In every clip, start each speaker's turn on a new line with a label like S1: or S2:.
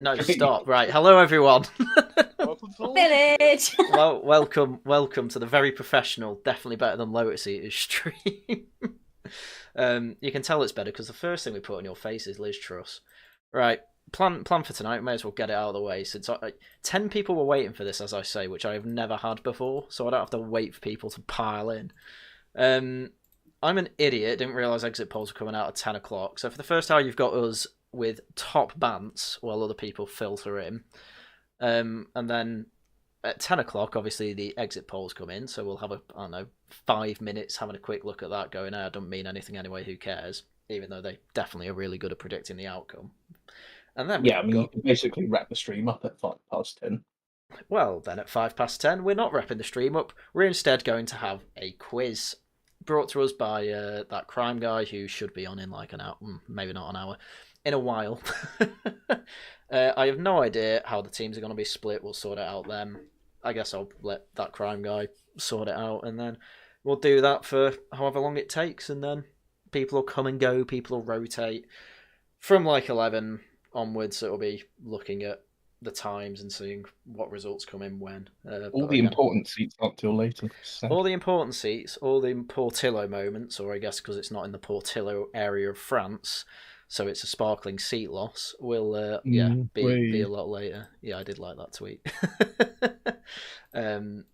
S1: No, stop. Right. Hello, everyone.
S2: Village.
S1: Well, welcome to the very professional, definitely better than Lotus Eaters stream. You can tell it's better because the first thing we put on your face is Liz Truss. Right. Plan for tonight. May as well get it out of the way since 10 people were waiting for this, as I say, which I have never had before, so I don't have to wait for people to pile in. I'm an idiot. Didn't realise exit polls were coming out at 10 o'clock. So for the first hour, you've got us with top bants while other people filter in. And then at 10 o'clock, obviously, the exit polls come in. So we'll have, I don't know, 5 minutes having a quick look at that going, I don't mean anything anyway, who cares? Even though they definitely are really good at predicting the outcome. And then
S3: yeah, I mean, you can basically wrap the stream up at 10:05.
S1: Well, then at 10:05, we're not wrapping the stream up. We're instead going to have a quiz brought to us by that crime guy who should be on in like an hour, maybe not an hour, in a while. I have no idea how the teams are going to be split. We'll sort it out then. I guess I'll let that crime guy sort it out, and then we'll do that for however long it takes, and then people will come and go, people will rotate. From like 11 onwards, it'll be looking at the times and seeing what results come in when.
S3: All the important seats aren't till later. So.
S1: All the important seats, all the Portillo moments, or I guess because it's not in the Portillo area of France, so it's a sparkling seat loss, will be a lot later. Yeah, I did like that tweet.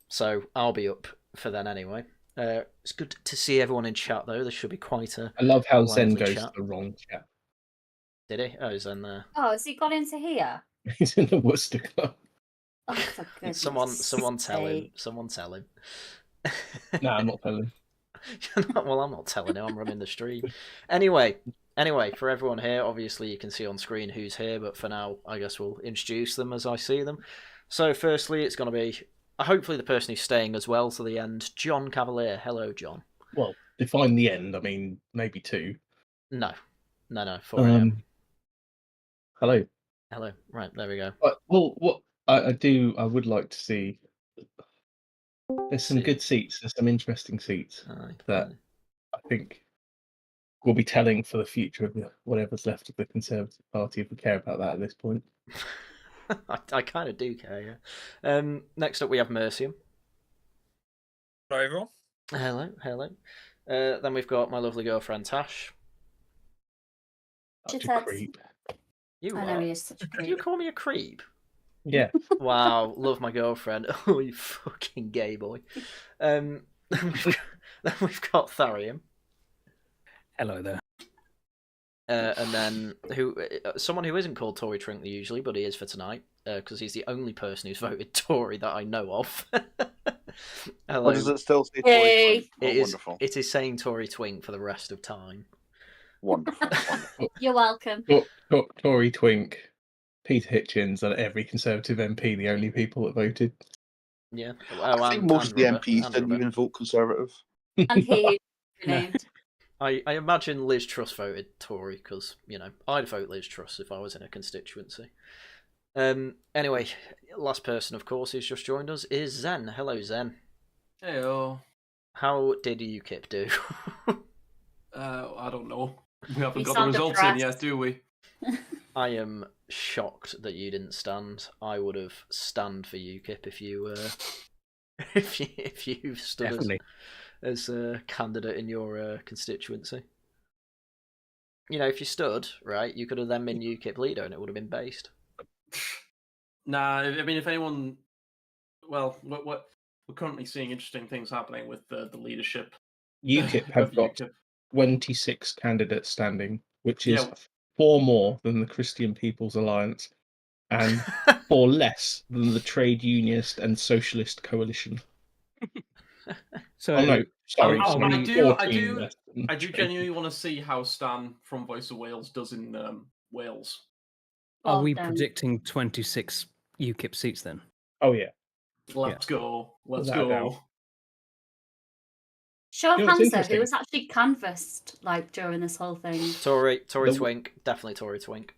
S1: So I'll be up for then anyway. It's good to see everyone in chat though. There should be quite a.
S3: I love how Zen goes
S1: chat.
S3: to the wrong chat.
S1: Did he? Oh, Zen there.
S2: Oh, has he gone into here?
S3: He's in the Worcester Club.
S2: Oh, for goodness
S1: someone tell him.
S2: sake.
S1: Someone tell him.
S3: No, I'm not telling.
S1: Well, I'm not telling him. I'm running the stream. Anyway, for everyone here, obviously you can see on screen who's here, but for now, I guess we'll introduce them as I see them. So, firstly, it's going to be hopefully the person who's staying as well to the end, John Cavalier. Hello, John.
S3: Well, define the end. I mean, maybe 2.
S1: No, 4 a.m.
S3: Hello.
S1: Hello. Right, there we go.
S3: Well, what I would like to see. There's some good seats. There's some interesting seats that I think will be telling for the future of whatever's left of the Conservative Party, if we care about that at this point.
S1: I kind of do care, yeah. Next up, we have Mercium.
S4: Hello, everyone.
S1: Hello. Then we've got my lovely girlfriend, Tash.
S3: Such a creep.
S1: You
S2: I know he is such a
S1: Did
S2: creep.
S1: you call me a creep?
S3: Yeah.
S1: Wow, love my girlfriend. Oh, you fucking gay boy. Then we've got Tharium.
S5: Hello there.
S1: And then someone who isn't called Tory Trinkley usually, but he is for tonight, because he's the only person who's voted Tory that I know of. Hello.
S4: What does it still say? Tory Twink? Wonderful.
S1: It is saying Tory Twink for the rest of time.
S4: Wonderful.
S2: You're welcome.
S3: Tory Twink, Peter Hitchens, and every Conservative MP, the only people that voted.
S1: Yeah.
S4: I think most of the MPs didn't even vote Conservative.
S2: And he named.
S1: I imagine Liz Truss voted Tory because, I'd vote Liz Truss if I was in a constituency. Anyway, last person, of course, who's just joined us is Zen. Hello, Zen.
S6: Heyo.
S1: How did UKIP do?
S6: I don't know. We haven't
S2: You
S6: got the
S2: sound
S6: results in
S2: depressed.
S6: yet, do we?
S1: I am shocked that you didn't stand. I would have stand for UKIP if you if you stood as a candidate in your constituency. If you stood, right, you could have then been UKIP leader and it would have been based.
S6: Nah, I mean, if anyone... Well, what we're currently seeing interesting things happening with the leadership.
S3: UKIP have
S6: of
S3: got
S6: UKIP.
S3: 26 candidates standing, which is 4 more than the Christian People's Alliance and 4 less than the Trade Unionist and Socialist Coalition.
S5: So,
S3: no, sorry.
S6: I do genuinely want to see how Stan from Voice of Wales does in Wales.
S5: Are we predicting 26 UKIP seats then?
S3: Oh, yeah.
S6: Let's go. Let's
S3: Without a
S6: go.
S3: doubt.
S2: Show of
S3: You know, it's
S2: hands though,
S3: interesting.
S2: who was actually canvassed during this whole thing?
S1: Tory Twink, definitely Tory Twink.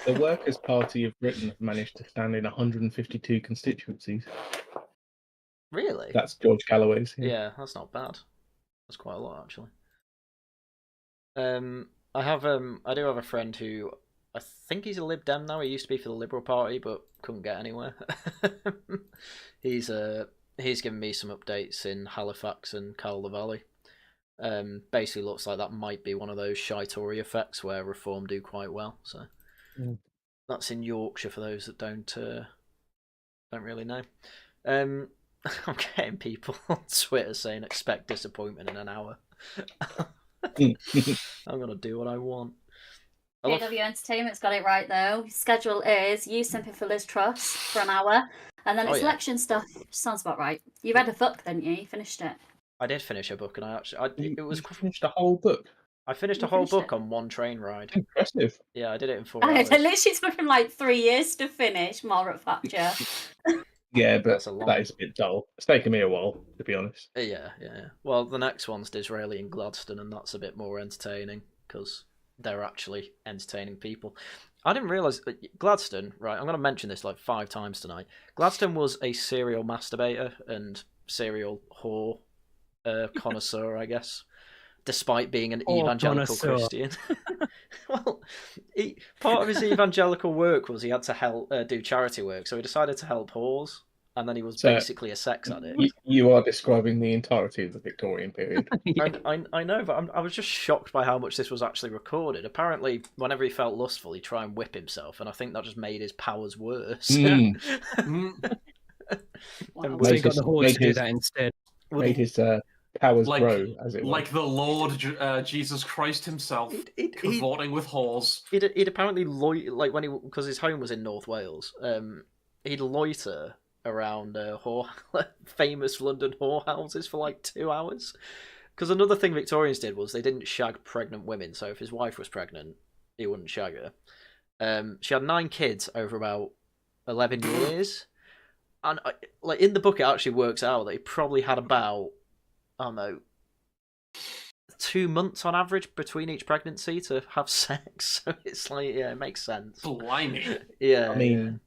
S3: The Workers' Party of Britain have managed to stand in 152 constituencies.
S1: Really?
S3: That's George Galloway's.
S1: Yeah, that's not bad. That's quite a lot actually. I do have a friend who I think he's a Lib Dem now. He used to be for the Liberal Party, but couldn't get anywhere. He's given me some updates in Halifax and Calder Valley. Basically looks like that might be one of those shy Tory effects where Reform do quite well. So that's in Yorkshire for those that don't really know. I'm getting people on Twitter saying expect disappointment in an hour. I'm gonna do what I want.
S2: JW Entertainment's got it right though. Schedule is you simping for Liz Truss for an hour, and then it's election stuff. Sounds about right. You read a book, didn't you? You finished it.
S1: I did finish a book, and
S3: You finished a whole book.
S1: I finished a whole book on one train ride.
S3: Impressive.
S1: Yeah, I did it in 4
S2: It
S1: hours.
S2: literally took him like 3 years to finish. Margaret Thatcher.
S3: Yeah, but that is a bit dull. It's taken me a while, to be honest.
S1: Yeah. Well, the next one's Disraeli and Gladstone, and that's a bit more entertaining because they're actually entertaining people. I didn't realise Gladstone. Right, I'm going to mention this like 5 times tonight. Gladstone was a serial masturbator and serial whore connoisseur, I guess, despite being an evangelical Christian. Well, part of his evangelical work was he had to help do charity work, so he decided to help whores, and then he was basically a sex addict.
S3: You are describing the entirety of the Victorian period.
S1: I know, but I was just shocked by how much this was actually recorded. Apparently, whenever he felt lustful, he'd try and whip himself, and I think that just made his powers worse.
S5: So he got the horse to do that instead.
S3: Made his powers grow, as it were.
S6: Like the Lord Jesus Christ himself, cavorting with whores.
S1: He'd apparently because his home was in North Wales. He'd loiter around famous London whorehouses for like 2 hours. Because another thing Victorians did was they didn't shag pregnant women. So if his wife was pregnant, he wouldn't shag her. She had 9 kids over about 11 years. And in the book, it actually works out that he probably had about, I don't know, 2 months on average between each pregnancy to have sex. So it's like, yeah, it makes sense.
S6: Blimey.
S1: Yeah.
S3: I mean,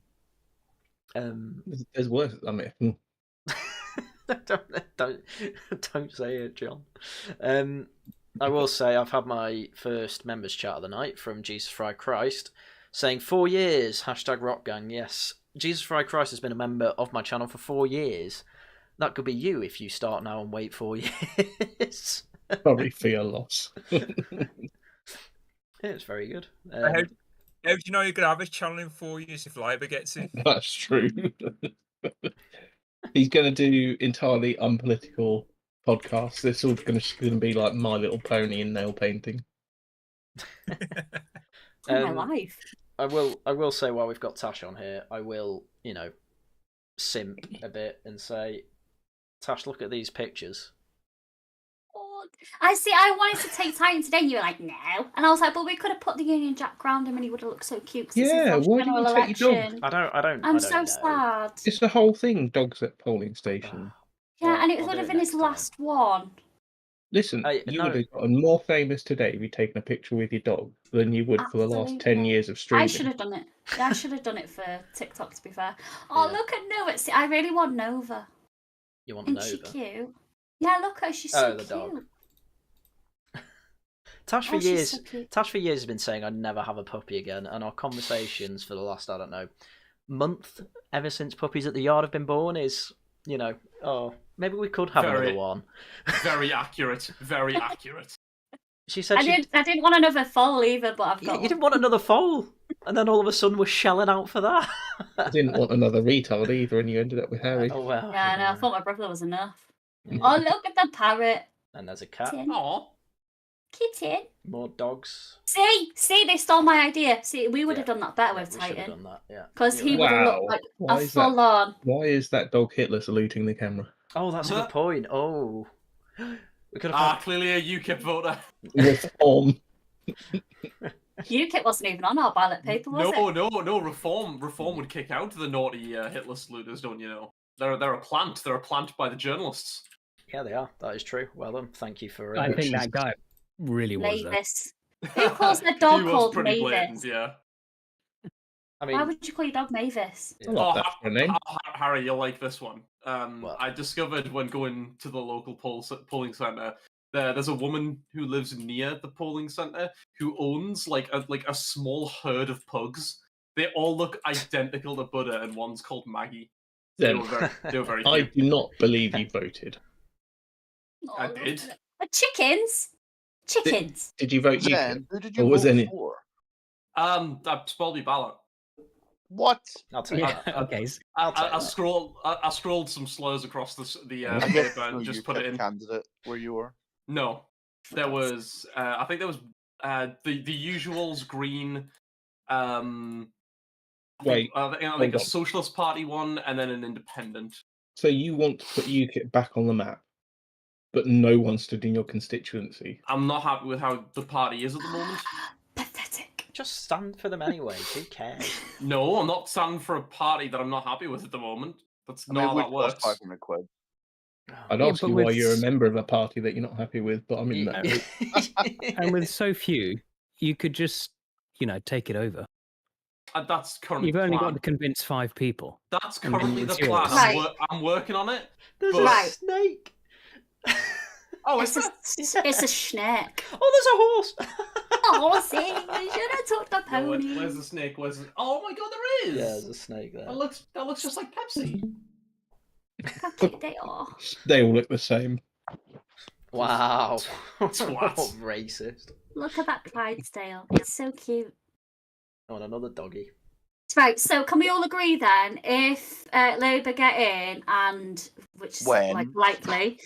S3: there's worse. I mean,
S1: don't say it, John. I will say I've had my first members chat of the night from Jesus Fry Christ saying 4 years, #RockGang. Yes, Jesus Fry Christ has been a member of my channel for 4 years. That could be you if you start now and wait 4 years.
S3: Sorry for your loss.
S1: Yeah, it's very good.
S7: How do you know you're going to have a channel in 4 years if Labour gets it?
S3: That's true. He's going to do entirely unpolitical podcasts. This all going to be like My Little Pony and nail painting.
S2: My life.
S1: I will say while we've got Tash on here, I will, simp a bit and say, Tash, look at these pictures.
S2: I wanted to take Titan today, and you were like, no. And I was like, but we could have put the Union Jack around him and he would have looked so cute.
S3: Yeah, why didn't you take your dog?
S1: I don't.
S2: I'm so sad.
S3: It's the whole thing, dogs at polling station.
S2: Yeah, and it would have been his last one.
S3: Listen, you would have gotten more famous today if you'd taken a picture with your dog than you would for the last 10 years of streaming.
S2: I should have done it. Yeah, I should have done it for TikTok, to be fair. Oh, look at Nova. See, I really want Nova.
S1: You want
S2: Isn't
S1: Nova?
S2: she cute? Yeah, look at her. She's so cute.
S1: Dog. Tash for years has been saying I'd never have a puppy again, and our conversations for the last, I don't know, month, ever since puppies at the yard have been born, is, maybe we could have another one.
S6: Very accurate. Very accurate.
S1: She said
S2: I didn't want another foal either, but I've got.
S1: You didn't want another foal, and then all of a sudden we're shelling out for that.
S3: I didn't want another retard either, and you ended up with Harry.
S1: Oh well.
S2: Yeah, no, I thought my brother was enough. Oh, look at the parrot.
S1: And there's a cat.
S6: Aww.
S2: Kitten.
S1: More dogs.
S2: See, they stole my idea. See, we would have done that better with
S1: we
S2: Titan.
S1: should have done that, yeah.
S2: Because he would have looked like a full-on.
S3: Why is that dog Hitler saluting the camera?
S1: Oh, that's a good point. Oh. We could have
S6: clearly a UKIP voter.
S3: Reform.
S2: UKIP wasn't even on our ballot paper, was it?
S6: No. Reform would kick out the naughty Hitler saluters, don't you know? They're a plant. They're a plant by the journalists.
S1: Yeah, they are. That is true. Well done. Thank you for.
S5: I think that guy really was.
S2: Mavis. Who calls their dog called Mavis?
S6: Blatant, yeah.
S1: I mean,
S2: why would you call your dog Mavis?
S3: I love that for a name.
S6: Harry, you'll like this one. I discovered when going to the local polling centre there's a woman who lives near the polling center who owns like a small herd of pugs. They all look identical to Buddha, and one's called Maggie. They were very
S3: I
S6: cute.
S3: do not believe you voted.
S6: I did.
S2: Chickens? Chickens.
S3: Did you vote
S4: Zen,
S3: UKIP?
S4: who did you
S3: Or was
S4: vote
S3: any...
S4: for?
S6: I spoiled your ballot.
S4: What?
S1: I'll take that.
S5: Okay.
S6: I scrolled some slurs across the
S4: I
S6: paper
S4: guess no
S6: and just put it in.
S4: candidate where you were.
S6: No, there was. I think there was the usuals green.
S3: Wait,
S6: like a socialist party one, and then an independent.
S3: So you want to put UKIP back on the map, but no one stood in your constituency?
S6: I'm not happy with how the party is at the moment.
S2: Pathetic.
S1: Just stand for them anyway. Who cares?
S6: No, I'm not standing for a party that I'm not happy with at the moment. That's not how that works.
S4: 500 quid.
S3: I'd ask you why you're a member of a party that you're not happy with, but I'm in that.
S5: And with so few, you could just, take it over.
S6: That's currently.
S5: You've only got to convince 5 people.
S6: That's currently the plan.
S2: Right.
S6: I'm working on it.
S1: There's
S6: but...
S1: a snake.
S6: Oh,
S2: it's a snake.
S1: Oh, there's a horse.
S2: Oh, see, you should have took the pony.
S6: Where's the snake? Oh my god, there is.
S1: Yeah, there's a snake there.
S6: That looks just like Pepsi.
S2: How cute they are.
S3: They all look the same.
S1: Wow.
S6: Twat.
S1: Racist.
S2: Look at that Clydesdale. It's so cute.
S1: Oh, and another doggy.
S2: Right, so can we all agree then, if Labour get in, and which is likely,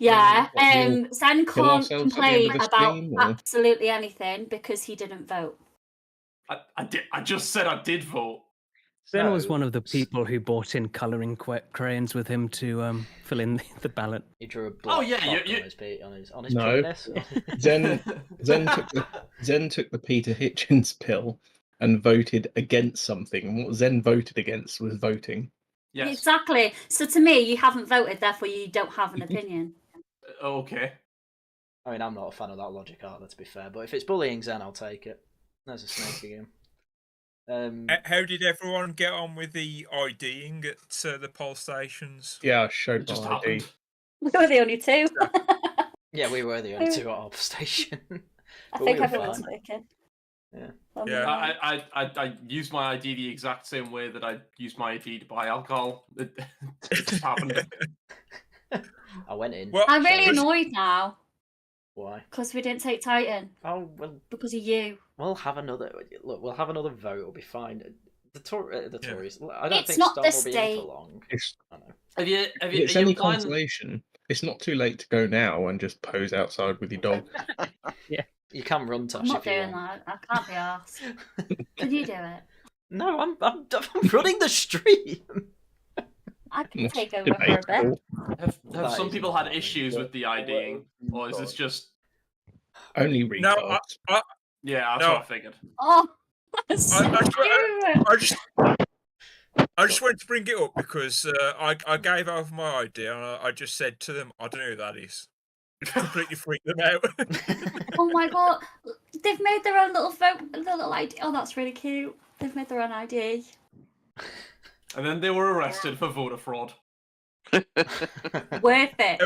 S2: Zen can't complain about absolutely anything because he didn't vote.
S6: I just said I did vote.
S5: Zen was one of the people who bought in colouring crayons with him to fill in the ballot.
S1: He drew a black on his penis.
S3: Zen took the Peter Hitchens pill and voted against something, and what Zen voted against was voting.
S6: Yes.
S2: Exactly. So to me, you haven't voted, therefore you don't have an opinion.
S6: Okay.
S1: I mean, I'm not a fan of that logic either, to be fair, but if it's bullying Zen, I'll take it. There's a snake again.
S7: How did everyone get on with the IDing at the poll stations?
S3: Yeah, I showed my ID.
S2: We were the only two.
S1: Yeah, we were the only two at our station.
S2: I think everyone's working.
S1: Yeah.
S6: I used my ID the exact same way that I used my ID to buy alcohol. It just happened.
S1: I went in.
S2: Well, I'm really annoyed now.
S1: Why?
S2: Because we didn't take Titan.
S1: Oh well.
S2: Because of you.
S1: We'll have another. Look, we'll have another vote. It'll be fine. The Tories. I don't
S2: it's
S1: think
S2: not
S1: Storm
S2: this
S1: will be
S2: day.
S1: in for long.
S6: I know.
S3: If it's any consolation, it's not too late to go now and just pose outside with your dog.
S1: Yeah. You can run, Tash.
S2: I'm not doing that. I can't be asked. Can you do it?
S1: No, I'm running the stream.
S2: I can take over for a bit.
S6: Have some people had issues with the IDing, or is this just
S3: only retards?
S7: No,
S6: that's what I figured.
S2: Oh,
S7: I just wanted to bring it up because I gave over my ID and I just said to them, I don't know who that is. Completely freaked them out.
S2: Oh my god, they've made their own little little ID. Oh, that's really cute. They've made their own ID.
S6: And then they were arrested for voter fraud.
S2: Worth it.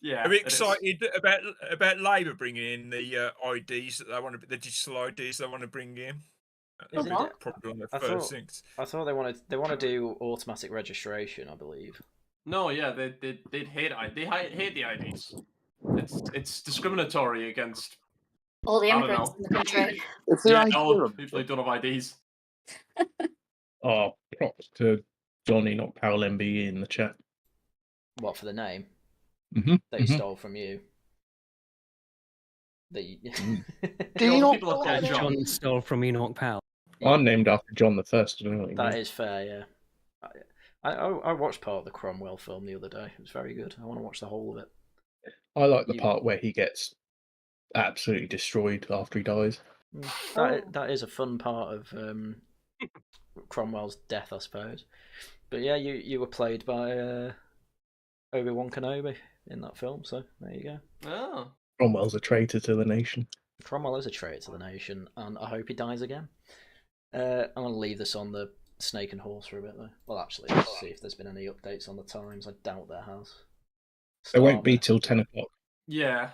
S6: Yeah.
S7: Are we excited about Labour bringing in the IDs that they want to, the digital IDs they want to bring in? Probably on the first things.
S1: I thought they want to do automatic registration, I believe.
S6: No, yeah, they'd hate the IDs. It's discriminatory against
S2: all the immigrants in the country.
S6: All people who don't have IDs.
S3: Oh, props to Johnny, not Powell MBE in the chat.
S1: What, for the name?
S3: Mm-hmm.
S1: That he stole from you.
S5: John stole from Enoch Powell.
S3: I'm named after John the First.
S1: That is fair, yeah. I watched part of the Cromwell film the other day. It was very good. I want to watch the whole of it.
S3: I like the part where he gets absolutely destroyed after he dies.
S1: That is a fun part of Cromwell's death, I suppose. But yeah, you were played by Obi-Wan Kenobi in that film, so there you go.
S6: Oh.
S3: Cromwell's a traitor to the nation.
S1: Cromwell is a traitor to the nation, and I hope he dies again. I'm going to leave this on the snake and horse for a bit, though. Well, actually, let's see if there's been any updates on the times. I doubt there has.
S3: There won't be till 10 o'clock.
S6: Yeah.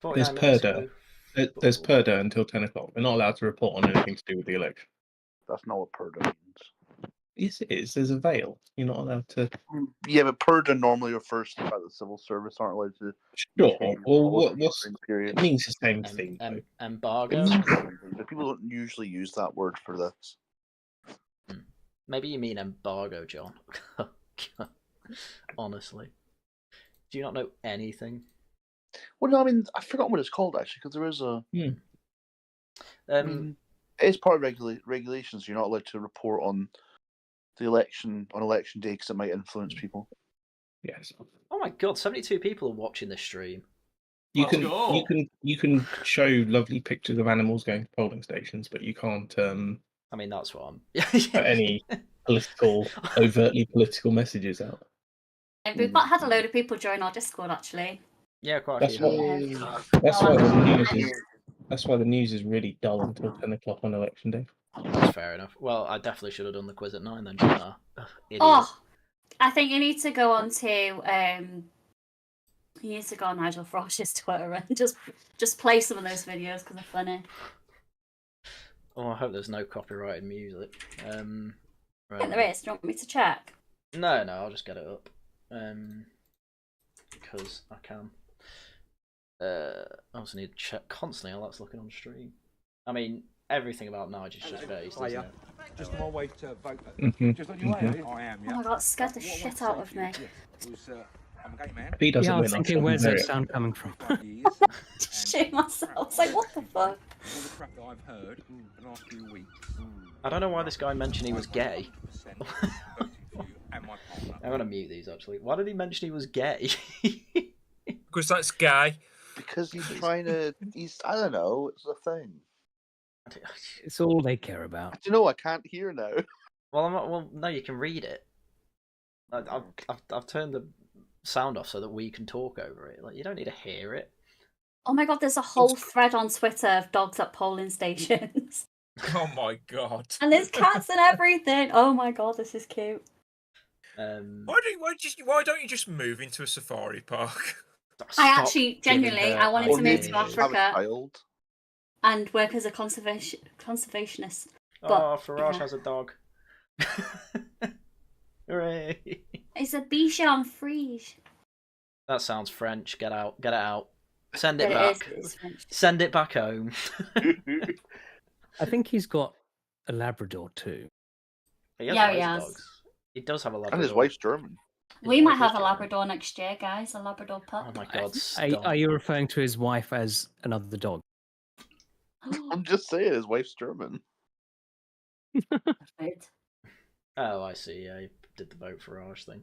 S3: There's purdah. There's purdah until 10 o'clock. We're not allowed to report on anything to do with the election.
S4: That's not what purdah means.
S3: Yes, it is. There's a veil. You're not allowed to.
S4: Yeah, but purdah normally refers to the fact that civil service aren't allowed to.
S3: Sure. Well, it means the same thing.
S1: Embargo.
S4: But people don't usually use that word for this.
S1: Maybe you mean embargo, John. Honestly, do you not know anything?
S4: Well, no, I mean, I forgot what it's called actually, because there is a. It's part of regulations. You're not allowed to report on the election on election day because it might influence people.
S3: Yes.
S1: Oh my god, 72 people are watching this stream.
S3: You can show lovely pictures of animals going to polling stations, but you can't.
S1: I mean, that's what I'm.
S3: Put any overtly political messages out.
S2: And we've had a load of people join our Discord actually.
S1: Yeah, quite a
S2: few.
S3: That's why the news is really dull until 10 o'clock on election day.
S1: That's fair enough. Well, I definitely should have done the quiz at 9 then, shouldn't I?
S2: Oh, I think you need to go on to you need to go on Nigel Frosh's Twitter and just play some of those videos because they're funny.
S1: Oh, I hope there's no copyrighted music. Right.
S2: I think there is. Do you want me to check?
S1: No, I'll just get it up. Because I can. I also need to check constantly how that's looking on stream. I mean, everything about Nige is just based, isn't it?
S8: Just on my way to vote.
S3: Just on your way,
S8: I am, yeah.
S2: Oh my god, it scared the shit out of me.
S8: I'm a gay man.
S3: If he doesn't
S5: I was
S3: win,
S5: thinking, where's that sound coming from?
S2: Just shit myself. I was like, what the fuck?
S8: All the crap that I've heard the last few weeks.
S1: I don't know why this guy mentioned he was gay.
S8: And my partner.
S1: I'm gonna mute these actually. Why did he mention he was gay?
S7: Because that's gay.
S4: Because he's trying to. I don't know. It's a thing.
S5: It's all they care about.
S4: Do you know? I can't hear now.
S1: Well, I'm not. Well, no, you can read it. I've turned the sound off so that we can talk over it. Like, you don't need to hear it.
S2: Oh my god, there's a whole thread on Twitter of dogs at polling stations.
S7: Oh my god.
S2: And there's cats and everything. Oh my god, this is cute.
S7: Why don't you just move into a safari park?
S2: I actually, genuinely, I wanted to move to Africa
S4: Have
S2: and work as a conservationist.
S1: Oh, Farage has a dog. Hooray!
S2: It's a Bichon Frige.
S1: That sounds French. Get out. Get it out. Send it back. Send it back home.
S5: I think he's got a Labrador too.
S1: He has. Dogs. He does have a Labrador.
S4: And his wife's German.
S2: We might have a Labrador next year, guys. A Labrador pup.
S1: Oh my god!
S5: Are you referring to his wife as another dog?
S4: I'm just saying, his wife's German.
S1: Oh, I see. Yeah, he did the vote for Farage thing.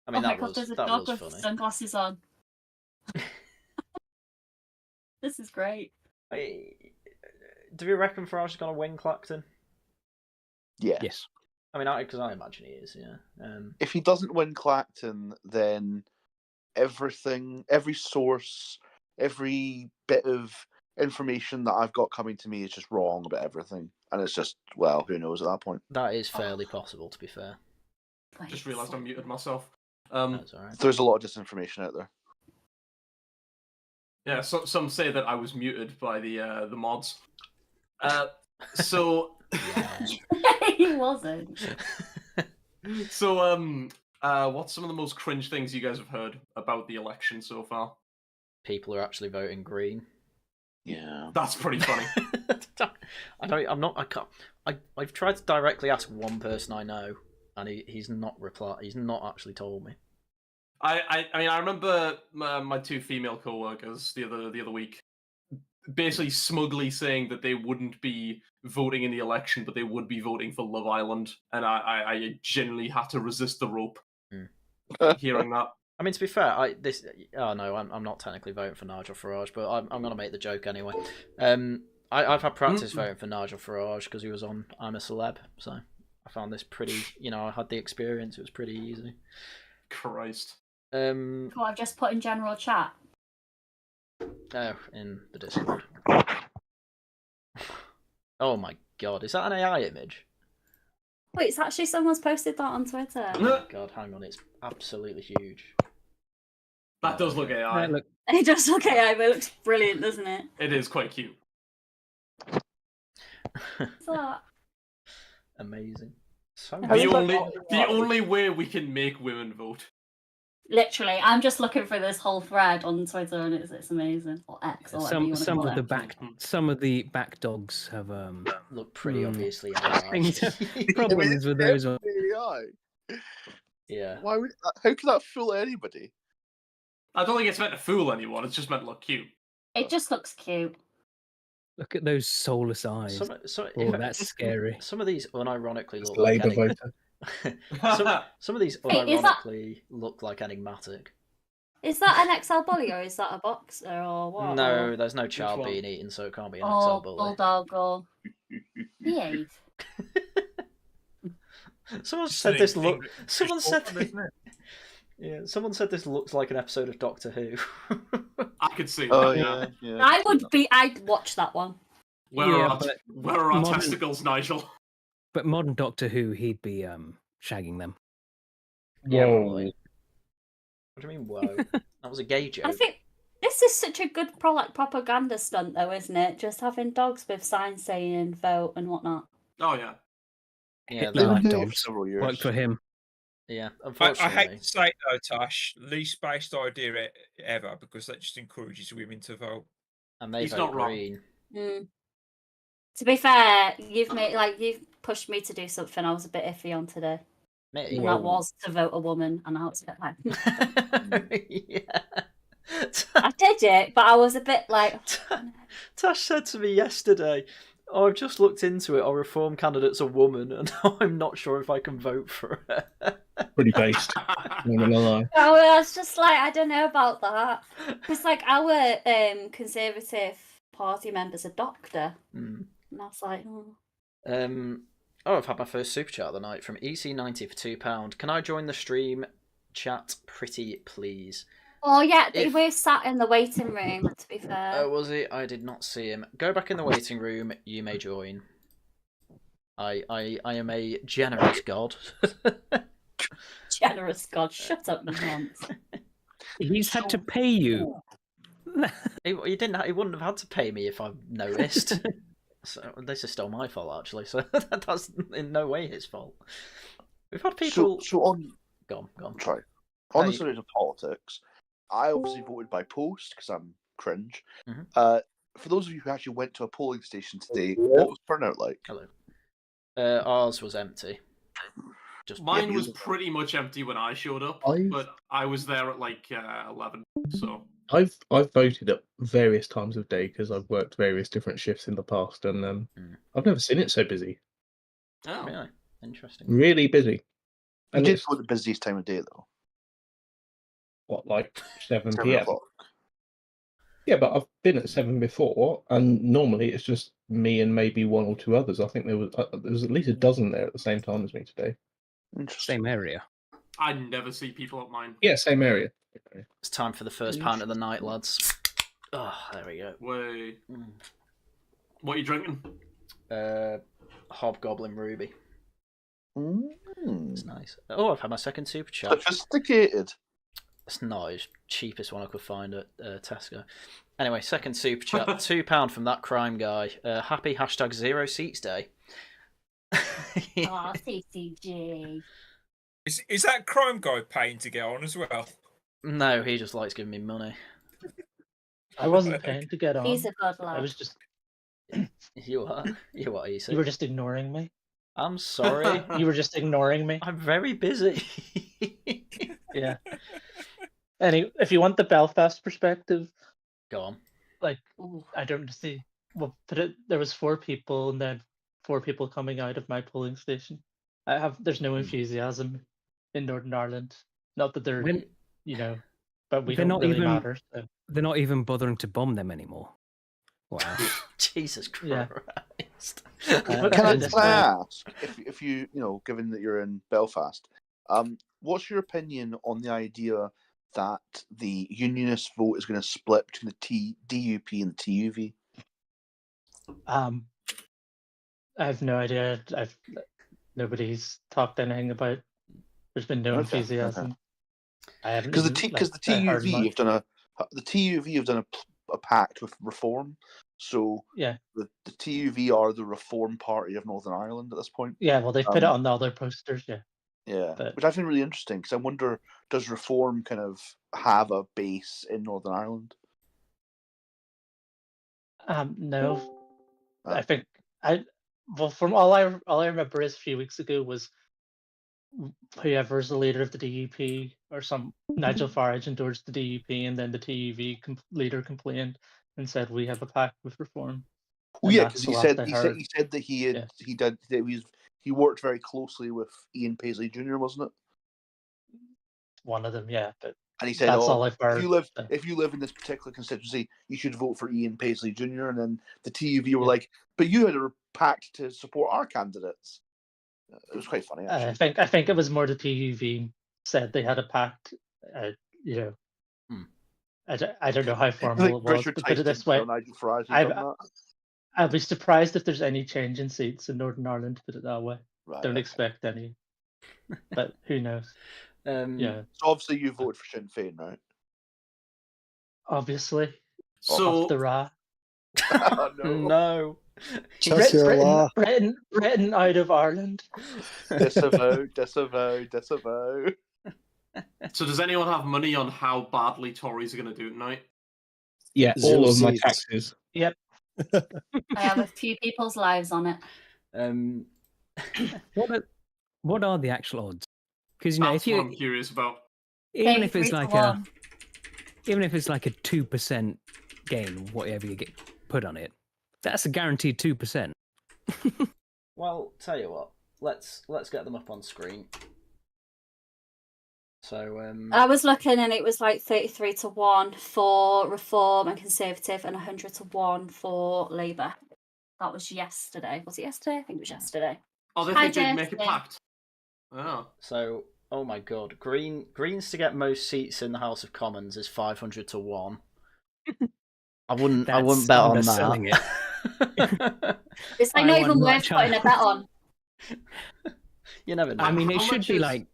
S1: I mean,
S2: there's a dog with funny. Sunglasses on. This is great.
S1: Do you reckon Farage is going to win Clacton?
S4: Yeah.
S5: Yes.
S1: I mean, because I imagine he is. Yeah.
S4: If he doesn't win Clacton, then every source, every bit of information that I've got coming to me is just wrong about everything, and it's just, well, who knows at that point.
S1: That is fairly possible, to be fair.
S6: Just realised I muted myself.
S1: That's all right.
S4: There's a lot of disinformation out there.
S6: Yeah, some say that I was muted by the mods. So
S2: he wasn't.
S6: So what's some of the most cringe things you guys have heard about the election so far?
S1: People are actually voting green.
S4: Yeah,
S6: that's pretty funny.
S1: I've tried to directly ask one person I know, and he's not replied. He's not actually told me.
S6: I mean, I remember my two female co-workers the other week basically smugly saying that they wouldn't be voting in the election, but they would be voting for Love Island, and I genuinely had to resist the rope hearing that.
S1: I mean, to be fair, I'm not technically voting for Nigel Farage, but I'm going to make the joke anyway. I've had practice voting for Nigel Farage because he was on I'm a Celeb, so I found this pretty, I had the experience, it was pretty easy.
S6: Christ.
S2: Cool, I've just put in general chat.
S1: Oh, in the Discord. Oh my god, is that an AI image?
S2: Wait, it's actually someone's posted that on Twitter.
S1: Oh my god, hang on, it's absolutely huge.
S6: That does look AI.
S2: It does look AI, but it looks brilliant, doesn't it?
S6: It is quite cute.
S2: So...
S1: Amazing. So
S6: the only way we can make women vote.
S2: Literally, I'm just looking for this whole thread on Twitter, and it's amazing. Or X, or whatever you want to call it.
S5: Some of the back dogs have
S1: look pretty obviously
S5: problems with those.
S4: AI.
S1: Yeah.
S4: Why would? How could that fool anybody?
S6: I don't think it's meant to fool anyone. It's just meant to look cute.
S2: It just looks cute.
S5: Look at those soulless eyes. That's scary.
S1: Some of these unironically look
S3: Labour
S1: like
S3: voter.
S1: some of these unironically look like enigmatic.
S2: Is that an XL bully or is that a boxer or what?
S1: No, there's no child being eaten, so it can't be an XL bully.
S2: Bulldog or behave.
S1: Someone said this look. Someone said. Yeah, someone said this looks like an episode of Doctor Who.
S6: I could see.
S4: Oh
S6: that,
S4: yeah.
S2: I'd watch that one.
S6: Where are our testicles, Nigel?
S5: But modern Doctor Who, he'd be shagging them.
S1: Yeah. What do you mean? Whoa, that was a gay joke.
S2: I think this is such a good propaganda stunt, though, isn't it? Just having dogs with signs saying vote and whatnot.
S6: Oh yeah.
S1: Yeah,
S5: they like dogs. Work for him.
S1: Yeah, unfortunately.
S7: I hate to say it though, Tash, least based idea ever, because that just encourages women to vote.
S1: And they vote green.
S2: To be fair, you've pushed me to do something I was a bit iffy on today.
S1: Me?
S2: And that was to vote a woman, and now it's a bit like...
S1: Yeah.
S2: I did it, but I was a bit like...
S1: Tash said to me yesterday, oh, I've just looked into it, our reform candidate's a woman, and I'm not sure if I can vote for her.
S3: Pretty based. I'm not gonna lie.
S2: I was just like, I don't know about that. Because like our Conservative Party member's a doctor. And I was like,
S1: I've had my first super chat of the night from EC90 for £2. Can I join the stream chat pretty please?
S2: Oh yeah, we sat in the waiting room, to be fair.
S1: Oh, was he? I did not see him. Go back in the waiting room, you may join. I am a generous god.
S2: Generous god, shut up, nonsense.
S5: He's had to pay you.
S1: He wouldn't have had to pay me if I noticed. So this is still my fault, actually. So that's in no way his fault. We've had people.
S4: So on.
S1: Go on.
S4: Try. On the subject of politics, I obviously voted by post because I'm cringe. For those of you who actually went to a polling station today, what was turnout like?
S1: Hello. Ours was empty.
S6: Mine was pretty much empty when I showed up, but I was there at like 11. So
S3: I've voted at various times of day because I've worked various different shifts in the past, and I've never seen it so busy.
S1: Oh, really? Interesting.
S3: Really busy.
S4: And it's the busiest time of day, though.
S3: What, like 7 p.m? Yeah, but I've been at 7 before, and normally it's just me and maybe one or two others. I think there was at least a dozen there at the same time as me today.
S5: Same area.
S6: I never see people at mine.
S3: Yeah, same area.
S1: It's time for the first pint of the night, lads. Oh, there we go.
S6: What are you drinking?
S1: Hobgoblin Ruby. It's nice. Oh, I've had my second super chat.
S4: Sophisticated.
S1: It's not the cheapest one I could find at Tesco. Anyway, second super chat. £2 from that crime guy. Happy #0 day.
S2: Oh, CCG.
S7: Is that crime guy paying to get on as well?
S1: No, he just likes giving me money.
S9: I wasn't paying to get on.
S2: He's a good lad.
S9: I was just.
S1: You are? You what, Ethan?
S9: You were just ignoring me.
S1: I'm sorry.
S9: You were just ignoring me.
S1: I'm very busy.
S9: Yeah. Anyway, if you want the Belfast perspective,
S1: go on.
S9: Like, I don't see. Well, there was 4 people, and then 4 people coming out of my polling station. There's no enthusiasm in Northern Ireland. Not that they're, but we don't really matter. So.
S5: They're not even bothering to bomb them anymore. Wow.
S1: Jesus Christ.
S4: Yeah. Can I ask, if you, given that you're in Belfast, what's your opinion on the idea that the unionist vote is going to split between the DUP and the TUV?
S9: I have no idea. Nobody's talked anything about. There's been no enthusiasm.
S4: Because the TUV have done a pact with Reform, so
S9: yeah,
S4: the TUV are the Reform Party of Northern Ireland at this point.
S9: Yeah, well, they've put it on the other posters, yeah.
S4: Yeah,
S9: but...
S4: which I find really interesting because I wonder, does Reform kind of have a base in Northern Ireland?
S9: No, I think from all I remember is a few weeks ago was whoever's the leader of the DUP or some Nigel Farage endorsed the DUP, and then the TUV leader complained and said we have a pact with Reform.
S4: Oh yeah, because he said that he worked very closely with Ian Paisley Jr., wasn't it?
S9: One of them, yeah. But
S4: and he said,
S9: that's all I've heard.
S4: If you live in this particular constituency, you should vote for Ian Paisley Jr. And then the TUV were like, but you had a pact to support our candidates. It was quite funny, actually.
S9: I think it was more the TUV said they had a pact. I don't know how formal it was. To put it this way, I'd be surprised if there's any change in seats in Northern Ireland. To put it that way, don't expect any. But who knows?
S4: So obviously you voted for Sinn Féin, right?
S9: Obviously.
S6: So
S9: off the Ra.
S4: Oh,
S1: no.
S9: Britain out of Ireland.
S4: Disavow.
S6: So does anyone have money on how badly Tories are going to do tonight?
S3: Yeah, all of my taxes.
S9: Yep.
S2: I have a few people's lives on it.
S5: What are the actual odds? Because
S6: that's what I'm curious about.
S5: Even if it's like a 2% gain, whatever you get put on it, that's a guaranteed 2%.
S1: Well, tell you what, let's get them up on screen. So
S2: I was looking and it was like 33-1 for Reform and Conservative and 100-1 for Labour. That was yesterday. Was it yesterday? I think it was yesterday.
S6: Oh, they did make a pact. Oh.
S1: So, oh my God, Greens to get most seats in the House of Commons is 500-1. I wouldn't bet on that.
S2: It's like not even worth putting a bet on.
S1: You never know.
S5: I mean, it should be like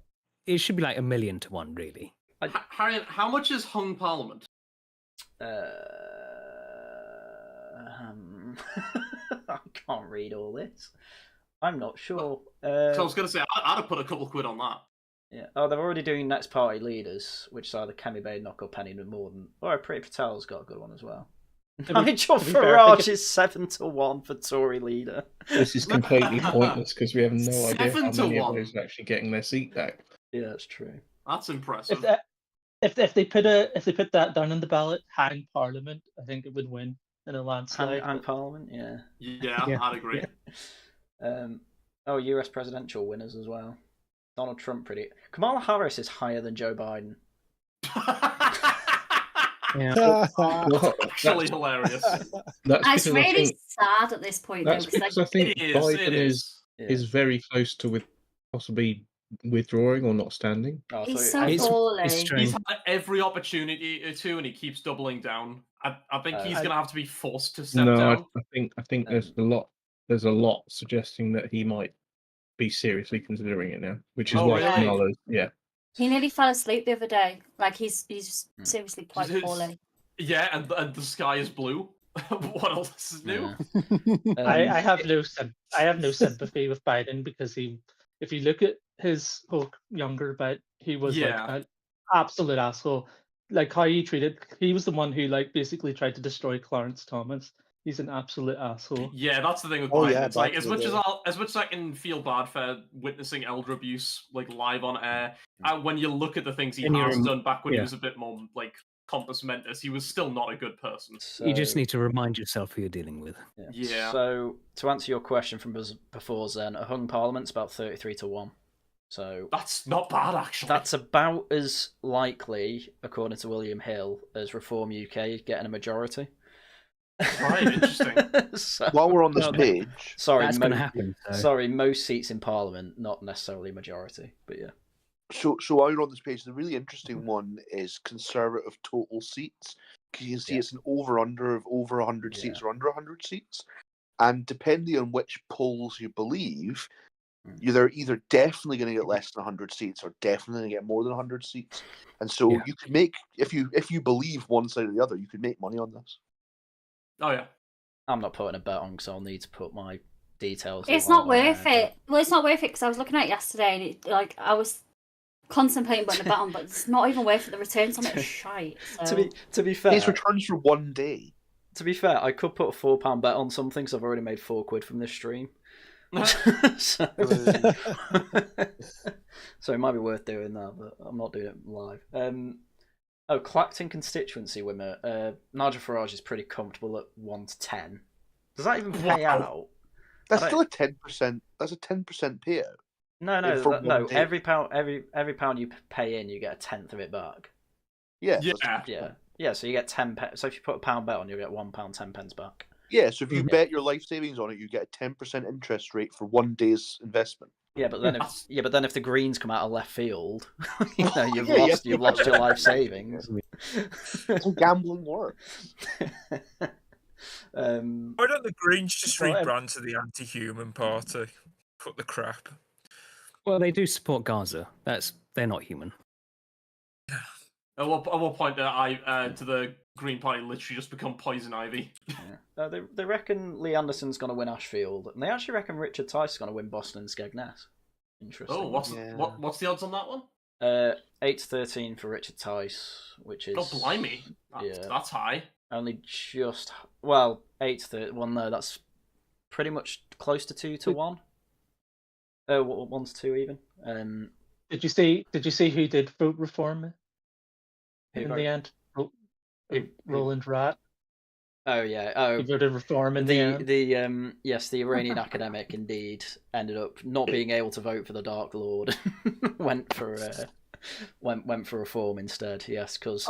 S5: $1 million to 1, really.
S6: Haryan, how much is hung Parliament?
S1: I can't read all this. I'm not sure.
S6: So I was going to say, I'd have put a couple quid on that.
S1: Yeah. Oh, they're already doing next party leaders, which is either Kemi Bay, Knock Penny, and Morden. Or Pretty Patel's got a good one as well. Nigel Farage is 7-1 for Tory leader.
S3: This is completely pointless because we have no idea how many of
S6: 7-1.
S3: those are actually getting their seat back.
S1: Yeah, that's true.
S6: That's impressive.
S9: If they put that down on the ballot, hang Parliament, I think it would win in a landslide.
S1: Hang Parliament, yeah.
S6: Yeah, I'd agree.
S1: US presidential winners as well. Donald Trump Kamala Harris is higher than Joe Biden.
S5: Yeah.
S6: Actually hilarious.
S2: It's really sad at this point,
S3: that's
S2: though.
S3: Because I think Biden is very close to possibly withdrawing or not standing.
S2: He's so poorly.
S6: He's had every opportunity to, and he keeps doubling down. I think he's going to have to be forced to step down.
S3: I think there's a lot suggesting that he might be seriously considering it now, which is why Kamala's,
S2: He nearly fell asleep the other day. Like he's seriously quite poorly.
S6: Yeah, and the sky is blue. What else is new?
S9: I have no sympathy with Biden because if you look at his whole younger bit, he was like an absolute asshole. Like how he was the one who basically tried to destroy Clarence Thomas. He's an absolute asshole.
S6: Yeah, that's the thing with Biden. It's like as much as I can feel bad for witnessing elder abuse live on air, when you look at the things he has done back when he was a bit more compos mentis, he was still not a good person.
S5: So, you just need to remind yourself who you're dealing with.
S6: Yeah.
S1: So to answer your question from before, then a hung Parliament's about 33-1. So
S6: that's not bad, actually.
S1: That's about as likely, according to William Hill, as Reform UK getting a majority.
S6: Right, interesting.
S4: While we're on this page,
S5: that's going to happen.
S1: Sorry, most seats in Parliament, not necessarily majority, but yeah.
S4: So while you're on this page, the really interesting one is Conservative total seats. You can see it's an over-under of over 100 seats or under 100 seats. And depending on which polls you believe, They're either definitely going to get less than 100 seats or definitely going to get more than 100 seats. And so you could make, if you believe one side or the other, you could make money on this.
S6: Oh yeah.
S1: I'm not putting a bet on because I'll need to put my details.
S2: It's not worth it. Well, it's not worth it because I was looking at it yesterday and I was contemplating putting a bet on, but it's not even worth it. The returns on it are shite. So.
S1: To be fair,
S4: these returns for one day.
S1: To be fair, I could put a £4 bet on something because I've already made £4 from this stream. so it might be worth doing that, but I'm not doing it live. Clacton constituency winner. Nigel Farage is pretty comfortable at 1 to 10. Does that even pay out?
S4: That's still a 10%. That's a 10% payout.
S1: No. Every pound you pay in, you get a tenth of it back.
S4: Yeah.
S1: So you get 10. So if you put a £1 bet on, you'll get £1 10 pence back.
S4: Yeah, so if you bet your life savings on it, you get a 10% interest rate for 1 day's investment.
S1: Yeah, but then if the greens come out of left field, you've lost your life savings.
S4: That's how gambling works.
S7: Why don't the Greens just rebrand to the anti-human party? Cut the crap.
S5: Well, they do support Gaza. They're not human.
S6: At what point to the Green Party literally just become poison ivy?
S1: They reckon Lee Anderson's going to win Ashfield, and they actually reckon Richard Tice is going to win Boston and Skegness. Interesting.
S6: Oh, what's the odds on that one?
S1: 8-13 for Richard Tice, which is...
S6: Oh, blimey. That's high.
S1: Only just... 8-13... Well, no, that's pretty much close to 2 to 1. 1 to 2 even.
S9: Did you see who did vote reform in the end? Roland Rat.
S1: Oh yeah.
S9: He voted reform in the end.
S1: Yes, the Iranian academic indeed ended up not being able to vote for the Dark Lord. went for reform instead. Yes, because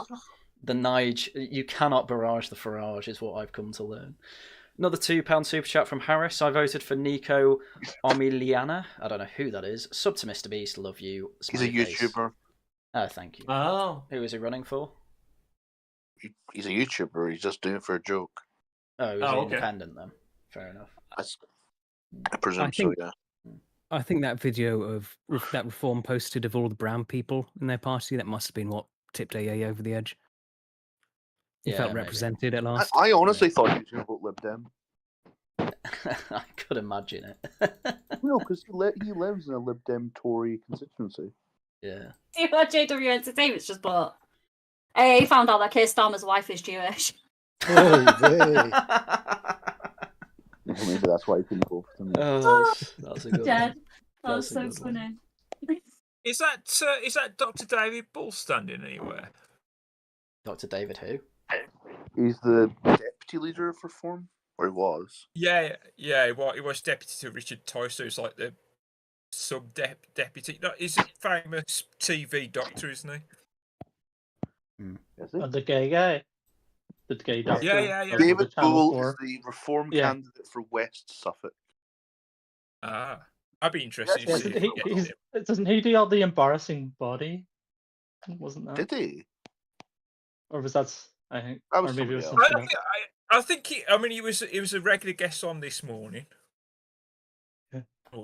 S1: the Nige, you cannot barrage the Farage, is what I've come to learn. Another £2 super chat from Harris. I voted for Nico Omiliana. I don't know who that is. Sub to Mr. Beast, love you.
S4: He's a YouTuber.
S1: Oh, thank you.
S6: Oh.
S1: Who is he running for?
S4: He's a YouTuber. He's just doing it for a joke.
S1: Oh, he's independent then. Fair enough.
S4: I presume so, yeah.
S5: I think that video of that reform posted of all the brown people in their party, that must have been what tipped AA over the edge. He felt represented at last.
S4: I honestly thought he was going to vote Lib Dem.
S1: I could imagine it.
S4: No, because he lives in a Lib Dem Tory constituency.
S1: Yeah.
S2: Do you know what JW Entertainment's just bought? He found out that Keir Starmer's wife is Jewish.
S4: Oh, maybe that's why he couldn't vote for him.
S1: Oh, that's a good one.
S2: That was so funny.
S7: Is that Dr. David Bull standing anywhere?
S1: Dr. David who?
S4: He's the deputy leader of Reform, or he was.
S7: Yeah. He was deputy to Richard Tice, so he's like the sub-deputy. No, he's a famous TV doctor, isn't he?
S4: Is he?
S9: The gay guy. The gay doctor.
S7: Yeah.
S4: David Bull is the Reform candidate for West Suffolk.
S7: Ah, I'd be interested.
S9: Doesn't he do all the embarrassing body? Wasn't that?
S4: Did he?
S9: Or was that? I think.
S4: That was
S9: or maybe it was
S4: somebody
S9: something else.
S7: I think he was a regular guest on This Morning.
S9: Yeah.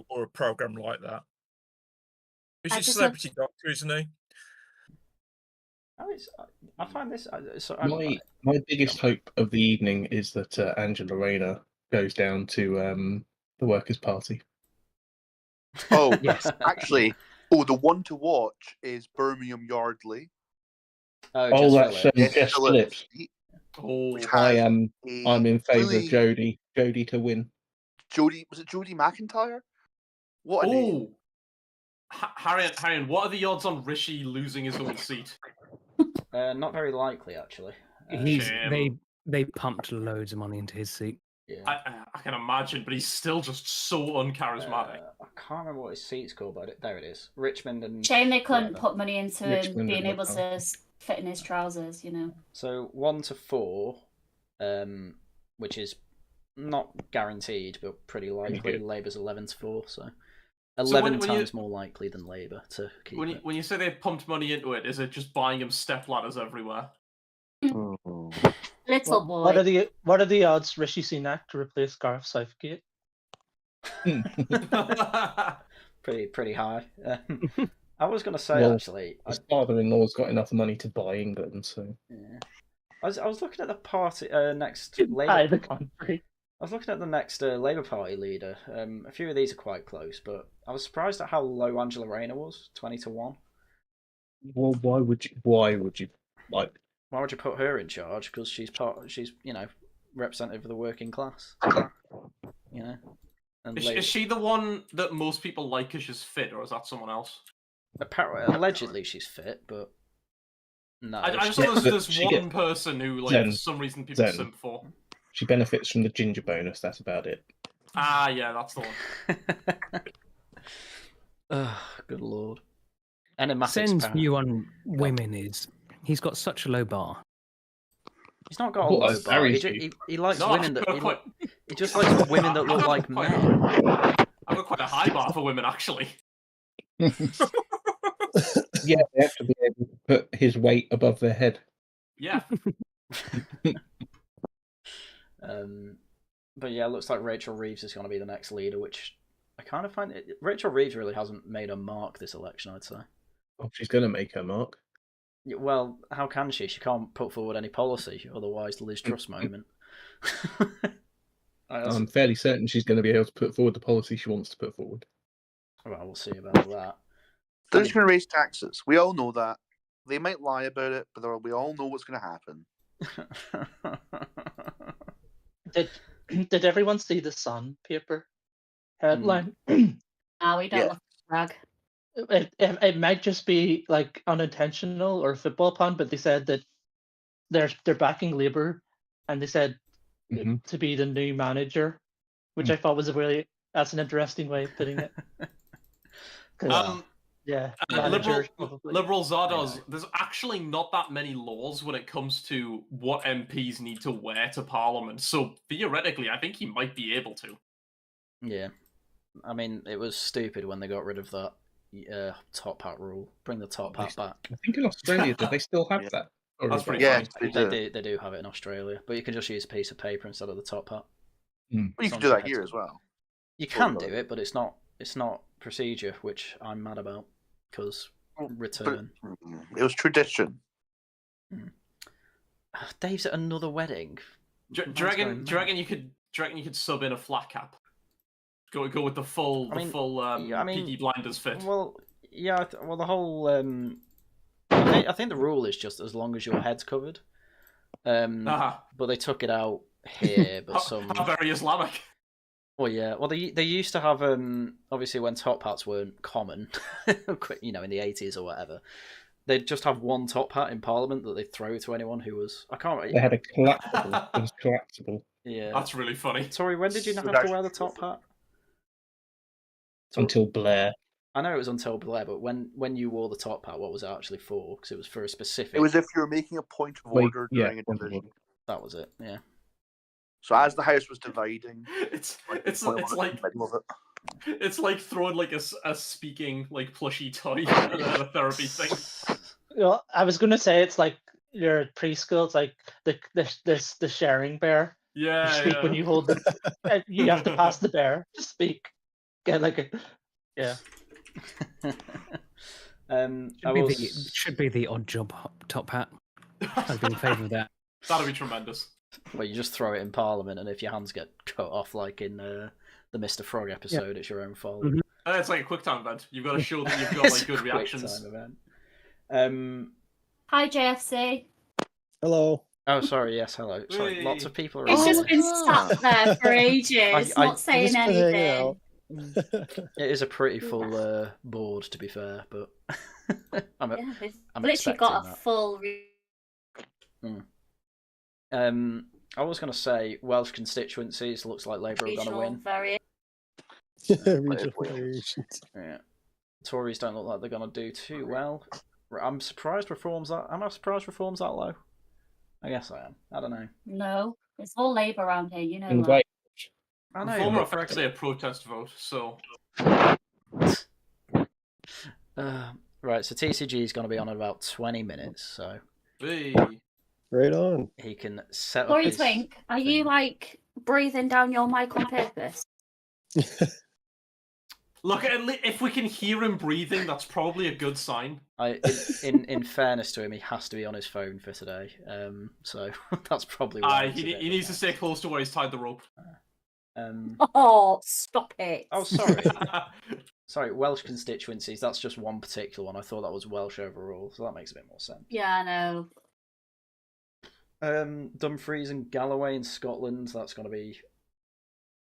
S7: Or a program like that. He's a celebrity doctor, isn't he?
S1: I find this.
S3: My biggest hope of the evening is that Angela Rayner goes down to the Workers' Party.
S4: Oh, yes. Actually, the one to watch is Birmingham Yardley.
S3: Oh, that's Jess Phillips. I'm in favour of Jodie to win.
S4: Was it Jodie McIntyre? What a name.
S6: Haryan, what are the odds on Rishi losing his own seat?
S1: Not very likely, actually.
S5: They pumped loads of money into his seat.
S1: Yeah.
S6: I can imagine, but he's still just so uncharismatic.
S1: I can't remember what his seat's called, but there it is. Richmond and...
S2: Shame they couldn't put money into him being able to fit in his trousers, you know.
S1: So 1 to 4, which is not guaranteed, but pretty likely. Labour's 11 to 4, so 11 times more likely than Labour to keep it.
S6: When you say they pumped money into it, is it just buying him step ladders everywhere?
S2: Little boy.
S9: What are the odds Rishi Sunak to replace Gareth Southgate?
S1: pretty high. I was going to say actually,
S3: his father-in-law's got enough money to buy England, so
S1: yeah. I was looking at the party next
S9: Buy
S1: Labour.
S9: the country.
S1: I was looking at the next Labour Party leader. A few of these are quite close, but I was surprised at how low Angela Rayner was, 20-1.
S3: Well, why would you like?
S1: Why would you put her in charge? Because she's representative of the working class. You know. And
S6: is she the one that most people like because she's fit, or is that someone else?
S1: Apparently, allegedly she's fit, but no.
S6: I just thought there's one person who, like, for some reason people simp for.
S3: She benefits from the ginger bonus. That's about it.
S6: Ah, yeah, that's the one.
S1: Oh, good lord. Enigmatic
S5: Sen's view on women is he's got such a low bar.
S1: He's not got a low bar. He likes women that he just likes women that look like men.
S6: I've got quite a high bar for women, actually.
S3: Yeah, they have to be able to put his weight above their head.
S6: Yeah.
S1: But yeah, it looks like Rachel Reeves is going to be the next leader, which I kind of find Rachel Reeves really hasn't made a mark this election, I'd say.
S3: Oh, she's going to make her mark.
S1: Well, how can she? She can't put forward any policy, otherwise Liz Truss moment.
S3: I'm fairly certain she's going to be able to put forward the policy she wants to put forward.
S1: Well, we'll see about that.
S4: They're just going to raise taxes. We all know that. They might lie about it, but we all know what's going to happen.
S9: Did everyone see the Sun paper headline?
S2: No, we don't look brag.
S9: It might just be like unintentional or a football pun, but they said that they're backing Labour, and they said to be the new manager, which I thought was that's an interesting way of putting it. Yeah,
S6: Liberal Zardoz, there's actually not that many laws when it comes to what MPs need to wear to Parliament, so theoretically I think he might be able to.
S1: Yeah. I mean, it was stupid when they got rid of that top hat rule. Bring the top hat back.
S3: I think in Australia, do they still have that?
S6: That's pretty funny.
S1: They do have it in Australia, but you can just use a piece of paper instead of the top hat.
S4: Well, you can do that here as well.
S1: You can do it, but it's not procedure, which I'm mad about, because return.
S4: It was tradition.
S1: Dave's at another wedding.
S6: Do you reckon you could sub in a flat cap? Go with the full Peaky Blinders fit.
S1: Well, yeah. Well, the whole. I think the rule is just as long as your head's covered. But they took it out here. But
S6: how very Islamic.
S1: Well, yeah. Well, they used to have obviously when top hats weren't common, in the 80s or whatever. They'd just have one top hat in Parliament that they'd throw to anyone who was. I can't.
S3: They had a collapsible. It was collapsible.
S1: Yeah,
S6: that's really funny.
S1: Tori, when did you have to wear the top hat?
S3: Until Blair.
S1: I know it was until Blair, but when you wore the top hat, what was it actually for? Because it was for a specific.
S4: It was if you were making a point of order during a division.
S1: That was it. Yeah.
S4: So as the house was dividing,
S6: it's like throwing like a speaking like plushy toy at a therapy thing.
S9: Well, I was gonna say it's like your preschool. It's like the sharing bear.
S6: Yeah.
S9: You speak when you hold the. You have to pass the bear to speak. Get like a. Yeah.
S5: Should be the odd job top hat. I'd be in favour of that.
S6: That'd be tremendous.
S1: Well, you just throw it in Parliament, and if your hands get cut off, like in the Mr. Frog episode, it's your own fault.
S6: Mm-hmm. It's like a quick time event. You've got to show that you've got like good reactions.
S2: Hi, JFC.
S3: Hello.
S1: Oh, sorry. Yes, hello. Sorry, lots of people are.
S2: It's just been sat there for ages, not saying anything.
S1: It is a pretty full board, to be fair, but I'm
S2: literally got a full.
S1: I was going to say Welsh constituencies. Looks like Labour are going to win.
S10: Regional variations.
S1: Yeah, Tories don't look like they're going to do too well. I'm surprised reforms are. Am I surprised reforms that low? I guess I am. I don't know.
S2: No, it's all Labour around here. You know
S3: In
S2: that.
S1: I know.
S6: Reform are effectively a protest vote, so.
S1: Right, so TCG is going to be on in about 20 minutes, so.
S6: Hey.
S10: Right on.
S1: He can set up.
S2: Corey Twink, are you like breathing down your mic on purpose?
S6: Look, if we can hear him breathing, that's probably a good sign.
S1: In fairness to him, he has to be on his phone for today. So that's probably why.
S6: He needs to stay close to where he's tied the rope.
S2: Oh, stop it!
S1: Oh, sorry. Sorry, Welsh constituencies. That's just one particular one. I thought that was Welsh overall, so that makes a bit more sense.
S2: Yeah, I
S1: know. Dumfries and Galloway in Scotland. That's going to be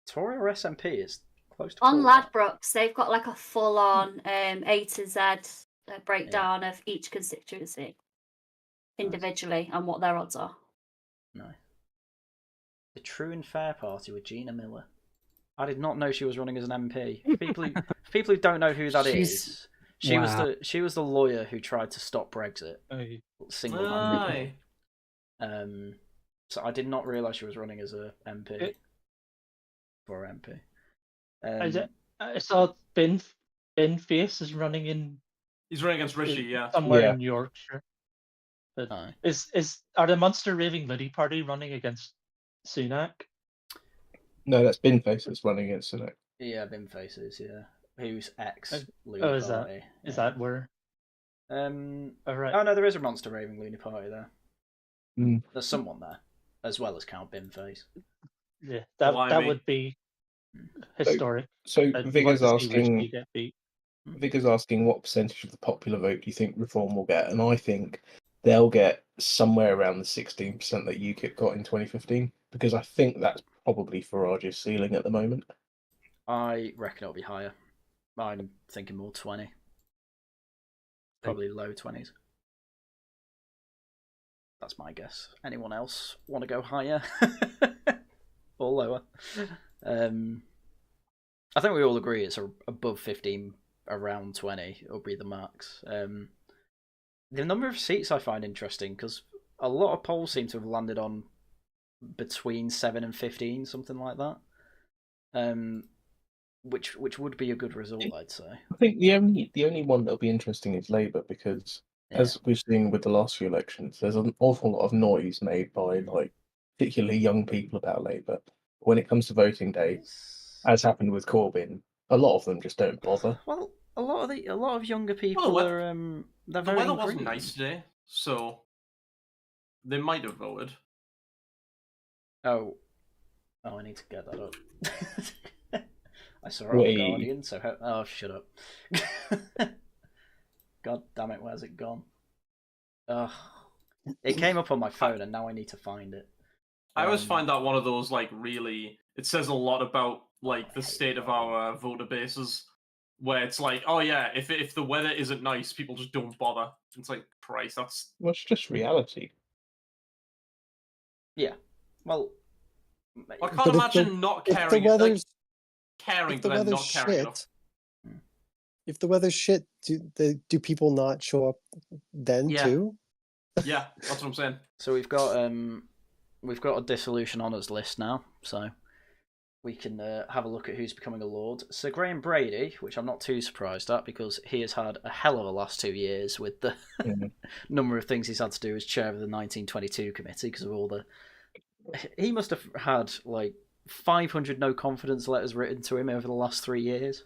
S1: Tory or SNP. Is close to
S2: on Ladbrokes. They've got like a full-on A to Z breakdown of each constituency individually and what their odds are.
S1: No. The True and Fair Party with Gina Miller. I did not know she was running as an MP. People who don't know who that is, she was the lawyer who tried to stop Brexit single-handedly. So I did not realise she was running as a MP. For MP.
S9: I saw Ben Face is running in.
S6: He's running against Rishi,
S9: somewhere in Yorkshire. But are the Munster Raving Liddy Party running against Sunak?
S3: No, that's Binface that's running against Sunak.
S1: Yeah, Binface is, who's ex Looney
S9: Party.
S1: Party.
S9: Is that where?
S1: Oh no, there is a Monster Raving Looney Party there. There's someone there, as well as Count Binface.
S9: Yeah, that would be historic.
S3: So Vigor's asking what percentage of the popular vote do you think Reform will get, and I think they'll get somewhere around the 16% that UKIP got in 2015, because I think that's probably Farage's ceiling at the moment.
S1: I reckon it'll be higher. I'm thinking more 20. Probably low 20s. That's my guess. Anyone else want to go higher? Or lower? I think we all agree it's above 15, around 20. It'll be the max. The number of seats I find interesting, because a lot of polls seem to have landed on between 7 and 15, something like that. Which would be a good result, I'd say.
S3: I think the only one that'll be interesting is Labour, because as we've seen with the last few elections, there's an awful lot of noise made by particularly young people about Labour. When it comes to voting day, as happened with Corbyn, a lot of them just don't bother.
S1: Well, a lot of younger people are they're
S6: the
S1: voting
S6: weather wasn't
S1: Green.
S6: nice today, so they might have voted.
S1: Oh, I need to get that up. I saw it on the Guardian, so oh, shut up. God damn it, where's it gone? Ugh. It came up on my phone and now I need to find it.
S6: I always find that one of those really, it says a lot about the state of our voter bases, where it's like, oh yeah, if the weather isn't nice, people just don't bother. It's like, Christ, that's...
S3: Well, it's just reality.
S1: Yeah. Well,
S6: I can't imagine not caring. Caring, but then not caring enough.
S10: If the weather's shit, do people not show up then too?
S6: Yeah, that's what I'm saying.
S1: So we've got a dissolution honours list now, so we can have a look at who's becoming a lord. Sir Graham Brady, which I'm not too surprised at, because he has had a hell of a last 2 years with the number of things he's had to do as chair of the 1922 committee because of all the... He must have had 500 no confidence letters written to him over the last 3 years.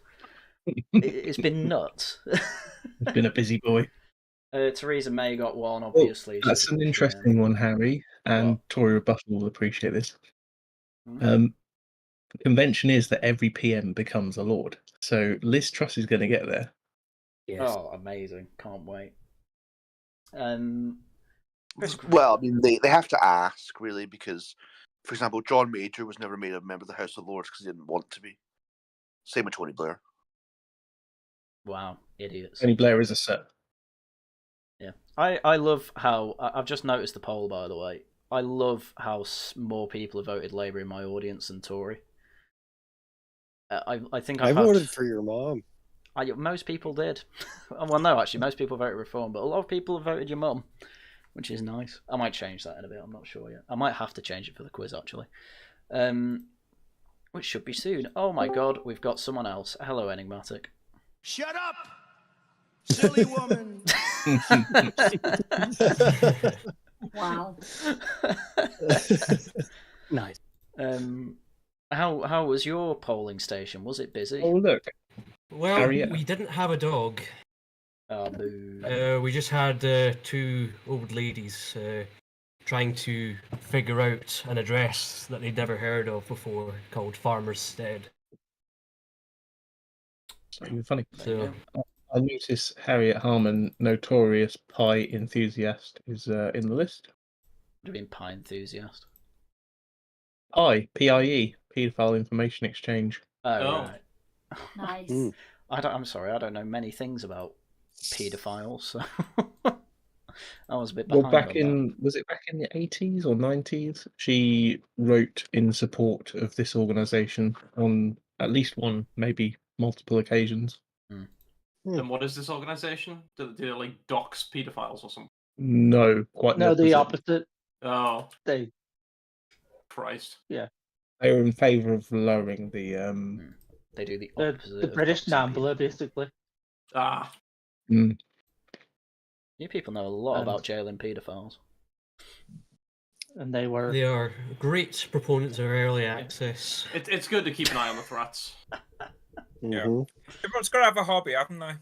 S1: It's been nuts.
S3: He's been a busy boy.
S1: Theresa May got one, obviously.
S3: That's an interesting one, Harry, and Tory Rebuttal will appreciate this. The convention is that every PM becomes a lord, so Liz Truss is going to get there.
S1: Yes. Oh, amazing! Can't wait.
S4: Well, I mean, they have to ask, really, because, for example, John Major was never made a member of the House of Lords because he didn't want to be. Same with Tony Blair.
S1: Wow, idiots.
S3: Tony Blair is a sir.
S1: Yeah. I love how... I've just noticed the poll, by the way. I love how more people have voted Labour in my audience than Tory. I think I
S10: voted for your mom.
S1: Most people did. Well, no, actually, most people voted Reform, but a lot of people have voted your mum, which is nice. I might change that in a bit. I'm not sure yet. I might have to change it for the quiz, actually. Which should be soon. Oh my god, we've got someone else. Hello, Enigmatic.
S11: Shut up, silly woman.
S2: Wow.
S1: Nice. How was your polling station? Was it busy?
S3: Oh look,
S12: Well,
S3: Harriet?
S12: we didn't have a dog.
S1: Oh, boo.
S12: We just had 2 old ladies trying to figure out an address that they'd never heard of before called Farmer's Stead.
S3: Something funny.
S12: So,
S3: I notice Harriet Harman, notorious pie enthusiast, is in the list.
S1: What do you mean pie enthusiast?
S3: Pie, PIE, paedophile information exchange.
S1: Oh, right.
S2: Nice.
S1: I'm sorry, I don't know many things about paedophiles, so I was a bit behind.
S3: Well, was it back in the 80s or 90s? She wrote in support of this organisation on at least one, maybe multiple occasions.
S6: And what is this organisation? Do they like dox paedophiles or something?
S3: No, quite
S9: the opposite.
S6: Oh,
S9: They.
S6: Christ.
S9: Yeah.
S3: They were in favour of lowering the.
S1: They do the opposite.
S9: The British NAMBLA, basically.
S6: Ah.
S3: Mm.
S1: You people know a lot about jailing paedophiles.
S9: And they were.
S12: They are great proponents of early access.
S6: It's good to keep an eye on the threats.
S7: Yeah. Everyone's got to have a hobby, haven't they?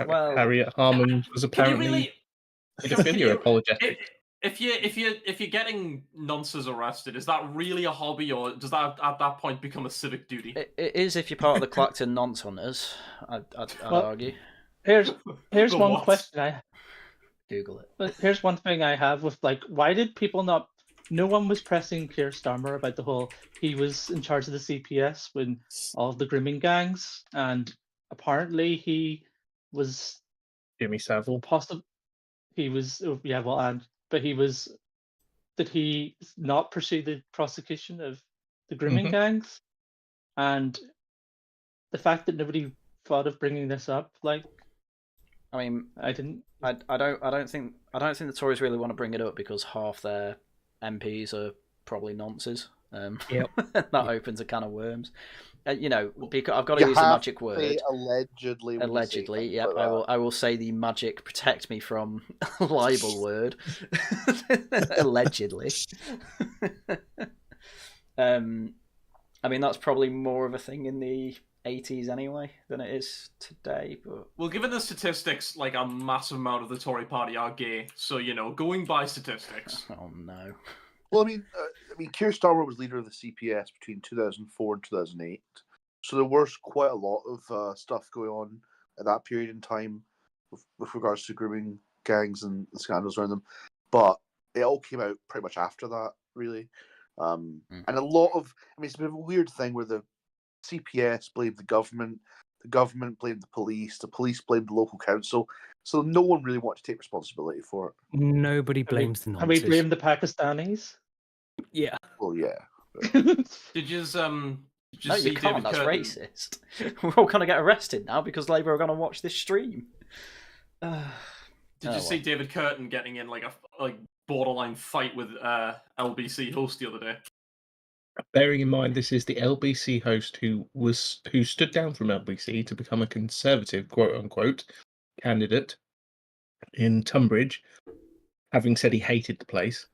S1: Well,
S3: Harriet Harman was apparently pedophilia apologetic.
S6: If you're getting nonces arrested, is that really a hobby, or does that at that point become a civic duty?
S1: It is if you're part of the Clacton Nonce Hunters. I'd argue.
S9: Here's one question
S1: Google it.
S9: But here's one thing I have with why did people not? No one was pressing Keir Starmer about the whole. He was in charge of the CPS when all of the grooming gangs, and apparently he was
S3: Jimmy Savile.
S9: He was but he was. Did he not pursue the prosecution of the grooming gangs? And the fact that nobody thought of bringing this up,
S1: I mean,
S9: I didn't.
S1: I don't think the Tories really want to bring it up because half their MPs are probably nonces.
S3: Yep.
S1: That opens a can of worms. Because I've got to use the magic word.
S4: Allegedly.
S1: Allegedly, yep. I will say the magic protect me from libel word. Allegedly. I mean, that's probably more of a thing in the 80s anyway than it is today. But
S6: well, given the statistics, a massive amount of the Tory party are gay. So going by statistics.
S1: Oh no.
S4: Well, I mean, Keir Starmer was leader of the CPS between 2004 and 2008, so there was quite a lot of stuff going on at that period in time with regards to grooming gangs and the scandals around them. But it all came out pretty much after that, really. And a lot of, it's a bit of a weird thing where the CPS blamed the government blamed the police blamed the local council, so no one really wanted to take responsibility for it.
S5: Nobody blames the nonces.
S9: Have we blamed the Pakistanis?
S5: Yeah.
S4: Well, yeah.
S6: Did you
S1: no,
S6: see
S1: you can't.
S6: David
S1: That's
S6: Curtin?
S1: racist. We're all going to get arrested now because Labour are going to watch this stream.
S6: Did you see David Curtin getting in a borderline fight with LBC host the other day?
S3: Bearing in mind this is the LBC host who stood down from LBC to become a Conservative quote unquote candidate in Tunbridge, having said he hated the place,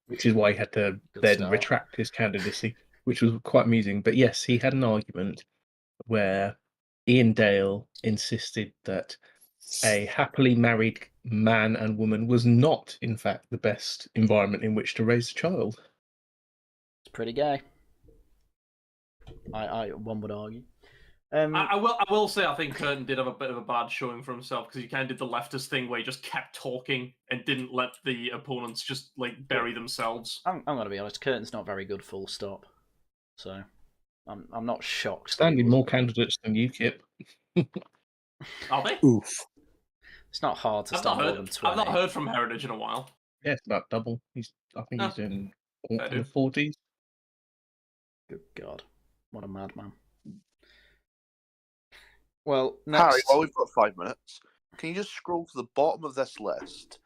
S3: which is why he had to retract his candidacy, which was quite amusing. But yes, he had an argument where Ian Dale insisted that a happily married man and woman was not, in fact, the best environment in which to raise a child.
S1: It's pretty gay. One would argue.
S6: I will say I think Curtin did have a bit of a bad showing for himself because he kind of did the leftist thing where he just kept talking and didn't let the opponents just bury themselves.
S1: I'm going to be honest. Curtin's not very good. Full stop. So I'm not shocked.
S3: Standing more candidates than UKIP.
S6: Are they?
S10: Oof.
S1: It's not hard to stand more than 20.
S6: I've not heard from Heritage in a while.
S3: Yeah, it's about double. I think he's in the 40s.
S1: Good God. What a madman. Well, next...
S4: Harry, while we've got 5 minutes, can you just scroll to the bottom of this list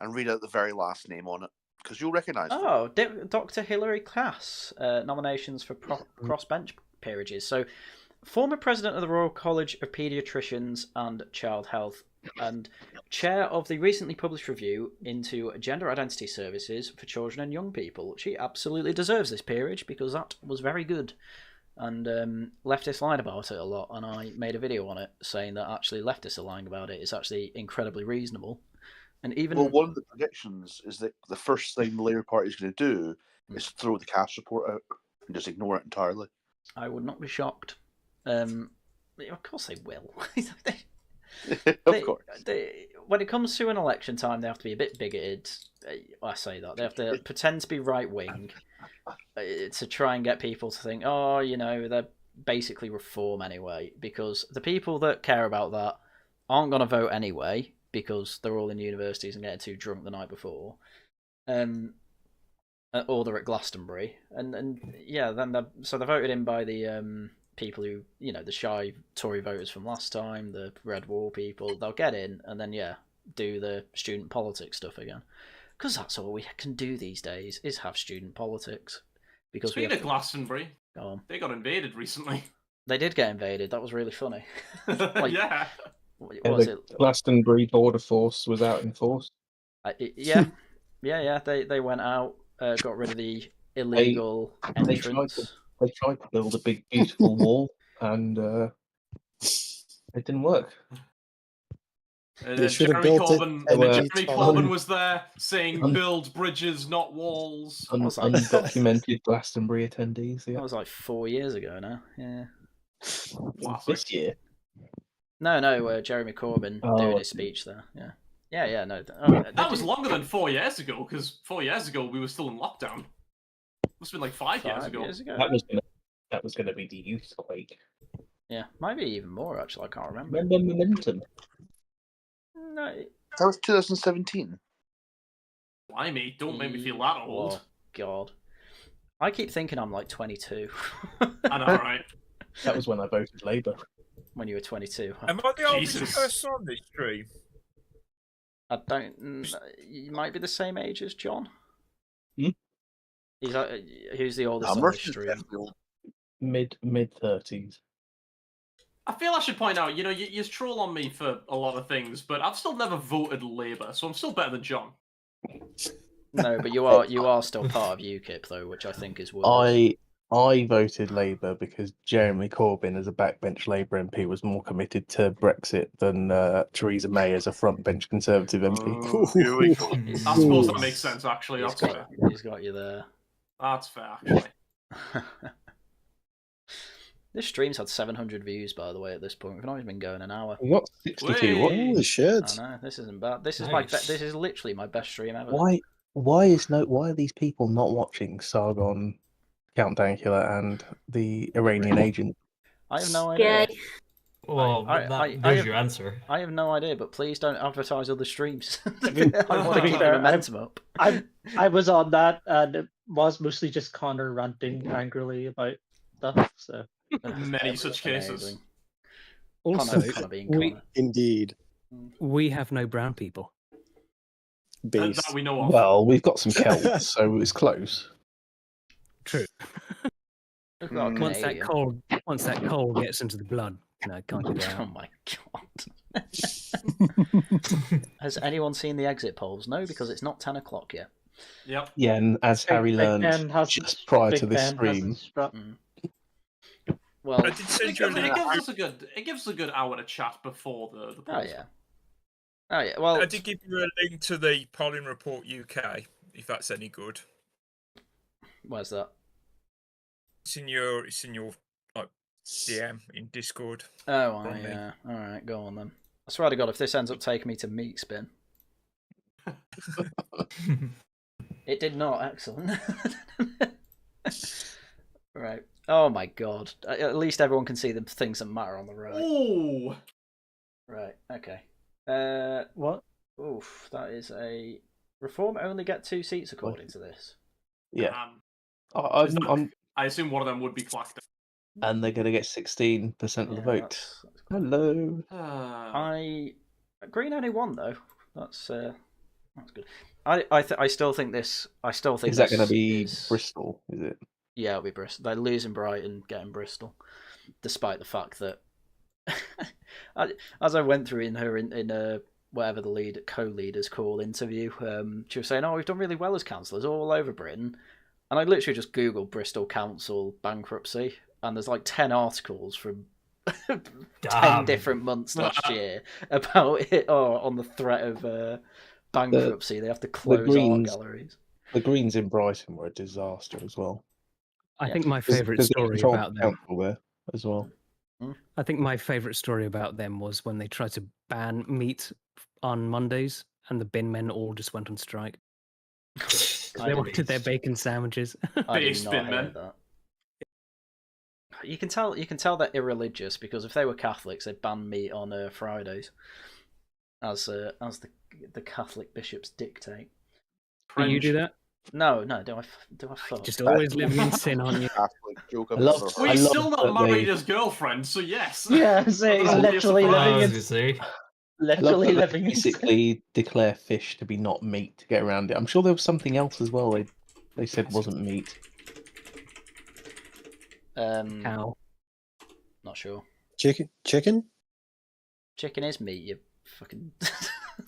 S4: and read out the very last name on it? Because you'll recognise it.
S1: Oh, Dr. Hilary Cass, nominations for crossbench peerages. So, former president of the Royal College of Paediatricians and Child Health and chair of the recently published review into gender identity services for children and young people. She absolutely deserves this peerage because that was very good. and leftists lied about it a lot, and I made a video on it saying that actually leftists are lying about it. It's actually incredibly reasonable. And even
S4: one of the predictions is that the first thing the Labour Party is going to do is throw the cash report out and just ignore it entirely.
S1: I would not be shocked. Of course they will.
S4: Of course.
S1: When it comes to an election time, they have to be a bit bigoted. I say that. They have to pretend to be right-wing to try and get people to think, oh, they're basically reform anyway, because the people that care about that aren't going to vote anyway because they're all in universities and getting too drunk the night before. Or they're at Glastonbury. And yeah, then they're voted in by the people who, the shy Tory voters from last time, the Red Wall people. They'll get in and then, do the student politics stuff again. Because that's all we can do these days, is have student politics. Because
S6: Speaking of Glastonbury,
S1: go on.
S6: They got invaded recently.
S1: They did get invaded. That was really funny.
S6: Yeah.
S1: What was it?
S3: Glastonbury border force was out in force.
S1: Yeah. They went out, got rid of the illegal entrance.
S3: They tried to build a big, beautiful wall, and it didn't work.
S10: They should have built it.
S6: Jeremy Corbyn was there saying, "Build bridges, not walls."
S3: Undocumented Glastonbury attendees. Yeah.
S1: That was like 4 years ago now. Yeah.
S3: This year.
S1: No, Jeremy Corbyn doing his speech there. Yeah. No.
S6: That was longer than 4 years ago, because 4 years ago we were still in lockdown. Must have been like 5 years ago.
S3: That was going to be the youth quake.
S1: Yeah, maybe even more actually. I can't remember.
S3: Remember Momentum?
S1: No,
S4: that was 2017.
S6: Blimey, don't make me feel that old.
S1: Oh God, I keep thinking I'm like 22.
S6: I know, right?
S3: That was when I voted Labour.
S1: When you were 22.
S7: Am I the oldest person on this stream?
S1: I don't. You might be the same age as John. Who's the oldest on this stream?
S3: Mid 30s.
S6: I feel I should point out, you troll on me for a lot of things, but I've still never voted Labour, so I'm still better than John.
S1: No, but you are still part of UKIP though, which I think is worse.
S3: I voted Labour because Jeremy Corbyn, as a backbench Labour MP, was more committed to Brexit than Theresa May as a frontbench Conservative MP.
S6: I suppose that makes sense, actually.
S1: He's got you there.
S6: That's fair, actually.
S1: This stream's had 700 views, by the way, at this point. We've not even been going an hour.
S3: We got 62.
S10: Holy shit!
S1: I know, this isn't bad. This is this is literally my best stream ever.
S3: Why are these people not watching Sargon, Count Dankula, and the Iranian agent?
S1: I have no idea.
S12: Well, there's your answer.
S1: I have no idea, but please don't advertise other streams. I want to keep the momentum up.
S9: I was on that, and it was mostly just Connor ranting angrily about stuff. So
S6: many such cases.
S5: Also,
S10: indeed,
S5: we have no brown people.
S6: That we know of.
S3: Well, we've got some Celts, so it's close.
S5: True. Once that coal gets into the blood, can't get out.
S1: Oh my God. Has anyone seen the exit polls? No, because it's not 10 o'clock yet.
S6: Yep.
S3: Yeah, and as Harry learned just prior to this stream.
S1: Well,
S6: it gives a good hour to chat before the polls.
S1: Oh yeah. Well,
S7: I did give you a link to the polling report UK, if that's any good.
S1: Where's that?
S7: It's in your like DM in Discord.
S1: Oh, yeah. All right, go on then. I swear to God, if this ends up taking me to meat spin. It did not. Excellent. Right. Oh my God. At least everyone can see the things that matter on the right.
S6: Ooh.
S1: Right. Okay.
S9: What?
S1: Oof. That is a reform. Only get 2 seats according to this.
S3: Yeah.
S6: I assume one of them would be clacked down.
S3: And they're going to get 16% of the vote.
S1: That's
S3: Hello.
S1: Green only won though. That's good. I still think this. Is
S3: that going to be Bristol? Is it?
S1: Yeah, it'll be Bristol. They're losing Brighton, getting Bristol, despite the fact that, as I went through in whatever the co-leader's call interview, she was saying, "Oh, we've done really well as councillors all over Britain," and I literally just googled Bristol Council bankruptcy, and there's like 10 articles from 10 different months last year about it, on the threat of bankruptcy. They have to close art galleries.
S3: The Greens in Brighton were a disaster as well.
S5: I think my favourite story about them
S3: there as well.
S5: I think my favourite story about them was when they tried to ban meat on Mondays, and the bin men all just went on strike. They wanted their bacon sandwiches.
S1: I did not hear that. You can tell they're irreligious, because if they were Catholics, they'd ban meat on Fridays, as the Catholic bishops dictate.
S5: Do you do that?
S1: No. Do I fuck?
S5: Just always living in sin, aren't you?
S6: Well, he's still not married his girlfriend, so yes.
S9: Yeah, so he's literally living in
S3: basically declare fish to be not meat to get around it. I'm sure there was something else as well. They said wasn't meat.
S5: Cow.
S1: Not sure.
S10: Chicken?
S1: Chicken is meat. You fucking.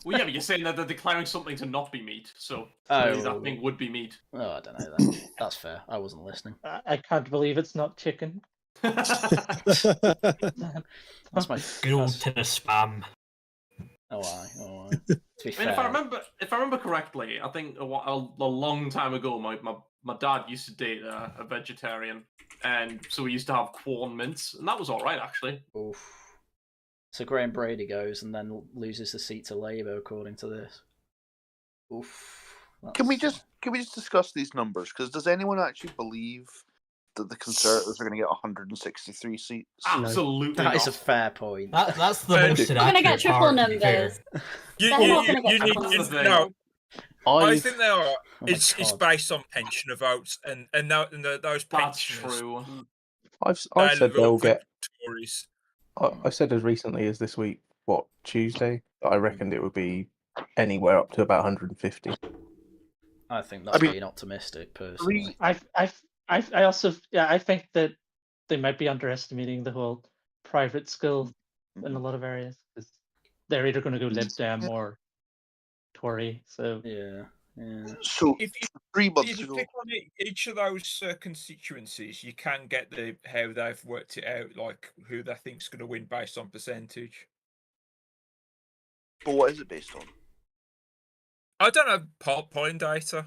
S6: Well, yeah, but you're saying that they're declaring something to not be meat, so that thing would be meat.
S1: Oh, I don't know that. That's fair. I wasn't listening.
S9: I can't believe it's not chicken.
S1: That's my
S12: good old tin of spam.
S1: Oh, aye. To be fair.
S6: If I remember correctly, I think a long time ago, my dad used to date a vegetarian, and so we used to have corn mince, and that was all right actually.
S1: Oof. So Graham Brady goes and then loses the seat to Labour, according to this. Oof.
S4: Can we just discuss these numbers? Because does anyone actually believe that the Conservatives are going to get 163 seats?
S6: Absolutely.
S1: That is a fair point.
S12: That's the most
S2: We're going to get triple numbers.
S7: You need to know. I think they are. It's based on pensioner votes, and those pensioners.
S6: That's true.
S3: I've said they'll get.
S7: Tories.
S3: I said as recently as this week, Tuesday, I reckoned it would be anywhere up to about 150.
S1: I think that's being optimistic, personally.
S9: I also I think that they might be underestimating the whole private school in a lot of areas, because they're either going to go Lib Dem or Tory. So
S1: yeah.
S4: So
S7: if
S4: 3 months
S7: you
S4: ago,
S7: click on each of those constituencies, you can get how they've worked it out, like who they think's going to win based on percentage.
S4: But what is it based on?
S7: I don't know polling data.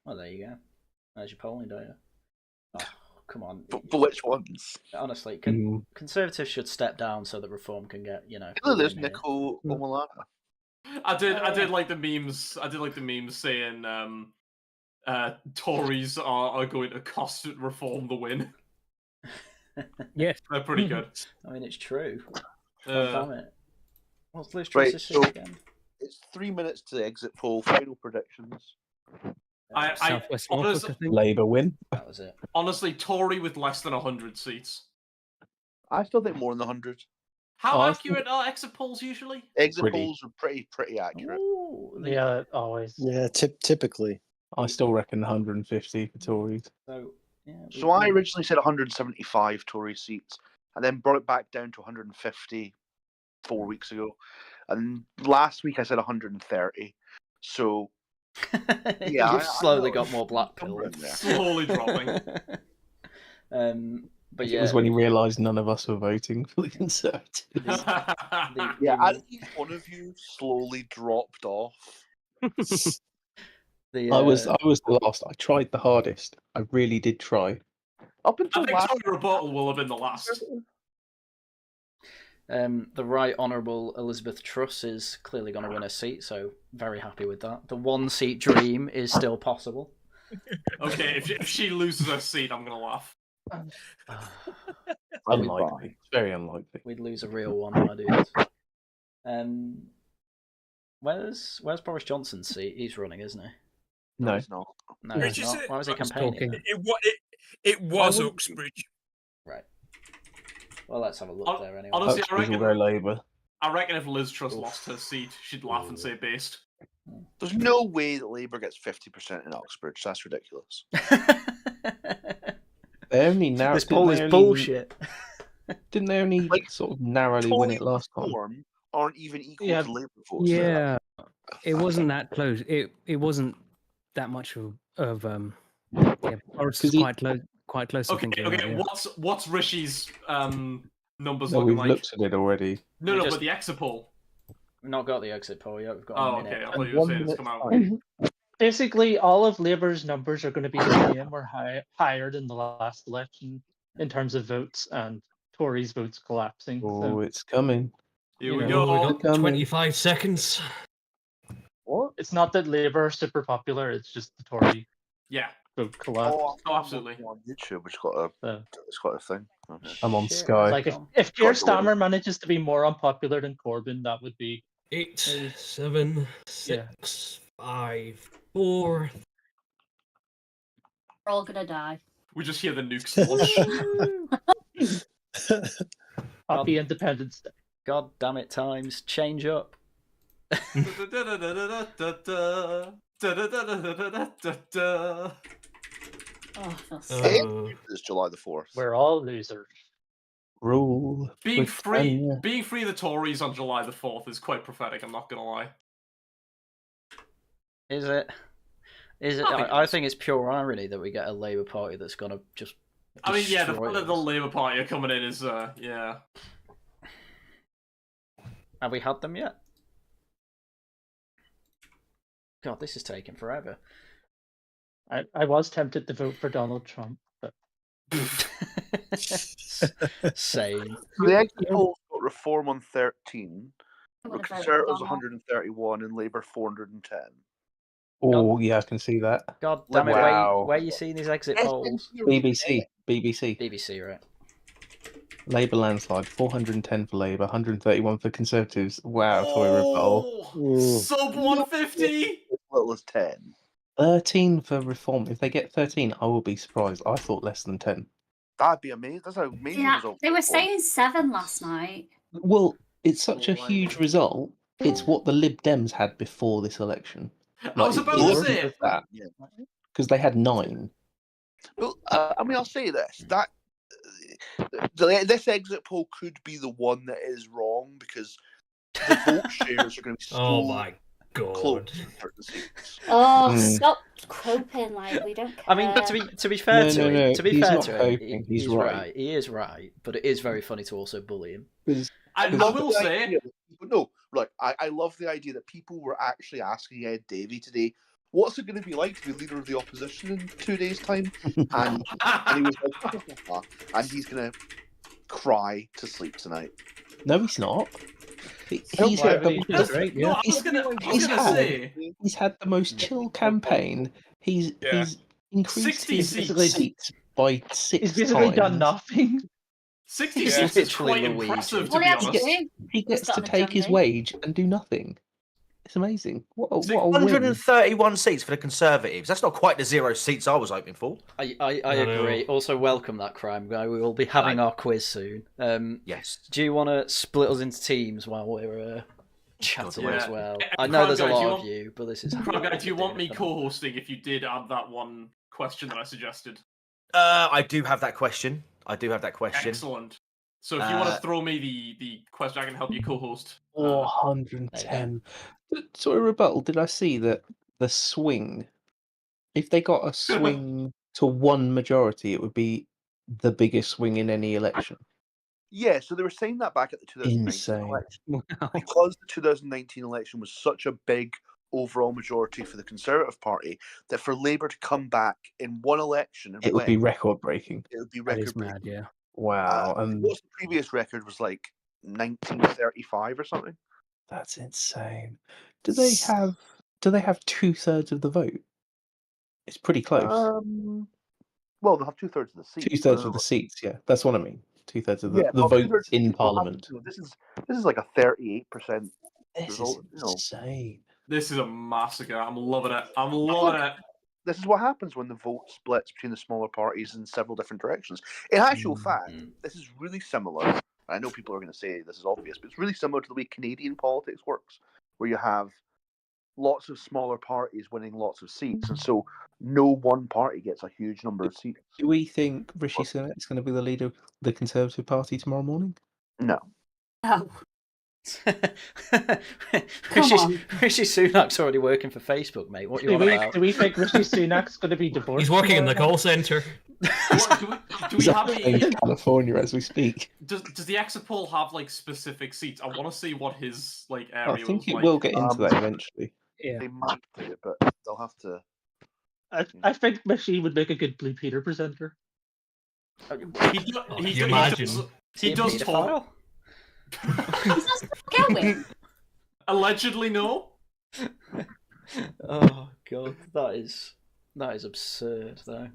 S1: Well, there you go. There's your polling data. Oh, come on.
S4: But which ones?
S1: Honestly, Conservatives should step down so that Reform can get,
S4: There's Nicole Omalana.
S6: I did like the memes. I did like the memes saying Tories are going to cost Reform the win.
S5: Yes,
S6: they're pretty good.
S1: I mean, it's true. Damn it. What's Liz
S4: Right,
S1: Truss's
S4: so
S1: again?
S4: it's 3 minutes to the exit poll. Final predictions.
S3: Labour win.
S1: That was it.
S6: Honestly, Tory with less than 100 seats.
S4: I still think more than 100.
S6: How accurate are exit polls usually?
S4: Exit polls are pretty accurate.
S1: Ooh,
S9: yeah, always.
S10: Yeah, typically.
S3: I still reckon 150 for Tories.
S4: So I originally said 175 Tory seats, and then brought it back down to 150 4 weeks ago, and last week I said 130. So yeah,
S1: you've slowly got more black pill.
S6: Slowly dropping.
S1: But
S3: It was when he realised none of us were voting for the Conservatives.
S4: At least one of you slowly dropped off.
S3: I was the last. I tried the hardest. I really did try.
S4: Up until
S6: I think Tony Rebuttal will have been the last.
S1: The Right Honourable Elizabeth Truss is clearly going to win a seat, so very happy with that. The 1-seat dream is still possible.
S6: Okay, if she loses her seat, I'm going to laugh.
S3: Unlikely. It's very unlikely.
S1: We'd lose a real one, my dudes. Where's Boris Johnson's seat? He's running, isn't he?
S3: No,
S4: he's not.
S1: No, he's not. Why was he campaigning?
S7: It was Uxbridge.
S1: Right. Well, let's have a look there anyway.
S6: Honestly,
S3: I
S6: reckon if Liz Truss lost her seat, she'd laugh and say based.
S4: There's no way that Labour gets 50% in Uxbridge. That's ridiculous.
S3: They only
S1: This poll is bullshit.
S3: Didn't they only sort of narrowly win it last time?
S4: Aren't even equal to Labour votes.
S5: Yeah, it wasn't that close. It wasn't that much of Boris was quite close. quite close.
S6: Okay,
S5: I think,
S6: okay.
S5: yeah.
S6: What's Rishi's numbers
S3: No,
S6: looking
S3: we've
S6: like?
S3: looked at it already.
S6: No, but the exit poll.
S1: We've not got the exit poll yet. We've got
S6: Oh,
S1: a minute.
S6: okay. I thought you were saying it's come out.
S9: Basically, all of Labour's numbers are going to be the same or higher than the last election in terms of votes, and Tories' votes collapsing.
S3: Oh,
S9: So,
S3: it's coming.
S6: Here we go.
S12: We got 25 seconds.
S3: What?
S9: It's not that Labour are super popular; it's just the Tory
S6: Yeah.
S9: vote collapse.
S6: Oh, absolutely.
S4: On YouTube, it's got a thing.
S3: I'm on Sky.
S9: Like if Keir Starmer manages to be more unpopular than Corbyn, that would be
S12: 8, 7, 6, 5, 4.
S2: We're all gonna die.
S6: We just hear the nukes launch.
S9: Happy Independence Day.
S1: God damn it, times change up.
S4: It's July the 4th.
S9: We're all losers.
S3: Rule.
S6: Being free of the Tories on July the 4th is quite prophetic, I'm not gonna lie.
S1: Is it? Is it? I think it's pure irony that we get a Labour Party that's gonna just.
S6: I mean, yeah, the
S1: destroy
S6: fact that
S1: us.
S6: the Labour Party are coming in is, yeah.
S1: Have we had them yet? God, this is taking forever.
S9: I was tempted to vote for Donald Trump, but
S1: same.
S4: The exit poll got Reform on 13, the Conservatives 131, and Labour 410.
S3: Oh, yeah, I can see that.
S1: God damn it!
S3: Wow.
S1: Where you seeing these exit polls?
S3: BBC,
S1: right?
S3: Labour landslide, 410 for Labour, 131 for Conservatives. Wow, Tory rebuttal.
S6: Sub 150.
S4: As little as 10.
S3: 13 for Reform. If they get 13, I will be surprised. I thought less than 10.
S4: That'd be amazing. That's an amazing
S2: Yeah,
S4: result.
S2: they were saying 7 last night.
S3: Well, it's such a huge result. It's what the Lib Dems had before this election.
S6: I was about to say
S3: that because they had 9.
S4: Well, I mean, I'll say this: that this exit poll could be the one that is wrong because the vote shares are going to be so
S12: Oh my god!
S4: close in certain seats.
S2: Oh, stop croaping like we don't care.
S1: I mean, to be fair to him, to be
S3: he's
S1: fair
S3: not
S1: to him,
S3: hoping, he's right.
S1: He is right, but it is very funny to also bully him.
S6: I will say,
S4: no, like I love the idea that people were actually asking Ed Davey today, what's it going to be like to be leader of the opposition in 2 days' time? And he was like, and he's going to cry to sleep tonight.
S3: No, he's not. He's
S6: had
S3: the most chill campaign. He's increased
S6: 60
S3: his
S6: seats.
S3: seats by 6
S9: he's basically
S3: times.
S9: done nothing.
S6: 60 seats is quite impressive, to be honest.
S3: He gets to take his wage and do nothing. It's amazing. What a win.
S13: 131 seats for the Conservatives. That's not quite the 0 seats I was hoping for.
S1: I agree. Also, welcome that crime guy. We will be having our quiz soon.
S13: Yes.
S1: Do you want to split us into teams while we're chatting as well?
S6: And
S1: I know there's a
S6: Crime Guy,
S1: lot of you, but this is.
S6: Crime Guy, do you want me co-hosting if you did add that one question that I suggested?
S13: I do have that question.
S6: Excellent. So if you want to throw me the question, I can help you co-host.
S3: 410. Sort of rebuttal. Did I see that the swing? If they got a swing to one majority, it would be the biggest swing in any election.
S4: Yeah, so they were saying that back at the 2019 election. Because the 2019 election was such a big overall majority for the Conservative Party, that for Labour to come back in one election and
S3: It would
S4: win,
S3: be record-breaking.
S4: it would be
S5: That is
S4: record-breaking.
S5: mad, yeah.
S3: Wow.
S4: What's the previous record was like 1935 or something?
S3: That's insane. Do they have 2/3 of the vote? It's pretty close.
S4: Well, they'll have 2/3 of the seats.
S3: 2/3 of the seats, yeah. That's what I mean. 2/3 of the votes in Parliament.
S4: This is like a 38%.
S3: This is insane.
S6: This is a massacre. I'm loving it. I'm loving it.
S4: This is what happens when the vote splits between the smaller parties in several different directions. In actual fact, this is really similar. I know people are going to say this is obvious, but it's really similar to the way Canadian politics works, where you have lots of smaller parties winning lots of seats, and so no one party gets a huge number of seats.
S3: Do we think Rishi Sunak is going to be the leader of the Conservative Party tomorrow morning?
S4: No.
S2: Oh.
S1: Rishi Sunak's already working for Facebook, mate. What you want about?
S9: Do we think Rishi Sunak's going to be divorced?
S12: He's working in the call centre.
S6: Do we have
S3: in California as we speak?
S6: Does the exit poll have like specific seats? I want to see what his like area.
S3: I think
S6: was
S3: it
S6: like.
S3: will get into that eventually.
S9: Yeah.
S4: They might do it, but they'll have to.
S9: I think Rishi would make a good Blue Peter presenter.
S6: He does talk. Allegedly, no.
S1: Oh god, that is absurd, though.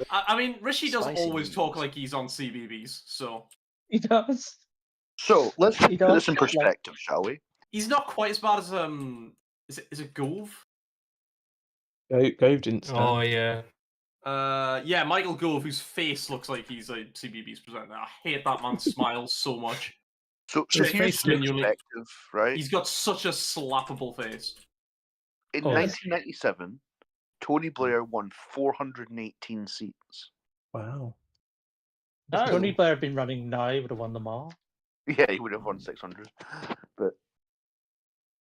S6: I mean, Rishi does always talk like he's on CBBS, so
S9: he does.
S4: So let's put this in perspective, shall we?
S6: He's not quite as bad as Is it Gove?
S3: Gove didn't stand.
S12: Oh yeah.
S6: Yeah, Michael Gove, whose face looks like he's a CBBS presenter. I hate that man's smile so much.
S4: So
S6: His
S4: here's
S6: face genuinely,
S4: perspective, right?
S6: He's got such a slappable face.
S4: In 1997, Tony Blair won 418 seats.
S3: Wow.
S9: If Tony Blair had been running now, he would have won them all.
S4: Yeah, he would have won 600. But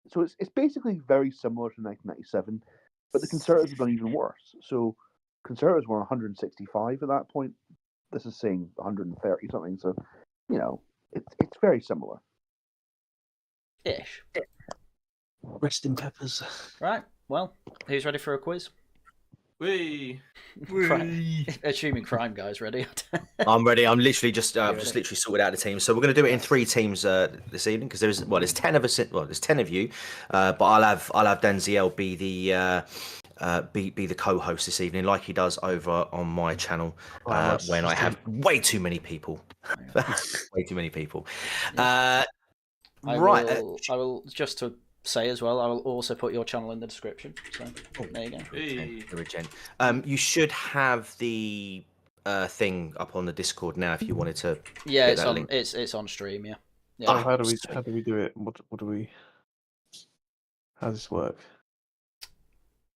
S4: so it's basically very similar to 1997, but the Conservatives have done even worse. So Conservatives were 165 at that point. This is saying 130 something. So it's very similar.
S1: Ish.
S3: Rest in peppers.
S1: Right. Well, who's ready for a quiz? Assuming Crime Guy's ready.
S13: I'm ready. I'm literally just literally sorted out the team. So we're going to do it in 3 teams this evening because there's 10 of us. There's 10 of you, but I'll have Denziel be the co-host this evening, like he does over on my channel when I have way too many people. Way too many people.
S1: I will just to say as well, I will also put your channel in the description. So there you go.
S13: You're a gent. You should have the thing up on the Discord now if you wanted to.
S1: Yeah,
S13: get
S1: it's
S13: that
S1: on.
S13: link.
S1: It's on stream. Yeah.
S3: Oh, how do we do it? What do we? How does this work?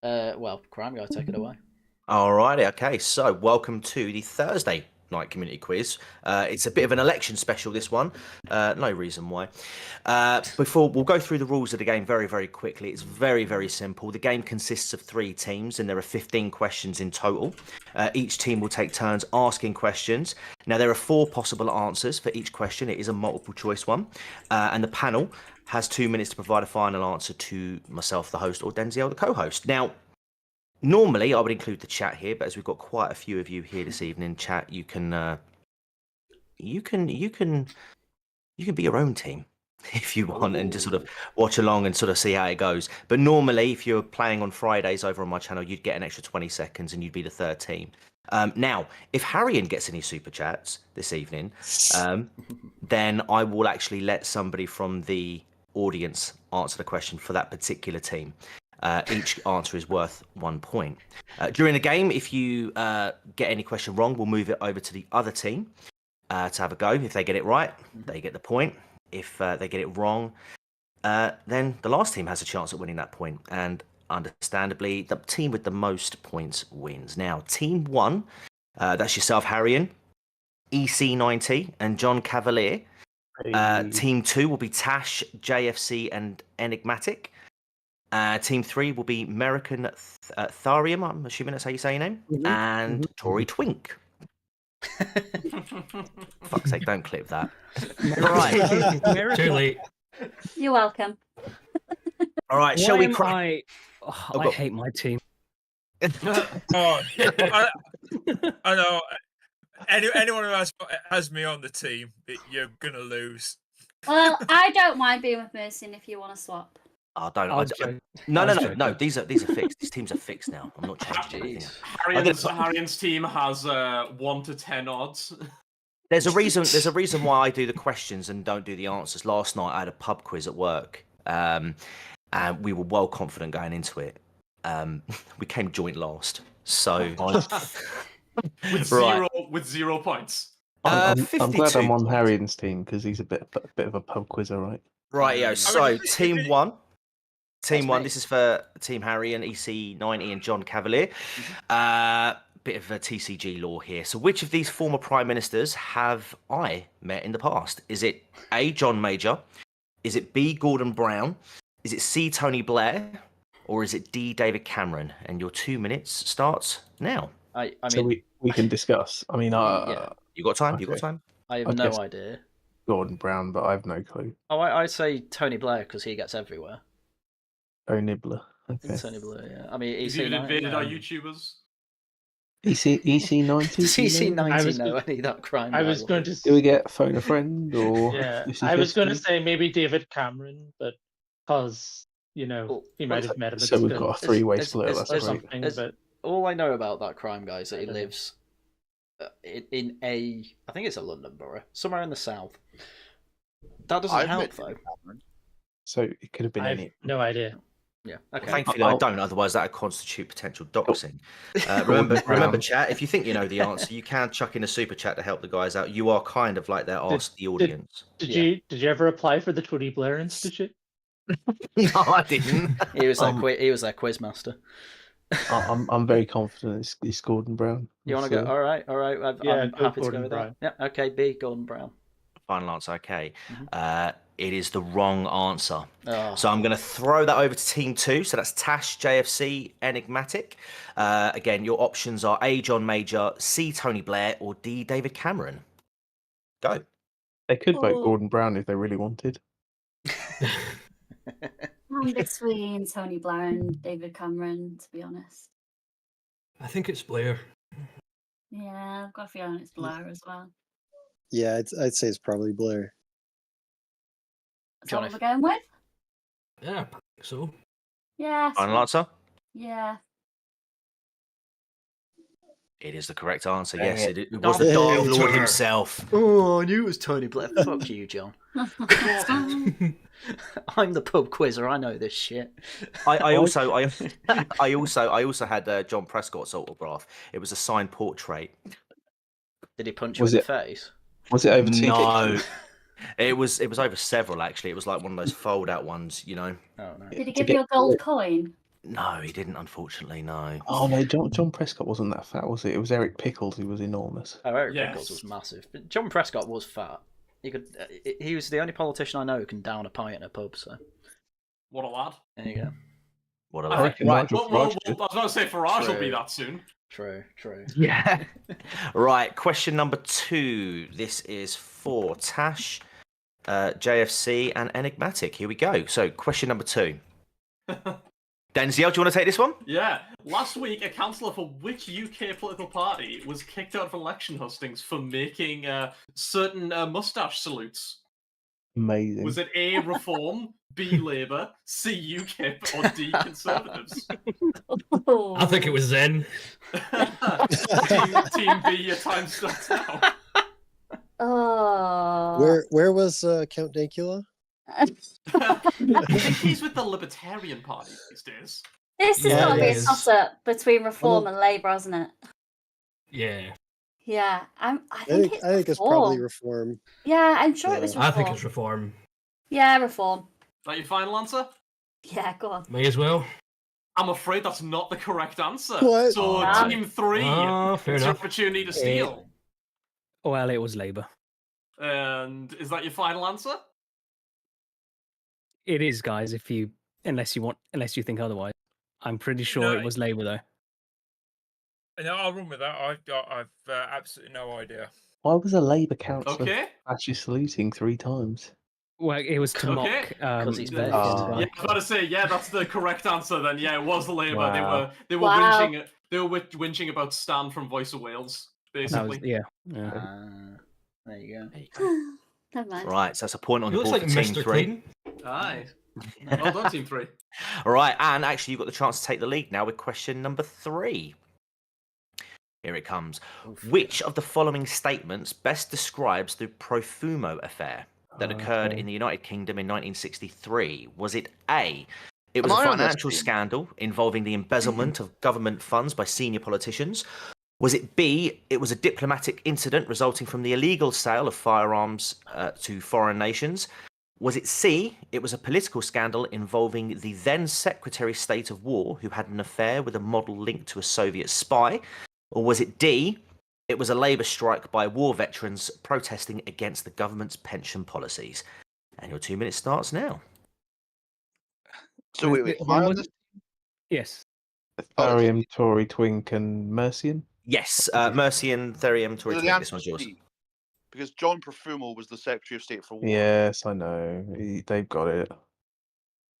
S1: Well, Crime Guy, take it away.
S13: Alrighty, okay. So welcome to the Thursday night community quiz. It's a bit of an election special, this one. No reason why. Before we'll go through the rules of the game very, very quickly. It's very, very simple. The game consists of 3 teams and there are 15 questions in total. Each team will take turns asking questions. Now there are 4 possible answers for each question. It is a multiple choice one. And the panel has 2 minutes to provide a final answer to myself, the host, or Denziel, the co-host. Now, normally, I would include the chat here, but as we've got quite a few of you here this evening, chat, you can be your own team if you want, and just sort of watch along and sort of see how it goes. But normally, if you're playing on Fridays over on my channel, you'd get an extra 20 seconds, and you'd be the 3rd team. Now, if Haryan gets any super chats this evening, then I will actually let somebody from the audience answer the question for that particular team. Each answer is worth 1 point. During the game, if you get any question wrong, we'll move it over to the other team to have a go. If they get it right, they get the point. If they get it wrong, then the last team has a chance at winning that point. And understandably, the team with the most points wins. Now, Team 1, that's yourself, Haryan, EC90, and John Cavalier. Team 2 will be Tash, JFC, and Enigmatic. Team 3 will be American Tharium, I'm assuming that's how you say your name, and Tory Twink. Fuck's sake, don't clip that.
S5: Right.
S12: Too late.
S2: You're welcome.
S13: All right, shall we crack?
S5: I hate my team.
S7: I know. Anyone who has me on the team, you're gonna lose.
S2: Well, I don't mind being with Mercy if you want to swap.
S13: Oh, no. These are fixed. These teams are fixed now. I'm not changing anything.
S6: Haryan's team has 1 to 10 odds.
S13: There's a reason why I do the questions and don't do the answers. Last night I had a pub quiz at work, and we were well confident going into it. We came joint last, so
S6: with 0 points.
S3: I'm glad I'm on Haryan's team because he's a bit of a pub quizzer, right?
S13: Right, yeah. So Team 1. This is for Team Haryan, EC90, and John Cavalier. Bit of a TCG lore here. So which of these former Prime Ministers have I met in the past? Is it A, John Major? Is it B, Gordon Brown? Is it C, Tony Blair? Or is it D, David Cameron? And your 2 minutes starts now.
S1: I mean,
S3: so we can discuss. I mean,
S1: yeah.
S13: You got time?
S3: Okay.
S13: You got time?
S1: I have
S3: I'd
S1: no
S3: guess
S1: idea.
S3: Gordon Brown, but I have no clue.
S1: Oh, I say Tony Blair because he gets everywhere.
S3: Oh, Nibbler. Okay.
S1: Tony Blair, yeah. I mean,
S6: He's even invaded our YouTubers.
S3: EC90?
S1: Does EC90 know
S9: going-
S1: any of that crime?
S9: I was
S1: guy?
S9: going to.
S3: Do we get phone a friend or?
S9: Yeah,
S3: this is
S9: I was going to
S3: history?
S9: say maybe David Cameron, but because he might have met him.
S3: So we've got a three-way split.
S1: There's
S3: That's great.
S9: something,
S1: There's-
S9: but
S1: all I know about that crime guy is that he lives in a, I think it's a London borough, somewhere in the south. That doesn't help though.
S3: So it could have been
S9: I have
S3: any.
S9: no idea.
S1: Yeah. Okay.
S13: Thankfully, I don't. Otherwise, that would constitute potential doxing. Remember, chat. If you think you know the answer, you can chuck in a super chat to help the guys out. You are kind of like their ask the audience.
S9: Did you ever apply for the Tony Blair Institute?
S13: No, I didn't.
S1: He was their quiz master.
S3: I'm very confident it's Gordon Brown.
S1: You want to go? All right. I'm happy to go with that. Yeah. Okay. B. Gordon Brown.
S13: Final answer. Okay. It is the wrong answer.
S1: Oh.
S13: So I'm going to throw that over to Team 2. So that's Tash, JFC, Enigmatic. Again, your options are A, John Major, C, Tony Blair, or D, David Cameron. Go.
S3: They could vote Gordon Brown if they really wanted.
S2: I'm between Tony Blair and David Cameron, to be honest.
S12: I think it's Blair.
S2: Yeah, I've got a feeling it's Blair as well.
S10: Yeah, I'd say it's probably Blair.
S2: Is that what we're going with?
S12: Yeah, I think so.
S2: Yeah.
S13: Final answer?
S2: Yeah.
S13: It is the correct answer.
S1: Dang
S13: Yes,
S1: it.
S13: it was the Dark Lord himself.
S1: Oh, I knew it was Tony Blair. Fuck you, John. I'm the pub quizzer. I know this shit.
S13: I also had John Prescott's autograph. It was a signed portrait.
S1: Did he punch you in the face?
S3: Was it over two?
S13: No. It was over several actually. It was like one of those fold out ones, you know.
S1: Oh no.
S2: Did he give you a gold coin?
S13: No, he didn't, unfortunately, no.
S3: Oh no, John Prescott wasn't that fat, was it? It was Eric Pickles who was enormous.
S1: Oh, Eric Pickles was massive. But John Prescott was fat. He was the only politician I know who can down a pint in a pub, so.
S6: What a lad.
S1: There you go.
S13: What a
S6: lad.
S13: lad.
S6: Right. I was going to say Farage will be that soon.
S1: True.
S13: Yeah. Right, question number 2. This is for Tash, JFC, and Enigmatic. Here we go. So, question number 2. Denziel, do you want to take this one?
S6: Yeah. Last week, a councillor for which UK political party was kicked out of election hustings for making certain moustache salutes?
S3: Amazing.
S6: Was it A, Reform, B, Labour, C, UKIP, or D, Conservatives?
S12: I think it was Zen.
S6: Team B, your time starts now.
S2: Oh.
S10: Where was Count Dankula?
S6: I think he's with the Libertarian Party these days.
S2: This has got to be a toss-up between Reform and Labour, hasn't it?
S12: Yeah.
S2: Yeah, I think
S10: it's probably Reform.
S2: Yeah, I'm sure it was Reform.
S12: I think it's Reform.
S2: Yeah, Reform.
S6: Is that your final answer?
S2: Yeah, go on.
S12: May as well.
S6: I'm afraid that's not the correct answer.
S10: What?
S6: So Team 3,
S12: fair
S6: it's your
S12: enough.
S6: opportunity to steal.
S5: Well, it was Labour.
S6: And is that your final answer?
S5: It is, guys. Unless you think otherwise, I'm pretty sure it was Labour though.
S7: No, I'll run with that. I've absolutely no idea.
S3: Why was a Labour councillor
S6: Okay.
S3: actually saluting 3 times?
S5: Well, it was to mock.
S1: Because he's
S5: the-
S1: based.
S6: Yeah, I was about to say, yeah, that's the correct answer. Then, yeah, it was the Labour.
S3: Wow.
S6: They were
S2: Wow.
S6: whinging. They were whinging about Stan from Voice of Wales,
S5: That
S6: basically.
S5: was, yeah.
S1: There you go.
S2: Never mind.
S13: Right, so that's a point on
S12: He
S13: the
S12: looks
S13: board
S12: like
S13: for Team
S12: Mr.
S13: 3.
S12: Clean.
S6: Aye. Well done, Team 3.
S13: All right, and actually, you've got the chance to take the lead now with question number 3. Here it comes. Which of the following statements best describes the Profumo affair that occurred in the United Kingdom in 1963? Was it A, it was a financial scandal involving the embezzlement of government funds by senior politicians? Was it B, it was a diplomatic incident resulting from the illegal sale of firearms to foreign nations? Was it C, it was a political scandal involving the then Secretary of State of War who had an affair with a model linked to a Soviet spy? Or was it D, it was a labour strike by war veterans protesting against the government's pension policies? And your 2 minutes starts now.
S4: So wait, am I on this?
S5: Yes.
S3: Tharium, Tory, Twink, and Mercian?
S13: Yes, Mercian, Tharium, Tory,
S4: So the
S13: Twink. This
S4: answer
S13: one's
S4: is
S13: yours.
S4: C, because John Profumo was the Secretary of State for War.
S3: Yes, I know. They've got it.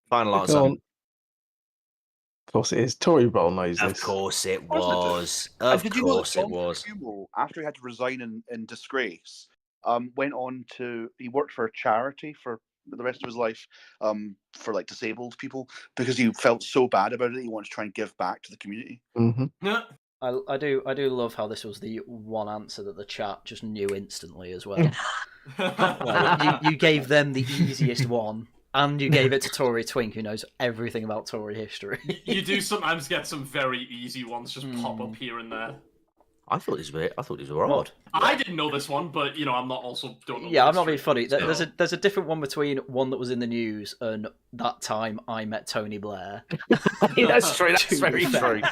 S13: Final
S3: Go
S13: answer.
S3: on. Of course it is. Tory Roll knows
S13: Of
S3: this.
S13: course it
S4: Of course it
S13: was.
S4: And
S13: Of
S4: did you know that
S13: course it
S4: John
S13: was.
S4: Profumo, after he had to resign in disgrace, went on to he worked for a charity for the rest of his life, for like disabled people, because he felt so bad about it. He wanted to try and give back to the community.
S3: Mm-hmm.
S1: I do love how this was the one answer that the chat just knew instantly as well. Like, you gave them the easiest one, and you gave it to Tory Twink, who knows everything about Tory history.
S6: You do sometimes get some very easy ones just pop up here and there.
S13: I thought these were odd.
S6: I didn't know this one, but I'm not also don't know.
S1: Yeah, I'm not being funny. There's a different one between one that was in the news and that time I met Tony Blair.
S13: That's true. That's very true.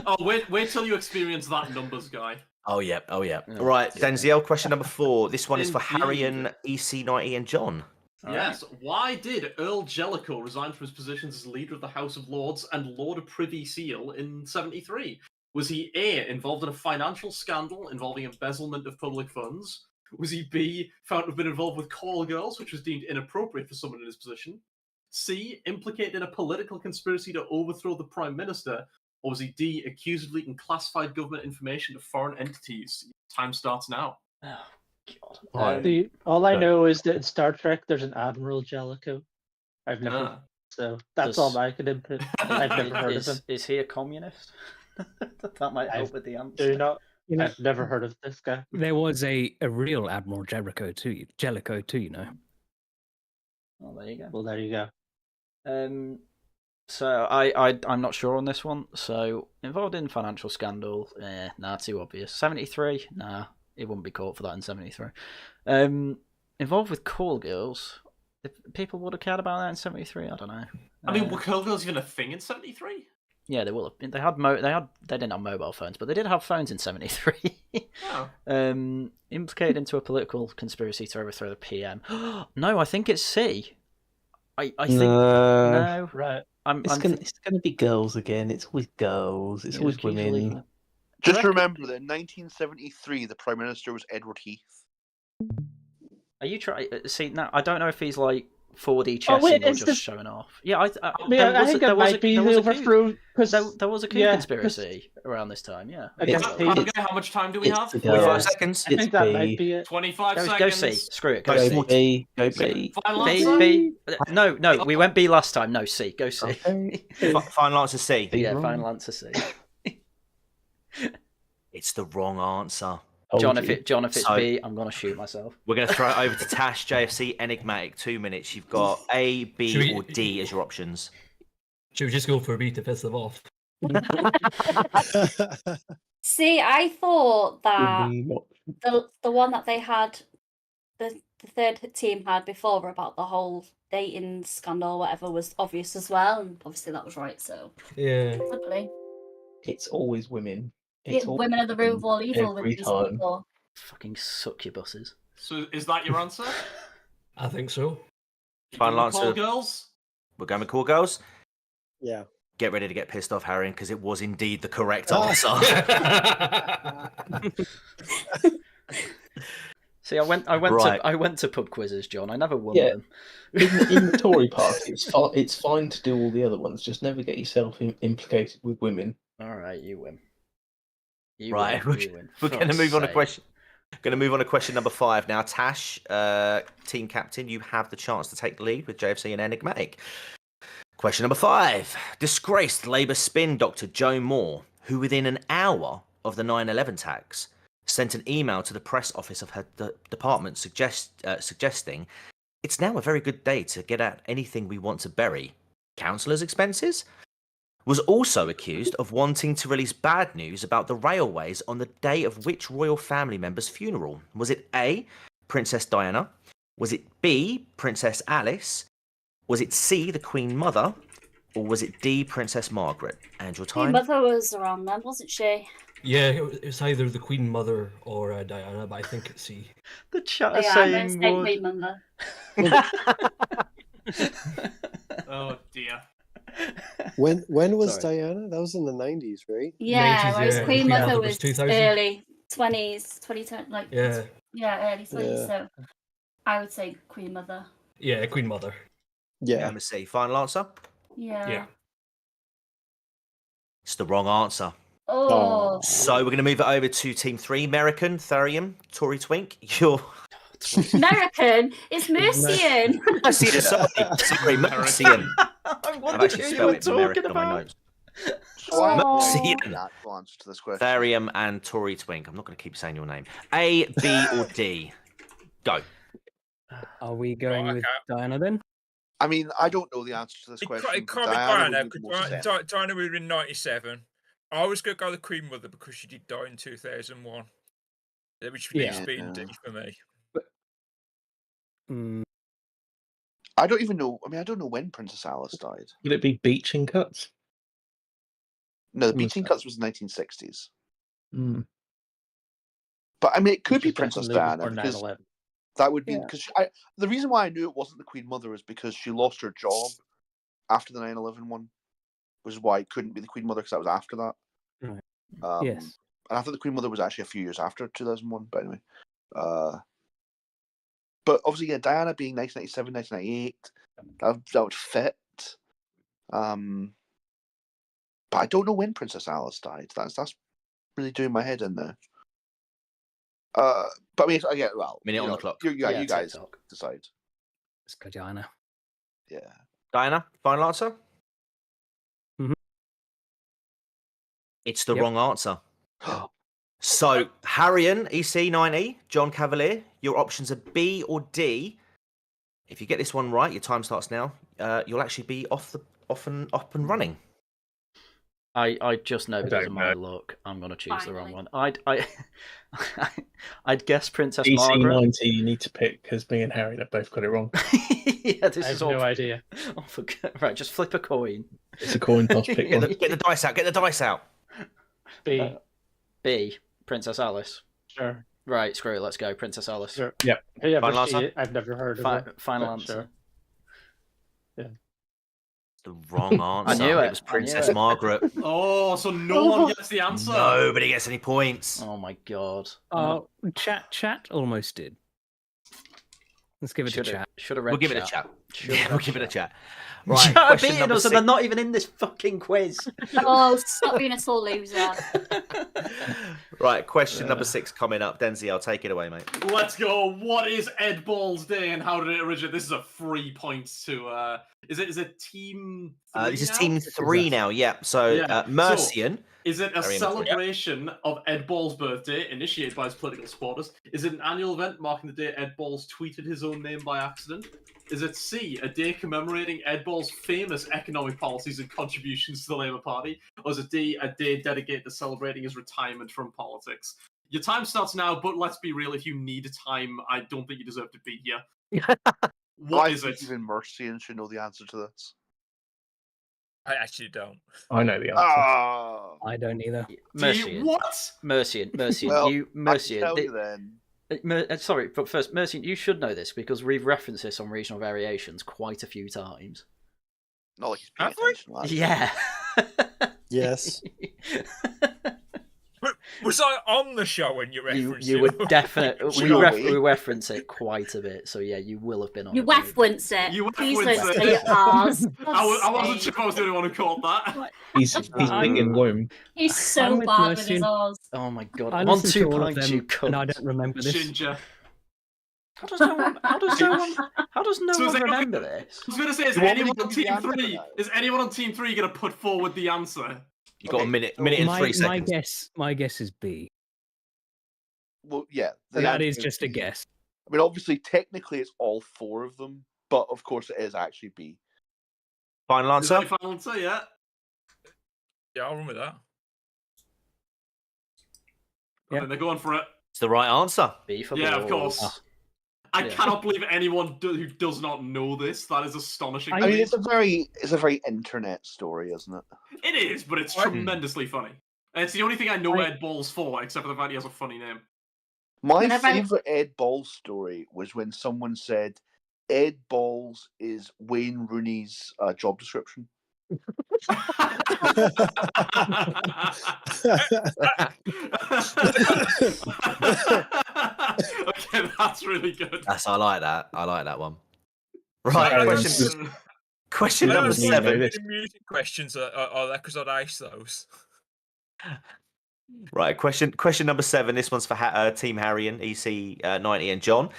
S6: Oh, wait till you experience that numbers guy.
S13: Oh yeah. Right, Denzel. Question number 4. This one is for Haryan, EC90, and John.
S6: Yes. Why did Earl Jellicoe resign from his positions as leader of the House of Lords and Lord of Privy Seal in 73? Was he A, involved in a financial scandal involving embezzlement of public funds? Was he B, found to have been involved with call girls, which was deemed inappropriate for someone in his position? C, implicated in a political conspiracy to overthrow the Prime Minister? Or was he D, accused of leaking classified government information to foreign entities? Time starts now.
S1: Oh, God.
S9: All I know is that in Star Trek there's an Admiral Jellicoe. I've never... So that's all I could input. I've never heard of him.
S1: Is he a communist? That might help with the answer.
S9: I've never heard of this guy.
S5: There was a real Admiral Jellicoe too, you know.
S1: Oh, there you go.
S9: Well, there you go.
S1: So I'm not sure on this one. So involved in financial scandal, nah, too obvious. 73, nah, he wouldn't be caught for that in 73. Involved with call girls, if people would have cared about that in 73. I don't know.
S6: I mean, were call girls even a thing in 73?
S1: Yeah, they will have been. They didn't have mobile phones, but they did have phones in 73.
S6: Oh.
S1: Implicated into a political conspiracy to overthrow the PM. No, I think it's C. I think no.
S9: Right.
S3: It's gonna be girls again. It's always girls. It's always women.
S4: Just remember that in 1973, the Prime Minister was Edward Heath.
S1: Are you trying? See, now I don't know if he's like 4D chessing or just showing off. Yeah, I think
S9: there might be the overthrow because
S1: there was a coup conspiracy around this time. Yeah.
S6: How much time do we have?
S13: 45 seconds.
S9: I think that might be it.
S6: 25 seconds.
S1: Go C. Screw it.
S13: Go
S1: C.
S3: Go B.
S1: B. No. We went B last time. No, C. Go C.
S3: Okay.
S13: Final answer C.
S1: Yeah, final answer C.
S13: It's the wrong answer.
S1: John, if it's B, I'm gonna shoot myself.
S13: We're gonna throw it over to Tash, JFC, Enigmatic. 2 minutes. You've got A, B, or D as your options.
S12: Should we just go for B to piss them off?
S2: See, I thought that the one that they had, the third team had before about the whole dating scandal, or whatever, was obvious as well, and obviously that was right. So
S12: yeah,
S2: possibly.
S3: It's always women.
S2: Women are the root of all evil with these people.
S1: Fucking succubuses.
S6: So is that your answer?
S12: I think so.
S13: Final answer.
S6: Call girls?
S13: We're going with call girls?
S10: Yeah.
S13: Get ready to get pissed off, Haryan, because it was indeed the correct answer.
S1: See, I went to pub quizzes, John. I never won them.
S3: In the Tory party, it's fine to do all the other ones. Just never get yourself implicated with women.
S1: All right, you win.
S13: We're going to move on to question. Going to move on to question number 5 now. Tash, team captain, you have the chance to take the lead with JFC and Enigmatic. Question number 5. Disgraced Labour spin doctor Joe Moore, who within an hour of the 9/11 attacks sent an email to the press office of her department suggesting it's now a very good day to get at anything we want to bury. Councillors' expenses? Was also accused of wanting to release bad news about the railways on the day of which royal family member's funeral. Was it A, Princess Diana? Was it B, Princess Alice? Was it C, the Queen Mother? or was it D, Princess Margaret? And your
S2: Queen
S13: time?
S2: Mother was around then, wasn't she?
S12: Yeah, it's either the Queen Mother or Diana, but I think it's C.
S1: The chat is
S2: Diana,
S1: saying
S2: say
S1: would.
S2: Queen Mother.
S6: Oh dear.
S10: When was Diana? That was in the 90s, right?
S2: Yeah,
S12: 90s,
S2: whereas
S12: yeah.
S2: Queen Mother was
S12: 2000.
S2: early 20s, 2010, like
S12: Yeah.
S2: early 20s.
S10: Yeah.
S2: So I would say Queen Mother.
S12: Yeah, Queen Mother.
S10: Yeah.
S13: Number C. Final answer?
S2: Yeah.
S12: Yeah.
S13: It's the wrong answer.
S2: Oh.
S13: So we're going to move it over to Team 3. American, Tharium, Tory Twink. You're...
S2: American? It's Mercian.
S13: Mercian, sorry, Mercian.
S1: I wondered who you were talking about.
S13: Mercian.
S4: The actual answer to this question.
S13: Tharium and Tory Twink. I'm not going to keep saying your name. A, B, or D? Go.
S5: Are we going with Diana then?
S4: I mean, I don't know the answer to this question.
S7: It can't be Diana, because Diana would have been 97. I was going to go the Queen Mother because she did die in 2001. Which needs to be in D for me.
S4: I don't even know. I mean, I don't know when Princess Alice died.
S3: Would it be Beaching Cuts?
S4: No, the Beaching Cuts was the 1960s.
S3: Mm.
S4: But I mean, it could be
S9: She's
S4: Princess
S9: definitely
S4: Diana
S9: before
S4: because
S9: 9/11.
S4: that would be because the reason why I knew it wasn't the Queen Mother is because she lost her job after the 9/11 one, which is why it couldn't be the Queen Mother because that was after that.
S5: Right. Yes.
S4: And I thought the Queen Mother was actually a few years after 2001. But anyway, but obviously, yeah, Diana being 1997, 1998, that would fit. But I don't know when Princess Alice died. That's really doing my head in there. But I mean, again, well,
S13: Minute on the clock.
S4: You guys decide.
S5: Let's go Diana.
S4: Yeah.
S13: Diana, final answer?
S5: Mhm.
S13: It's the wrong answer. So, Haryan, EC90, John Cavalier, your options are B or D. If you get this one right, your time starts now. You'll actually be up and running.
S1: I just know because of my luck, I'm going to choose the wrong one. I'd guess Princess Margaret.
S3: EC90 you need to pick because me and Harry have both got it wrong.
S1: Yeah, this
S9: I
S1: is
S9: have no idea.
S1: Oh, right, just flip a coin.
S3: It's a coin toss. Pick one.
S13: Get the dice out. Get the dice out.
S9: B.
S1: B. Princess Alice.
S9: Sure.
S1: Right, screw it. Let's go. Princess Alice.
S9: Sure.
S3: Yep.
S9: Yeah,
S13: Final answer?
S9: I've never heard of her.
S1: Final
S9: but
S1: answer.
S9: Sure. Yeah.
S13: The wrong answer.
S1: I knew it.
S13: It was Princess Margaret.
S6: Oh, so no one gets the answer.
S13: Nobody gets any points.
S1: Oh my god.
S5: Chat almost did. Let's give it a chat.
S1: Should have read
S13: We'll give it a chat.
S1: Yeah,
S13: we'll give it a chat. Right.
S1: Chat are
S13: question
S1: beating
S13: number
S1: us and
S13: 6.
S1: they're not even in this fucking quiz.
S2: Oh, stop being a sore loser.
S13: Right, question number 6 coming up. Denzi, I'll take it away, mate.
S6: Let's go. What is Ed Ball's Day and how did it originate? This is a 3 points to is it team 3
S13: This is
S6: now?
S13: team 3 now, yeah. So Mercian.
S6: Is it a
S13: Very
S6: celebration of Ed Ball's birthday initiated by his political supporters? Is it an annual event marking the day Ed Balls tweeted his own name by accident? Is it C, a day commemorating Ed Ball's famous economic policies and contributions to the Labour Party? Or is it D, a day dedicated to celebrating his retirement from politics? Your time starts now, but let's be real, if you need time, I don't think you deserve to be here. What is it?
S4: Even Mercian should know the answer to this.
S7: I actually don't.
S3: I know the answer.
S5: I don't either.
S1: Mercian.
S6: What?
S1: Mercian.
S4: Well,
S1: Mercian.
S4: I can tell you then.
S1: Sorry, but first, Mercian, you should know this because we've referenced this on regional variations quite a few times.
S4: Not like he's paying attention. Lad.
S1: Yeah.
S10: Yes.
S7: Was I on the show when you referenced
S1: You
S7: it?
S1: would definitely. We reference it quite a bit, so yeah, you will have been on.
S2: You
S1: it.
S2: reference it.
S6: You
S2: Please
S6: reference
S2: don't
S6: it.
S2: say ours.
S6: I wasn't sure if I was the only one who caught that.
S3: He's big in womb.
S2: He's so
S5: with
S2: bad with his
S5: Mercian.
S2: ours.
S1: Oh my god!
S5: I
S1: I'm on
S5: listened
S1: 2
S5: to all of
S1: pints,
S5: them,
S1: you cunt.
S5: and I don't remember this.
S6: Ginger.
S1: How does no one? How does no
S6: So is
S1: one
S6: anyone-
S1: remember this?
S6: I was going to say, is
S4: You want me
S6: anyone
S4: to
S6: on
S4: give you the
S6: team
S4: answer
S6: 3?
S4: now?
S6: Is anyone on team 3 going to put forward the answer?
S13: You got a minute and 3
S5: My
S13: seconds.
S5: guess is B.
S4: Well, yeah.
S5: And that is just a guess.
S4: I mean, obviously, technically, it's all 4 of them, but of course, it is actually B.
S13: Final
S6: Is that
S13: answer?
S6: your final answer? Yeah.
S7: Yeah, I'll run with that.
S6: And then they're going for it.
S13: It's the right answer.
S1: B for
S6: Yeah, of
S1: balls.
S6: course. I cannot believe anyone who does not know this. That is astonishing.
S4: I mean, it's a very internet story, isn't it?
S6: It is, but it's tremendously funny. And it's the only thing I know Ed Balls for, except for the fact he has a funny name.
S4: My favourite Ed Balls story was when someone said Ed Balls is Wayne Rooney's job description.
S6: Okay, that's really good.
S13: I like that. I like that one. Right, question number 7.
S7: Music questions are there because I'd ace those.
S13: Right, question number 7. This one's for Team Haryan, EC90 and John.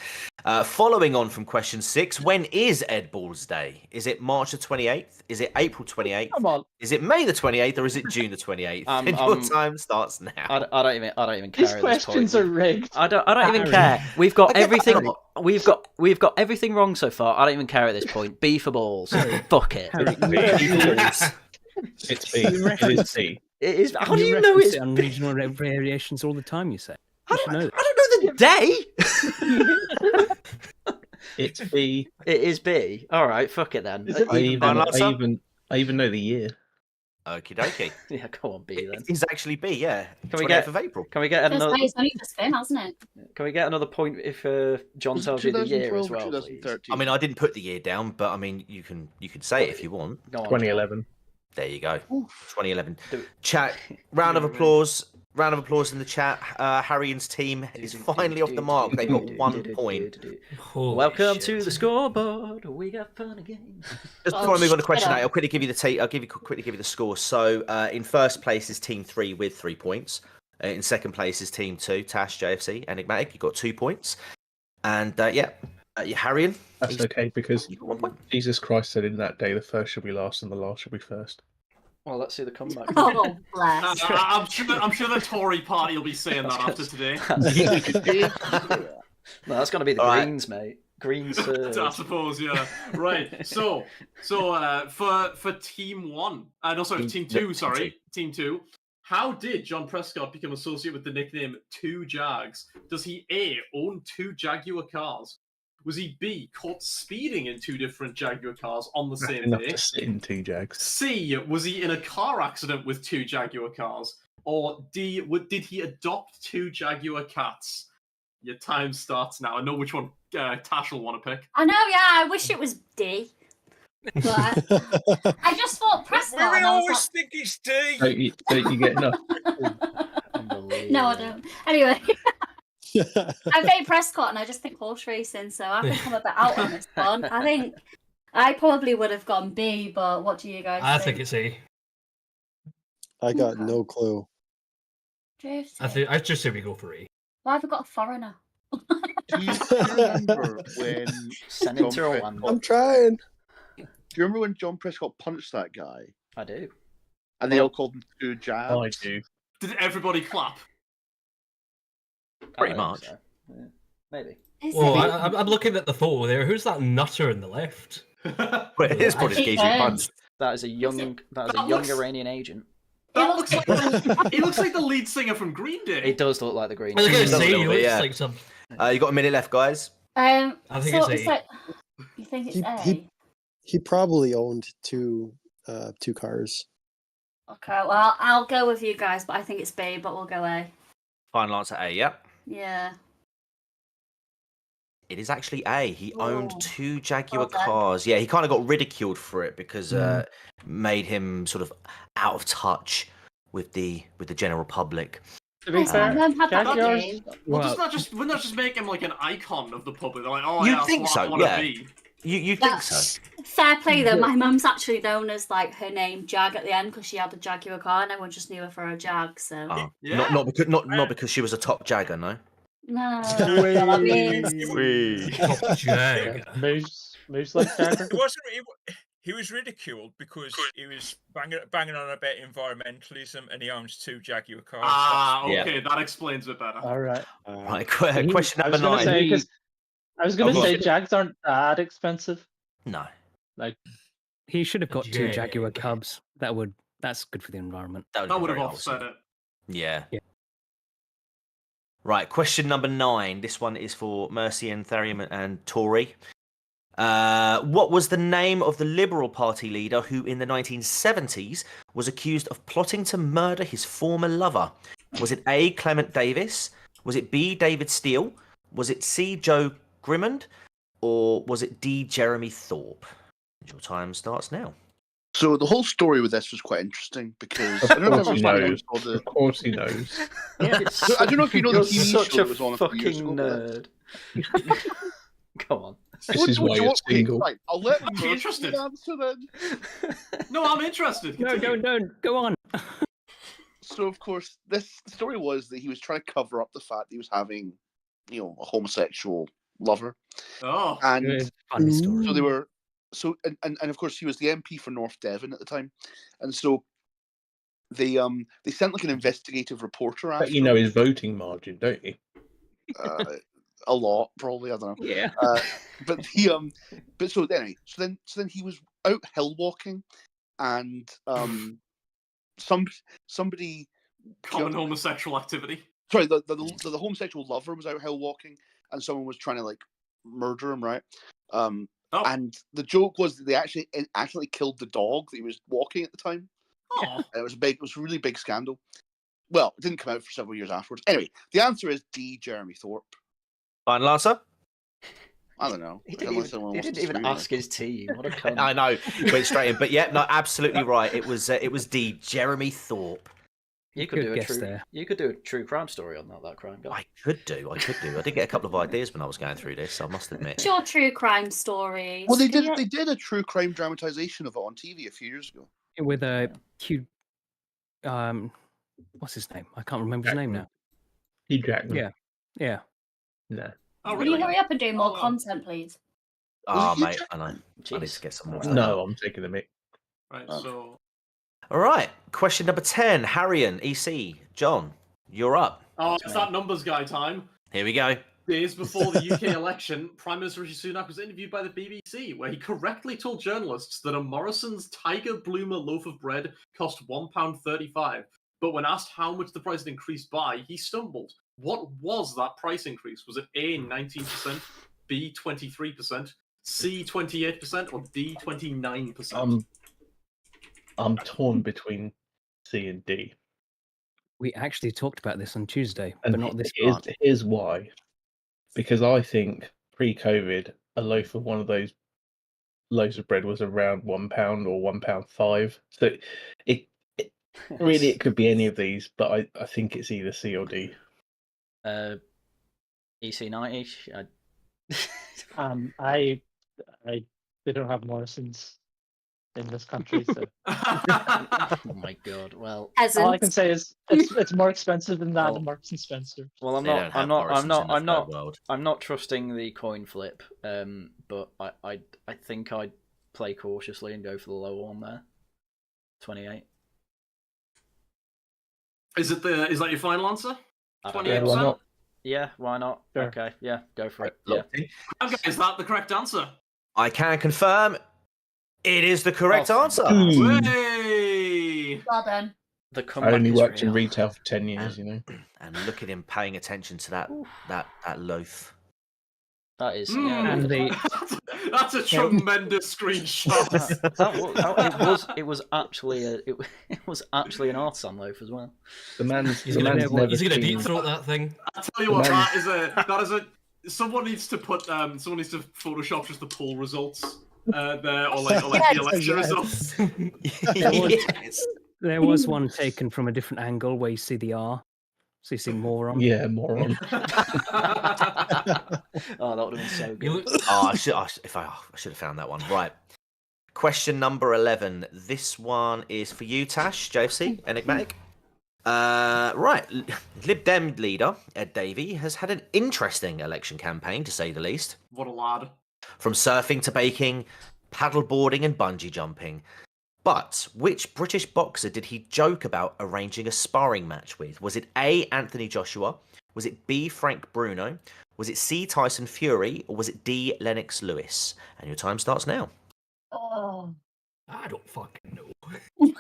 S13: Following on from question 6, when is Ed Balls Day? Is it March the 28th? Is it April 28th?
S9: Come on.
S13: Is it May the 28th or is it June the 28th? And your time starts now.
S1: I don't even care.
S9: These questions are rigged.
S1: I don't even care. We've got everything. We've got everything wrong so far. I don't even care at this point. B for balls. Fuck it.
S3: It's B. It is B.
S1: It is. How do you know it's
S5: on regional variations all the time? You say.
S1: I don't know the day.
S3: It's B.
S1: It is B. All right, fuck it then.
S3: I even know the year.
S13: Okie dokie.
S1: Yeah, go on, B then.
S13: It's actually B. Yeah.
S1: Can we get
S13: of April?
S1: Can we get another?
S2: It's only for spin, hasn't it?
S1: Can we get another point if John tells you the year as well, please?
S13: I mean, I didn't put the year down, but I mean, you can say it if you want.
S1: Go on,
S3: 2011.
S13: There you go. 2011. Chat. Round of applause. Round of applause in the chat. Haryan's team is finally off the mark. They've got 1 point.
S1: Welcome to the scoreboard. We got fun again.
S13: Just before I move on to question 8, I'll quickly give you the score. So in first place is Team 3 with 3 points. In second place is Team 2, Tash, JFC, Enigmatic. You got 2 points. And Haryan.
S3: That's okay because Jesus Christ said in that day, the first shall be last and the last shall be first.
S1: Well, let's see the comeback.
S2: Oh, bless.
S6: I'm sure the Tory party will be saying that after today.
S1: No, that's going to be the Greens, mate. Greens.
S6: I suppose, yeah. Right. So for Team 1, Team 2. Sorry, Team 2. How did John Prescott become associated with the nickname Two Jags? Does he A, own 2 Jaguar cars? Was he B, caught speeding in 2 different Jaguar cars on the same day?
S3: To sit in 2 Jags.
S6: C, was he in a car accident with 2 Jaguar cars? Or D, did he adopt 2 Jaguar cats? Your time starts now. I know which one Tash will want to pick.
S2: I know, yeah. I wish it was D. But I just thought Prescott.
S7: We always think it's D.
S3: Don't you get enough?
S2: No, I don't. Anyway. I'm very Prescott and I just think horse racing, so I think I'm a bit out on this one. I think I probably would have gone B, but what do you guys think?
S12: I think it's A.
S10: I got no clue.
S2: I
S12: just say we go for A.
S2: Why have we got a foreigner?
S4: Do you remember when
S1: Senator
S10: I'm trying.
S4: Do you remember when John Prescott punched that guy?
S1: I do.
S4: And they all called him Two Jabs?
S3: I do.
S6: Did everybody clap?
S13: Pretty much.
S1: So. Yeah, maybe.
S12: Well, I'm looking at the photo there. Who's that nutter in the left?
S13: Well, it is probably Geezer punched.
S1: That is a young Iranian agent.
S6: That looks like he looks like the lead singer from Green Day.
S1: It does look like the Green
S12: I was
S1: Day.
S12: going to say, he looks like some.
S13: You got a minute left, guys.
S12: I think it's A.
S2: Like, you think it's A?
S10: He probably owned two cars.
S2: Okay, well, I'll go with you guys, but I think it's B, but we'll go A.
S13: Final answer A, yeah?
S2: Yeah.
S13: It is actually A. He owned 2 Jaguar cars. Yeah, he kind of got ridiculed for it because made him sort of out of touch with the general public.
S9: To be fair,
S6: wouldn't that just make him like an icon of the public? They're like, oh,
S13: You'd
S6: yeah,
S13: think
S6: that's what
S13: so,
S6: I want to
S13: yeah.
S6: be.
S13: You think so?
S2: Fair play though. My mum's actually known as like her name Jag at the end because she had a Jaguar car, and everyone just knew her for a Jag. So
S13: Not because she was a top Jagger, no.
S2: no. I mean,
S12: Top Jag.
S9: Moves like Jagger.
S7: He was ridiculed because he was banging on about environmentalism, and he owns 2 Jaguar cars.
S6: Ah, okay, that explains it better.
S9: All right.
S13: Right, question number 9.
S9: I was going to say Jags aren't that expensive.
S13: No.
S5: Like he should have got 2 Jaguar Cubs. That's good for the environment.
S6: That would have offset it.
S13: Yeah. Right, question number 9. This one is for Mercy and Tharium and Tory. What was the name of the Liberal Party leader who in the 1970s was accused of plotting to murder his former lover? Was it A, Clement Davis? Was it B, David Steele? Was it C, Joe Grimmond? Or was it D, Jeremy Thorpe? Your time starts now.
S4: So the whole story with this was quite interesting because
S3: Of
S4: I don't know
S3: course
S4: if
S3: he knows. Of course he knows.
S4: Yeah. So I don't know if you know the
S1: You're
S4: TV
S1: such
S4: show
S1: a
S4: that was on a few years
S1: fucking
S4: ago.
S1: nerd. Come on.
S3: This is why you're single.
S4: Right, I'll let
S6: I'm
S4: Mercy
S6: interested.
S4: answer then.
S6: No, I'm interested.
S5: No, don't. Go on.
S4: So of course, this story was that he was trying to cover up the fact that he was having, a homosexual lover.
S6: Oh,
S4: and
S5: funny story.
S4: So they were, and of course he was the MP for North Devon at the time, and so they sent like an investigative reporter after.
S3: But you know his voting margin, don't you?
S4: A lot, probably. I don't know.
S5: Yeah.
S4: But so anyway, so then he was out hill walking, and somebody
S6: common homosexual activity.
S4: Sorry, the homosexual lover was out hill walking, and someone was trying to like murder him, right? And the joke was that they actually killed the dog that he was walking at the time.
S6: Oh.
S4: And it was a really big scandal. Well, it didn't come out for several years afterwards. Anyway, the answer is D, Jeremy Thorpe.
S13: Final answer?
S4: I don't know.
S1: He didn't even ask his team. What a cunt.
S13: I know, went straight in. But yeah, no, absolutely right. It was D, Jeremy Thorpe.
S1: You could do a true crime story on that crime guy.
S13: I could do. I did get a couple of ideas when I was going through this, I must admit.
S2: What's your true crime story?
S4: Well, they did a true crime dramatization of it on TV a few years ago.
S5: With a cute, what's his name? I can't remember his name now.
S3: Hugh Jackman.
S5: Yeah.
S3: No.
S6: Oh,
S2: Can you hurry up and do more content, please?
S13: Oh, mate, I know. I need to get some more.
S3: No, I'm taking the mic.
S6: Right, so.
S13: All right, question number 10. Haryan, EC, John, you're up.
S6: Oh, it's that numbers guy time.
S13: Here we go.
S6: Days before the UK election, Prime Minister Rishi Sunak was interviewed by the BBC, where he correctly told journalists that a Morrison's Tiger Bloomer loaf of bread cost £1.35. But when asked how much the price had increased by, he stumbled. What was that price increase? Was it A, 19%, B, 23%, C, 28%, or D, 29%?
S3: I'm torn between C and D.
S5: We actually talked about this on Tuesday,
S3: And
S5: but not this
S3: here's,
S5: part.
S3: here's why. Because I think pre-COVID, a loaf of one of those loaves of bread was around £1 or £1.05. So it really it could be any of these, but I think it's either C or D.
S1: EC90.
S9: They don't have Morrison's in this country, so.
S1: Oh my god! Well,
S9: all I can say is it's more expensive than that in Marks and Spencer.
S1: Well, I'm not trusting the coin flip. But I think I'd play cautiously and go for the lower one there. 28.
S6: Is that your final answer?
S1: 28%? Yeah, why not? Sure. Okay, yeah, go for it. Yeah.
S6: Is that the correct answer?
S13: I can confirm it is the correct answer.
S6: Way!
S2: Well done.
S3: I only worked in retail for 10 years, you know.
S13: And look at him paying attention to that loaf.
S1: That is,
S6: that's a tremendous screenshot.
S1: It was actually an artisan loaf as well.
S12: He's gonna deep throat that thing.
S6: I tell you what, that is a. Someone needs to Photoshop just the poll results there, or like the election results.
S5: There was one taken from a different angle where you see the R. So you see moron.
S3: Yeah, moron.
S1: Oh, that would have been so good.
S13: I should have found that one. Right. Question number 11. This one is for you, Tash, JFC, Enigmatic. Right. Lib Dem leader, Ed Davey, has had an interesting election campaign, to say the least.
S6: What a lad.
S13: From surfing to baking, paddleboarding and bungee jumping. But which British boxer did he joke about arranging a sparring match with? Was it A, Anthony Joshua? Was it B, Frank Bruno? Was it C, Tyson Fury? Or was it D, Lennox Lewis? And your time starts now.
S2: Oh.
S12: I don't fucking know.
S2: Me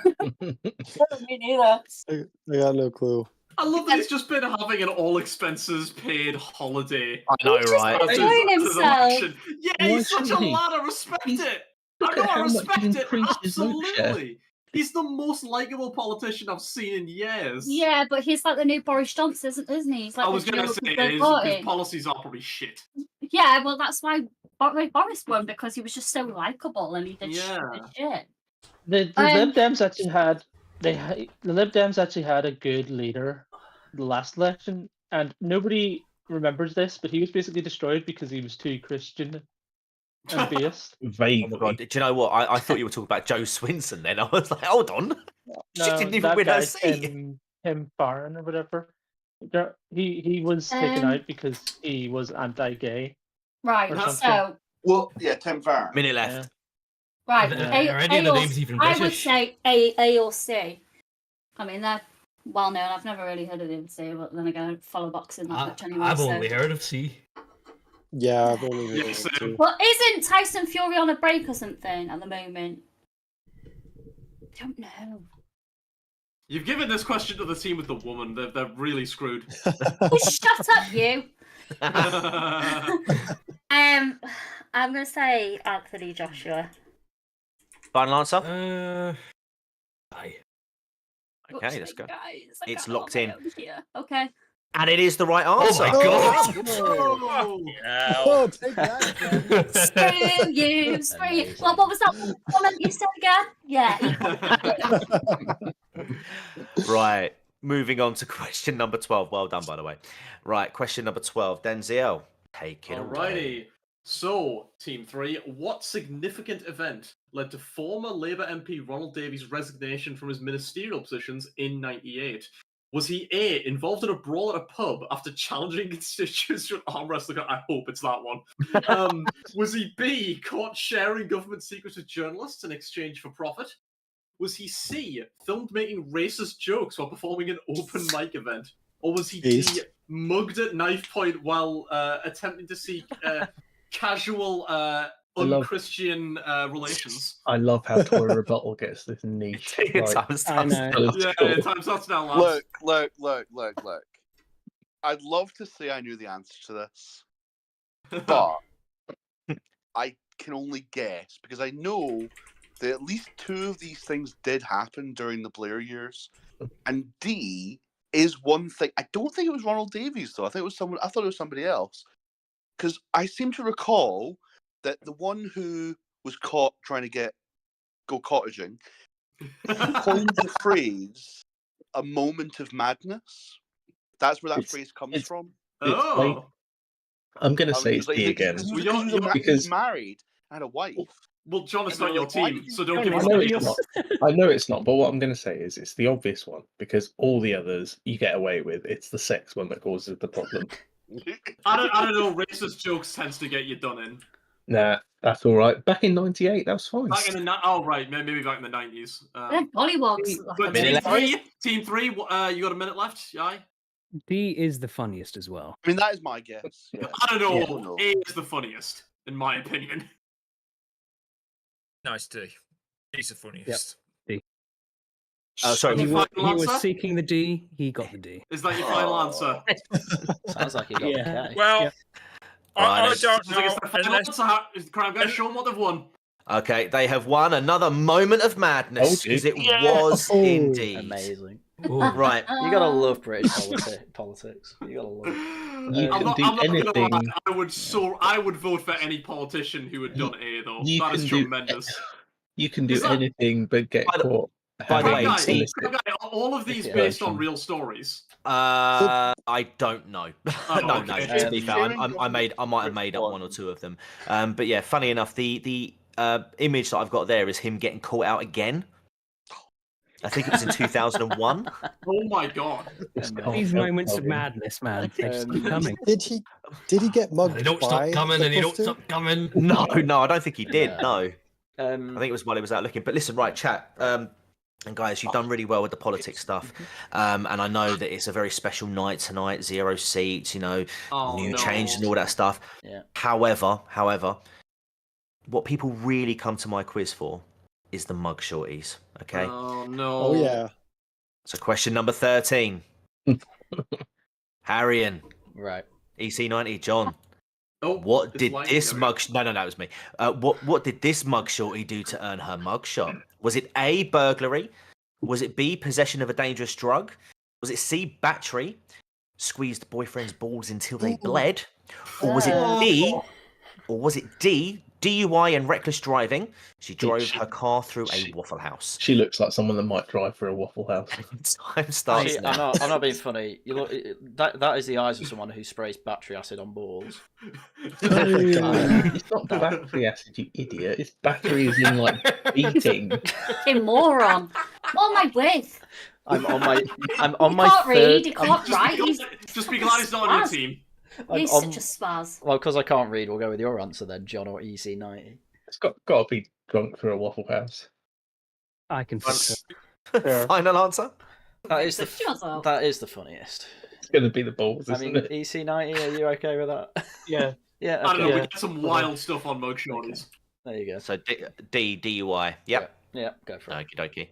S2: neither.
S10: I got no clue.
S6: I love that he's just been having an all expenses paid holiday.
S13: I know, right?
S2: He's enjoying himself.
S6: Yeah,
S3: Why
S6: he's such a
S3: shouldn't he?
S6: lad. I respect it.
S3: Look
S6: I know,
S3: at
S6: I
S3: how much
S6: respect
S3: he's
S6: it.
S3: increased his vote share.
S6: Absolutely. He's the most likable politician I've seen in years.
S2: Yeah, but he's like the new Boris Johnson, isn't he? He's like
S6: I was going to say his policies are probably shit.
S2: Yeah, well, that's why Boris won, because he was just so likable and he did stupid shit.
S9: The Lib Dems actually had the Lib Dems actually had a good leader the last election, and nobody remembers this, but he was basically destroyed because he was too Christian and based.
S13: Oh God. Do you know what? I thought you were talking about Joe Swinson then. I was like, hold on. She didn't even win her seat.
S9: Him Farron or whatever. He was taken out because he was anti-gay.
S2: Right, so...
S4: Well, yeah, Tim Farron.
S13: Minute left.
S2: Right,
S12: even
S2: I would say A or C. I mean, they're well known. I've never really heard of the C, but then again, I don't follow boxing that much anyway.
S12: I've only heard of C.
S10: Yeah, I've only heard of C.
S2: Well, isn't Tyson Fury on a break or something at the moment? I don't know.
S6: You've given this question to the team with the woman. They're really screwed.
S2: Shut up, you. I'm gonna say Anthony Joshua.
S13: Final answer?
S12: Aye.
S13: Okay, let's go.
S2: Guys,
S13: it's locked in.
S2: Okay.
S13: And it is the right answer.
S12: Oh my God!
S10: Oh, take that.
S2: Screw you, screw you. Well, what was that comment you said again? Yeah.
S13: Right. Moving on to question number 12. Well done, by the way. Right, question number 12. Denzel, take it away.
S6: Alrighty. So, Team 3, what significant event led to former Labour MP Ronald Davies' resignation from his ministerial positions in '98? Was he A, involved in a brawl at a pub after challenging constituents to an arm wrestling? I hope it's that one. Was he B, caught sharing government secrets with journalists in exchange for profit? Was he C, filmed making racist jokes while performing an open mic event? Or was he D, mugged at knife point while attempting to seek casual un-Christian relations?
S3: I love how Toy Rebuttal gets this niche.
S6: Time starts now, lads.
S4: Look. I'd love to say I knew the answer to this, but I can only guess because I know that at least two of these things did happen during the Blair years, and D is one thing. I don't think it was Ronald Davies though. I think it was someone. I thought it was somebody else because I seem to recall that the one who was caught trying to go cottaging coined the phrase "a moment of madness." That's where that phrase comes from.
S3: Like, I'm going to say it's D again.
S4: Because he's married and a wife.
S6: Well, John, it's not your team, so don't give
S3: I know it's not, but what I'm going to say is it's the obvious one because all the others you get away with. It's the sex one that causes the problem.
S6: I don't know. Racist jokes tends to get you done in.
S3: Nah, that's all right. Back in '98, that was fine.
S6: Back in the maybe back in the '90s.
S2: Gollywogs.
S6: But team three, you got a minute left, yeah?
S5: D is the funniest as well.
S4: I mean, that is my guess. Yeah.
S6: I don't know. A is the funniest, in my opinion.
S7: Nice D. He's the funniest.
S5: Yep. D.
S13: Sorry,
S5: he was seeking the D. He got the D.
S6: Is that your final answer?
S1: Sounds like he got the K.
S7: Well, I don't know.
S6: I'm going to show them what they've won.
S13: Okay, they have won another moment of madness because it was indeed
S1: amazing.
S13: Right,
S1: you gotta love British politics. You gotta love it.
S6: I'm not gonna lie. I would vote for any politician who had done A though. That is tremendous.
S3: You can do anything but get caught.
S13: By the way,
S6: are all of these based on real stories?
S13: I don't know. No.
S6: Okay.
S13: To be fair, I might have made up one or two of them. But yeah, funny enough, the image that I've got there is him getting caught out again. I think it was in 2001.
S6: Oh my god!
S5: These moments of madness, man, they just keep coming.
S10: Did he get mugged?
S12: They don't stop coming, and he don't stop coming.
S13: No, I don't think he did. No, I think it was while he was out looking. But listen, right, chat. And guys, you've done really well with the politics stuff, and I know that it's a very special night tonight. 0 seats, new change and all that stuff.
S1: Yeah.
S13: However, what people really come to my quiz for is the mug shorties. Okay.
S6: Oh no.
S10: Oh yeah.
S13: So question number 13. Haryan.
S1: Right.
S13: EC90, John.
S6: Oh,
S13: what did this mug? No, it was me. What did this mug shorty do to earn her mugshot? Was it A, burglary? Was it B, possession of a dangerous drug? Was it C, battery? Squeezed boyfriend's balls until they bled? Or was it D? Or was it D, DUI and reckless driving? She drove her car through a Waffle House.
S3: She looks like someone that might drive for a Waffle House.
S13: Time starts now.
S1: I'm not being funny. You look, that is the eyes of someone who sprays battery acid on balls.
S3: It's not battery acid, you idiot. It's battery as in like beating.
S2: You moron. What am I with?
S1: I'm on my.
S2: He can't read. He can't write.
S6: Just be glad he's not on your team.
S2: He's such a spaz.
S1: Well, because I can't read, we'll go with your answer then, John, or EC90.
S3: It's got to be drunk through a Waffle House.
S5: I can fix it.
S13: Final answer?
S1: That is the funniest.
S3: It's going to be the balls, isn't it?
S1: EC90, are you okay with that?
S9: Yeah.
S1: Yeah.
S6: I don't know,
S1: okay.
S6: we get some wild stuff on mug shorties.
S1: There you go.
S13: So D, DUI. Yep.
S1: Yeah, go for it.
S13: Okie dokie.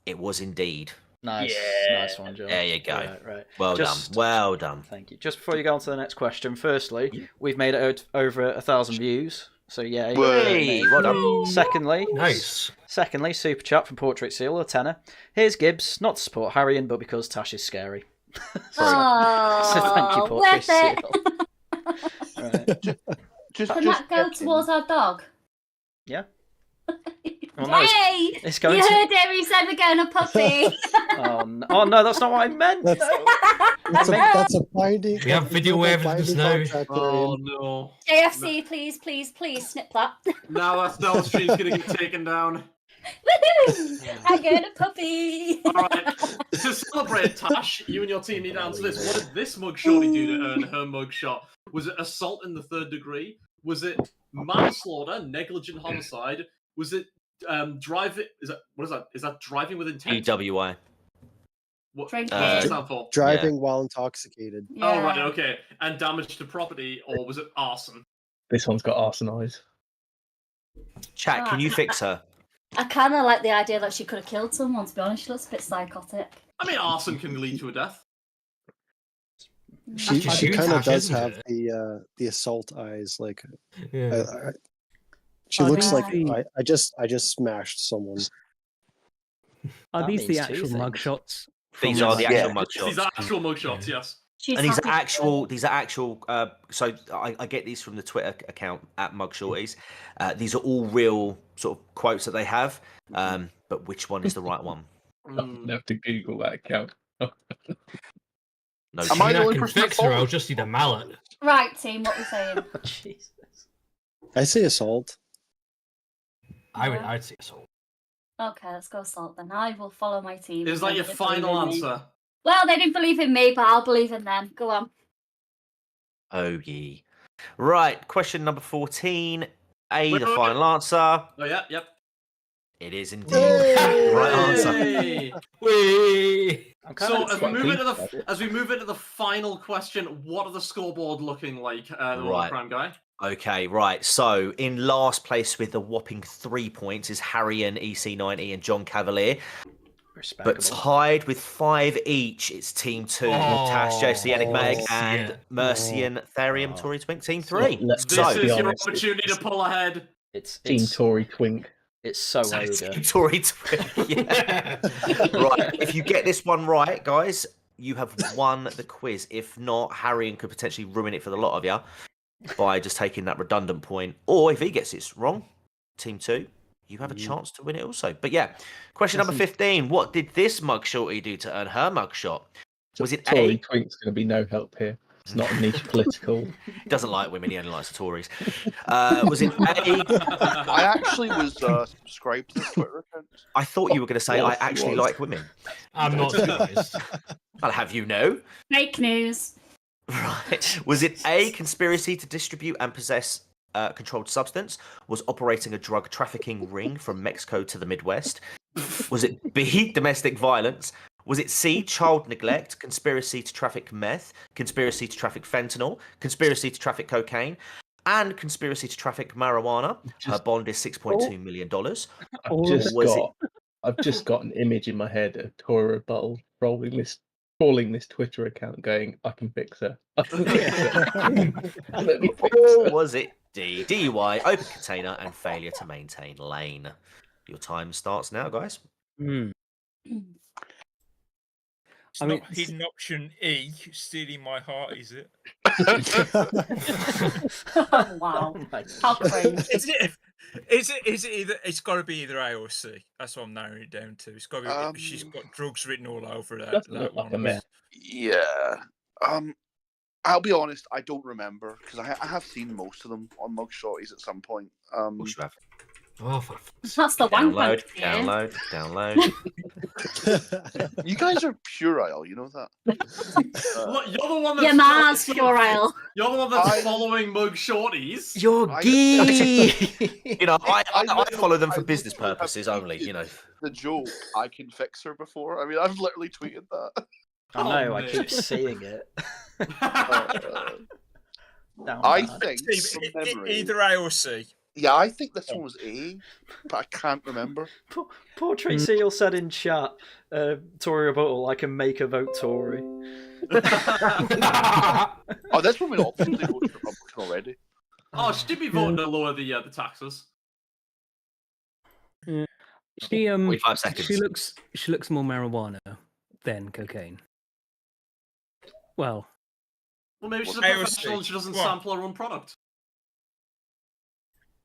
S13: It was indeed.
S1: Nice. Nice one, John.
S13: There you go.
S1: Right.
S13: Well done. Well done.
S1: Thank you. Just before you go on to the next question, firstly, we've made it over 1,000 views. So yeah.
S13: Hey, well done.
S1: Secondly,
S12: Nice.
S1: Secondly, super chat from Portrait Seal, a tenner. Here's Gibbs, not to support Haryan, but because Tash is scary. So thank you, Portrait Seal. Right.
S2: Can that go towards our dog?
S1: Yeah.
S2: Well, no, it's going you heard him, he said we're getting a puppy.
S1: Oh no, that's not what I meant.
S10: That's a binding.
S12: We have video evidence now.
S6: Oh no.
S2: JFC, please, snip that.
S6: Now that stream's gonna get taken down.
S2: Woohoo! I'm getting a puppy.
S6: Alright. To celebrate, Tash, you and your team need to answer this. What did this mug shorty do to earn her mug shot? Was it assault in the 3rd degree? Was it manslaughter, negligent homicide? Was it driving? Is that driving with intent?
S13: DWI.
S6: What does that stand for?
S10: Driving while intoxicated.
S2: Yeah.
S6: Oh right, okay. And damage to property, or was it arson?
S3: This one's got arson eyes.
S13: Chat, can you fix her?
S2: I kind of like the idea that she could have killed someone, to be honest. She looks a bit psychotic.
S6: I mean, arson can lead to a death.
S10: She kind of does have the assault eyes, like she looks like I just smashed someone.
S5: Are these the actual mugshots?
S13: These are the actual mugshots.
S6: These are actual mugshots, yes.
S13: And these are actual. So I get these from the Twitter account at Mugshorties. These are all real sort of quotes that they have. But which one is the right one?
S3: I'll have to Google that account.
S13: No,
S12: am I the only person fix her? I'll just need a mallet.
S2: Right, team. What we saying?
S1: Jesus.
S10: I say assault.
S12: I'd say assault.
S2: Okay, let's go assault then. I will follow my team.
S6: Is that your final answer?
S2: Well, they didn't believe in me, but I'll believe in them. Go on.
S13: Oh, ye. Right, question number 14. The final answer.
S6: Oh, yeah, yep.
S13: It is indeed the right answer.
S6: So as we move into the final question, what are the scoreboard looking like, the World Crime Guy?
S13: Okay, right. So in last place with a whopping 3 points is Haryan, EC90, and John Cavalier. But tied with 5 each, it's Team 2. Tash, JC, Enigmatic, and Mercian, Tharium, Tory Twink, Team 3.
S6: This is your opportunity to pull ahead.
S1: It's
S3: Team Tory Twink.
S1: It's so ogre.
S13: Team Tory Twink, yeah. Right, if you get this one right, guys, you have won the quiz. If not, Haryan could potentially ruin it for the lot of you by just taking that redundant point. Or if he gets it wrong, Team 2, you have a chance to win it also. But yeah, question number 15. What did this mug shorty do to earn her mugshot? Was it
S3: Tory Twink's going to be no help here. It's not a niche political.
S13: He doesn't like women. He only likes the Tories. Was it A?
S4: I actually was subscribed to the Twitter account.
S13: I thought you were going to say I actually like women.
S12: I'm not surprised.
S13: I'll have you know.
S2: Fake news.
S13: Right. Was it A, conspiracy to distribute and possess controlled substance? Was operating a drug trafficking ring from Mexico to the Midwest? Was it B, domestic violence? Was it C, child neglect, conspiracy to traffic meth, conspiracy to traffic fentanyl, conspiracy to traffic cocaine, and conspiracy to traffic marijuana? Her bond is $6.2 million.
S3: I've just got an image in my head of Tora Buttle rolling this calling this Twitter account, going, "I can fix her." I can fix her. Let me fix
S13: Or
S3: her.
S13: was it D? DUI, open container, and failure to maintain lane. Your time starts now, guys.
S7: It's not hidden option E, stealing my heart, is it?
S2: Wow. How cringe.
S7: Is it either? It's got to be either A or C. That's what I'm narrowing it down to. It's got to be. She's got drugs written all over that one.
S4: Yeah. I'll be honest. I don't remember because I have seen most of them on Mugshotties at some point.
S12: Oh,
S2: That's the one.
S13: Download.
S4: You guys are puerile, you know that.
S6: You're the one that's
S2: Yeah, Mars puerile.
S6: You're the one that's following Mug Shorties.
S1: You're gay.
S13: You know, I follow them for business purposes only. You know,
S4: the joke. I can fix her before. I mean, I've literally tweeted that.
S1: I know. I keep seeing it.
S4: I think from memory,
S7: either A or C.
S4: Yeah, I think this one was A, but I can't remember.
S1: Poor Tree Seal said in chat, Tory rebuttal, I can make a vote Tory.
S4: Oh, this woman obviously voted Republican already.
S6: Oh, she'd be voting to lower the taxes.
S5: She
S13: 45 seconds.
S5: She looks more marijuana than cocaine. Well,
S6: maybe she's a professional and she doesn't sample her own product.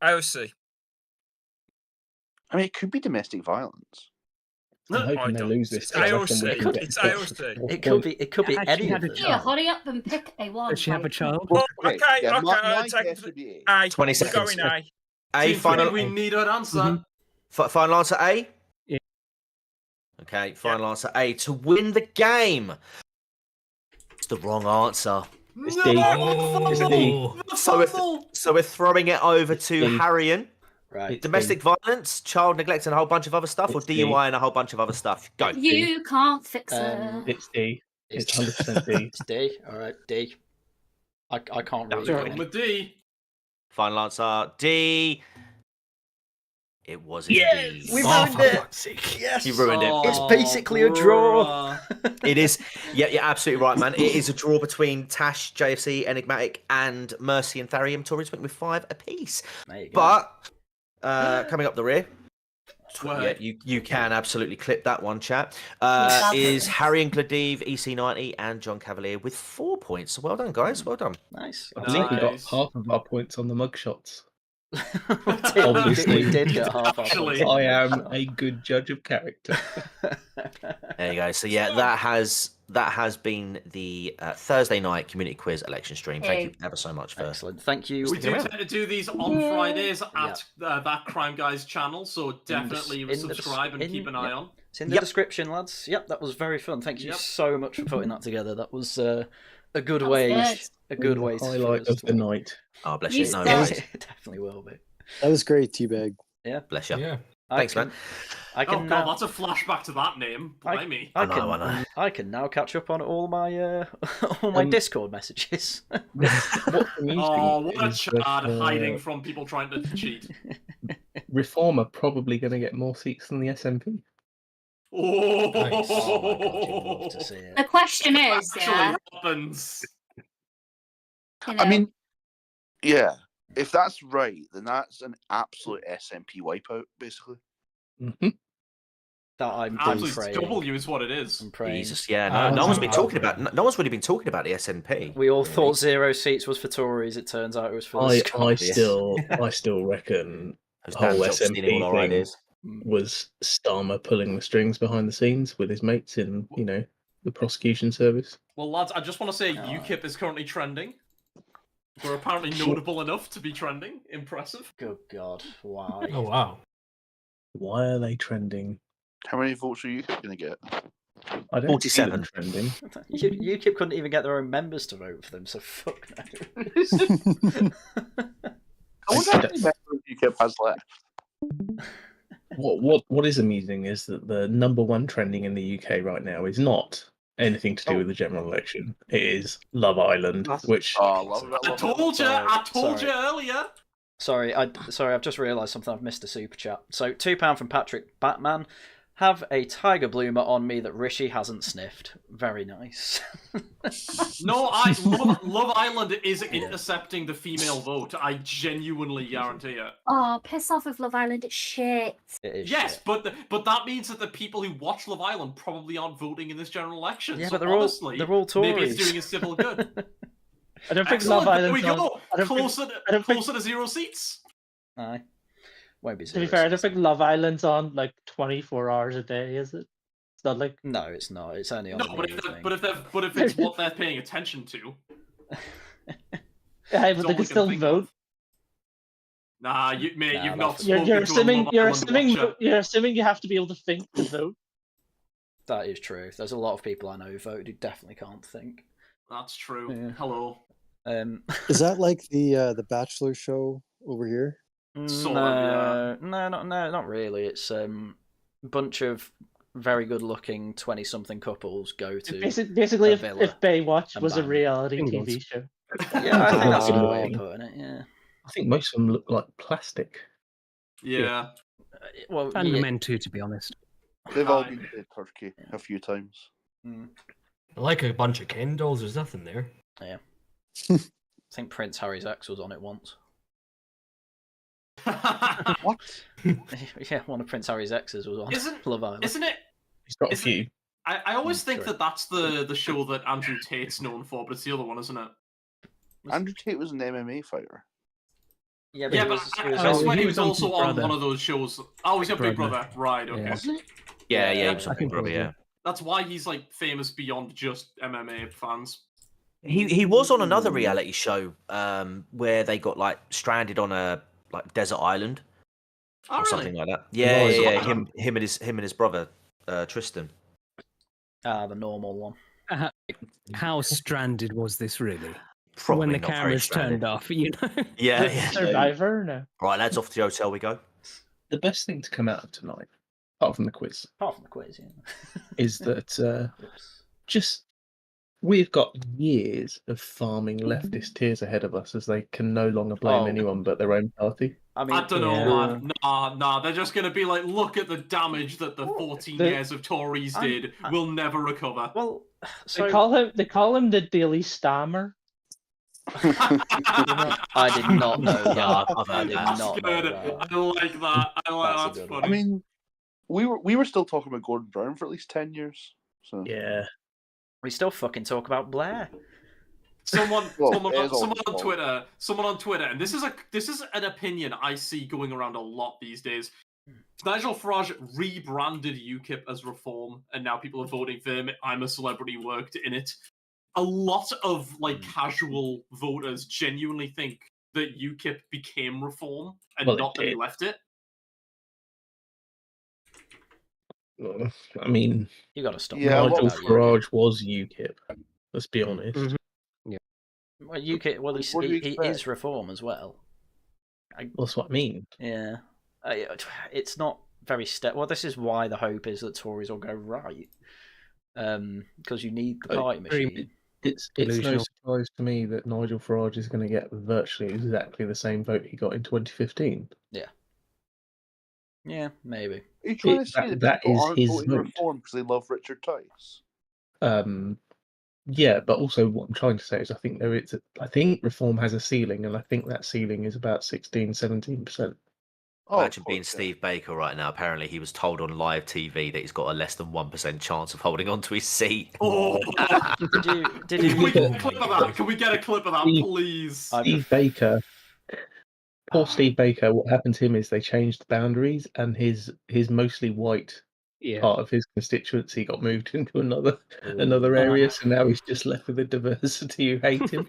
S7: AOC.
S4: I mean, it could be domestic violence.
S3: I'm hoping they lose this.
S7: It's AOC. It's AOC.
S1: It could be any of them.
S2: Yeah, hurry up and pick a one.
S5: Does she have a child?
S7: Okay.
S4: My guess would be A.
S13: 20 seconds.
S7: Going
S13: A. Final.
S6: We need an answer.
S13: Final answer A.
S5: Yeah.
S13: Okay. Final answer A to win the game. It's the wrong answer.
S3: It's D. It's D.
S13: So we're throwing it over to Haryan.
S1: Right.
S13: Domestic violence, child neglect, and a whole bunch of other stuff, or DUI and a whole bunch of other stuff. Go.
S2: You can't fix it.
S3: It's D. It's 100% D.
S1: It's D. All right, D. I can't read.
S6: Going with D.
S13: Final answer D. It was
S1: Yes!
S13: indeed.
S1: We ruined it. Yes.
S13: You ruined it.
S1: It's basically a draw.
S13: It is. Yeah, you're absolutely right, man. It is a draw between Tash, JFC, Enigmatic, and Mercy and Tharium. Tories went with 5 apiece. But coming up the rear, yeah, you can absolutely clip that one, chat. Is Haryan, Gláeddyv, EC90, and John Cavalier with 4 points. So well done, guys. Well done.
S1: Nice.
S3: I think we got half of our points on the mugshots.
S1: We did get half our points.
S3: I am a good judge of character.
S13: There you go. So yeah, that has been the Thursday night community quiz election stream. Thank you ever so much for.
S1: Excellent. Thank you.
S6: We do tend to do these on Fridays at that Crime Guys channel, so definitely subscribe and keep an eye on.
S1: It's in the description, lads. Yep, that was very fun. Thank you so much for putting that together. That was a good way. A good way to
S3: highlight of the night.
S13: Oh, bless you. No,
S1: it definitely will be.
S10: That was great, Teabag.
S1: Yeah,
S13: bless you.
S12: Yeah.
S13: Thanks, man.
S6: Oh god, that's a flashback to that name. Blimey.
S1: I can now catch up on all my Discord messages.
S6: Oh, what a Chad hiding from people trying to cheat.
S3: Reform are probably going to get more seats than the SNP.
S6: Oh,
S1: nice. Oh my God, to see it.
S2: The question is,
S4: I mean, yeah. If that's right, then that's an absolute SNP wipeout, basically.
S3: Mm-hmm.
S1: That I'm
S6: absolute W is what it is.
S1: I'm praying.
S13: Jesus, yeah. No one's been talking about. No one's really been talking about the SNP.
S1: We all thought 0 seats was for Tories. It turns out it was for the Scots.
S3: I still reckon the whole SNP thing was Starmer pulling the strings behind the scenes with his mates in, the prosecution service.
S6: Well, lads, I just want to say UKIP is currently trending. We're apparently notable enough to be trending. Impressive.
S1: Good God. Why?
S12: Oh, wow.
S3: Why are they trending?
S4: How many votes are you going to get?
S3: I don't
S13: 47
S3: trending.
S1: UKIP couldn't even get their own members to vote for them, so fuck no.
S4: I wonder how many members UKIP has left.
S3: What is amusing is that the number one trending in the UK right now is not anything to do with the general election. It is Love Island, which
S6: I told you earlier.
S1: Sorry, I've just realised something. I've missed a super chat. So £2 from Patrick Batman. Have a tiger bloomer on me that Rishi hasn't sniffed. Very nice.
S6: No, Love Island is intercepting the female vote. I genuinely guarantee it.
S2: Oh, piss off with Love Island. It's shit.
S1: It is
S6: Yes,
S1: shit.
S6: but that means that the people who watch Love Island probably aren't voting in this general election.
S1: Yeah,
S6: so
S1: but they're
S6: honestly,
S1: all Tories.
S6: maybe it's doing a civil good.
S9: I don't think
S6: Excellent,
S9: Love Island's
S6: there we go.
S9: on.
S6: Closer to 0 seats.
S1: Aye. Won't be
S9: To be fair, I don't think Love Island's on like 24 hours a day, is it? It's not like.
S1: No, it's not. It's only on.
S6: No, but if it's what they're paying attention to.
S9: Yeah, but they can still vote.
S6: Nah, you've not.
S9: You're assuming you have to be able to think to vote.
S1: That is true. There's a lot of people I know who voted who definitely can't think.
S6: That's true.
S1: Yeah.
S6: Hello.
S10: Is that like the Bachelor show over here?
S1: No, not really. It's a bunch of very good-looking 20-something couples go to
S9: basically if Baywatch was a reality
S3: England.
S9: TV show.
S1: Yeah, I think that's a good way of putting it. Yeah.
S3: I think most of them look like plastic.
S6: Yeah.
S1: Well,
S5: and the men too, to be honest.
S4: They've all been to Turkey a few times.
S12: Like a bunch of Ken dolls, there's nothing there.
S1: Yeah. I think Prince Harry's ex was on it once.
S4: What?
S1: Yeah, one of Prince Harry's exes was on Love Island.
S6: Isn't it?
S3: He's got a few.
S6: I always think that that's the show that Andrew Tate's known for, but it's the other one, isn't it?
S4: Andrew Tate was an MMA fighter.
S1: Yeah,
S6: but I swear he was also on one of those shows. Oh, he's a Big Brother. Right, okay.
S13: Yeah, he was on Big Brother, yeah.
S6: That's why he's like famous beyond just MMA fans.
S13: He was on another reality show where they got like stranded on a desert island or something like that. Yeah. Him and his brother Tristan.
S1: The normal one.
S5: How stranded was this really?
S13: Probably
S5: when the
S13: not very
S5: cameras
S13: stranded.
S5: turned off, you know.
S13: Yeah.
S9: Survivor, no.
S13: Right, lads, off to the hotel we go.
S3: The best thing to come out of tonight, apart from the quiz,
S1: yeah,
S3: is that we've got years of farming leftist tears ahead of us as they can no longer blame anyone but their own party.
S6: I don't know, man. Nah. They're just going to be like, look at the damage that the 14 years of Tories did. We'll never recover.
S1: Well,
S9: they call him the Daily Stammer.
S1: I did not know that. I did not know that.
S6: I like that. That's funny.
S4: I mean, we were still talking about Gordon Brown for at least 10 years. So
S3: yeah,
S1: we still fucking talk about Blair.
S6: Someone on Twitter, and this is an opinion I see going around a lot these days. Nigel Farage rebranded UKIP as Reform, and now people are voting for him. I'm a Celebrity worked in it. A lot of casual voters genuinely think that UKIP became Reform and not that he left it.
S3: I mean,
S1: you got to stop.
S3: Nigel Farage was UKIP. Let's be honest.
S1: Mm-hmm. Yeah. Well, UKIP. Well, he is Reform as well.
S3: That's what I mean.
S1: Yeah. It's not very Well, this is why the hope is that Tories will go right. Because you need the party machine.
S3: It's no surprise to me that Nigel Farage is going to get virtually exactly the same vote he got in 2015.
S1: Yeah. Yeah, maybe.
S4: Are you trying to say that people aren't voting
S3: vote.
S4: Reform because they love Richard Tice?
S3: Yeah, but also what I'm trying to say is I think Reform has a ceiling, and I think that ceiling is about 16-17%.
S13: Imagine being Steve Baker right now. Apparently, he was told on live TV that he's got a less than 1% chance of holding on to his seat.
S6: Oh,
S1: did you?
S6: Can we get a clip of that? Can we get a clip of that, please?
S3: Steve Baker. Poor Steve Baker. What happened to him is they changed the boundaries, and his mostly white part of his constituency got moved into another area. So now he's just left with a diversity who hate him.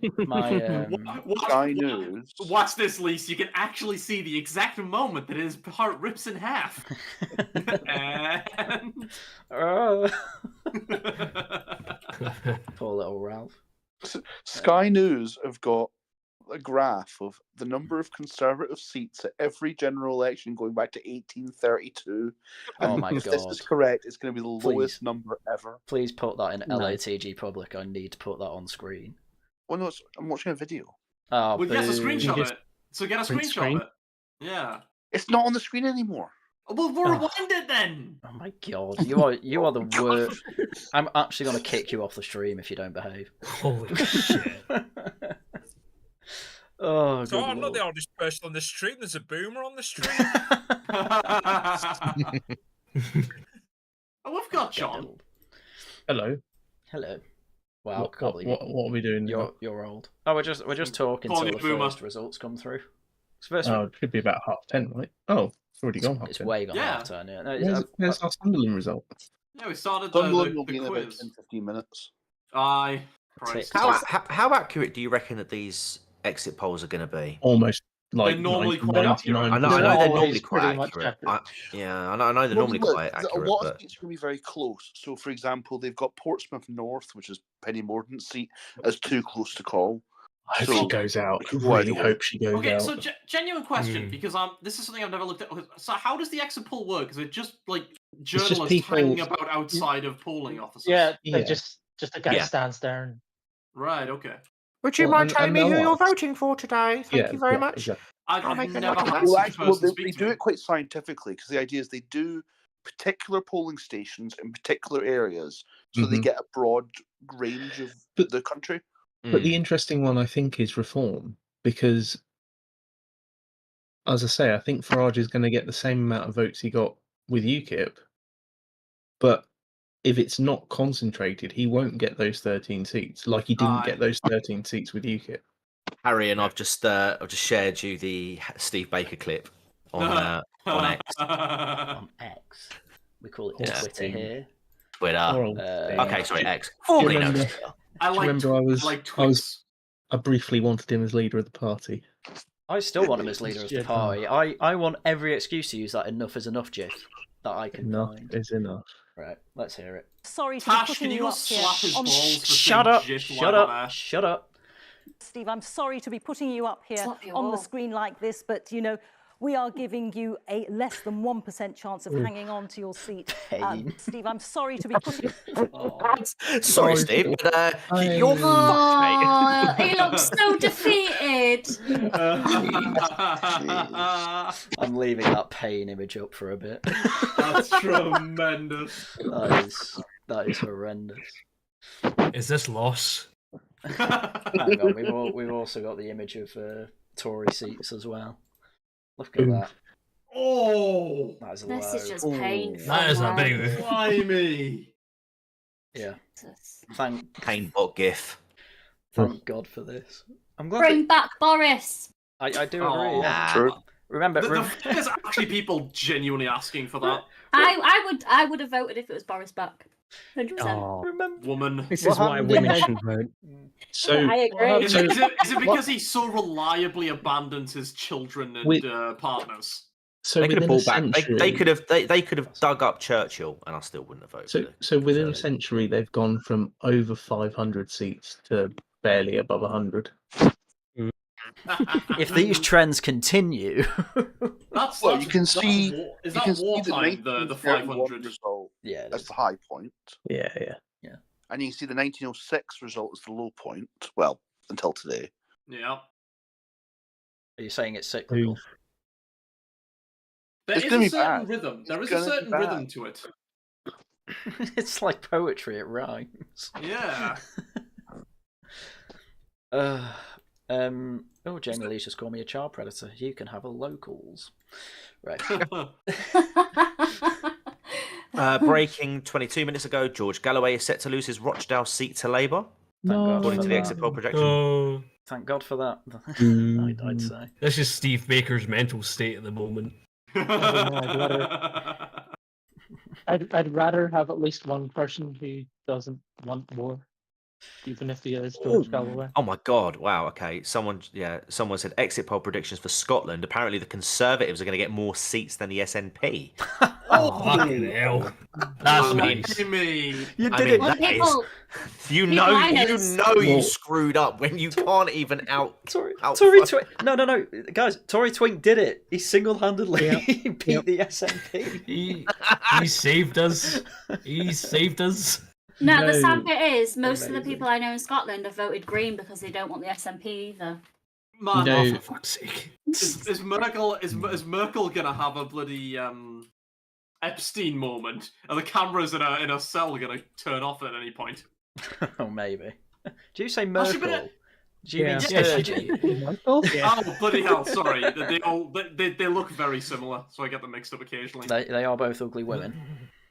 S4: Sky News.
S6: Watch this, Lise. You can actually see the exact moment that his heart rips in half. And...
S1: Poor little Ralph.
S4: Sky News have got a graph of the number of Conservative seats at every general election going back to 1832.
S1: Oh my
S4: if
S1: god!
S4: This is correct. It's going to be the lowest number ever.
S1: Please put that in LATG Public. I need to put that on screen.
S4: Well, no, I'm watching a video.
S1: Oh,
S6: well, yes, a screenshot of it. So get a screenshot of it. Yeah.
S4: It's not on the screen anymore.
S6: Well, we'll rewind it then.
S1: Oh my god, you are the worst. I'm actually going to kick you off the stream if you don't behave.
S12: Holy shit.
S1: Oh,
S7: So I'm
S1: Lord.
S7: not the oldest person on the stream. There's a boomer on the stream.
S6: Oh, we've got John.
S3: Hello.
S1: Hello. Wow,
S3: What are we doing?
S1: You're old. Oh, we're just talking till the first results come through.
S3: It should be about 10:30, right? Oh, it's already gone.
S1: It's way gone
S6: Yeah.
S1: 10:30. Yeah. No,
S3: Where's our Sunderland result?
S6: Yeah, we started
S4: Sunderland will
S6: the
S4: be in about
S6: quiz.
S4: 10-15 minutes.
S6: Aye. Christ.
S13: How accurate do you reckon that these exit polls are going to be?
S3: Almost like
S6: They're normally quite accurate.
S13: I know they're normally quite
S9: pretty much
S13: accurate.
S9: accurate.
S13: I know they're normally quite
S4: A
S13: accurate.
S4: lot of
S13: But...
S4: seats are going to be very close. So, for example, they've got Portsmouth North, which is Penny Mordaunt's seat, as too close to call.
S3: I hope she goes out. I really hope she goes out.
S6: Okay, so genuine question, because this is something I've never looked at. So how does the exit poll work? Is it just like journalists
S3: people...
S6: hanging about outside of polling offices?
S9: Yeah, just a guy stands there. And...
S6: Right, okay.
S13: Would you mind telling me who you're voting for today? Thank you very much.
S3: Exactly.
S6: I've never had
S4: Well,
S6: such a
S4: actually,
S6: person
S4: they
S6: speak to
S4: do
S6: me.
S4: it quite scientifically, because the idea is they do particular polling stations in particular areas, so they get a broad range of the country.
S3: But the interesting one, I think, is Reform, because, as I say, I think Farage is going to get the same amount of votes he got with UKIP, but if it's not concentrated, he won't get those 13 seats, like he didn't get those 13 seats with UKIP.
S13: Haryan, I've just shared you the Steve Baker clip on X.
S1: On X. We call it Twitter here.
S13: Twitter. Okay, sorry, X. Formerly known as Twitter.
S3: I briefly wanted him as leader of the party.
S1: I still want him as leader of the party. I want every excuse to use that enough is enough gif that I can
S3: Enough
S1: find.
S3: is enough.
S1: Right, let's hear it.
S14: Sorry to be
S6: Tash,
S14: putting
S6: can you
S14: you
S6: go
S14: up
S6: slap
S14: here.
S6: his balls for
S1: Shut up!
S6: saying GIF
S1: Shut
S6: live on
S1: up!
S6: air?
S1: Shut up!
S14: Steve, I'm sorry to be putting you up here
S2: Slap your
S14: on the
S2: wall.
S14: screen like this, but you know, we are giving you a less than 1% chance of hanging on to your seat. Steve, I'm sorry to be putting...
S13: Sorry, Steve, but you're fucked,
S2: Oh,
S13: mate.
S2: he looks so defeated.
S1: I'm leaving that pain image up for a bit.
S6: That's tremendous.
S1: That is horrendous.
S12: Is this loss?
S1: Hang on, we've also got the image of Tory seats as well. Look at that.
S6: Oh,
S1: that is
S2: This is just
S1: low.
S2: painful.
S12: That is a big.
S6: Blimey.
S1: Yeah.
S13: Painbot gif.
S1: Thank God for this. I'm glad.
S2: Bring back Boris.
S1: I do agree.
S6: Oh.
S1: Yeah.
S4: True.
S1: Remember,
S6: There's actually people genuinely asking for that.
S2: I would have voted if it was Boris back. 100%.
S5: Oh,
S1: remember.
S6: Woman.
S5: this is why women shouldn't vote.
S3: So,
S2: I agree.
S6: Is it because he so reliably abandons his children and partners?
S3: So
S13: they could have
S3: within
S13: brought
S3: a
S13: back.
S3: century,
S13: They could have dug up Churchill, and I still wouldn't have voted.
S3: So within a century, they've gone from over 500 seats to barely above 100.
S1: If these trends continue,
S4: You can see
S6: that wartime, the 500
S4: result
S1: yeah,
S4: as the high point.
S3: Yeah.
S4: And you can see the 1906 result as the low point. Well, until today.
S6: Yeah.
S1: Are you saying it's cyclical?
S6: There
S4: It's
S6: is
S4: gonna
S6: a
S4: be
S6: certain
S4: bad.
S6: rhythm. There
S4: It's
S6: is a
S4: gonna be
S6: certain
S4: bad.
S6: rhythm to it.
S1: It's like poetry, it rhymes.
S6: Yeah.
S1: Oh, Jamie Lee's just called me a child predator. You can have a locals. Right.
S13: Breaking 22 minutes ago, George Galloway is set to lose his Rochdale seat to Labour, according to the exit poll projection.
S12: Oh,
S1: Thank God for that. I'd say.
S12: this is Steve Baker's mental state at the moment.
S9: I'd rather have at least one person who doesn't want war, even if he is George Galloway.
S13: Oh my God! Wow. Okay. Someone said exit poll predictions for Scotland. Apparently, the Conservatives are going to get more seats than the SNP.
S12: Oh, fucking hell! That's nice.
S1: You did it.
S2: Well, people,
S13: You screwed up when you can't even
S1: Tory Twink. No, guys. Tory Twink did it. He single-handedly beat the SNP.
S12: He saved us. He saved us.
S2: No, the sad bit is most of the people I know in Scotland have voted Green because they don't want the SNP either.
S6: Man,
S12: Oh, for fuck's sake!
S6: is Merkel gonna have a bloody Epstein moment? Are the cameras in a cell going to turn off at any point?
S1: Oh, maybe. Do you say Merkel? Do you mean
S6: Yeah,
S1: Sturgeon?
S6: Oh, bloody hell! Sorry, they look very similar, so I get them mixed up occasionally.
S1: They are both ugly women.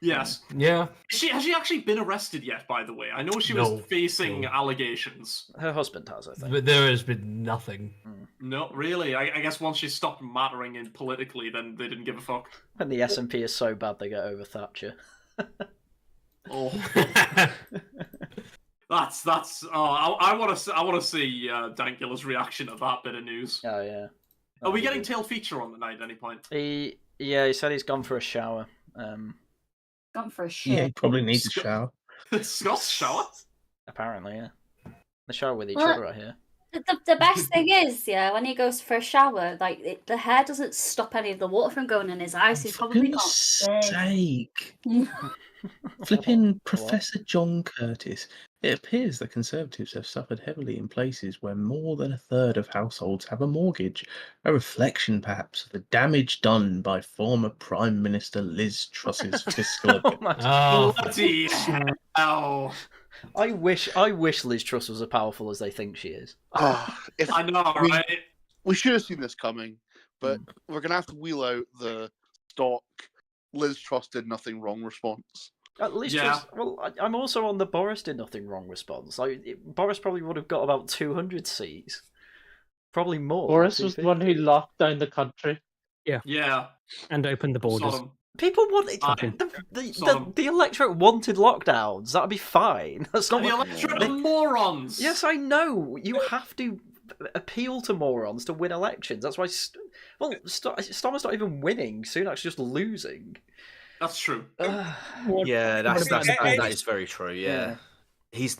S6: Yes.
S12: Yeah.
S6: Has she actually been arrested yet? By the way, I know she was facing allegations.
S1: Her husband has, I think.
S12: But there has been nothing.
S6: No, really. I guess once she stopped mattering in politically, then they didn't give a fuck.
S1: When the SNP is so bad, they get over Thatcher.
S6: Oh. That's. Oh, I want to see Dankula's reaction to that bit of news.
S1: Oh yeah.
S6: Are we getting tail feature on the night at any point?
S1: He said he's gone for a shower.
S2: Gone for a shit.
S3: Yeah, he probably needs a shower.
S6: Scott's shower?
S1: Apparently, yeah. They shower with each other right here.
S2: The best thing is, yeah, when he goes for a shower, like the hair doesn't stop any of the water from going in his eyes. He's probably got.
S3: Sake. Flipping Professor John Curtis. It appears the Conservatives have suffered heavily in places where more than a third of households have a mortgage. A reflection, perhaps, of the damage done by former Prime Minister Liz Truss's fiscal.
S6: Bloody hell!
S1: I wish Liz Truss was as powerful as they think she is.
S6: I know, right?
S4: We should have seen this coming, but we're going to have to wheel out the stock Liz Truss did nothing wrong response.
S1: At least, well, I'm also on the Boris did nothing wrong response. Boris probably would have got about 200 seats, probably more.
S9: Boris was the one who locked down the country.
S6: Yeah,
S5: and opened the borders.
S1: People wanted the electorate wanted lockdowns. That'd be fine. That's not
S6: the electorate are morons.
S1: Yes, I know. You have to appeal to morons to win elections. That's why. Starmer's not even winning. Sunak's just losing.
S6: That's true.
S13: Yeah, that is very true. Yeah. This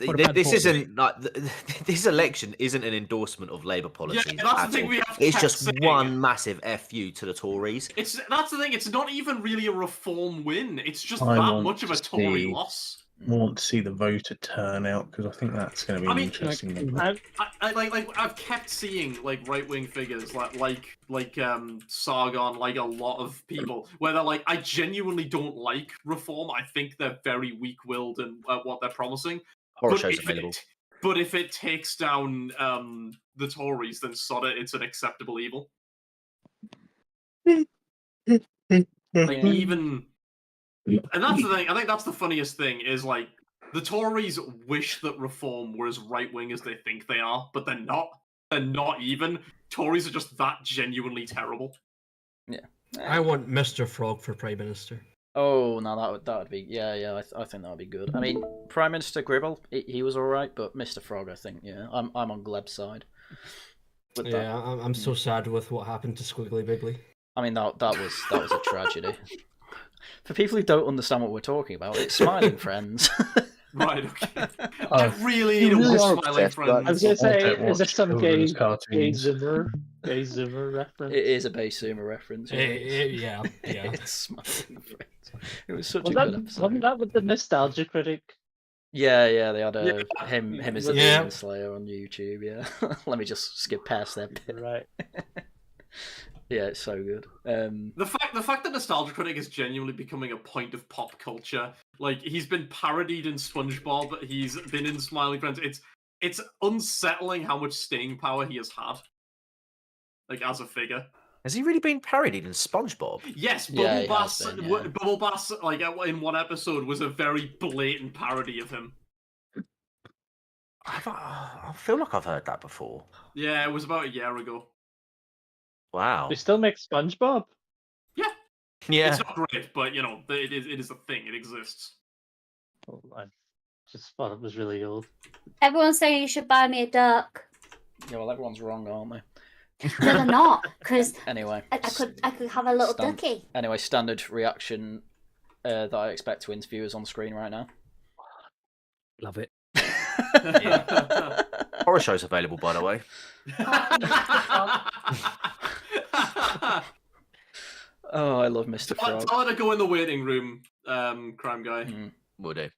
S13: election isn't an endorsement of Labour policies.
S6: Yeah, that's the thing we have to
S13: It's just
S6: saying.
S13: one massive FU to the Tories.
S6: That's the thing. It's not even really a reform win. It's just
S3: I
S6: that
S3: want
S6: much of a
S3: to
S6: Tory
S3: see-
S6: loss.
S3: I want to see the voter turnout because I think that's going to be an interesting one.
S6: I've kept seeing like right wing figures like Sargon, like a lot of people where they're like, I genuinely don't like reform. I think they're very weak willed in what they're promising.
S13: Horror shows available.
S6: But if it takes down the Tories, then sod it, it's an acceptable evil. Like even. And that's the thing. I think that's the funniest thing is like the Tories wish that reform were as right wing as they think they are, but they're not. They're not even. Tories are just that genuinely terrible.
S1: Yeah.
S12: I want Mr. Frog for Prime Minister.
S1: Oh no, that would be I think that would be good. I mean, Prime Minister Gribble, he was all right, but Mr. Frog, I think, I'm on Gleb's side.
S12: I'm so sad with what happened to Squiggly Biggly.
S1: I mean, that was a tragedy. For people who don't understand what we're talking about, it's Smiling Friends.
S6: Right, okay. I really need more Smiling Friends.
S9: I was going to say, is there some gay Zoomer reference?
S1: It is a Bay Zoomer reference.
S12: Yeah.
S1: It's Smiling Friends. It was such a
S9: that,
S1: good episode.
S9: Wasn't that with the Nostalgia Critic?
S1: Yeah, they had him as the Demon Slayer on YouTube, yeah. Let me just skip past that bit.
S9: Right.
S1: Yeah, it's so good.
S6: The fact that Nostalgia Critic is genuinely becoming a point of pop culture, like he's been parodied in SpongeBob, he's been in Smiling Friends. It's unsettling how much staying power he has had, like as a figure.
S13: Has he really been parodied in SpongeBob?
S6: Yes, Bubble Bass, like in one episode, was a very blatant parody of him.
S13: I feel like I've heard that before.
S6: Yeah, it was about a year ago.
S13: Wow.
S9: They still make SpongeBob?
S6: Yeah.
S13: Yeah.
S6: It's not great, but it is a thing. It exists.
S9: Oh, I just thought it was really old.
S2: Everyone's saying you should buy me a duck.
S1: Yeah, well, everyone's wrong, aren't they?
S2: No, they're not. Because
S1: anyway,
S2: I could have a little ducky.
S1: Anyway, standard reaction that I expect to interviewers on screen right now.
S5: Love it.
S13: Horror shows available, by the way.
S1: Oh, I love Mr. Frog.
S6: Tell her to go in the waiting room, crime guy.
S13: Will do.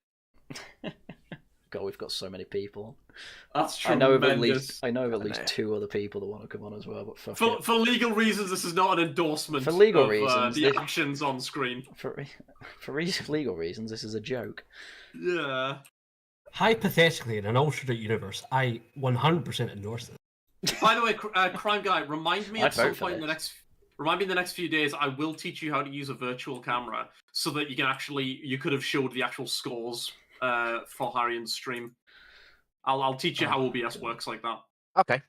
S1: God, we've got so many people.
S6: That's tremendous.
S1: I know of at least 2 other people that want to come on as well. But
S6: for legal reasons, this is not an endorsement.
S1: For legal
S6: of,
S1: reasons,
S6: the actions on screen.
S1: For legal reasons, this is a joke.
S6: Yeah.
S12: Hypothetically, in an alternate universe, I 100% endorse this.
S6: By the way, Crime Guy, remind me at some point in the next few days. I will teach you how to use a virtual camera so that you could have showed the actual scores for Haryan's stream. I'll teach you how OBS works like that.
S13: Okay,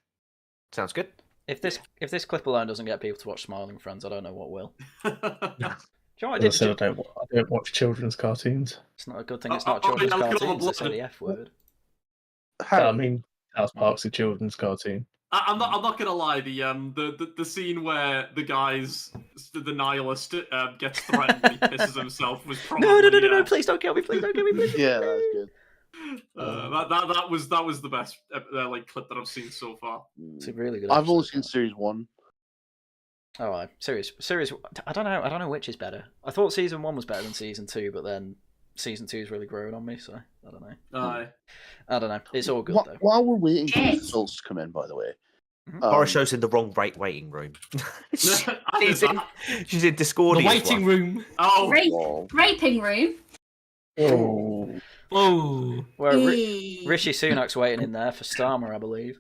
S13: sounds good.
S1: If this clip alone doesn't get people to watch Smiling Friends, I don't know what will.
S3: I don't watch children's cartoons.
S1: It's not a good thing. It's not children's cartoons. They say the F word.
S3: I mean, South Park's a children's cartoon.
S6: I'm not gonna lie. The scene where the nihilist gets threatened and he pisses himself was probably
S1: no! Please don't kill me! Please don't kill me! Please.
S4: Yeah, that was good.
S6: That was the best clip that I've seen so far.
S1: It's a really good.
S4: I've only seen series 1.
S1: Oh, right. Series. I don't know which is better. I thought season 1 was better than season 2, but then season 2's really grown on me, so I don't know. I don't know. It's all good though.
S4: While we're waiting for the results to come in, by the way,
S13: Horror Show's in the wrong waiting room. she's in Discord.
S12: The waiting room.
S6: Oh,
S2: raping room.
S12: Oh.
S1: Well, Rishi Sunak's waiting in there for Starmer, I believe.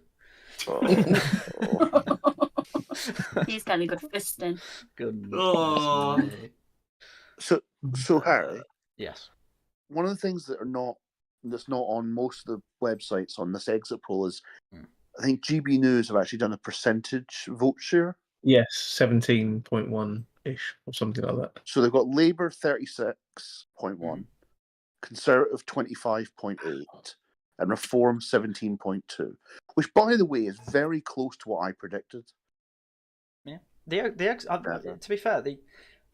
S2: He's got a good fisting.
S1: Good.
S6: Oh.
S4: So Harry.
S1: Yes.
S4: One of the things that's not on most of the websites on this exit poll is, I think GB News have actually done a percentage vote share.
S3: Yes, 17.1-ish or something like that.
S4: So they've got Labour 36.1, Conservative 25.8, and Reform 17.2, which, by the way, is very close to what I predicted.
S1: Yeah. To be fair,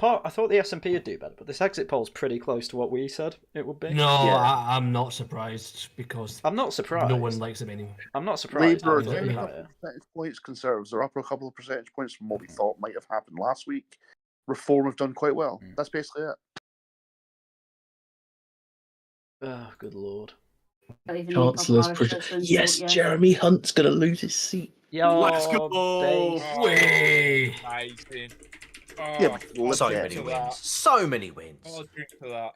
S1: I thought the S&P would do better, but this exit poll is pretty close to what we said it would be.
S12: No, yeah. I'm not surprised because
S1: I'm not surprised.
S12: No one likes them anymore.
S1: I'm not surprised.
S4: Labour are down a couple of percentage points. Conservatives are up a couple of percentage points from what we thought might have happened last week. Reform have done quite well. That's basically it.
S1: Oh, good lord.
S3: Chancellor's yes, Jeremy Hunt's going to lose his seat.
S1: Yo,
S6: let's go!
S7: Amazing.
S4: Yeah,
S13: so many wins. So many wins.
S7: I'll drink to that.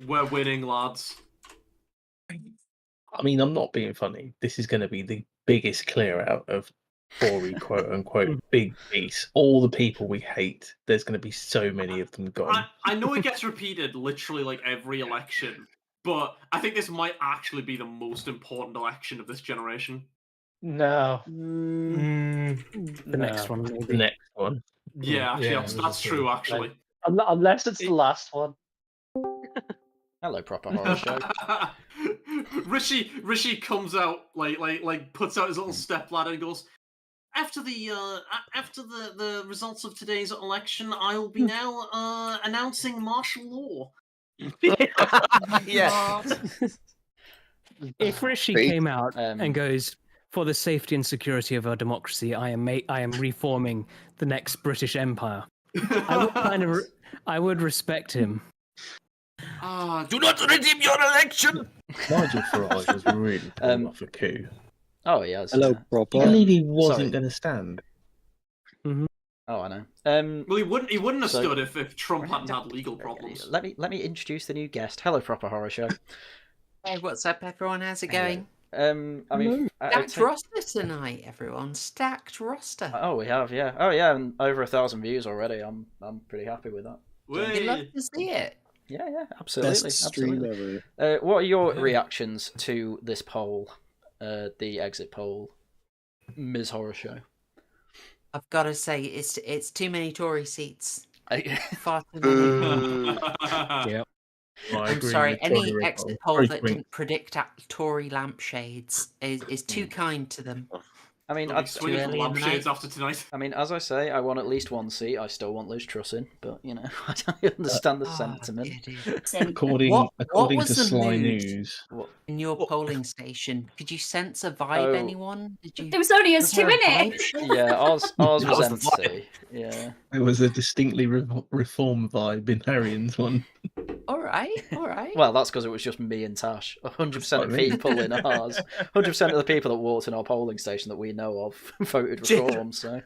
S6: We're winning, lads.
S3: I mean, I'm not being funny. This is going to be the biggest clear out of Tory quote-unquote big piece. All the people we hate, there's going to be so many of them gone.
S6: I know it gets repeated literally like every election, but I think this might actually be the most important election of this generation.
S9: No.
S5: The next one, maybe.
S3: The next one.
S6: Yeah, actually, that's true, actually.
S9: Unless it's the last one.
S1: Hello, Proper Horror Show.
S6: Rishi comes out, like puts out his little stepladder and goes, After the results of today's election, I will be now announcing martial law.
S13: Yeah.
S5: If Rishi came out and goes, for the safety and security of our democracy, I am reforming the next British Empire, I would respect him.
S12: Do not redeem your election.
S3: Nigel Farage has really pulled off a coup.
S1: Oh, he has.
S10: Hello, Proper.
S3: I believe he wasn't going to stand.
S1: Mm-hmm. Oh, I know.
S6: Well, he wouldn't have stood if Trump hadn't had legal problems.
S1: Let me introduce the new guest. Hello, Proper Horror Show.
S15: Hey, what's up, everyone? How's it going?
S1: I mean,
S15: stacked roster tonight, everyone. Stacked roster.
S1: Oh, we have, yeah. Oh, yeah, and over 1,000 views already. I'm pretty happy with that.
S15: You'd love to see it.
S1: Yeah, absolutely.
S10: Best stream
S1: ever. What are your reactions to this poll, the exit poll, Ms. Horror Show?
S15: I've got to say, it's too many Tory seats. Far too many.
S1: Yep.
S15: I'm sorry, any exit poll that didn't predict Tory lampshades is too kind to them.
S1: I mean,
S6: lampshades after tonight.
S1: I mean, as I say, I want at least one seat. I still want Liz Truss in, but you know, I don't understand the sentiment.
S3: According to Sly News,
S15: in your polling station, could you sense a vibe? Anyone? Did you?
S2: There was only us two in it.
S1: Yeah, ours was empty. Yeah,
S3: it was a distinctly reform vibe in Haryan's one.
S15: All right. all right.
S1: Well, that's because it was just me and Tash. 100% of people in ours. 100% of the people that walked in our polling station that we know of voted reform. So,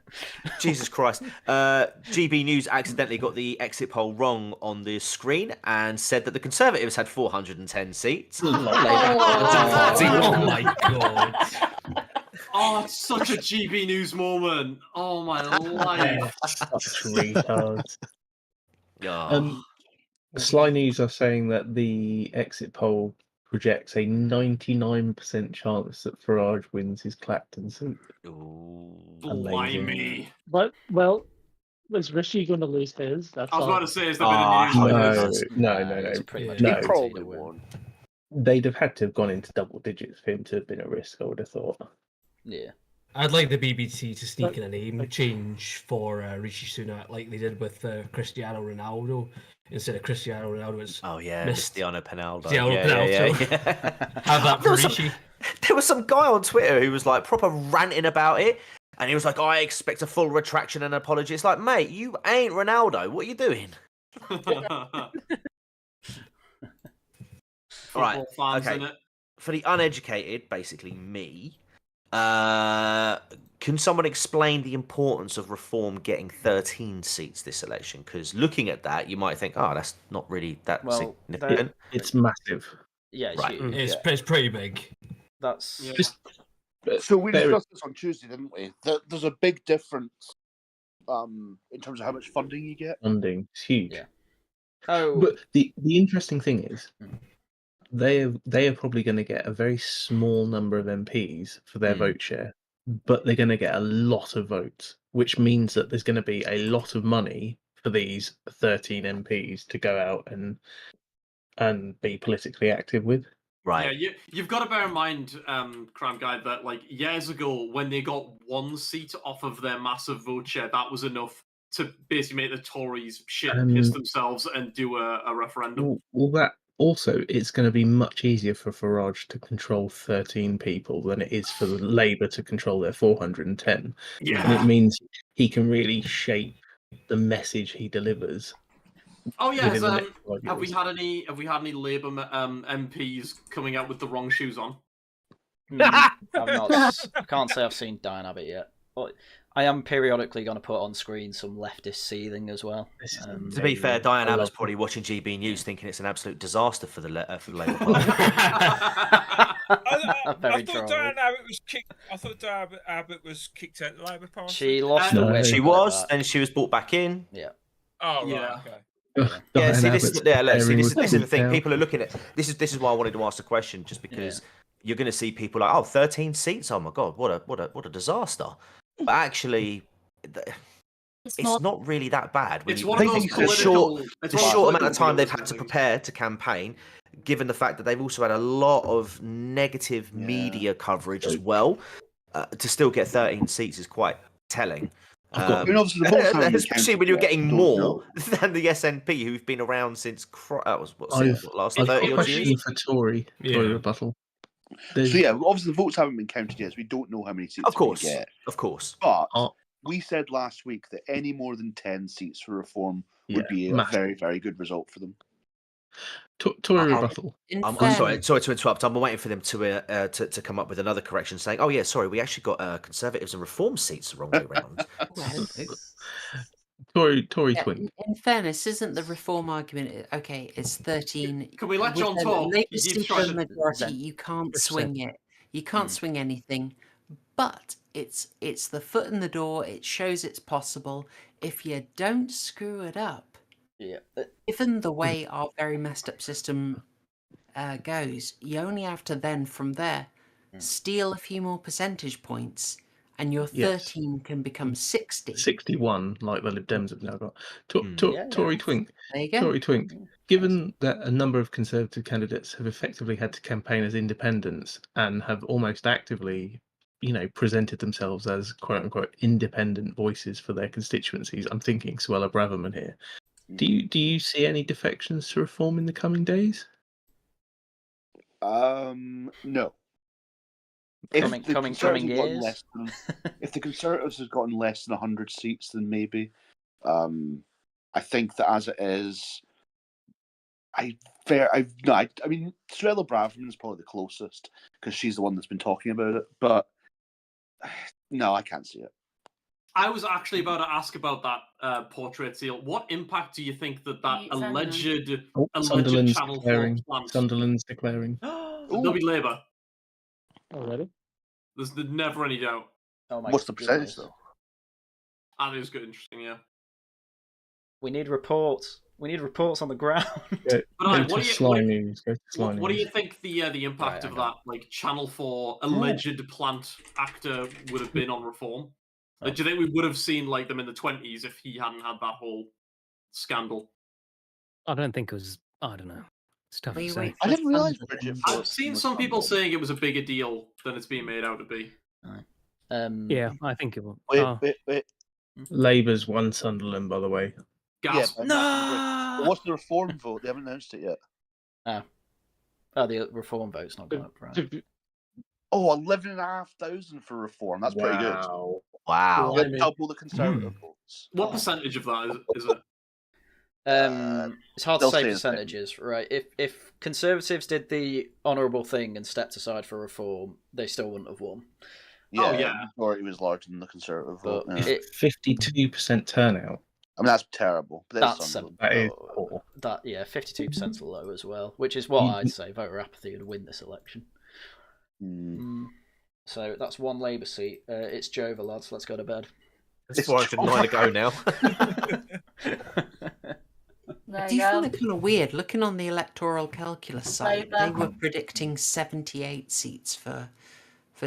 S13: Jesus Christ. GB News accidentally got the exit poll wrong on the screen and said that the Conservatives had 410 seats.
S5: Oh my god.
S6: Oh, it's such a GB News moment. Oh my life.
S3: Such retards.
S13: Oh.
S3: Sly News are saying that the exit poll projects a 99% chance that Farage wins his Clacton seat.
S6: Blimey.
S9: What? Well, was Rishi going to lose his? That's
S6: I was
S9: all.
S6: about to say, is there been a news?
S3: No.
S4: He probably won.
S3: They'd have had to have gone into double digits for him to have been a risk, I would have thought.
S1: Yeah.
S12: I'd like the BBC to sneak in a name change for Rishi Sunak, like they did with Cristiano Ronaldo. Instead of Cristiano Ronaldo, it's
S13: Cristiano Ronaldo.
S12: Have that for Rishi.
S13: There was some guy on Twitter who was like proper ranting about it, and he was like, "I expect a full retraction and apology." It's like, mate, you ain't Ronaldo. What are you doing? Right. Okay. For the uneducated, basically me, can someone explain the importance of Reform getting 13 seats this election? Because looking at that, you might think, oh, that's not really that significant.
S3: It's massive.
S1: Yeah, it's
S13: right.
S1: huge.
S12: It's pretty big.
S1: That's
S4: so we discussed this on Tuesday, didn't we? There's a big difference in terms of how much funding you get.
S3: Funding is huge.
S1: Yeah. Oh,
S3: but the interesting thing is, they are probably going to get a very small number of MPs for their vote share, but they're going to get a lot of votes, which means that there's going to be a lot of money for these 13 MPs to go out and be politically active with.
S13: Right.
S6: Yeah, you've got to bear in mind, Crime Guy, that like years ago when they got one seat off of their massive vote share, that was enough to basically make the Tories piss themselves and do a referendum.
S3: Well, that also, it's going to be much easier for Farage to control 13 people than it is for Labour to control their 410.
S6: Yeah.
S3: And it means he can really shape the message he delivers.
S6: Oh yeah,
S3: within the next 5
S6: have we
S3: years.
S6: had any Labour MPs coming out with the wrong shoes on?
S1: I've not. I can't say I've seen Diane Abbott yet, but I am periodically going to put on screen some leftist seething as well.
S13: To be fair, Diane Abbott's probably watching GB News thinking it's an absolute disaster for the Labour Party.
S7: I thought Diane Abbott was kicked out of the Labour Party.
S1: She lost the whip.
S13: She was, and she was brought back in.
S1: Yeah.
S7: Oh, right,
S6: yeah.
S7: okay.
S13: Yeah, see, this is the thing. People are looking at this is why I wanted to ask the question, just because you're going to see people like, 13 seats. Oh my god, what a disaster. But actually, it's not really that bad. When
S6: It's
S13: you
S6: one of
S13: think
S6: those
S13: the short amount of time they've had to prepare to campaign, given the fact that they've also had a lot of negative media coverage as well, to still get 13 seats is quite telling. Especially when you're getting more than the SNP, who've been around since last 30 odd years.
S3: For Tory rebuttal.
S4: So yeah, obviously the votes haven't been counted yet, so we don't know how many seats we get.
S13: Of course.
S4: But we said last week that any more than 10 seats for Reform would be a very, very good result for them.
S3: Tory rebuttal.
S13: I'm sorry to interrupt. I'm waiting for them to come up with another correction saying, oh yeah, sorry, we actually got Conservatives and Reform seats the wrong way around.
S3: Tory twink.
S15: In fairness, isn't the Reform argument okay? It's 13.
S6: Can we let John talk?
S15: Labour majority. You can't swing it. You can't swing anything. But it's the foot in the door. It shows it's possible. If you don't screw it up.
S1: Yeah.
S15: Given the way our very messed up system goes, you only have to then from there steal a few more percentage points. And your 13 can become 60.
S3: 61, like the Lib Dems have now got. Tory twink.
S15: There you go.
S3: Tory twink. Given that a number of Conservative candidates have effectively had to campaign as independents and have almost actively, presented themselves as quote unquote independent voices for their constituencies, I'm thinking Suella Braverman here. Do you see any defections to Reform in the coming days?
S4: No.
S1: Coming years.
S4: If the Conservatives have gotten less than 100 seats, then maybe. I think that as it is, I mean, Suella Braverman is probably the closest because she's the one that's been talking about it. But no, I can't see it.
S6: I was actually about to ask about that portrait seal. What impact do you think that alleged
S3: Sunderland's
S6: Channel 4
S3: declaring.
S6: plant?
S3: Sunderland's declaring.
S6: There'll be Labour.
S9: Already?
S6: There's never any doubt.
S1: Oh my
S4: What's the percentage though?
S6: That is good, interesting. Yeah.
S1: We need reports. We need reports on the ground.
S6: But what do you
S3: News.
S6: think the impact of that, like Channel 4 alleged plant actor, would have been on reform? Like, do you think we would have seen like them in the 20s if he hadn't had that whole scandal?
S5: I don't think it was. I don't know. It's tough to say.
S4: I didn't realize
S6: I've seen some people saying it was a bigger deal than it's being made out to be.
S5: Yeah, I think it will.
S4: Wait.
S3: Labour's won Sunderland, by the way.
S4: Yeah, no. What's the reform vote? They haven't announced it yet.
S1: Oh, the reform vote's not going up, right?
S4: Oh, 11,500 for reform. That's pretty good.
S13: Wow.
S4: Double the Conservative votes.
S6: What percentage of that is it?
S1: It's hard to say percentages, right? If Conservatives did the honourable thing and stepped aside for reform, they still wouldn't have won.
S4: Yeah, the majority was larger than the Conservative vote.
S3: 52% turnout.
S4: I mean, that's terrible. But
S3: that is poor.
S1: 52% is low as well, which is what I'd say voter apathy would win this election. So that's one Labour seat. It's Jova, lads. Let's go to bed.
S13: It's 409 to go now.
S15: I do find it kind of weird. Looking on the electoral calculus site, they were predicting 78 seats for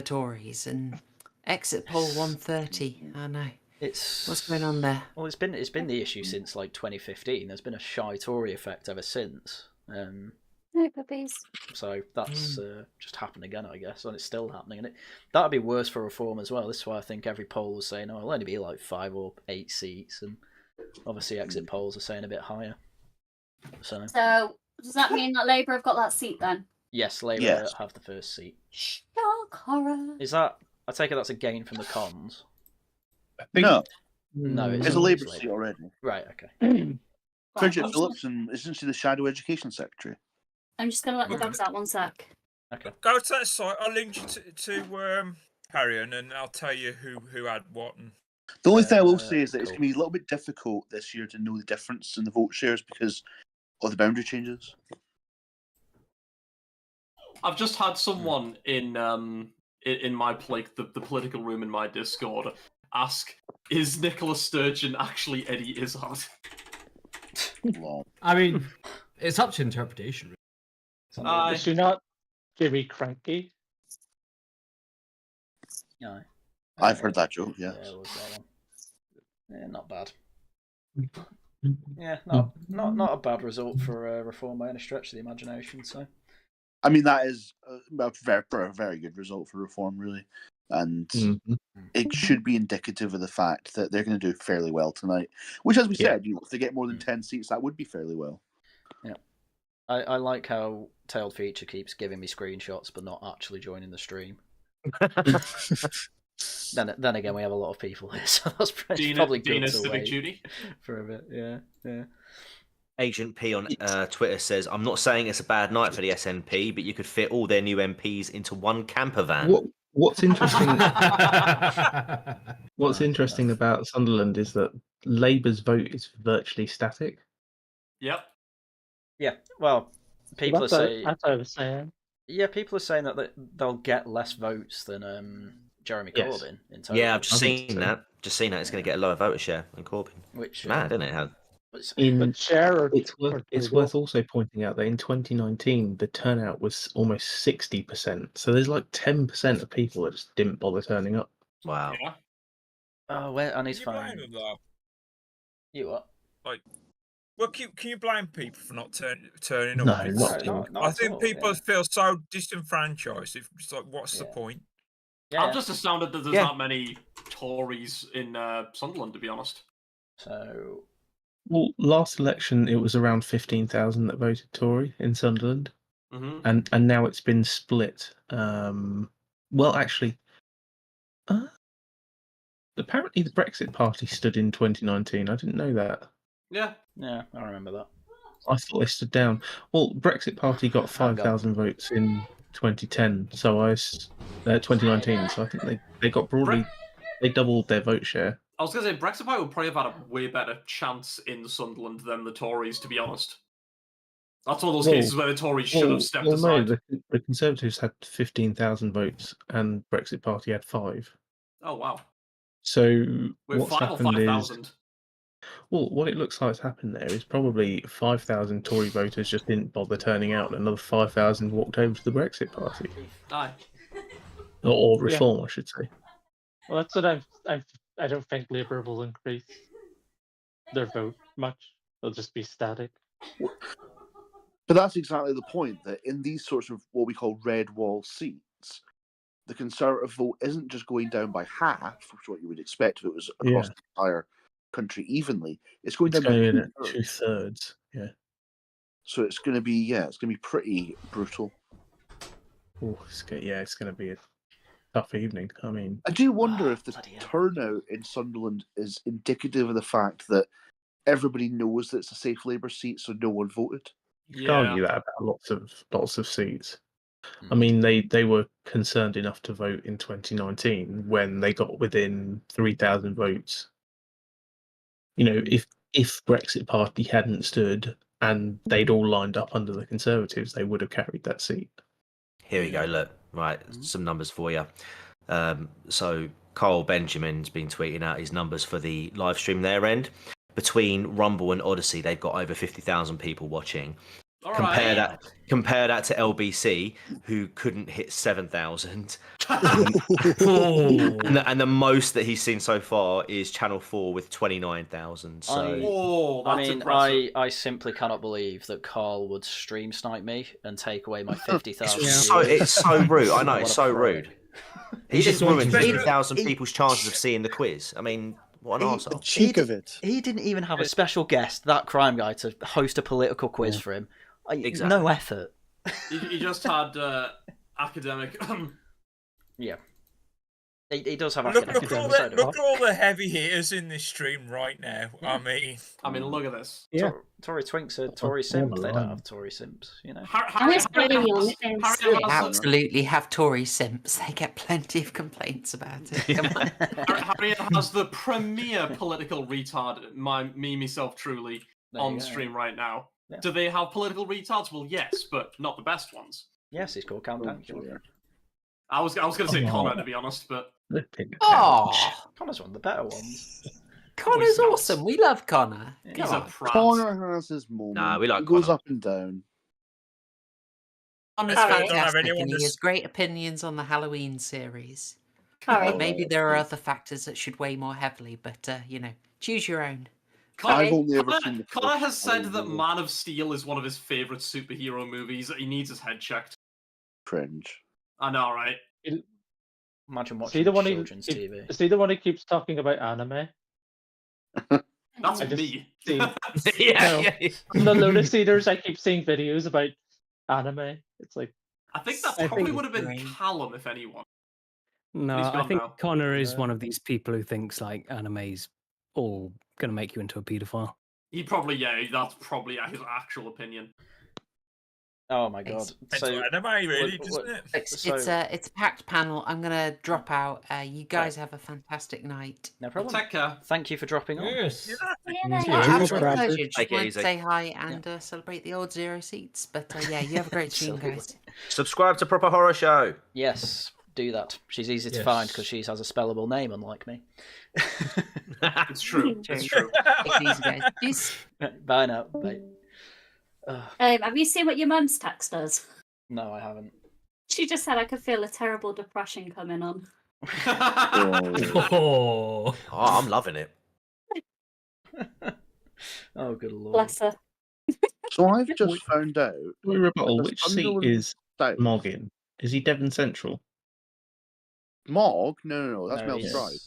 S15: Tories and exit poll 130. I know. What's going on there?
S1: Well, it's been the issue since like 2015. There's been a shy Tory effect ever since.
S2: No puppies.
S1: So that's just happened again, I guess, and it's still happening. And that'd be worse for reform as well. This is why I think every poll was saying, "Oh, it'll only be like 5 or 8 seats," and obviously exit polls are saying a bit higher. So
S2: does that mean that Labour have got that seat then?
S1: Yes, Labour have the first seat.
S2: Shock horror.
S1: Is that? I take it that's a gain from the cons.
S4: No,
S1: it's
S4: a Labour seat already.
S1: Right. Okay.
S4: Bridget Phillipson, isn't she the Shadow Education Secretary?
S2: I'm just gonna let the dogs out 1 sec.
S1: Okay.
S7: Go to that site. I'll link you to Haryan, and I'll tell you who had what. And...
S4: The only thing I will say is that it's going to be a little bit difficult this year to know the difference in the vote shares because of the boundary changes.
S6: I've just had someone in my the political room in my Discord ask, "Is Nicola Sturgeon actually Eddie Izzard?"
S12: I mean, it's up to interpretation.
S9: Is she not Jimmy Cranky?
S1: No.
S4: I've heard that joke. Yes.
S1: Yeah, it was that one. Yeah, not bad. Yeah, not a bad result for reform by any stretch of the imagination. So,
S4: I mean, that is a very good result for reform, really, and it should be indicative of the fact that they're going to do fairly well tonight. Which, as we said, if they get more than 10 seats, that would be fairly well.
S1: Yeah, I like how Tailed Feature keeps giving me screenshots, but not actually joining the stream. Then again, we have a lot of people here, so that's probably good to wait for a bit. Yeah.
S13: Agent P on Twitter says, "I'm not saying it's a bad night for the SNP, but you could fit all their new MPs into one camper van."
S3: What's interesting? What's interesting about Sunderland is that Labour's vote is virtually static.
S6: Yep.
S1: Yeah. Well, people are saying.
S9: That's what I was saying.
S1: Yeah, people are saying that they'll get less votes than Jeremy Corbyn in total.
S13: Yeah, I've just seen that. It's going to get a lower voter share than Corbyn.
S1: Which
S13: mad, isn't it?
S3: It's worth also pointing out that in 2019 the turnout was almost 60%. So there's like 10% of people that just didn't bother turning up.
S13: Wow.
S6: Yeah.
S1: Oh, where on his phone? You what?
S7: Like, well, can you blame people for not turning up?
S3: No, not
S7: I think people feel so disenfranchised. It's like, what's the point?
S1: Yeah.
S6: I'm just astounded that there's not many Tories in Sunderland, to be honest.
S1: So,
S3: well, last election it was around 15,000 that voted Tory in Sunderland, and now it's been split. Well, actually, apparently the Brexit Party stood in 2019. I didn't know that.
S6: Yeah,
S1: I remember that.
S3: I thought they stood down. Well, Brexit Party got 5,000 votes in 2010, so 2019. So I think they got broadly, they doubled their vote share.
S6: I was going to say Brexit Party would probably have had a way better chance in Sunderland than the Tories, to be honest. That's one of those cases where the Tories should have stepped aside.
S3: No, the Conservatives had 15,000 votes and Brexit Party had 5.
S6: Oh, wow.
S3: So
S6: With
S3: what's
S6: 5 or
S3: happened
S6: 5,000?
S3: is, well, what it looks like has happened there is probably 5,000 Tory voters just didn't bother turning out, and another 5,000 walked over to the Brexit Party.
S6: Aye.
S3: Or Reform, I should say.
S9: Well, that's what I don't think Labour will increase their vote much. They'll just be static.
S4: But that's exactly the point, that in these sorts of what we call red wall seats, the Conservative vote isn't just going down by half, which is what you would expect if it was across the entire country evenly. It's going down by
S3: 2/3. Yeah.
S4: So it's going to be pretty brutal.
S3: Oh, it's going to be a tough evening. I mean,
S4: I do wonder if the turnout in Sunderland is indicative of the fact that everybody knows that it's a safe Labour seat, so no one voted.
S3: You can argue that about lots of seats. I mean, they were concerned enough to vote in 2019 when they got within 3,000 votes. You know, if Brexit Party hadn't stood and they'd all lined up under the Conservatives, they would have carried that seat.
S13: Here we go. Look, right, some numbers for you. So Carl Benjamin's been tweeting out his numbers for the live stream their end. Between Rumble and Odyssey, they've got over 50,000 people watching. Compare that to LBC, who couldn't hit 7,000. and the most that he's seen so far is Channel 4 with 29,000. So
S1: I simply cannot believe that Carl would stream snipe me and take away my 50,000.
S13: It's so rude. I know, it's so rude. He just ruined 50,000 people's chances of seeing the quiz. I mean, what an arsehole.
S10: The cheek of it.
S1: He didn't even have a special guest, that crime guy, to host a political quiz for him.
S13: Exactly.
S1: No effort.
S6: He just had academic.
S1: Yeah. He does have
S7: Look
S1: academic.
S7: at all the heavy hitters in this stream right now. I mean,
S6: look at this.
S3: Yeah.
S1: Tory Twinks are Tory Simps. They don't have Tory Simps, you know.
S15: They absolutely have Tory simps. They get plenty of complaints about it. Come on.
S6: Haryan has the premier political retard, me, myself, truly, on stream right now.
S1: Yeah.
S6: Do they have political retards? Well, yes, but not the best ones.
S1: Yes, he's called Countdown.
S6: I was going to say Connor, to be honest, but
S1: Connor's one of the better ones.
S15: Connor's awesome. We love Connor.
S6: He's a prat.
S4: Connor has his moment.
S13: Nah, we like
S4: He goes
S13: Connor.
S4: up and down.
S15: Connor's fantastic, and he has great opinions on the Halloween series. Maybe there are other factors that should weigh more heavily, but choose your own.
S6: Connor has said that Man of Steel is one of his favourite superhero movies. He needs his head checked.
S4: Cringe.
S6: I know, right?
S1: Imagine watching children's TV.
S9: See the one who keeps talking about anime?
S6: That's me.
S9: On the Lunas Eaters, I keep seeing videos about anime. It's like
S6: I think that probably would have been Callum, if anyone.
S5: No, I think Connor is one of these people who thinks like anime's all going to make you into a paedophile.
S6: He probably, that's probably his actual opinion.
S1: Oh my god!
S7: It's anime, really, doesn't it?
S15: It's a packed panel. I'm gonna drop out. You guys have a fantastic night.
S1: No problem.
S6: Take care.
S1: Thank you for dropping on.
S15: Yes.
S10: Cheers,
S15: Pleasure.
S13: Take
S15: Just
S13: it
S15: wanted to
S13: easy.
S15: say hi and celebrate the old 0 seats. But you have a great stream, guys.
S13: Subscribe to Proper Horror Show.
S1: Yes, do that. She's easy to find because she has a spellable name, unlike me.
S6: It's true. It's true.
S15: Take it easy, guys. Peace.
S1: Bye now. Bye.
S2: Have you seen what your mum's text does?
S1: No, I haven't.
S2: She just said I could feel a terrible depression coming on.
S13: I'm loving it.
S1: Oh, good lord.
S2: Bless her.
S4: So I've just found out.
S3: Which seat is Mog in? Is he Devon Central?
S4: Mog? No. That's Melton Drive.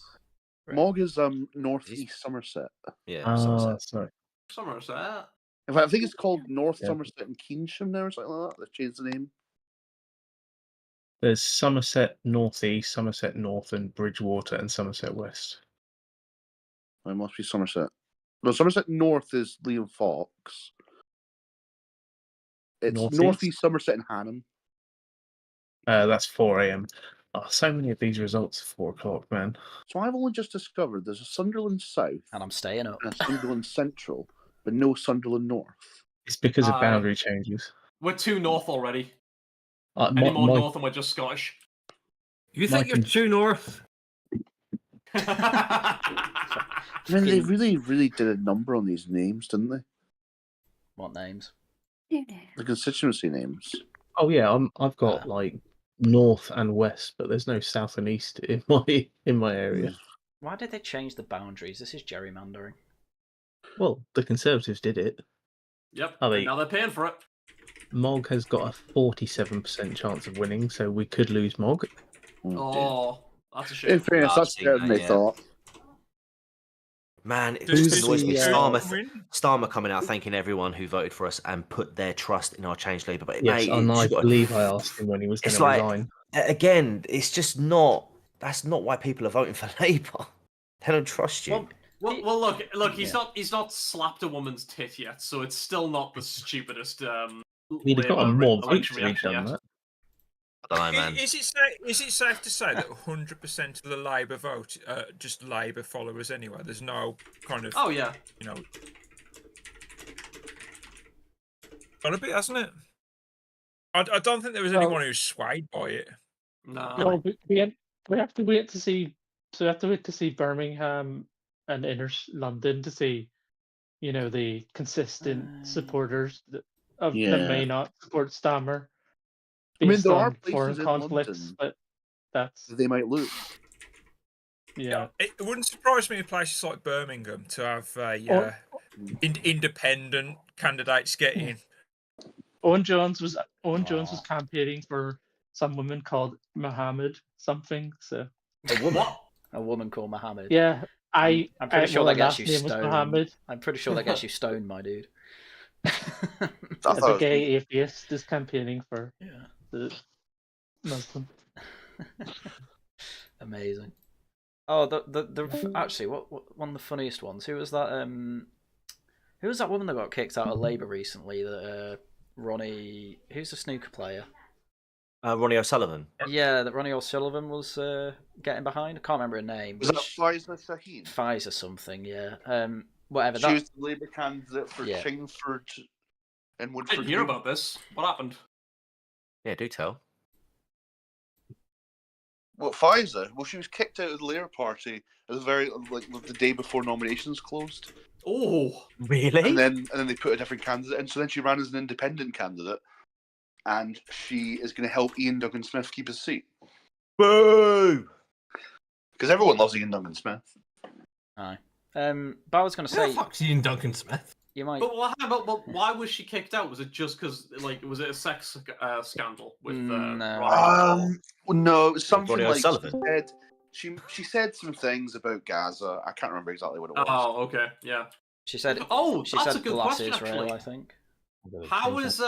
S1: Right.
S4: Mog is northeast Somerset.
S13: Yeah,
S3: Somerset. Sorry.
S6: Somerset.
S4: In fact, I think it's called North Somerset and Keynsham now or something like that. They've changed the name.
S3: There's Somerset Northeast, Somerset North, and Bridgewater, and Somerset West.
S4: It must be Somerset. No, Somerset North is Liam Fox. It's
S3: Northeast?
S4: northeast Somerset and Hanham.
S3: That's 4 a.m. Oh, so many of these results are 4 o'clock, man.
S4: So I've only just discovered there's a Sunderland South.
S1: And I'm staying up.
S4: And a Sunderland Central, but no Sunderland North.
S3: It's because of boundary changes.
S6: We're too north already.
S3: My-
S6: Any more
S3: my-
S6: north and we're just Scottish.
S12: You think you're too north?
S4: I mean, they really, really did a number on these names, didn't they?
S1: What names?
S4: The constituency names.
S3: Oh yeah, I've got like north and west, but there's no south and east in my area.
S1: Why did they change the boundaries? This is gerrymandering.
S3: Well, the Conservatives did it.
S6: Yep.
S3: Oh,
S6: And now they're paying for it.
S3: Mog has got a 47% chance of winning, so we could lose Mog.
S6: Oh, that's a shame.
S4: In fairness, that's better than they thought.
S13: Man, it
S3: Who's
S13: just annoys me.
S3: the,
S13: Starmer coming out thanking everyone who voted for us and put their trust in our Change Labour. But
S3: Yes,
S13: mate,
S3: and I believe I asked him when he was going
S13: it's
S3: to
S13: like,
S3: resign.
S13: again, it's just not. That's not why people are voting for Labour. They don't trust you.
S6: Well, look. He's not slapped a woman's tit yet, so it's still not the stupidest.
S3: He'd have got a more votes
S6: election
S3: if he'd
S6: reaction
S3: done
S6: yet.
S3: that.
S13: I don't know, man.
S7: Is it safe to say that 100% of the Labour vote are just Labour followers anyway? There's no kind of...
S6: Oh, yeah.
S7: You know... Got a bit, hasn't it? I don't think there was anyone who was swayed by it.
S6: No.
S9: We have to wait to see... So we have to wait to see Birmingham and inner London to see, you know, the consistent supporters that may not support Stammer.
S4: I mean, there are
S9: on
S4: places
S9: foreign
S4: in
S9: conflicts,
S4: London
S9: but that's
S4: they might lose.
S9: Yeah.
S7: It wouldn't surprise me in places like Birmingham to have independent candidates get in.
S9: Owen Jones was campaigning for some woman called Mohammed something. So
S1: a woman, a woman called Mohammed.
S9: Yeah,
S1: I'm pretty sure that gets you
S9: name was
S1: stoned.
S9: Mohammed.
S1: I'm pretty sure that gets you stoned, my dude.
S9: As a gay atheist is campaigning for the Muslim.
S1: Amazing. Oh, actually, what one of the funniest ones? Who was that? Who was that woman that got kicked out of Labour recently? That Ronnie, who's the snooker player?
S13: Ronnie O'Sullivan.
S1: Yeah, that Ronnie O'Sullivan was getting behind. I can't remember her name.
S4: Was that Pfizer Shaheen?
S1: Pfizer something, yeah. Whatever.
S4: She was the Labour candidate for Chingford and Woodford.
S6: I didn't hear about this. What happened?
S13: Yeah, do tell.
S4: What, Pfizer? Well, she was kicked out of the Labour Party at the day before nominations closed.
S6: Oh,
S13: really?
S4: And then they put a different candidate in. So then she ran as an independent candidate, and she is going to help Ian Duncan Smith keep his seat.
S13: Boo!
S4: Because everyone loves Ian Duncan Smith.
S1: Aye. But I was going to say,
S12: who the fuck's Ian Duncan Smith?
S1: You might.
S6: But why was she kicked out? Was it just because, was it a sex scandal with?
S4: No, it was something
S6: Ronnie
S4: like
S6: O'Sullivan?
S4: she said some things about Gaza. I can't remember exactly what it was.
S6: Oh, okay, yeah.
S1: She said.
S6: Oh,
S1: she
S6: that's
S1: said
S6: a good
S1: glass
S6: question,
S1: Israel,
S6: actually.
S1: I think.
S6: How is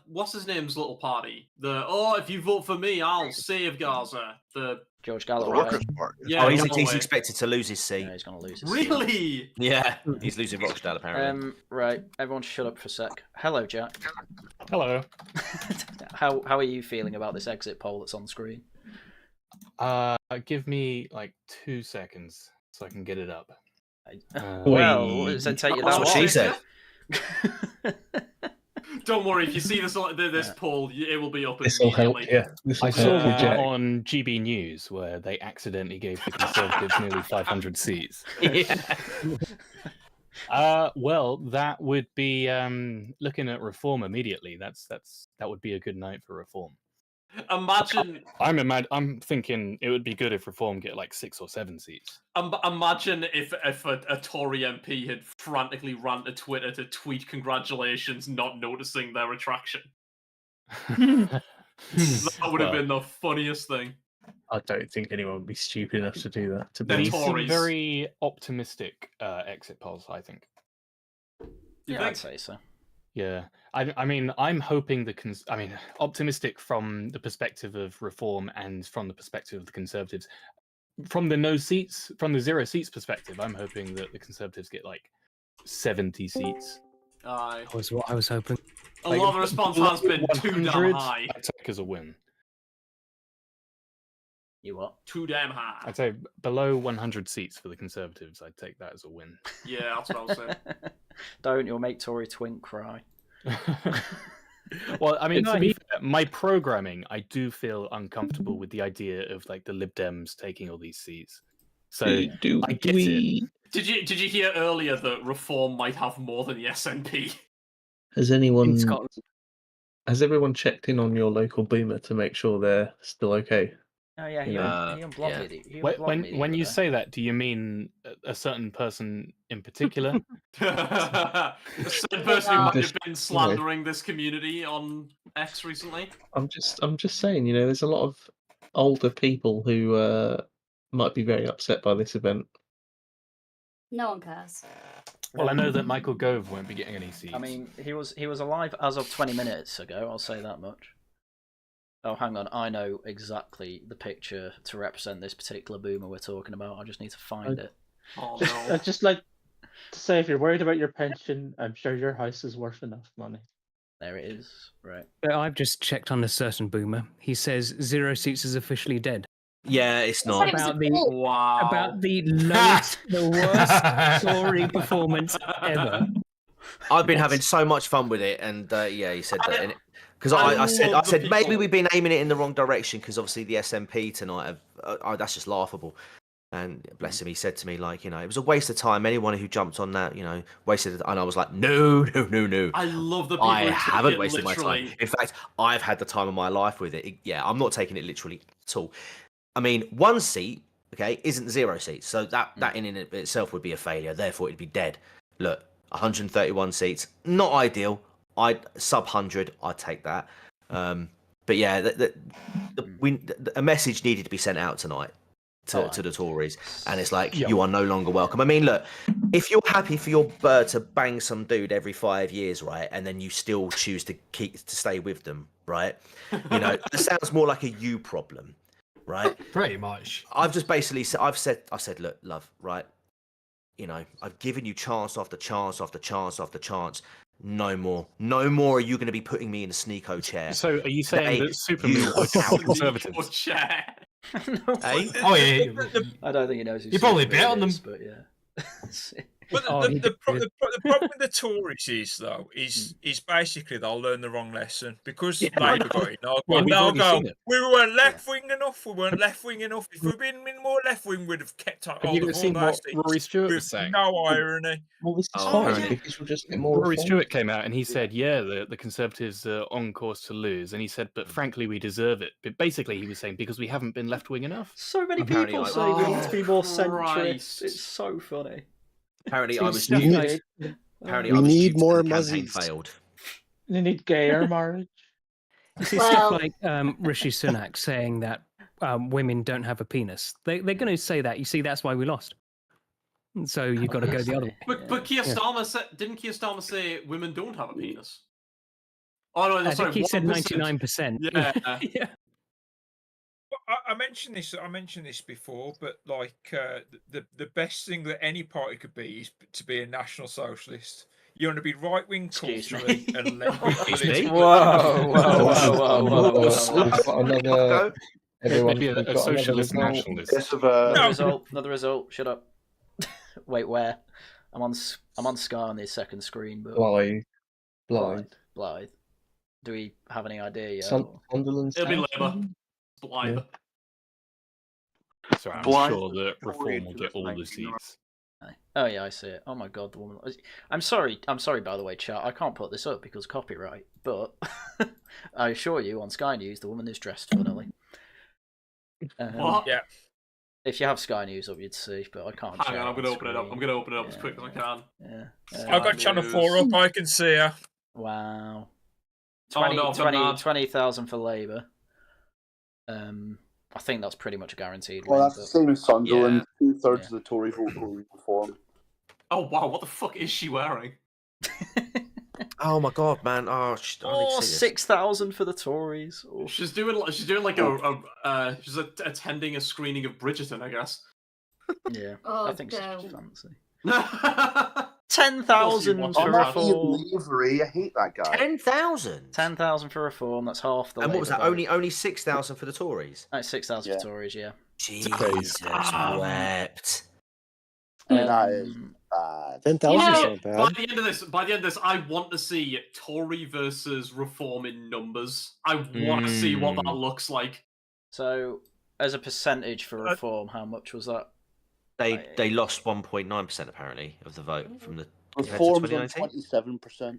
S6: what's his name's little party? If you vote for me, I'll save Gaza. The
S1: George
S4: The
S1: Galloway.
S4: Workers' Party.
S6: Yeah,
S13: he's
S6: Galloway.
S13: expected to lose his seat.
S1: Yeah, he's going to lose his
S6: Really?
S1: seat.
S13: Yeah, he's losing Rochdale apparently.
S1: Right, everyone shut up for a sec. Hello, Jack.
S16: Hello.
S1: How are you feeling about this exit poll that's on screen?
S16: Give me like 2 seconds so I can get it up.
S1: Well, does it take you that
S13: That's what
S1: long?
S13: she said.
S6: Don't worry, if you see this poll, it will be up
S3: This will help,
S6: immediately.
S3: yeah.
S16: I saw on GB News where they accidentally gave the Conservatives nearly 500 seats.
S13: Yeah.
S16: Well, that would be looking at reform immediately. That would be a good night for reform.
S6: Imagine.
S16: I'm thinking it would be good if reform get like 6 or 7 seats.
S6: Imagine if a Tory MP had frantically ran to Twitter to tweet congratulations, not noticing their retraction. That would have been the funniest thing.
S3: I don't think anyone would be stupid enough to do that. To
S16: These
S3: be
S16: seem very optimistic exit polls, I think.
S1: Yeah, I'd say so.
S16: Yeah, I mean, I'm hoping optimistic from the perspective of reform and from the perspective of the Conservatives. From the 0 seats perspective, I'm hoping that the Conservatives get like 70 seats.
S6: Aye.
S5: That was what I was hoping.
S6: A lot of the response has been too damn high.
S16: I'd take as a win.
S1: You what?
S6: Too damn high.
S16: I'd say below 100 seats for the Conservatives. I'd take that as a win.
S6: Yeah, that's what I was saying.
S1: Don't, you'll make Tory Twink cry.
S16: Well, I mean, to be fair, my programming, I do feel uncomfortable with the idea of like the Lib Dems taking all these seats. So I get it.
S6: Did you hear earlier that Reform might have more than the SNP?
S3: Has everyone checked in on your local boomer to make sure they're still okay?
S1: Oh yeah, he unblocked it.
S16: When you say that, do you mean a certain person in particular?
S6: A certain person who might have been slandering this community on X recently?
S3: I'm just saying, there's a lot of older people who might be very upset by this event.
S2: No one cares.
S16: Well, I know that Michael Gove won't be getting any seats.
S1: I mean, he was alive as of 20 minutes ago. I'll say that much. Oh, hang on. I know exactly the picture to represent this particular boomer we're talking about. I just need to find it.
S6: Oh, no.
S9: I'd just like to say, if you're worried about your pension, I'm sure your house is worth enough money.
S1: There it is. Right.
S5: I've just checked on a certain boomer. He says 0 seats is officially dead.
S13: Yeah, it's not.
S5: About the lowest, the worst Tory performance ever.
S13: I've been having so much fun with it, and yeah, he said that. Because I said maybe we've been aiming it in the wrong direction because obviously the SNP tonight that's just laughable. And bless him, he said to me like, it was a waste of time. Anyone who jumped on that, wasted it. And I was like, no.
S6: I love the people
S13: I
S6: who
S13: haven't
S6: take it
S13: wasted my
S6: literally.
S13: time. In fact, I've had the time of my life with it. Yeah, I'm not taking it literally at all. I mean, 1 seat, okay, isn't 0 seats. So that in and of itself would be a failure. Therefore, it'd be dead. Look, 131 seats, not ideal. Sub 100, I'd take that. But yeah, a message needed to be sent out tonight to the Tories, and it's like, you are no longer welcome. I mean, look, if you're happy for your bird to bang some dude every 5 years, right, and then you still choose to stay with them, right? It sounds more like a you problem, right?
S12: Pretty much.
S13: I've just basically said, I've said, look, love, right? I've given you chance after chance after chance after chance. No more are you going to be putting me in a sneako chair.
S16: So are you saying that Superman was out Conservatives?
S6: Chair.
S1: No.
S13: Hey?
S12: Oh yeah.
S1: I don't think he knows.
S12: You probably bet on them,
S1: but yeah.
S7: But the problem with the Tories is basically they'll learn the wrong lesson because Labour got in. They'll go, we weren't left wing enough. We weren't left wing enough. If we'd been more left wing, we'd have kept on.
S16: Have you seen what Rory Stewart was saying?
S7: No irony.
S3: Well, this is fine because we'll just get more.
S16: Rory Stewart came out and he said, "Yeah, the Conservatives are on course to lose," and he said, "But frankly, we deserve it." But basically, he was saying because we haven't been left wing enough.
S1: So many people say we need to be more centrist. It's so funny.
S13: Apparently, I was
S9: stupid.
S13: Apparently,
S10: we
S13: I was
S10: need more
S13: campaign
S10: muzzies.
S13: failed.
S9: You need gayer marriage.
S5: You see stuff like Rishi Sunak saying that women don't have a penis. They're going to say that. You see, that's why we lost. So you've got to go the other way.
S6: But Keir Starmer didn't Keir Starmer say women don't have a penis? Oh no,
S5: I think he said 99%.
S6: Yeah.
S5: Yeah.
S7: I mentioned this before, but like the best thing that any party could be is to be a national socialist. You want to be right wing culturally and left wing politically.
S3: Whoa.
S16: Maybe a socialist nationalist.
S1: Another result. Shut up. Wait, where? I'm on Sky on the second screen. But Blythe. Do we have any idea yet?
S3: Sunderland.
S6: It'll be Labour. Blythe.
S16: So I'm sure that Reform will get all the seats.
S1: Oh yeah, I see it. Oh my god, the woman. I'm sorry. By the way, chat. I can't put this up because copyright. But I assure you, on Sky News, the woman is dressed funnily.
S6: What?
S7: Yeah.
S1: If you have Sky News up, you'd see. But I can't.
S6: Hang on, I'm going to open it up. I'm going to open it up as quick as I can.
S1: Yeah.
S7: I've got Channel 4 up. I can see her.
S1: Wow.
S6: 20,000
S1: for Labour. I think that's pretty much a guaranteed.
S4: Well, that's the same as Sunderland.
S1: Yeah.
S4: 2/3 of the Tory vote will reform.
S6: Oh wow, what the fuck is she wearing?
S13: Oh my god, man! I need to see this.
S1: 6,000 for the Tories. Oh.
S6: She's doing like she's attending a screening of Bridgerton, I guess.
S1: Yeah,
S2: Oh,
S1: I think she's
S2: no.
S1: fancy. 10,000 for reform.
S4: Slavery, I hate that guy.
S13: 10,000.
S1: 10,000 for reform. That's half the.
S13: And what was that?
S1: Labour vote.
S13: Only 6,000 for the Tories.
S1: 6,000 for Tories. Yeah.
S13: Jesus wept.
S4: That is bad.
S10: 10,000
S6: By the end of this, I want to see Tory versus Reform in numbers. I want to see what that looks like.
S1: So, as a percentage for Reform, how much was that?
S13: They lost 1.9% apparently of the vote from the
S4: Reform's on 27%.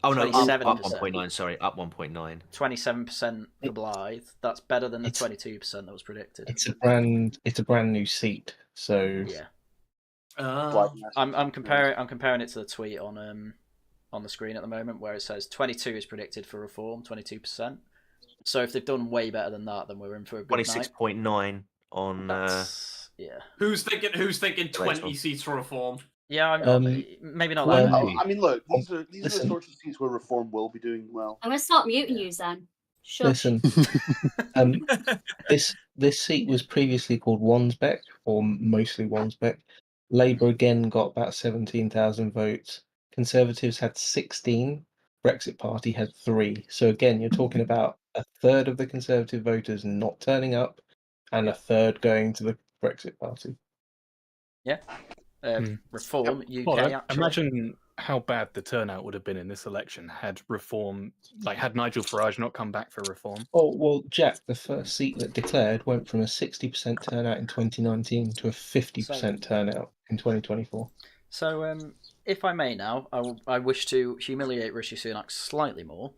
S13: Oh no, up
S1: 27%.
S13: 1.9. Sorry, up 1.9.
S1: 27% for Blythe. That's better than the 22% that was predicted.
S3: It's a brand new seat. So
S1: yeah. I'm comparing it to the tweet on the screen at the moment where it says 22 is predicted for Reform, 22%. So if they've done way better than that, then we're in for a good
S13: 26.9 on.
S1: Yeah.
S6: Who's thinking 20 seats for Reform?
S1: Yeah, maybe not that many.
S4: I mean, look, these are the sorts of seats where Reform will be doing well.
S2: I'm going to start muting you, then. Shush.
S3: Listen, this seat was previously called Wansbeck, or mostly Wansbeck. Labour again got about 17,000 votes. Conservatives had 16. Brexit Party had 3. So again, you're talking about a third of the Conservative voters not turning up, and a third going to the Brexit Party.
S1: Yeah. Reform UK.
S16: Well, imagine how bad the turnout would have been in this election had Reform, had Nigel Farage not come back for Reform.
S3: Oh well, Jack, the first seat that declared went from a 60% turnout in 2019 to a 50% turnout in 2024.
S1: So, if I may now, I wish to humiliate Rishi Sunak slightly more.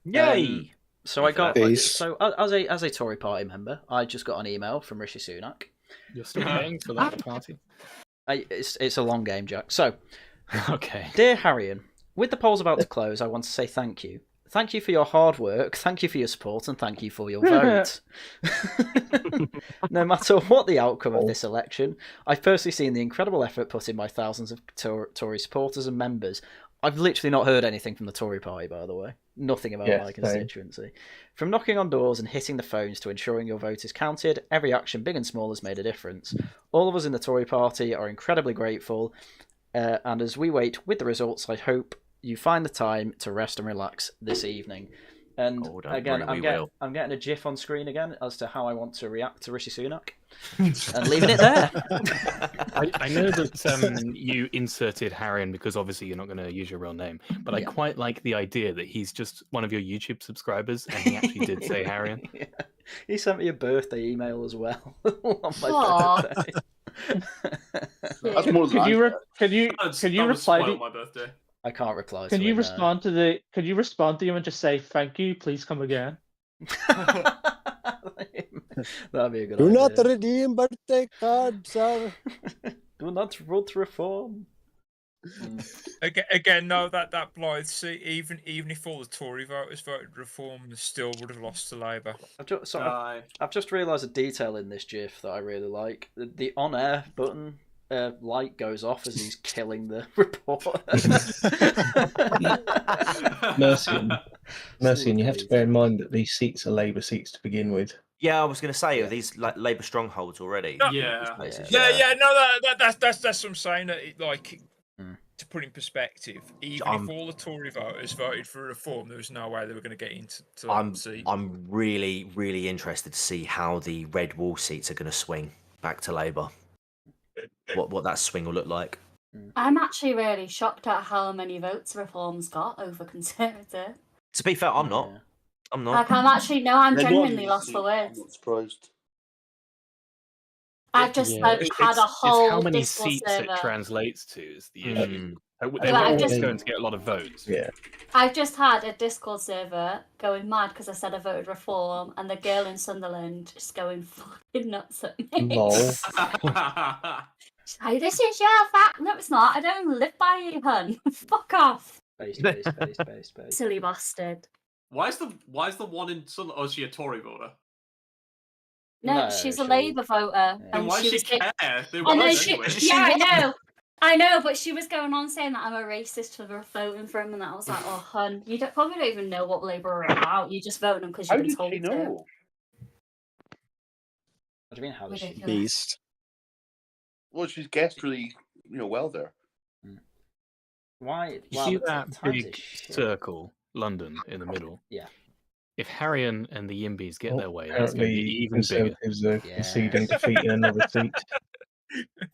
S13: Yay!
S1: So I got as a Tory party member, I just got an email from Rishi Sunak.
S16: You're still paying for that party?
S1: It's a long game, Jack. So,
S16: okay.
S1: Dear Haryan, with the polls about to close, I want to say thank you. Thank you for your hard work, thank you for your support, and thank you for your vote. No matter what the outcome of this election, I've personally seen the incredible effort put in by thousands of Tory supporters and members. I've literally not heard anything from the Tory party, by the way. Nothing about my constituency. From knocking on doors and hitting the phones to ensuring your vote is counted, every action, big and small, has made a difference. All of us in the Tory party are incredibly grateful, and as we wait with the results, I hope you find the time to rest and relax this evening. And again, I'm getting a GIF on screen again as to how I want to react to Rishi Sunak, and leaving it there.
S16: I know that you inserted Haryan because obviously you're not going to use your real name, but I quite like the idea that he's just one of your YouTube subscribers, and he actually did say Haryan.
S1: Yeah. He sent me a birthday email as well on my birthday.
S4: That's more than
S9: Can you reply to
S6: my birthday?
S1: I can't reply.
S9: Can you respond to the? Can you respond to him and just say thank you? Please come again.
S1: That'd be a good idea.
S10: Do not redeem birthday cards, sir.
S1: Do not vote Reform.
S7: Again, no, that Blythe seat, even if all the Tory voters voted Reform, they still would have lost to Labour.
S1: I've just realised a detail in this GIF that I really like. The on-air button light goes off as he's killing the reporter.
S3: Mercy, and you have to bear in mind that these seats are Labour seats to begin with.
S13: Yeah, I was going to say, are these Labour strongholds already?
S7: No, yeah. No, that's what I'm saying. To put in perspective, even if all the Tory voters voted for Reform, there was no way they were going to get into that seat.
S13: I'm really, really interested to see how the red wall seats are going to swing back to Labour. What that swing will look like.
S2: I'm actually really shocked at how many votes Reform's got over Conservative.
S13: To be fair, I'm not. I'm not.
S2: Like, I'm genuinely lost for words.
S4: I'm not surprised.
S2: I've just had a whole.
S16: It's how many
S2: Discord
S16: seats
S2: server.
S16: it translates to is the issue.
S2: They're always
S16: going to get a lot of votes.
S3: Yeah.
S2: I've just had a Discord server going mad because I said I voted Reform, and the girl in Sunderland just going fucking nuts at me.
S3: Lol.
S2: Hey, this is your fact. No, it's not. I don't even live by you, hun. Fuck off.
S1: Space.
S2: Silly bastard.
S6: Why is the one in Sunderland? Oh, is she a Tory voter?
S2: No, she's a Labour voter.
S6: And why does she care?
S2: I know, but she was going on saying that I'm a racist for voting for him, and I was like, oh, hun, you probably don't even know what Labour are about. You just vote them because you've been told to.
S1: What do you mean, how does she know?
S10: Beast.
S4: Well, she's guessed really, well there.
S1: Why?
S16: You see that big circle, London, in the middle?
S1: Yeah.
S16: If Haryan and the Yimbys get their way, it's going to
S3: Apparently,
S16: be even bigger.
S3: Conservatives are conceding defeat in another seat.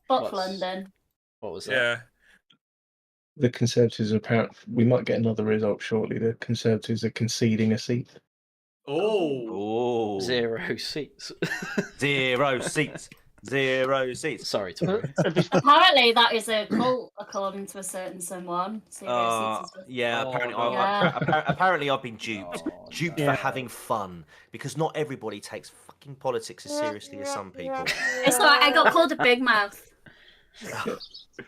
S2: Fuck London.
S1: What was that?
S7: Yeah.
S3: The Conservatives are we might get another result shortly. The Conservatives are conceding a seat.
S13: Oh.
S1: 0 seats.
S13: 0 seats. 0 seats.
S1: Sorry, Tori.
S2: Apparently, that is a cult, according to a certain someone. 0 seats is a...
S13: Yeah, apparently, apparently I've been duped. Duped for having fun. Because not everybody takes fucking politics as seriously as some people.
S2: It's alright, I got called a big mouth.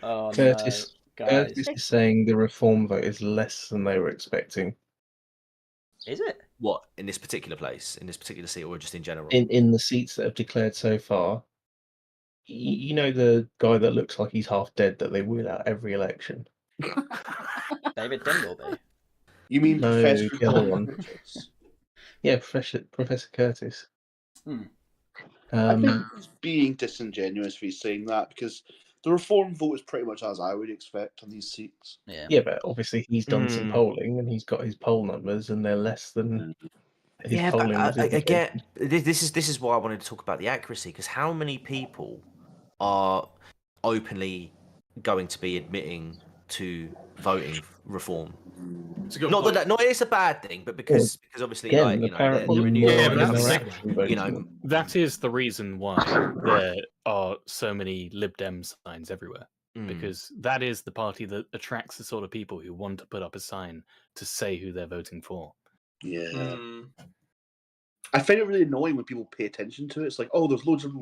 S1: Oh,
S3: Curtis,
S1: no,
S3: Curtis is saying the reform vote is less than they were expecting.
S1: Is it?
S13: What, in this particular place? In this particular seat, or just in general?
S3: In the seats that have declared so far, you know the guy that looks like he's half dead that they wheel out every election?
S1: David Dingleby?
S4: You mean
S3: No,
S4: Professor
S3: the other one. Yeah, Professor Curtis.
S4: I think he's being disingenuous if he's saying that, because the reform vote is pretty much as I would expect on these seats.
S3: Yeah, but obviously he's done some polling and he's got his poll numbers, and they're less than his polling was
S13: again, this is why I wanted to talk about the accuracy, because how many people are openly going to be admitting to voting reform? Not that it's a bad thing, but because obviously,
S3: again,
S13: like,
S16: that is the reason why there are so many Lib Dem signs everywhere. Because that is the party that attracts the sort of people who want to put up a sign to say who they're voting for.
S4: Yeah. I find it really annoying when people pay attention to it. It's like, oh, there's loads of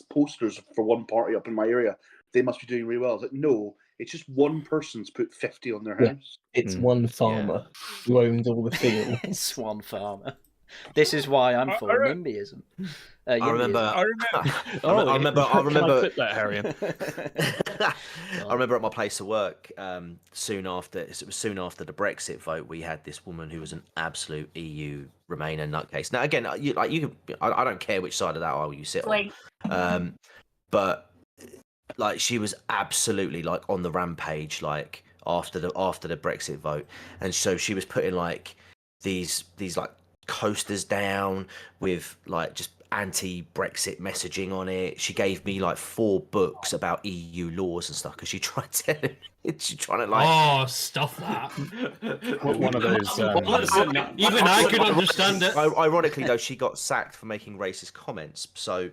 S4: posters for one party up in my area. They must be doing really well. It's like, no, it's just one person's put 50 on their house.
S3: It's one farmer who owns all the fields.
S1: It's one farmer. This is why I'm for NIMBYism.
S13: I remember.
S16: I clip that, Haryan.
S13: I remember at my place of work, soon after the Brexit vote, we had this woman who was an absolute EU Remainer nutcase. Now, again, I don't care which side of that aisle you sit on, but like, she was absolutely like on the rampage, like after the Brexit vote, and so she was putting like these like coasters down with like just anti-Brexit messaging on it. She gave me like 4 books about EU laws and stuff because she tried to like
S12: stuff that.
S16: One of those
S12: even I could understand it.
S13: Ironically though, she got sacked for making racist comments, so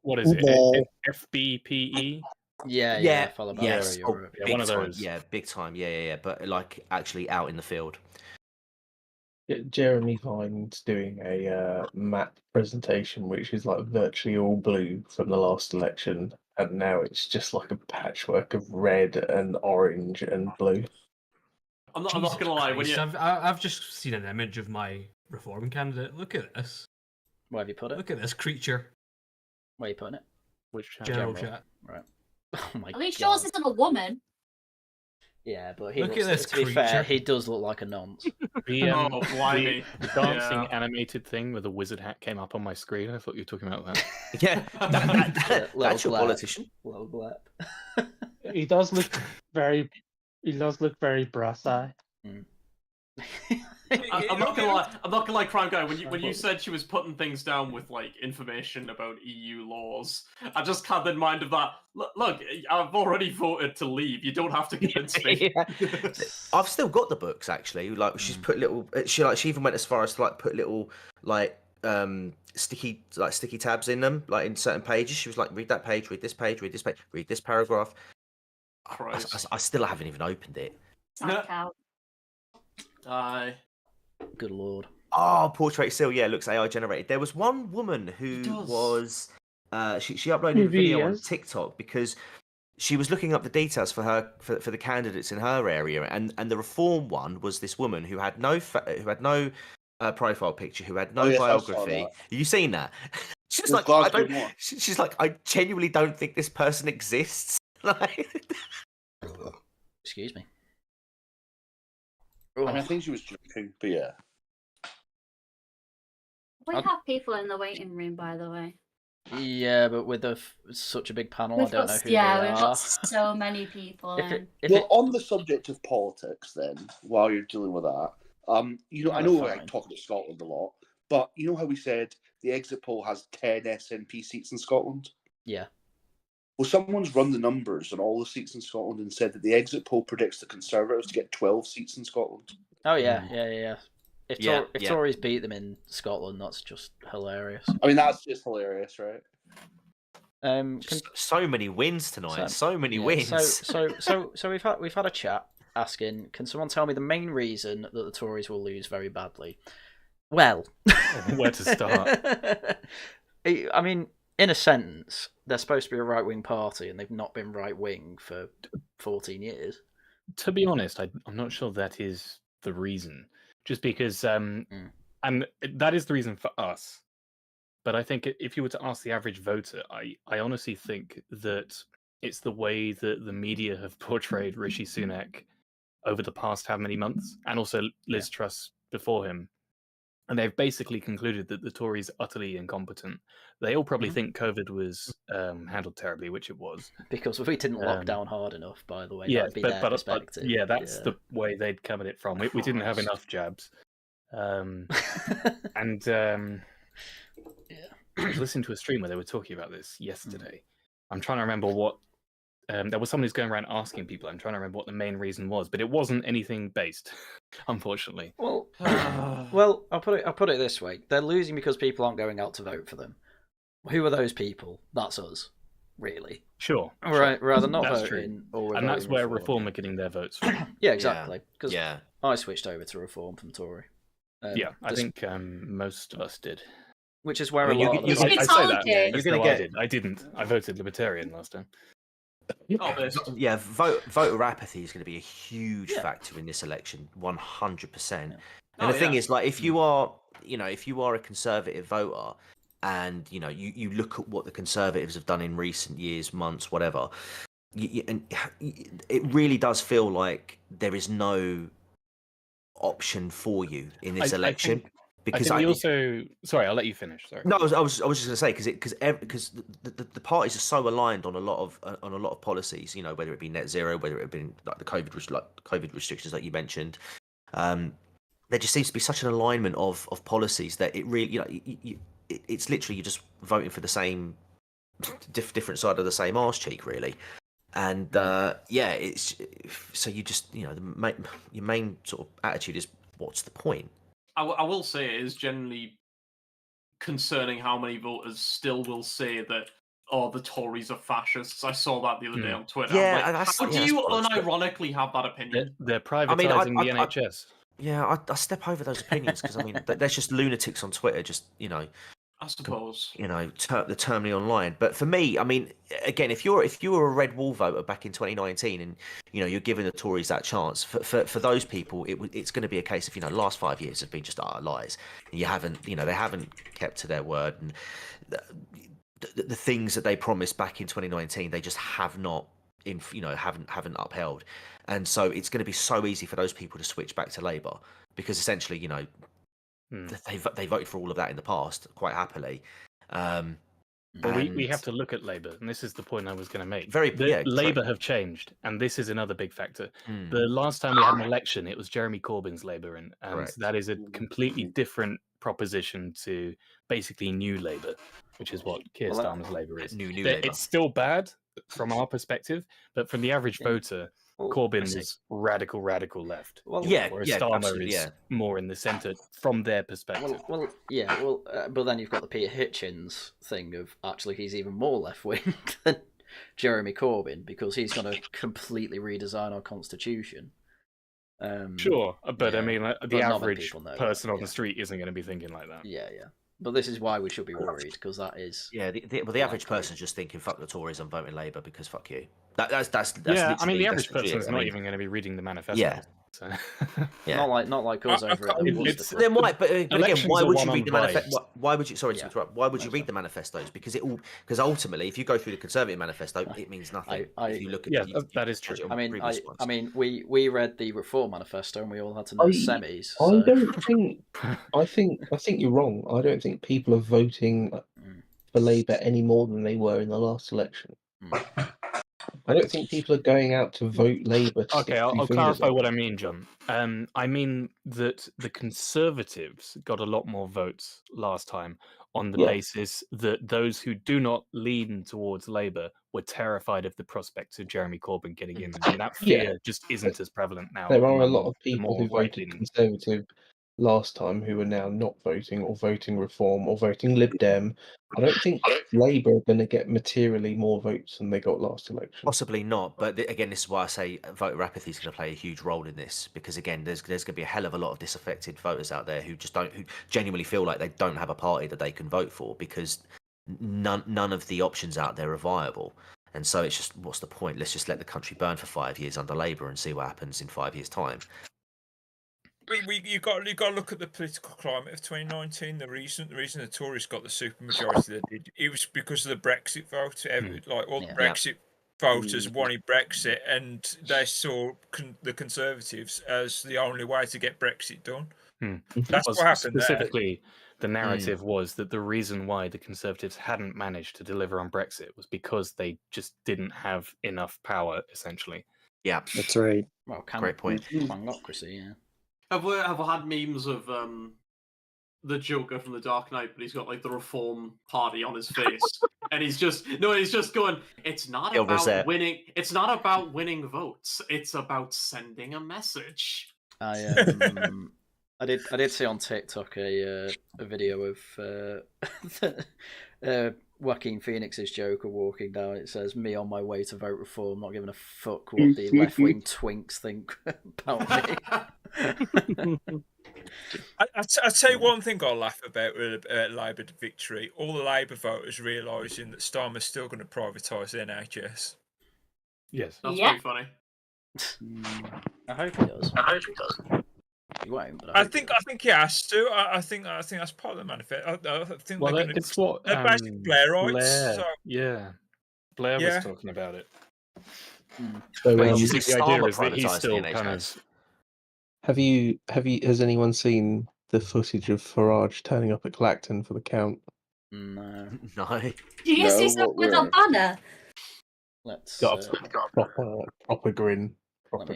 S16: what is it, FBPE?
S1: Followed by Europe.
S13: Big
S16: one of
S13: time,
S16: those.
S13: big time, but like actually out in the field.
S3: Jeremy Vine's doing a map presentation, which is like virtually all blue from the last election, and now it's just like a patchwork of red and orange and blue.
S6: I'm not gonna lie. When
S12: I've just seen an image of my reform candidate. Look at this.
S1: Where have you put it?
S12: Look at this creature.
S1: Where are you putting it?
S16: Which
S12: general chat?
S1: Right. Oh my god.
S2: At least yours isn't a woman.
S1: Yeah, but he
S12: Look
S1: looks,
S12: at this
S1: to be
S12: creature.
S1: fair, he does look like a nonce.
S16: The dancing animated thing with a wizard hat came up on my screen. I thought you were talking about that.
S13: Yeah, that's your politician.
S1: Little blep.
S9: He does look very brass-eye.
S6: I'm not gonna lie, Crime Guy. When you said she was putting things down with like information about EU laws, I just had in mind of that. Look, I've already voted to leave. You don't have to convince me.
S13: I've still got the books actually. Like, she's put little. She even went as far as to like put little like sticky tabs in them, like in certain pages. She was like, read that page, read this page, read this page, read this paragraph. I still haven't even opened it.
S6: Aye.
S1: Good lord.
S13: Oh, portrait still, looks AI generated. There was one woman who was she uploaded a video on TikTok because she was looking up the details for the candidates in her area, and the reform one was this woman who had no profile picture, who had no biography. Have you seen that? She's like, she's like, I genuinely don't think this person exists.
S1: Excuse me.
S4: I mean, I think she was joking, but yeah.
S2: We have people in the waiting room, by the way.
S1: Yeah, but with such a big panel,
S2: We've
S1: I don't
S2: got,
S1: know who
S2: yeah,
S1: they
S2: we've
S1: are.
S2: got so many people.
S4: Well, on the subject of politics, then, while you're dealing with that, you know, I know I talk about Scotland a lot, but you know how we said the exit poll has 10 SNP seats in Scotland?
S1: Yeah.
S4: Well, someone's run the numbers on all the seats in Scotland and said that the exit poll predicts the Conservatives to get 12 seats in Scotland.
S1: Oh yeah. If Tories beat them in Scotland, that's just hilarious.
S4: I mean, that's just hilarious, right?
S13: So many wins tonight. So many wins.
S1: So we've had a chat asking, can someone tell me the main reason that the Tories will lose very badly? Well,
S16: where to start?
S1: I mean, in a sentence, they're supposed to be a right-wing party, and they've not been right-wing for 14 years.
S16: To be honest, I'm not sure that is the reason. Just because, and that is the reason for us. But I think if you were to ask the average voter, I honestly think that it's the way that the media have portrayed Rishi Sunak over the past how many months, and also Liz Truss before him. And they've basically concluded that the Tories are utterly incompetent. They all probably think COVID was handled terribly, which it was.
S1: Because we didn't lock down hard enough, by the way.
S16: Yeah,
S1: that would be their perspective.
S16: Yeah, that's the way they'd come at it from. We didn't have enough jabs. I was listening to a stream where they were talking about this yesterday. I'm trying to remember what... there was someone who's going around asking people. I'm trying to remember what the main reason was, but it wasn't anything based, unfortunately.
S1: Well, I'll put it this way: they're losing because people aren't going out to vote for them. Who are those people? That's us, really.
S16: Sure.
S1: Right, rather not
S16: that's
S1: voting,
S16: true. And that's where Reform are getting their votes from.
S1: Yeah, exactly. Because I switched over to Reform from Tory.
S16: I think most of us did.
S1: Which is where I
S16: say that. I didn't. I voted Libertarian last time.
S13: Voter apathy is going to be a huge factor in this election, 100%. And the thing is, like, if you are a Conservative voter, and you look at what the Conservatives have done in recent years, months, whatever, and it really does feel like there is no option for you in this election.
S16: Because sorry, I'll let you finish. Sorry.
S13: No, I was just going to say because the parties are so aligned on a lot of policies. Whether it be net zero, whether it be like the COVID restrictions that you mentioned. There just seems to be such an alignment of policies that it really it's literally you're just voting for the same different side of the same arse cheek, really. And it's so you just your main sort of attitude is, what's the point?
S6: I will say it is generally concerning how many voters still will say that, the Tories are fascists. I saw that the other day on Twitter.
S13: Yeah,
S6: how do you unironically have that opinion?
S16: They're privatising the NHS.
S13: I step over those opinions because there's just lunatics on Twitter, just
S6: I suppose
S13: the terminally online. But for me, again, if you were a Red Wall voter back in 2019, and you're giving the Tories that chance, for those people, it's going to be a case of last 5 years have been just utter lies. You haven't, they haven't kept to their word, and the things that they promised back in 2019, they just have not haven't upheld. And so it's going to be so easy for those people to switch back to Labour because essentially, they voted for all of that in the past quite happily.
S16: But we have to look at Labour, and this is the point I was going to make.
S13: Labour
S16: Labour have changed, and this is another big factor. The last time we had an election, it was Jeremy Corbyn's Labour, and that is a completely different proposition to basically New Labour, which is what Keir Starmer's Labour is.
S13: New Labour.
S16: It's still bad from our perspective, but from the average voter, Corbyn was radical left.
S1: Well,
S16: whereas Starmer is more in the centre from their perspective.
S1: But then you've got the Peter Hitchens thing of actually he's even more left wing than Jeremy Corbyn because he's going to completely redesign our constitution.
S16: Sure, but the average person on the street isn't going to be thinking like that.
S1: Yeah. But this is why we should be worried, because that is...
S13: Yeah, the average person's just thinking, fuck the Tories, I'm voting Labour because fuck you. That's
S16: the average person's not even going to be reading the manifesto.
S13: Yeah.
S16: So.
S1: Not like us over at Worcester
S13: Club. Then why? But again, why would you read the manifesto? Why would you? Sorry to interrupt. Why would you read the manifestos? Because ultimately, if you go through the Conservative manifesto, it means nothing. If you look at
S16: that is true.
S1: We read the Reform manifesto and we all had to know semis.
S3: I think you're wrong. I don't think people are voting for Labour any more than they were in the last election. I don't think people are going out to vote Labour.
S16: Okay, I'll clarify what I mean, John. I mean that the Conservatives got a lot more votes last time on the basis that those who do not lean towards Labour were terrified of the prospects of Jeremy Corbyn getting in, and that fear just isn't as prevalent now.
S3: There are a lot of people who voted Conservative last time who are now not voting, or voting Reform, or voting Lib Dem. I don't think Labour are going to get materially more votes than they got last election.
S13: Possibly not, but again, this is why I say voter apathy is going to play a huge role in this, because again, there's going to be a hell of a lot of disaffected voters out there who genuinely feel like they don't have a party that they can vote for because none of the options out there are viable. And so it's just, what's the point? Let's just let the country burn for 5 years under Labour and see what happens in 5 years' time.
S7: You've got to look at the political climate of 2019. The reason the Tories got the supermajority they did, it was because of the Brexit vote. Like all the Brexit voters wanted Brexit, and they saw the Conservatives as the only way to get Brexit done. That's what happened.
S16: Specifically, the narrative was that the reason why the Conservatives hadn't managed to deliver on Brexit was because they just didn't have enough power, essentially.
S13: Yeah,
S10: that's right.
S1: Well,
S13: great point.
S1: Clangocracy, yeah.
S6: Have we had memes of the Joker from The Dark Knight, but he's got like the Reform Party on his face, and he's just going. It's not about winning. It's not about winning votes. It's about sending a message.
S1: I did see on TikTok a video of Joaquin Phoenix's Joker walking down. It says, "Me on my way to vote Reform, not giving a fuck what the left-wing twinks think about me."
S7: I'll tell you one thing I'll laugh about with Labour victory. All the Labour voters realising that Starmer's still going to privatise the NHS.
S16: Yes.
S6: That's pretty funny.
S1: I hope he does. He won't, but
S7: I think he has to. I think that's part of the manifesto. I think
S16: well,
S7: they're going
S16: it's what
S7: they're basically Blairites.
S16: Blair,
S7: So.
S16: yeah, Blair was talking about it.
S3: So,
S16: the idea is that he's still kind of.
S3: Has anyone seen the footage of Farage turning up at Clacton for the count?
S1: No.
S2: Do you see something with a banner?
S1: Let's
S3: got a proper grin.
S1: Let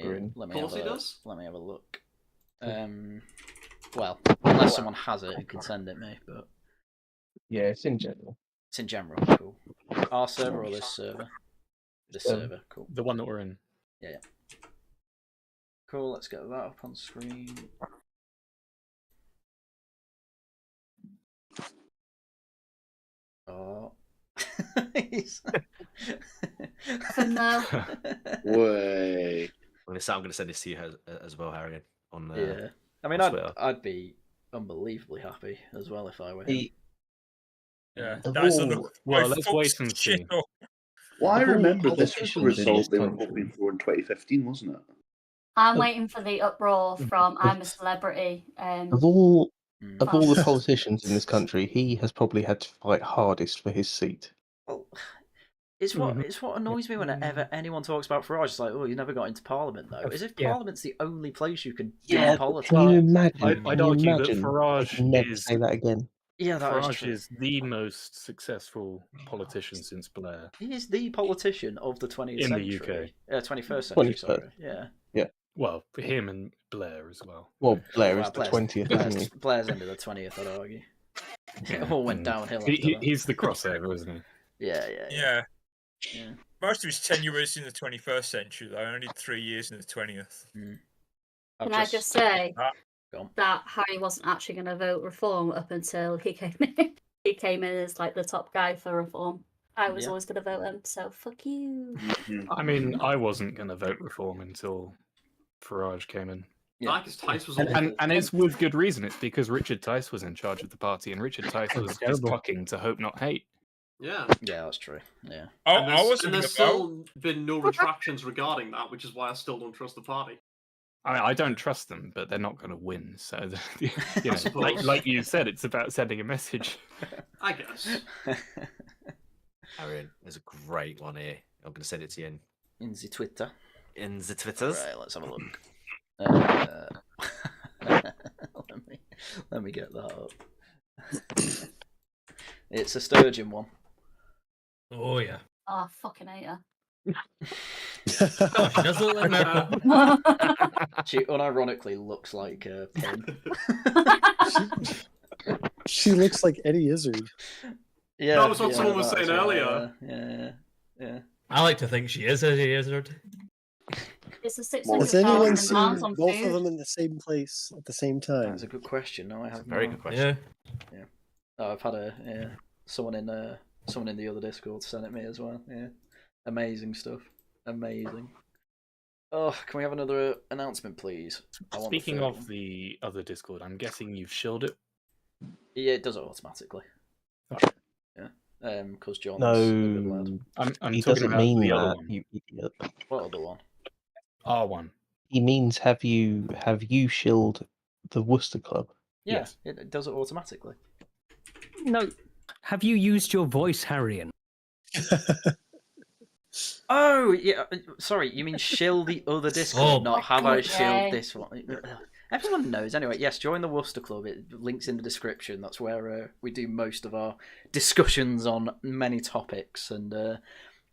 S1: me have a look.
S3: Yeah.
S1: Well, unless someone has it, who can send it me, but
S3: yeah, it's in general.
S1: It's in general, cool. Our server or this server? This server, cool.
S16: The one that we're in.
S1: Yeah. Cool, let's get that up on screen. Oh.
S4: Way.
S13: I'm going to send this to you as well, Haryan. On
S1: yeah. I mean, I'd be unbelievably happy as well if I were him.
S7: Yeah.
S16: Well, let's wait and see.
S4: Well, I remember this was the result they were hoping for in 2015, wasn't it?
S2: I'm waiting for the uproar from I'm a Celebrity.
S3: Of all the politicians in this country, he has probably had to fight hardest for his seat.
S1: Well, it's what annoys me whenever anyone talks about Farage. It's like, oh, you never got into Parliament though. As if Parliament's the only place you can do politics.
S3: Can you imagine?
S16: I'd argue that Farage
S3: never say that again.
S1: Yeah,
S16: Farage is the most successful politician since Blair.
S1: He is the politician of the 20th century.
S16: In the UK.
S1: 21st century, sorry. Yeah.
S3: Yeah.
S16: Well, for him and Blair as well.
S3: Well, Blair is the 20th, isn't he?
S1: Blair's into the 20th, I'd argue. It all went downhill after that.
S16: He's the crossover, isn't he?
S1: Yeah.
S7: Most of his tenure was in the 21st century, though. Only 3 years in the 20th.
S2: Can I just say that Harry wasn't actually going to vote Reform up until he came in. He came in as like the top guy for Reform. I was always going to vote him, so fuck you.
S16: I mean, I wasn't going to vote Reform until Farage came in.
S6: Yeah, because Tice was
S16: and it's with good reason. It's because Richard Tice was in charge of the party, and Richard Tice was fucking to hope not hate.
S6: Yeah,
S1: that's true. Yeah,
S6: and there's still been no retractions regarding that, which is why I still don't trust the party.
S16: I mean, I don't trust them, but they're not going to win. So, you know, like you said, it's about sending a message.
S6: I guess.
S13: Haryan, there's a great one here. I'm going to send it to you
S1: in the Twitter.
S13: In the Twitters.
S1: Right, let's have a look. Let me get that up. It's a sturgeon one.
S12: Oh yeah.
S2: Oh, fucking hate her.
S12: Oh, she does look like Merkel.
S1: She unironically looks like a pin.
S10: She looks like Eddie Izzard.
S1: Yeah,
S6: that was what
S1: yeah,
S6: someone was saying
S1: well,
S6: earlier.
S1: Yeah.
S12: I like to think she is Eddie Izzard.
S2: It's a
S10: Has anyone
S2: 600,000
S10: seen
S2: pounds on
S10: both
S2: food.
S10: of them in the same place at the same time?
S1: That's a good question. No, I have
S13: a very good question.
S1: Yeah. Oh, I've had someone in the other Discord sent it me as well. Yeah. Amazing stuff. Amazing. Oh, can we have another announcement, please?
S16: Speaking of the other Discord, I'm guessing you've shielded it.
S1: Yeah, it does it automatically. Yeah. Because John's
S3: No,
S1: a good lad.
S16: I'm
S3: he
S16: talking
S3: doesn't
S16: about
S3: mean
S16: the other
S3: that.
S16: one.
S3: You idiot.
S1: What other one?
S16: R1.
S3: He means have you shilled the Worcester Club?
S1: Yeah,
S16: Yes.
S1: it does it automatically.
S5: No. Have you used your voice, Haryan?
S1: Oh, yeah. Sorry, you mean shill the other Discord, not have I shilled this one. Everyone knows. Anyway, yes, join the Worcester Club. It links in the description. That's where we do most of our discussions on many topics. And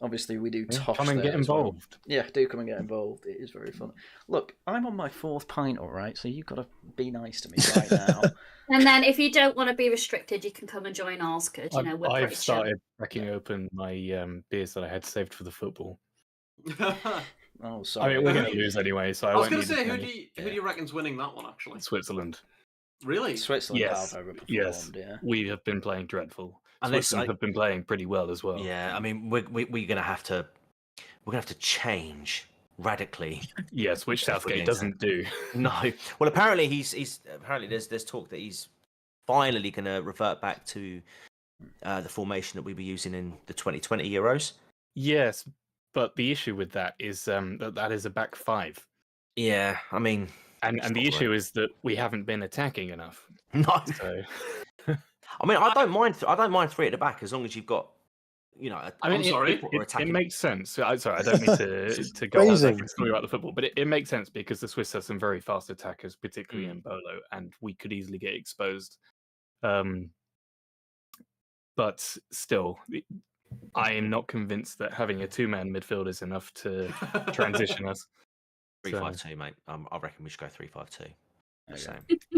S1: obviously we do toss
S16: come and
S1: there
S16: get
S1: as well.
S16: involved.
S1: Yeah, do come and get involved. It is very fun. Look, I'm on my 4th pint, all right? So you've got to be nice to me right now.
S2: And then if you don't want to be restricted, you can come and join ours because, you know, we're
S16: I've
S2: pretty chill.
S16: started cracking open my beers that I had saved for the football.
S1: Oh, sorry.
S16: I mean, we're going to lose anyway, so
S6: I was
S16: going to
S6: say, who do you reckon's winning that one? Actually,
S16: Switzerland.
S6: Really?
S1: Switzerland
S16: Yes.
S1: have overperformed.
S16: Yes.
S1: Yeah.
S16: We have been playing dreadful.
S13: Unless
S16: Switzerland have been playing pretty well as well.
S13: Yeah, I mean, we're gonna have to change radically.
S16: Yes, which Southgate doesn't do.
S13: No. Well, apparently apparently there's talk that he's finally going to revert back to the formation that we were using in the 2020 Euros.
S16: Yes, but the issue with that is that is a back 5.
S13: Yeah, I mean,
S16: and the issue is that we haven't been attacking enough.
S13: No.
S16: So...
S13: I mean, I don't mind 3 at the back as long as you've got, you know.
S16: It makes sense. Sorry, I don't mean to go on a story about the football, but it makes sense because the Swiss have some very fast attackers, particularly in Bolo, and we could easily get exposed. But still, I am not convinced that having a 2-man midfield is enough to transition us.
S13: 3-5-2, mate. I reckon we should go 3-5-2.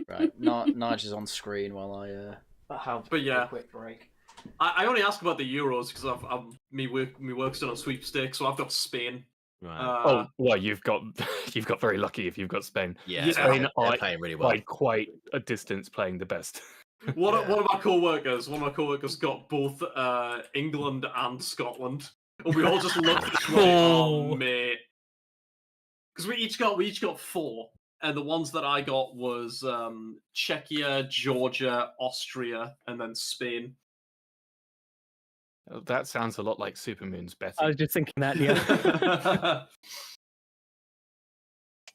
S1: Right, Nige is on screen while I have a quick break.
S6: I only ask about the Euros because my work's done on sweepstakes, so I've got Spain.
S13: Right.
S16: Well, you've got very lucky if you've got Spain.
S13: Yeah,
S16: Spain
S13: they're playing really well.
S16: By quite a distance, playing the best.
S6: One of my co-workers got both England and Scotland, and we all just looked at each other, oh mate, because we each got 4, and the ones that I got was Czechia, Georgia, Austria, and then Spain.
S16: That sounds a lot like Supermoon's betting.
S5: I was just thinking that, yeah.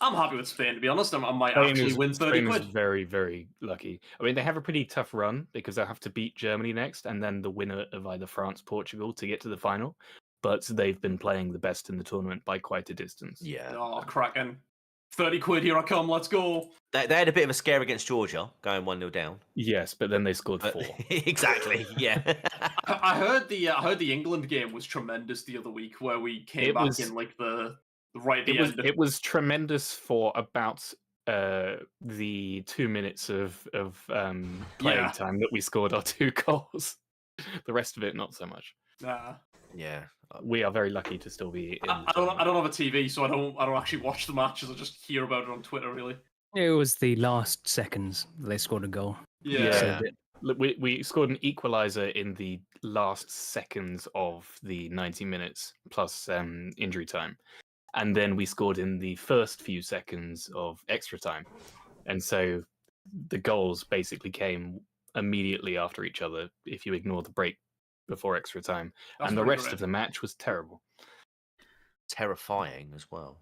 S6: I'm happy with Spain, to be honest. I might actually win 30
S16: Spain
S6: quid.
S16: is very, very lucky. I mean, they have a pretty tough run because they'll have to beat Germany next and then the winner of either France, Portugal to get to the final. But they've been playing the best in the tournament by quite a distance.
S13: Yeah.
S6: Oh, cracking. 30 quid, here I come, let's go.
S13: They had a bit of a scare against Georgia, going 1-0 down.
S16: Yes, but then they scored 4.
S13: Exactly, yeah.
S6: I heard the England game was tremendous the other week, where we came back in like the right at the end.
S16: It was tremendous for about the 2 minutes of playing time that we scored our 2 goals. The rest of it, not so much.
S13: Yeah,
S16: we are very lucky to still be in.
S6: I don't have a TV, so I don't actually watch the matches. I just hear about it on Twitter. Really,
S5: it was the last seconds they scored a goal.
S6: Yeah.
S16: We scored an equaliser in the last seconds of the 90 minutes plus injury time, and then we scored in the first few seconds of extra time, and so the goals basically came immediately after each other. If you ignore the break before extra time, and the rest of the match was terrible,
S13: terrifying as well.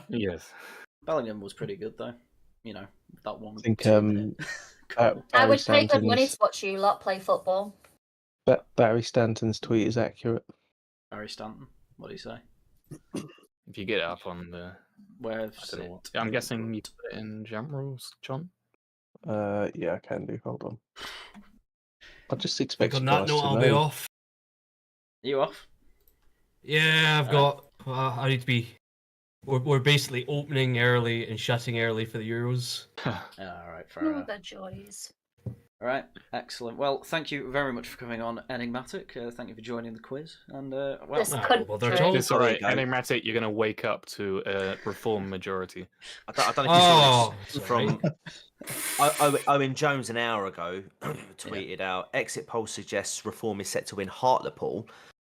S16: Yes,
S1: Bellingham was pretty good though. You know, that one.
S10: I think
S2: I would pay good money to watch you lot play football.
S3: Barry Stanton's tweet is accurate.
S1: Barry Stanton, what do you say?
S16: If you get it up on the I'm guessing you put it in jump rules, John.
S3: Yeah, I can do. Hold on. I just expect
S12: on
S3: you
S12: that
S3: guys
S12: note,
S3: to
S12: I'll
S3: know.
S12: be off.
S1: You off?
S12: Yeah, I've got. I need to be. We're basically opening early and shutting early for the Euros.
S1: All right, fair enough.
S2: The joys.
S1: All right, excellent. Well, thank you very much for coming on, Enigmatic. Thank you for joining the quiz. And well,
S2: This
S16: It's all right, Enigmatic. You're going to wake up to a reform majority.
S13: I don't know if you saw this from Owen Jones an hour ago. Tweeted out: exit poll suggests Reform is set to win Hartlepool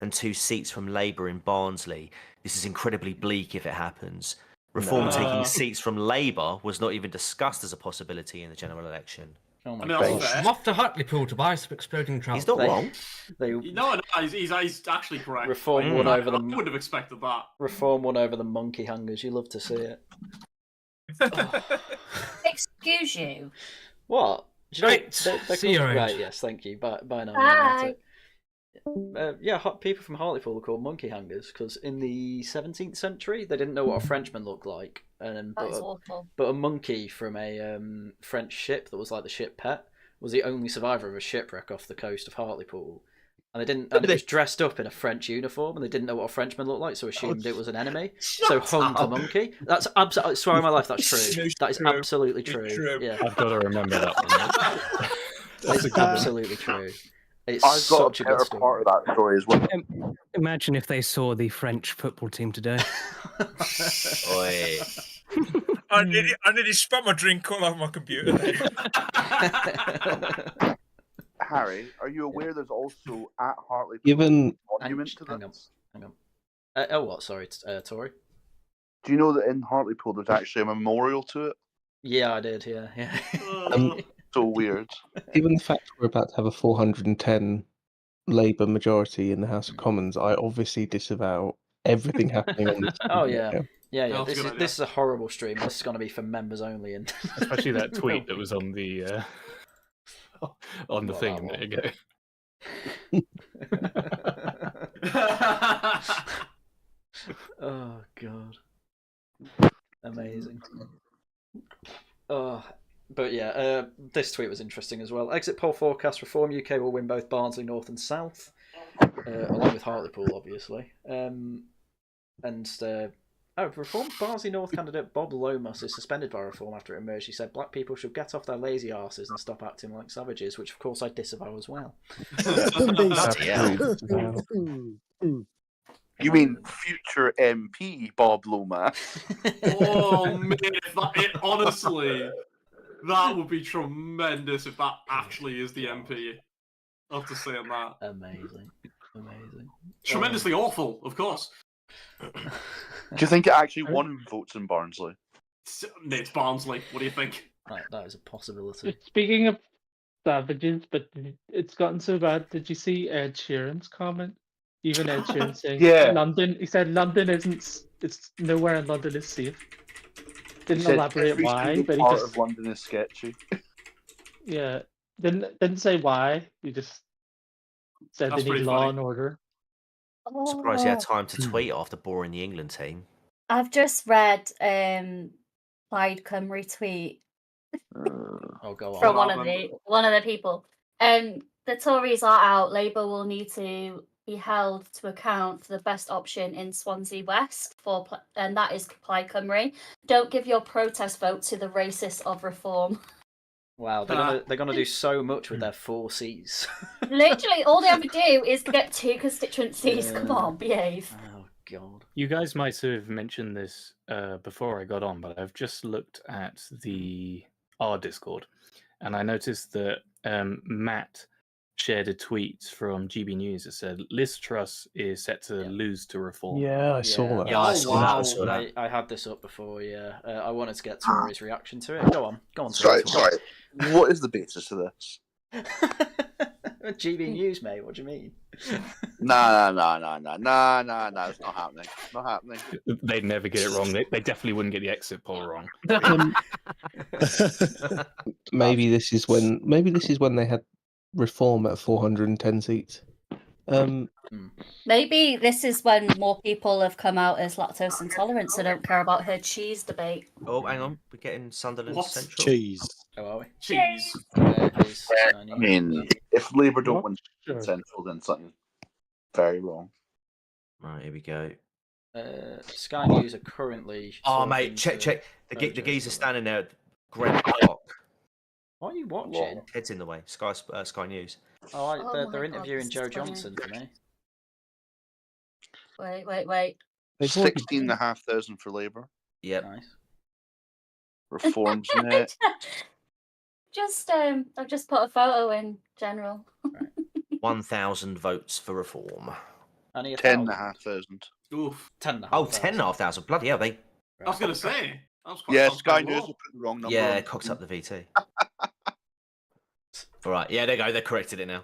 S13: and 2 seats from Labour in Barnsley. This is incredibly bleak if it happens. Reform taking seats from Labour was not even discussed as a possibility in the general election.
S1: Oh my
S12: I'm off to Hartlepool to buy some exploding trout.
S13: He's not wrong.
S6: No, he's actually correct.
S1: Reform won over
S6: I wouldn't have expected that.
S1: Reform won over the monkey hangers. You love to see it.
S2: Excuse you.
S1: What?
S12: Right. See you around.
S1: Right. Yes. Thank you. Bye now.
S2: Bye.
S1: People from Hartlepool are called monkey hangers because in the 17th century they didn't know what a Frenchman looked like, but a monkey from a French ship that was like the ship Pet was the only survivor of a shipwreck off the coast of Hartlepool, and it was dressed up in a French uniform, and they didn't know what a Frenchman looked like, so assumed it was an enemy, so hung the monkey. That's absolutely. I swear on my life, that's true. That is absolutely true. Yeah,
S16: I've got to remember that one.
S1: That's absolutely true. It's
S4: I've got
S1: such
S4: a better part of that story as well.
S5: Imagine if they saw the French football team today.
S13: Oi.
S7: I nearly spat my drink all over my computer.
S4: Harry, are you aware there's also at Hartlepool
S3: Given
S4: a monument to this?
S1: Hang on. What? Sorry, Tori.
S4: Do you know that in Hartlepool there's actually a memorial to it?
S1: Yeah, I did. Yeah.
S4: So weird.
S3: Given the fact we're about to have a 410 Labour majority in the House of Commons, I obviously disavow everything happening on this.
S1: Oh yeah. This is a horrible stream. This is going to be for members only, and
S16: especially that tweet that was on the thing a minute ago.
S1: Oh god, amazing. Oh. But yeah, this tweet was interesting as well. Exit poll forecast: Reform UK will win both Barnsley North and South, along with Hartlepool, obviously. Reform Barnsley North candidate Bob Lomas is suspended by Reform after it emerged. He said black people should get off their lazy arses and stop acting like savages, which of course I disavow as well.
S4: You mean future MP Bob Lomas?
S6: Oh man, honestly. That would be tremendous if that actually is the MP. After saying that.
S1: Amazing.
S6: Tremendously awful, of course.
S4: Do you think it actually won votes in Barnsley?
S6: It's Barnsley. What do you think?
S1: That is a possibility.
S9: Speaking of savages, but it's gotten so bad. Did you see Ed Sheeran's comment? Even Ed Sheeran saying London. He said London isn't. It's nowhere in London is safe. Didn't elaborate why, but he just.
S4: Of London is sketchy.
S9: Yeah, didn't say why. He just said they need law and order.
S13: I'm surprised he had time to tweet after boring the England team.
S2: I've just read Plaid Cymru tweet from one of the people. The Tories are out. Labour will need to be held to account for the best option in Swansea West, and that is Plaid Cymru. Don't give your protest vote to the racists of Reform.
S1: Wow, they're gonna do so much with their 4 seats.
S2: Literally, all they ever do is get 2 constituencies. Come on, behave.
S1: Oh god.
S16: You guys might have mentioned this before I got on, but I've just looked at our Discord, and I noticed that Matt shared a tweet from GB News that said Liz Truss is set to lose to Reform.
S3: Yeah, I saw that.
S13: Yeah, I saw that.
S1: I had this up before. Yeah, I wanted to get Tori's reaction to it. Go on.
S4: Sorry. What is the basis of this?
S1: GB News, mate. What do you mean?
S4: Nah. It's not happening. Not happening.
S16: They'd never get it wrong. They definitely wouldn't get the exit poll wrong.
S3: Maybe this is when they had Reform at 410 seats.
S2: Maybe this is when more people have come out as lactose intolerant, so don't care about her cheese debate.
S13: Oh, hang on, we're getting Sunderland
S6: What?
S13: Central.
S10: Cheese.
S1: Oh, are we?
S6: Cheese.
S4: I mean, if Labour don't win Central, then something's very wrong.
S13: Right, here we go.
S1: Sky News are currently.
S13: Oh, mate, check. The geezer standing there. Greg Cock.
S1: What are you watching?
S13: Head's in the way. Sky News.
S1: Oh, they're interviewing Joe Johnson for me.
S2: Wait.
S4: 16,500 for Labour.
S13: Yep.
S1: Nice.
S4: Reforms net.
S2: I've just put a photo in general.
S13: 1,000 votes for reform.
S4: 10,500.
S6: Oof.
S1: 10,500.
S13: Oh, 10,500. Bloody hell, they.
S6: I was going to say.
S4: Sky News will put the wrong number.
S13: Yeah, cocked up the VT. All right, yeah, there you go. They corrected it now.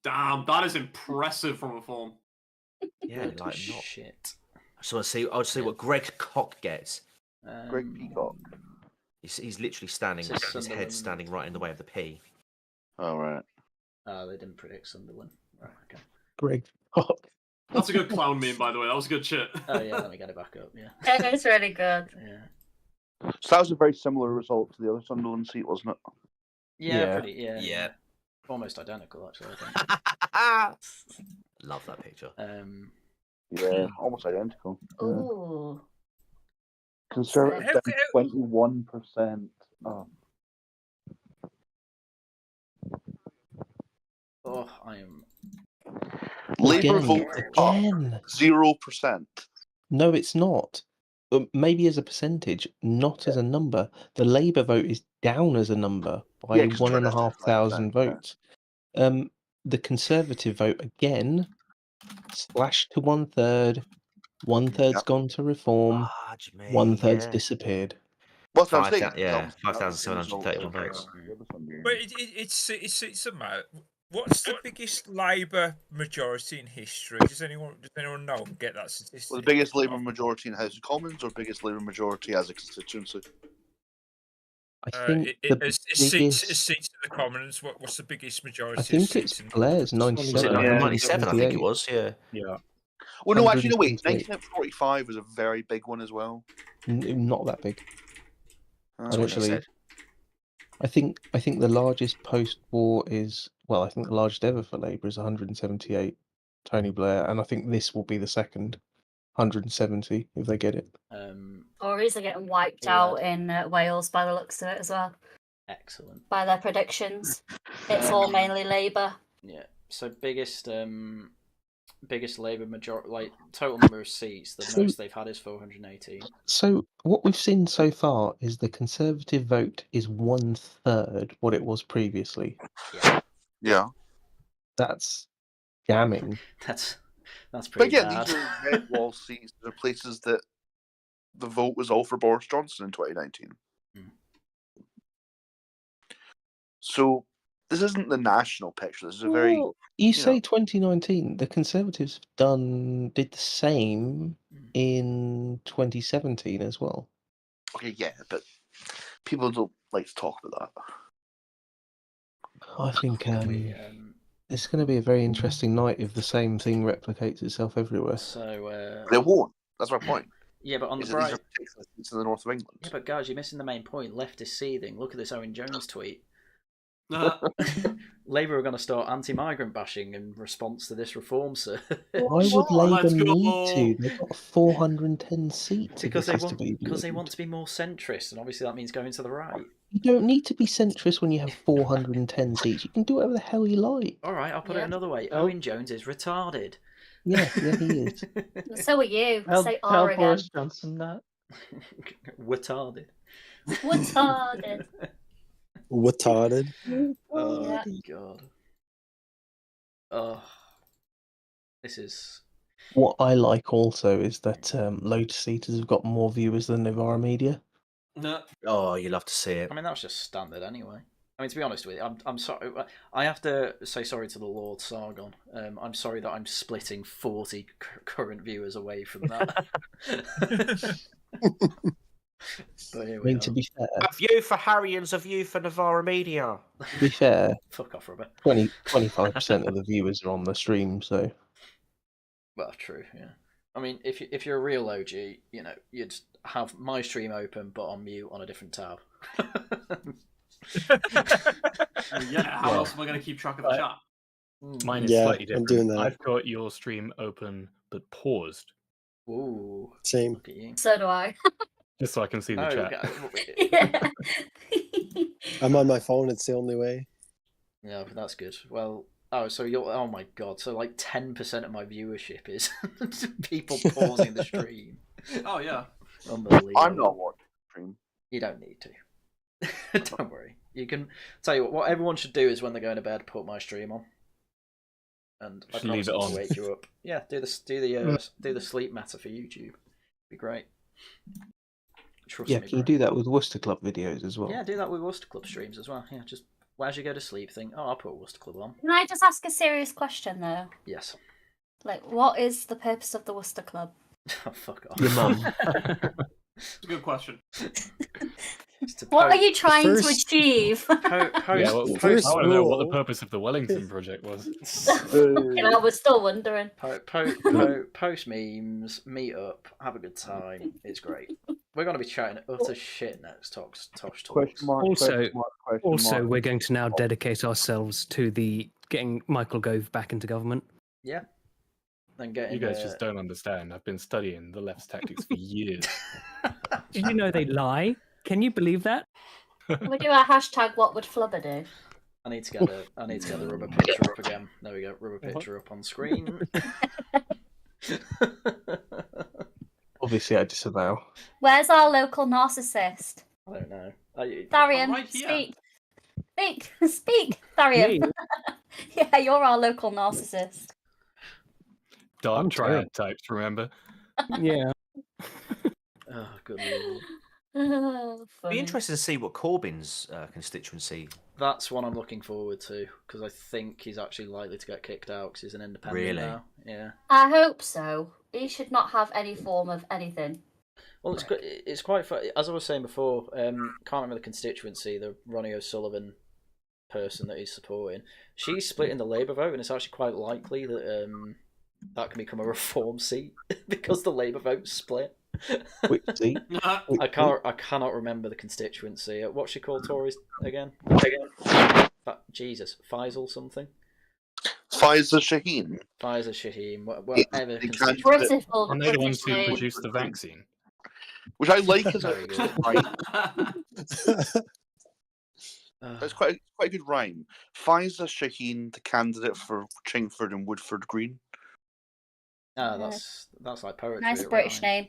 S6: Damn, that is impressive from reform.
S13: Yeah, like not.
S1: Shit.
S13: So I'll see what Greg Cock gets.
S4: Greg Peacock.
S13: He's literally standing with his head standing right in the way of the P.
S4: All right.
S1: Oh, they didn't predict Sunderland. Right, okay.
S3: Greg Cock.
S6: That's a good clown meme, by the way. That was good shit.
S1: Oh yeah, let me get it back up. Yeah.
S2: It's really good.
S1: Yeah.
S4: So that was a very similar result to the other Sunderland seat, wasn't it?
S1: Yeah. Pretty. Yeah. Almost identical, actually. I think.
S13: Love that picture.
S4: Yeah, almost identical.
S2: Ooh.
S4: Conservative down 21%.
S1: Oh, I am.
S4: Labour vote
S3: again.
S4: 0%.
S3: No, it's not. Maybe as a percentage, not as a number. The Labour vote is down as a number by 1,500 votes. The Conservative vote again slashed to 1/3. 1/3's gone to Reform. 1/3's disappeared.
S4: What's I'm saying?
S13: 5,731 votes.
S7: But it's a matter. What's the biggest Labour majority in history? Does anyone know and get that statistic?
S4: Well, the biggest Labour majority in the House of Commons or biggest Labour majority as a constituency?
S3: I think
S7: seats in the Commons. What's the biggest majority?
S3: I think it's Blair's 97.
S13: 97, I think it was. Yeah.
S4: Well, no, actually, no. Wait, 1945 was a very big one as well.
S3: Not that big.
S4: Actually,
S3: I think the largest post-war is I think the largest ever for Labour is 178. Tony Blair, and I think this will be the second 170 if they get it.
S2: Tories are getting wiped out in Wales by the looks of it as well.
S1: Excellent.
S2: By their predictions, it's all mainly Labour.
S1: Yeah. So biggest Labour majority, like total number of seats, the most they've had is 418.
S3: So what we've seen so far is the Conservative vote is 1/3 what it was previously.
S4: Yeah.
S3: That's jamming.
S1: That's pretty
S4: but again,
S1: bad.
S4: these are red wall seats. They're places that the vote was all for Boris Johnson in 2019. So this isn't the national picture. This is a very...
S3: You say 2019. The Conservatives did the same in 2017 as well.
S4: Okay, yeah, but people don't like to talk about that.
S3: I think it's going to be a very interesting night if the same thing replicates itself everywhere.
S1: So
S4: they won't. That's my point.
S1: Yeah, but on the
S4: These are particular seats in the north of England.
S1: Yeah, but guys, you're missing the main point. Left is seething. Look at this Owen Jones tweet. Labour are going to start anti-migrant bashing in response to this reform, sir.
S3: Why would Labour need to? They've got 410 seats.
S1: Because they want to be more centrist, and obviously that means going to the right.
S3: You don't need to be centrist when you have 410 seats. You can do whatever the hell you like.
S1: All right, I'll put it another way. Owen Jones is retarded.
S3: Yeah, he is.
S2: So are you. Say
S9: Tell
S2: R again.
S9: Boris Johnson that.
S1: Retarded.
S2: Retarded.
S10: Retarded.
S1: Oh God. Oh, this is.
S3: What I like also is that Lotus Eaters have got more viewers than Novara Media.
S6: No.
S13: Oh, you love to see it.
S1: I mean, that's just standard anyway. I mean, to be honest with you, I'm sorry. I have to say sorry to the Lord Sargon. I'm sorry that I'm splitting 40 current viewers away from that. But here
S3: I
S1: we
S3: mean,
S1: are.
S3: to be fair,
S13: A view for Haryan's, a view for Navarra Media.
S3: to be fair,
S1: Fuck off, Robert.
S3: 25% of the viewers are on the stream, so.
S1: Well, true, yeah. I mean, if you're a real OG, you know, you'd have my stream open but on mute on a different tab.
S6: Yeah, how else am I going to keep track of the chat?
S16: Mine is
S10: Yeah,
S16: slightly
S10: I'm
S16: different.
S10: doing that.
S16: I've got your stream open but paused.
S1: Ooh.
S10: Same.
S1: Look at you.
S2: So do I.
S16: Just so I can see the chat.
S1: Okay.
S2: Yeah.
S10: I'm on my phone. It's the only way.
S1: Yeah, but that's good. Well, so you're. Oh my god. So like 10% of my viewership is people pausing the stream.
S6: Oh yeah.
S1: Unbelievable.
S4: I'm not watching the stream.
S1: You don't need to. Don't worry. You can tell you what everyone should do is when they're going to bed, put my stream on, and I
S16: Just leave it
S1: promise
S16: on.
S1: to wake you up. Yeah, do the sleep matter for YouTube. Be great. Trust
S3: Yeah,
S1: me,
S3: can you
S1: bro.
S3: do that with Worcester Club videos as well?
S1: Yeah, do that with Worcester Club streams as well. Yeah, just as you go to sleep, think, oh, I'll put Worcester Club on.
S2: Can I just ask a serious question though?
S1: Yes.
S2: Like, what is the purpose of the Worcester Club?
S1: Oh, fuck off.
S3: Your mum.
S6: It's a good question.
S2: What are you trying to achieve?
S16: Yeah, well, I want to know what the purpose of the Wellington project was.
S2: We're still wondering.
S1: Post memes, meet up, have a good time. It's great. We're going to be chatting utter shit next. Tosh talks.
S5: Also, we're going to now dedicate ourselves to getting Michael Gove back into government.
S1: Yeah. And getting,
S16: you guys just don't understand. I've been studying the left's tactics for years.
S5: Did you know they lie? Can you believe that?
S2: We do our hashtag. What would Flubber do?
S1: I need to get the rubber picture up again. There we go. Rubber picture up on screen.
S3: Obviously, I disavow.
S2: Where's our local narcissist?
S1: I don't know.
S2: Tharium,
S6: right here.
S2: speak, Tharium. Yeah, you're our local narcissist.
S16: Dark triad types, remember?
S5: Yeah.
S1: Oh, good lord.
S13: It'd be interesting to see what Corbyn's constituency.
S1: That's one I'm looking forward to because I think he's actually likely to get kicked out because he's an independent
S13: Really?
S1: now. Yeah.
S2: I hope so. He should not have any form of anything.
S1: Well, it's quite funny. As I was saying before, can't remember the constituency, the Ronnie O'Sullivan person that he's supporting. She's splitting the Labour vote, and it's actually quite likely that that can become a reform seat because the Labour vote's split.
S3: Which seat?
S1: I cannot remember the constituency. What's she called, Tories again? Jesus, Faisal something.
S4: Faisal Shaheen.
S1: Faisal Shaheen. Whatever.
S16: And they're the ones who produced the vaccine.
S4: Which I like as
S1: Very good.
S4: It's quite a good rhyme. Faisal Shaheen, the candidate for Chingford and Woodford Green.
S1: Ah, that's like poetry.
S2: Nice British name.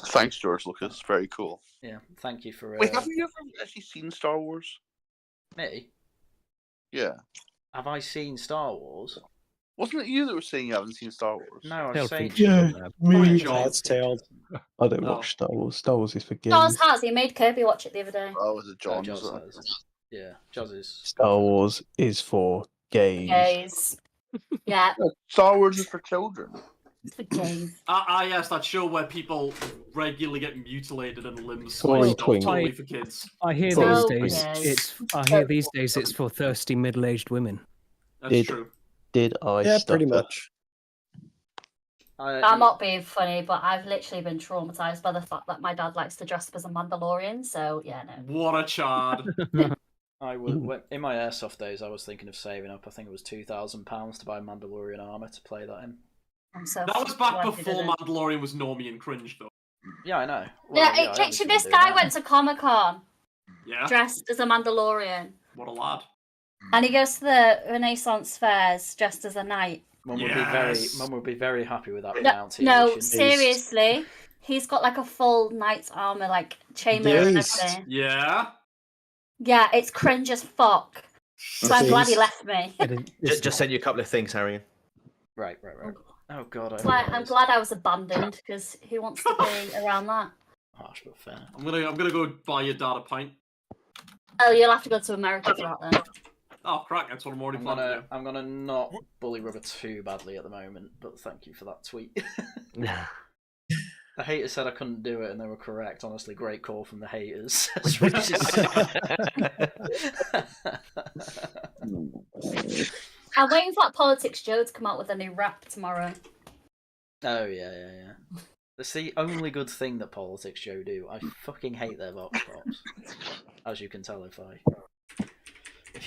S4: Thanks, George Lucas. Very cool.
S1: Yeah, thank you for.
S4: Wait, have you ever actually seen Star Wars?
S1: Me?
S4: Yeah.
S1: Have I seen Star Wars?
S4: Wasn't it you that was saying you haven't seen Star Wars?
S1: No, I've seen.
S3: me.
S10: That's tailed.
S3: I don't watch Star Wars. Star Wars is for gays.
S2: Jaws has. He made Kirby watch it the other day.
S4: Oh, was it John?
S1: Jaws has. Yeah, Jaws is.
S3: Star Wars is for gays.
S2: Gays. Yeah.
S4: Star Wars is for children.
S2: It's for gays.
S6: Yes, that show where people regularly get mutilated and limbs
S3: Sorry,
S6: sliced off
S3: twink.
S6: totally for kids.
S5: I hear these days it's for thirsty middle-aged women.
S6: That's true.
S3: Did I?
S10: Yeah, pretty
S3: stutter?
S10: much.
S2: I'm not being funny, but I've literally been traumatized by the fact that my dad likes to dress up as a Mandalorian. So yeah, no.
S6: What a chard.
S1: I would in my airsoft days. I was thinking of saving up. I think it was £2,000 to buy Mandalorian armor to play that in.
S6: That was back before Mandalorian was normie and cringe, though.
S1: Yeah, I know.
S2: Picture this guy went to Comic-Con dressed as a Mandalorian.
S6: What a lad.
S2: And he goes to the Renaissance fairs dressed as a knight.
S1: Mum would be very happy with that
S2: No,
S1: pronunciation.
S2: seriously. He's got like a full knight's armor, like chainmail and everything.
S6: Yeah?
S2: Yeah, it's cringe as fuck. So I'm glad he left me.
S13: Just send you a couple of things, Haryan.
S1: Right. Oh god,
S2: I'm glad I was abandoned because who wants to be around that?
S1: Harsh but fair.
S6: I'm gonna go buy your dad a pint.
S2: Oh, you'll have to go to America for that then.
S6: Oh, crack! That's what I'm already planning to do.
S1: I'm gonna not bully Rubber too badly at the moment, but thank you for that tweet. The haters said I couldn't do it, and they were correct. Honestly, great call from the haters.
S2: I'm waiting for that Politics Joe to come out with a new rap tomorrow.
S1: Oh yeah. That's the only good thing that Politics Joe do. I fucking hate their vox pops, as you can tell if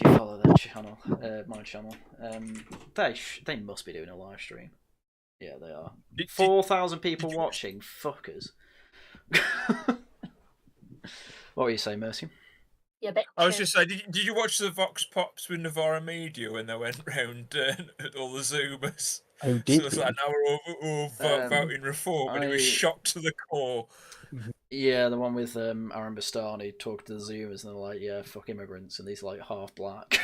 S1: you follow their channel, my channel. They must be doing a live stream. Yeah, they are. 4,000 people watching. Fuckers. What were you saying, Mercy?
S2: Yeah, but
S7: I was just saying, did you watch the Vox Pops with Navarra Media when they went round all the Zoomers?
S3: Oh,
S7: So
S3: did
S7: it was like an hour voting reform, and it was shocked to the core.
S1: Yeah, the one with Aaron Bastani talked to the Zoomers, and they're like, "Yeah, fuck immigrants," and he's like half black.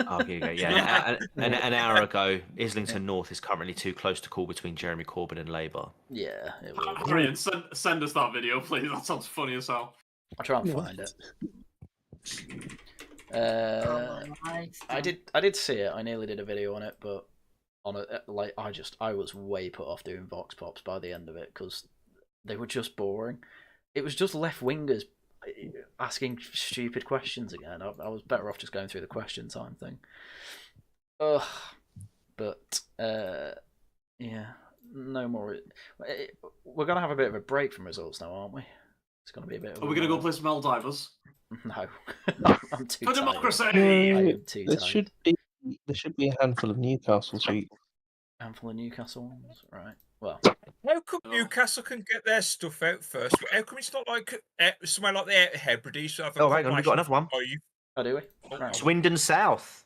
S13: Oh, here you go. Yeah, an hour ago, Islington North is currently too close to call between Jeremy Corbyn and Labour.
S1: Yeah, it will.
S6: Haryan, send us that video, please. That sounds funny as hell.
S1: I'll try and find it. I did see it. I nearly did a video on it, but on it, like I was way put off doing vox pops by the end of it because they were just boring. It was just left wingers asking stupid questions again. I was better off just going through the question time thing. Ugh. But yeah, no more. We're gonna have a bit of a break from results now, aren't we? It's gonna be a bit.
S6: Are we gonna go play some Helldivers?
S1: No, I'm too
S6: For
S1: tired.
S6: democracy!
S1: I am too
S3: There
S1: tired.
S3: should be a handful of Newcastle seats.
S1: Handful of Newcastle ones, right? Well,
S7: How come Newcastle can get their stuff out first? How come it's not like somewhere like the Outer Hebrides? So
S13: Oh, hang on, we've got another one.
S1: Oh, do we? Right.
S13: Swindon South.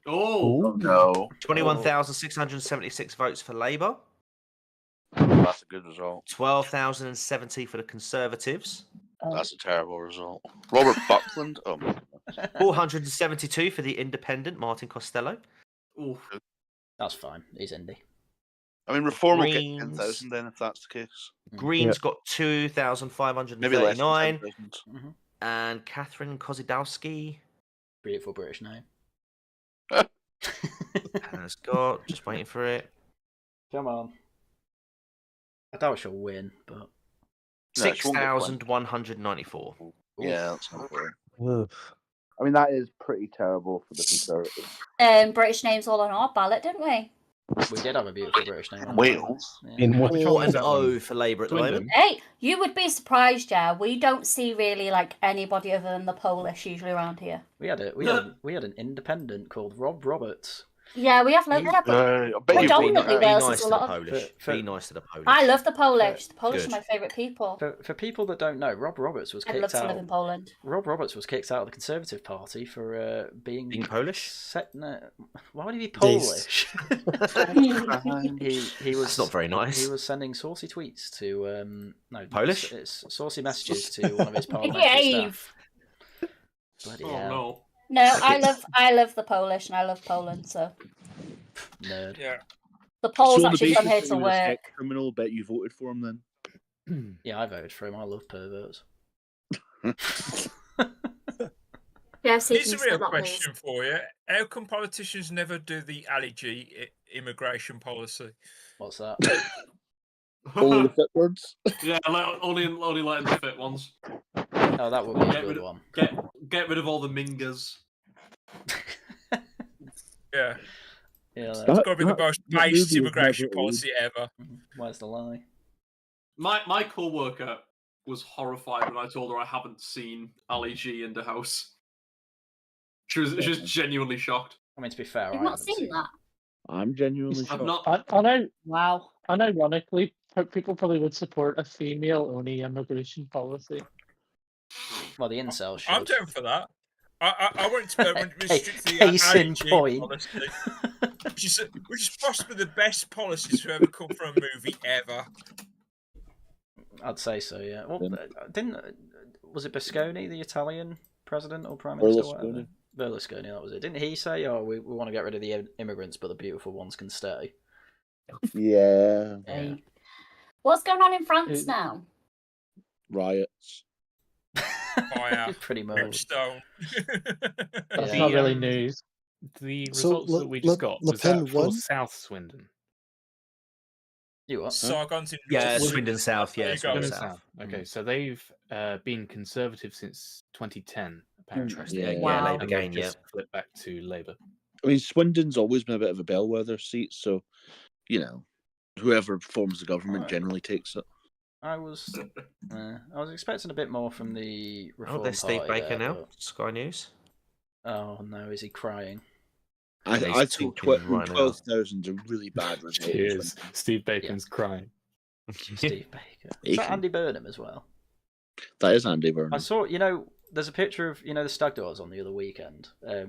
S6: Oh
S4: no!
S13: 21,676 votes for Labour.
S4: That's a good result.
S13: 12,070 for the Conservatives.
S4: That's a terrible result. Robert Buckland. Oh,
S13: 472 for the Independent, Martin Costello.
S6: Ooh.
S1: That's fine. He's indie.
S4: I mean, Reform will get
S13: Greens.
S4: 10,000 then if that's the case.
S13: Greens got 2,539.
S4: Maybe less than 10,000.
S13: And Catherine Kozidowski.
S1: Beautiful British name.
S13: Hannah Scott, just waiting for it.
S1: Come on. I doubt she'll win, but
S13: 6,194.
S4: Yeah, that's not great. I mean, that is pretty terrible for the Conservatives.
S2: British names all on our ballot, didn't we?
S1: We did have a beautiful British name.
S4: Wales.
S1: Yeah.
S3: In what?
S13: 4-0 for Labour at the moment.
S2: Hey, you would be surprised, yeah. We don't see really like anybody other than the Polish usually around here.
S1: We had an independent called Rob Roberts.
S2: Yeah, we have loads of them. Predominantly Wales is a lot of.
S13: Be nice to the Polish.
S2: I love the Polish. The Polish are my favourite people.
S1: For people that don't know, Rob Roberts was kicked out.
S2: I'd love to live in Poland.
S1: Rob Roberts was kicked out of the Conservative Party for being
S13: Polish.
S1: Why would he be Polish? he was.
S13: That's not very nice.
S1: He was sending saucy tweets to
S13: Polish.
S1: It's saucy messages to one of his parliamentary staff. Bloody hell.
S2: No, I love the Polish and I love Poland. So.
S1: Nerd.
S7: Yeah.
S2: The Poles actually come here to work.
S4: Criminal, bet you voted for him then.
S1: Yeah, I voted for him. I love perverts.
S7: Here's a real question for you. How come politicians never do the allergy immigration policy?
S1: What's that?
S4: Only the fit words?
S6: Yeah, only letting the fit ones.
S1: Oh, that would be a good one.
S6: Get rid of all the mingers.
S7: Yeah.
S1: Yeah,
S7: it's got to be the most based immigration policy ever.
S1: Where's the lie?
S6: My co-worker was horrified when I told her I haven't seen Ali G in the house. She was just genuinely shocked.
S1: I mean, to be fair,
S2: You've not seen that?
S4: I'm genuinely shocked.
S9: Wow. Unironically, people probably would support a female-only immigration policy.
S1: Well, the incels should.
S7: I'm down for that. I want to restrict the
S1: case in
S7: allergy
S1: point.
S7: policy, which is possibly the best policies to ever come from a movie ever.
S1: I'd say so, yeah. Well, was it Berlusconi, the Italian president or prime minister? Berlusconi, that was it. Didn't he say, "Oh, we want to get rid of the immigrants, but the beautiful ones can stay"?
S4: Yeah.
S2: What's going on in France now?
S4: Riots.
S7: Fire.
S1: Pretty much.
S9: That's not really news.
S16: The results that we just got was that for South Swindon.
S1: You what?
S7: Sargon's in
S13: Yeah,
S7: North.
S13: Swindon South. Yeah,
S16: Swindon South. Okay, so they've been Conservative since 2010. Apparently.
S13: Interesting.
S2: Wow.
S13: Yeah, Labour
S16: And they've
S13: gain. Yeah.
S16: just flipped back to Labour.
S4: I mean, Swindon's always been a bit of a bellwether seat, so whoever forms the government generally takes it.
S1: I was expecting a bit more from the Reform
S13: there's Steve
S1: Party
S13: Baker
S1: there,
S13: now. Sky News.
S1: Oh no, is he crying?
S4: I think 12,000 is a really bad result.
S16: Cheers. Steve Bacon's crying.
S1: Steve Baker. Is that Andy Burnham as well?
S4: That is Andy Burnham.
S1: I saw, there's a picture of, the stag doors on the other weekend.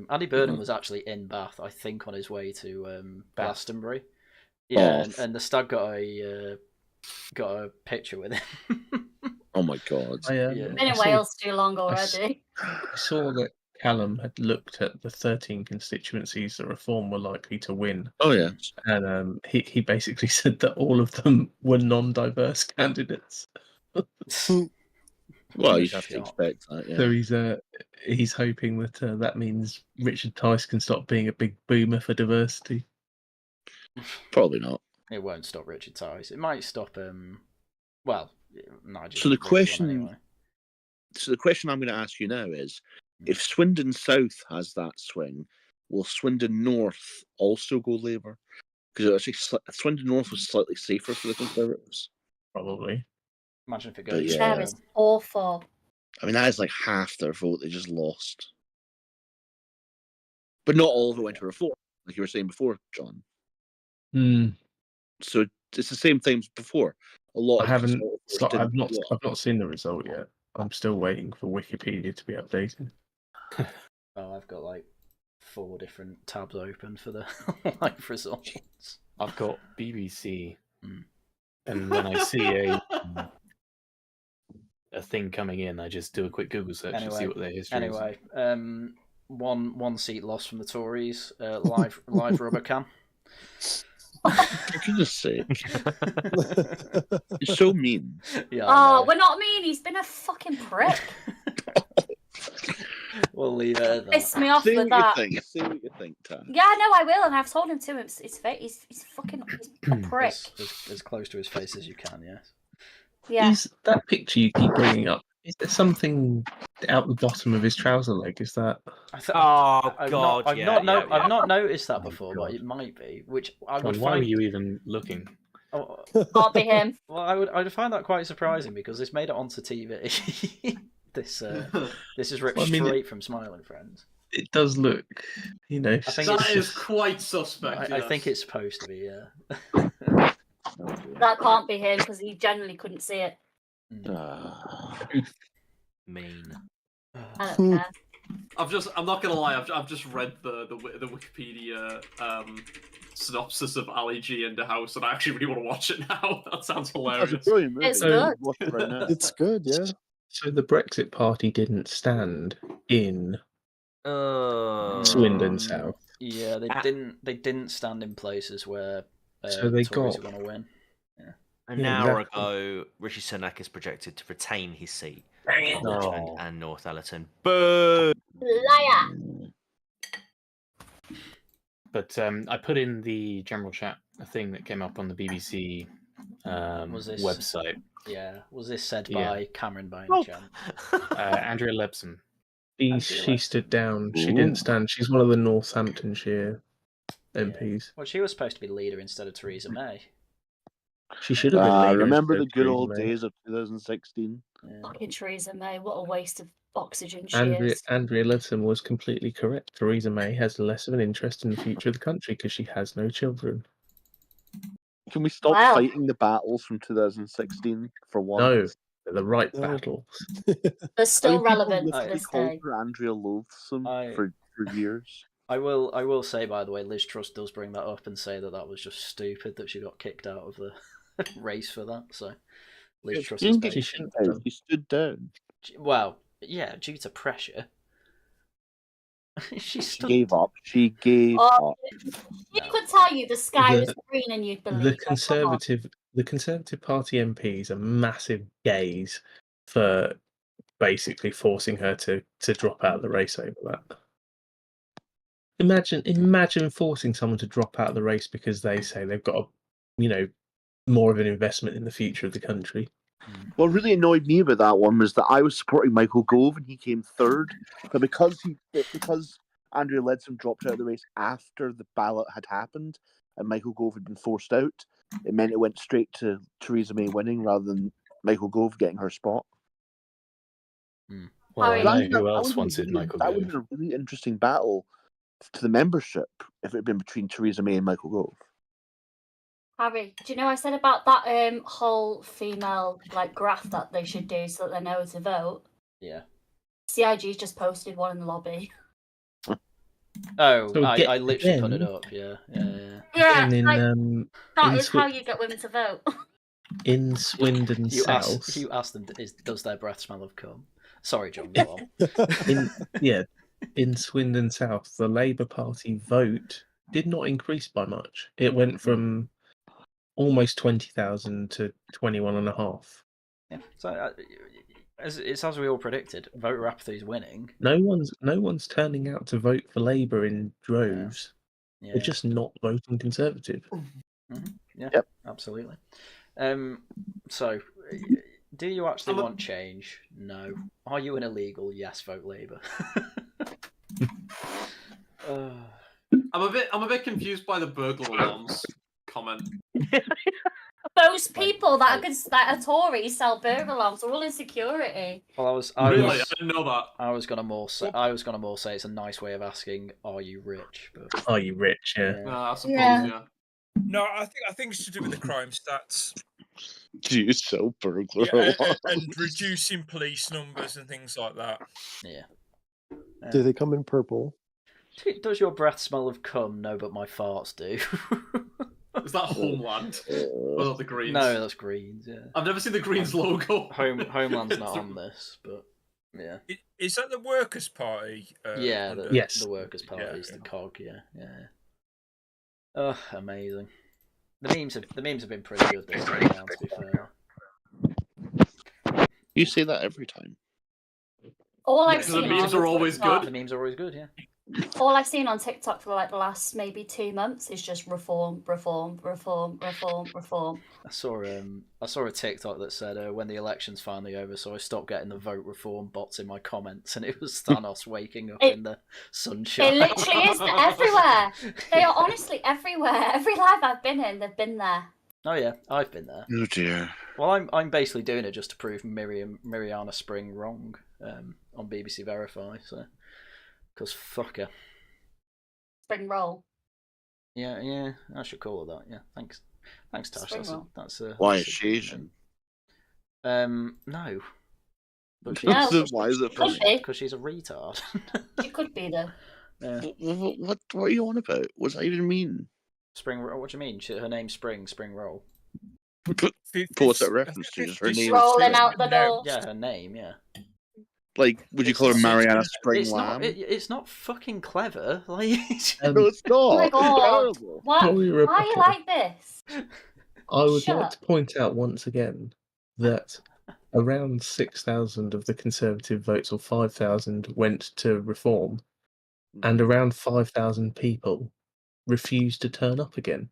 S1: Andy Burnham was actually in Bath, I think, on his way to Glastonbury. Yeah, and the stag got a picture with him.
S4: Oh my god!
S2: Been in Wales too long already.
S3: I saw that Callum had looked at the 13 constituencies that Reform were likely to win.
S4: Oh yeah,
S3: and he basically said that all of them were non-diverse candidates.
S4: Well, you have to expect that. Yeah.
S3: So he's hoping that that means Richard Tice can stop being a big boomer for diversity.
S4: Probably not.
S1: It won't stop Richard Tice. It might stop Nigel.
S4: So the question I'm going to ask you now is, if Swindon South has that swing, will Swindon North also go Labour? Because actually, Swindon North was slightly safer for the Conservatives.
S3: Probably.
S1: Imagine if it goes.
S2: That is awful.
S4: I mean, that is like half their vote they just lost. But not all of it went to Reform, like you were saying before, John. So it's the same thing as before. A lot.
S3: I've not seen the result yet. I'm still waiting for Wikipedia to be updated.
S1: Oh, I've got like 4 different tabs open for the live results.
S16: I've got BBC, and when I see a thing coming in, I just do a quick Google search to see what their history is.
S1: Anyway, one seat lost from the Tories. Live rubber cam.
S4: For goodness sake. It's so mean.
S2: Yeah, we're not mean. He's been a fucking prick.
S1: We'll leave it at that.
S2: Pissed me off with that.
S4: Say what you think, Tam.
S2: Yeah, no, I will, and I've told him to his face. He's fucking a prick.
S1: As close to his face as you can, yes.
S2: Yeah.
S3: Is that picture you keep bringing up? Is there something out the bottom of his trouser leg? Is that?
S1: I've not noticed that before, but it might be. Which I would
S16: why were you even looking?
S2: Can't be him.
S1: Well, I would find that quite surprising because this made it onto TV. This is ripped straight from Smiling Friends.
S3: It does look,
S1: I think
S6: that is quite suspect.
S1: I think it's supposed to be, yeah.
S2: That can't be him because he generally couldn't see it.
S13: Mean.
S2: I don't care.
S6: I'm not gonna lie. I've just read the Wikipedia synopsis of Ali G in the house, and I actually really want to watch it now. That sounds hilarious.
S2: It's good.
S10: It's good, yeah.
S3: So the Brexit Party didn't stand in Swindon South.
S1: Yeah, they didn't stand in places where
S3: so they
S1: Tories
S3: got
S1: are going to win. Yeah.
S13: An hour ago, Rishi Sunak is projected to retain his seat in Richmond and North Allerton. Boo!
S2: Liar!
S16: But I put in the general chat a thing that came up on the BBC website.
S1: Yeah, was this said by Cameron by any chance?
S16: Andrea Leibson.
S3: She stood down. She didn't stand. She's one of the Northamptonshire MPs.
S1: Well, she was supposed to be the leader instead of Theresa May.
S3: She should have been leader.
S4: Remember the good old days of 2016?
S2: Fucking Theresa May, what a waste of oxygen she is.
S3: Andrea Leibson was completely correct. Theresa May has less of an interest in the future of the country because she has no children.
S4: Can we stop fighting the battles from 2016 for once?
S3: No, they're the right battles.
S2: They're still relevant to this day.
S4: Andrea Loathsome for years.
S1: I will say, by the way, Liz Truss does bring that up and say that was just stupid that she got kicked out of the race for that. So Liz Truss is
S4: she stood down.
S1: Well, yeah, due to pressure. She
S4: gave up. She gave up.
S2: You could tell you the sky was green and you'd believe
S3: the Conservative Party MPs are massive gays for basically forcing her to drop out of the race over that. Imagine forcing someone to drop out of the race because they say they've got a, more of an investment in the future of the country.
S4: What really annoyed me about that one was that I was supporting Michael Gove and he came third, but because Andrea Leadsom dropped out of the race after the ballot had happened and Michael Gove had been forced out, it meant it went straight to Theresa May winning rather than Michael Gove getting her spot.
S16: Well, I know who else wanted Michael Gove.
S4: That would have been a really interesting battle to the membership if it had been between Theresa May and Michael Gove.
S2: Harry, do you know I said about that whole female graph that they should do so that they know to vote?
S1: Yeah.
S2: CIG's just posted one in the lobby.
S1: Oh, so I literally put it up. Yeah.
S2: That is how you get women to vote.
S3: In Swindon South,
S1: you ask them, does their breath smell of cum? Sorry, John. Go on.
S3: In Swindon South, the Labour Party vote did not increase by much. It went from almost 20,000 to 21.5.
S1: Yeah, so it's as we all predicted. Voter apathy is winning.
S3: No one's turning out to vote for Labour in droves. Yeah. They're just not voting Conservative.
S1: Mm-hmm. Yeah, absolutely. So, do you actually want change? No. Are you an illegal? Yes, vote Labour.
S6: I'm a bit confused by the burglar alarms comment.
S2: Those people that are Tories sell burglar alarms are all in security.
S1: Well,
S6: I didn't know that.
S1: I was gonna more say it's a nice way of asking, are you rich? But
S3: are you rich? Yeah.
S6: I suppose. Yeah.
S7: No, I think it's to do with the crime stats.
S4: Do you sell burglar
S7: alarms? And reducing police numbers and things like that.
S1: Yeah.
S10: Do they come in purple?
S1: Does your breath smell of cum? No, but my farts do.
S6: Is that Homeland? Or not the Greens?
S1: No, that's Greens, yeah.
S6: I've never seen the Greens logo.
S1: Homeland's not on this, but yeah.
S7: Is that the Workers' Party?
S1: Yeah, the Workers' Party is the COG, yeah. Oh, amazing. The memes have been pretty good this time around, to be fair.
S4: You say that every time.
S2: All I've seen
S6: the memes are always good.
S1: The memes are always good, yeah.
S2: All I've seen on TikTok for the last maybe 2 months is just reform.
S1: I saw a TikTok that said when the election's finally over, so I stopped getting the vote reform bots in my comments, and it was Thanos waking up in the sunshine.
S2: It literally is everywhere. They are honestly everywhere. Every live I've been in, they've been there.
S1: Oh yeah, I've been there.
S4: Oh dear.
S1: Well, I'm basically doing it just to prove Mariana Spring wrong on BBC Verify. So, because fuck her.
S2: Spring roll.
S1: Yeah, I should call her that. Yeah, thanks, Tash. That's
S4: why is she Asian?
S1: No. But
S4: why is it funny?
S1: Because she's a retard.
S2: She could be though.
S4: What are you on about? What does that even mean?
S1: Spring roll. What do you mean? Her name's Spring roll.
S4: What's that reference to? Just her name.
S2: Rolling out the door.
S1: Yeah, her name. Yeah.
S4: Like, would you call her Mariana Spring Lamb?
S1: It's not fucking clever. Like,
S4: no, it's not.
S2: Oh my god! Why are you like this?
S3: I would like to point out once again that around 6,000 of the Conservative votes, or 5,000, went to Reform, and around 5,000 people refused to turn up again.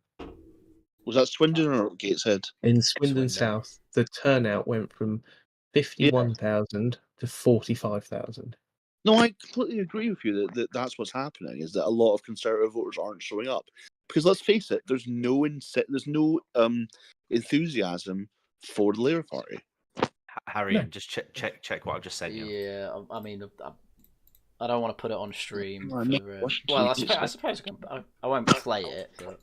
S4: Was that Swindon or Gateshead?
S3: In Swindon South, the turnout went from 51,000 to 45,000.
S4: No, I completely agree with you that that's what's happening, is that a lot of Conservative voters aren't showing up. Because let's face it, there's no enthusiasm for the Labour Party.
S13: Harry, just check what I've just sent you.
S1: Yeah, I mean, I don't want to put it on stream.
S4: I
S1: suppose I won't play it, but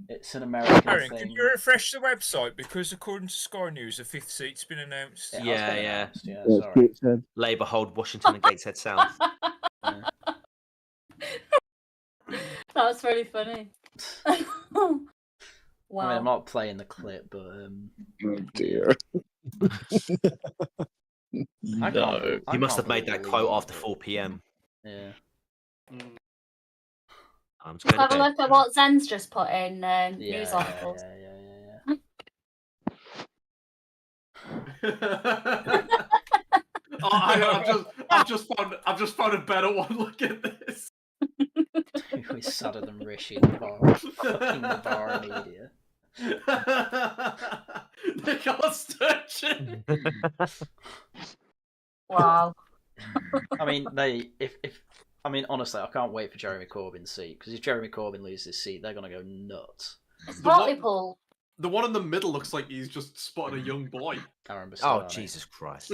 S1: it's an American
S7: Harry,
S1: thing.
S7: can you refresh the website? Because according to Sky News, the 5th seat's been announced.
S13: Yeah.
S4: Sorry.
S13: Labour hold Washington and Gateshead South.
S2: That's really funny. Wow.
S1: I mean, I'm not playing the clip, but
S4: oh dear.
S13: No. You must have made that quote after 4 p.m.
S1: Yeah.
S13: I'm just
S2: have a look at what Zen's just put in news articles.
S6: I've just found a better one. Look at this.
S1: Who is sadder than Rishi, the bar media?
S6: Nicola Sturgeon.
S2: Wow.
S1: I mean, honestly, I can't wait for Jeremy Corbyn's seat, because if Jeremy Corbyn loses his seat, they're gonna go nuts.
S2: Hartlepool.
S6: The one in the middle looks like he's just spotted a young boy.
S13: Oh, Jesus Christ.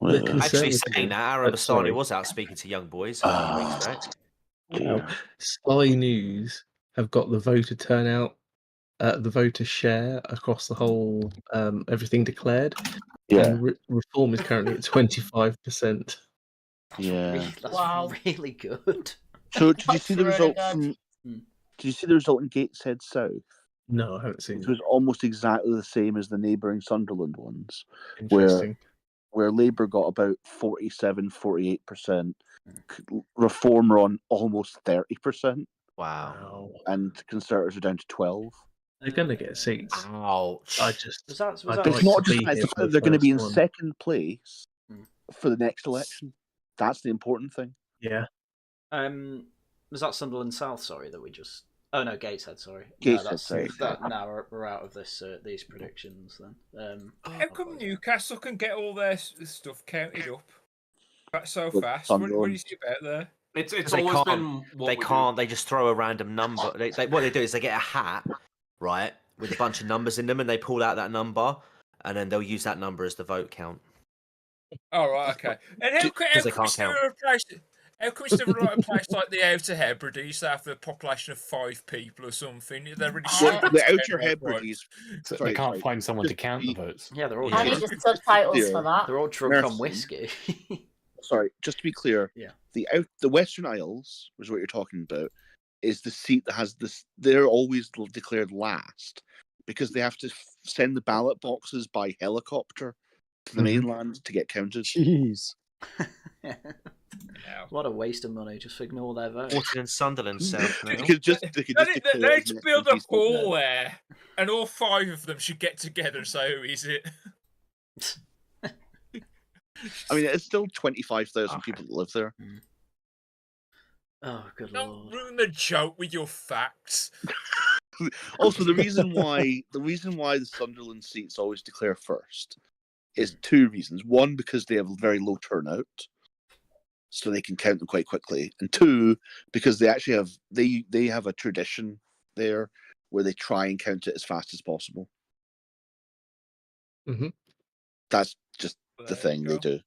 S3: Actually,
S13: saying that, Aaron Bastani was out speaking to young boys a few weeks back.
S3: Now, Sky News have got the voter turnout, the voter share across the whole everything declared.
S4: Yeah.
S3: And Reform is currently at 25%.
S4: Yeah.
S1: That's really good.
S4: So did you see the
S2: That's
S4: result
S2: really good.
S4: from? Did you see the result in Gateshead South?
S3: No, I haven't seen
S4: It
S3: it.
S4: was almost exactly the same as the neighbouring Sunderland ones,
S3: Interesting.
S4: where Labour got about 47-48%, Reform were on almost 30%.
S13: Wow.
S4: And Conservatives are down to 12%.
S3: They're going to get seats.
S13: Ouch.
S4: It's not just that, it's the fact that they're going to be in second place for the next election. That's the important thing.
S3: Yeah.
S1: Was that Sunderland South? Sorry, that we just. Oh no, Gateshead. Sorry.
S4: Gateshead South.
S1: Now we're out of this these predictions then.
S7: How come Newcastle can get all their stuff counted up so
S13: Well,
S7: fast? What do you see about there?
S6: It's
S13: They
S6: always
S13: can't.
S6: been.
S13: They can't. They just throw a random number. What they do is they get a hat, right, with a bunch of numbers in them, and they pull out that number, and then they'll use that number as the vote count.
S7: Oh, right, okay. And how come
S13: they can't count.
S7: How come it's never like a place like the Outer Hebrides that have a population of 5 people or something? They're really stupid.
S4: The Outer Hebrides.
S16: So they can't find someone to count the votes.
S1: Yeah, they're all.
S2: I need the subtitles for that.
S1: They're all drunk on whiskey.
S4: Sorry, just to be clear.
S1: Yeah.
S4: The Western Isles, which is what you're talking about, is the seat that has this. They're always declared last because they have to send the ballot boxes by helicopter to the mainland to get counted.
S10: Jeez.
S1: What a waste of money! Just ignore their vote.
S13: Waterton Sunderland South.
S4: They could just
S7: Let's build a pool there, and all 5 of them should get together and say, "Who is it?"
S4: I mean, it's still 25,000 people that live there.
S1: Oh, good
S7: Don't
S1: lord!
S7: ruin the joke with your facts.
S4: Also, the reason why the Sunderland seats always declare first is 2 reasons. 1, because they have a very low turnout, so they can count them quite quickly, and 2, because they actually have they have a tradition there where they try and count it as fast as possible.
S3: Mm-hmm.
S4: That's just the thing they do.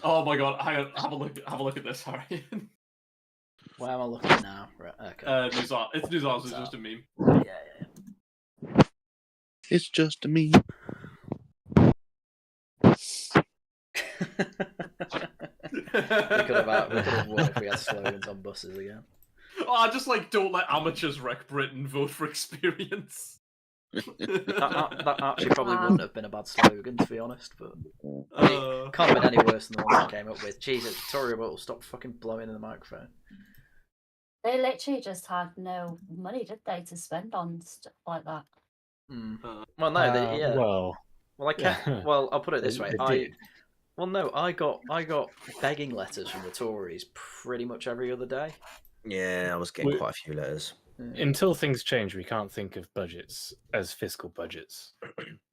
S6: Oh my god! Hang on, have a look at this, Haryan.
S1: Where am I looking now? Right, okay.
S6: News Arts. It's just a meme.
S1: Yeah.
S4: It's just a meme.
S1: We could have won if we had slogans on buses again.
S6: Oh, I just don't let amateurs wreck Britain. Vote for experience.
S1: that actually probably wouldn't have been a bad slogan, to be honest, but it can't have been any worse than the one I came up with. Jesus, Tharium will stop fucking blowing in the microphone.
S2: They literally just had no money, did they, to spend on stuff like that?
S1: Well, no, yeah.
S16: Well,
S1: I kept. Well, I'll put it this way. I got begging letters from the Tories pretty much every other day.
S13: Yeah, I was getting quite a few letters.
S16: Until things change, we can't think of budgets as fiscal budgets.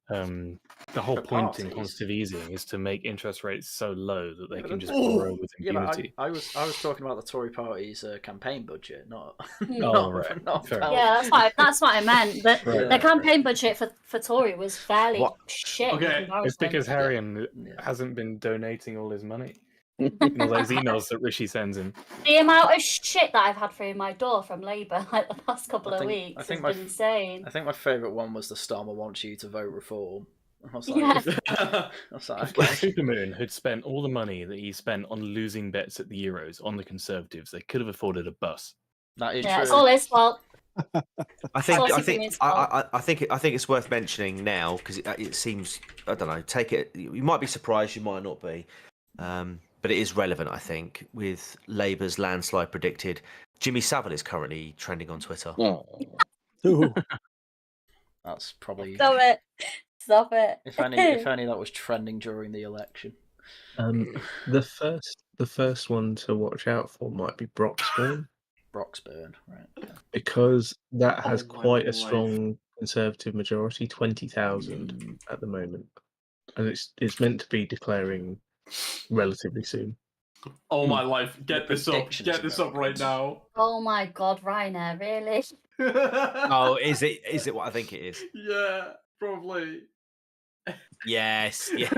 S16: The whole point in quantitative easing is to make interest rates so low that they can just grow with impunity.
S1: I was talking about the Tory party's campaign budget, not.
S16: Right.
S2: Yeah, that's what I meant. The campaign budget for Tory was fairly shit.
S6: Okay,
S16: it's because Haryan hasn't been donating all his money. All those emails that Rishi sends him.
S2: The amount of shit that I've had through my door from Labour the past couple of weeks has been insane.
S1: I think my favourite one was the Starmer wants you to vote Reform. I was like,
S16: If Supermoon had spent all the money that he spent on losing bets at the Euros on the Conservatives, they could have afforded a bus.
S1: That is
S2: true. It's all his fault.
S13: I think it's worth mentioning now because it seems, I don't know, take it. You might be surprised, you might not be. But it is relevant, I think, with Labour's landslide predicted. Jimmy Savile is currently trending on Twitter.
S1: That's probably...
S2: Stop it.
S1: If only that was trending during the election.
S3: The first one to watch out for might be Broxbourne.
S1: Broxburn, right? Okay.
S3: Because that has quite a strong Conservative majority, 20,000 at the moment, and it's meant to be declaring relatively soon.
S6: Oh my life! Get this up! Get this up right now!
S2: Oh my God, Ryanair, really?
S13: Oh, is it? Is it what I think it is?
S6: Yeah, probably.
S13: Yes. Yeah.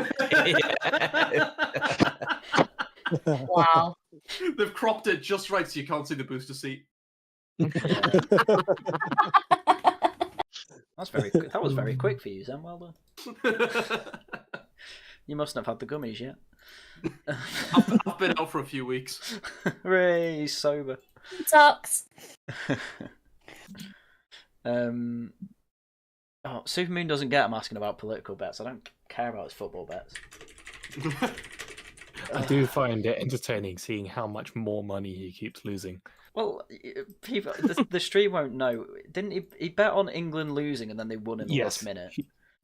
S2: Wow.
S6: They've cropped it just right so you can't see the booster seat.
S1: That's very. That was very quick for you, Zen. Well done. You mustn't have had the gummies yet.
S6: I've been out for a few weeks.
S1: Hooray, sober.
S2: Sucks.
S1: Oh, Supermoon doesn't get him asking about political bets. I don't care about his football bets.
S16: I do find it entertaining seeing how much more money he keeps losing.
S1: Well, people, the stream won't know. Didn't he bet on England losing and then they won in the last minute?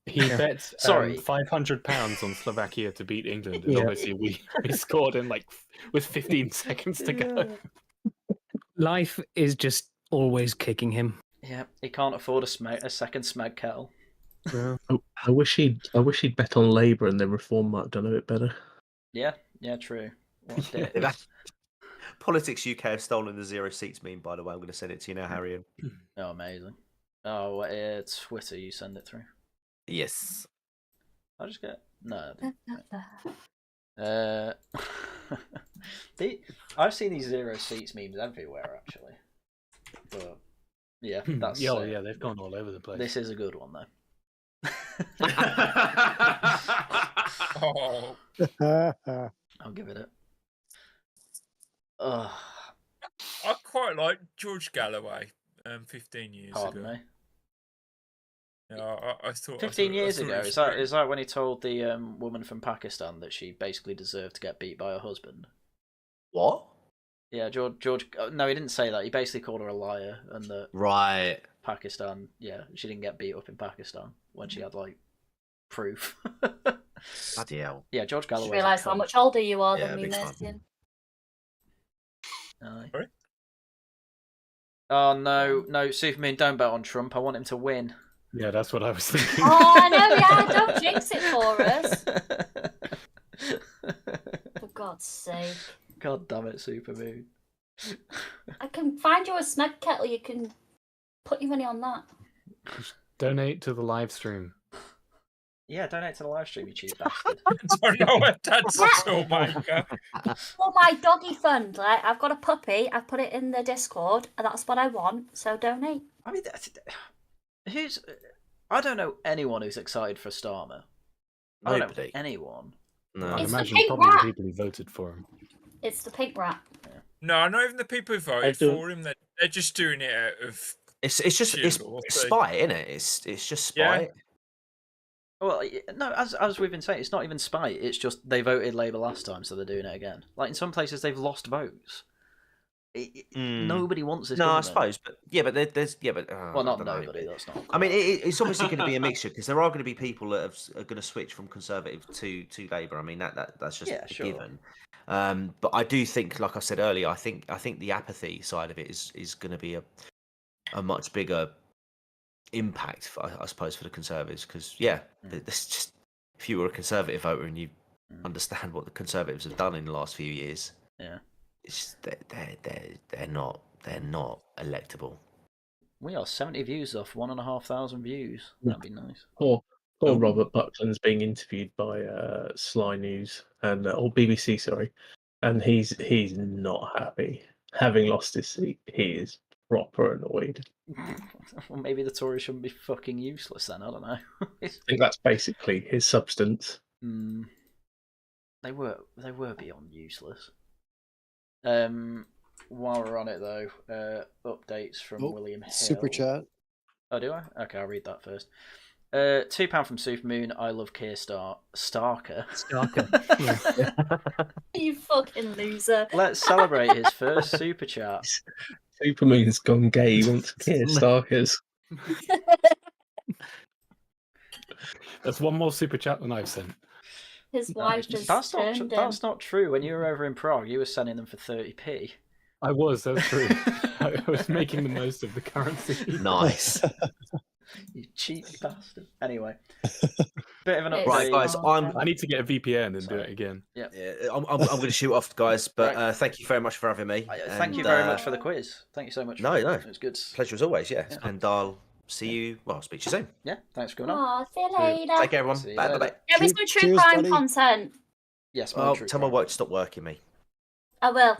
S16: He bet
S1: Sorry,
S16: £500 on Slovakia to beat England, and obviously we scored in with 15 seconds to go.
S5: Life is just always kicking him.
S1: Yeah, he can't afford a second Smeg kettle.
S3: I wish he'd bet on Labour and then Reform might have done a bit better.
S1: Yeah, true.
S13: Politics UK have stolen the 0 seats meme, by the way. I'm going to send it to you now, Haryan.
S1: Oh, amazing. Oh, Twitter, you send it through.
S13: Yes.
S1: I'll just get... No. I've seen these 0 seats memes everywhere, actually. But, yeah, that's...
S16: yeah, they've gone all over the place.
S1: This is a good one, though.
S7: Oh.
S1: I'll give it. I
S7: quite like George Galloway 15 years
S1: Pardon
S7: ago.
S1: me?
S7: Yeah, I thought
S1: 15 years ago, is that when he told the woman from Pakistan that she basically deserved to get beat by her husband?
S13: What?
S1: Yeah, George. No, he didn't say that. He basically called her a liar, and that
S13: right.
S1: Pakistan. Yeah, she didn't get beat up in Pakistan when she had proof.
S13: Bloody hell.
S1: Yeah, George Galloway.
S2: Just realise how much older you are than me,
S13: big time.
S2: Mercian.
S1: Sorry? Oh no, Superman! Don't bet on Trump. I want him to win.
S16: Yeah, that's what I was thinking.
S2: Oh no, yeah, don't jinx it for us. For God's sake.
S1: God damn it, Supermoon.
S2: I can find you a Smeg kettle. You can put your money on that.
S16: Donate to the live stream.
S1: Yeah, donate to the live stream, you cheap bastard.
S7: I don't know what that's all, Micah.
S2: For my doggy fund, I've got a puppy. I've put it in the Discord, and that's what I want. So donate.
S1: I mean, I don't know anyone who's excited for Starmer. I don't know anyone.
S13: No,
S16: I
S2: It's
S16: imagine
S2: the pink
S16: probably
S2: rat.
S16: the people who voted for him.
S2: It's the pink rat.
S7: No, not even the people who voted for him. They're just doing it out of.
S13: It's just spite, isn't it? It's just spite.
S1: Yeah. Well, no, as we've been saying, it's not even spite. It's just they voted Labour last time, so they're doing it again. In some places, they've lost votes. Nobody wants this.
S13: No,
S1: government.
S13: I suppose, but there's
S1: well, not nobody. That's not.
S13: I mean, it's obviously going to be a mixture because there are going to be people that are going to switch from Conservative to Labour. I mean, that's just a given. But I do think, like I said earlier, I think the apathy side of it is going to be a much bigger impact, I suppose, for the Conservatives. Because there's just, if you were a Conservative voter and you understand what the Conservatives have done in the last few years, it's they're not electable.
S1: We are 70 views off 1,500 views. That'd be nice.
S3: Poor Robert Buckland's being interviewed by Sly News and or BBC, sorry, and he's not happy. Having lost his seat, he is proper annoyed.
S1: Well, maybe the Tories shouldn't be fucking useless then. I don't know.
S3: I think that's basically his substance.
S1: They were beyond useless. While we're on it though, updates from William Hill.
S10: Super chat.
S1: Oh, do I? Okay, I'll read that first. £2 from Supermoon. I love Keir Starker.
S2: You fucking loser.
S1: Let's celebrate his first super chat.
S3: Supermoon's gone gay. He wants Keir Starkers.
S16: That's one more super chat than I've sent.
S2: His wife just
S1: That's
S2: turned him.
S1: not true. When you were over in Prague, you were sending them for 30p.
S16: I was, that's true. I was making the most of the currency.
S13: Nice.
S1: You cheap bastard. Anyway, bit of an update.
S13: Right, guys,
S16: I need to get a VPN and do it again.
S1: Yeah,
S13: I'm going to shoot off, guys. But thank you very much for having me.
S1: Thank you very much for the quiz. Thank you so much.
S13: No,
S1: it was good.
S13: Pleasure as always. Yeah, and I'll see you. Well, I'll speak to you soon.
S1: Yeah, thanks for coming on.
S2: Aw, see you later.
S13: Take care, everyone. Bye, bye.
S2: Get me some true crime content.
S1: Yes,
S13: well, tell my work to stop working me.
S2: I will.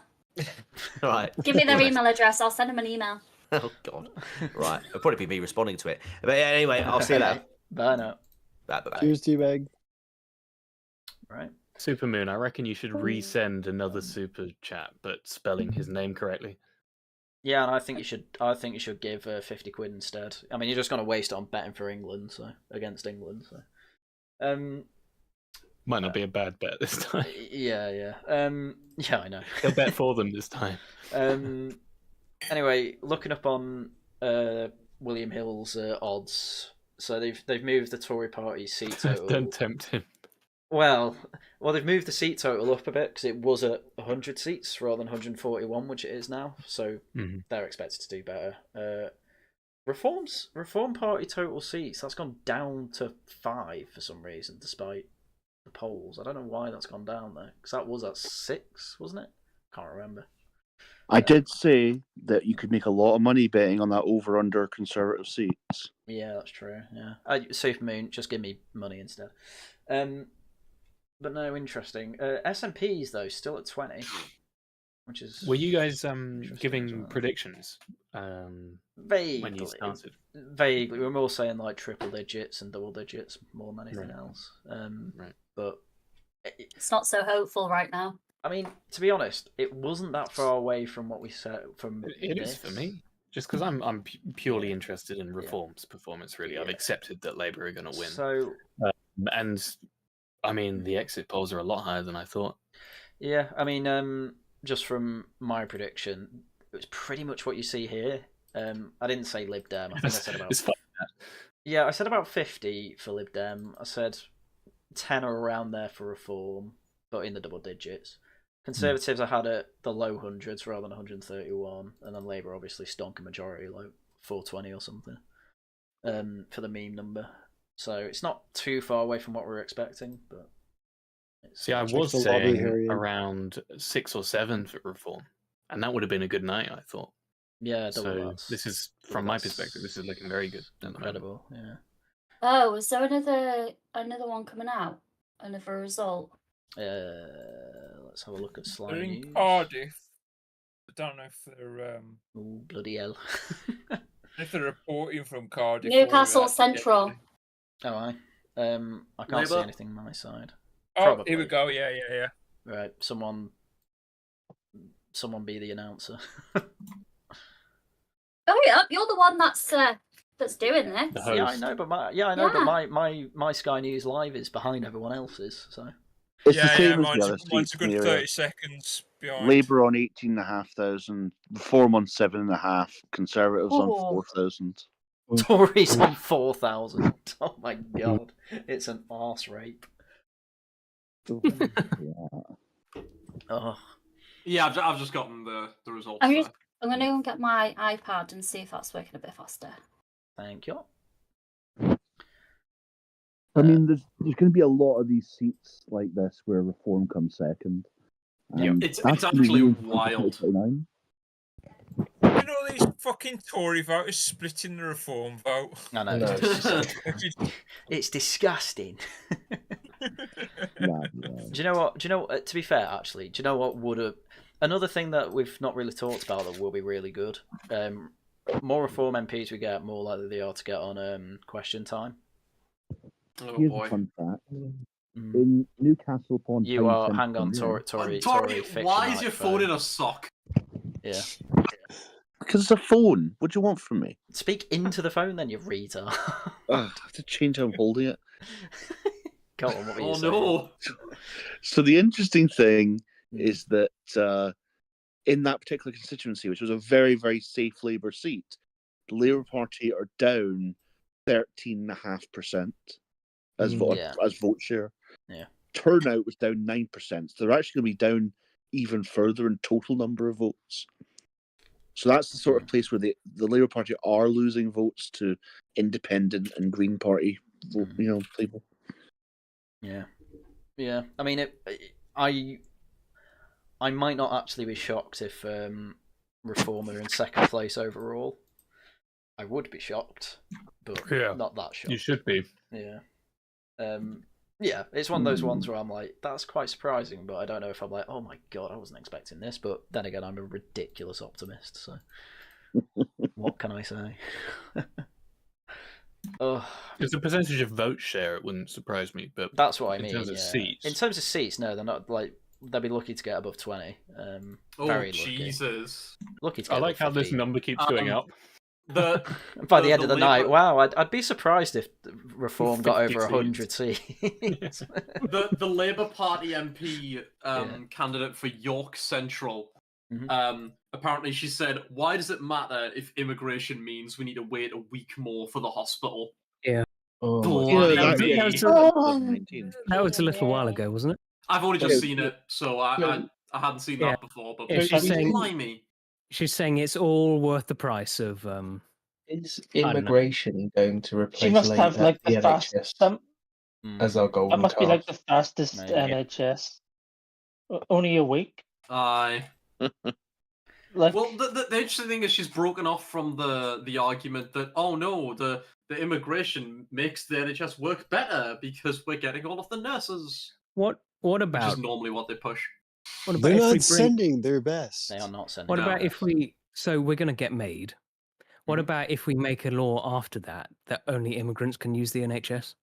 S13: All right.
S2: Give me their email address. I'll send them an email.
S13: Oh God. Right. It'll probably be me responding to it. But yeah, anyway, I'll see you later.
S1: Bye now.
S13: Bye.
S10: Cheers, T-Bag.
S1: Right.
S16: Supermoon, I reckon you should resend another super chat, but spelling his name correctly.
S1: Yeah, and I think you should. I think you should give 50 quid instead. I mean, you're just going to waste it on betting for England, so against England. So,
S16: might not be a bad bet this time.
S1: Yeah. Yeah, I know.
S16: He'll bet for them this time.
S1: Anyway, looking up on William Hill's odds, so they've moved the Tory party's seat total.
S16: Don't tempt him.
S1: Well, they've moved the seat total up a bit because it was at 100 seats rather than 141, which it is now. So they're expected to do better. Reform Party total seats, that's gone down to 5 for some reason, despite the polls. I don't know why that's gone down there because that was at 6, wasn't it? Can't remember.
S4: I did say that you could make a lot of money betting on that over-under Conservative seats.
S1: Yeah, that's true. Yeah, Supermoon, just give me money instead. But no, interesting. S&Ps though still at 20, which is.
S16: Were you guys giving predictions?
S1: Vaguely.
S16: When you started.
S1: Vaguely, we were more saying like triple digits and double digits more than anything else.
S16: Right.
S1: But
S2: it's not so hopeful right now.
S1: I mean, to be honest, it wasn't that far away from what we said. From
S16: it is for me, just because I'm purely interested in Reform's performance. Really, I've accepted that Labour are going to win.
S1: So,
S16: and I mean, the exit polls are a lot higher than I thought.
S1: Yeah, I mean, just from my prediction, it was pretty much what you see here. I didn't say Lib Dem. I think I said about. Yeah, I said about 50 for Lib Dem. I said 10 or around there for Reform, but in the double digits. Conservatives I had at the low hundreds rather than 131, and then Labour obviously stonk a majority, like 420 or something, for the meme number. So it's not too far away from what we were expecting, but.
S16: See, I was saying around 6 or 7 for Reform, and that would have been a good night, I thought.
S1: Yeah,
S16: so this is, from my perspective, this is looking very good.
S1: Incredible, yeah.
S2: Oh, is there another one coming out? Another result?
S1: Let's have a look at Sly
S7: They're
S1: News.
S7: in Cardiff. I don't know if they're
S1: oh, bloody hell.
S7: if they're reporting from Cardiff.
S2: Newcastle Central.
S1: Oh, I can't see anything on my side.
S7: Oh,
S1: Probably.
S7: here we go. Yeah.
S1: Right, someone be the announcer.
S2: Oh yeah, you're the one that's doing this.
S1: Yeah, I know, but my Sky News Live is behind everyone else's, so.
S4: It's the same as the other
S7: mine's
S4: seats.
S7: a good 30 seconds behind.
S4: Labour on 18,500, Reform on 7.5, Conservatives on 4,000.
S1: Tories on 4,000. Oh my god, it's an arse rape. Oh.
S6: Yeah, I've just gotten the results.
S2: I'm going to go and get my iPad and see if that's working a bit faster.
S1: Thank you.
S4: I mean, there's going to be a lot of these seats like this where Reform comes second.
S6: Yeah, it's actually wild.
S7: You know these fucking Tory voters splitting the Reform vote.
S1: I know. It's disgusting. Do you know what? To be fair, actually, do you know what would have? Another thing that we've not really talked about that will be really good. More Reform MPs we get, more likely they are to get on Question Time.
S4: Oh, here's a fun fact. In Newcastle upon Tyne.
S1: You are. Hang on, Tory.
S6: Why is your phone in a sock?
S1: Yeah.
S4: Because it's a phone. What do you want from me?
S1: Speak into the phone, then, you retard.
S4: I have to change how I'm holding it.
S1: Go on, what were you saying?
S6: No.
S4: So the interesting thing is that in that particular constituency, which was a very, very safe Labour seat, the Labour Party are down 13.5% as vote share.
S1: Yeah.
S4: Turnout was down 9%. So they're actually going to be down even further in total number of votes. So that's the sort of place where the Labour Party are losing votes to independent and Green Party, people.
S1: Yeah. I mean, I might not actually be shocked if Reform are in second place overall. I would be shocked, but not that shocked.
S16: You should be.
S1: Yeah. Yeah, it's one of those ones where I'm like, that's quite surprising, but I don't know if I'm like, oh my god, I wasn't expecting this. But then again, I'm a ridiculous optimist, so what can I say?
S16: It's a percentage of vote share. It wouldn't surprise me, but
S1: that's what I mean.
S16: In terms of seats,
S1: no, they're not like they'll be lucky to get above 20. Very lucky.
S6: Jesus!
S1: Lucky to get
S16: I like how
S1: 15.
S16: this number keeps going up.
S1: By the end of the night, wow, I'd be surprised if Reform got over 100 seats.
S6: The Labour Party MP candidate for York Central. Apparently, she said, "Why does it matter if immigration means we need to wait a week more for the hospital?"
S5: Yeah. That was a little while ago, wasn't it?
S6: I've only just seen it, so I hadn't seen that before. But
S5: she's saying it's all worth the price of.
S3: Is immigration going to replace
S9: She must have like the
S3: NHS as our golden
S9: That must be like the fastest NHS. Only a week.
S6: Aye.
S9: Like,
S6: well, the interesting thing is she's broken off from the argument that the immigration makes the NHS work better because we're getting all of the nurses.
S5: What about?
S6: Which is normally what they push.
S5: What about
S10: They're not sending their best.
S1: They are not sending.
S5: What about if we? So we're going to get made. What about if we make a law after that only immigrants can use the NHS?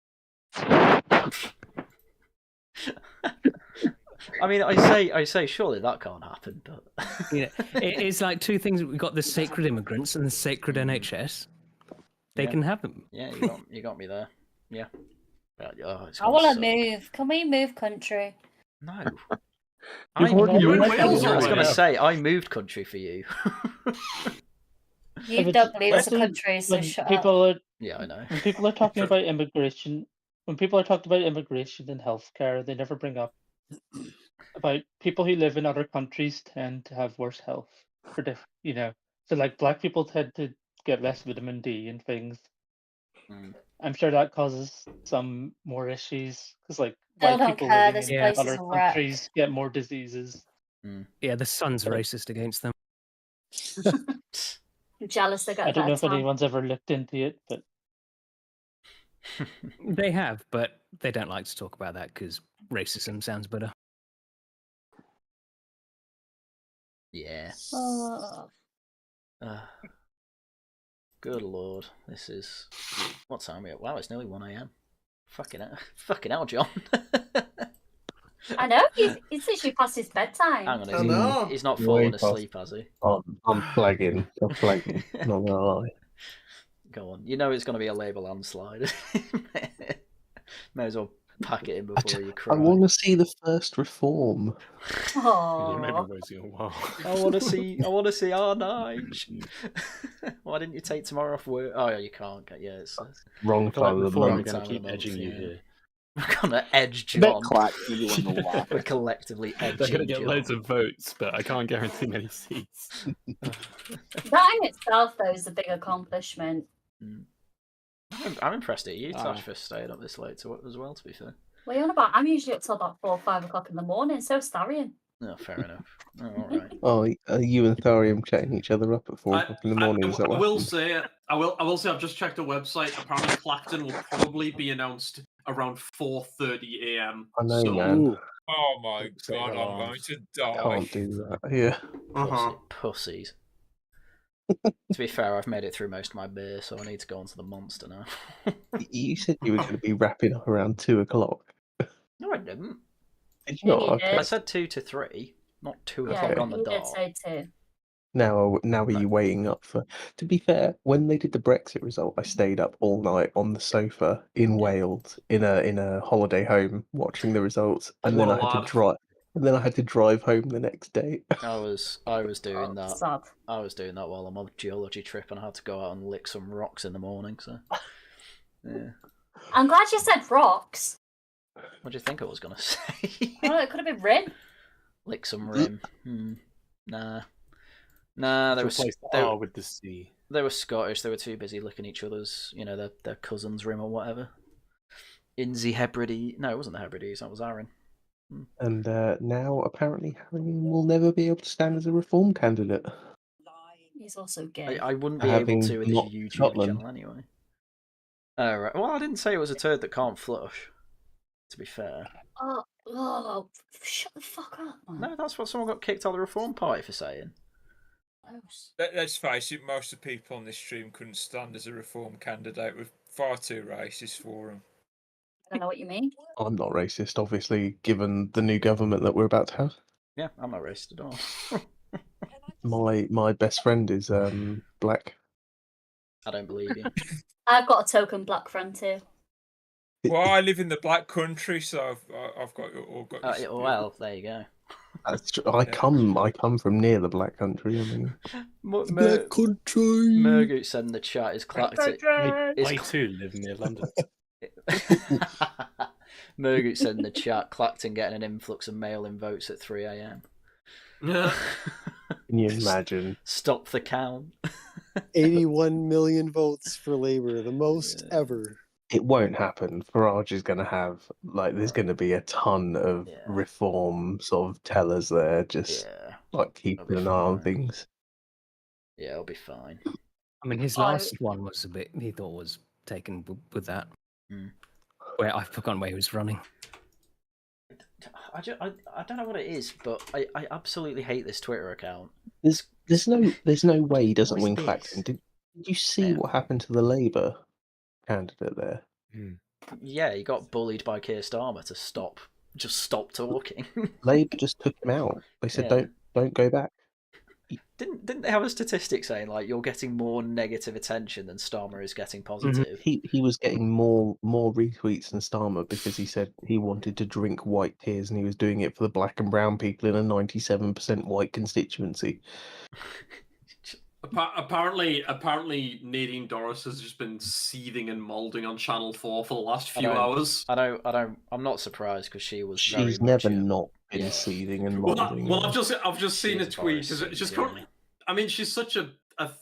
S1: I mean, I say, surely that can't happen, but
S5: it's like two things. We've got the sacred immigrants and the sacred NHS. They can have them.
S1: Yeah, you got me there. Yeah.
S2: I want to move. Can we move country?
S1: No. I was going to say, I moved country for you.
S2: You don't believe it's a country, so shut up.
S1: Yeah, I know.
S9: When people are talking about immigration, and healthcare, they never bring up about people who live in other countries tend to have worse health for So like black people tend to get less vitamin D and things. I'm sure that causes some more issues because like white people living in other countries get more diseases.
S5: Yeah, the sun's racist against them.
S2: I'm jealous they got.
S9: I don't know if anyone's ever looked into it, but
S5: they have, but they don't like to talk about that because racism sounds better.
S1: Yeah. Good lord, this is what time are we at? Wow, it's nearly 1 a.m. Fucking hell, John.
S2: I know he's literally past his bedtime.
S1: Hang on, he's not fallen asleep, has he?
S3: I'm flagging. Not gonna lie.
S1: Go on. You know it's going to be a Labour landslide. May as well pack it in before you cry.
S3: I want to see the first reform.
S2: Oh.
S1: I want to see R9. Why didn't you take tomorrow off work? Oh yeah, you can't. Yeah, it's
S3: wrong time of the month.
S16: I'm going to keep edging you here.
S1: We're gonna edge John.
S4: We're
S1: collectively edging.
S16: They're gonna get
S1: John.
S16: loads of votes, but I can't guarantee many seats.
S2: That in itself, though, is a big accomplishment.
S1: I'm impressed at you, Tidge, for staying up this late as well. To be fair.
S2: What are you on about? I'm usually up till about 4 or 5 o'clock in the morning. So's Tharium.
S1: No, fair enough. Oh, all right.
S3: Oh, are you and Tharium chatting each other up at 4 o'clock in the morning?
S6: I will say, I've just checked the website. Apparently, Clacton will probably be announced around 4:30 a.m.
S3: I know, man.
S7: Oh my god, I'm going to die.
S3: Can't do that. Yeah.
S1: Pussies. To be fair, I've made it through most of my beer, so I need to go on to the monster now.
S3: You said you were going to be wrapping up around 2 o'clock.
S1: No, I didn't.
S3: Did you not? Okay.
S1: I said 2 to 3, not 2 o'clock on the dot.
S2: Did say 2.
S3: Now are you waiting up for? To be fair, when they did the Brexit result, I stayed up all night on the sofa in Wales in a holiday home watching the results, and then I had to drive. And then I had to drive home the next day.
S1: I was doing that.
S2: Sad.
S1: I was doing that while I'm on a geology trip, and I had to go out and lick some rocks in the morning. So, yeah.
S2: I'm glad you said rocks.
S1: What do you think I was gonna say?
S2: Oh, it could have been Rin.
S1: Lick some rim. Nah. Nah, they were
S16: with the C.
S1: They were Scottish. They were too busy licking each other's, their cousins' rim or whatever. In the Hebrides. No, it wasn't the Hebrides. That was Aaron.
S3: And now apparently Haryan will never be able to stand as a reform candidate.
S2: He's also gay.
S1: I wouldn't be able to with his YouTube
S3: Scotland.
S1: channel anyway. Oh, right. Well, I didn't say it was a turd that can't flush, to be fair.
S2: Oh, shut the fuck up, man.
S1: No, that's what someone got kicked out of the Reform Party for saying.
S7: Let's face it, most of the people on this stream couldn't stand as a reform candidate. We're far too racist for them.
S2: I don't know what you mean.
S3: I'm not racist, obviously, given the new government that we're about to have.
S1: Yeah, I'm not racist at all.
S3: My best friend is black.
S1: I don't believe you.
S2: I've got a token black friend too.
S7: Well, I live in the black country, so I've got all got.
S1: Well, there you go.
S3: That's true. I come from near the black country. I mean,
S1: Black country. Murgoot said in the chat is clacked.
S16: I too live near London.
S1: Murgoot said in the chat, Clacton getting an influx of mail-in votes at 3 a.m.
S3: Can you imagine?
S1: Stop the count.
S10: 81 million votes for Labour, the most ever.
S3: It won't happen. Farage is going to have, there's going to be a ton of reform sort of tellers there, just keeping an eye on things.
S1: Yeah, it'll be fine.
S5: I mean, his last one was a bit, he thought was taken with that. Where I've forgotten where he was running.
S1: I don't know what it is, but I absolutely hate this Twitter account.
S3: There's no way he doesn't win Clacton. Did you see what happened to the Labour candidate there?
S1: Yeah, he got bullied by Keir Starmer to stop talking.
S3: Labour just took him out. They said don't go back.
S1: Didn't they have a statistic saying you're getting more negative attention than Starmer is getting positive?
S3: He was getting more retweets than Starmer because he said he wanted to drink white tears and he was doing it for the black and brown people in a 97% white constituency.
S6: Apparently, Nadine Dorris has just been seething and moulding on Channel 4 for the last few hours.
S1: I'm not surprised because she's
S3: never not been seething and moulding.
S6: Well, I've just seen a tweet. It's just currently, I mean, she's such a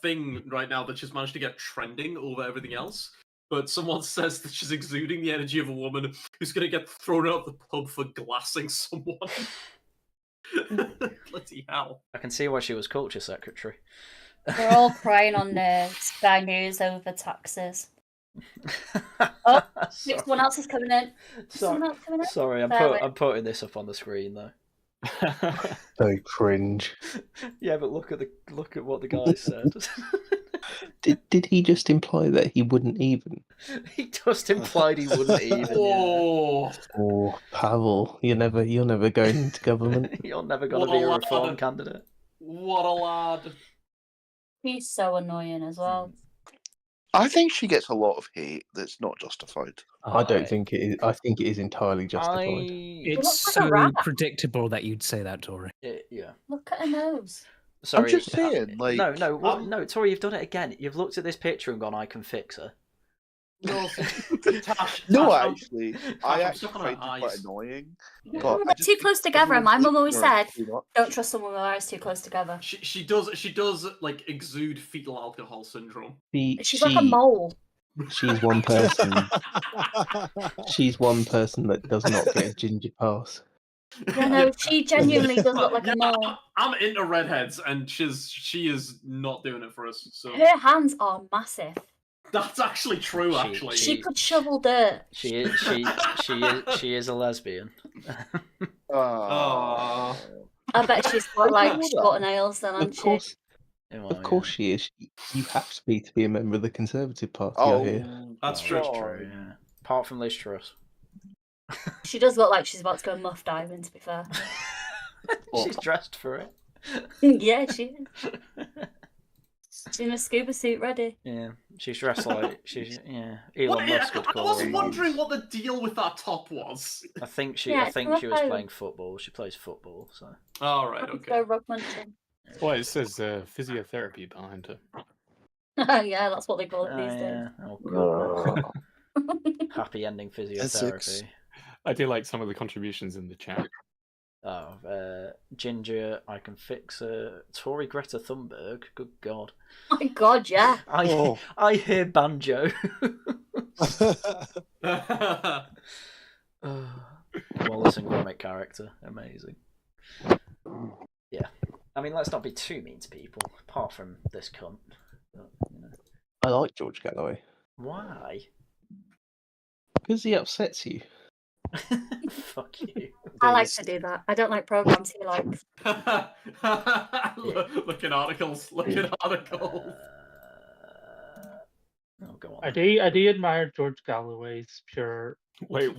S6: thing right now that she's managed to get trending over everything else. But someone says that she's exuding the energy of a woman who's going to get thrown out of the pub for glassing someone. Bloody hell!
S1: I can see why she was culture secretary.
S2: We're all crying on the Sky News over taxes. Oh, someone else is coming in.
S1: Sorry, I'm putting this up on the screen though.
S3: So cringe.
S1: Yeah, but look at what the guy said.
S3: Did he just imply that he wouldn't even?
S1: He just implied he wouldn't even.
S3: Oh, Pavel, you're never going into government.
S1: You're never going to be a reform candidate.
S6: What a lad!
S2: He's so annoying as well.
S4: I think she gets a lot of hate that's not justified.
S3: I don't think it is. I think it is entirely justified.
S5: It's so predictable that you'd say that, Tori.
S1: Yeah.
S2: Look at her nose.
S1: Sorry,
S4: I'm just saying,
S1: no, Tori, you've done it again. You've looked at this picture and gone, "I can fix her."
S6: No,
S4: actually, I actually find it quite annoying.
S2: But they're too close together. My mum always said, "Don't trust someone with their eyes too close together."
S6: She does exude fetal alcohol syndrome.
S2: She's like a mole.
S3: She's one person. She's one person that does not get a ginger pass.
S2: Yeah, no, she genuinely does look like a mole.
S6: I'm into redheads, and she is not doing it for us. So
S2: her hands are massive.
S6: That's actually true.
S2: She could shovel dirt.
S1: She is a lesbian.
S6: Oh.
S2: I bet she's got shorter nails than I'm sure.
S3: Of course she is. You have to be a member of the Conservative Party. I hear.
S6: That's true.
S1: Yeah. Apart from Liz Truss.
S2: She does look like she's about to go muff diving, to be fair.
S1: She's dressed for it.
S2: Yeah, she is. She's in a scuba suit ready.
S1: Yeah, she's dressed like Elon Musk would call her.
S6: I was wondering what the deal with that top was.
S1: I think she was playing football. She plays football, so.
S6: All right, okay.
S16: Well, it says physiotherapy behind her.
S2: Yeah, that's what they call it these days.
S1: Oh god. Happy ending physiotherapy.
S16: I do like some of the contributions in the chat.
S1: Ginger, I can fix Tory Greta Thunberg. Good God.
S2: Oh my God, yeah.
S1: I hear banjo. Wallace and Gromit character, amazing. Yeah, I mean, let's not be too mean to people, apart from this cunt. But,
S3: I like George Galloway.
S1: Why?
S3: Because he upsets you.
S1: Fuck you.
S2: I like to do that. I don't like programs he likes.
S6: Look at articles. Look at articles.
S1: Oh, go on.
S9: I do admire George Galloway's pure.
S16: Wait,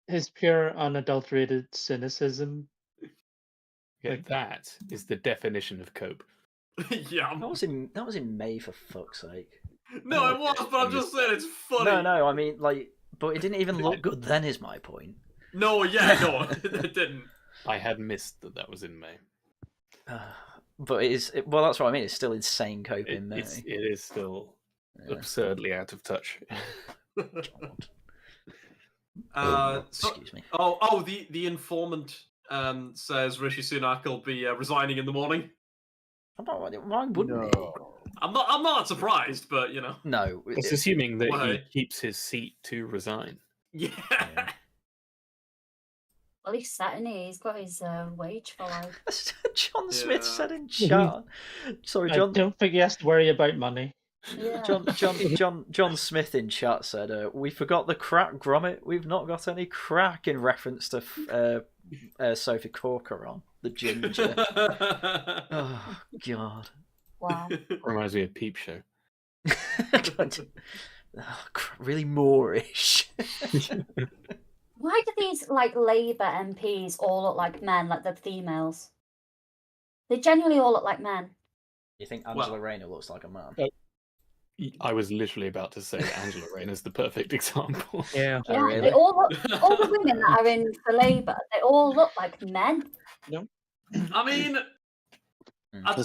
S9: his pure unadulterated cynicism.
S16: Yeah, that is the definition of cope.
S6: Yeah,
S1: that was in May, for fuck's sake.
S6: No, it was, but I'm just saying it's funny.
S1: No, I mean, like, but it didn't even look good then, is my point.
S6: No, yeah, no, it didn't.
S16: I had missed that was in May.
S1: But it is, well, that's what I mean. It's still insane cope in May.
S16: It is still absurdly out of touch.
S1: Excuse me.
S6: The informant says Rishi Sunak will be resigning in the morning.
S1: Why wouldn't he?
S6: I'm not surprised, but
S1: No,
S16: it's assuming that he keeps his seat to resign.
S6: Yeah.
S2: Well, he's set in here. He's got his wage for life.
S1: John Smith said in chat. Sorry, John.
S9: I don't think he has to worry about money.
S2: Yeah.
S1: John Smith in chat said, "We forgot the crack grommet. We've not got any crack," in reference to Sophie Corcoran, the ginger. Oh God.
S2: Wow.
S16: Reminds me of Peep Show.
S1: Really Moorish.
S2: Why do these Labour MPs all look like men, like the females? They genuinely all look like men.
S1: You think Angela Rayner looks like a man?
S16: I was literally about to say Angela Rayner's the perfect example.
S5: Yeah.
S2: Yeah,
S1: really?
S2: they all look, all the women that are in for Labour, they all look like men.
S9: No.
S6: I mean, I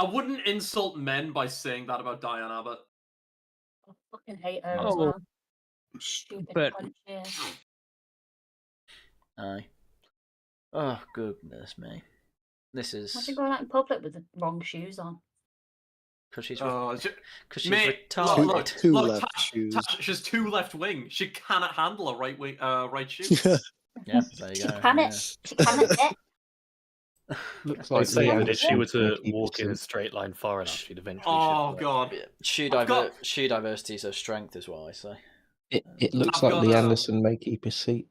S6: wouldn't insult men by saying that about Diane Abbott.
S2: I fucking hate her as well. Stupid
S5: but-
S2: cunt she is.
S1: Aye. Oh goodness me. This is
S2: Imagine going out in public with the wrong shoes on.
S1: because she's
S6: Mate,
S1: retarded.
S6: look, Tash, she's too left wing. She cannot handle a right wing, right shoe.
S1: Yeah, there you
S2: She
S1: go.
S2: can it. She can it.
S3: Looks
S16: I'd
S3: like
S16: say
S3: Leanne
S16: that if she were to
S3: keep
S16: walk
S3: it
S16: in a straight line far enough, she'd eventually.
S6: Oh God.
S1: Shoe diversity is her strength, is what I say.
S3: It looks like Lee Anderson may keep his seat.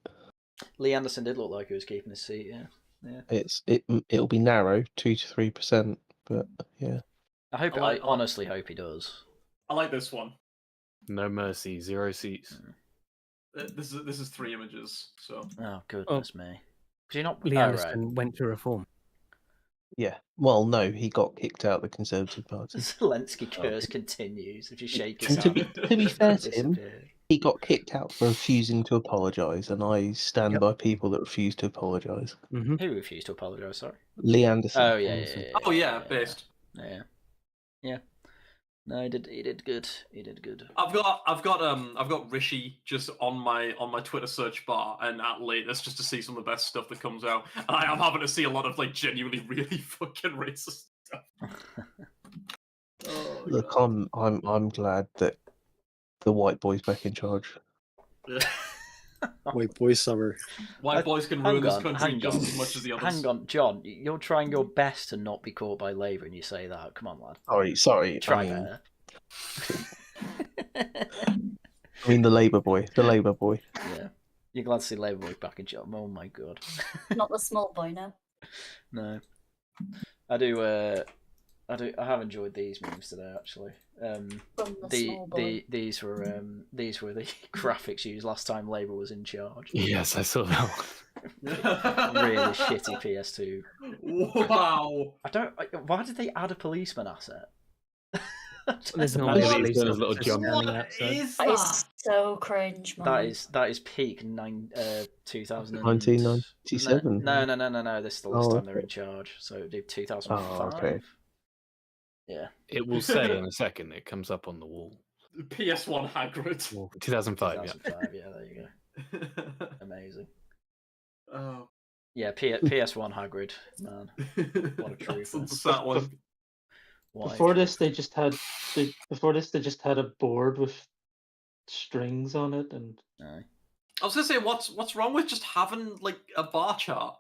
S1: Lee Anderson did look like he was keeping his seat. Yeah.
S3: It'll be narrow, 2 to 3%, but yeah.
S1: I honestly hope he does.
S6: I like this one.
S16: No mercy, 0 seats.
S6: This is 3 images. So.
S1: Oh goodness me. Could you not?
S5: Lee Anderson went to reform.
S3: Yeah. Well, no, he got kicked out of the Conservative Party.
S1: The Zelensky curse continues. If you shake his
S3: And
S1: hand,
S3: to be fair to him,
S1: disappear.
S3: he got kicked out for refusing to apologise, and I stand by people that refuse to apologise.
S1: Who refused to apologise? Sorry.
S3: Lee Anderson.
S1: Oh yeah.
S6: Oh yeah, based.
S1: Yeah. No, he did good. He did good.
S6: I've got Rishi just on my Twitter search bar and at latest just to see some of the best stuff that comes out. And I am having to see a lot of genuinely really fucking racist stuff.
S3: Look, I'm glad that the white boy's back in charge.
S10: White boy summer.
S6: White boys can ruin this country just as much as the others.
S1: Hang on, John. You're trying your best to not be caught by Labour, and you say that. Come on, lad.
S3: Sorry.
S1: Try better.
S3: I mean the Labour boy.
S1: Yeah. You're glad to see Labour boy back in charge. Oh my god.
S2: Not the small boy, no.
S1: No. I have enjoyed these memes today, actually. These were the graphics used last time Labour was in charge.
S16: Yes, I saw that.
S1: Really shitty PS2.
S6: Wow.
S1: Why did they add a policeman asset?
S5: There's no
S16: little John.
S2: That is so cringe, man.
S1: That is peak 2000.
S3: 1997.
S1: No. This is the last time they're in charge. So it'd be 2005.
S3: Oh, okay.
S1: Yeah.
S16: It will say in a second. It comes up on the wall.
S6: PS1 Hagrid.
S16: 2005.
S1: 2005. Yeah, there you go. Amazing.
S6: Oh.
S1: Yeah, PS1 Hagrid, man. What a trooper.
S6: That's that one.
S9: Before this, they just had a board with strings on it, and
S6: I was gonna say, what's wrong with just having like a bar chart?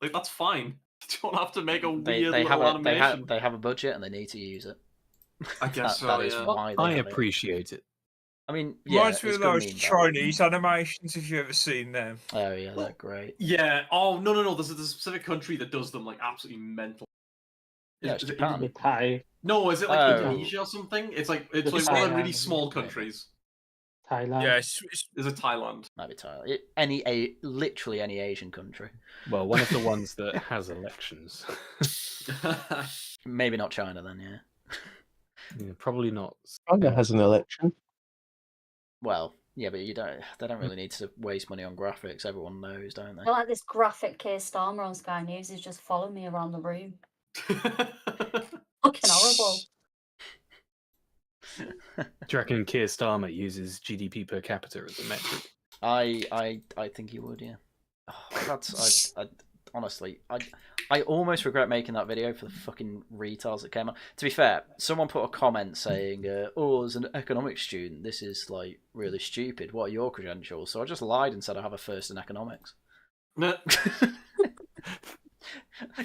S6: Like that's fine. You don't have to make a weird little animation.
S1: They have a budget and they need to use it.
S6: I guess so.
S1: That is
S6: Yeah.
S1: why they
S16: I
S1: have
S16: appreciate it.
S1: I mean, yeah,
S7: Reminds me of those Chinese animations, if you've ever seen them.
S1: Oh yeah, they're great.
S6: Yeah. Oh no. There's a specific country that does them like absolutely mental.
S1: Yeah, it's Japan.
S6: No, is it like Indonesia or something? It's like one of the really small countries.
S9: Thailand.
S7: Yeah,
S6: is it Thailand?
S1: Might be Thailand. Literally any Asian country.
S16: Well, one of the ones that has elections.
S1: Maybe not China then, yeah.
S16: Yeah, probably not.
S3: China has an election.
S1: Well, yeah, but they don't really need to waste money on graphics. Everyone knows, don't they?
S2: I like this graphic Keir Starmer on Sky News is just following me around the room. Fucking horrible.
S16: Do you reckon Keir Starmer uses GDP per capita as a metric?
S1: I think he would, yeah. Oh, honestly, I almost regret making that video for the fucking retards that came out. To be fair, someone put a comment saying, "Oh, as an economics student, this is like really stupid. What are your credentials?" So I just lied and said I have a first in economics.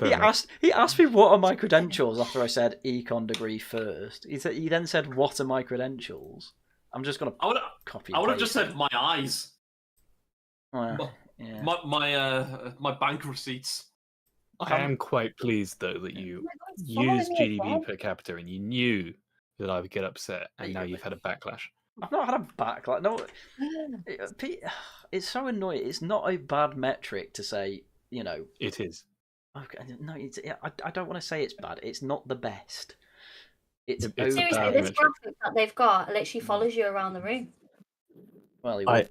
S1: He asked me what are my credentials after I said econ degree first. He then said, "What are my credentials?" I'm just gonna copy.
S6: I would have just said my eyes.
S1: Well, yeah.
S6: My bank receipts.
S16: I am quite pleased though that you used GDP per capita and you knew that I would get upset, and now you've had a backlash.
S1: I've not had a backlash. No, it's so annoying. It's not a bad metric to say, you know.
S16: It is.
S1: Okay, no, I don't want to say it's bad. It's not the best. It's
S2: seriously, this graphic that they've got literally follows you around the room.
S1: Well,
S3: I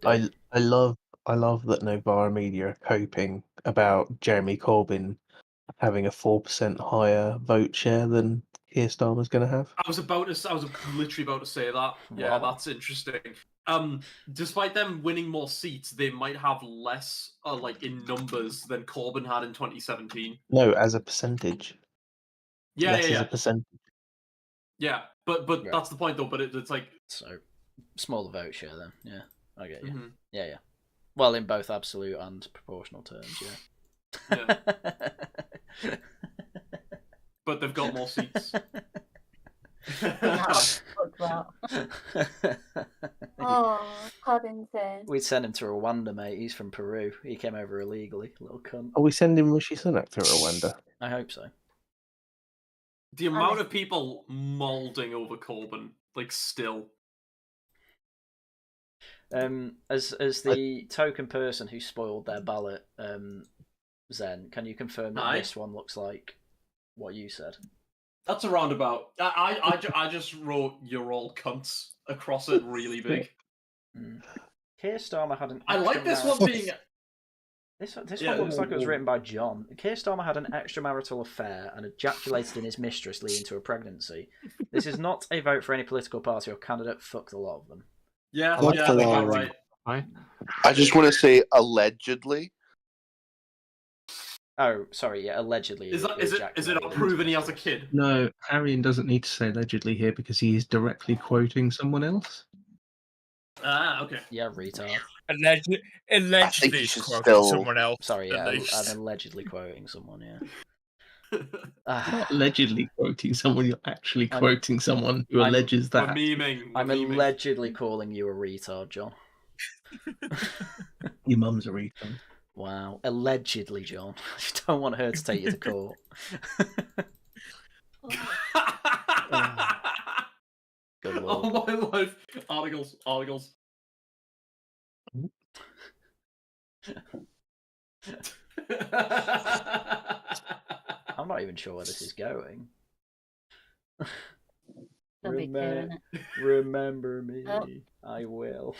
S3: love that Novara Media are coping about Jeremy Corbyn having a 4% higher vote share than Keir Starmer's going to have.
S6: I was literally about to say that. Yeah, that's interesting. Despite them winning more seats, they might have less, like in numbers, than Corbyn had in 2017.
S3: No, as a percentage.
S6: Yeah,
S3: As a percentage.
S6: Yeah, but that's the point though. But it's like
S1: so smaller vote share then. Yeah, I get you.
S6: Mm-hmm.
S1: Yeah. Well, in both absolute and proportional terms, yeah.
S6: But they've got more seats.
S2: Oh, Paddington.
S1: We'd send him to Rwanda, mate. He's from Peru. He came over illegally, little cunt.
S3: Are we sending Rishi Sunak to Rwanda?
S1: I hope so.
S6: The amount of people moulding over Corbyn, like, still.
S1: As the token person who spoiled their ballot, Zen, can you confirm that this one looks like what you said?
S6: That's a roundabout. I just wrote "you're all cunts" across it really big.
S1: Keir Starmer had an.
S6: I like this one being.
S1: This one looks like it was written by John. Keir Starmer had an extramarital affair and ejaculated in his mistress, leading to a pregnancy. This is not a vote for any political party or candidate. Fuck the lot of them.
S6: Yeah, I think I'm right.
S4: I just want to say allegedly.
S1: Oh, sorry. Yeah, allegedly.
S6: Is it not proven he has a kid?
S3: No, Haryan doesn't need to say allegedly here because he is directly quoting someone else.
S6: Ah, okay.
S1: Yeah, retard.
S7: Allegedly he's quoting someone else.
S1: Sorry, yeah, I'm allegedly quoting someone, yeah.
S3: Not allegedly quoting someone, you're actually quoting someone who alleges that.
S1: I'm allegedly calling you a retard, John.
S3: Your mum's a retard.
S1: Wow. Allegedly, John. I don't want her to take you to court. Good lord.
S6: Oh my life. Articles.
S1: I'm not even sure where this is going. Remember me. Oh. I will.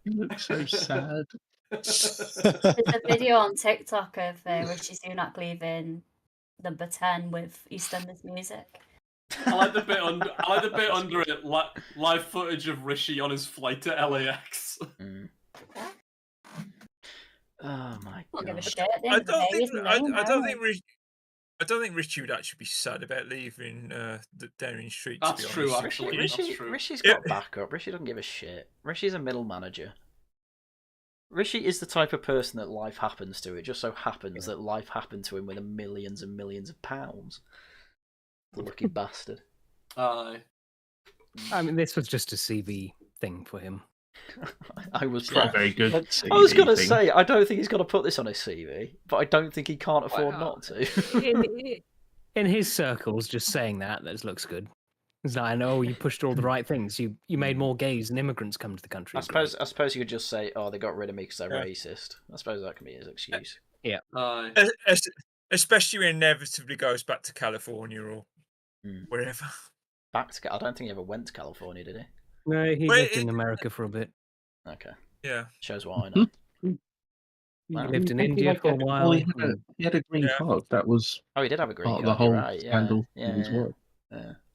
S3: You look so sad.
S2: There's a video on TikTok of Rishi Sunak leaving number 10 with EastEnders music.
S6: I like the bit under it. Live footage of Rishi on his flight to LAX.
S1: Oh my god!
S7: I don't think Richie would actually be sad about leaving the Downing Street.
S6: That's
S7: to be
S6: true,
S7: honest.
S6: actually.
S1: Rishi's got backup. Rishi doesn't give a shit. Rishi's a middle manager. Rishi is the type of person that life happens to. It just so happens that life happened to him with millions and millions of pounds. The lucky bastard.
S5: I mean, this was just a CV thing for him.
S1: I was
S3: very good.
S1: I was going to say, I don't think he's going to put this on his CV, but I don't think he can't afford not to.
S5: In his circles, just saying that looks good. It's like, I know you pushed all the right things. You made more gays and immigrants come to the country.
S1: I suppose you could just say, "Oh, they got rid of me because they're racist." I suppose that can be his excuse.
S5: Yeah.
S7: Especially when inevitably goes back to California or wherever.
S1: I don't think he ever went to California, did he?
S5: No, he lived in America for a bit.
S1: Okay.
S7: Yeah.
S1: Shows what I know.
S5: He lived in India for a while.
S3: Well, he had a green card. That was.
S1: Oh, he did have a green
S3: part
S1: card.
S3: of the whole
S1: right.
S3: scandal.
S1: Yeah,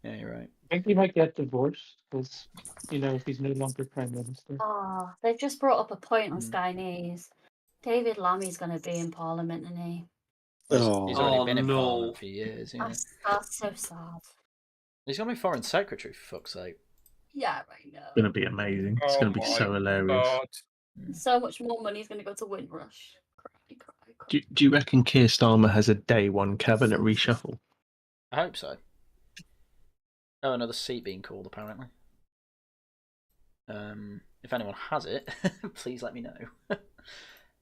S1: you're right.
S9: I think he might get divorced because, if he's no longer prime minister.
S2: Oh, they've just brought up a point on Sky News. David Lammy's going to be in Parliament, isn't he?
S1: He's already been in Parliament for years. Yeah.
S2: That's so sad.
S1: He's going to be Foreign Secretary, for fuck's sake.
S2: Yeah, right now.
S3: It's going to be amazing. It's going to be so hilarious.
S2: So much more money is going to go to Windrush.
S3: Do you reckon Keir Starmer has a day one cabinet reshuffle?
S1: I hope so. Oh, another seat being called, apparently. If anyone has it, please let me know.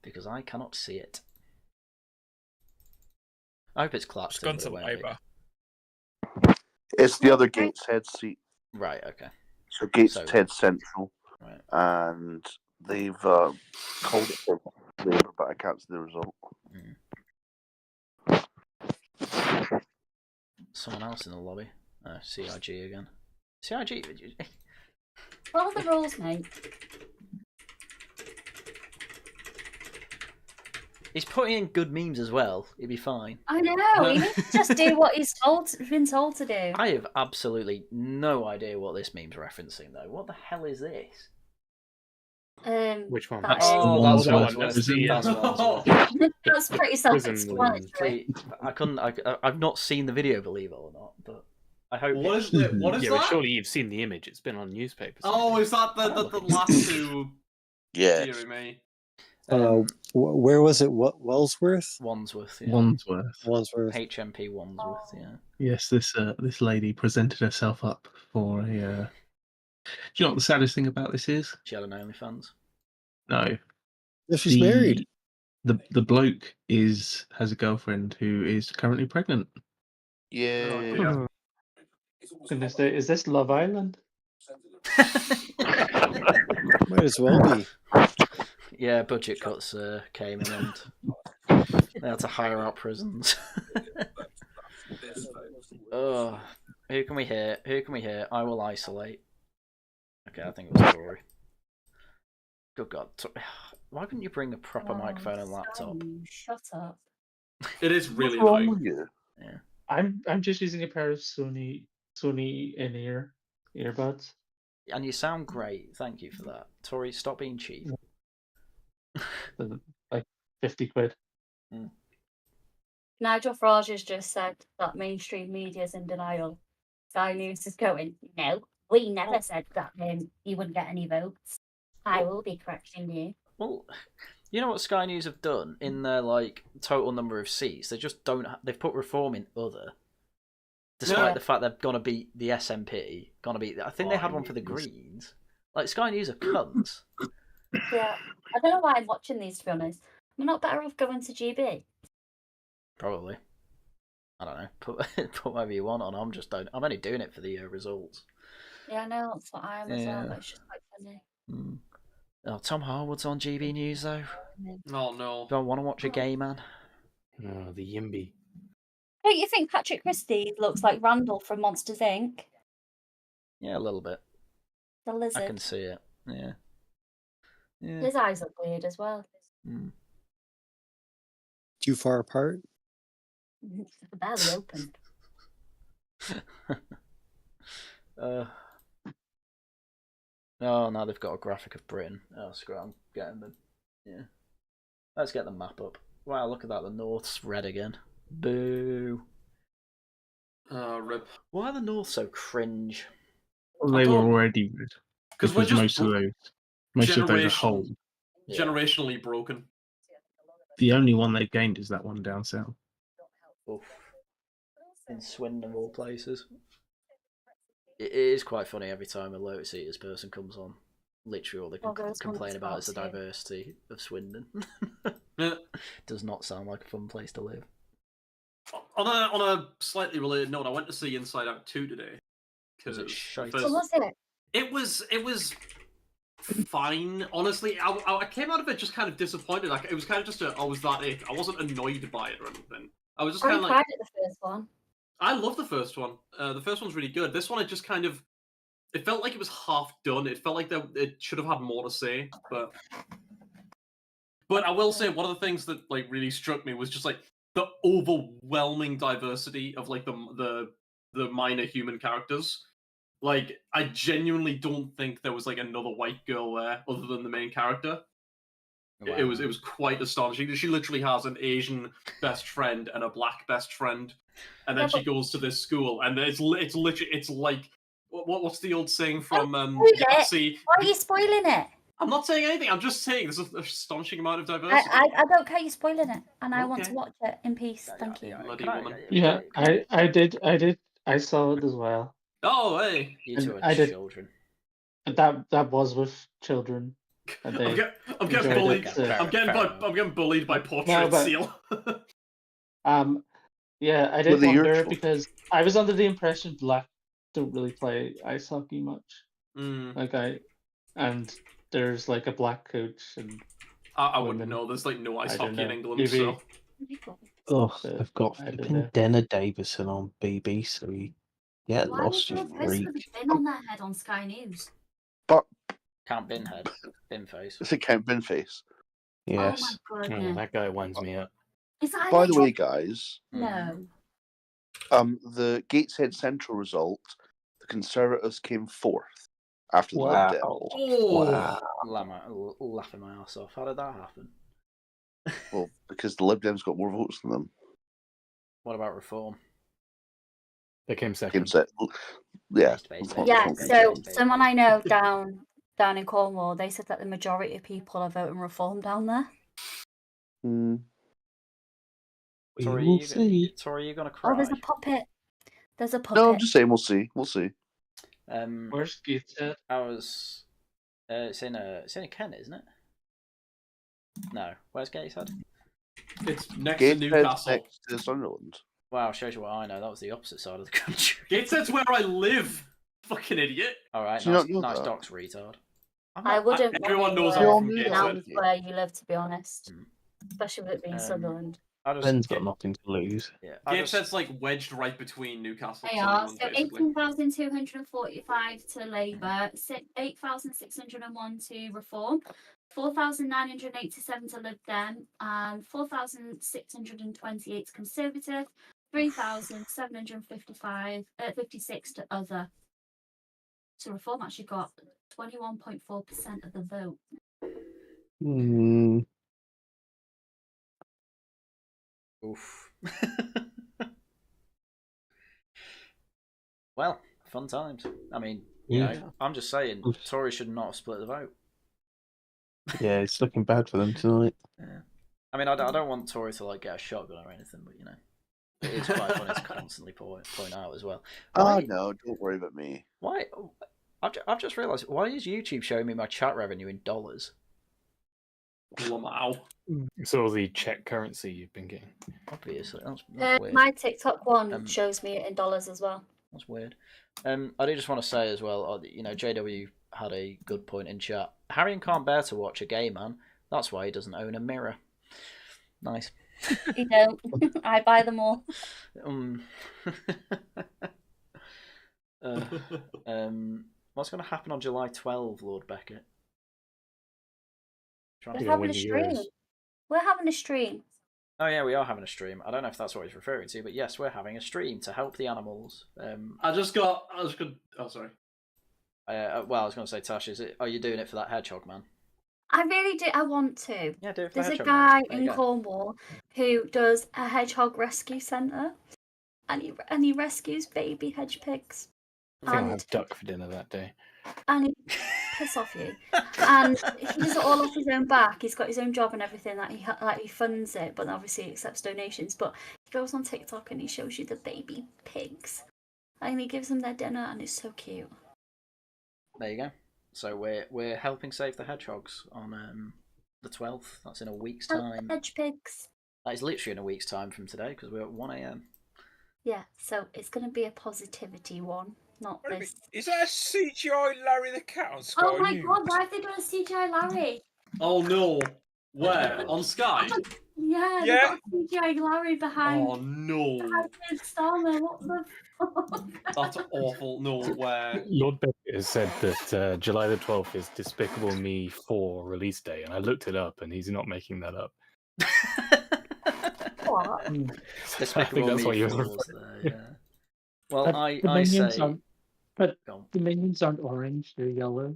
S1: Because I cannot see it. I hope it's Clarkson.
S7: It's gone to Labour.
S4: It's the other Gateshead seat.
S1: Right, okay.
S4: So Gateshead Central. Right. And they've called it for Labour, but I can't see the result.
S1: Someone else in the lobby. CIG again. CIG?
S2: What are the rules, mate?
S1: He's putting in good memes as well. He'd be fine.
S2: I know. He needs to just do what he's been told to do.
S1: I have absolutely no idea what this meme's referencing, though. What the hell is this?
S16: Which one?
S1: That's
S2: pretty self-explanatory.
S1: I've not seen the video, believe it or not, but I hope.
S6: What is that?
S16: But surely you've seen the image. It's been on newspapers.
S6: Oh, is that the last two?
S4: Yeah.
S10: Where was it? What Wandsworth?
S1: Wandsworth. Yeah.
S10: Wandsworth.
S1: HMP Wandsworth. Yeah.
S3: Yes, this lady presented herself up for a. Do you know what the saddest thing about this is?
S1: She had an OnlyFans.
S3: No.
S10: If she's married.
S3: The bloke has a girlfriend who is currently pregnant.
S4: Yeah.
S9: Goodness, is this Love Island?
S10: Might as well be.
S1: Yeah, budget cuts came in and they had to hire out prisons. Oh, who can we hear? I will isolate. Okay, I think it was Tory. Good God. Why couldn't you bring a proper microphone and laptop?
S2: Shut up.
S6: It is really
S4: wrong
S6: annoying.
S4: with you?
S1: Yeah.
S9: I'm just using a pair of Sony in-ear earbuds.
S1: And you sound great. Thank you for that. Tory, stop being cheap.
S9: Like 50 quid.
S2: Nigel Farage has just said that mainstream media is in denial. Sky News is going, no, we never said that you wouldn't get any votes. I will be correcting you.
S1: Well, you know what Sky News have done in their total number of seats? They just don't. They've put reform in other, despite the fact they're gonna beat the SNP. I think they had one for the Greens. Like Sky News are cunts.
S2: Yeah, I don't know why I'm watching these. To be honest, I'm not better off going to GB.
S1: Probably. I don't know. Put whatever you want on. I'm only doing it for the results.
S2: Yeah, I know that's what I am as well. But it's just quite funny.
S1: Oh, Tom Harwood's on GB News though.
S6: Oh no!
S1: Do I want to watch a gay man?
S16: Oh, the Yimby.
S2: Don't you think Patrick Christie looks like Randall from Monsters Inc?
S1: Yeah, a little bit.
S2: The lizard.
S1: I can see it. Yeah.
S2: His eyes look weird as well.
S10: Too far apart?
S2: Barely open.
S1: Oh, now they've got a graphic of Britain. Oh, screw it, I'm getting the... Yeah. Let's get the map up. Wow, look at that, the North's red again. Boo.
S6: Rip.
S1: Why are the North so cringe?
S3: Well, they were already red. Because most of those are whole.
S6: Generationally broken.
S3: The only one they've gained is that one down south.
S1: Oof. In Swindon, of all places. It is quite funny every time a Lotus Eaters person comes on. Literally all they can complain about is the diversity of Swindon. Does not sound like a fun place to live.
S6: On a slightly related note, I went to see Inside Out 2 today.
S1: Was it shite?
S2: So was it?
S6: It was fine. Honestly, I came out of it just kind of disappointed. Like, it was kind of just was that it? I wasn't annoyed by it or anything. I was just kind of like...
S2: I cried at the first one.
S6: I love the first one. The first one's really good. This one, it just kind of... It felt like it was half done. It felt like it should have had more to say, but I will say one of the things that like really struck me was just like the overwhelming diversity of like the minor human characters. Like, I genuinely don't think there was like another white girl there other than the main character. Wow. It was quite astonishing. She literally has an Asian best friend and a black best friend, and then she goes to this school, and it's literally like what's the old saying from Yahtzee?
S2: Why are you spoiling it?
S6: I'm not saying anything. I'm just saying there's an astonishing amount of diversity.
S2: I don't care you spoiling it, and I want to watch it in peace. Thank you.
S6: Bloody woman.
S9: Yeah, I did. I saw it as well.
S6: Oh, hey.
S1: You two are children.
S9: That was with children.
S6: I'm getting bullied. I'm getting bullied by Portrait Seal.
S9: Yeah, I did wonder because I was under the impression black don't really play ice hockey much. And there's like a black coach and
S6: I wouldn't know. There's like no ice hockey in England, so.
S3: Oh, they've got flipping Denner Davison on BBC. Yeah, lost you freak.
S2: Bin on their head on Sky News.
S4: But
S1: Count Binhead, Binface.
S4: Is it Count Binface?
S3: Yes.
S2: Oh my goodness.
S16: That guy winds me up.
S2: Is that
S4: By the way, guys.
S2: No.
S4: The Gateshead Central result, the Conservatives came fourth after the Lib Dems.
S1: Wow. Laughing my ass off. How did that happen?
S4: Well, because the Lib Dems got more votes than them.
S1: What about Reform?
S16: They came second.
S4: Yeah.
S2: Yeah, so someone I know down in Cornwall, they said that the majority of people are voting Reform down there.
S1: Tori, are you going to cry?
S2: Oh, there's a puppet. There's a puppet.
S4: No, I'm just saying we'll see. We'll see.
S9: Where's Gateshead?
S1: It's in Kent, isn't it? No. Where's Gateshead?
S6: It's next to Newcastle.
S4: Next to Sunderland.
S1: Wow, shows you what I know. That was the opposite side of the country.
S6: Gateshead's where I live. Fucking idiot.
S1: All right,
S4: Do you not know
S1: nice
S4: that?
S1: docks, retard.
S2: I wouldn't.
S6: Everyone knows
S2: I'm
S6: I'm from
S2: from
S6: Gateshead.
S2: where you live, to be honest. Especially with it being Sunderland.
S3: Ben's got nothing to lose.
S1: Yeah,
S6: Gateshead's like wedged right between Newcastle.
S2: They are. So 18,245 to Labour, 8,601 to Reform, 4,987 to Lib Dem, and 4,628 to Conservative, 3,756 to Other. So Reform actually got 21.4% of the vote.
S1: Oof. Well, fun times. I mean, you know, I'm just saying, Tories should not have split the vote.
S3: Yeah, it's looking bad for them tonight.
S1: Yeah. I mean, I don't want Tory to like get a shotgun or anything, but you know, it is quite funny to constantly point out as well.
S4: Oh no, don't worry about me.
S1: Why? I've just realised, why is YouTube showing me my chat revenue in dollars?
S6: Wow.
S16: It's all the Czech currency you've been getting.
S1: Obviously, that's weird.
S2: My TikTok one shows me it in dollars as well.
S1: That's weird. I do just want to say as well, you know, JW had a good point in chat. Haryan can't bear to watch a gay man. That's why he doesn't own a mirror. Nice.
S2: You don't. I buy them all.
S1: What's going to happen on July 12, Lord Beckett?
S2: We're having a stream. We're having a stream.
S1: Oh yeah, we are having a stream. I don't know if that's what he's referring to, but yes, we're having a stream to help the animals.
S6: I just got. Oh, sorry.
S1: Well, I was going to say, Tash, are you doing it for that hedgehog man?
S2: I really do. I want to.
S1: Yeah, do it for
S2: There's a
S1: hedgehog
S2: guy
S1: man.
S2: in Cornwall who does a hedgehog rescue centre, and he rescues baby hedge pigs.
S16: I think I'll have duck for dinner that day.
S2: And he piss off you. And he does it all off his own back. He's got his own job and everything. He funds it, but obviously he accepts donations. But he goes on TikTok and he shows you the baby pigs, and he gives them their dinner, and it's so cute.
S1: There you go. So we're helping save the hedgehogs on the 12th. That's in a week's time.
S2: Hedge pigs.
S1: That is literally in a week's time from today because we're at 1 a.m.
S2: Yeah, so it's going to be a positivity one, not this.
S7: Is that a CGI Larry the Cat on Sky
S2: Oh my
S7: News?
S2: god, why have they done a CGI Larry?
S6: Oh no! Where? On Sky?
S2: Yeah, they've got a CGI Larry behind.
S6: Oh no!
S2: Behind Starmer. What the fuck?
S6: That's awful. No, where?
S16: Lord Beckett has said that July the 12th is Despicable Me 4 release day, and I looked it up, and he's not making that up.
S2: What?
S16: I think that's what you're referring
S1: there, yeah. Well,
S9: But
S1: I
S9: minions
S1: say...
S9: aren't, but the minions aren't orange, they're yellow.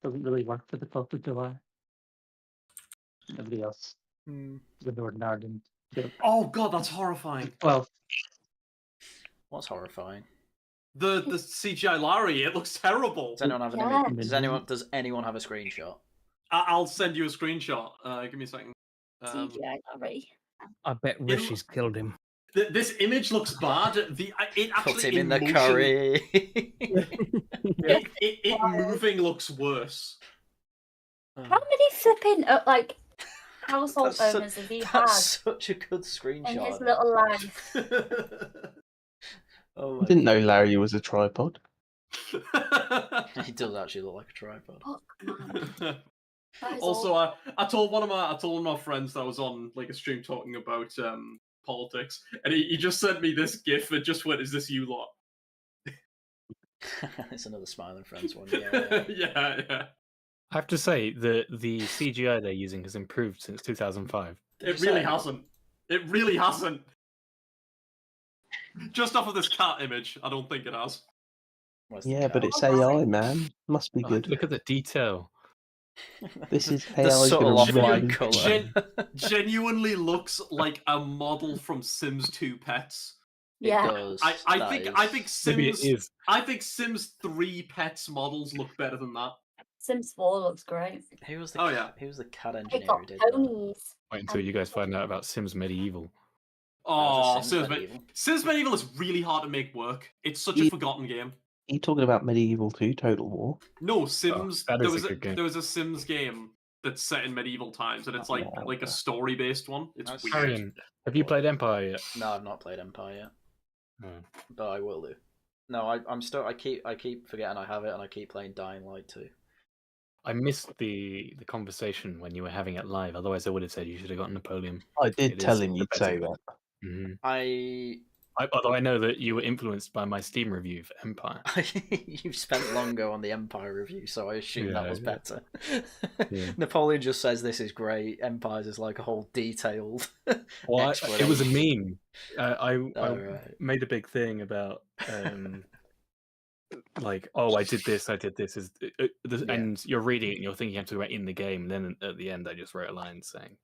S9: Doesn't really work for the 12th of July. Nobody else. The Northern Ireland.
S6: Oh god, that's horrifying.
S9: Well,
S1: what's horrifying?
S6: The CGI Larry, it looks terrible.
S1: Does anyone have an image? Does anyone have a screenshot?
S6: I'll send you a screenshot. Give me a second.
S2: CGI Larry.
S5: I bet Rishi's killed him.
S6: This image looks bad. It actually
S1: Put him in the curry.
S6: it moving looks worse.
S2: How many flipping household owners has he had?
S1: That's such a good screenshot.
S2: In his little life.
S1: Oh
S3: I didn't know Larry was a tripod.
S1: He does actually look like a tripod.
S6: Also, I told one of my friends that I was on like a stream talking about politics, and he just sent me this GIF and just went, "Is this you lot?"
S1: It's another smiling friends one. Yeah.
S6: Yeah.
S16: I have to say that the CGI they're using has improved since 2005.
S6: It really hasn't. It really hasn't. Just off of this cat image, I don't think it has.
S3: Yeah, but it's AI, man. Must be good.
S16: Look at the detail.
S3: This is
S1: The
S3: AI.
S1: subtle offline colour.
S6: Genuinely looks like a model from Sims 2 Pets.
S2: Yeah.
S1: It does.
S6: I think
S16: Maybe it
S6: Sims.
S16: is.
S6: I think Sims 3 Pets models look better than that.
S2: Sims 4 looks great.
S1: Who was the cat
S2: They
S1: engineer
S2: got
S1: who did that?
S2: ponies.
S16: Wait until you guys find out about Sims Medieval.
S6: Oh,
S1: Sims Medieval?
S6: Sims Medieval is really hard to make work. It's such a forgotten game.
S3: Are you talking about Medieval 2 Total War?
S6: No, Sims.
S16: that
S6: there
S16: is
S6: was
S16: a good game.
S6: there was a Sims game that's set in medieval times, and it's like a story based one. It's weird.
S16: Haryan, have you played Empire yet?
S1: No, I've not played Empire yet,
S16: Oh.
S1: but I will do. No, I'm still. I keep forgetting I have it, and I keep playing Dying Light 2.
S16: I missed the conversation when you were having it live. Otherwise, I would have said you should have got Napoleon.
S3: I did tell him you'd say that.
S16: Mm-hmm. Although I know that you were influenced by my Steam review for Empire.
S1: You've spent longer on the Empire review, so I assume that was
S16: Yeah.
S1: better.
S16: Yeah.
S1: Napoleon just says this is great. Empire's is like a whole detailed.
S16: Well, it was a
S1: explanation.
S16: meme. I
S1: right.
S16: made a big thing about like, oh, I did this. And you're reading it and you're thinking you have to write in the game. And then at the end, I just wrote a line saying,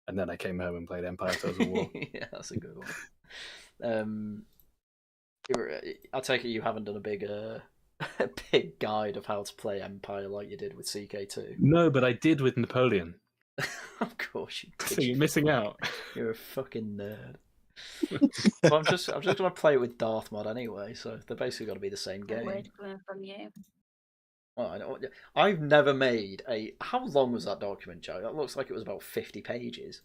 S16: and then I came home and played Empire Total War.
S1: Yeah, that's a good one. I take it you haven't done a big guide of how to play Empire like you did with CK2.
S16: No, but I did with Napoleon.
S1: Of course you did.
S16: So you're missing out.
S1: You're a fucking nerd. But I'm just gonna play it with Darth mod anyway, so they're basically gonna be the same game.
S2: Word coming from you.
S1: Well, I've never made a. How long was that document, Joe? That looks like it was about 50 pages.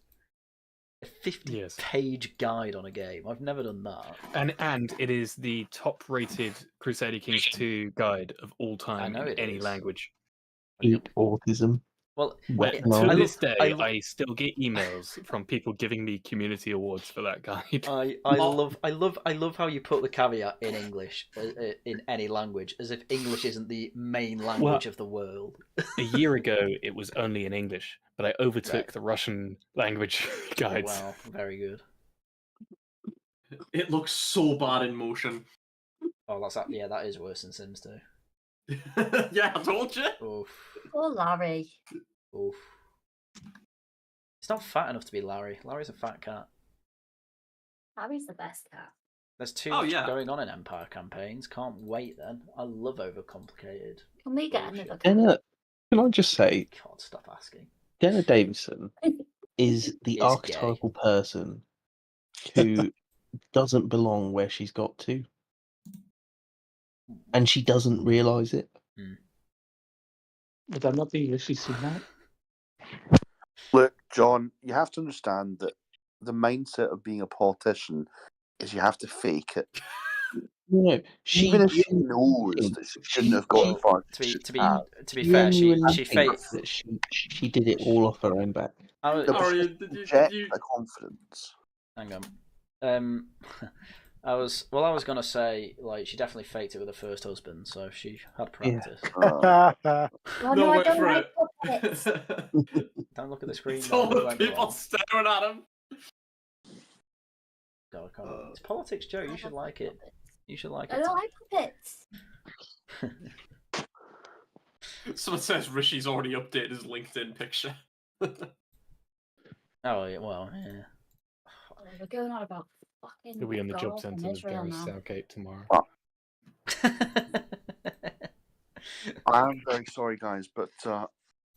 S1: A 50-page guide on a game. I've never done that.
S16: And it is the top-rated Crusader Kings 2 guide of all time in any language.
S3: Eat autism.
S1: Well,
S16: to this day, I still get emails from people giving me community awards for that guide.
S1: I love how you put the caveat in English in any language, as if English isn't the main language of the world.
S16: A year ago, it was only in English, but I overtook the Russian language guides.
S1: Wow, very good.
S6: It looks so bad in motion.
S1: Oh, that is worse than Sims 2.
S6: Yeah, I told you.
S1: Oof.
S2: Poor Larry.
S1: Oof. It's not fat enough to be Larry. Larry's a fat cat.
S2: Larry's the best cat.
S1: There's too much going on in Empire campaigns. Can't wait then. I love overcomplicated.
S2: Can we get another cat?
S3: Jenna, can I just say,
S1: God, stop asking.
S3: Jenna Davison is the archetypal person who doesn't belong where she's got to. And she doesn't realise it.
S9: Would that not be Rishi Sunak?
S4: Look, John, you have to understand that the mindset of being a politician is you have to fake it.
S3: No,
S4: even if she knows that she shouldn't have gone far.
S1: To be fair, she faked
S3: that she did it all off her own back.
S4: The confidence.
S1: Hang on. I was gonna say, like, she definitely faked it with her first husband, so she had practice.
S2: Oh no, I don't like puppets.
S1: Don't look at the screen.
S6: All the people staring at him.
S1: God, I can't. It's politics, Joe. You should like it. You should like it.
S2: I don't like puppets.
S6: Someone says Rishi's already updated his LinkedIn picture.
S1: Oh, yeah, well, yeah.
S2: We're going on about fucking.
S16: He'll be in the job
S2: golf in
S16: centre of
S2: Israel
S16: Gareth
S2: now.
S16: Southgate tomorrow.
S4: I am very sorry, guys, but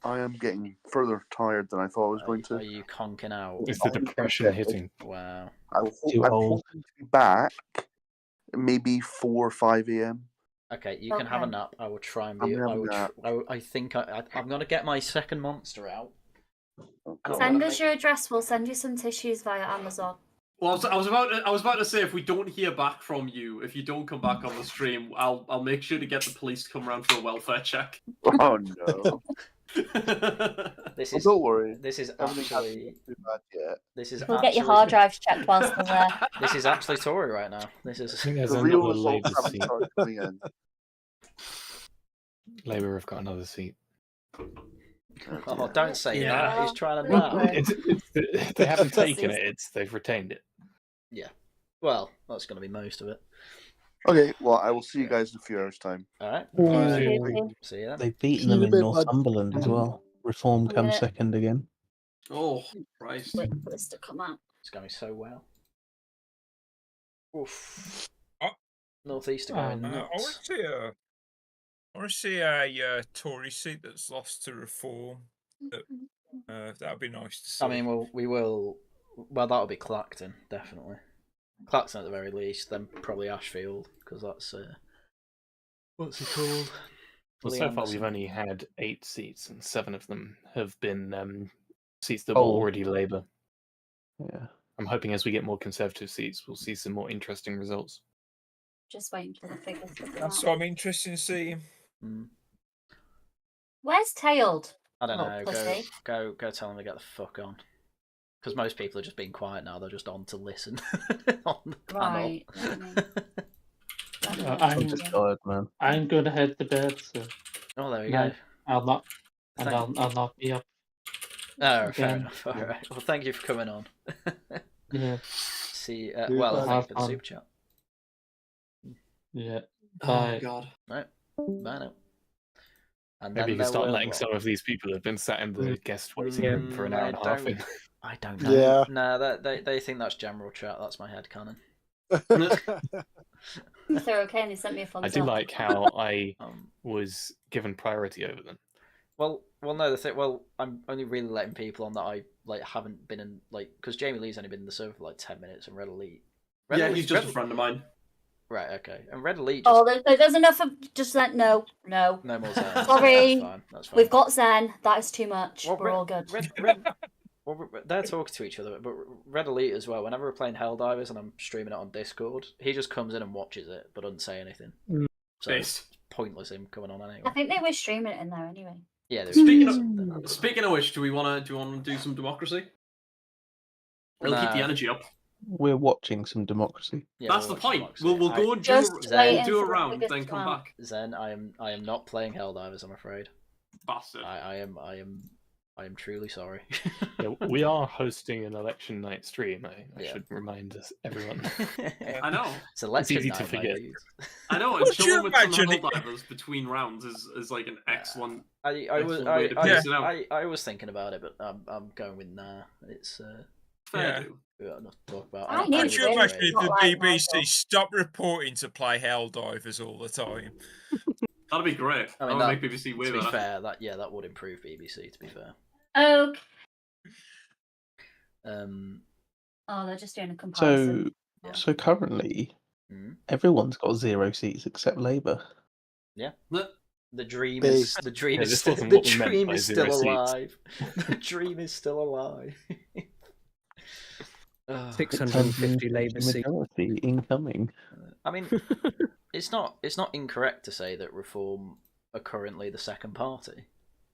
S4: I am getting further tired than I thought I was going to.
S1: Are you conking out?
S16: Is the depression hitting?
S1: Wow.
S4: I'm hoping to be back maybe 4 or 5 a.m.
S1: Okay, you can have a nap. I will try and be. I think I'm going to get my second monster out.
S2: Send us your address. We'll send you some tissues via Amazon.
S6: Well, I was about to say, if we don't hear back from you, if you don't come back on the stream, I'll make sure to get the police to come around for a welfare check.
S4: Oh no!
S1: Don't
S4: worry.
S1: This is actually. This is.
S2: We'll get your hard drives checked whilst they're there.
S1: This is actually Tory right now. This is.
S4: The real results haven't started coming in.
S16: Labour have got another seat.
S1: Oh, don't say that. He's trying to laugh.
S16: They haven't taken it. They've retained it.
S1: Yeah. Well, that's going to be most of it.
S4: Okay. Well, I will see you guys in a few hours' time.
S1: All right. See you then.
S3: They've beaten them in Northumberland as well. Reform comes second again.
S6: Oh, Christ.
S2: Wait for this to come out.
S1: It's going so well. Oof. Northeast are going nuts.
S7: I want to see a Tory seat that's lost to Reform. That'd be nice to see.
S1: I mean, we will. Well, that'll be Clacton, definitely. Clacton at the very least, then probably Ashfield, because that's what's it called?
S16: Well, so far we've only had 8 seats, and 7 of them have been seats that were already Labour.
S3: Yeah.
S16: I'm hoping as we get more Conservative seats, we'll see some more interesting results.
S2: Just waiting for the figures to come
S7: That's
S2: out.
S7: what I'm interested in seeing.
S2: Where's Tailed?
S1: I don't
S2: Oh,
S1: know.
S2: pussy.
S1: Go tell them to get the fuck on. Because most people are just being quiet now. They're just on to listen on the panel.
S2: Right.
S3: I'm just tired, man.
S9: I'm going to head to bed, so.
S1: Oh, there we go.
S9: I'll not be up.
S1: Oh, fair enough. All right. Well, thank you for coming on.
S9: Yeah.
S1: See. Well, thank you for the super chat.
S9: Yeah.
S6: Oh God.
S1: Right. Bye now. And
S16: Maybe you
S1: then
S16: can start
S1: there
S16: letting
S1: will-
S16: some of these people who have been sat in the guest waiting room for an hour and a half in.
S1: I don't know.
S10: Yeah.
S1: No, they think that's general chat. That's my headcanon.
S2: If they're okay and they sent me a thumbs
S16: I do
S2: up.
S16: like how I was given priority over them.
S1: Well, no. The thing. Well, I'm only really letting people on that I haven't been in because Jamie Lee's only been in the server for 10 minutes, and Red Elite.
S6: Yeah, he's just a friend of mine.
S1: Right. Okay. And Red Elite.
S2: Oh, there's enough of just that. No.
S1: No more Zen.
S2: Sorry.
S1: That's fine.
S2: We've got Zen. That is too much.
S1: Well,
S2: We're all good.
S1: Well, they're talking to each other, but Red Elite as well. Whenever we're playing Helldivers and I'm streaming it on Discord, he just comes in and watches it, but doesn't say anything. So it's pointless him coming on anyway.
S2: I think they were streaming it in there anyway.
S1: Yeah.
S6: Speaking of which, do we want to do some democracy? We'll keep the energy up.
S3: We're watching some democracy.
S1: Yeah,
S6: that's the point. We'll go and do a round, then come back.
S1: Zen, I am not playing Helldivers, I'm afraid.
S6: Bastard.
S1: I am I am truly sorry.
S16: Yeah, we are hosting an election night stream. I should remind everyone.
S6: I know.
S1: It's election
S16: easy
S1: night,
S16: to forget.
S6: I know, and chilling with some Helldivers between rounds is like an excellent.
S1: I was thinking about it, but I'm going with nah. It's
S6: fair.
S1: We got enough to talk about.
S7: Could you imagine if the BBC stopped reporting to play Helldivers all the time?
S6: That'd be great.
S1: I mean,
S6: that would make BBC way
S1: to be
S6: better.
S1: fair, that would improve BBC. To be fair.
S2: Okay.
S1: Oh,
S2: they're just doing a comparison.
S3: So currently, everyone's got 0 seats except Labour.
S1: Yeah. The dream is still alive. The dream is still alive.
S5: 650 Labour seats
S3: incoming.
S1: I mean, it's not incorrect to say that Reform are currently the second party.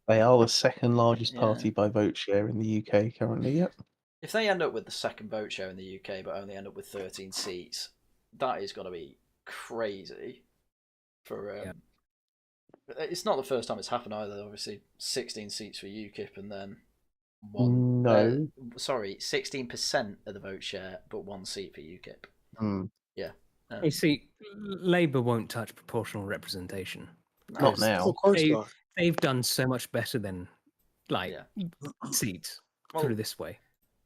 S3: They are the second largest party by vote share in the UK currently. Yep.
S1: If they end up with the second vote share in the UK, but only end up with 13 seats, that is going to be crazy. It's not the first time it's happened either. Obviously, 16 seats for UKIP and then 16% of the vote share, but 1 seat for UKIP. Yeah.
S5: You see, Labour won't touch proportional representation.
S3: Not now.
S10: Of course not.
S5: They've done so much better than seats through this way.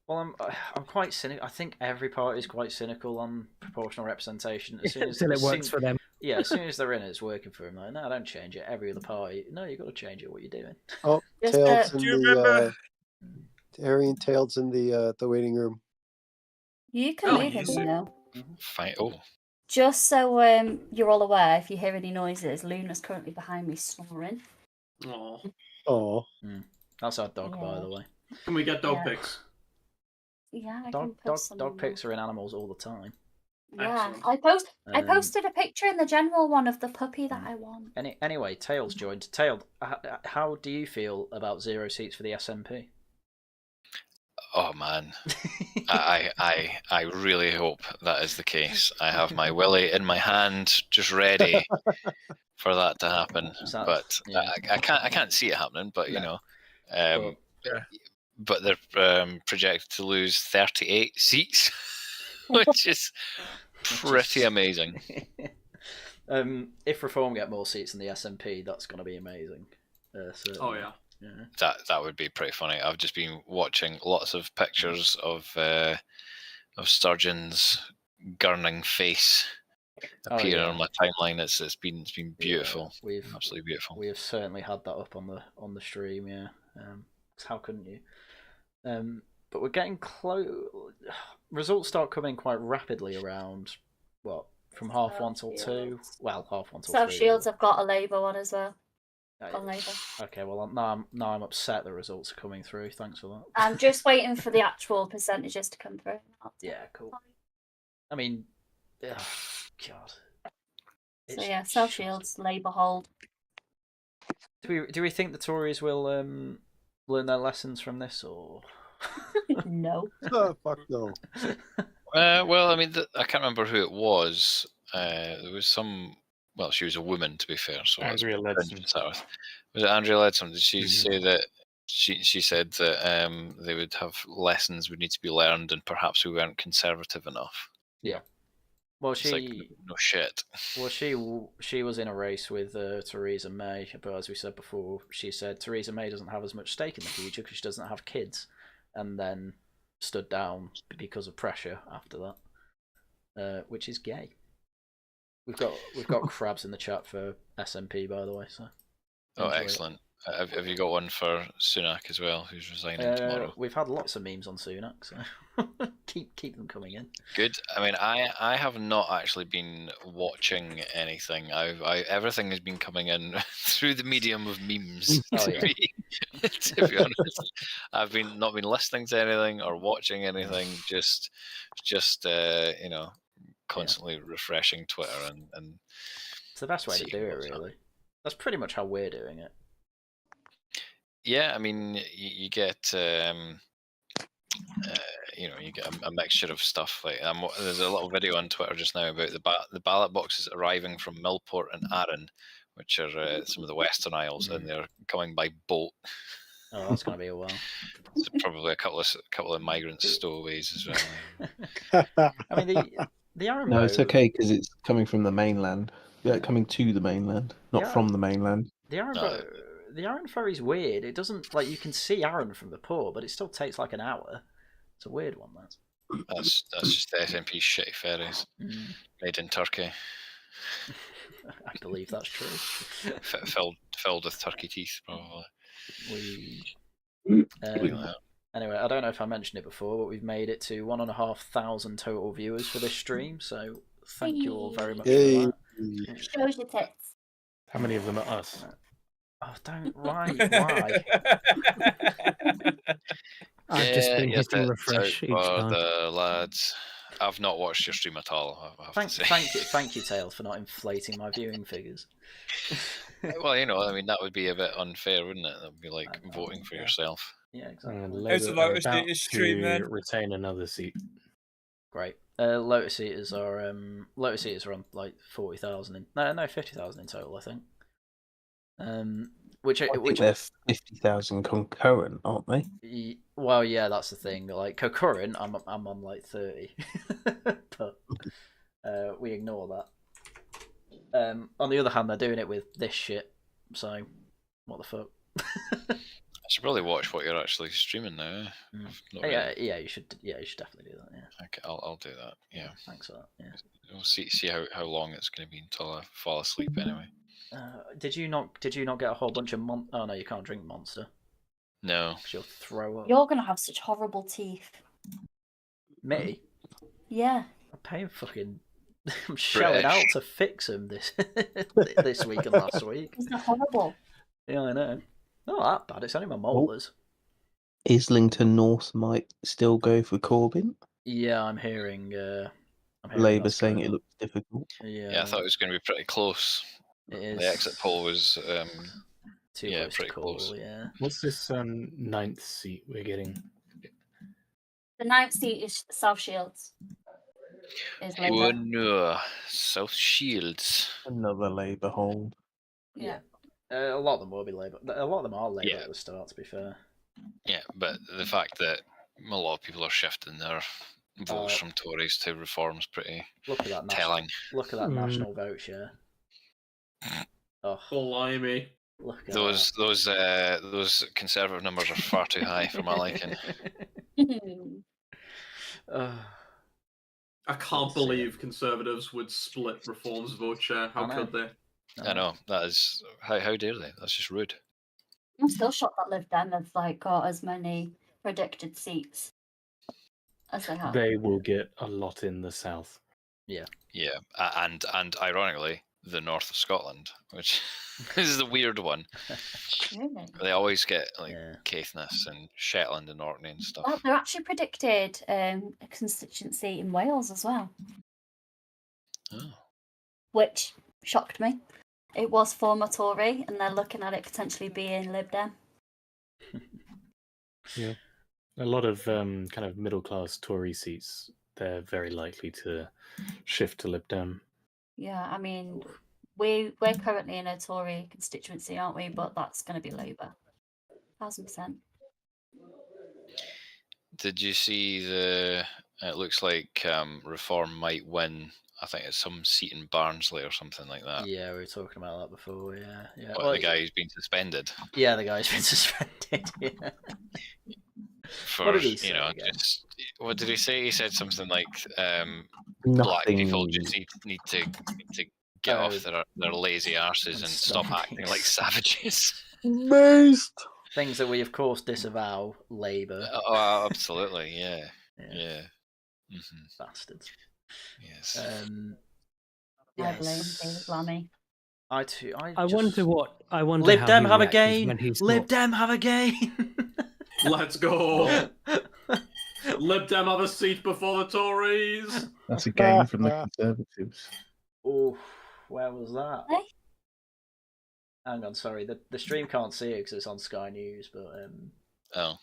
S1: Well, I'm quite cynical. I think every party is quite cynical on proportional representation. As soon as
S5: Until it works for them.
S1: Yeah, as soon as they're in it, it's working for them. Like, no, don't change it. Every other party, no, you've got to change it. What you're doing?
S10: Oh, Tails in the Haryan Tails in the waiting room.
S2: You can leave him now.
S17: Fine. Oh.
S2: Just so you're all aware, if you hear any noises, Luna's currently behind me snoring.
S1: Oh. That's our dog, by the way.
S6: Can we get dog pics?
S2: Yeah, I can put some
S1: dog pics are in animals all the time.
S2: Yeah, I posted a picture in the general one of the puppy that I want.
S1: Anyway, Tails joined. Tails, how do you feel about 0 seats for the SNP?
S17: Oh man, I really hope that is the case. I have my willy in my hand, just ready for that to happen. But I can't see it happening. But you know, but they're projected to lose 38 seats, which is pretty amazing.
S1: If Reform get more seats than the SNP, that's going to be amazing.
S6: Oh yeah.
S17: That would be pretty funny. I've just been watching lots of pictures of Sturgeon's gurning face appearing on my timeline. It's been beautiful.
S1: Yeah,
S17: absolutely beautiful.
S1: We have certainly had that up on the stream. Yeah, how couldn't you? But we're getting close. Results start coming quite rapidly around from half one till 2. Well, half 1 till 3.
S2: South Shields have got a Labour one as well.
S1: Okay, well now I'm upset the results are coming through. Thanks for that.
S2: I'm just waiting for the actual percentages to come through.
S1: Yeah, cool. I mean, God.
S2: So yeah, South Shields, Labour hold.
S1: Do we think the Tories will learn their lessons from this, or
S2: no?
S10: Oh, fuck no.
S17: Well, I mean, I can't remember who it was. There was some. Well, she was a woman, to be fair. So
S16: Andrea Leadsom.
S17: Was it Andrea Leadsom? Did she say that? She said that they would have lessons would need to be learned, and perhaps we weren't conservative enough.
S1: Yeah. Well,
S17: no shit.
S1: Well, she was in a race with Theresa May, but as we said before, she said Theresa May doesn't have as much stake in the future because she doesn't have kids, and then stood down because of pressure after that, which is gay. We've got crabs in the chat for SNP, by the way. So.
S17: Oh, excellent. Have you got one for Sunak as well, who's resigning tomorrow?
S1: We've had lots of memes on Sunak, so keep them coming in.
S17: Good. I mean, I have not actually been watching anything. Everything has been coming in through the medium of memes. To be honest, I've not been listening to anything or watching anything. Just constantly refreshing Twitter and.
S1: It's the best way to do it, really. That's pretty much how we're doing it.
S17: Yeah, I mean, you get you get a mixture of stuff. Like there's a little video on Twitter just now about the ballot boxes arriving from Millport and Arran, which are some of the Western Isles, and they're coming by boat.
S1: Oh, that's gonna be a while.
S17: It's probably a couple of migrant stowaways as well.
S1: I mean, the Arrow.
S3: No, it's okay because it's coming from the mainland. Yeah, coming to the mainland, not from the mainland.
S1: The Arran ferry's weird. It doesn't like you can see Arran from the port, but it still takes like an hour. It's a weird one.
S17: That's just the SNP's shitty ferries made in Turkey.
S1: I believe that's true.
S17: Filled with turkey teeth, probably.
S1: Anyway, I don't know if I mentioned it before, but we've made it to 1,500 total viewers for this stream. So thank you all very much for that.
S2: Shows your tits.
S16: How many of them are us?
S1: Oh, don't why?
S5: I've just been hitting refresh each time.
S17: The lads, I've not watched your stream at all. I have to say.
S1: Thank you, Tails, for not inflating my viewing figures.
S17: Well, you know, I mean, that would be a bit unfair, wouldn't it? That would be like voting for yourself.
S1: Yeah, exactly.
S7: How's the Lotus Eaters stream then?
S16: Retain another seat.
S1: Great. Lotus Eaters are on like 40,000 no 50,000 in total, I think. Which
S3: they're 50,000 concurrent, aren't they?
S1: Well, yeah, that's the thing. Like concurrent, I'm on like 30, but we ignore that. On the other hand, they're doing it with this shit. So, what the fuck?
S17: I should probably watch what you're actually streaming now.
S1: Yeah, you should definitely do that. Yeah.
S17: Okay, I'll do that. Yeah.
S1: Thanks for that. Yeah.
S17: We'll see how long it's going to be until I fall asleep. Anyway.
S1: Did you not get a whole bunch of Oh no, you can't drink Monster.
S17: No.
S1: You'll throw up.
S2: You're gonna have such horrible teeth.
S1: Me?
S2: Yeah.
S1: I pay fucking. I'm shelling out to fix them this week and last week.
S2: It's horrible.
S1: Yeah, I know. Not that bad. It's only my molars.
S3: Islington North might still go for Corbyn.
S1: Yeah, I'm hearing.
S3: Labour saying it looks difficult.
S1: Yeah,
S17: I thought it was going to be pretty close.
S1: It is.
S17: The exit poll was
S1: pretty close. Yeah.
S16: What's this 9th seat we're getting?
S2: The 9th seat is South Shields.
S17: Oh no, South Shields.
S3: Another Labour hold.
S2: Yeah.
S1: A lot of them will be Labour. A lot of them are Labour at the start, to be fair.
S17: Yeah, but the fact that a lot of people are shifting their votes from Tories to Reform is pretty telling.
S1: Look at that national vote share. Oh,
S6: blimey!
S1: Look at
S17: those Conservative numbers are far too high for my liking.
S6: I can't believe Conservatives would split Reform's vote share. How could they?
S17: I know, that is how dare they? That's just rude.
S2: I'm still shocked that Lib Dem have got as many predicted seats as they have.
S16: They will get a lot in the south.
S1: Yeah.
S17: Yeah, and ironically, the north of Scotland, which is the weird one.
S2: Really?
S17: They always get like Caithness and Shetland and Orkney and stuff.
S2: Well, they're actually predicted a constituency in Wales as well.
S17: Oh.
S2: Which shocked me. It was former Tory, and they're looking at it potentially being Lib Dem.
S16: Yeah. A lot of kind of middle-class Tory seats, they're very likely to shift to Lib Dem.
S2: Yeah, I mean, we're currently in a Tory constituency, aren't we? But that's going to be Labour. 1,000%.
S17: Did you see it looks like Reform might win, I think it's some seat in Barnsley or something like that.
S1: Yeah, we were talking about that before, yeah.
S17: The guy who's been suspended.
S1: Yeah, the guy's been suspended, yeah.
S17: For,
S1: what did he say
S17: what did he say? He said something like black
S3: Nothing.
S17: people just need to get off their lazy arses and stop acting like savages.
S3: Based.
S1: Things that we, of course, disavow. Labour.
S17: Oh, absolutely, yeah. Mm-hmm.
S1: Bastards.
S17: Yes.
S2: I blame David Lammy.
S5: I wonder
S1: Lib
S5: how
S1: Dem
S5: he
S1: have a
S5: reacted
S1: game.
S5: when he's
S1: Lib
S5: not-
S1: Dem have a game.
S6: Let's go. Lib Dem have a seat before the Tories.
S3: That's a game from the Conservatives.
S1: Oh, where was that?
S2: Hey?
S1: Hang on, sorry. The stream can't see it because it's on Sky News, but
S17: Oh.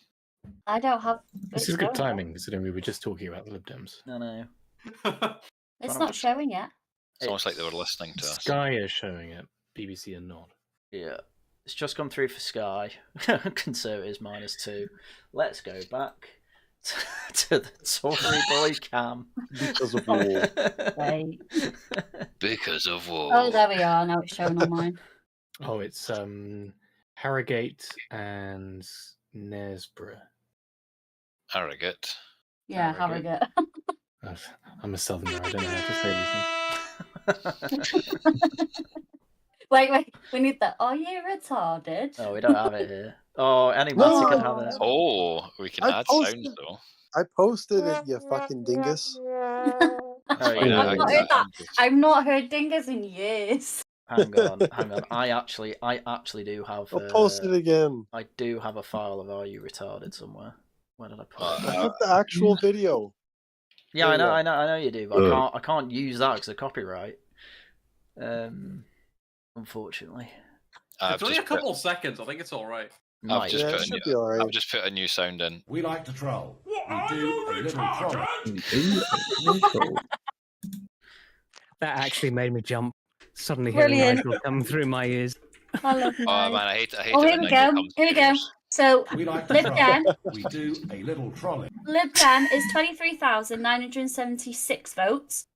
S2: I don't have.
S16: This is good timing, considering we were just talking about the Lib Dems.
S1: No, no.
S2: It's not showing yet.
S17: It's almost like they were listening to us.
S16: Sky is showing it. BBC are not.
S1: Yeah. it's just gone through for Sky. Conservatives -2. Let's go back to the Tory boy cam.
S4: Because of war.
S2: Wait.
S17: Because of war.
S2: Oh, there we are. Now it's showing on mine.
S16: Oh, it's Harrogate and Knaresborough.
S17: Harrogate.
S2: Yeah, Harrogate.
S16: I'm a southerner. I don't know how to say these things.
S2: Wait. We need that. Are you retarded?
S1: Oh, we don't have it here. Oh, any Matty could have it.
S17: Oh, we can add sounds though.
S10: I posted it, you fucking dingus.
S2: I've not heard dingus in years.
S1: Hang on. I actually do have.
S10: I'll post it again.
S1: I do have a file of "Are You Retarded" somewhere. Where did I put it?
S10: I put the actual video.
S1: Yeah, I know you do, but I can't use that because of copyright. Unfortunately.
S6: It's only a couple of seconds. I think it's all right.
S17: I've just put a new sound in.
S11: We like to troll.
S5: That actually made me jump. Suddenly hearing Nigel come through my ears.
S2: I love
S17: Oh man, I hate
S2: here
S17: it when
S2: we
S17: Nigel
S2: go.
S17: comes
S2: Here we go. So,
S11: We like to
S2: Lib
S11: troll.
S2: Dem.
S11: We do a little trolling.
S2: Lib Dem is 23,976 votes.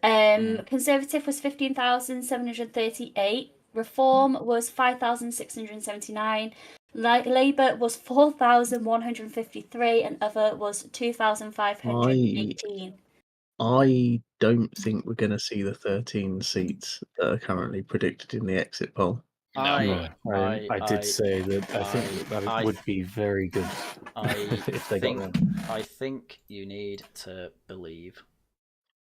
S2: Conservative was 15,738. Reform was 5,679. Labour was 4,153, and other was 2,518.
S3: I don't think we're going to see the 13 seats that are currently predicted in the exit poll.
S16: I did say that I think that would be very good if they got them.
S1: I think you need to believe.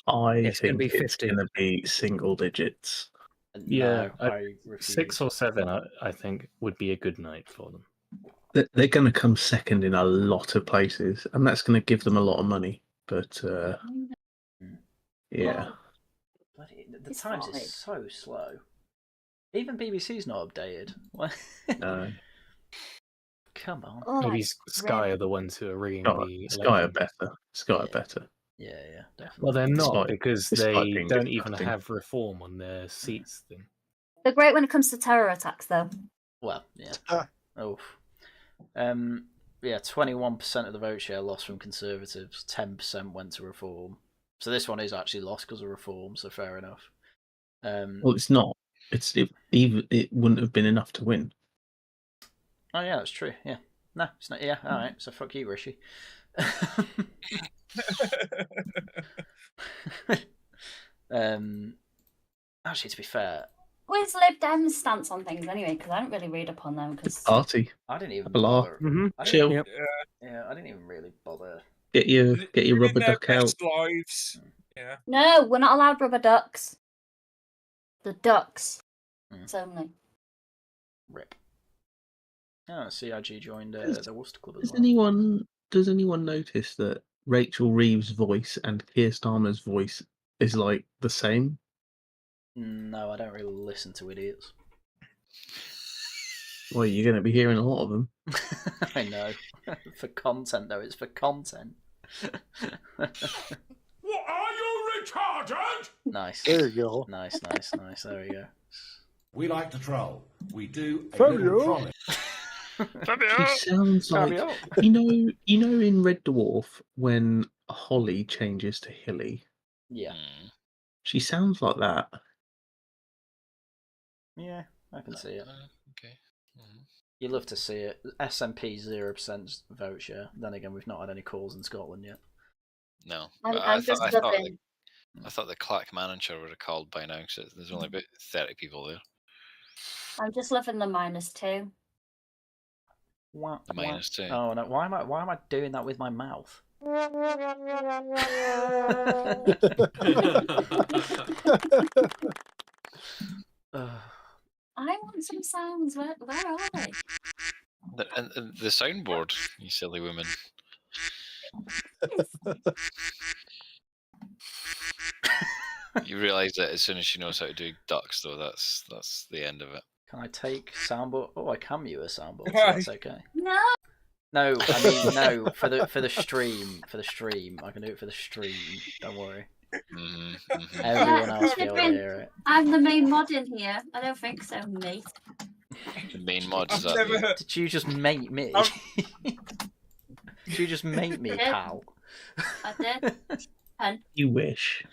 S3: I think it's going to be single digits.
S16: Yeah,
S1: I refuse.
S16: 6 or 7, I think, would be a good night for them.
S3: They're going to come second in a lot of places, and that's going to give them a lot of money. But yeah,
S1: The Times is so slow. Even BBC's not updated.
S3: no.
S1: Come on.
S16: Maybe Sky are the ones who are rigging the
S3: Sky are
S16: election.
S3: better. Sky are better.
S1: Yeah, definitely.
S16: Well, they're not because
S3: Sky
S16: they
S3: being
S16: don't even
S3: disgusting.
S16: have reform on their seats thing.
S2: They're great when it comes to terror attacks, though.
S1: Well, yeah. Yeah, 21% of the vote share lost from Conservatives, 10% went to Reform. So this one is actually lost because of Reform, so fair enough.
S3: Well, it's not. It wouldn't have been enough to win.
S1: Oh yeah, that's true. Yeah, no, it's not. Yeah, all right. So fuck you, Rishi. Actually, to be fair,
S2: Where's Lib Dem's stance on things anyway? Because I don't really read up on them. Because
S3: Party.
S1: I didn't even
S3: bother. Chill.
S1: Yeah, I didn't even really bother.
S3: Get your rubber duck out.
S7: Lives. Yeah.
S2: no, we're not allowed rubber ducks. The ducks. It's only.
S1: Rip. Oh, CIG joined the Worcester Club as
S3: Does
S1: well.
S3: Does anyone notice that Rachel Reeves' voice and Keir Starmer's voice is like the same?
S1: No, I don't really listen to idiots.
S3: Well, you're going to be hearing a lot of them.
S1: I know. For content, though, it's for content.
S11: What are you retarded?
S1: Nice.
S10: There you go.
S1: Nice. There we go.
S11: We like to troll. We do a
S10: Fabio.
S11: little trolling.
S3: She sounds like you know in Red Dwarf when Holly changes to Hilly.
S1: Yeah.
S3: She sounds like that.
S1: Yeah, I can see it.
S17: Okay.
S1: You'd love to see it. SNP 0% vote share. Then again, we've not had any calls in Scotland yet.
S17: No.
S2: I'm just
S17: I thought the Clack manager would have called by now because there's only about 30 people there.
S2: I'm just loving the -2.
S17: The -2.
S1: Oh no! Why am I doing that with my mouth?
S2: I want some sounds. Where are they?
S17: The soundboard, you silly woman. You realise that as soon as she knows how to do ducks, though, that's the end of it.
S1: Can I take soundboard? Oh, I can mute a soundboard. So that's okay.
S2: No.
S1: No, I mean no. For the stream, I can do it for the stream. Don't worry. Everyone else will be able to hear it.
S2: I'm the main mod in here. I don't think so, mate.
S17: The main mod is
S7: I've never heard.
S1: Did you just mate me? Did you just mate me, pal?
S2: I did. And
S3: You wish.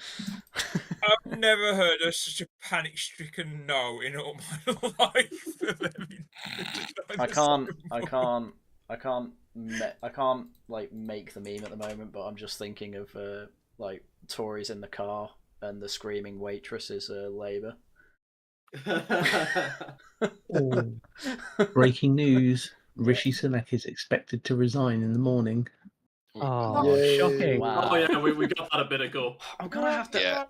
S7: I've never heard of such a panic-stricken no in all my life.
S1: I can't like make the meme at the moment, but I'm just thinking of like Tories in the car and the screaming waitress is Labour.
S3: Oh. Breaking news: Rishi Sunak is expected to resign in the morning.
S5: Oh, shocking!
S1: Wow.
S6: Oh yeah, we got that a bit ago.
S1: I'm gonna have to.
S17: Yeah.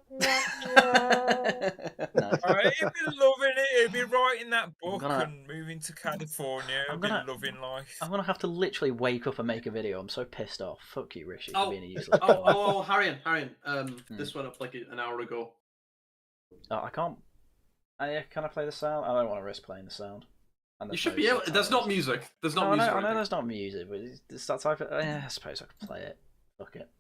S7: He'd be loving it. He'd be writing that book
S1: gonna-
S7: and moving to California.
S1: I'm
S7: He'd
S1: gonna-
S7: be loving life.
S1: I'm gonna have to literally wake up and make a video. I'm so pissed off. Fuck you, Rishi, for
S6: Oh,
S1: being a useless.
S6: Haryan. This went up like an hour ago.
S1: Oh, I can't. Can I play the sound? I don't want to risk playing the sound. And
S6: You
S1: there's
S6: should
S1: no
S6: be able.
S1: subtitles.
S6: There's not music. There's not
S1: No,
S6: music.
S1: I
S6: or
S1: know
S6: anything.
S1: there's not music, but it's that type of. Yeah, I suppose I could play it. Fuck it.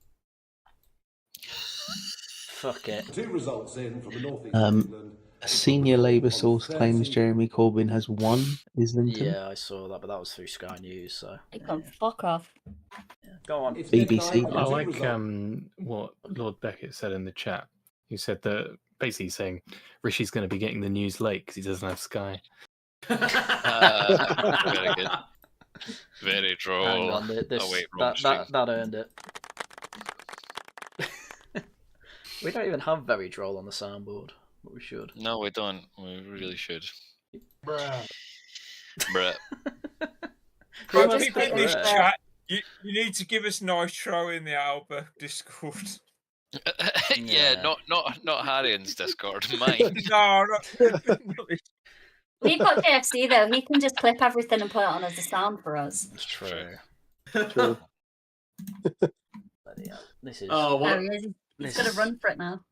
S1: Fuck it.
S11: 2 results in from the northeast of England.
S3: A senior Labour source claims Jeremy Corbyn has won Islington.
S1: Yeah, I saw that, but that was through Sky News, so.
S2: it can fuck off.
S1: Go on.
S3: BBC.
S16: I like what Lord Beckett said in the chat. He said that basically saying Rishi's going to be getting the news late because he doesn't have Sky.
S17: Very good. Very droll.
S1: Hang on, that earned it. We don't even have very droll on the soundboard, but we should.
S17: No, we don't. We really should.
S11: Bruh.
S17: Bruh.
S7: People in this chat, you need to give us Nitro in the Alba Discord.
S17: Yeah, not Haryan's Discord, mine.
S7: No,
S2: We've got JFC though. He can just clip everything and put it on as a sound for us.
S1: It's true.
S10: True.
S1: Yeah, this is.
S6: Oh, what?
S2: He's got to run for it now.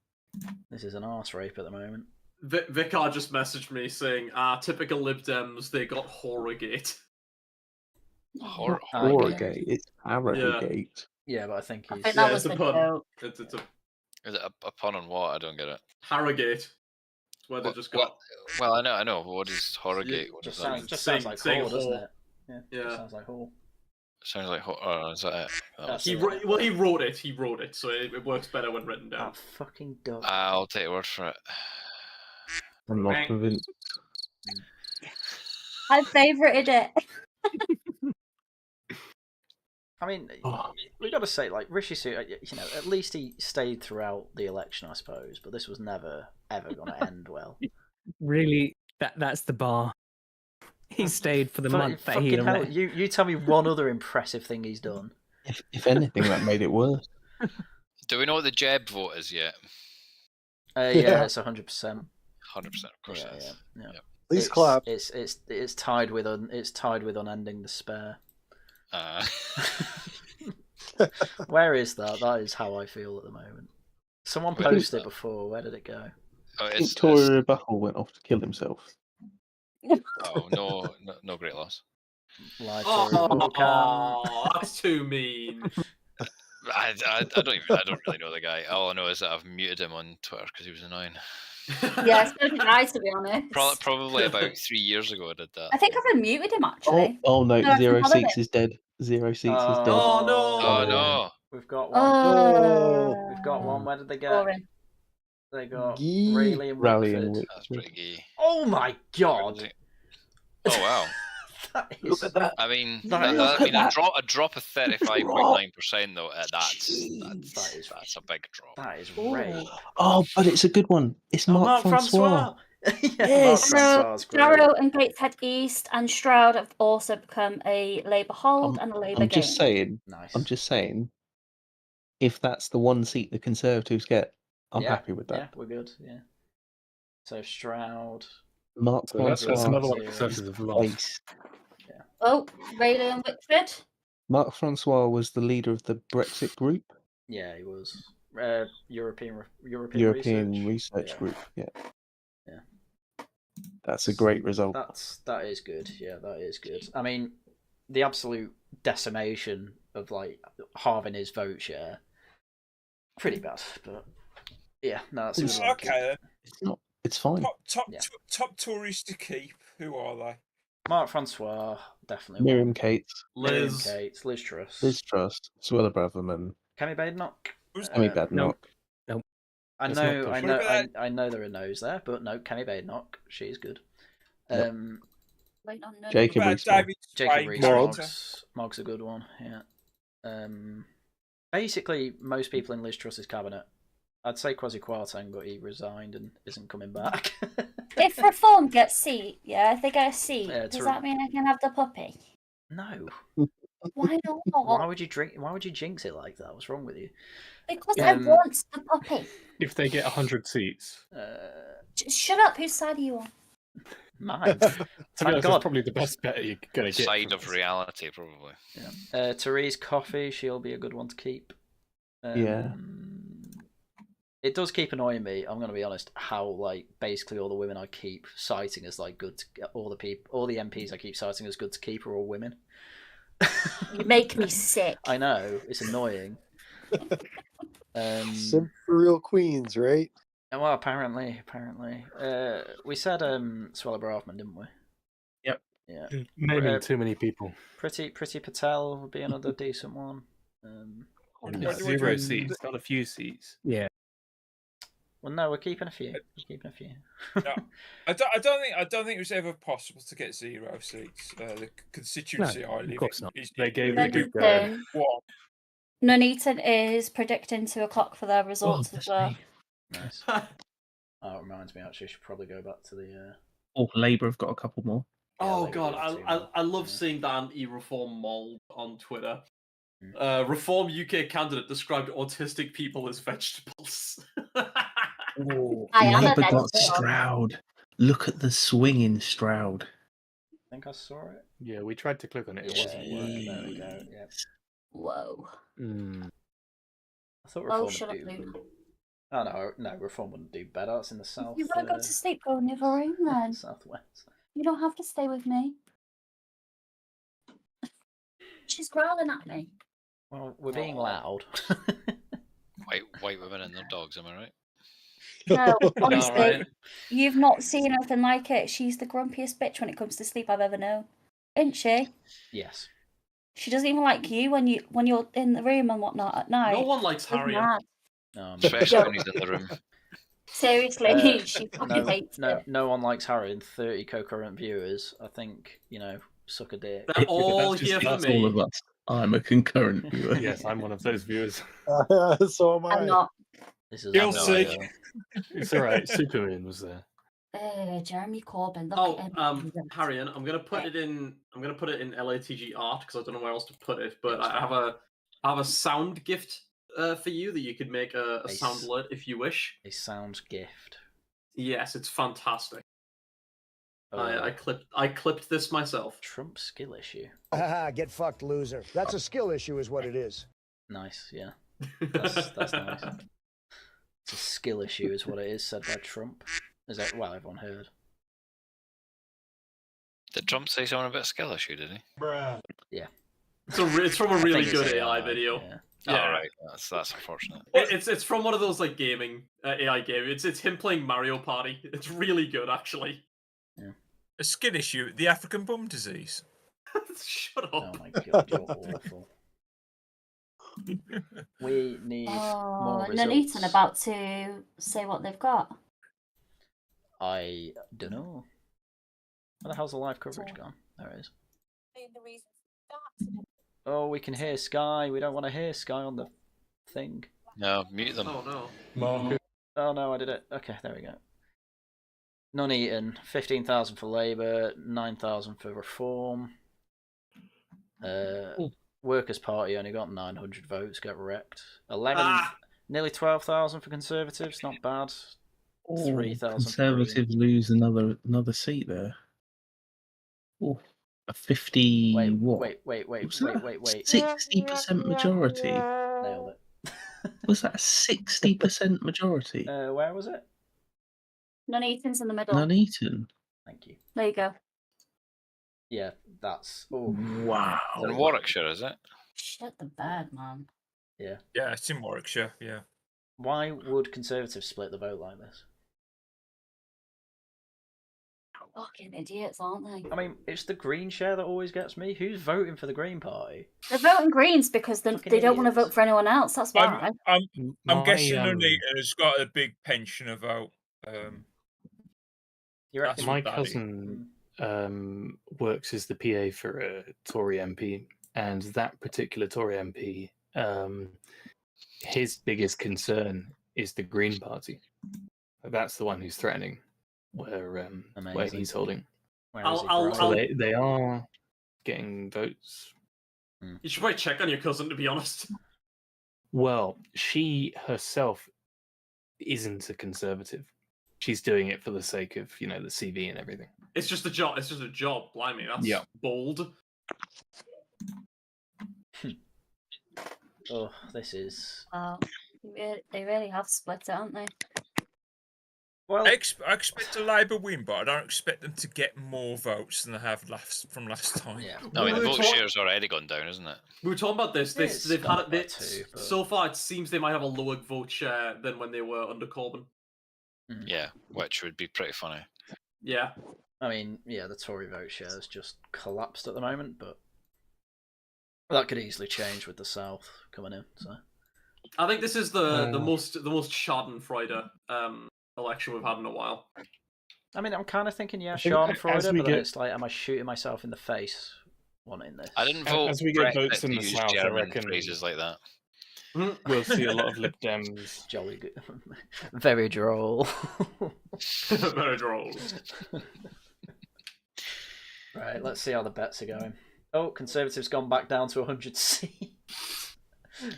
S1: This is an arse rape at the moment.
S6: Vicar just messaged me saying, typical Lib Dems, they got Horrorgate.
S3: Horrorgate. It's Harrogate.
S1: Yeah, but I think he's.
S2: I think that was
S6: it's a
S2: the
S6: pun.
S2: joke.
S6: It's a
S17: Is it a pun on what? I don't get it.
S6: Harrogate. Where they just got.
S17: Well, I know. What is Horrorgate? What is that?
S1: Just sounds like
S6: saying
S1: whore, doesn't
S6: whore.
S1: it?
S6: Yeah.
S1: Just sounds like whore.
S17: Sounds like oh, is that it?
S6: He wrote it. He wrote it, so it works better when written down.
S1: That fucking dog.
S17: I'll take your word for it.
S3: I'm not convinced.
S2: I favorited it.
S1: I mean, we got to say, like Rishi Sunak, at least he stayed throughout the election, I suppose. But this was never ever going to end well.
S5: Really, that's the bar. He stayed for the month that he.
S1: Hell, you tell me one other impressive thing he's done.
S3: If anything, that made it worse.
S17: Do we know what the Jeb vote is yet?
S1: Yeah, it's 100%.
S17: 100%, of course.
S1: Yeah.
S10: Please clap.
S1: It's tied with unending despair. Where is that? That is how I feel at the moment. Someone posted it before. Where did it go?
S3: Victoria Buckle went off to kill himself.
S17: Oh no great loss.
S6: That's too mean.
S17: I don't really know the guy. All I know is that I've muted him on Twitter because he was annoying.
S2: Yeah, so did I, to be honest.
S17: Probably about 3 years ago I did that.
S2: I think I've unmuted him actually.
S3: Oh no,
S2: No,
S3: Zero
S2: I've
S3: Seats is dead. Zero Seats is dead.
S6: Oh no!
S17: Oh no!
S1: We've got one. We've got one. Where did they get?
S2: Boring.
S1: They got
S10: Gee.
S3: Rally and
S1: Wickford.
S17: That's pretty gay.
S1: Oh my god!
S17: Oh wow!
S1: Look at that.
S17: I mean,
S1: Look at
S17: a drop of 35.9% though. That's a big drop.
S1: That is rape.
S3: Oh, but it's a good one. It's Mark Francois.
S2: Yes. Darrow and Gateshead East and Stroud have also become a Labour hold and a Labour
S3: I'm just saying.
S1: Nice.
S3: I'm just saying. If that's the one seat the Conservatives get, I'm happy with that.
S1: Yeah, we're good. Yeah. So Stroud.
S3: Mark
S16: That's
S3: Francois.
S16: another one the Conservatives have lost.
S2: Oh, Rayleigh and Whitford.
S3: Mark Francois was the leader of the Brexit group.
S1: Yeah, he was. European
S3: Research Group. Yeah.
S1: Yeah.
S3: That's a great result.
S1: That is good. Yeah, that is good. I mean, the absolute decimation of like halving his vote share, pretty bad. But yeah, no, that's
S7: Okay then.
S3: It's fine.
S7: Top Tories to keep. Who are they?
S1: Mark Francois, definitely.
S3: Miriam Cates.
S1: Miriam Cates. Liz Truss.
S3: Liz Truss. Suella Braverman.
S1: Kemi Badenoch.
S3: Kemi Badenoch.
S5: No.
S1: I know there are no's there, but no, Kemi Badenoch. She's good.
S3: Jacob Rees-Mogg.
S1: Jacob Rees-Mogg's a good one. Yeah. Basically, most people in Liz Truss's cabinet. I'd say Kwasi Kwarteng, but he resigned and isn't coming back.
S2: If Reform gets seat, if they get a seat, does that mean I can have the puppy?
S1: No.
S2: Why not?
S1: Why would you jinx it like that? What's wrong with you?
S2: Because I want the puppy.
S16: If they get 100 seats.
S2: Shut up. Whose side are you on?
S1: Mine.
S16: To be honest, that's probably the best bet you're going to get.
S17: Side of reality, probably.
S1: Yeah. Therese Coffey, she'll be a good one to keep.
S3: Yeah.
S1: It does keep annoying me. I'm going to be honest. How basically all the women I keep citing as good, all the MPs I keep citing as good to keep are all women.
S2: You make me sick.
S1: I know, it's annoying.
S10: Some real queens, right?
S1: Well, apparently, we said Suella Braverman, didn't we?
S3: Yep.
S1: Yeah.
S16: Naming too many people.
S1: Pretty Patel would be another decent one.
S16: 0 seats, not a few seats.
S5: Yeah.
S1: Well, no, we're keeping a few.
S7: No, I don't think it was ever possible to get 0 seats. The constituency I live in.
S16: They gave it a good go.
S7: What?
S2: Nuneaton is predicting 2 o'clock for their results as well.
S1: Nice. Oh, it reminds me, actually, I should probably go back to the...
S3: Labour have got a couple more.
S6: Oh, God, I love seeing the anti-reform mold on Twitter. Reform UK candidate described autistic people as vegetables.
S3: Labour got Stroud. Look at the swing in Stroud.
S1: I think I saw it.
S16: Yeah, we tried to click on it. It wasn't working.
S1: There we go. Yeah.
S2: Whoa.
S1: I thought Reform would do... Oh, no, Reform wouldn't do better. It's in the south.
S2: You want to go to sleep, go in the other room then.
S1: Southwest.
S2: You don't have to stay with me. She's growling at me.
S1: Well, we're being loud.
S17: White women and their dogs, am I right?
S2: No, honestly, you've not seen anything like it. She's the grumpiest bitch when it comes to sleep I've ever known. Isn't she?
S1: Yes.
S2: She doesn't even like you when you're in the room and whatnot at night.
S6: No one likes Haryan.
S17: Especially when he's in the room.
S2: Seriously, she fucking hates it.
S1: No one likes Haryan. 30 concurrent viewers. I think, suck a dick.
S6: They're all here for me.
S3: All of us. I'm a concurrent viewer.
S16: Yes, I'm one of those viewers.
S10: So am I.
S2: I'm not.
S1: This is
S7: Guilty.
S16: It's all right. Superman was there.
S2: Jeremy Corbyn. Look at him.
S6: Haryan, I'm gonna put it in LATG art because I don't know where else to put it. But I have a sound gift for you that you could make a sound alert if you wish.
S1: A sound gift.
S6: Yes, it's fantastic. I clipped this myself.
S1: Trump skill issue.
S18: Get fucked, loser. That's a skill issue, is what it is.
S1: Nice, yeah. That's nice. It's a skill issue, is what it is, said by Trump. Is that everyone heard?
S17: Did Trump say something about skill issue? Did he?
S10: Bruh.
S1: Yeah.
S6: It's from a really good AI video.
S17: Yeah. All right, that's unfortunate.
S6: It's from one of those gaming AI games. It's him playing Mario Party. It's really good, actually.
S1: Yeah.
S7: A skin issue, the African bum disease.
S6: Shut up.
S1: Oh my god, you're awful. We need more results.
S2: Nuneaton about to say what they've got.
S1: I don't know. Where the hell's the live coverage gone? There it is. Oh, we can hear Sky. We don't want to hear Sky on the thing.
S17: No, mute them.
S6: Oh no.
S1: Oh no, I did it. Okay, there we go. Nuneaton, 15,000 for Labour, 9,000 for Reform. Workers' Party only got 900 votes, got wrecked. 11, nearly 12,000 for Conservatives, not bad. 3,000.
S3: Conservatives lose another seat there. Oh, a 50.
S1: Wait.
S3: 60% majority.
S1: Nailed it.
S3: Was that a 60% majority?
S1: Where was it?
S2: Nuneaton's in the middle.
S3: Nuneaton.
S1: Thank you.
S2: There you go.
S1: Yeah, that's... Oh.
S3: Wow.
S17: In Warwickshire, is it?
S2: Shit the bed, man.
S1: Yeah.
S7: Yeah, it's in Warwickshire, yeah.
S1: Why would Conservatives split the vote like this?
S2: Fucking idiots, aren't they?
S1: I mean, it's the Green share that always gets me. Who's voting for the Green Party?
S2: They're voting Greens because they don't want to vote for anyone else. That's why.
S7: I'm guessing Anita has got a big pensioner vote.
S16: My cousin works as the PA for a Tory MP, and that particular Tory MP, his biggest concern is the Green Party. That's the one who's threatening where he's holding. So they are getting votes.
S6: You should probably check on your cousin, to be honest.
S16: Well, she herself isn't a conservative. She's doing it for the sake of, the CV and everything.
S6: It's just a job. It's just a job. Blimey, that's bold.
S1: Oh, this is.
S2: They really have split it, haven't they?
S7: Well, I expect a Labour win, but I don't expect them to get more votes than they have from last time.
S17: Yeah. I mean, the vote share's already gone down, isn't it?
S6: We were talking about this. They've had it. So far, it seems they might have a lower vote share than when they were under Corbyn.
S17: Yeah, which would be pretty funny.
S6: Yeah.
S1: I mean, the Tory vote share has just collapsed at the moment, but that could easily change with the South coming in. So,
S6: I think this is the most Schadenfreude election we've had in a while.
S1: I mean, I'm kind of thinking, Schadenfreude, but then it's like, am I shooting myself in the face wanting this?
S17: I didn't vote.
S16: As we get votes in the
S17: use
S16: South, I
S17: German
S16: reckon
S17: phrases like that.
S16: We'll see a lot of Lib Dems.
S1: Jolly good. Very droll.
S6: Very droll.
S1: Right, let's see how the bets are going. Oh, Conservatives gone back down to 100 seats.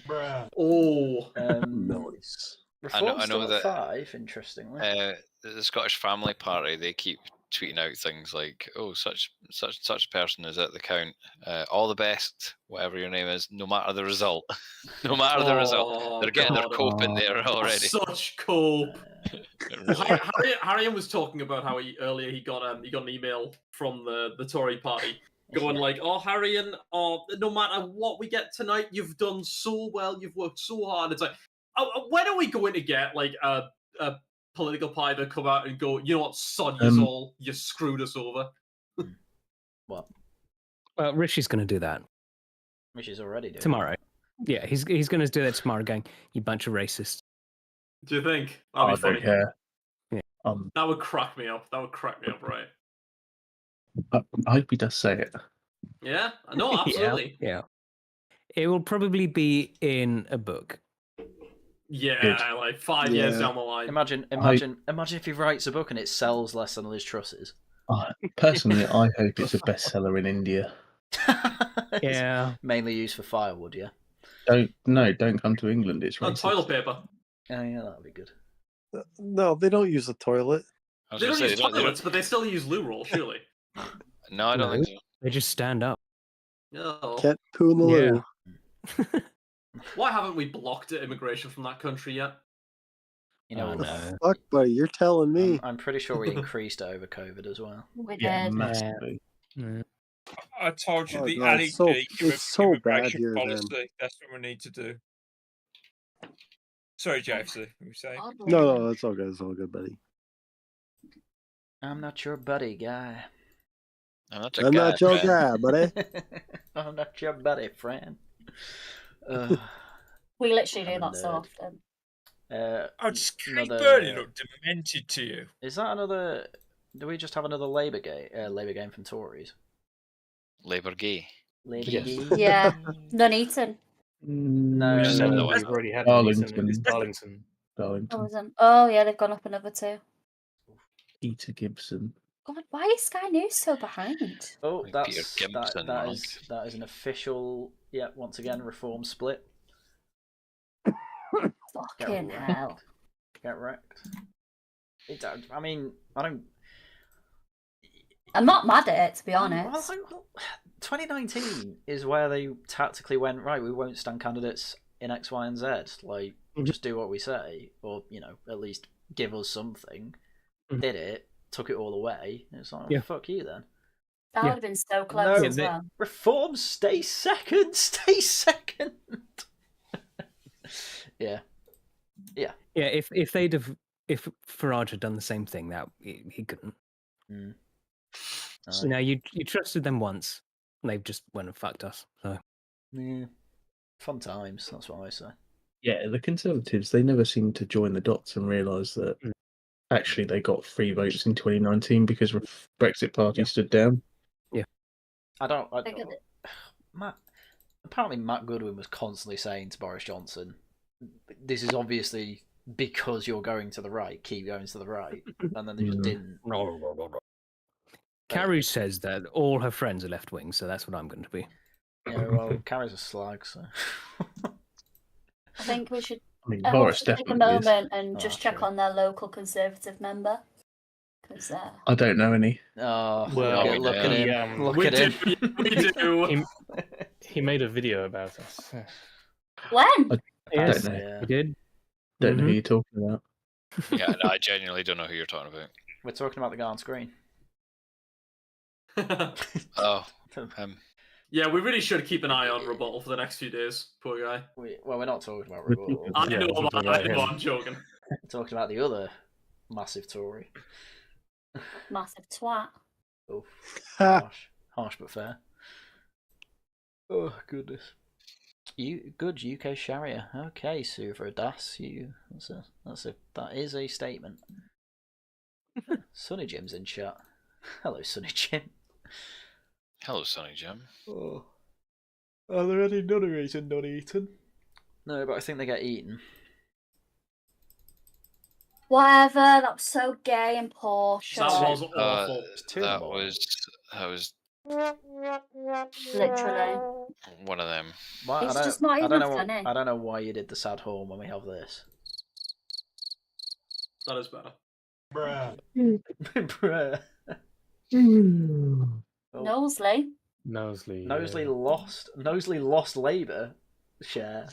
S6: Bruh. Oh.
S1: Nice. Reform's still at 5, interestingly.
S17: The Scottish Family Party, they keep tweeting out things like, "Oh, such person is at the count. All the best, whatever your name is, no matter the result. No matter the result, they're getting their cope in there already."
S6: Such cope. Haryan was talking about how earlier he got an email from the Tory party going like, "Oh, Haryan, no matter what we get tonight, you've done so well. You've worked so hard." It's like, when are we going to get like a political party to come out and go, "You know what, sod yous all, you screwed us over"?
S1: What?
S5: Well, Rishi's going to do that.
S1: Rishi's already doing
S5: tomorrow. Yeah, he's going to do that tomorrow, going, "You bunch of racists."
S6: Do you think? That'd be funny.
S3: Don't care.
S5: Yeah.
S6: That would crack me up. That would crack me up, right?
S3: I hope he does say it.
S6: Yeah. No, absolutely.
S5: Yeah. It will probably be in a book.
S6: Yeah, like 5 years down the line.
S1: Imagine if he writes a book and it sells less than Liz Truss's.
S3: Personally, I hope it's a bestseller in India.
S5: Yeah.
S1: Mainly used for firewood, yeah?
S3: Don't come to England. It's racist.
S6: Toilet paper.
S1: Oh, yeah, that'd be good.
S10: No, they don't use the toilet.
S6: They don't use toilets, but they still use loo roll, surely.
S17: No, I don't think so.
S5: They just stand up.
S6: No.
S10: Cat poo in the loo.
S6: Why haven't we blocked immigration from that country yet?
S1: You know,
S10: Fuck, buddy, you're telling me.
S1: I'm pretty sure we increased it over COVID as well.
S2: We
S3: Yeah,
S2: did.
S3: massively.
S7: I told you the
S10: no,
S7: alley
S10: it's so bad
S7: immigration
S10: here,
S7: policy.
S10: then.
S7: That's what we need to do. Sorry, JFC. You were saying?
S10: No, it's all good. It's all good, buddy.
S1: I'm not your buddy, guy.
S17: I'm not
S10: your guy, buddy.
S1: I'm not your buddy, friend.
S2: We literally do that so often.
S7: Just Kate Burnley look demented to you.
S1: Is that another? Do we just have another Labour game from Tories?
S17: Labour gay.
S1: Labour
S5: Yes.
S1: gay.
S2: Yeah, Nuneaton.
S1: No,
S16: we've already had Darlington.
S2: Oh yeah, they've gone up another 2.
S3: Peter Gibson.
S2: God, why is Sky News so behind?
S1: Oh,
S17: Like
S1: that
S17: Peter Gibson,
S1: is an official. Yeah, once again, reform split.
S2: Fucking hell.
S1: Get wrecked. I mean, I don't.
S2: I'm not mad at it, to be honest.
S1: Well, 2019 is where they tactically went, right, we won't stand candidates in X, Y, and Z. Like, just do what we say, or, at least give us something. Did it, took it all away. It's like, fuck you then.
S2: That would have been so close as well.
S1: Reform, stay second, stay second. Yeah. Yeah.
S5: Yeah, if Farage had done the same thing, that he couldn't. You know, you trusted them once, and they've just went and fucked us. So
S1: yeah, fun times. That's what I say.
S3: Yeah, the Conservatives, they never seem to join the dots and realise that actually they got 3 votes in 2019 because the Brexit Party stood down.
S5: Yeah.
S1: Apparently Matt Goodwin was constantly saying to Boris Johnson, this is obviously because you're going to the right, keep going to the right. And then they just didn't.
S5: Carrie says that all her friends are left wing, so that's what I'm going to be.
S1: Yeah, well, Carrie's a slag, so.
S2: I think we should
S3: Boris
S2: take a
S3: definitely is.
S2: moment and just check on their local Conservative member. Because
S3: I don't know any.
S1: Oh,
S16: well,
S1: look at him. Look
S6: we
S1: at him.
S6: We do.
S16: He made a video about us.
S2: When?
S3: I
S5: Yes,
S3: don't know.
S5: he did.
S3: Don't know who you're talking about.
S17: Yeah, no, I genuinely don't know who you're talking about.
S1: We're talking about the guy on screen.
S17: Oh.
S6: Yeah, we really should keep an eye on Rebuttal for the next few days. Poor guy.
S1: Well, we're not talking about Rebuttal.
S6: I know, I'm joking.
S1: We're talking about the other massive Tory.
S2: Massive twat.
S1: Oh, harsh but fair. Oh goodness. Good UK Sharia. Okay, Suvra Das. That is a statement. Sonny Jim's in chat. Hello, Sonny Jim.
S17: Hello, Sonny Jim.
S1: Oh. Are there any nunneries in Nuneaton? No, but I think they get eaten.
S2: Whatever, that was so gay and poor.
S6: That was awful.
S17: That was
S2: literally
S17: one of them.
S1: Well,
S2: It's just not enough, Danny.
S1: I don't know why you did the sad horn when we have this.
S6: That is better.
S11: Bruh.
S1: Bruh.
S2: Knowsley
S1: lost Labour share.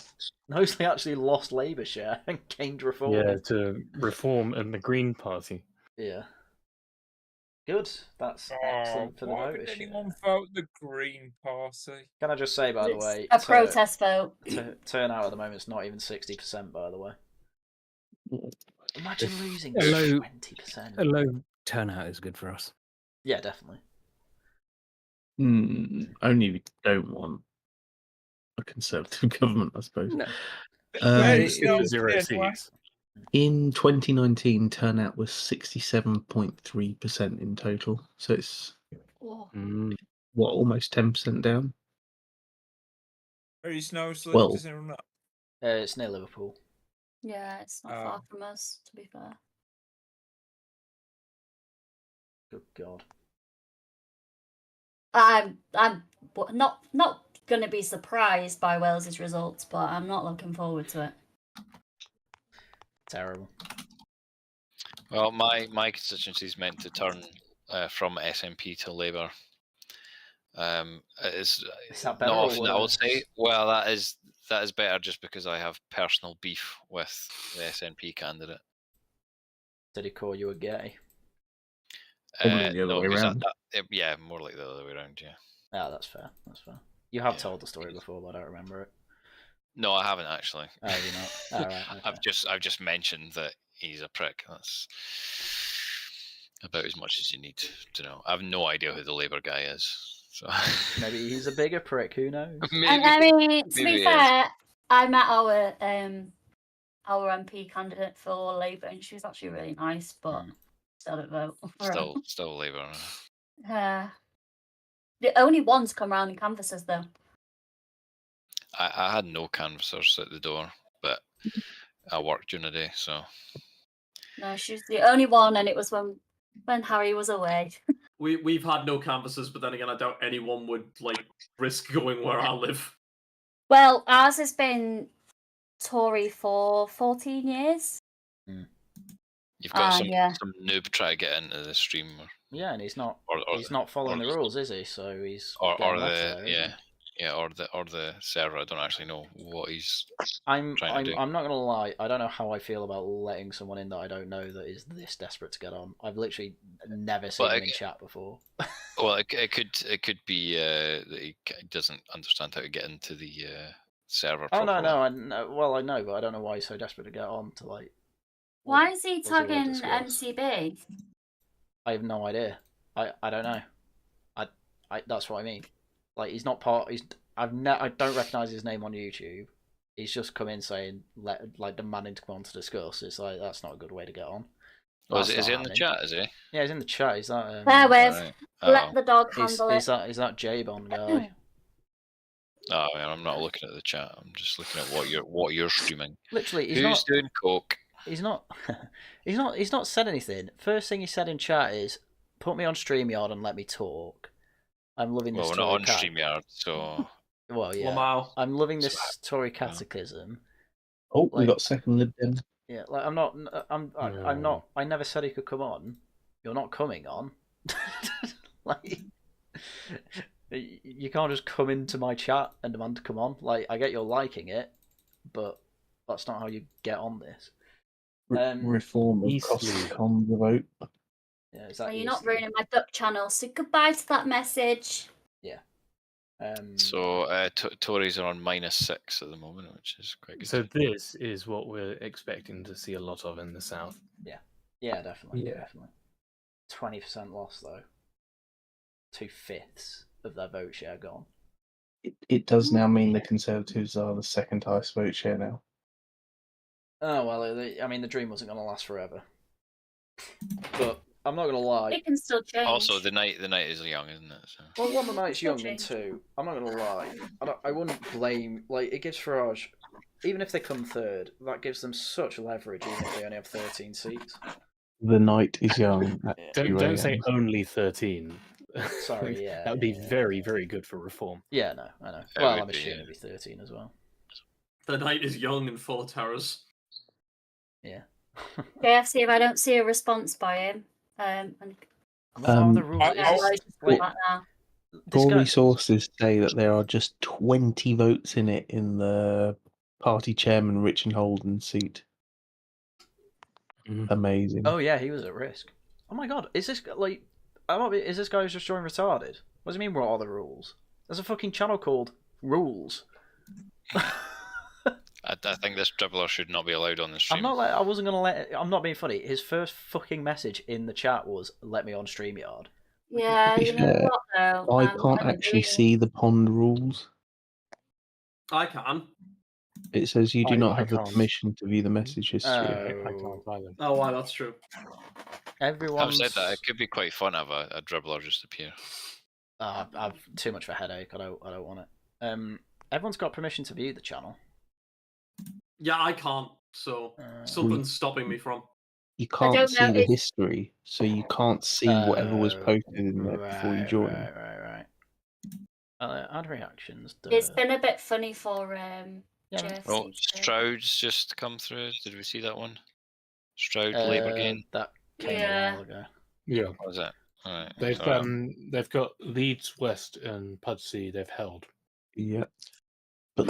S1: Knowsley actually lost Labour share and gained Reform.
S16: Yeah, to Reform and the Green Party.
S1: Yeah. Good. That's excellent for the
S7: Why
S1: vote.
S7: would anyone vote the Green Party?
S1: Can I just say, by the way,
S2: a protest vote.
S1: Turnout at the moment is not even 60%. By the way, imagine losing
S5: a low
S1: 20%.
S5: A low turnout is good for us.
S1: Yeah, definitely.
S3: Only if you don't want a Conservative government, I suppose.
S5: No.
S3: In 2019, turnout was 67.3% in total. So it's almost 10% down.
S7: Where is Knowsley?
S3: Well,
S7: Does anyone know?
S1: It's near Liverpool.
S2: Yeah, it's not far from us, to be fair.
S1: Good God.
S2: I'm not going to be surprised by Wales's results, but I'm not looking forward to it.
S1: Terrible.
S17: Well, my constituency is meant to turn from SNP to Labour. Is
S1: that
S17: not
S1: better
S17: often,
S1: or
S17: I would
S1: worse?
S17: say. Well, that is better just because I have personal beef with the SNP candidate.
S1: Did he call you a gay?
S3: Probably the other
S17: No,
S3: way
S17: because
S3: around.
S17: yeah, more like the other way around. Yeah.
S1: Ah, that's fair. That's fair. You have told the story before, but I don't remember it.
S17: No, I haven't actually.
S1: Oh, you're not. All right. Okay.
S17: I've just mentioned that he's a prick. That's about as much as you need to know. I have no idea who the Labour guy is. So
S1: Maybe he's a bigger prick. Who knows?
S2: And I mean, to be fair, I met our MP candidate for Labour, and she was actually really nice, but still don't vote.
S17: Still Labour.
S2: The only ones come round in canvassers, though.
S17: I had no canvassers at the door, but I worked during the day, so.
S2: No, she's the only one, and it was when Harry was away.
S6: We've had no canvassers, but then again, I doubt anyone would risk going where I live.
S2: Well, ours has been Tory for 14 years.
S17: You've got some noob try to get into the stream.
S1: Yeah, and he's not following the rules, is he? So he's
S17: or
S1: getting
S17: the
S1: left there,
S17: or the server. I don't actually know what he's
S1: I'm
S17: trying to do.
S1: not gonna lie. I don't know how I feel about letting someone in that I don't know that is this desperate to get on. I've literally never seen him in chat before.
S17: Well, it could be that he doesn't understand how to get into the server.
S1: Oh
S17: properly.
S1: no, I know. Well, I know, but I don't know why he's so desperate to get on to like.
S2: Why is he
S1: what's the word
S2: tagging
S1: discuss?
S2: MCB?
S1: I have no idea. I don't know. That's what I mean. Like, he's not part. I don't recognise his name on YouTube. He's just come in saying, demanding to come on to discuss. It's like, that's not a good way to get on.
S17: Oh, is he in the chat? Is he?
S1: Yeah, he's in the chat. Is that?
S2: Bear with.
S17: Right.
S2: Let the dog handle
S1: Is
S2: it.
S1: that J-Bond guy?
S17: Oh, man, I'm not looking at the chat. I'm just looking at what you're streaming.
S1: Literally,
S17: who's doing coke?
S1: He's not. He's not said anything. First thing he said in chat is, "Put me on StreamYard and let me talk." I'm loving this.
S17: Well, we're not on StreamYard, so.
S1: Well, yeah.
S6: Lamau.
S1: I'm loving this Tory catechism.
S3: Oh, we got second Lib Dem.
S1: Yeah, like I'm not. I never said he could come on. You're not coming on. Like, you can't just come into my chat and demand to come on. Like, I get you're liking it, but that's not how you get on this.
S3: Reform of cost on the vote.
S1: Yeah,
S2: Well, you're not ruining my duck channel, so goodbye to that message.
S1: Yeah.
S17: So Tories are on -6 at the moment, which is quite good.
S16: So this is what we're expecting to see a lot of in the south.
S1: Yeah, definitely.
S3: Yeah.
S1: Definitely. 20% loss though. 2/5 of their vote share gone.
S3: It does now mean the Conservatives are the second highest vote share now.
S1: Oh well, I mean the dream wasn't going to last forever. But I'm not going to lie.
S2: It can still change.
S17: Also, the night is young, isn't it? So.
S1: Well, one, the night's young, and two, I'm not going to lie. I wouldn't blame. Like, it gives Farage, even if they come third, that gives them such leverage, even if they only have 13 seats.
S3: The night is young.
S16: Don't say only 13.
S1: Sorry, yeah.
S16: That would be very, very good for reform.
S1: Yeah, no, I know. Well, I'm assuming it'd be 13 as well.
S6: The night is young and full of terrors.
S1: Yeah.
S2: JFC, if I don't see a response by him,
S3: Tory sources say that there are just 20 votes in it in the party chairman Richard Holden's seat. Amazing.
S1: Oh yeah, he was at risk. Oh my god, is this like? Is this guy who's just showing retarded? What does he mean? What are the rules? There's a fucking channel called Rules.
S17: I think this dribbler should not be allowed on the stream.
S1: I wasn't gonna let. I'm not being funny. His first fucking message in the chat was, "Let me on StreamYard."
S2: Yeah, you know what though?
S3: I can't actually see the pond rules.
S6: I can.
S3: It says you do not have the
S16: can't.
S3: permission to view the message history.
S16: I can't either.
S6: Oh, wow, that's true.
S1: Everyone's...
S17: Having said that, it could be quite fun to have a dribbler just appear.
S1: I've too much of a headache. I don't want it. Everyone's got permission to view the channel.
S6: Yeah, I can't. So something's stopping me from.
S3: You can't see the history, so you can't see whatever was posted in there before you join.
S1: Right. Add reactions.
S2: It's been a bit funny for
S1: Yeah.
S17: Oh, Stroud's just come through. Did we see that one? Stroud Labour gain.
S1: That came a while ago.
S16: Yeah.
S17: What was that? All right.
S16: They've got Leeds West and Pudsey. They've held.
S3: Yeah. But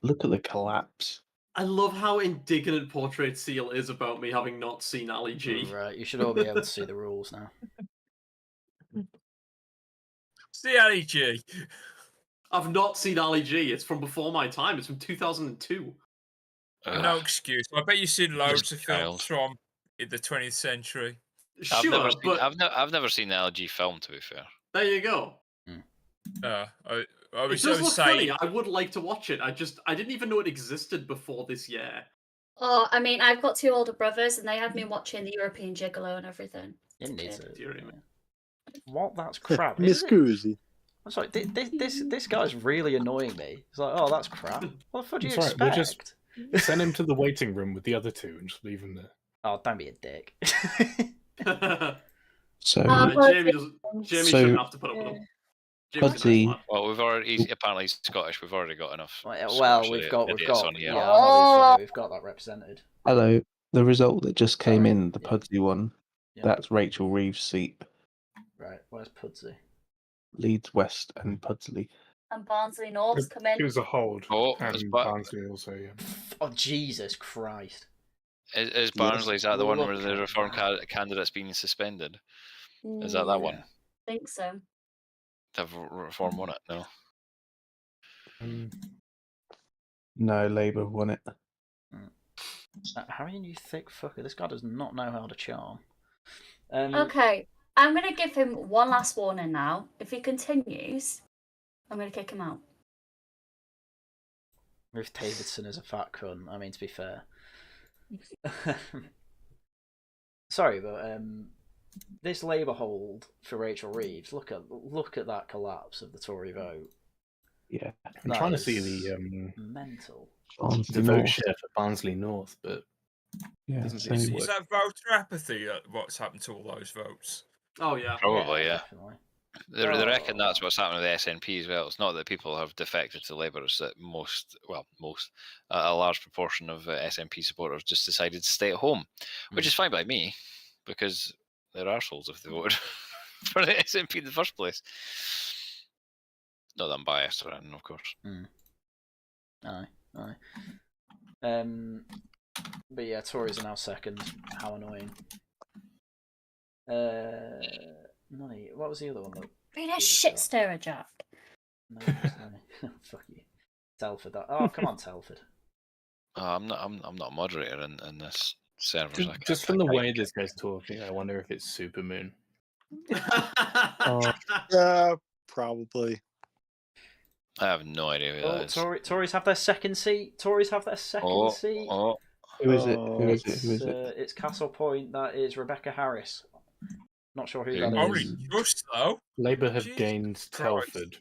S3: look at the collapse.
S6: I love how indignant Portrait Seal is about me having not seen Ali G.
S1: Right, you should all be able to see the rules now.
S7: See Ali G.
S6: I've not seen Ali G. It's from before my time. It's from 2002.
S7: No excuse. I bet you've seen loads of films from in the 20th century.
S6: Sure,
S17: I've never seen the LG film, to be fair.
S6: There you go.
S7: I was
S6: it does look
S7: saying...
S6: funny. I would like to watch it. I didn't even know it existed before this year.
S2: Oh, I mean, I've got two older brothers, and they had me watching the European Gigolo and everything.
S1: What? That's crap.
S10: Miss Goosey.
S1: I'm sorry. This guy's really annoying me. He's like, oh, that's crap. What the fuck do you expect?
S16: We'll just send him to the waiting room with the other two and just leave him there.
S1: Oh, don't be a dick.
S3: So,
S6: Jamie shouldn't have to put up with him.
S3: Pudsey.
S17: Well, apparently he's Scottish. We've already got enough.
S1: Well, we've got
S17: on here.
S1: Yeah, we've got that represented.
S3: Hello. The result that just came in, the Pudsey one, that's Rachel Reeves' seat.
S1: Right, where's Pudsey?
S3: Leeds West and Pudsley.
S2: And Barnsley North's come in.
S16: It was a hold.
S17: Oh,
S16: and Barnsley also, yeah.
S1: Oh, Jesus Christ.
S17: Is Barnsley, is that the one where the Reform candidate's been suspended? Is that one?
S2: I think so.
S17: Have Reform won it? No.
S3: No, Labour won it.
S1: Haryan, you thick fucker. This guy does not know how to charm.
S2: Okay, I'm going to give him one last warning now. If he continues, I'm going to kick him out.
S1: Ruth Davidson is a fat cunt. I mean, to be fair. Sorry, but this Labour hold for Rachel Reeves. Look at that collapse of the Tory vote.
S3: Yeah,
S16: I'm trying to see the
S1: mental.
S16: The vote share for Barnsley North, but
S3: yeah,
S16: doesn't seem to
S7: Is
S16: work.
S7: that voter apathy? What's happened to all those votes?
S6: Oh yeah,
S17: Probably, yeah.
S1: Definitely.
S17: They reckon that's what's happening with the SNP as well. It's not that people have defected to Labour; it's that a large proportion of SNP supporters just decided to stay at home, which is fine by me, because they're arseholes if they voted for the SNP in the first place. Not that I'm biased or anything, of course.
S1: Aye. But yeah, Tories are now second. How annoying. What was the other one?
S2: Being a shit stirrer, Jack.
S1: No. Fuck you, Telford. Oh, come on, Telford.
S17: I'm not a moderator in this server.
S16: Just from the way this guy's talking, I wonder if it's Supermoon.
S10: Probably.
S17: I have no idea who that is.
S1: Tories have their second seat. Tories have their second seat.
S3: Who is it? Who is it?
S1: It's Castle Point. That is Rebecca Harris. Not sure who that is.
S7: Only just though.
S16: Labour have gained Telford.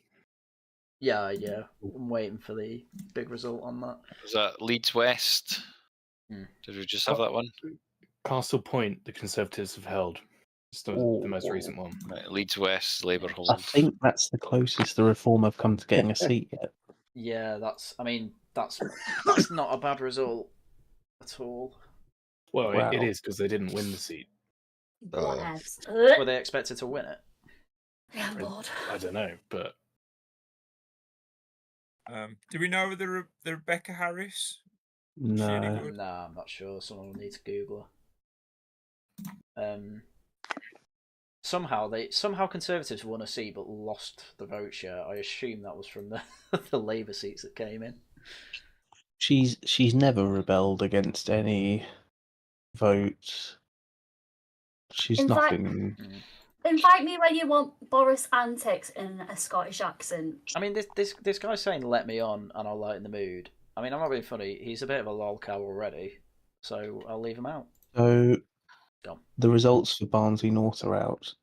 S1: Yeah. I'm waiting for the big result on that.
S17: Was that Leeds West? Did we just have that one?
S16: Castle Point, the Conservatives have held. It's the most recent one.
S17: Right, Leeds West, Labour hold.
S3: I think that's the closest the Reform have come to getting a seat yet.
S1: Yeah, that's not a bad result at all.
S16: Well, it is because they didn't win the seat.
S1: Were they expected to win it?
S2: Yeah, Lord.
S16: I don't know, but
S7: do we know the Rebecca Harris?
S3: No.
S1: I'm not sure. Someone will need to Google her. Somehow Conservatives won a seat but lost the vote share. I assume that was from the Labour seats that came in.
S3: She's never rebelled against any votes. She's nothing.
S2: Invite me when you want Boris antics in a Scottish accent.
S1: I mean, this guy's saying "let me on" and I'll lighten the mood. I mean, I'm not being funny. He's a bit of a lol cow already, so I'll leave him out.
S3: So
S1: Go.
S3: the results for Barnsley North are out.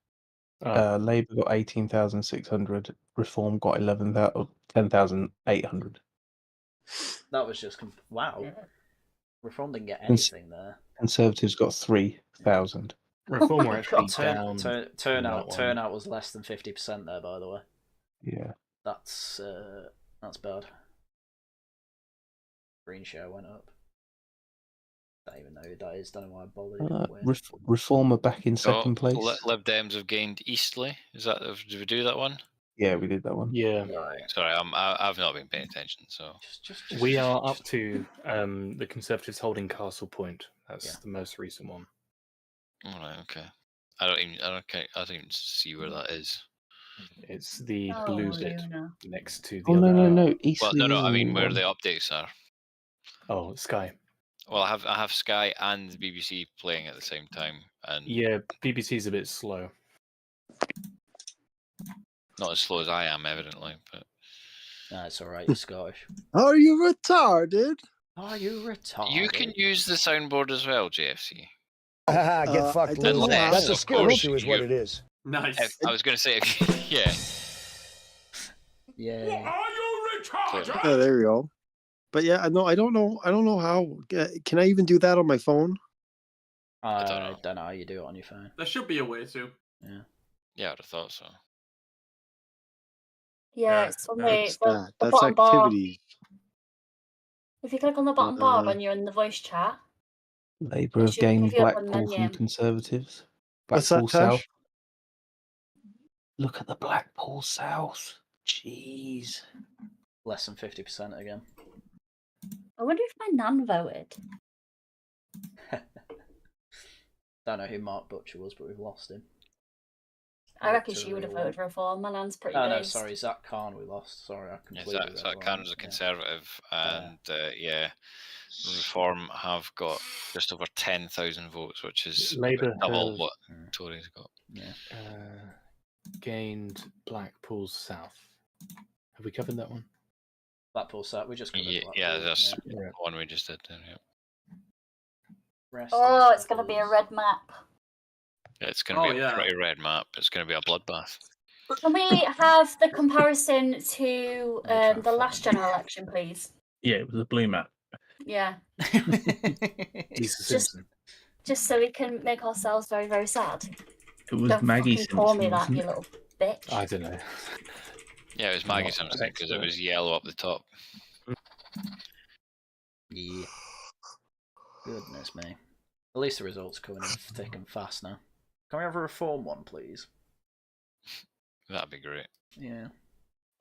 S3: Labour got 18,600. Reform got 10,800.
S1: That was just wow. Reform didn't get anything there.
S3: Conservatives got 3,000.
S16: Reform were actually down.
S1: Turnout was less than 50% there, by the way.
S3: Yeah.
S1: That's bad. Green share went up. Don't even know who that is. Don't know why I bothered.
S3: Reform are back in second place.
S17: Lib Dems have gained Eastleigh. Did we do that one?
S3: Yeah, we did that one.
S16: Yeah.
S17: Sorry, I've not been paying attention. So
S16: we are up to the Conservatives holding Castle Point. That's the most recent one.
S17: All right. Okay. I don't even see where that is.
S16: It's the blue bit next to the
S3: Oh,
S16: other.
S3: no.
S17: Well, no. I mean, where the updates are.
S16: Oh, Sky.
S17: Well, I have Sky and BBC playing at the same time, and
S16: yeah, BBC's a bit slow.
S17: Not as slow as I am, evidently, but
S1: no, it's all right. You're Scottish.
S10: Are you retarded?
S1: Are you retarded?
S17: You can use the soundboard as well, JFC.
S18: Get fucked, loser. That's a skill issue, is what it is.
S6: Nice.
S17: I was going to say, yeah.
S1: Yeah.
S6: Are you retarded?
S10: Yeah, there we go. But yeah, no, I don't know how. Can I even do that on my phone?
S1: I don't know how you do it on your phone.
S6: There should be a way to.
S17: Yeah, I'd have thought so.
S2: Yeah, it's on the
S10: That's
S2: bottom
S10: activities.
S2: bar. If you click on the bottom bar when you're in the voice chat.
S3: Labour have gained Blackpool from Conservatives. Blackpool South. Look at the Blackpool South. Jeez.
S1: Less than 50% again.
S2: I wonder if my nan voted.
S1: Don't know who Mark Butcher was, but we've lost him.
S2: I reckon she would have voted for Reform. My nan's pretty
S1: Oh no,
S2: based.
S1: sorry, Zach Khan we lost. Sorry, I completely read
S17: Zach
S1: that
S17: Khan
S1: wrong.
S17: was a Conservative, and Reform have got just over 10,000 votes, which is
S16: Labour
S17: double
S16: have
S17: what Tories got.
S1: Yeah.
S16: Gained Blackpool South. Have we covered that one?
S1: Blackpool South. We just covered Blackpool.
S17: Yeah, that's the one we just did. Yeah.
S2: Oh, it's going to be a red map.
S17: It's going to be a pretty red map. It's going to be a bloodbath.
S2: Can we have the comparison to the last general election, please?
S3: Yeah, it was a blue map.
S2: Yeah.
S16: Simpson.
S2: Just so we can make ourselves very, very sad.
S3: It was
S2: Don't
S3: Maggie
S2: fucking
S3: Simpson.
S2: call me that,
S3: wasn't
S2: you
S3: it?
S2: little bitch.
S16: I don't know.
S17: Yeah, it was Maggie Simpson because it was yellow up the top.
S1: Yeah. Goodness me. At least the results coming in thick and fast now. Can we have a Reform one, please?
S17: That'd be great.
S1: Yeah.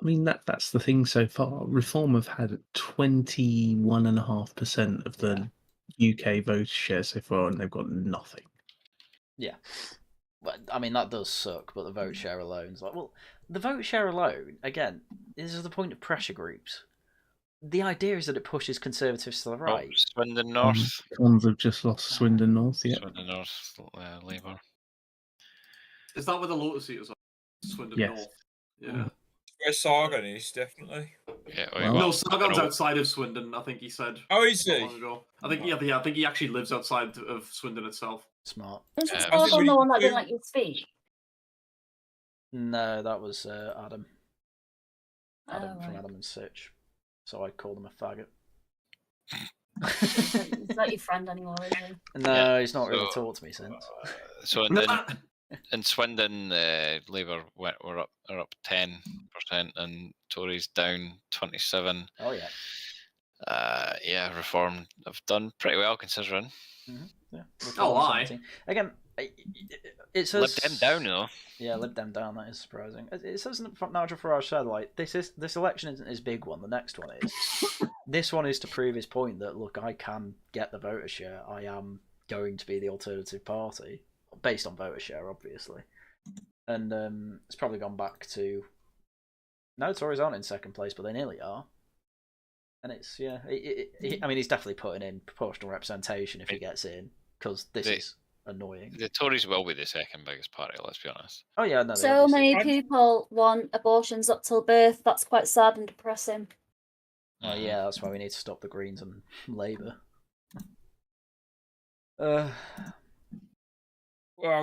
S3: I mean, that's the thing so far. Reform have had 21.5% of the UK vote share so far, and they've got nothing.
S1: Yeah. But, I mean, that does suck, but the vote share alone is like, well, the vote share alone, again, this is the point of pressure groups. The idea is that it pushes Conservatives to the right.
S17: Swindon North.
S3: Cons have just lost Swindon North, yeah.
S17: Swindon North, Labour.
S6: Is that where the Lotus seat was? Swindon
S3: Yes.
S6: North. Yeah.
S7: Where Sargon is, definitely.
S17: Yeah,
S6: no, Sargon's outside of Swindon, I think he said.
S7: Oh, is he?
S6: I think I think he actually lives outside of Swindon itself.
S1: Smart.
S2: Is Sargon the one that didn't let you speak?
S1: No, that was Adam. Adam from
S2: right.
S1: Adam and Sitch. So I called him a faggot.
S2: He's not your friend anymore, is he?
S1: No, he's not really talked to me since.
S17: So in Swindon, Labour were up 10%, and Tories down 27%.
S1: Oh yeah.
S17: Yeah, Reform have done pretty well considering.
S1: Mm-hmm. Yeah.
S6: Oh, aye.
S1: Again, it says
S17: Lib Dem down though.
S1: Yeah, Lib Dem down. That is surprising. It says Nigel Farage said like this election isn't his big one. The next one is. This one is to prove his point that look, I can get the voter share. I am going to be the alternative party based on voter share, obviously. And it's probably gone back to. No, Tories aren't in second place, but they nearly are. And it's I mean, he's definitely putting in proportional representation if he gets in, because this is annoying.
S17: The Tories will be the second biggest party. Let's be honest.
S1: Oh yeah, no.
S2: So many people want abortions up till birth. That's quite sad and depressing.
S1: Oh yeah, that's why we need to stop the Greens and Labour.
S7: Well,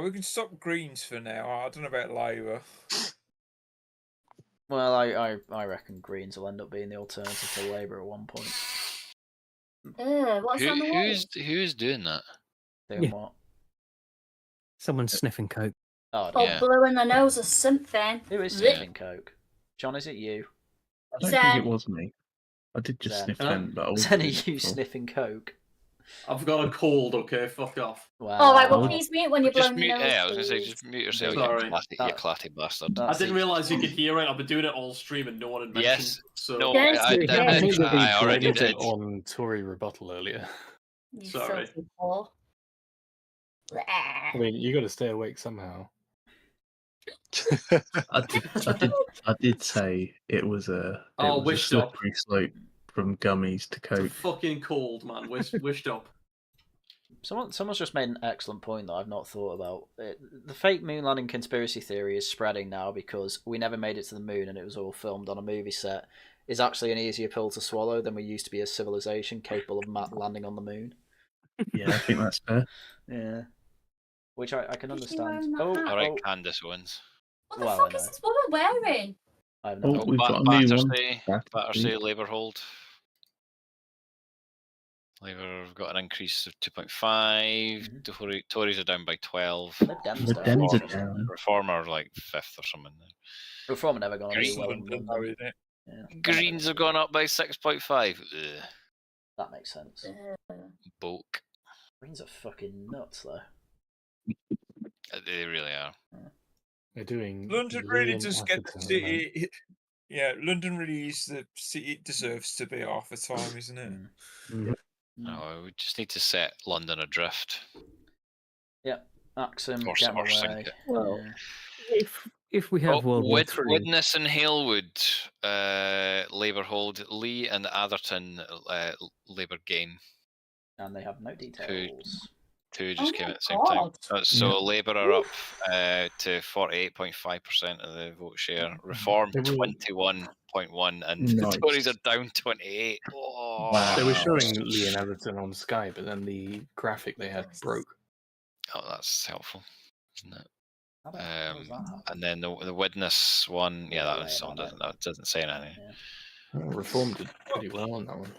S7: we can stop Greens for now. I don't know about Labour.
S1: Well, I reckon Greens will end up being the alternative to Labour at one point.
S2: What's on the wall?
S17: Who's doing that?
S1: Doing what?
S5: Someone's sniffing coke.
S1: Oh,
S2: yeah. Blowing their nose or something.
S1: Who is sniffing coke? John, is it you?
S3: I don't think it was me. I did just sniff them, but I wasn't.
S1: Zen, are you sniffing coke?
S6: I've got a cold, okay? Fuck off.
S1: Wow.
S2: All right, well, please mute when you're blowing your nose.
S17: Yeah, I was going to say, just mute yourself,
S6: Sorry.
S17: you clatty bastard.
S6: I didn't realise you could hear it. I've been doing it all stream and no one had mentioned.
S17: Yes.
S6: So...
S17: No,
S16: I
S17: already did.
S16: On Tory rebuttal earlier.
S6: Sorry.
S16: I mean, you got to stay awake somehow.
S3: I did say it was a slippery slope from gummies to coke.
S6: Fucking cold, man. Wished up.
S1: Someone's just made an excellent point that I've not thought about. The fake moon landing conspiracy theory is spreading now because we never made it to the moon and it was all filmed on a movie set. Is actually an easier pill to swallow than we used to be as civilization capable of landing on the moon.
S3: Yeah, I think that's fair.
S1: Yeah. Which I can understand.
S17: Alright, Candace wins.
S2: What the fuck is this woman wearing?
S1: I have no
S3: we've got a new one.
S17: Battersea, Labour hold. Labour have got an increase of 2.5. Tories are down by 12.
S1: Lib Dems are down.
S17: Reform are like 5th or something.
S1: Reform are never going to do well in London.
S17: Greens have gone up by 6.5.
S1: That makes sense.
S17: Bulk.
S1: Greens are fucking nuts, though.
S17: They really are.
S16: They're doing.
S7: London really does get the city. Yeah, London really is the city it deserves to be half the time, isn't it?
S17: No, we just need to set London adrift.
S1: Yep. Axe him,
S17: Or
S1: get him
S17: sink
S1: away.
S17: it.
S9: Well,
S5: if we have World War III,
S17: Widnes and Halewood, Labour hold. Lee and Atherton, Labour gain.
S1: And they have no details.
S17: Two just came at the same time. So Labour are up to 48.5% of the vote share. Reform 21.1%, and the Tories are down 28%. Oh.
S16: Wow. They were showing Lee and Atherton on Sky, but then the graphic they had broke.
S17: Oh, that's helpful, isn't it? And then the Widnes one, that doesn't say anything.
S16: Reform did pretty well on that one.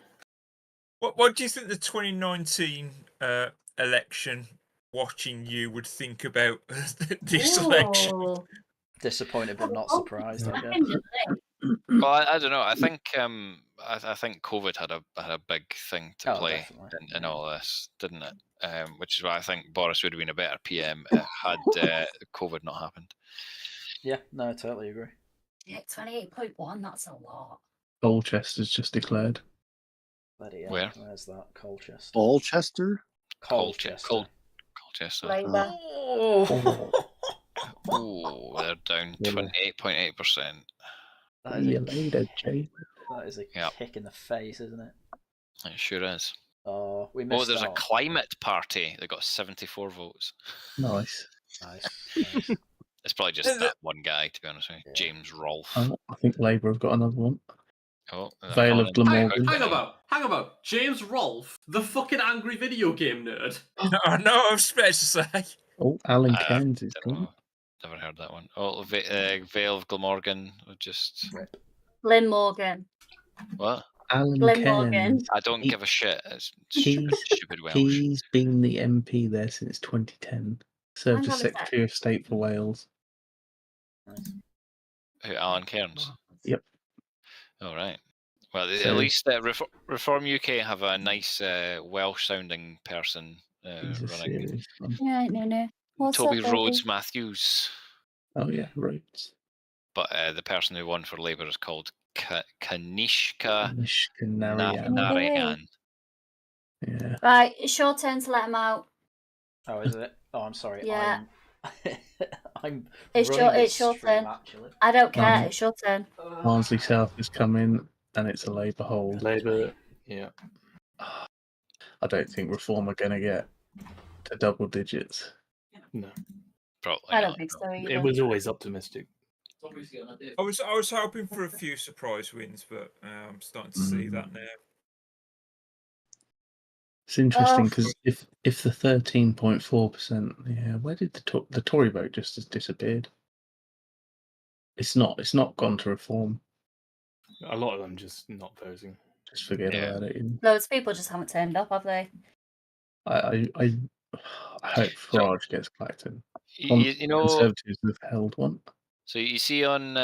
S7: What do you think the 2019 election watching you would think about this election?
S1: Disappointed but not surprised, I guess.
S17: Well, I don't know. I think I think COVID had a big thing to play in all this, didn't it? Which is why I think Boris would have been a better PM had COVID not happened.
S1: Yeah, no, I totally agree.
S2: Yeah, 28.1. That's a lot.
S3: Colchester's just declared.
S17: Where?
S1: Where's that? Colchester.
S19: Colchester?
S17: Colchester.
S2: Labour.
S17: Oh, they're down 28.8%.
S1: That is a kick in the face, isn't it?
S17: It sure is.
S1: Oh, we missed
S17: there's
S1: out.
S17: a climate party that got 74 votes.
S3: Nice.
S17: It's probably just that one guy, to be honest with you. James Rolfe.
S3: I think Labour have got another one.
S17: Oh,
S3: Vale of Glamorgan.
S6: Hang about. James Rolfe, the fucking angry video game nerd.
S7: I know, I'm supposed to say.
S3: Oh, Alan Cairns is gone.
S17: Never heard that one. Oh, Vale of Glamorgan. Just.
S2: Glenmorgan.
S17: What?
S3: Alan
S2: Glenmorgan.
S3: Cairns.
S17: I don't give a shit. It's stupid Welsh.
S3: He's been the MP there since 2010. Served
S2: Hang
S3: as
S2: on a
S3: Secretary of State for Wales.
S17: Who, Alan Cairns?
S3: Yep.
S17: All right. Well, at least Reform UK have a nice Welsh-sounding person running.
S2: Right, no. What's
S17: Toby
S2: up,
S17: Rhodes
S2: baby?
S17: Matthews.
S3: Oh yeah, Rhodes.
S17: But the person who won for Labour is called Kanishka
S3: Narayan.
S17: Narayan.
S3: Yeah.
S2: Right, it's your turn to let him out.
S1: Oh, is it? Oh, I'm sorry.
S2: Yeah.
S1: It's
S2: your turn.
S1: Actually.
S2: I don't care. It's your turn.
S3: Barnsley South has come in, and it's a Labour hold.
S16: Labour, yeah.
S3: I don't think Reform are going to get to double digits.
S16: No.
S17: Probably
S2: I don't think so either.
S16: It was always optimistic.
S7: I was hoping for a few surprise wins, but I'm starting to see that now.
S3: It's interesting because if the 13.4%, yeah, where did the Tory vote just has disappeared? It's not gone to Reform.
S16: A lot of them just not voting.
S3: Just forget about it.
S2: Loads of people just haven't turned up, have they?
S3: I hope Farage gets Clacton.
S17: You know,
S3: Conservatives have held one.
S17: So you see on,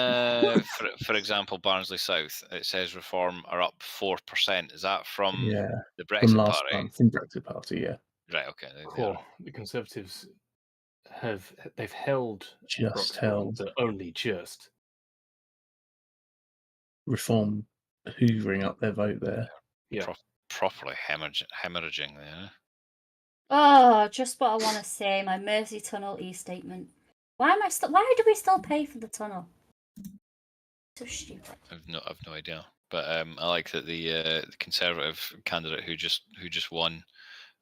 S17: for example, Barnsley South, it says Reform are up 4%. Is that from the Brexit
S3: from last
S17: Party?
S3: month, from Brexit Party, yeah.
S17: Right. Okay.
S16: Cool. The Conservatives they've held
S3: Just
S16: Broxbourne,
S3: held.
S16: but only just.
S3: Reform hoovering up their vote there.
S16: Yeah.
S17: Properly hemorrhaging there.
S2: Oh, just what I want to say. My Mersey Tunnel e-statement. Why do we still pay for the tunnel? So stupid.
S17: I've no idea. But I like that the Conservative candidate who just won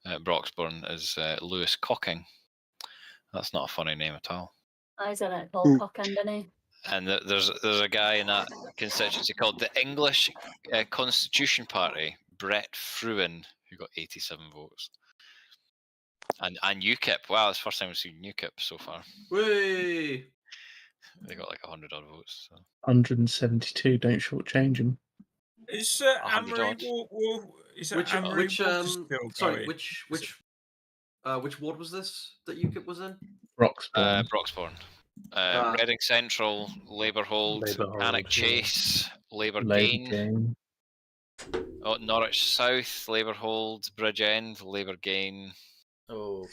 S17: Broxbourne is Lewis Cocking. That's not a funny name at all.
S2: I said it called Cockend, didn't he?
S17: And there's a guy in that constituency called the English Constitution Party, Brett Fruin, who got 87 votes. And UKIP, wow, it's the first time we've seen UKIP so far.
S6: Whey!
S17: They got like 100 odd votes. So.
S3: 172, don't shortchange them.
S7: Is Amory
S6: which ward was this that UKIP was in?
S3: Broxbourne.
S17: Broxbourne. Reading Central, Labour hold, Cannock Chase, Labour gain. Oh, Norwich South, Labour hold, Bridgend, Labour gain.
S1: Oh,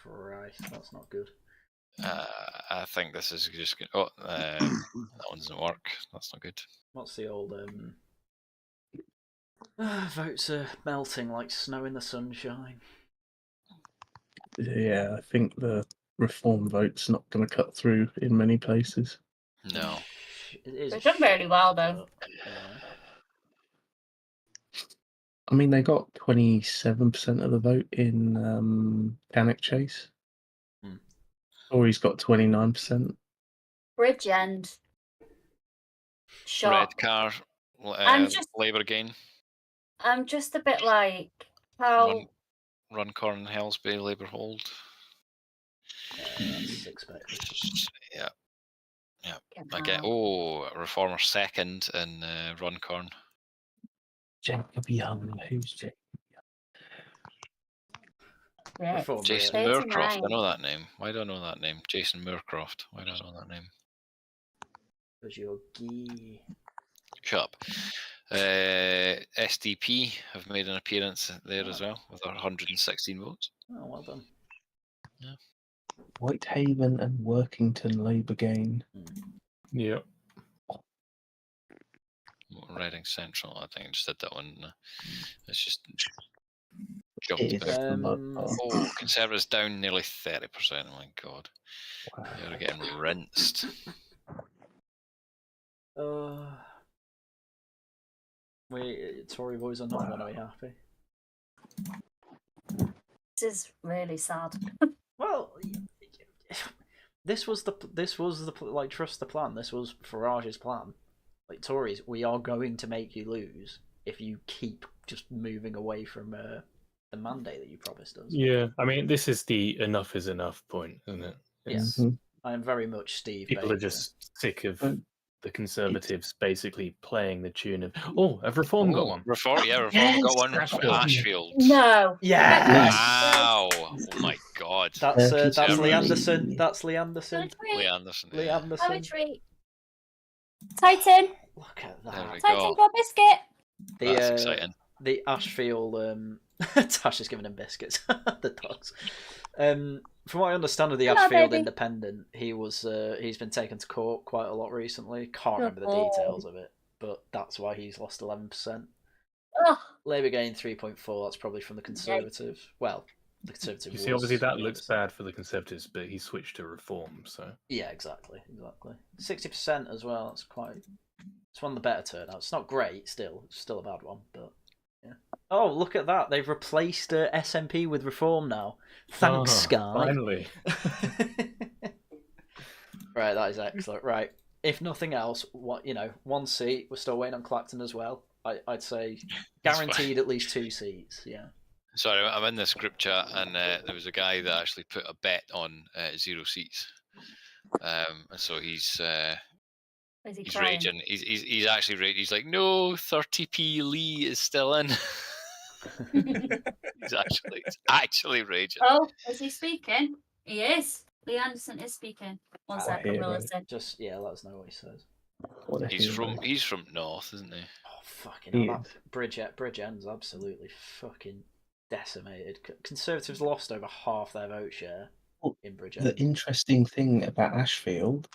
S1: Christ, that's not good.
S17: I think this is just good. Oh, that one doesn't work. That's not good.
S1: What's the old votes are melting like snow in the sunshine.
S3: Yeah, I think the Reform vote's not going to cut through in many places.
S17: No.
S2: They've done really well, though.
S3: I mean, they got 27% of the vote in Cannock Chase. Tory's got 29%.
S2: Bridgend.
S17: Red car, Labour gain.
S2: I'm just a bit like, how...
S17: Runcorn, Hellsbury, Labour hold.
S1: That's expected.
S17: Yeah. I get Reformer second in Runcorn.
S3: Jacob Young, who's Jacob
S17: Young? Jason Moorcroft, I know that name. Why do I know that name? Jason Moorcroft. Why do I know that name?
S1: Because you're gay.
S17: Shut up. SDP have made an appearance there as well with our 116 votes.
S1: Oh, well done.
S17: Yeah.
S3: Whitehaven and Workington Labour gain.
S16: Yeah.
S17: Reading Central, I think I just did that one. It's just jumped about. Conservatives down nearly 30%. Oh my god. Wow. They're getting rinsed.
S1: Tory boys are not going to be happy.
S2: This is really sad.
S1: Well, this was the like, trust the plan. This was Farage's plan. Like, Tories, we are going to make you lose if you keep just moving away from the mandate that you promised us.
S16: Yeah, I mean, this is the enough is enough point, isn't it?
S1: Yes, I am very much Steve.
S16: People are just sick of the Conservatives basically playing the tune of, have Reform got one?
S17: Reform got one. Ashfield.
S2: No.
S1: Yeah.
S17: Wow. Oh my god.
S1: That's Lee Anderson. That's Lee Anderson.
S17: Lee Anderson.
S1: Lee Anderson.
S2: Poetry. Titan.
S1: Look at that.
S2: Titan got biscuit.
S17: That's exciting.
S1: The Ashfield. Tash is giving him biscuits. The dogs. From what I understand of the Ashfield Independent, he's been taken to court quite a lot recently. Can't remember the details of it, but that's why he's lost 11%. Labour gained 3.4. That's probably from the Conservative. Well, the Conservative.
S16: You see, obviously that looks bad for the Conservatives, but he switched to Reform, so.
S1: Yeah, exactly. 60% as well. That's quite. It's one of the better turnouts. It's not great. It's still a bad one, but. Yeah. Oh, look at that! They've replaced SNP with Reform now. Thanks, Sky.
S16: Finally.
S1: Right, that is excellent. Right, if nothing else, one seat. We're still waiting on Clacton as well. I'd say guaranteed at least 2 seats. Yeah.
S17: Sorry, I'm in this group chat, and there was a guy that actually put a bet on 0 seats, and so he's raging. He's actually raging. He's like, no, 30p Lee is still in. he's actually raging.
S2: Oh, is he speaking? He is. Lee Anderson is speaking. One second, we'll listen.
S1: Just let us know what he says.
S17: He's from North, isn't he?
S1: Oh fucking hell! Bridgeend's absolutely fucking decimated. Conservatives lost over half their vote share in Bridgend.
S3: The interesting thing about Ashfield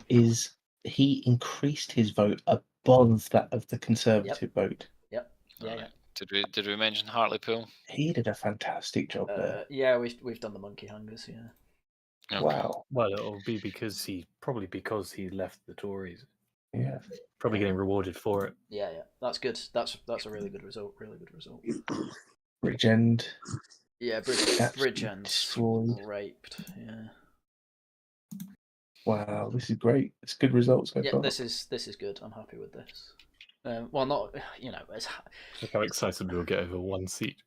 S3: is he increased his vote above that of the Conservative vote.
S1: Yep. Yeah.
S17: Did we mention Hartlepool?
S3: He did a fantastic job there.
S1: Yeah, we've done the monkey hangers. Yeah.
S17: Okay.
S3: Wow.
S16: Well, it'll be because he left the Tories.
S3: Yeah.
S16: Probably getting rewarded for it.
S1: Yeah. That's good. That's a really good result. Really good result.
S3: Bridgend.
S1: Yeah, Bridgend raped. Yeah.
S3: Wow, this is great. It's good results so far.
S1: This is good. I'm happy with this. Well, not it's...
S16: Look how excited we'll get over 1 seat.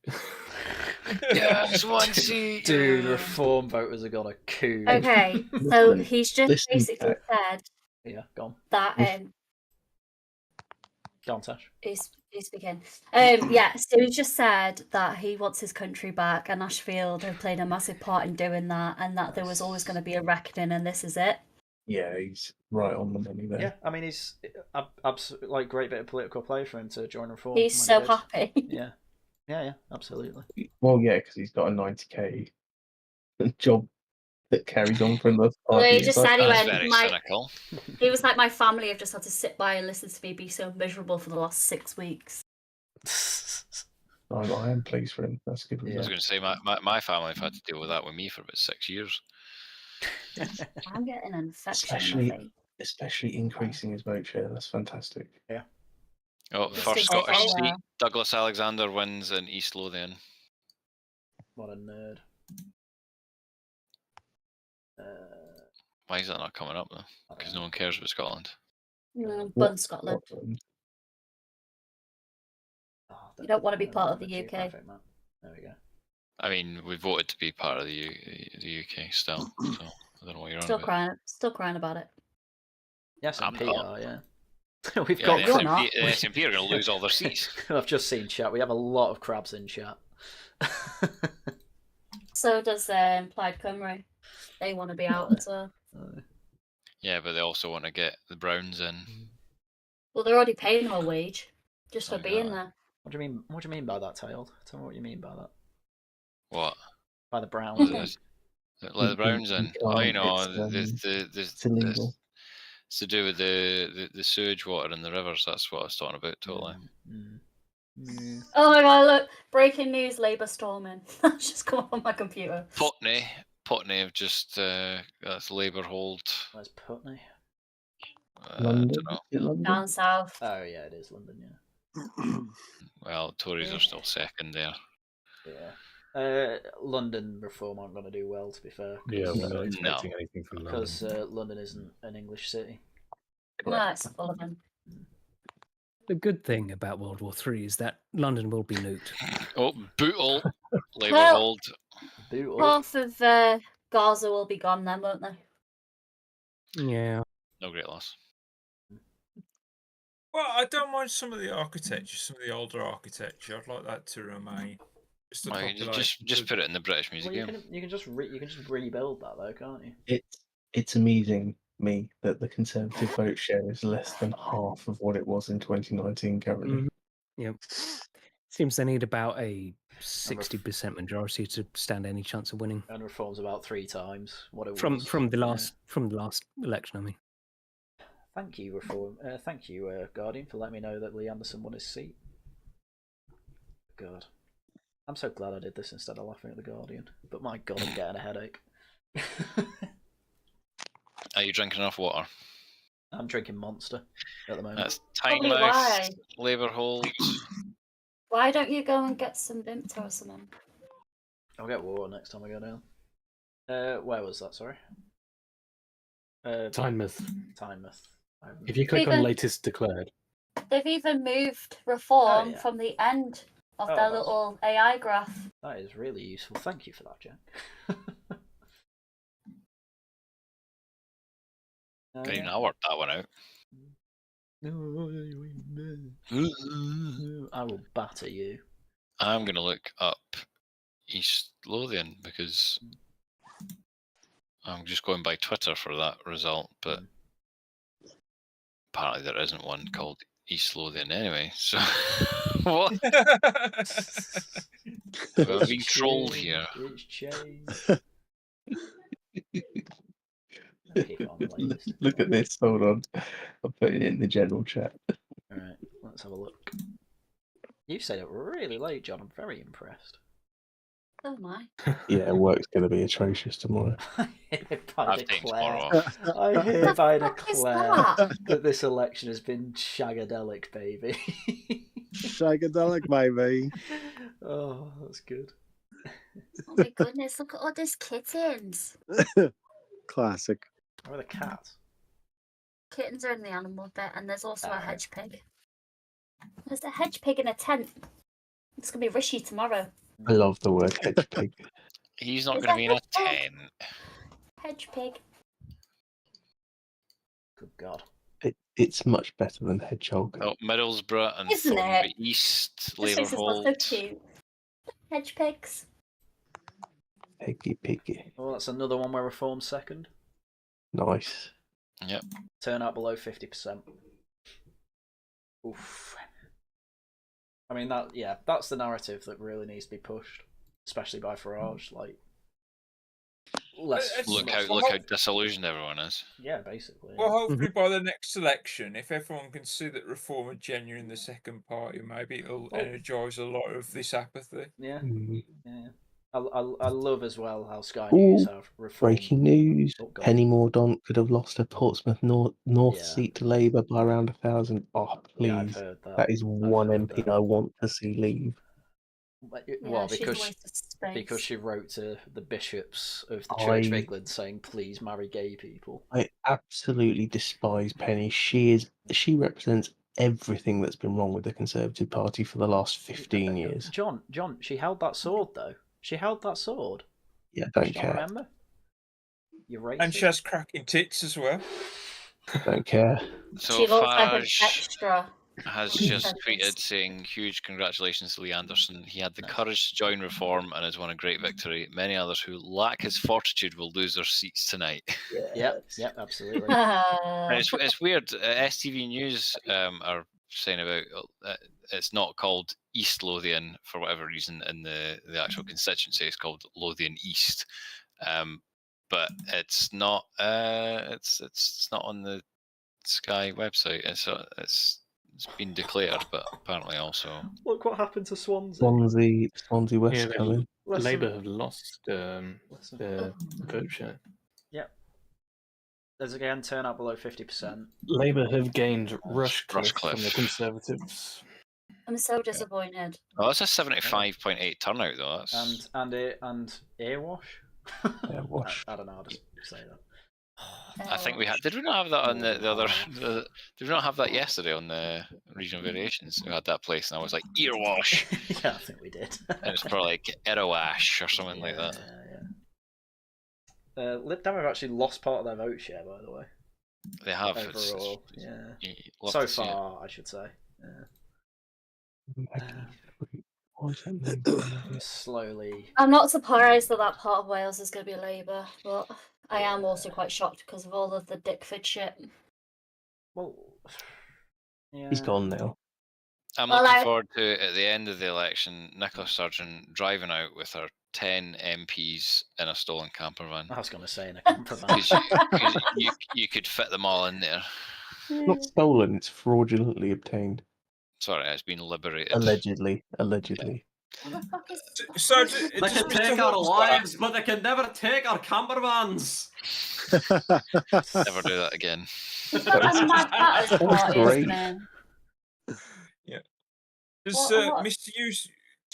S17: Yes, 1 seat.
S1: Dude, Reform voters are gonna coup.
S2: Okay, so he's just basically said.
S1: Yeah, go on.
S2: That
S1: Go on, Tash.
S2: He's speaking. Yeah, so he just said that he wants his country back, and Ashfield have played a massive part in doing that, and that there was always going to be a reckoning, and this is it.
S3: Yeah, he's right on the money there.
S1: Yeah, I mean, he's absolutely like great bit of political play for him to join Reform.
S2: He's so happy.
S1: Yeah, absolutely.
S3: Well, yeah, because he's got a 90k job that carries on from the
S2: party. Well, he just said
S17: cynical.
S2: He was like, my family have just had to sit by and listen to me be so miserable for the last 6 weeks.
S3: I am pleased for him. That's good.
S17: I was going to say my family have had to deal with that with me for about 6 years.
S2: I'm getting an infection in my face.
S3: Especially increasing his vote share. That's fantastic.
S1: Yeah.
S17: Oh, first Scottish seat. Douglas Alexander wins in East Lothian.
S1: What a nerd.
S17: Why is that not coming up though? Because no one cares about Scotland.
S2: No, Bun Scotland. You don't want to be part of the UK.
S1: Perfect, Matt. There we go.
S17: I mean, we voted to be part of the UK still, so I don't know what you're on about.
S2: Still crying about it.
S1: Yes,
S17: I'm
S1: SNP
S17: not.
S1: are, yeah. We've
S17: Yeah,
S1: got
S17: the SNP are going to lose all their seats.
S1: I've just seen chat. We have a lot of crabs in chat.
S2: So does Plaid Cymru. They want to be out as well.
S17: Yeah, but they also want to get the Browns in.
S2: Well, they're already paying them a wage just for being there.
S1: What do you mean? What do you mean by that, Tailed? Tell me what you mean by that.
S17: What?
S1: By the Browns.
S17: Let the Browns in. Oh, you know,
S3: it's illegal.
S17: It's to do with the sewage water in the rivers. That's what I was talking about. Totally.
S2: Oh my god! Look, breaking news: Labour storming. That's just come up on my computer.
S17: Putney have just that's Labour hold.
S1: Where's Putney?
S3: London.
S2: Down south.
S1: Oh yeah, it is London. Yeah.
S17: Well, Tories are still second there.
S1: Yeah. London Reform aren't going to do well, to be fair.
S16: Yeah, we're not expecting anything from London.
S1: Because London isn't an English city.
S2: No, it's full of them.
S5: The good thing about World War III is that London will be nuked.
S17: Oh, Bootle. Labour
S2: Well,
S17: hold.
S2: Half of Gaza will be gone then, won't they?
S5: Yeah.
S17: No great loss.
S7: Well, I don't mind some of the architecture, some of the older architecture. I'd like that to remain.
S17: Just put it in the British Museum.
S1: Well, you can just rebuild that though, can't you?
S3: It's amusing me that the Conservative vote share is less than half of what it was in 2019 currently.
S5: Yep. Seems they need about a 60% majority to stand any chance of winning.
S1: And Reform's about 3 times what it was
S5: from the last election. I mean.
S1: Thank you, Reform. Thank you, Guardian, for letting me know that Lee Anderson won his seat. God, I'm so glad I did this instead of laughing at the Guardian. But my God, I'm getting a headache.
S17: Are you drinking enough water?
S1: I'm drinking Monster at the moment.
S17: That's Tynemouth, Labour hold.
S2: Why don't you go and get some Vimto or something?
S1: I'll get water next time I go down. Where was that? Sorry.
S16: Tynemouth. If
S1: you
S16: you click on latest declared.
S2: They've even moved Reform from the end of their little AI graph.
S1: That is really useful. Thank you for that, Jack.
S17: Can you not work that one out?
S1: I will batter you.
S17: I'm going to look up East Lothian because I'm just going by Twitter for that result, but apparently there isn't one called East Lothian anyway, so what? We're being trolled here.
S1: It's changed.
S3: Look at this. Hold on. I'll put it in the general chat.
S1: Alright, let's have a look. You said it really late, John. I'm very impressed.
S2: Oh my.
S3: Yeah, work's going to be atrocious tomorrow.
S1: I hereby declare that this election has been shagadelic, baby.
S10: Shagadelic, baby.
S1: Oh, that's good.
S2: Oh my goodness, look at all these kittens.
S10: Classic.
S1: Where are the cats?
S2: Kittens are in the animal bit, and there's also a hedge pig. There's a hedge pig in a tent. It's going to be Rishi tomorrow.
S3: I love the word hedge pig.
S17: He's not going to be in a tent.
S2: Hedge pig.
S1: Good God.
S3: It's much better than hedgehog.
S17: Oh, Middlesbrough and
S2: Isn't
S17: Thornbury
S2: it?
S17: East,
S2: This
S17: Labour
S2: is so
S17: hold.
S2: cute. Hedge pigs.
S3: Piggy.
S1: Oh, that's another one where Reform's second.
S3: Nice.
S17: Yep.
S1: Turnout below 50%. Oof. I mean, that's the narrative that really needs to be pushed, especially by Farage. Like,
S17: Look how disillusioned everyone is.
S1: Yeah, basically.
S7: Well, hopefully by the next election, if everyone can see that Reform are genuine in the second party, maybe it'll energise a lot of this apathy.
S1: Yeah. Yeah. I love as well how Sky News have reformed.
S3: Breaking news:
S1: Oh, God.
S3: Penny Mordaunt could have lost her Portsmouth North
S1: Yeah.
S3: seat to Labour by around 1,000. Oh, please!
S1: Yeah, I've heard that.
S3: That is one MP I want to see leave.
S1: Well,
S2: she's a waste of space.
S1: because she wrote to the bishops of the Church of England saying, "Please marry gay people."
S3: I absolutely despise Penny. She represents everything that's been wrong with the Conservative Party for the last 15 years.
S1: John, she held that sword though. She held that sword.
S3: Yeah, don't
S1: You
S3: care.
S1: remember? You're racist.
S7: And she has cracking tits as well.
S3: Don't care.
S17: So
S2: She looks like an
S17: Farage
S2: extra.
S17: has just tweeted saying, "Huge congratulations to Lee Anderson. He had the courage to join Reform and has won a great victory. Many others who lack his fortitude will lose their seats tonight."
S1: Yep, absolutely.
S17: And it's weird. STV News are saying about it's not called East Lothian for whatever reason in the actual constituency. It's called Lothian East, but it's not. It's not on the Sky website. It's been declared, but apparently also.
S1: Look what happened to Swansea.
S3: Swansea West coming.
S16: Labour have lost their vote share.
S1: Yep. There's again turnout below 50%.
S16: Labour have gained Rushcliffe
S17: Rushcliffe
S16: from the Conservatives.
S2: I'm so disappointed.
S17: Oh, that's a 75.8 turnout though. That's...
S1: And Airwash.
S3: Airwash.
S1: I don't know how to say that.
S17: I think we had. Did we not have that on the other? Did we not have that yesterday on the regional variations? We had that place, and I was like, earwash.
S1: Yeah, I think we did.
S17: And it's probably like Erowash or something like that.
S1: Lib Dem have actually lost part of their vote share, by the way.
S17: They have.
S1: Overall,
S17: love
S1: so
S17: to see
S1: far, I should say. Slowly.
S2: I'm not surprised that part of Wales is going to be Labour, but I am also quite shocked because of all of the Dickford shit.
S1: Well,
S3: He's gone now.
S17: I'm looking forward to, at the end of the election, Nicola Sturgeon driving out with her 10 MPs in a stolen camper van.
S1: I was going to say in a camper van.
S17: you could fit them all in there.
S3: It's not stolen, it's fraudulently obtained.
S17: Sorry, it's been liberated.
S3: Allegedly.
S7: So
S19: they can take our lives, but they can never take our camper vans.
S17: Never do that again.
S3: That's great.
S7: Yeah. Does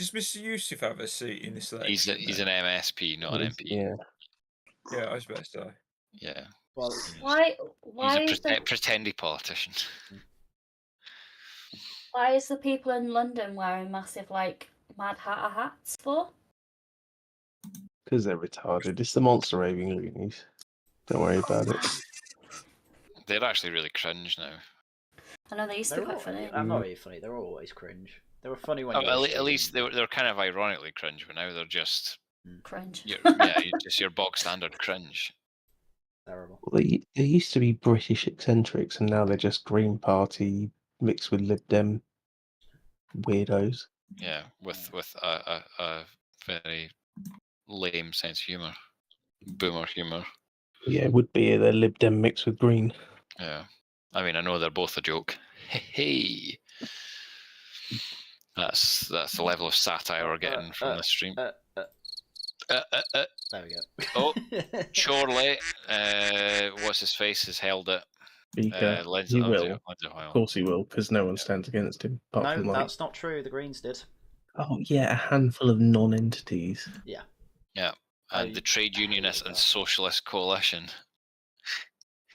S7: Mr. Yusuf have a seat in this election?
S17: He's an MSP, not an MP.
S3: Yeah.
S7: Yeah, I was about to say.
S17: Yeah.
S1: Well,
S2: why
S17: he's a pretendy politician.
S2: Why is the people in London wearing massive Mad Hatter hats for?
S3: Because they're retarded. It's the monster raving loonies. Don't worry about it.
S17: They're actually really cringe now.
S2: I know they used to be quite funny.
S1: I'm not really funny. They're always cringe. They were funny when.
S17: At least they're kind of ironically cringe, but now they're just
S2: cringe.
S17: Your bog standard cringe.
S1: Terrible.
S3: Well, they used to be British eccentrics, and now they're just Green Party mixed with Lib Dem weirdos.
S17: Yeah, with a very lame sense of humour, boomer humour.
S3: Yeah, it would be the Lib Dem mixed with Green.
S17: Yeah, I mean, I know they're both a joke. Hey, that's the level of satire we're getting from this stream.
S1: There we go.
S17: Oh, Chorley, what's his face has held it.
S3: He will. Of course he will, because no one stands against him.
S1: No, that's not true. The Greens did.
S3: Oh yeah, a handful of non-entities.
S1: Yeah.
S17: Yeah, and the Trade Unionist and Socialist Coalition.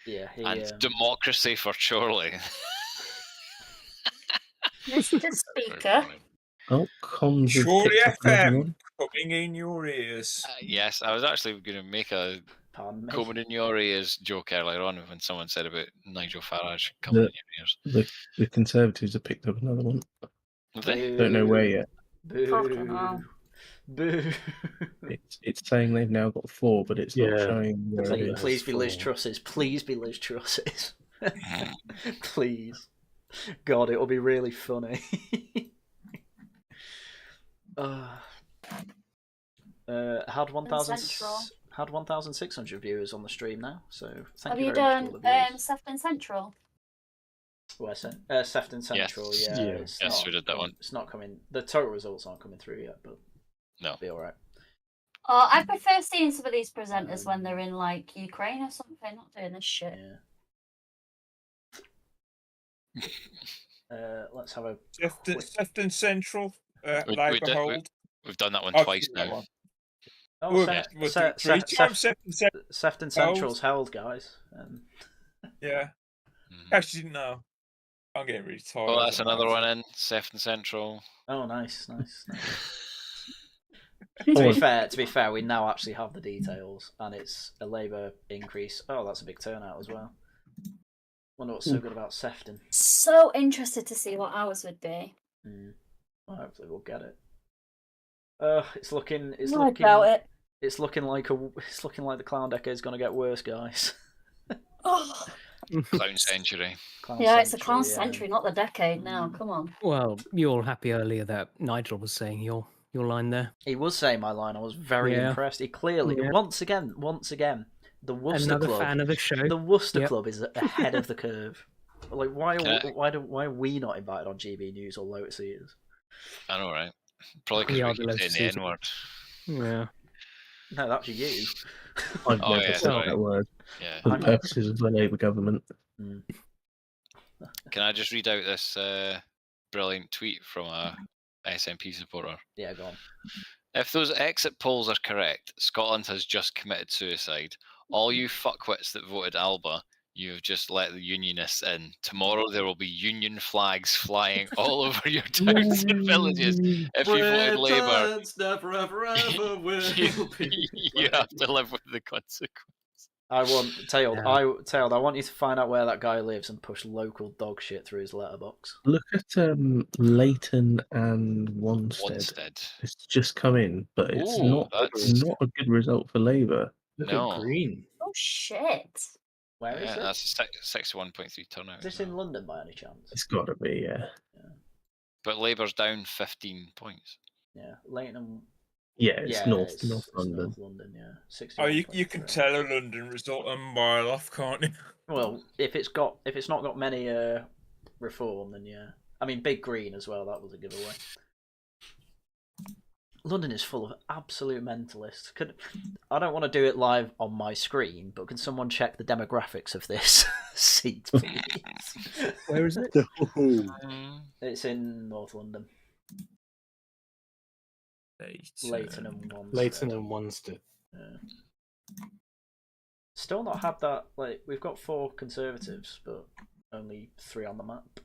S1: Yeah.
S17: And Democracy for Chorley.
S2: Mr. Speaker.
S3: Oh,
S7: Chorley FM coming in your ears.
S17: Yes, I was actually going to make a coming in your ears joke earlier on when someone said about Nigel Farage coming in your ears.
S3: The Conservatives have picked up another one.
S17: Have they?
S3: Don't know where yet.
S1: Boo. Boo.
S3: It's saying they've now got 4, but it's not showing.
S1: Please be Liz Truss's. Please be Liz Truss's. Please. God, it'll be really funny. Had 1,600 viewers on the stream now. So thank you very much.
S2: Have you done Sefton Central?
S1: Where Sefton Central?
S17: Yes, we did that one.
S1: It's not coming. The total results aren't coming through yet, but
S17: no,
S1: it'll be all right.
S2: Oh, I prefer seeing some of these presenters when they're in like Ukraine or something, not doing this shit.
S1: Let's have a
S7: Sefton Central, Labour hold.
S17: We've done that one
S7: I've
S17: twice
S7: seen that
S17: now.
S7: one.
S1: Oh,
S7: We'll do it 3 times.
S1: Sefton Central's held, guys.
S7: Yeah. Actually, no. I'm getting really tired.
S17: Oh, that's another one in Sefton Central.
S1: Oh, nice. To be fair, we now actually have the details, and it's a Labour increase. Oh, that's a big turnout as well. Wonder what's so good about Sefton.
S2: So interested to see what ours would be.
S1: Well, hopefully we'll get it. It's looking like the Clown Decade is going to get worse, guys.
S17: Clown Century.
S2: It's a Clown Century, not the decade now. Come on.
S5: Well, you were happy earlier that Nigel was saying your line there.
S1: He was saying my line. I was very impressed. He clearly, once again, the Worcester
S5: Another
S1: Club.
S5: fan of the show.
S1: The Worcester Club is ahead of the curve. Like, why are we not invited on GB News or Lotus Eaters?
S17: I know, right? Probably because we keep saying the N-word.
S5: Yeah.
S1: No, that's you.
S3: I've never said that word.
S17: Yeah.
S3: For the purposes of the Labour government.
S17: Can I just read out this brilliant tweet from a SNP supporter?
S1: Yeah, go on.
S17: If those exit polls are correct, Scotland has just committed suicide. All you fuckwits that voted Alba, you have just let the unionists in. Tomorrow there will be union flags flying all over your towns and villages. If you voted Labour,
S19: never ever ever will
S17: you have to live with the consequence.
S1: I want Tailed, I want you to find out where that guy lives and push local dog shit through his letterbox.
S3: Look at Leighton and Wanstead. It's just come in, but it's not a good result for Labour.
S16: Look at Green.
S2: Oh shit.
S1: Where is it?
S17: That's a 61.3 turnout.
S1: Is this in London by any chance?
S3: It's got to be, yeah.
S17: But Labour's down 15 points.
S1: Yeah, Leighton.
S3: It's North London.
S1: North London, yeah.
S7: 60. Oh, you can tell a London result a mile off, can't you?
S1: Well, if it's not got many reform, then yeah. I mean, Big Green as well. That was a giveaway. London is full of absolute mentalists. I don't want to do it live on my screen, but can someone check the demographics of this seat, please?
S5: Where is it?
S1: It's in North London. Leighton and
S16: Wanstead.
S1: Yeah. Still not had that. Like, we've got 4 Conservatives, but only 3 on the map.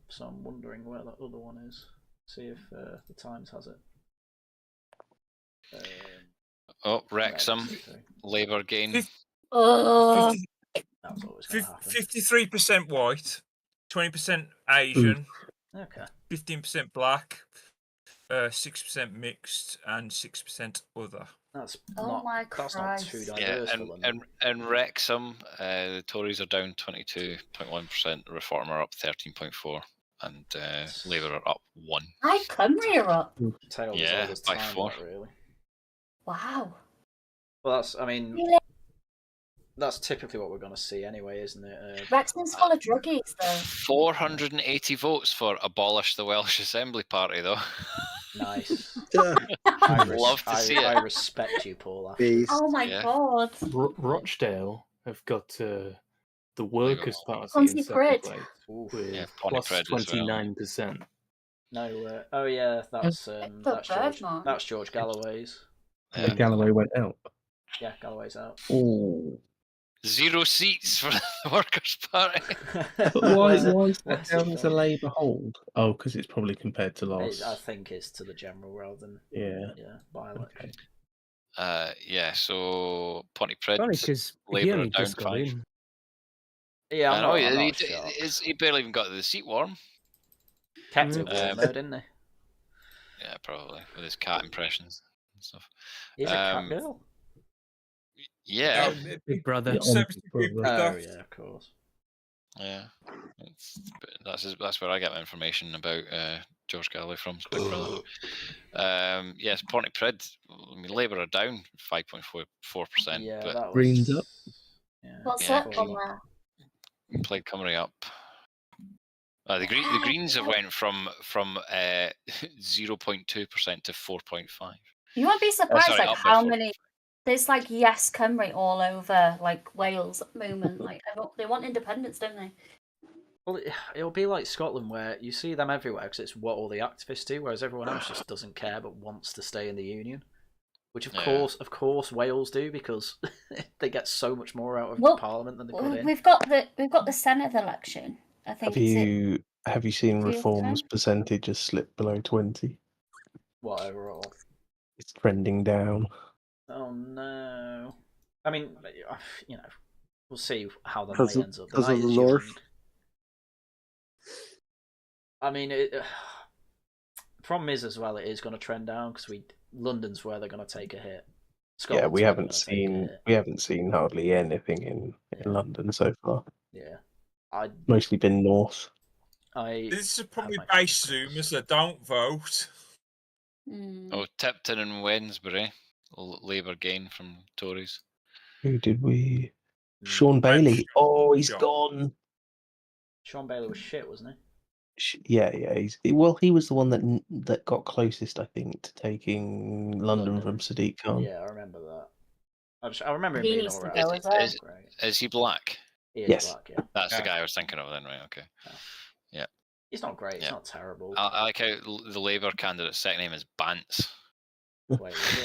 S1: So I'm wondering where that other one is. See if the Times has it.
S17: Wrexham, Labour gain.
S1: That was always going to happen.
S7: 53% white, 20% Asian,
S1: okay,
S7: 15% black, 6% mixed, and 6% other.
S1: That's
S2: my Christ.
S1: That's not too diverse for London.
S17: And Wrexham, the Tories are down 22.1%, Reform are up 13.4%, and Labour are up 1%.
S2: Hi, Cymru are up.
S17: Yeah, by 4.
S1: Really.
S2: Wow.
S1: Well, that's typically what we're going to see anyway, isn't it?
S2: Wrexham's full of druggies, though.
S17: 480 votes for abolish the Welsh Assembly Party, though.
S1: Nice.
S17: I'd love to see it.
S1: I respect you, Paula.
S2: Oh my god.
S16: Rochdale have got the Workers' Party
S2: Ponty
S16: in second
S2: Prid.
S16: place with
S17: Yeah,
S16: plus
S17: Prid as well.
S16: 29%.
S1: No, oh yeah, that's George Galloway's.
S3: Galloway went out.
S1: Yeah, Galloway's out.
S3: Oh.
S17: 0 seats for the Workers' Party.
S3: Why is that down as a Labour hold? Oh, because it's probably compared to last.
S1: I think it's to the general rather than by-election.
S17: Yeah, so Pontypridd,
S5: because
S17: Labour down 5.
S1: Yeah,
S17: I know. He barely even got the seat warm.
S1: Kept it warm though, didn't he?
S17: Yeah, probably with his cat impressions and stuff.
S1: He's a cat girl.
S17: Yeah,
S5: Big Brother.
S1: Oh yeah, of course.
S17: Yeah, that's where I get my information about George Galloway from. Big Brother. Yes, Pontypridd. I mean, Labour are down 5.4%.
S1: Yeah,
S17: but
S1: that was...
S3: Green's up.
S1: Yeah.
S2: What's up on there?
S17: Plaid Cymru up. The Greens have went from 0.2% to 4.5%.
S2: You won't be surprised
S17: sorry,
S2: like how many. There's like Yes Cymru all over like Wales at the moment. Like they want independence, don't they?
S1: Well, it'll be like Scotland, where you see them everywhere because it's what all the activists do, whereas everyone else just doesn't care but wants to stay in the union. Which of course, Wales do, because they get so much more out of Parliament than they put in.
S2: We've got the Senate election. I think.
S3: Have you seen Reform's percentage has slipped below 20?
S1: What overall?
S3: It's trending down.
S1: Oh no! I mean, we'll see how the
S10: Because
S1: night ends up.
S10: of the north.
S1: I mean, the problem is as well, it is going to trend down because London's where they're going to take a hit. Scotland's
S3: we haven't seen hardly anything in London so far.
S1: Yeah,
S3: mostly been north.
S7: This is probably base Zoomers that don't vote.
S17: Oh, Tipton and Wednesbury, Labour gain from Tories.
S3: Who did we? Sean Bailey. Oh, he's gone.
S1: Sean Bailey was shit, wasn't he?
S3: Yeah. He was the one that got closest, I think, to taking London from Sadiq Khan.
S1: Yeah, I remember that. I remember him being alright.
S17: Is he black?
S1: He is black, yeah.
S17: That's the guy I was thinking of then, right? Okay. Yeah.
S1: He's not great. He's not terrible.
S17: I like how the Labour candidate's second name is Bants.
S1: Wait, is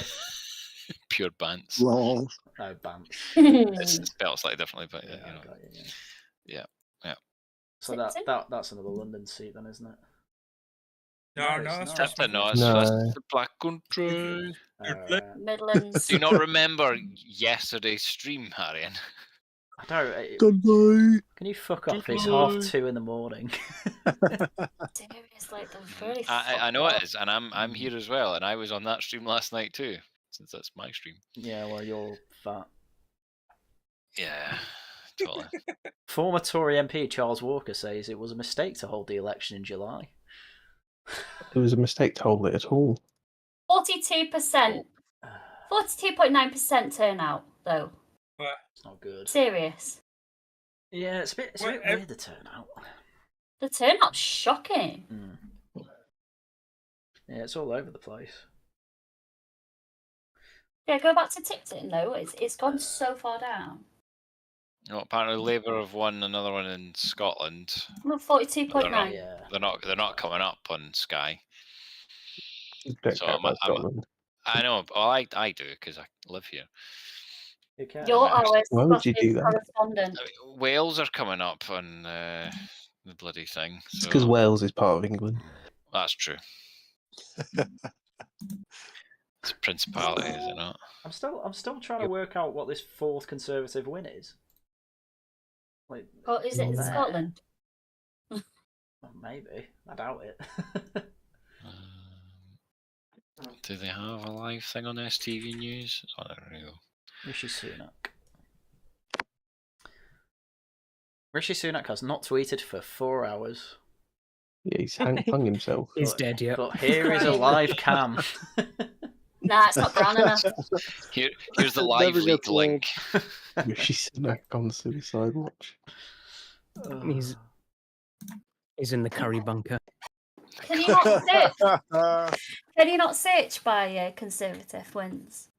S1: it?
S17: Pure Bants.
S10: Lol.
S1: No, Bants.
S17: It's spelled slightly differently, but yeah.
S1: So that's another London seat then, isn't it?
S7: No,
S17: that's Tipton. No, it's the Black Country.
S2: Midlands.
S17: Do you not remember yesterday's stream, Haryan?
S1: I don't.
S10: Goodbye.
S1: Can you fuck off? It's 2:30 in the morning.
S2: It's like really
S17: I know it is, and I'm here as well, and I was on that stream last night too, since that's my stream.
S1: Yeah, well, you're fat.
S17: Yeah, totally.
S1: Former Tory MP Charles Walker says it was a mistake to hold the election in July.
S3: It was a mistake to hold it at all.
S2: 42%. 42.9% turnout, though.
S1: It's not good.
S2: Serious.
S1: Yeah, it's a bit weird, the turnout.
S2: The turnout's shocking.
S1: Yeah, it's all over the place.
S2: Yeah, go back to Tipton though. It's gone so far down.
S17: Well, apparently Labour have won another one in Scotland.
S2: 42.9.
S17: Yeah. They're not coming up on Sky. So I know. Well, I do because I live here.
S2: You're our
S3: Why would you do that?
S2: correspondent.
S17: Wales are coming up on the bloody thing.
S3: It's because Wales is part of England.
S17: That's true. It's a principality, is it not?
S1: I'm still trying to work out what this fourth Conservative win is. Like,
S2: is it in Scotland?
S1: Well, maybe. I doubt it.
S17: Do they have a live thing on STV News? I don't know.
S1: Rishi Sunak. Rishi Sunak has not tweeted for 4 hours.
S3: Yeah, he's hung himself.
S5: He's dead yet.
S1: But here is a live cam.
S2: Nah, it's not brown enough.
S17: Here's the live leak link.
S3: Rishi Sunak on suicide watch.
S5: He's in the curry bunker.
S2: Can you not search? Can you not search by Conservative wins?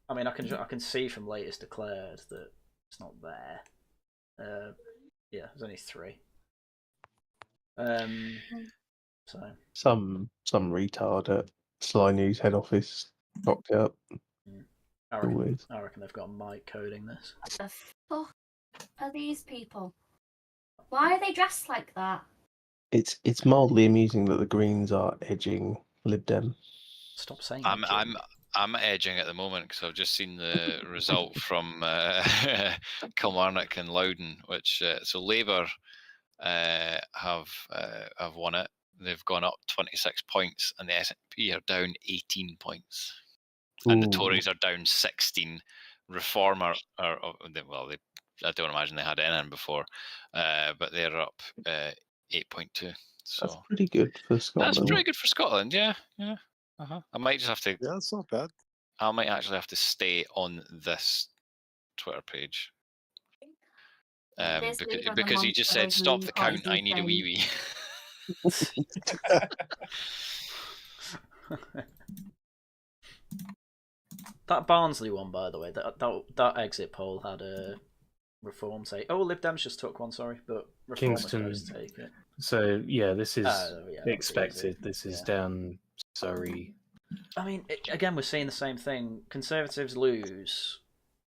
S1: I mean, I can see from latest declared that it's not there. Yeah, there's only 3. So
S3: some retard at Sly News head office locked it up.
S1: I reckon they've got Mike coding this.
S2: What the fuck are these people? Why are they dressed like that?
S3: It's mildly amusing that the Greens are edging Lib Dem.
S1: Stop saying
S17: I'm edging at the moment because I've just seen the result from Kilmarnock and Loudon, which so Labour have won it. They've gone up 26 points, and the SNP are down 18 points, and the Tories are down 16. Reform are well, I don't imagine they had anything before, but they're up 8.2. So
S3: that's pretty good for Scotland.
S17: That's pretty good for Scotland, yeah. I might just have to.
S10: Yeah, it's not bad.
S17: I might actually have to stay on this Twitter page. Because he just said, "Stop the count. I need a wee wee."
S1: That Barnsley one, by the way, that exit poll had a Reform take. Oh, Lib Dems just took one. Sorry, but Reform was
S16: Kingston
S1: supposed to take it.
S16: So yeah, this is
S1: yeah,
S16: expected. This is down Surrey.
S1: I mean, again, we're seeing the same thing. Conservatives lose,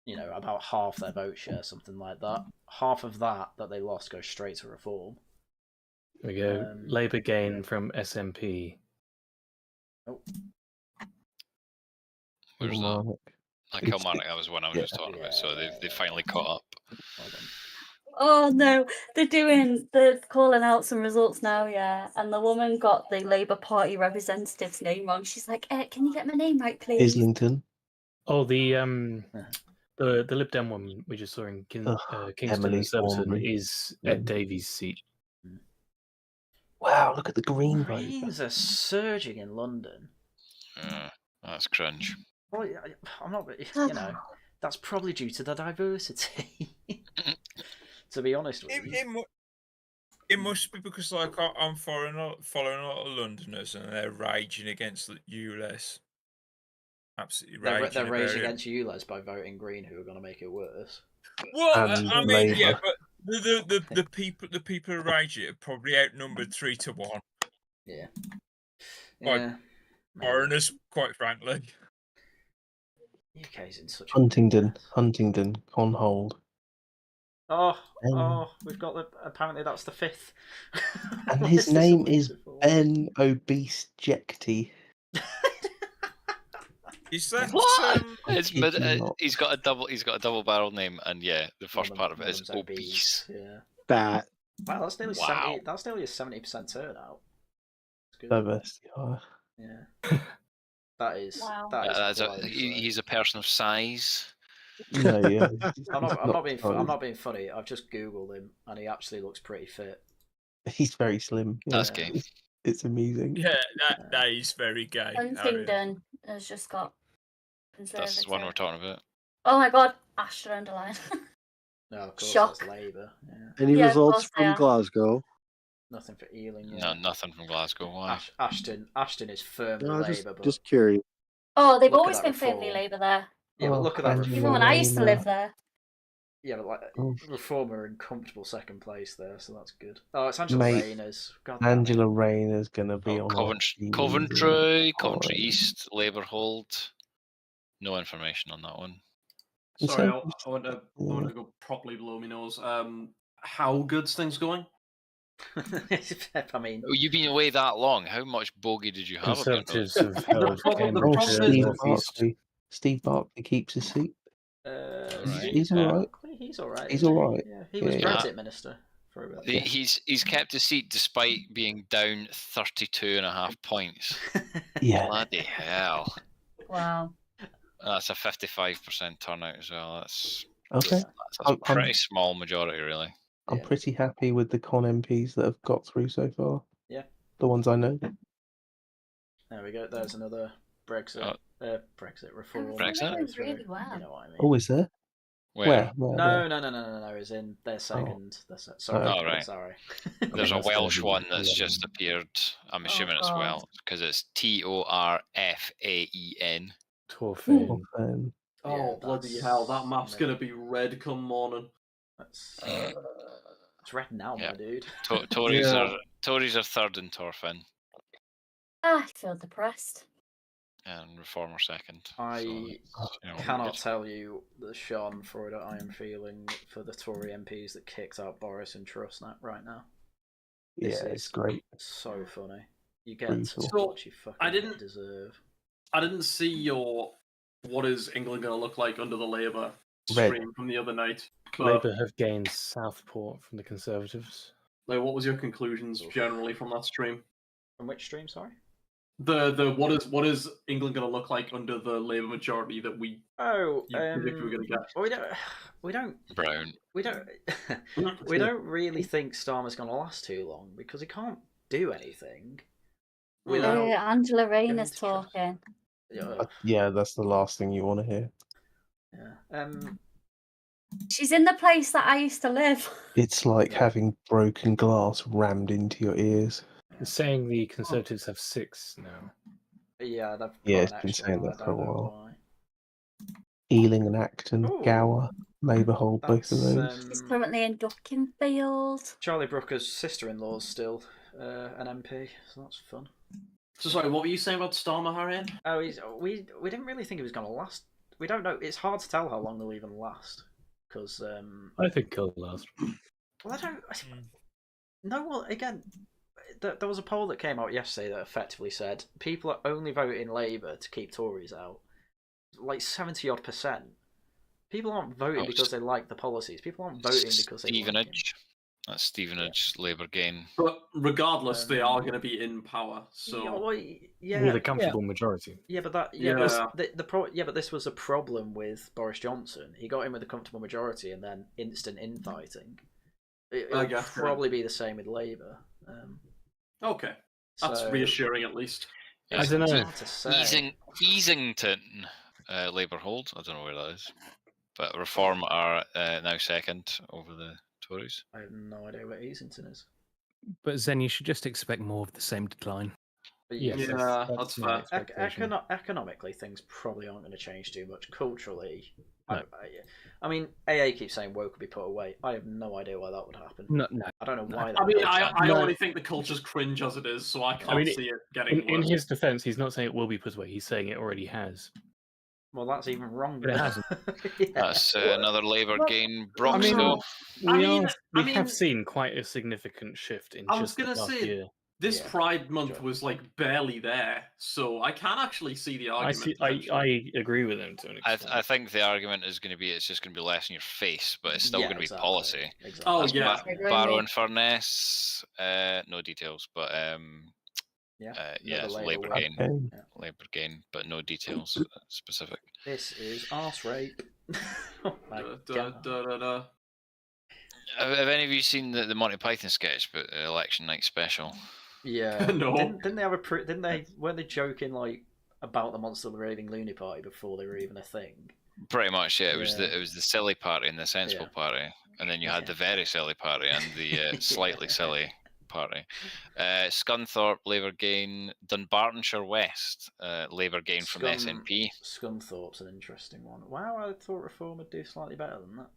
S1: about half their vote share, something like that. Half of that they lost goes straight to Reform.
S16: There we go. Labour gain from SNP.
S1: Oh.
S17: Where's that? Kilmarnock, that was one I was just talking about. So they finally caught up.
S2: Oh no, they're calling out some results now, yeah. And the woman got the Labour Party representative's name wrong. She's like, can you get my name right, please?
S3: Islington.
S16: Oh, the Lib Dem one we just saw in Kingston
S3: Emily
S16: and Surbiton
S3: Thornbury.
S16: is Ed Davies' seat.
S3: Wow, look at the green vote.
S1: Greens are surging in London.
S17: That's cringe.
S1: Well, I'm not. That's probably due to the diversity. To be honest with you,
S7: it must be because I'm following a lot of Londoners and they're raging against ULEZ. Absolutely raging.
S1: They're raging against ULEZ by voting Green, who are going to make it worse.
S7: Well, I mean, yeah, but the people who rage it are probably outnumbered 3 to 1.
S1: Yeah.
S7: By foreigners, quite frankly.
S1: UK's in such
S3: Huntingdon, on hold.
S1: We've got apparently that's the 5th.
S3: And his name is Ben Obese Jecty.
S7: Is that
S17: what? He's got a double barrel name, and yeah, the first part of it is obese.
S1: Yeah. Wow, that's nearly 70. That's nearly a 70% turnout.
S3: Diversity.
S1: Yeah. That is.
S2: Wow.
S17: He's a person of size.
S3: No, yeah.
S1: I'm not being funny. I've just googled him, and he actually looks pretty fit.
S3: He's very slim.
S17: That's gay.
S3: It's amusing.
S7: Yeah, that is very gay.
S2: Huntingdon has just got Conservative.
S17: That's the one we're talking about.
S2: Oh my god, Ashton underline.
S1: No, of course,
S2: Shock.
S1: that's Labour. Yeah.
S20: Any results from Glasgow?
S1: Nothing for Ealing.
S17: No, nothing from Glasgow. Why?
S1: Ashton is firmly Labour. But
S20: Just curious.
S2: Oh, they've
S1: Look at
S2: always
S1: that
S2: been
S1: reform.
S2: firmly Labour there.
S1: Yeah, but look at that.
S2: Even when I used to live there.
S1: Yeah, but Reform are in comfortable second place there, so that's good. Oh, it's Angela Rayner's.
S3: Angela Rayner's going to be on
S17: Coventry East, Labour hold. No information on that one.
S19: Sorry, I want to go properly below my nose. How good's things going?
S1: I mean,
S17: you've been away that long. How much bogey did you have?
S16: Conservatives have held
S3: Steve Barclay keeps his seat.
S1: Right.
S3: He's all right.
S1: He's all right.
S3: He's all right.
S1: Yeah, he was Brexit minister for a bit.
S17: He's kept his seat despite being down 32.5 points.
S3: Yeah.
S17: Bloody hell.
S2: Wow.
S17: That's a 55% turnout as well. That's
S3: okay.
S17: That's a pretty small majority, really.
S3: I'm pretty happy with the con MPs that have got through so far.
S1: Yeah.
S3: The ones I know.
S1: There we go. There's another Brexit reform.
S17: Brexit?
S2: Really well.
S1: You know what I mean?
S3: Oh, is there?
S1: Where? No. It's in their second. Sorry.
S17: Oh, right.
S1: Sorry.
S17: There's a Welsh one that's just appeared. I'm assuming it's Welsh because it's Torfaen.
S16: Torfaen.
S19: Oh, bloody hell. That map's going to be red come morning.
S1: It's red now, my dude.
S17: Tories are third in Torfaen.
S2: I feel depressed.
S17: And Reform are second.
S1: I cannot tell you the schadenfreude I am feeling for the Tory MPs that kicked out Boris and Truss right now.
S3: It's great.
S1: So funny. You get what you fucking deserve.
S19: I didn't see your what is England going to look like under the Labour stream from the other night.
S16: Labour have gained Southport from the Conservatives.
S19: Like, what was your conclusions generally from that stream?
S1: From which stream? Sorry.
S19: The what is England going to look like under the Labour majority that we predict we're going to get?
S1: We don't
S17: Brown.
S1: We don't really think Starmer's going to last too long because he can't do anything.
S2: Angela Rayner's talking.
S3: Yeah, that's the last thing you want to hear.
S1: Yeah.
S2: She's in the place that I used to live.
S3: It's like having broken glass rammed into your ears.
S16: It's saying the Conservatives have 6 now.
S1: Yeah,
S3: it's been saying that for a while. Ealing and Acton, Gower, Labour hold both of those.
S2: He's currently in Duckinfield.
S1: Charlie Brooker's sister-in-law's still an MP, so that's fun.
S19: So sorry, what were you saying about Starmer, Haryan?
S1: Oh, we didn't really think he was going to last. We don't know. It's hard to tell how long they'll even last because
S16: I think he'll last.
S1: Well, I don't. No, well, again, there was a poll that came out yesterday that effectively said people are only voting Labour to keep Tories out. Like 70-odd%. People aren't voting because they like the policies. People aren't voting because they like
S17: Stevenage. That's Stevenage, Labour gain.
S19: But regardless, they are going to be in power. So
S1: with
S16: a comfortable majority.
S1: Yeah, but but this was a problem with Boris Johnson. He got in with a comfortable majority and then instant infighting. It'll probably be the same with Labour.
S19: Okay, that's reassuring at least.
S17: I don't know. Easington, Labour hold. I don't know where that is, but Reform are now second over the Tories.
S1: I have no idea where Easington is.
S5: But Zen, you should just expect more of the same decline.
S1: Yeah,
S19: that's fair.
S1: Economically, things probably aren't going to change too much. Culturally, no. I mean, AA keeps saying woke will be put away. I have no idea why that would happen.
S5: No.
S1: I don't know why.
S19: I mean, I already think the culture's cringe as it is, so I can't see it getting worse.
S16: In his defense, he's not saying it will be put away. He's saying it already has.
S1: Well, that's even wrong.
S16: But it hasn't.
S17: That's another Labour gain. Broxville.
S16: We have seen quite a significant shift in just the last year.
S19: This Pride Month was like barely there, so I can actually see the argument.
S16: I agree with him to an extent.
S17: I think the argument is going to be it's just going to be less in your face, but it's still going to be policy.
S1: Exactly.
S19: Oh yeah,
S17: Barrow and Furness, no details, but it's Labour gain, Labour gain, but no details specific.
S1: This is arse rape.
S17: Have any of you seen the Monty Python sketch, but election night special?
S1: Yeah.
S19: No.
S1: Didn't they have weren't they joking like about the Monster of the Raving Loony Party before they were even a thing?
S17: Pretty much, yeah. It was the silly party and the sensible party, and then you had the very silly party and the slightly silly party. Scunthorpe, Labour gain. Dunbartonshire West, Labour gain from the SNP.
S1: Scunthorpe's an interesting one. Wow, I thought Reform would do slightly better than that.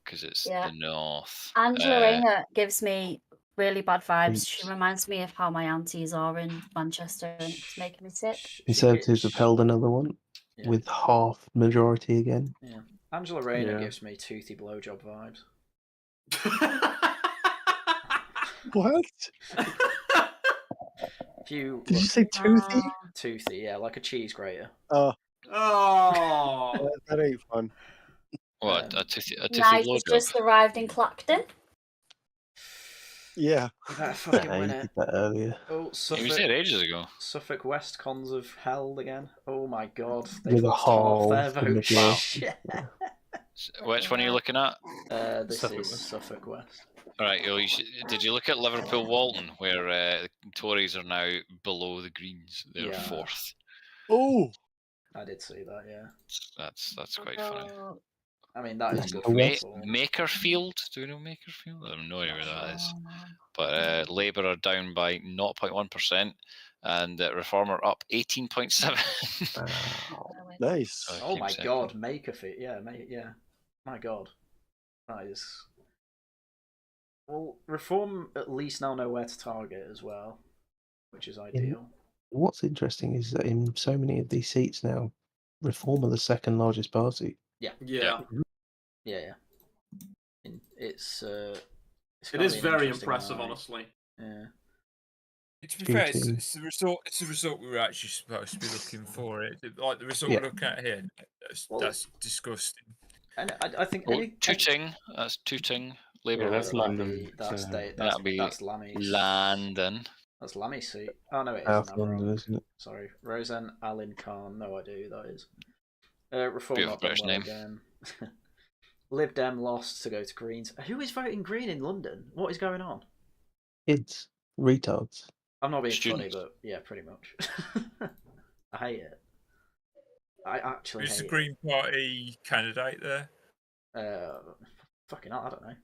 S17: Because it's the north.
S2: Angela Rayner gives me really bad vibes. She reminds me of how my aunties are in Manchester, and it's making me sick.
S3: Conservatives have held another one with half majority again.
S1: Yeah, Angela Rayner gives me toothy blowjob vibes.
S10: What?
S1: Did you
S10: say toothy?
S1: Toothy, yeah, like a cheese grater.
S19: Oh,
S10: that ain't fun.
S17: What, a toothy
S2: Nice,
S17: blowjob?
S2: has just arrived in Clacton.
S10: Yeah.
S1: That fucking win it.
S3: Did that earlier.
S1: Oh, Suffolk.
S17: You said ages ago.
S1: Suffolk West cons have held again. Oh my god.
S3: With a hole
S1: half their
S3: in the
S1: votes.
S17: Which one are you looking at?
S1: This is Suffolk West.
S17: All right, did you look at Liverpool Walton, where the Tories are now below the Greens? They're fourth.
S10: Oh,
S1: I did see that. Yeah.
S17: That's quite funny.
S1: I mean, that is good.
S17: Makerfield, do you know Makerfield? I have no idea where that is. But Labour are down by 0.1%, and Reform are up 18.7.
S10: Nice.
S1: Oh my god, Makerfield. Yeah, My god, that is. Well, Reform at least now know where to target as well, which is ideal.
S3: What's interesting is that in so many of these seats now, Reform are the second largest party.
S1: Yeah. It's
S19: it is very impressive, honestly.
S1: Yeah.
S7: To be fair, it's the result. It's the result we were actually supposed to be looking for. Like the result we're looking at here. That's disgusting.
S1: And I think
S17: Tooting. That's Tooting. Labour.
S16: Yeah, that's London.
S1: That's Lammy's.
S17: London.
S1: That's Lammy's seat. Oh no, it
S3: South London, isn't it?
S1: Sorry, Roseanne Allen Khan. No idea who that is. Reform
S17: Beautiful British name.
S1: Again. Lib Dem lost to go to Greens. Who is voting Green in London? What is going on?
S3: Kids, retards.
S1: I'm not being funny, but yeah, pretty much. I hate it. I actually
S7: Who's
S1: hate
S7: the Green Party candidate there?
S1: Fucking hell, I don't know.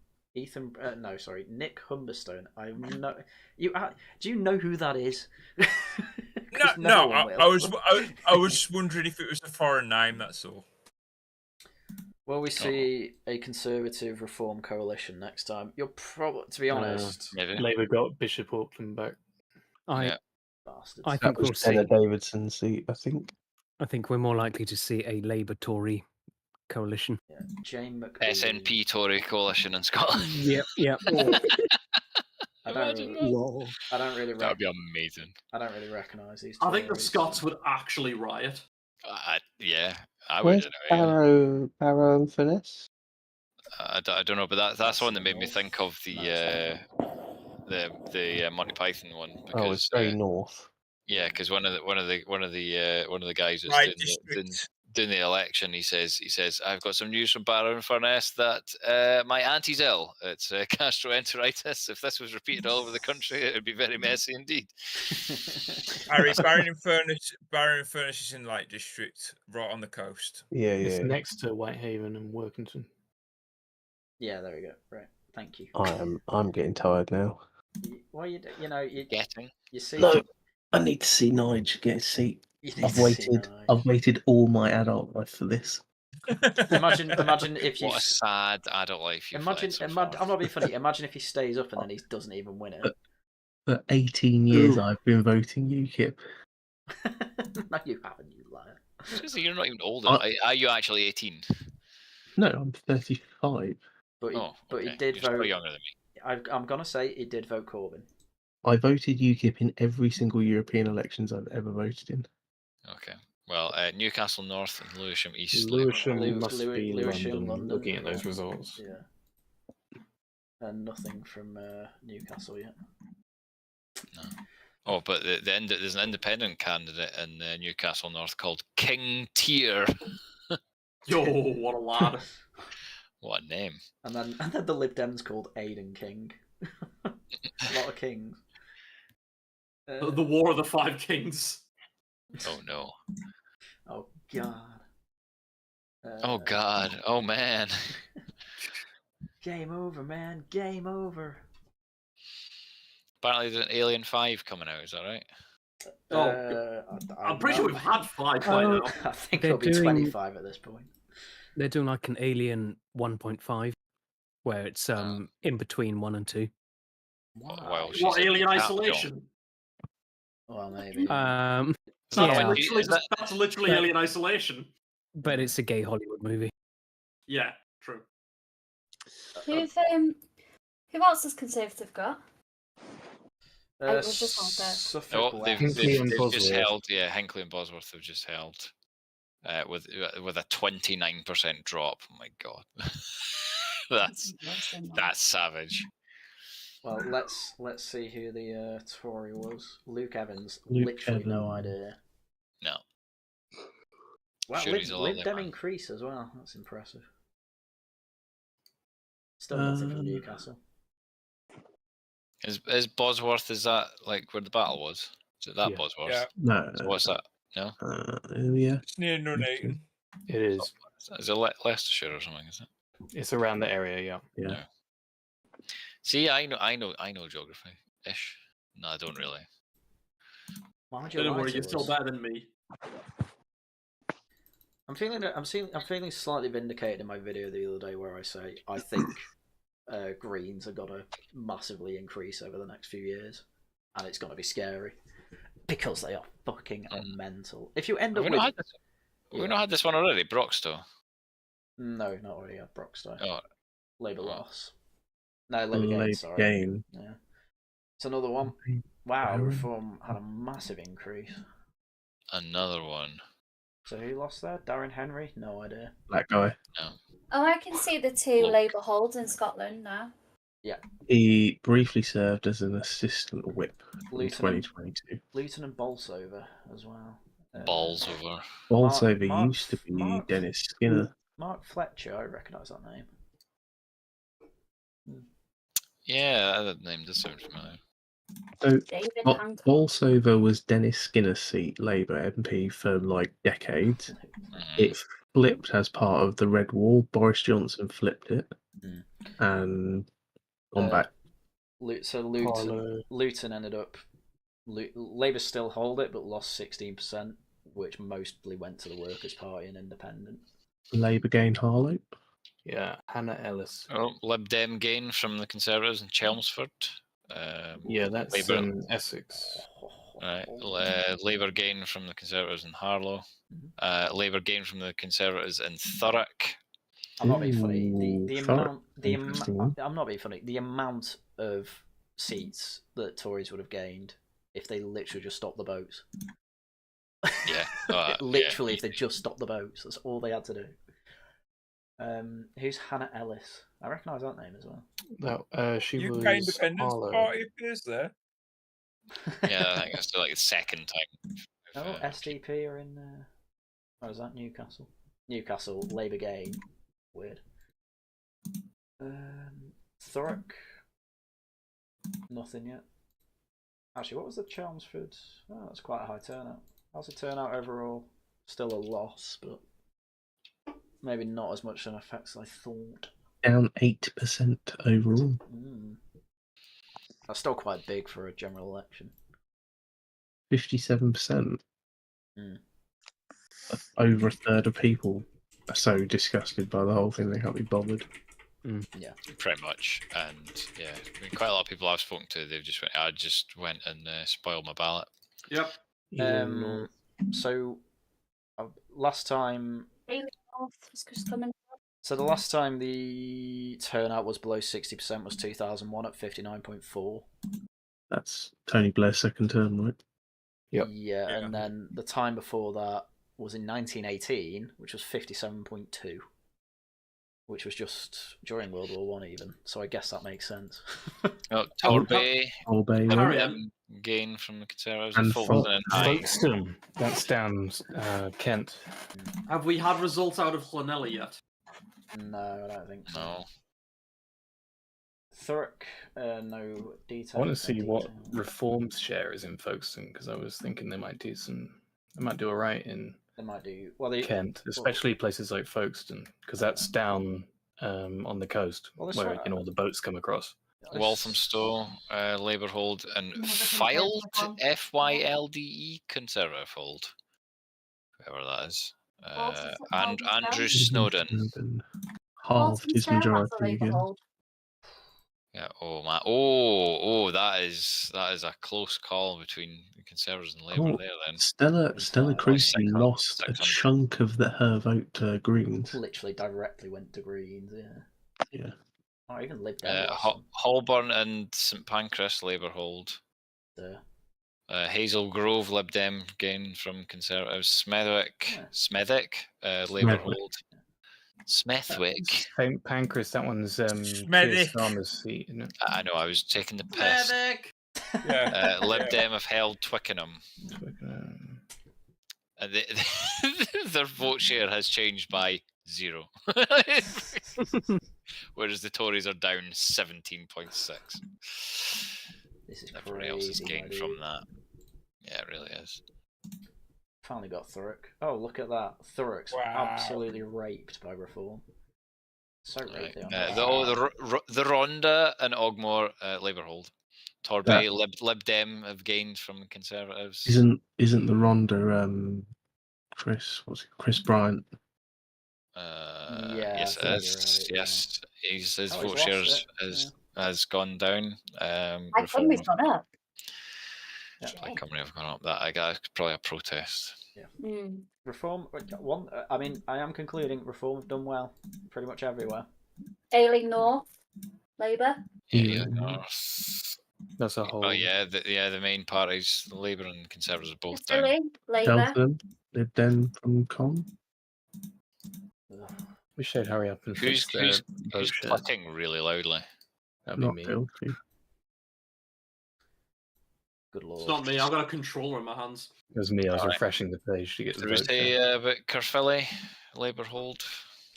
S1: Nick Humberstone. Do you know who that is?
S7: No. I was wondering if it was a foreign name. That's all.
S1: Will we see a Conservative Reform coalition next time? You're probably, to be honest,
S16: Labour got Bishop Auckland back.
S5: I
S3: That
S5: think
S3: was
S5: we'll see.
S3: Jenna Davidson's seat, I think.
S5: I think we're more likely to see a Labour-Tory coalition.
S1: Yeah, Jane McBee.
S17: SNP Tory coalition in Scotland.
S5: Yep.
S1: I don't really.
S17: That would be amazing.
S1: I don't really recognise these.
S19: I think the
S1: Tories.
S19: Scots would actually riot.
S17: Yeah, I would.
S3: Where's Barrow and Finesse?
S17: I don't know, but that's one that made me think of the Monty Python one. Because,
S3: Oh, it's very north.
S17: Yeah, because one of the guys that's
S7: Right
S17: doing the election, he says, I've got some news from Barrow and Furness that my auntie's ill. It's gastroenteritis. If this was repeated all over the country, it would be very messy indeed.
S7: Harry, Barrow and Furness is in Lake District, right on the coast.
S3: Yeah,
S16: It's next to Whitehaven and Workington.
S1: Yeah, there we go. Right, thank you.
S3: I'm getting tired now.
S1: Well, you
S17: getting.
S1: You see.
S3: No, I need to see Nige get a seat. I've waited all my adult life for this.
S1: Imagine if you.
S17: What a sad adult life you've led so far.
S1: I'm not being funny. Imagine if he stays up and then he doesn't even win it.
S3: For 18 years, I've been voting UKIP.
S1: No, you haven't, you liar.
S17: Seriously, you're not even old enough. Are you actually 18?
S3: No, I'm 35.
S1: But he did
S17: You're
S1: vote.
S17: still younger than me.
S1: I'm gonna say he did vote Corbyn.
S3: I voted UKIP in every single European elections I've ever voted in.
S17: Okay. Well, Newcastle North and Lewisham East.
S16: Lewisham must be
S1: Lewisham,
S16: London, looking at those results.
S1: Yeah. And nothing from Newcastle yet.
S17: No. Oh, but there's an independent candidate in Newcastle North called King Tier.
S19: Yo, what a lad!
S17: What a name!
S1: And then the Lib Dems called Aidan King. A lot of kings.
S19: The War of the Five Kings.
S17: Oh no!
S1: Oh god!
S17: Oh god! Oh man!
S1: Game over, man! Game over!
S17: Apparently, there's an Alien 5 coming out. Is that right?
S19: I'm pretty sure we've had 5 by now.
S1: I think it'll be 25 at this point.
S5: They're doing like an Alien 1.5, where it's in between 1 and 2.
S17: Wow.
S19: What, Alien Isolation?
S1: Well, maybe.
S19: That's literally Alien Isolation.
S5: But it's a gay Hollywood movie.
S19: Yeah, true.
S2: Who else has Conservative got? Was this one
S17: Oh, they've just held. Yeah, Hinckley and Bosworth have just held with a 29% drop. Oh my god, that's savage.
S1: Well, let's see who the Tory was. Luke Evans. Literally no idea.
S17: No.
S1: Wow,
S17: Sure,
S1: Lib Dem increase as well. That's impressive. Still nothing from Newcastle.
S17: Is Bosworth, is that like where the battle was? Is it that Bosworth?
S3: Yeah. No.
S17: So what's that? No?
S3: Yeah.
S7: It's near Nuneaton.
S16: It is.
S17: Is it Leicestershire or something, is it?
S16: It's around the area, yeah.
S17: No. See, I know geography-ish. No, I don't really.
S19: Don't worry, you're still better than me.
S1: I'm feeling slightly vindicated in my video the other day where I say I think Greens are gonna massively increase over the next few years, and it's gonna be scary because they are fucking mental. If you end up with,
S17: we've not had this one already, Broxtowe.
S1: No, not already. Broxtowe.
S17: Oh,
S1: Labour loss. No, Labour gain. Sorry.
S3: Gain.
S1: Yeah, it's another one. Wow, Reform had a massive increase.
S17: Another one.
S1: So who lost there? Darren Henry? No idea.
S3: That guy.
S17: No.
S2: Oh, I can see the 2 Labour holds in Scotland now.
S1: Yeah.
S3: He briefly served as an assistant whip in 2022.
S1: Luton and Bolsover as well.
S17: Bolsover.
S3: Bolsover used to be Dennis Skinner.
S1: Mark Fletcher, I recognise that name.
S17: Yeah, that name does sound familiar.
S3: So, Bolsover was Dennis Skinner's seat, Labour MP, for like decades. It flipped as part of the Red Wall. Boris Johnson flipped it and gone back.
S1: So Luton ended up. Labour still hold it, but lost 16%, which mostly went to the Workers' Party and Independent.
S3: Labour gain Harlow.
S16: Yeah, Hannah Ellis.
S17: Oh, Lib Dem gain from the Conservatives in Chelmsford.
S16: Yeah, that's
S17: Labour.
S16: Essex.
S17: Right. Labour gain from the Conservatives in Harlow. Labour gain from the Conservatives in Thurrock.
S1: I'm not being funny. I'm not being funny. The amount of seats that Tories would have gained if they literally just stopped the boats.
S17: Yeah.
S1: Literally, if they just stopped the boats, that's all they had to do. Who's Hannah Ellis? I recognise that name as well.
S16: No, she was
S7: UK Independence
S16: Harlow.
S7: Party appears there.
S17: Yeah, I think it's like the second time.
S1: Oh, SDP are in. What is that? Newcastle. Newcastle Labour gain. Weird. Thurrock. Nothing yet. Actually, what was the Chelmsford? Oh, that's quite a high turnout. How's the turnout overall? Still a loss, but maybe not as much an effect as I thought.
S3: Down 8% overall.
S1: That's still quite big for a general election.
S3: 57%. Over a third of people are so disgusted by the whole thing they can't be bothered.
S1: Yeah,
S17: pretty much. And yeah, I mean, quite a lot of people I've spoken to, they've just went, I just went and spoiled my ballot.
S19: Yep.
S1: So last time.
S2: Coming.
S1: So the last time the turnout was below 60% was 2001 at 59.4.
S3: That's Tony Blair's second term, right?
S1: Yep. Yeah, and then the time before that was in 1918, which was 57.2, which was just during World War One even. So I guess that makes sense.
S17: Torbay,
S1: Haryan
S17: gain from the Conservatives,
S16: And
S17: Folkestone.
S16: Folkestone, that's down Kent.
S19: Have we had results out of Llanelli yet?
S1: No, I don't think so.
S17: No.
S1: Thurrock, no details.
S16: I want to see what Reform's share is in Folkestone because I was thinking they might do alright in.
S1: They might do
S16: Kent, especially places like Folkestone, because that's down on the coast where all the boats come across.
S17: Walthamstow, Labour hold, and Fylde, Fylde, Conservative hold. Whoever that is. And Andrew Snowden.
S3: Halved his majority again.
S17: Yeah. Oh man. Oh, that is a close call between the Conservatives and Labour there. Then
S3: Stella Creasy lost a chunk of her vote to Greens.
S1: Literally directly went to Greens.
S3: Yeah.
S1: Or even Lib Dem.
S17: Holborn and St Pancras Labour hold. Hazel Grove Lib Dem gain from Conservatives. Smethwick Labour hold. Smethwick.
S16: St Pancras, that one's Keir Starmer's seat, isn't it?
S17: I know, I was taking the piss.
S19: Yeah.
S17: Lib Dem have held Twickenham. And their vote share has changed by 0. Whereas the Tories are down 17.6. Everybody else has gained from that. Yeah, it really is.
S1: Finally got Thurrock. Oh, look at that. Thurrock's absolutely raped by Reform. So raped.
S17: The Rhondda and Ogmore Labour hold. Torbay Lib Dem have gained from the Conservatives.
S3: Isn't the Rhondda Chris Bryant?
S17: Yes, it is. Right, yes, his vote share has gone down.
S2: My company's gone up.
S17: My company have gone up. That probably a protest.
S1: Yeah. Reform. I mean, I am concluding Reform have done well, pretty much everywhere.
S2: Ailing North, Labour.
S17: Ailing North.
S16: That's a whole.
S17: Oh yeah, the main parties, the Labour and Conservatives, are both down.
S2: Labour.
S3: Lib Dem from Con.
S16: We should hurry up and
S17: Who's
S16: fix
S17: clicking really loudly?
S16: That'd be me.
S1: Good lord.
S19: It's not me. I've got a controller in my hands.
S16: It was me. I was refreshing the page to get the
S17: Did we say about Caerphilly, Labour hold?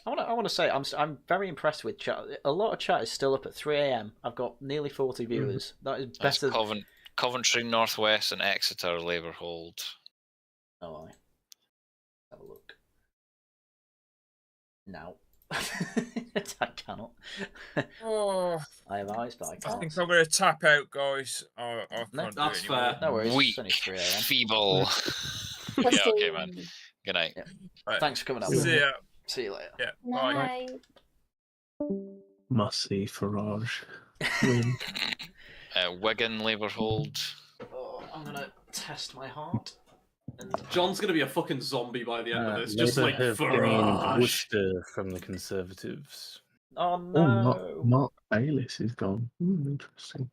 S1: I want to say I'm very impressed with chat. A lot of chat is still up at 3 AM. I've got nearly 40 viewers. That is better.
S17: Coventry, North West, and Exeter Labour hold.
S1: Oh, have a look. No. I cannot. I have eyes, but I can't.
S7: I think I'm going to tap out, guys. I can't
S19: that's
S7: do it anymore.
S19: fair.
S1: No worries.
S17: Weak,
S1: It's only 3 AM.
S17: feeble. Yeah, okay, man. Good night.
S1: Thanks for coming up.
S7: See ya.
S1: See you later.
S7: Yeah.
S2: Night.
S3: Must see Farage win.
S17: Wigan, Labour hold.
S1: Oh, I'm gonna test my heart.
S19: John's gonna be a fucking zombie by the end of this. Just
S16: Labour
S19: like
S16: have gained
S19: Farage.
S16: Worcester from the Conservatives.
S1: Oh
S3: Oh,
S1: no.
S3: Mark Bayliss is gone. Interesting.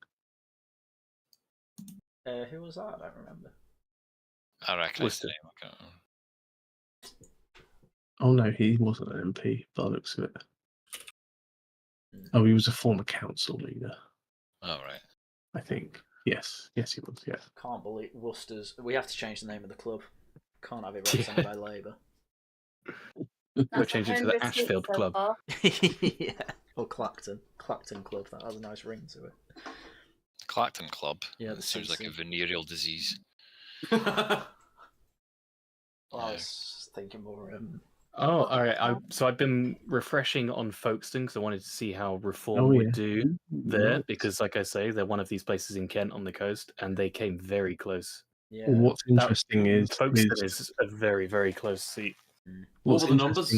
S1: Who was that? I don't remember.
S17: I recognise the name. I can't remember.
S3: Oh no, he wasn't an MP by the looks of it. Oh, he was a former council leader.
S17: Oh, right.
S3: I think. Yes, he was. Yeah.
S1: Can't believe Worcester's. We have to change the name of the club. Can't have it represented by Labour.
S16: We'll change it to the Ashfield Club.
S1: Yeah. Or Clacton. Clacton Club. That has a nice ring to it.
S17: Clacton Club.
S1: Yeah,
S17: That sounds like a venereal disease.
S1: Well, I was thinking more.
S16: Oh, all right. So I've been refreshing on Folkestone because I wanted to see how Reform would do there because, like I say, they're one of these places in Kent on the coast, and they came very close.
S1: Yeah.
S3: Well, what's interesting is
S16: Folkestone is a very, very close seat.
S19: What were the numbers?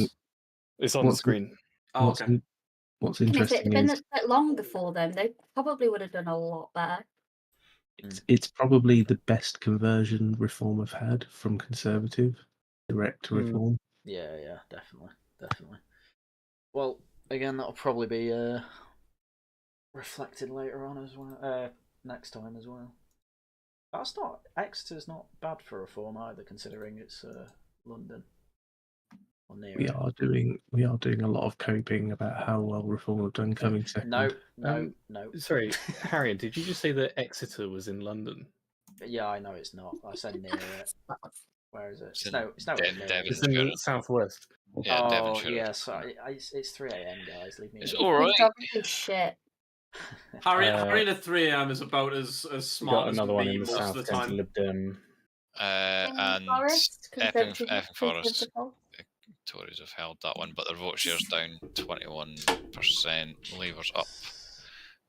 S16: It's on the screen.
S19: Oh, okay.
S3: What's
S2: If it had
S3: interesting
S2: been
S3: is
S2: a bit long before then, they probably would have done a lot better.
S3: it's probably the best conversion Reform have had from Conservative direct to Reform.
S1: Yeah, definitely. Well, again, that'll probably be reflected later on as well. Next time as well. Exeter's not bad for Reform either, considering it's London. Or near
S3: We are doing a lot of coping about how well Reform have done coming second.
S1: No.
S16: Sorry, Haryan, did you just say that Exeter was in London?
S1: Yeah, I know it's not. I said near it. Where is it? It's no
S16: It's in the southwest.
S17: Yeah,
S1: oh,
S17: Devonshire.
S1: yeah, sorry. It's 3 a.m, guys. Leave me.
S17: It's
S1: alone.
S17: all right.
S2: Geography shit.
S19: Haryan at 3 a.m. is about as
S16: Got
S19: smart as
S16: another one
S19: me
S16: in the
S19: most
S16: south,
S19: of the time.
S16: Lib Dem.
S17: And
S2: Forest,
S17: Epping
S2: Conservative
S17: Forest.
S2: principle.
S17: Tories have held that one, but their vote share's down 21%. Labour's up.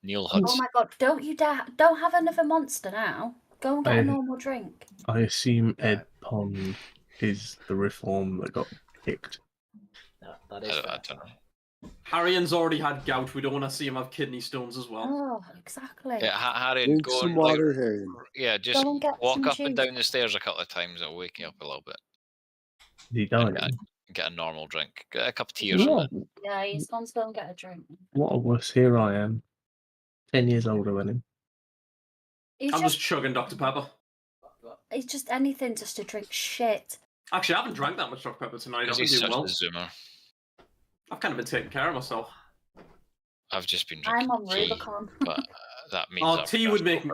S17: Neil
S2: Oh
S17: Hudson.
S2: my god! Don't have another monster now. Go and get a normal drink.
S3: I assume Ed Pond is the Reform that got picked.
S1: No, that is
S17: I don't know.
S19: Haryan's already had gout. We don't want to see him have kidney stones as well.
S2: Oh, exactly.
S17: Yeah, Harry,
S20: Drink
S17: go
S20: some
S17: and
S20: water, Haryan.
S17: yeah, just
S2: Go and get
S17: walk
S2: some
S17: up and
S2: juice.
S17: down the stairs a couple of times. It'll wake you up a little bit.
S3: Is he dying?
S17: Get a normal drink. Get a cup of tea or something.
S2: Yeah, he's gone to go and get a drink.
S3: What a wuss. Here I am, 10 years older than him.
S19: I'm just chugging Dr. Pepper.
S2: It's just anything just to drink shit.
S19: Actually, I haven't drank that much Dr. Pepper tonight. I've been
S17: He's
S19: doing
S17: such
S19: well.
S17: a zoomer.
S19: I've kind of been taking care of myself.
S17: I've just been drinking
S2: I'm on
S17: tea,
S2: Rubicon.
S17: but that means
S19: Oh, tea would make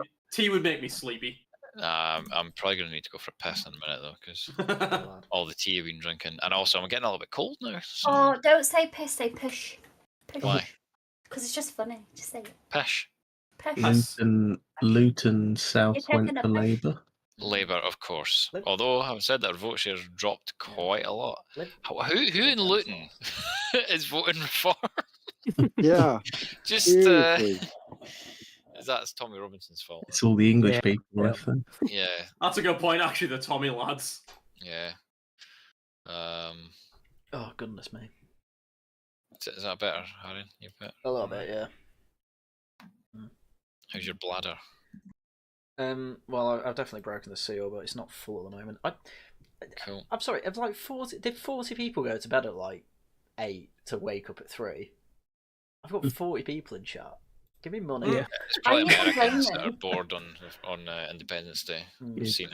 S19: me sleepy.
S17: I'm probably going to need to go for a piss in a minute though, because all the tea I've been drinking, and also I'm getting a little bit cold now. So...
S2: Oh, don't say piss, say push. Push.
S17: Why?
S2: Because it's just funny. Just say it.
S17: Pish.
S2: Push.
S3: Luton South
S2: You're
S3: went
S2: taking a
S3: for
S2: push.
S3: Labour.
S17: Labour, of course. Although, having said that, our vote share's dropped quite a lot. Who in Luton is voting Reform?
S20: Yeah.
S17: Just
S20: seriously.
S17: that's Tommy Robinson's fault.
S3: It's all the English people left then.
S17: Yeah.
S19: That's a good point, actually. The Tommy lads.
S17: Yeah.
S1: Oh goodness me.
S17: Is that better, Haryan? You better.
S1: A little bit, yeah.
S17: How's your bladder?
S1: Well, I've definitely broken the seal, but it's not full at the moment.
S17: Cool.
S1: I'm sorry. Like 40, did 40 people go to bed at like 8 to wake up at 3? I've got 40 people in chat. Give me money.
S17: Yeah. It's probably Americans that are bored on Independence Day. Seeing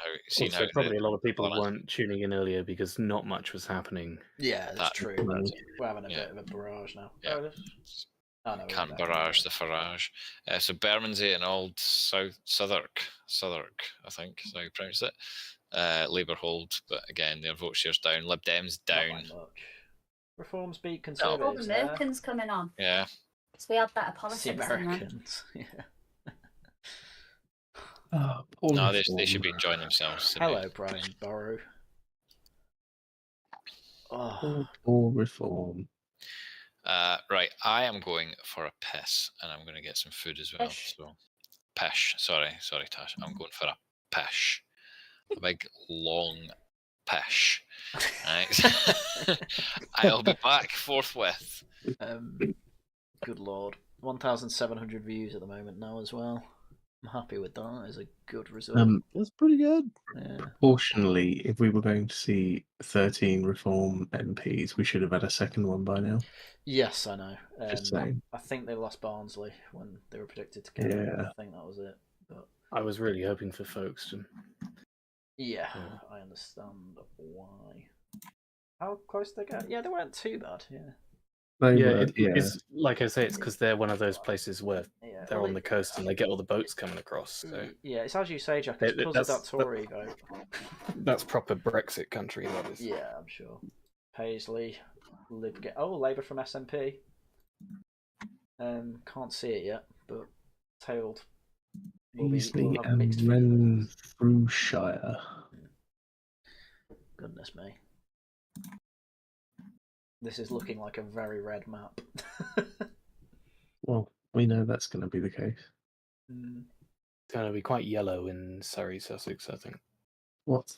S17: how
S16: probably a lot of people weren't tuning in earlier because not much was happening.
S1: Yeah, that's true. We're having a bit of a barrage now.
S17: Yeah.
S1: Oh, no,
S17: Can't barrage the Farage. So Bermondsey and Old Southwark, I think is how you pronounce it. Labour hold, but again their vote share's down. Lib Dem's down.
S1: Reforms beat
S2: All
S1: Conservatives.
S2: the Americans coming on.
S17: Yeah.
S2: Because we have better politics
S1: The
S2: than them.
S1: Americans. Yeah.
S17: No, they should be enjoying themselves.
S1: Hello, Brian Borrow.
S3: All Reform.
S17: Right, I am going for a piss, and I'm going to get some food as well.
S2: Pish.
S17: So, pish. Sorry, Tash. I'm going for a pish. A big, long pish. Right? I'll be back forthwith.
S1: Good lord. 1,700 views at the moment now as well. I'm happy with that. It's a good result.
S10: That's pretty good.
S1: Yeah.
S3: Proportionally, if we were going to see 13 Reform MPs, we should have had a second one by now.
S1: Yes, I know.
S3: Just saying.
S1: I think they lost Barnsley when they were predicted to get it. I think that was it. But
S16: I was really hoping for Folkestone.
S1: yeah, I understand why. How close they got? Yeah, they weren't too bad. Yeah.
S16: It's like I say, it's because they're one of those places where they're on the coast and they get all the boats coming across. So.
S1: Yeah, it's as you say, Jack. It's because of that Tory vote.
S16: That's proper Brexit country, that is.
S1: Yeah, I'm sure. Paisley, Labour from SNP. Can't see it yet, but tailed.
S3: Paisley and Renfrewshire.
S1: Goodness me. This is looking like a very red map.
S3: Well, we know that's going to be the case.
S16: It's going to be quite yellow in Surrey, Sussex, I think.
S3: What?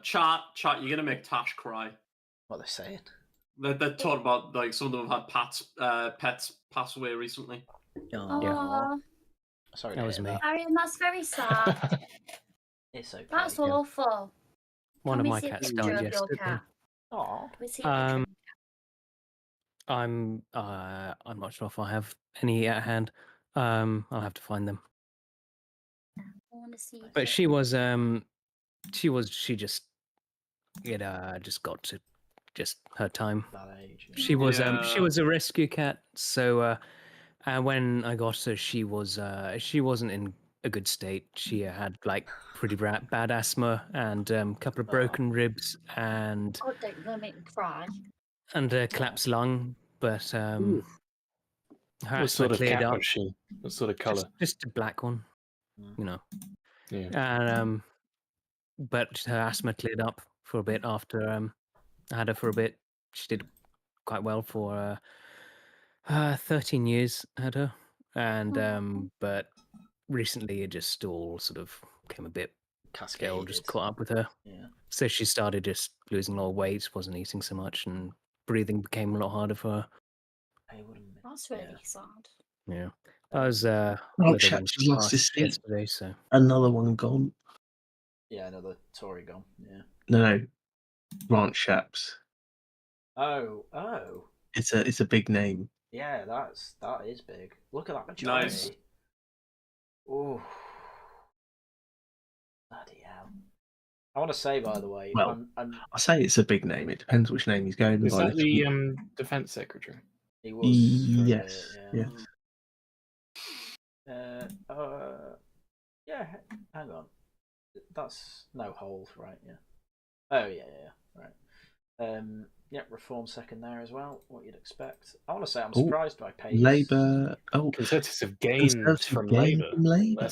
S19: Chat, you're going to make Tash cry.
S1: What are they saying?
S19: They're talking about, like, some of them have had pets pass away recently.
S2: Oh,
S1: sorry,
S5: that was me.
S2: Haryan, that's very sad.
S1: It's okay.
S2: That's awful.
S5: One of my cats died yesterday. I'm not sure if I have any at hand. I'll have to find them.
S2: I want to see.
S5: But she just got to her time.
S1: That age.
S5: She was a rescue cat. So when I got her, she wasn't in a good state. She had like pretty bad asthma and a couple of broken ribs and
S2: don't make me cry.
S5: And a collapsed lung, but her
S16: what sort of
S5: cleared
S16: cat
S5: up.
S16: was she? What sort of colour?
S5: Just a black one, you know.
S16: Yeah.
S5: And but her asthma cleared up for a bit after I had her for a bit. She did quite well for 13 years. I had her, and but recently it just all sort of became a bit. Scale just caught up with her.
S1: Yeah.
S5: So she started just losing a lot of weight, wasn't eating so much, and breathing became a lot harder for her.
S2: That's really sad.
S5: Yeah. I was
S3: Chaps has lost his seat.
S5: yesterday, so
S3: Another one gone.
S1: Yeah, another Tory gone. Yeah.
S3: No, Grant Chaps.
S1: Oh.
S3: It's a big name.
S1: Yeah, that is big. Look at that majority.
S19: Nice.
S1: Oh. Bloody hell. I want to say, by the way,
S3: Well, I say it's a big name. It depends which name he's going
S16: Is
S3: by.
S16: that the Defence Secretary?
S1: He was.
S3: Yes.
S1: Yeah. Yeah. Hang on. That's no hold, right? Yeah. Oh yeah. Right. Yeah. Reform second there as well. What you'd expect. I want to say I'm surprised by pace.
S3: Labour.
S16: Conservative gains from Labour.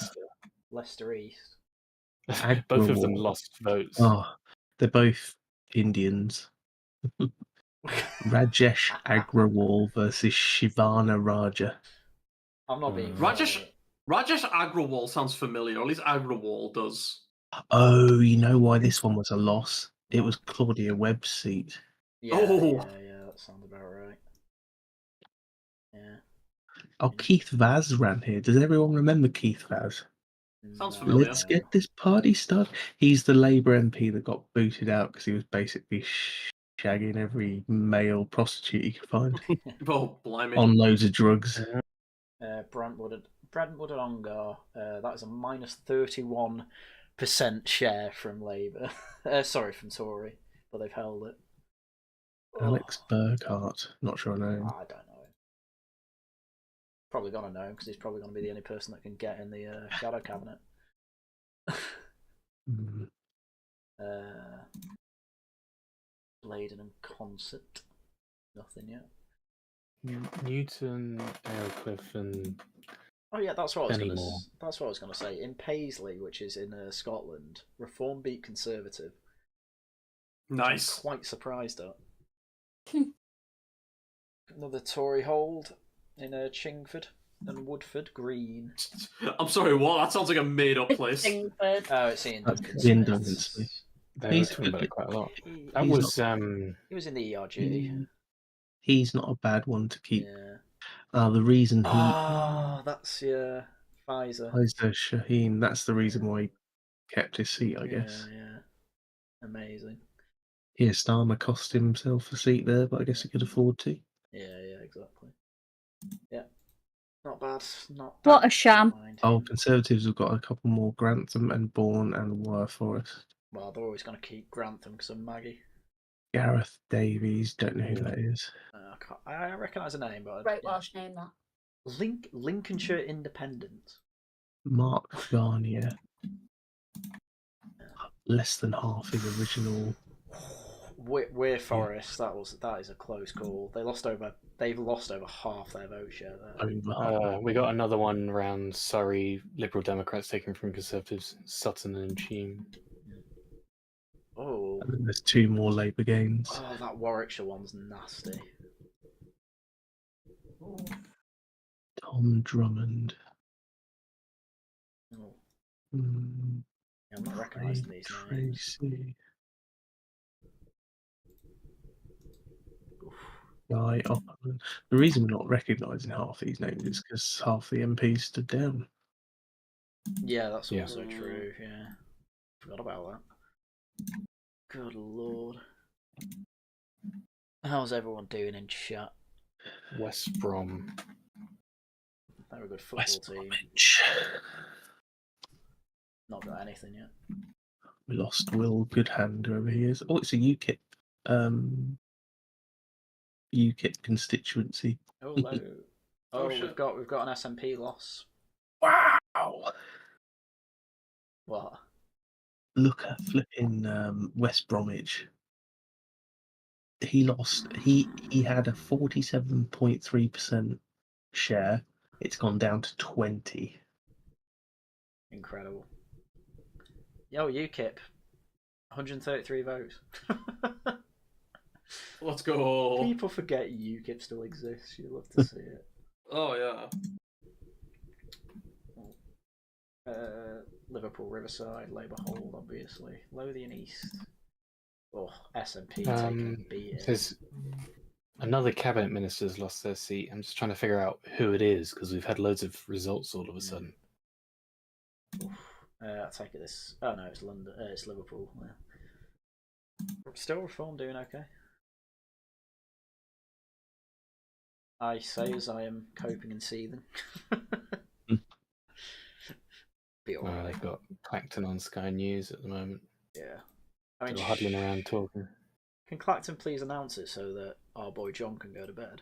S1: Leicester East.
S16: Both of them lost votes.
S3: Oh, they're both Indians. Rajesh Agrawal versus Shivana Raja.
S1: I'm not being
S19: Rajesh Agrawal sounds familiar, or at least Agrawal does.
S3: Oh, you know why this one was a loss? It was Claudia Webb's seat.
S1: Yeah, that sounds about right. Yeah.
S3: Oh, Keith Vaz ran here. Does everyone remember Keith Vaz?
S19: Sounds familiar.
S3: Let's get this party started. He's the Labour MP that got booted out because he was basically shagging every male prostitute he could find.
S19: Oh, blimey.
S3: On loads of drugs.
S1: Brentwood and Ongar. That is a minus 31% share from Labour. Sorry, from Tory, but they've held it.
S3: Alex Burkhart. Not sure I know him.
S1: I don't know him. Probably gonna know him because he's probably gonna be the only person that can get in the shadow cabinet. Bladen and Concert. Nothing yet.
S16: Newton, Aircliffe, and
S1: oh yeah, that's what I was gonna say. In Paisley, which is in Scotland, Reform beat Conservative.
S19: Nice.
S1: I'm quite surprised at. Another Tory hold in Chingford and Woodford Green.
S19: I'm sorry, what? That sounds like a made-up place.
S2: Chingford.
S1: Oh, it's Ian Duncan
S3: Ian Duncan Smith.
S16: They were talking about it quite a lot. That was
S1: He was in the ERG.
S3: He's not a bad one to keep.
S1: Yeah.
S3: The reason he.
S1: That's Pfizer.
S3: Pfizer Shaheen. That's the reason why he kept his seat, I guess.
S1: Yeah. Amazing.
S3: Yeah, Starmer cost himself a seat there, but I guess he could afford to.
S1: Yeah, exactly. Yeah. Not bad. Not
S2: What a sham.
S3: Oh, Conservatives have got a couple more: Grantham and Bourne and Forest.
S1: Well, they're always going to keep Grantham because of Maggie.
S3: Gareth Davies, don't know who that is.
S1: I recognise the name, but
S2: Great Welsh name, that.
S1: Lincolnshire Independent.
S3: Mark Garnier. Less than half his original.
S1: We're Forest. That is a close call. They've lost over half their vote share there.
S16: We got another one around Surrey, Liberal Democrats taking from Conservatives, Sutton and Cheam.
S1: Oh.
S3: And then there's 2 more Labour gains.
S1: Oh, that Warwickshire one's nasty.
S3: Tom Drummond.
S1: Oh.
S3: Yeah,
S1: I'm not recognising these names.
S3: Tracy. Guy Opperman. The reason we're not recognising half these names is because half the MPs stood down.
S1: Yeah, that's also true. Yeah, forgot about that. Good lord. How's everyone doing in chat?
S16: West Brom.
S1: They're a good football team. Not got anything yet.
S3: We lost Will Goodhand, whoever he is. Oh, it's a UKIP. UKIP constituency.
S1: Oh, low. We've got an SNP loss.
S3: Wow.
S1: What?
S3: Look at flipping West Bromwich. He lost. He had a 47.3% share. It's gone down to 20.
S1: Incredible. Yo, UKIP. 133 votes.
S19: Let's go.
S1: People forget UKIP still exists. You love to see it.
S19: Oh yeah.
S1: Liverpool Riverside, Labour Hold, obviously. Lothian East. Oh, SNP taking a beating.
S16: Says another cabinet minister's lost their seat. I'm just trying to figure out who it is because we've had loads of results all of a sudden.
S1: I take it this. Oh no, it's London. It's Liverpool. Yeah. Still Reform doing okay. I say as I am coping and seething. Be alright.
S16: They've got Clacton on Sky News at the moment.
S1: Yeah. I mean,
S16: still huddling around talking.
S1: Can Clacton please announce it so that our boy John can go to bed?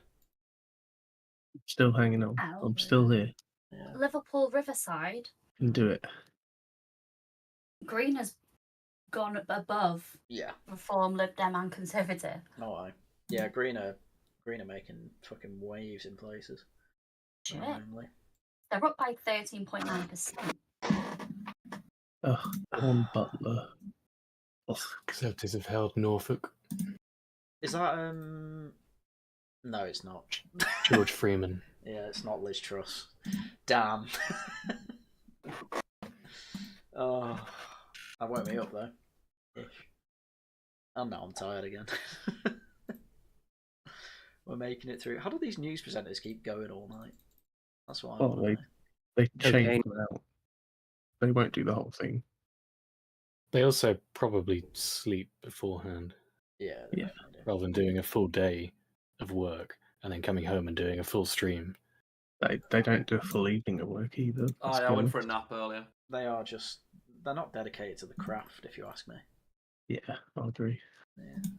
S3: Still hanging on. I'm still here.
S1: Yeah.
S2: Liverpool Riverside.
S3: Can do it.
S2: Green has gone above.
S1: Yeah.
S2: Reform, Lib Dem, and Conservative.
S1: No, yeah, Green are making fucking waves in places.
S2: Shit. They're up by 13.9%.
S3: Ugh, John Butler. Ugh.
S16: Conservatives have held Norfolk.
S1: Is that No, it's not.
S16: George Freeman.
S1: Yeah, it's not Liz Truss. Damn. Oh, that woke me up though. Ish. And now I'm tired again. We're making it through. How do these news presenters keep going all night? That's why.
S3: They change them out. They won't do the whole thing.
S16: They also probably sleep beforehand.
S1: Yeah.
S16: Rather than doing a full day of work and then coming home and doing a full stream.
S3: They don't do a full evening of work either.
S19: Oh, yeah, I went for a nap earlier.
S1: They're not dedicated to the craft, if you ask me.
S3: Yeah, I agree.
S1: Yeah.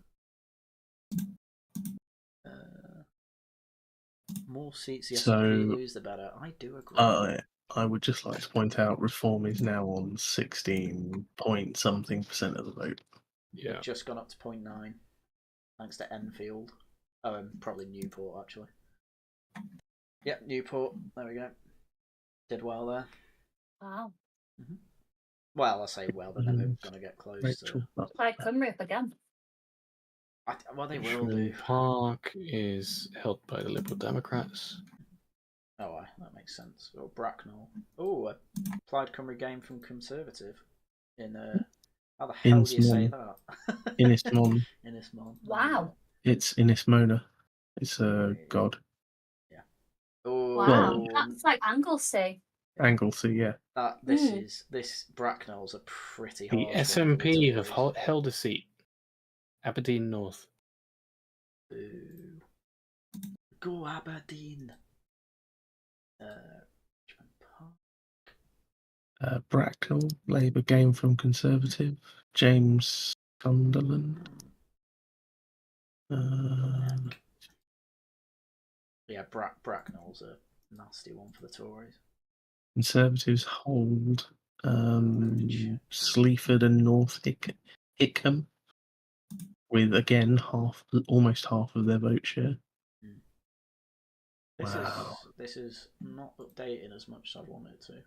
S1: More seats the SNP lose, the better. I do agree.
S3: I would just like to point out Reform is now on 16 point something % of the vote.
S1: Yeah. It's just gone up to 0.9. Thanks to Enfield. Oh, probably Newport, actually. Yep, Newport. There we go. Did well there.
S2: Wow.
S1: Mm-hmm. Well, I say well, they're never going to get close to...
S2: Plaid Cymru up again.
S1: Well, they will
S16: Richmond
S1: do.
S16: Park is held by the Liberal Democrats.
S1: Oh, that makes sense. Or Bracknell. Oh, a Plaid Cymru game from Conservative in How the hell do you say that?
S3: Inismon.
S1: Inismon.
S2: Wow.
S3: It's Inismona. It's a god.
S1: Yeah. Oh,
S2: wow. That's like Anglesey.
S3: Anglesey, yeah.
S1: This Bracknell's a pretty hard
S16: The
S1: one for
S16: SNP
S1: Tories.
S16: have held a seat. Aberdeen North.
S1: Ooh. Go Aberdeen.
S3: Bracknell, Labour game from Conservative. James Sunderland.
S1: Yeah, Bracknell's a nasty one for the Tories.
S3: Conservatives hold Sleaford and North Hickham, with again almost half of their vote share.
S1: This is not updating as much as I want it to.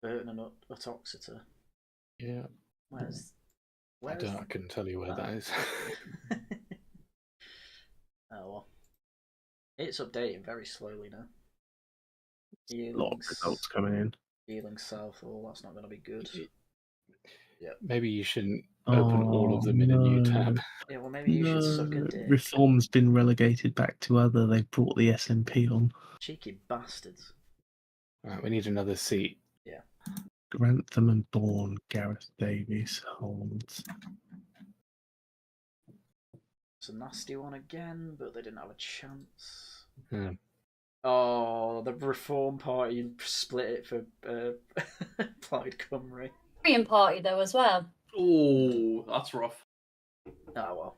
S1: Burton and Uttoxeter.
S16: Yeah. I couldn't tell you where that is.
S1: Oh well. It's updating very slowly now.
S3: A lot of results coming in.
S1: Ealing South, that's not going to be good. Yeah.
S16: Maybe you shouldn't open all of them in a new tab.
S1: Yeah, well, maybe you should suck a dick.
S3: Reform's been relegated back to other. They've brought the SNP on.
S1: Cheeky bastards.
S16: Right, we need another seat.
S1: Yeah.
S3: Grantham and Bourne, Gareth Davies holds.
S1: It's a nasty one again, but they didn't have a chance.
S16: Yeah.
S1: Oh, the Reform Party split it for Plaid Cymru.
S2: Korean Party though as well.
S19: Oh, that's rough.
S1: Oh well.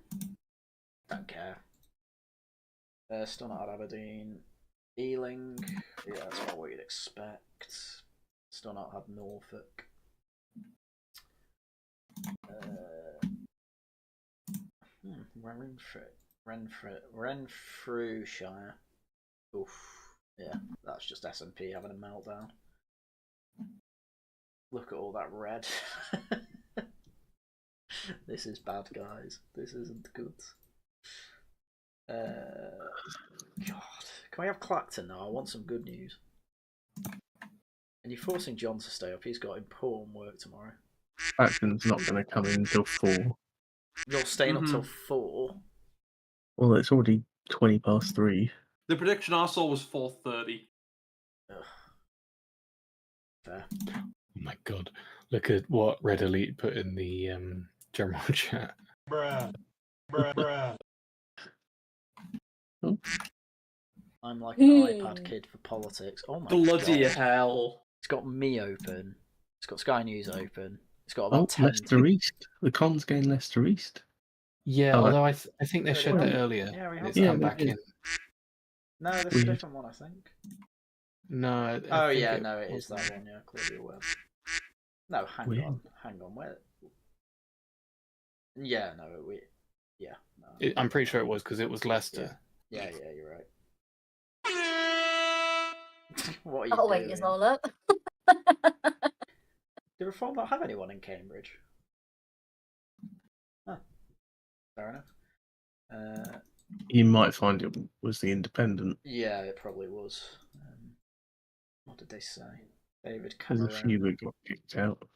S1: Don't care. Still not at Aberdeen. Ealing. Yeah, that's what we'd expect. Still not had Norfolk. Renfrewshire. Oof. Yeah, that's just SNP having a meltdown. Look at all that red. This is bad, guys. This isn't good. God. Can we have Clacton now? I want some good news. And you're forcing John to stay up. He's got important work tomorrow.
S3: Clacton's not going to come in until 4.
S1: You're staying up till 4?
S3: Well, it's already 20 past 3.
S19: The prediction I saw was 4:30.
S1: Fair.
S16: Oh my god. Look at what Red Elite put in the general chat.
S11: Bruh.
S1: I'm like an iPad kid for politics. Oh my
S19: Bloody
S1: god.
S19: hell.
S1: It's got me open. It's got Sky News open. It's got about 10.
S3: Leicester East. The Cons gain Leicester East.
S16: Yeah, although I think they showed that earlier.
S1: Yeah, we have
S16: It's come back in.
S1: No, this is a different one, I think.
S16: No.
S1: Oh yeah, no, it is that one. Yeah, clearly aware. No, hang on. Where? Yeah, no, yeah. No.
S16: I'm pretty sure it was because it was Leicester.
S1: Yeah, you're right. What are you
S2: That'll
S1: doing?
S2: wake us all up.
S1: Do Reform not have anyone in Cambridge? Huh. Fair enough.
S3: You might find it was the Independent.
S1: Yeah, it probably was. What did they say? David
S3: There's
S1: Cameron.
S3: a few that got kicked out.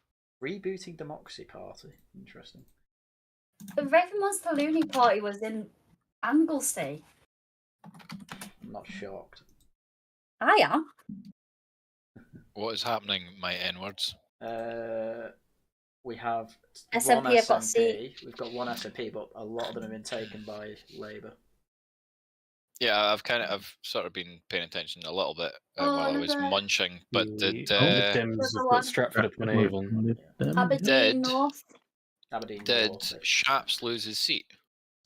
S1: Rebooting Democracy Party. Interesting.
S2: The Raven Monster Looney Party was in Anglesey.
S1: I'm not shocked.
S2: I am.
S17: What is happening, my N-words?
S1: We have
S2: SNP
S1: one
S2: have got
S1: SNP.
S2: C.
S1: We've got one SNP, but a lot of them have been taken by Labour.
S17: Yeah, I've sort of been paying attention a little bit while I was munching, but did
S16: the Dems have got Stratford upon Avon.
S2: Aberdeen North.
S1: Aberdeen
S17: Did
S1: North.
S17: Shaps lose his seat?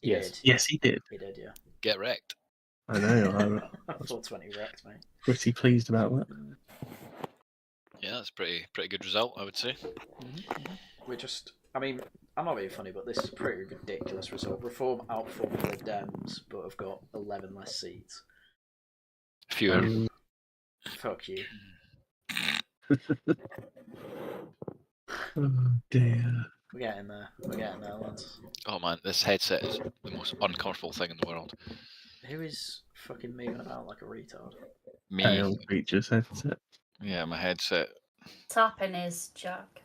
S16: Yes.
S3: Yes, he did.
S1: He did, yeah.
S17: Get wrecked.
S3: I know. I
S1: 420 wrecked, mate.
S3: pretty pleased about that.
S17: Yeah, that's pretty good result, I would say.
S1: We're just, I mean, I'm not being funny, but this is a pretty ridiculous result. Reform outperformed the Dems, but have got 11 less seats.
S17: Fewer.
S1: Fuck you.
S3: Oh dear.
S1: We're getting there, lads.
S17: Oh man, this headset is the most uncomfortable thing in the world.
S1: Who is fucking moving about like a retard?
S17: Me.
S3: Pale Creatures headset.
S17: Yeah, my headset.
S2: Tapping is Jack.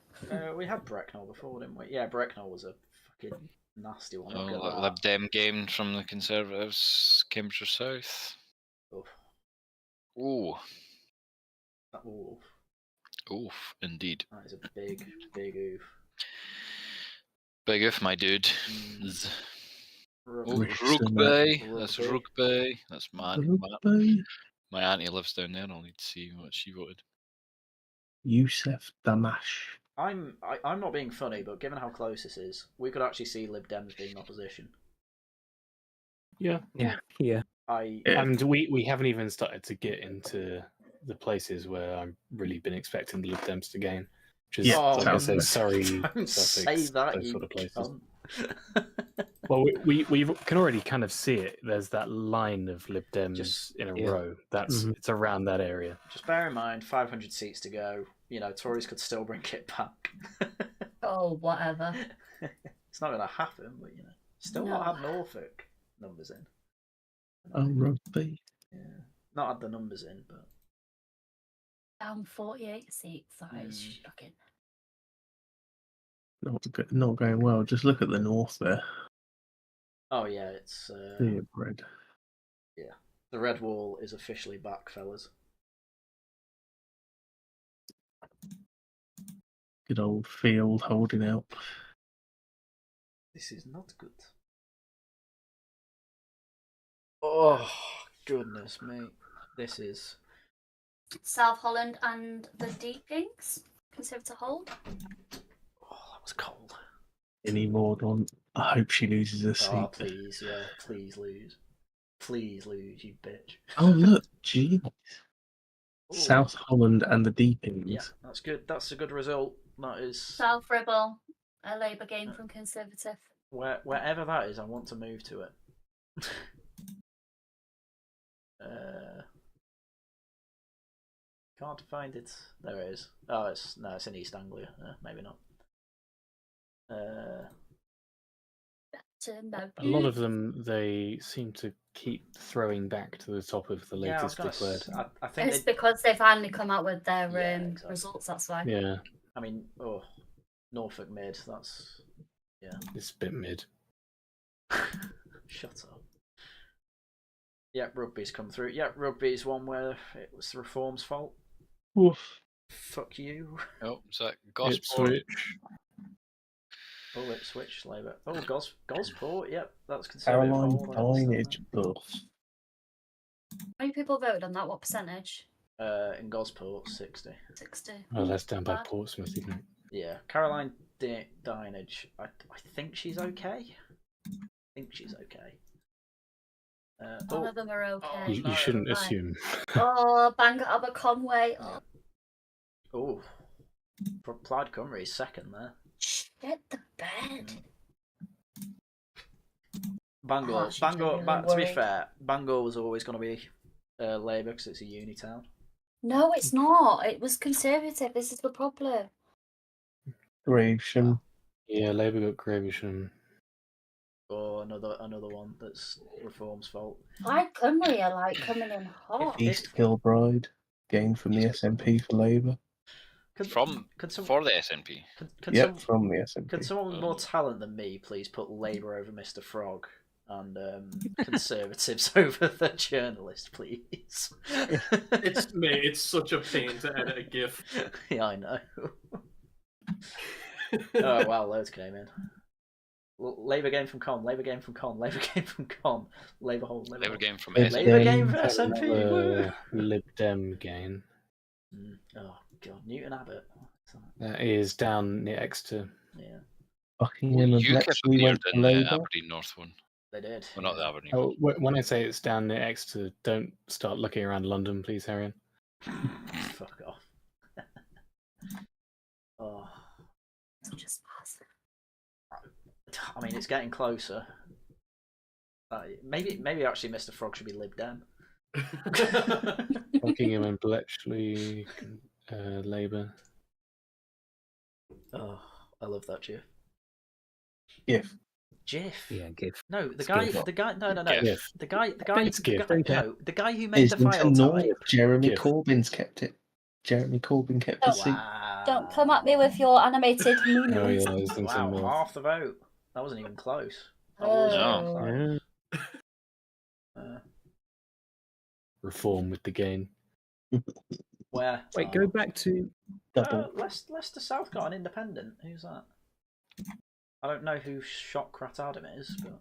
S1: We had Brecknell before, didn't we? Yeah, Brecknell was a fucking nasty one. Look at that.
S17: Lib Dem game from the Conservatives, Cambridgeshire South.
S1: Oof.
S17: Ooh.
S1: Oof.
S17: Oof, indeed.
S1: That is a big, big oof.
S17: Big oof, my dude.
S1: Rugby.
S17: That's Rugby. That's my auntie lives down there. I'll need to see what she voted.
S3: Yusuf Damash.
S1: I'm not being funny, but given how close this is, we could actually see Lib Dems being opposition.
S16: Yeah. And we haven't even started to get into the places where I've really been expecting the Lib Dems to gain. Which is, like I said, Surrey,
S1: don't
S16: Sussex,
S1: say that,
S16: those
S1: you
S16: sort of places.
S1: cunt.
S16: Well, we can already kind of see it. There's that line of Lib Dems in a row. It's around that area.
S1: Just bear in mind, 500 seats to go. You know, Tories could still bring it back.
S2: Oh, whatever.
S1: It's not going to happen, but you know, still not had Norfolk numbers in.
S3: Oh, Rugby.
S1: Yeah, not had the numbers in, but
S2: Down 48 seats. That is shocking.
S3: Not going well. Just look at the north there.
S1: Oh yeah, it's
S3: bread.
S1: Yeah, the red wall is officially back, fellas.
S3: Good old Field holding out.
S1: This is not good. Oh goodness me, this is
S2: South Holland and the Deepings. Conservative hold.
S1: Oh, that was cold.
S3: Any more on? I hope she loses a seat.
S1: Oh please, yeah, please lose. Please lose, you bitch.
S3: Oh look, jeez. South Holland and the Deepings.
S1: Yeah, that's good. That's a good result. That is
S2: South Ribble, a Labour game from Conservative.
S1: Wherever that is, I want to move to it. Can't find it. There it is. Oh, it's in East Anglia. Maybe not.
S16: A lot of them, they seem to keep throwing back to the top of the latest declared.
S1: I think
S2: it's because they finally come out with their results. That's why.
S16: Yeah.
S1: I mean, Norfolk mid. That's
S16: It's a bit mid.
S1: Shut up. Yep, Rugby's come through. Yep, Rugby's one where it was the Reform's fault.
S3: Oof.
S1: Fuck you.
S17: Oh, is that Gosport?
S1: Oh, Ipswich, Labour. Oh, Gosport. Yep, that's Conservative.
S3: Caroline Dinage.
S2: How many people voted on that? What percentage?
S1: In Gosport, 60.
S2: 60.
S16: Oh, that's down by Portsmouth, isn't it?
S1: Yeah, Caroline Dinage. I think she's okay.
S2: All of them are okay.
S16: You shouldn't assume.
S2: Oh, Bangor Aberconway.
S1: Oh, Plaid Cymru is second there.
S2: Get the bed.
S1: Bangor. To be fair, Bangor was always going to be Labour because it's a uni town.
S2: No, it's not. It was Conservative. This is the problem.
S3: Gravesham.
S16: Yeah, Labour got Gravesham.
S1: Or another one that's Reform's fault.
S2: Plaid Cymru are like coming in hot.
S3: East Kilbride. Gain from the SNP for Labour.
S17: For the SNP?
S3: From the SNP.
S1: Could someone with more talent than me please put Labour over Mr. Frog and Conservatives over the journalist, please?
S19: It's such a pain to edit a GIF.
S1: Yeah, I know. Oh wow, loads came in. Labour game from Con, Labour game from Con, Labour game from Con, Labour hold,
S17: Labour game from
S1: SNP. Labour game for SNP.
S16: Lib Dem gain.
S1: Oh god, Newton Abbott.
S16: That is down near Exeter.
S1: Yeah.
S3: Buckingham and Bletchley went for
S17: in the
S3: Labour.
S17: Aberdeen North one.
S1: They did.
S17: Well, not the Aberdeen.
S16: Oh, when I say it's down near Exeter, don't start looking around London, please, Haryan.
S1: Fuck off. Oh.
S2: Just pass.
S1: I mean, it's getting closer. Maybe actually Mr. Frog should be Lib Dem.
S16: Buckingham and Bletchley, Labour.
S1: Oh, I love that GIF.
S3: GIF.
S1: GIF.
S16: Yeah, GIF.
S1: No, the guy.
S16: GIF.
S1: No.
S16: GIF.
S1: The guy.
S16: It's GIF.
S1: The guy who made the file type.
S3: Jeremy Corbyn's kept it. Jeremy Corbyn kept the seat.
S1: Wow.
S2: Don't come at me with your animated memes.
S16: Oh yeah, Islington
S1: Wow,
S16: North.
S1: half the vote. That wasn't even close. That
S2: Oh.
S1: was
S16: Reform with the gain.
S1: Where?
S5: Wait, go back to double.
S1: Leicester South got an independent. Who's that? I don't know who Shotcrat Adam is, but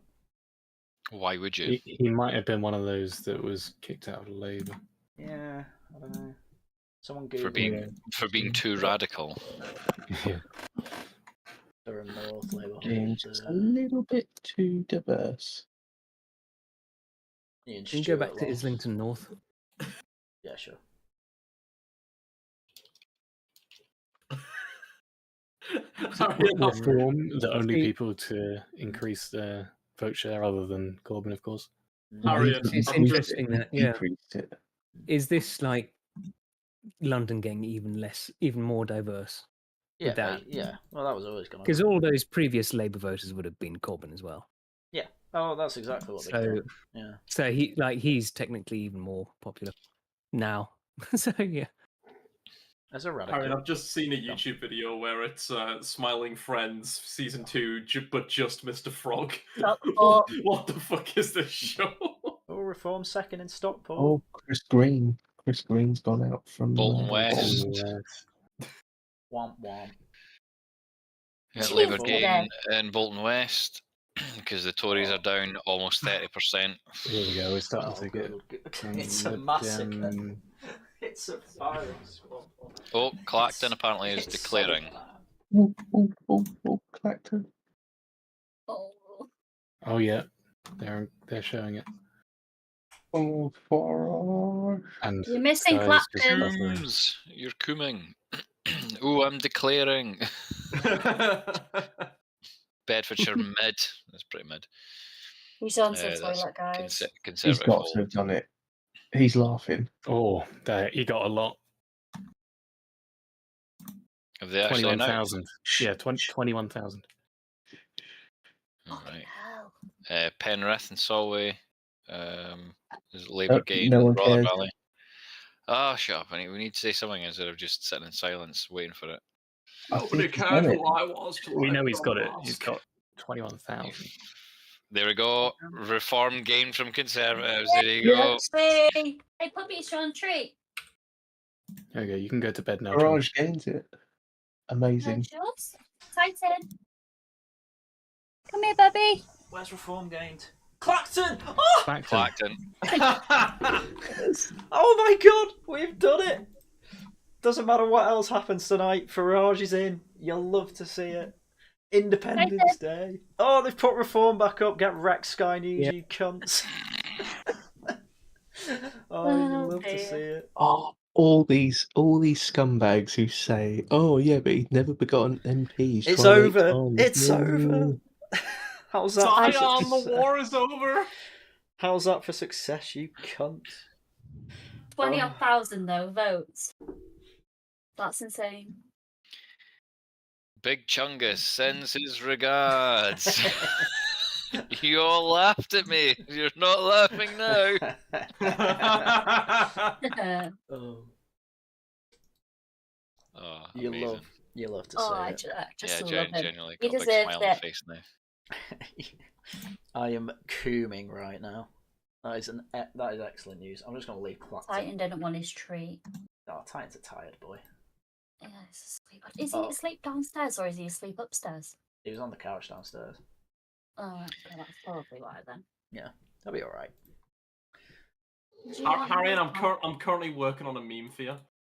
S17: Why would you?
S16: He might have been one of those that was kicked out of Labour.
S1: yeah, I don't know. Someone Google
S17: For being too radical.
S16: Yeah.
S1: Durham North Labour.
S3: Just a little bit too diverse.
S1: Ian
S5: You can go back
S1: Stewart
S5: to
S1: lost.
S5: Islington North.
S1: Yeah, sure.
S16: Reform the only people to increase their vote share other than Corbyn, of course.
S19: Haryan,
S5: It's
S19: I'm just-
S5: interesting that is this like London getting even more diverse?
S1: Yeah,
S5: with that?
S1: yeah. Well, that was always going to
S5: Because all those previous Labour voters would have been Corbyn as well.
S1: Yeah. Oh, that's exactly what they
S5: So
S1: did. Yeah.
S5: So he's technically even more popular now. So yeah.
S1: As a radical.
S19: Haryan, I've just seen a YouTube video where it's Smiling Friends season 2, but just Mr. Frog. What the fuck is this show?
S1: Oh, Reform second in Stockport.
S3: Oh, Chris Green. Chris Green's gone out from
S17: Bolton West.
S1: Womp womp.
S17: Yeah, Labour gain in Bolton West because the Tories are down almost 30%.
S16: Here we go. We're starting to get.
S1: It's a massacre. It's a virus.
S17: Oh, Clacton apparently is declaring.
S3: Clacton.
S16: Oh yeah, they're showing it.
S3: Oh, Farage.
S16: And
S2: you're missing Clacton.
S17: You're cooming. Oh, I'm declaring. Bedfordshire mid. That's pretty mid.
S2: He's on to the
S17: that's
S2: toilet, guys.
S3: He's
S17: Conservative
S3: got to have done it. He's laughing.
S16: Oh, there he got a lot.
S17: Have they actually
S16: 21,000. Yeah, 21,000.
S17: All right. Penrith and Solway. There's Labour gain
S3: no
S17: in
S3: one
S17: Rother
S3: cares.
S17: Valley. Oh, shut up. We need to say something instead of just sitting in silence waiting for it.
S19: Nobody cared who I was.
S16: We know he's got it. He's got 21,000.
S17: There we go. Reform gain from Conservatives. There you go.
S2: Hey, puppies, you're on treat.
S16: There you go. You can go to bed now.
S3: Farage gains it. Amazing.
S2: Jules, Titan. Come here, baby.
S1: Where's Reform gained? Clacton! Oh!
S17: Clacton.
S1: Oh my god, we've done it! Doesn't matter what else happens tonight, Farage is in. You'll love to see it. Independence Day. Oh, they've put Reform back up. Get wrecked, Sky News, you cunts. Oh, you'll love to see it.
S3: Oh, all these scumbags who say, "Oh yeah, but he's never begotten MPs."
S1: It's over. It's over. How's that?
S19: Zion, the war is over.
S1: How's that for success, you cunt?
S2: 20,000 though votes. That's insane.
S17: Big Chungus sends his regards. You all laughed at me. You're not laughing now. Oh,
S1: you
S17: amazing.
S1: love to
S2: Oh,
S1: see
S2: I
S1: it.
S2: just
S17: Yeah,
S2: love him.
S17: genuinely
S2: He
S17: got a big
S2: deserves
S17: smile on my
S2: it.
S17: face now.
S1: I am cooming right now. That is excellent news. I'm just going to leave Clacton.
S2: Titan didn't want his treat.
S1: Oh, Titan's a tired boy.
S2: Yeah, he's asleep. Is he asleep downstairs or is he asleep upstairs?
S1: He was on the couch downstairs.
S2: Oh, okay, that's probably why then.
S1: Yeah, he'll be alright.
S19: Haryan, I'm currently working on a meme for you.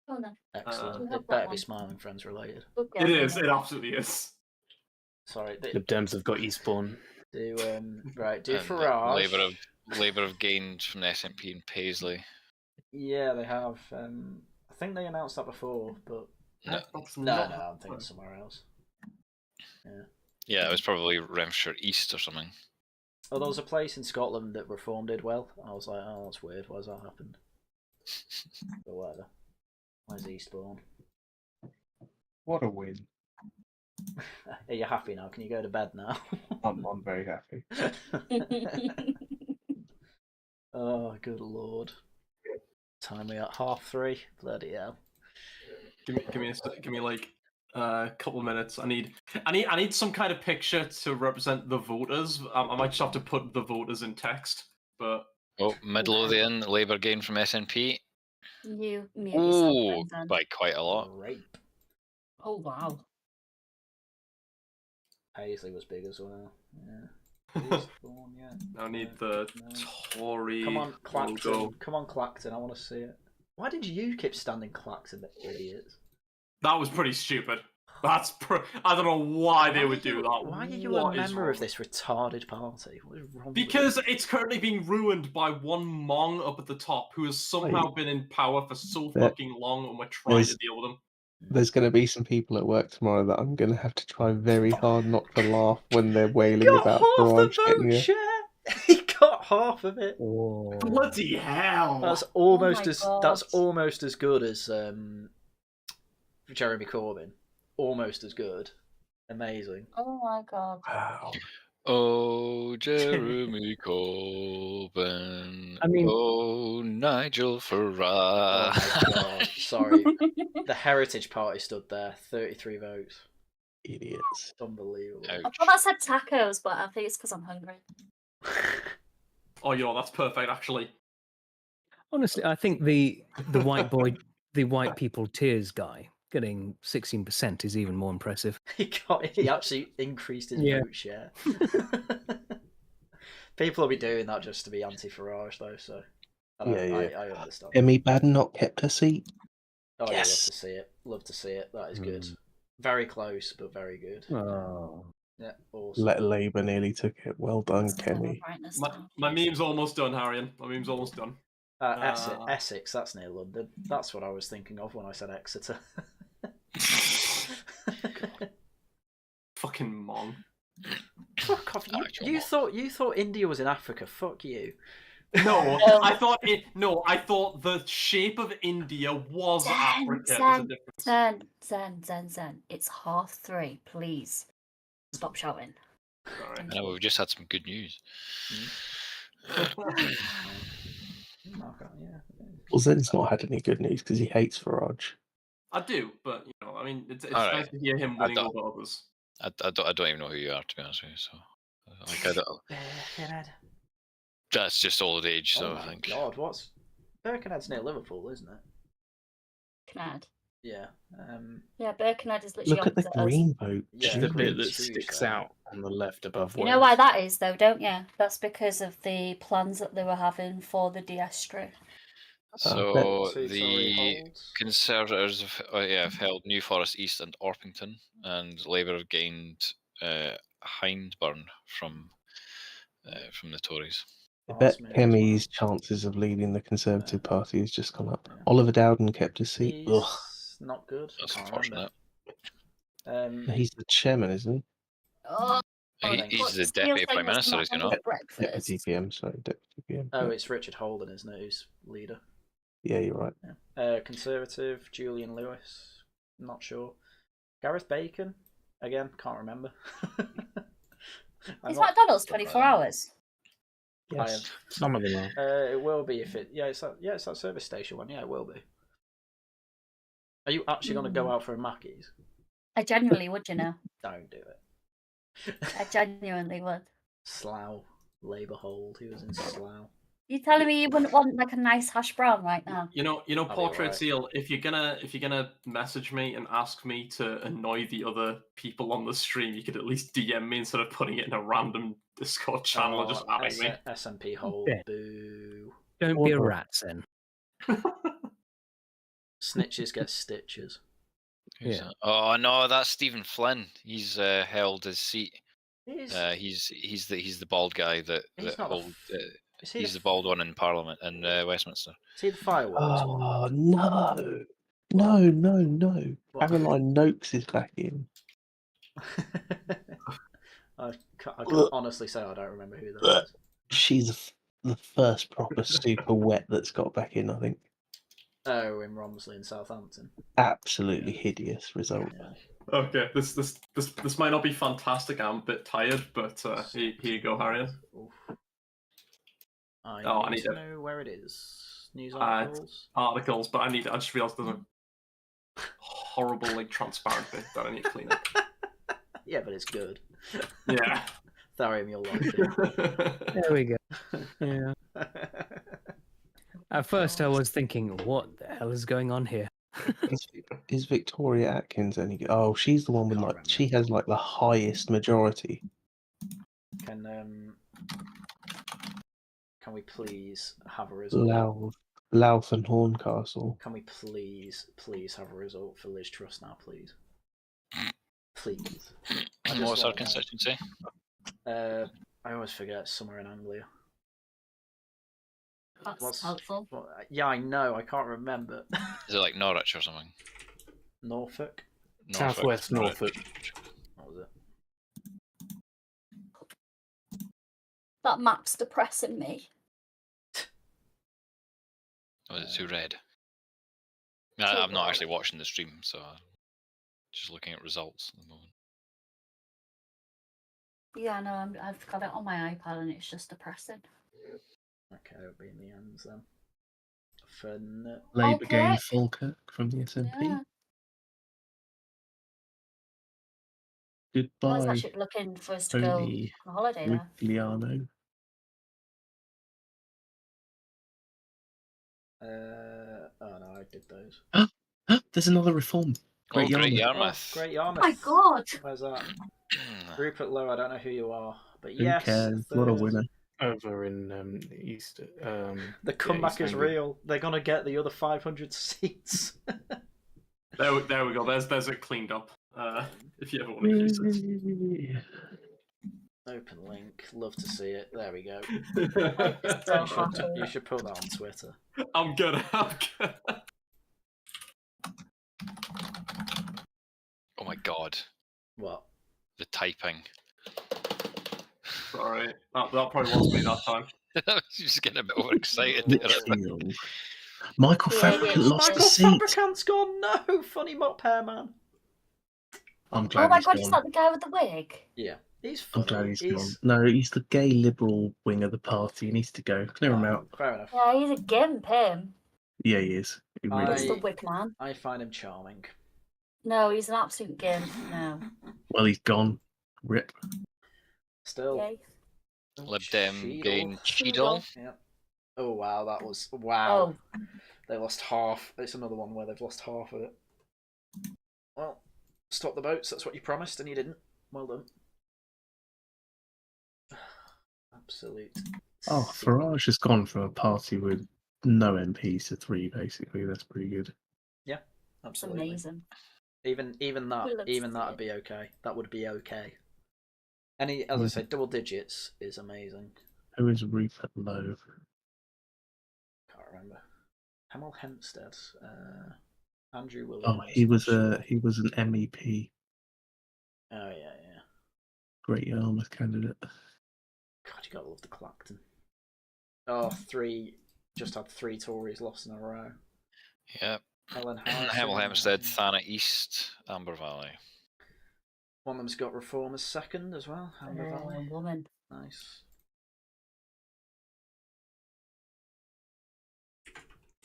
S2: Oh no.
S1: Excellent. It better be Smiling Friends related.
S19: It is. It absolutely is.
S1: Sorry.
S16: Lib Dems have got Eastbourne.
S1: Do
S17: And
S1: Farage.
S17: Labour have gained from the SNP and Paisley.
S1: Yeah, they have. I think they announced that before, but
S17: No.
S1: I'm thinking somewhere else. Yeah.
S17: Yeah, it was probably Renfrewshire East or something.
S1: Oh, there was a place in Scotland that Reform did well. I was like, oh, that's weird. Why has that happened? But whatever. Where's Eastbourne?
S3: What a win!
S1: Are you happy now? Can you go to bed now?
S3: I'm very happy.
S1: Oh, good lord! Time we at 3:30. Bloody hell!
S19: Give me like
S6: couple of minutes. I need some kind of picture to represent the voters. I might just have to put the voters in text. But
S17: Midlothian, Labour gain from SNP.
S2: You mute
S17: Oh,
S2: yourself then.
S17: by quite a lot.
S1: Rape.
S2: Oh wow.
S1: Paisley was big as well. Yeah.
S6: I need the Tory.
S1: Come on, Clacton.
S6: logo.
S1: Come on, Clacton. I want to see it. Why did you keep standing Clacton, the idiots?
S6: That was pretty stupid. I don't know why they would do that.
S1: Why are you
S6: What
S1: a
S6: is
S1: member
S6: wrong?
S1: of this retarded party? What is wrong
S6: Because it's currently being ruined by one Mong up at the top who has somehow been in power for so fucking long, and we're trying to deal with them.
S3: There's going to be some people at work tomorrow that I'm going to have to try very hard not to laugh when they're wailing about Farage getting it.
S1: He got half of it.
S6: Bloody hell!
S1: That's almost as good as Jeremy Corbyn. Almost as good. Amazing.
S2: Oh my god.
S3: Wow.
S17: Oh, Jeremy Corbyn.
S1: I mean-
S17: oh, Nigel Farage.
S1: Oh my god. Sorry. The Heritage Party stood there. 33 votes.
S3: Idiots.
S1: Unbelievable.
S2: I thought that said tacos, but I think it's because I'm hungry.
S6: Oh, that's perfect, actually.
S5: Honestly, I think the white boy, the white people tears guy getting 16% is even more impressive.
S1: He actually increased his vote share. People will be doing that just to be anti-Farage, though. So I understand.
S3: Emmy Badenoch kept her seat.
S1: Oh,
S3: Yes.
S1: yeah, love to see it. Love to see it. That is good. Very close, but very good.
S3: Oh.
S1: Yeah, awesome.
S3: Labour nearly took it. Well done, Kenny.
S6: My meme's almost done, Haryan. My meme's almost done.
S1: Essex, that's near London. That's what I was thinking of when I said Exeter.
S6: Fucking Mong.
S1: Fuck off! You thought India was in Africa? Fuck you.
S6: No, I thought the shape of India was Africa. There's a difference.
S2: Zen. It's 3:30. Please stop shouting.
S17: I know, we've just had some good news.
S3: Well, Zen's not had any good news because he hates Farage.
S6: I do, but I mean, it's
S17: All right.
S6: nice to hear him winning over others.
S17: I don't even know who you are, to be honest with you. So, I don't. That's just old age, so I think.
S1: God, what's Birkenhead's near Liverpool, isn't it?
S2: Birkenhead.
S1: Yeah.
S2: Yeah, Birkenhead is literally
S3: Look at the
S2: opposite us.
S3: green boat.
S16: Just the bit that sticks out on the left above.
S2: You know why that is, though, don't you? That's because of the plans that they were having for the Diestry.
S17: So the Conservatives have held New Forest East and Orpington, and Labour have gained Hyndburn from the Tories.
S3: I bet Hemmy's chances of leading the Conservative Party has just gone up. Oliver Dowden kept his seat. Ugh.
S1: Not good.
S17: That's unfortunate.
S3: He's the chairman, isn't he?
S2: Oh,
S17: he's the Deputy Prime Minister, is he not?
S3: Deputy PM, sorry, Deputy PM.
S1: Oh, it's Richard Holden, isn't it, who's leader?
S3: Yeah, you're right.
S1: Yeah. Conservative, Julian Lewis, not sure. Gareth Bacon, again, can't remember.
S2: Is McDonald's 24 hours?
S3: Yes.
S16: Some of them are.
S1: It will be if it. Yeah, it's that service station one. Yeah, it will be. Are you actually going to go out for a Mackey's?
S2: I genuinely would, you know.
S1: Don't do it.
S2: I genuinely would.
S1: Slough, Labour hold. He was in Slough.
S2: You telling me you wouldn't want like a nice hash brown right now?
S6: You know, Portrait
S1: right.
S6: Seal. If you're gonna message me and ask me to annoy the other people on the stream, you could at least DM me instead of putting it in a random Discord channel or just adding me.
S1: SNP hold.
S5: Yeah.
S1: Boo.
S5: Don't be a rat, then.
S1: Snitches get stitches.
S17: Who's that? Oh no, that's Stephen Flynn. He's held his seat. He's the bald guy that holds. He's the bald one in Parliament in Westminster.
S1: See the fireworks?
S3: Oh no! No! Caroline Noakes is back in.
S1: I can honestly say I don't remember who that is.
S3: She's the first proper super wet that's got back in, I think.
S1: Oh, in Romsley in Southampton.
S3: Absolutely hideous result.
S1: Yeah.
S6: Okay, this might not be fantastic. I'm a bit tired, but here you go, Haryan.
S1: I need to know where it is. News articles.
S6: Articles, but I just realised it doesn't. horrible, like, transparent bit that I need to clean up.
S1: Yeah, but it's good.
S6: Yeah.
S1: Tharium, you'll like it.
S5: There we go. Yeah. At first, I was thinking, what the hell is going on here?
S3: Is Victoria Atkins any good? Oh, she's the one with like she has like the highest majority.
S1: Can we please have a result?
S3: Louth and Horncastle.
S1: Can we please have a result for Liz Truss now, please? Please.
S17: What's our constituency?
S1: I always forget. Somewhere in Anglia.
S2: That's helpful.
S1: Yeah, I know. I can't remember.
S17: Is it like Norwich or something?
S1: Norfolk?
S16: Southwest Norfolk.
S1: What was it?
S2: That map's depressing me.
S17: Or is it too red? I'm not actually watching the stream, so I'm just looking at results at the moment.
S2: Yeah, no, I've got it on my iPad and it's just depressing.
S1: Okay, it'll be in the ends then.
S3: Labour gained Falkirk from the SNP.
S2: Yeah.
S3: Goodbye.
S2: I was actually looking for us to go
S3: Tony
S2: on holiday there.
S3: Migliano.
S1: Oh no, I did those.
S3: There's another reform.
S17: Great Yarmouth.
S1: Great Yarmouth.
S2: Oh my god!
S1: Where's that? Rupert Lowe, I don't know who you are, but
S3: Who
S1: yes.
S3: cares? What a winner.
S16: Over in East.
S1: The comeback is real. They're gonna get the other 500 seats.
S6: There we go. There's it cleaned up. If you ever want to use it.
S1: Open link. Love to see it. There we go.
S2: So
S1: you should put that on Twitter.
S6: I'm good.
S17: Oh my god.
S1: What?
S17: The typing.
S6: Sorry. That probably was me that time.
S17: You're just getting a bit overexcited.
S3: Michael Fabricant lost a seat.
S1: Fabricant's gone. No, funny mop hair man.
S3: I'm glad.
S2: Oh my
S3: he's
S2: god,
S3: gone.
S2: is that the guy with the wig?
S1: Yeah, he's funny.
S3: I'm glad he's gone. No, he's the gay liberal wing of the party. He needs to go. Clear him out.
S1: Fair enough.
S2: Yeah, he's a gimp, him.
S3: Yeah, he is. He really
S2: He's
S3: is.
S2: the wig man.
S1: I find him charming.
S2: No, he's an absolute gimp. No.
S3: Well, he's gone. Rip.
S1: Still.
S2: Yay.
S17: Lib Dem gain Cheadle.
S1: Yeah. Oh wow, that was wow. Oh. They lost half. It's another one where they've lost half of it. Well, stop the boats. That's what you promised, and you didn't. Well done. Absolute.
S3: Oh, Farage has gone from a party with no MPs to 3, basically. That's pretty good.
S1: Yeah,
S2: That's
S1: absolutely.
S2: amazing.
S1: Even that'd be okay. That would be okay. Any, as I said, double digits is amazing.
S3: Who is Rupert Lowe?
S1: Can't remember. Hemel Hempstead. Andrew Williams.
S3: Oh, he was an MEP.
S1: Oh yeah.
S3: Great Yarmouth candidate.
S1: God, you gotta love the Clacton. Oh, just had 3 Tories lost in a row.
S17: Yep.
S1: Hemel
S17: Hempstead, Thana East, Amber Valley.
S1: One of them's got Reform as second as well. Amber Valley.
S2: Woman.
S1: Nice.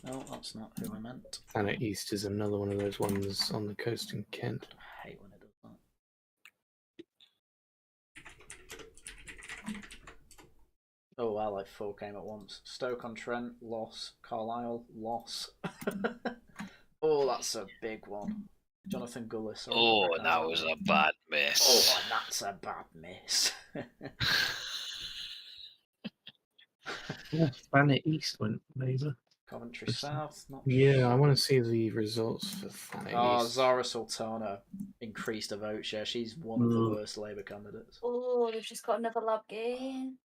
S1: No, that's not who I meant.
S16: Thana East is another one of those ones on the coast in Kent.
S1: I hate when it does that. Oh wow, like 4 came at once. Stoke-on-Trent, loss. Carlisle, loss. Oh, that's a big one. Jonathan Gullis.
S17: Oh, that was a bad miss.
S1: Oh, that's a bad miss.
S3: Yeah, Thanet East went Labour.
S1: Coventry South, not
S16: Yeah, I want to see the results for Thanet East.
S1: Zara Sultana increased her vote share. She's one of the worst Labour candidates.
S2: Oh, they've just got another lab game.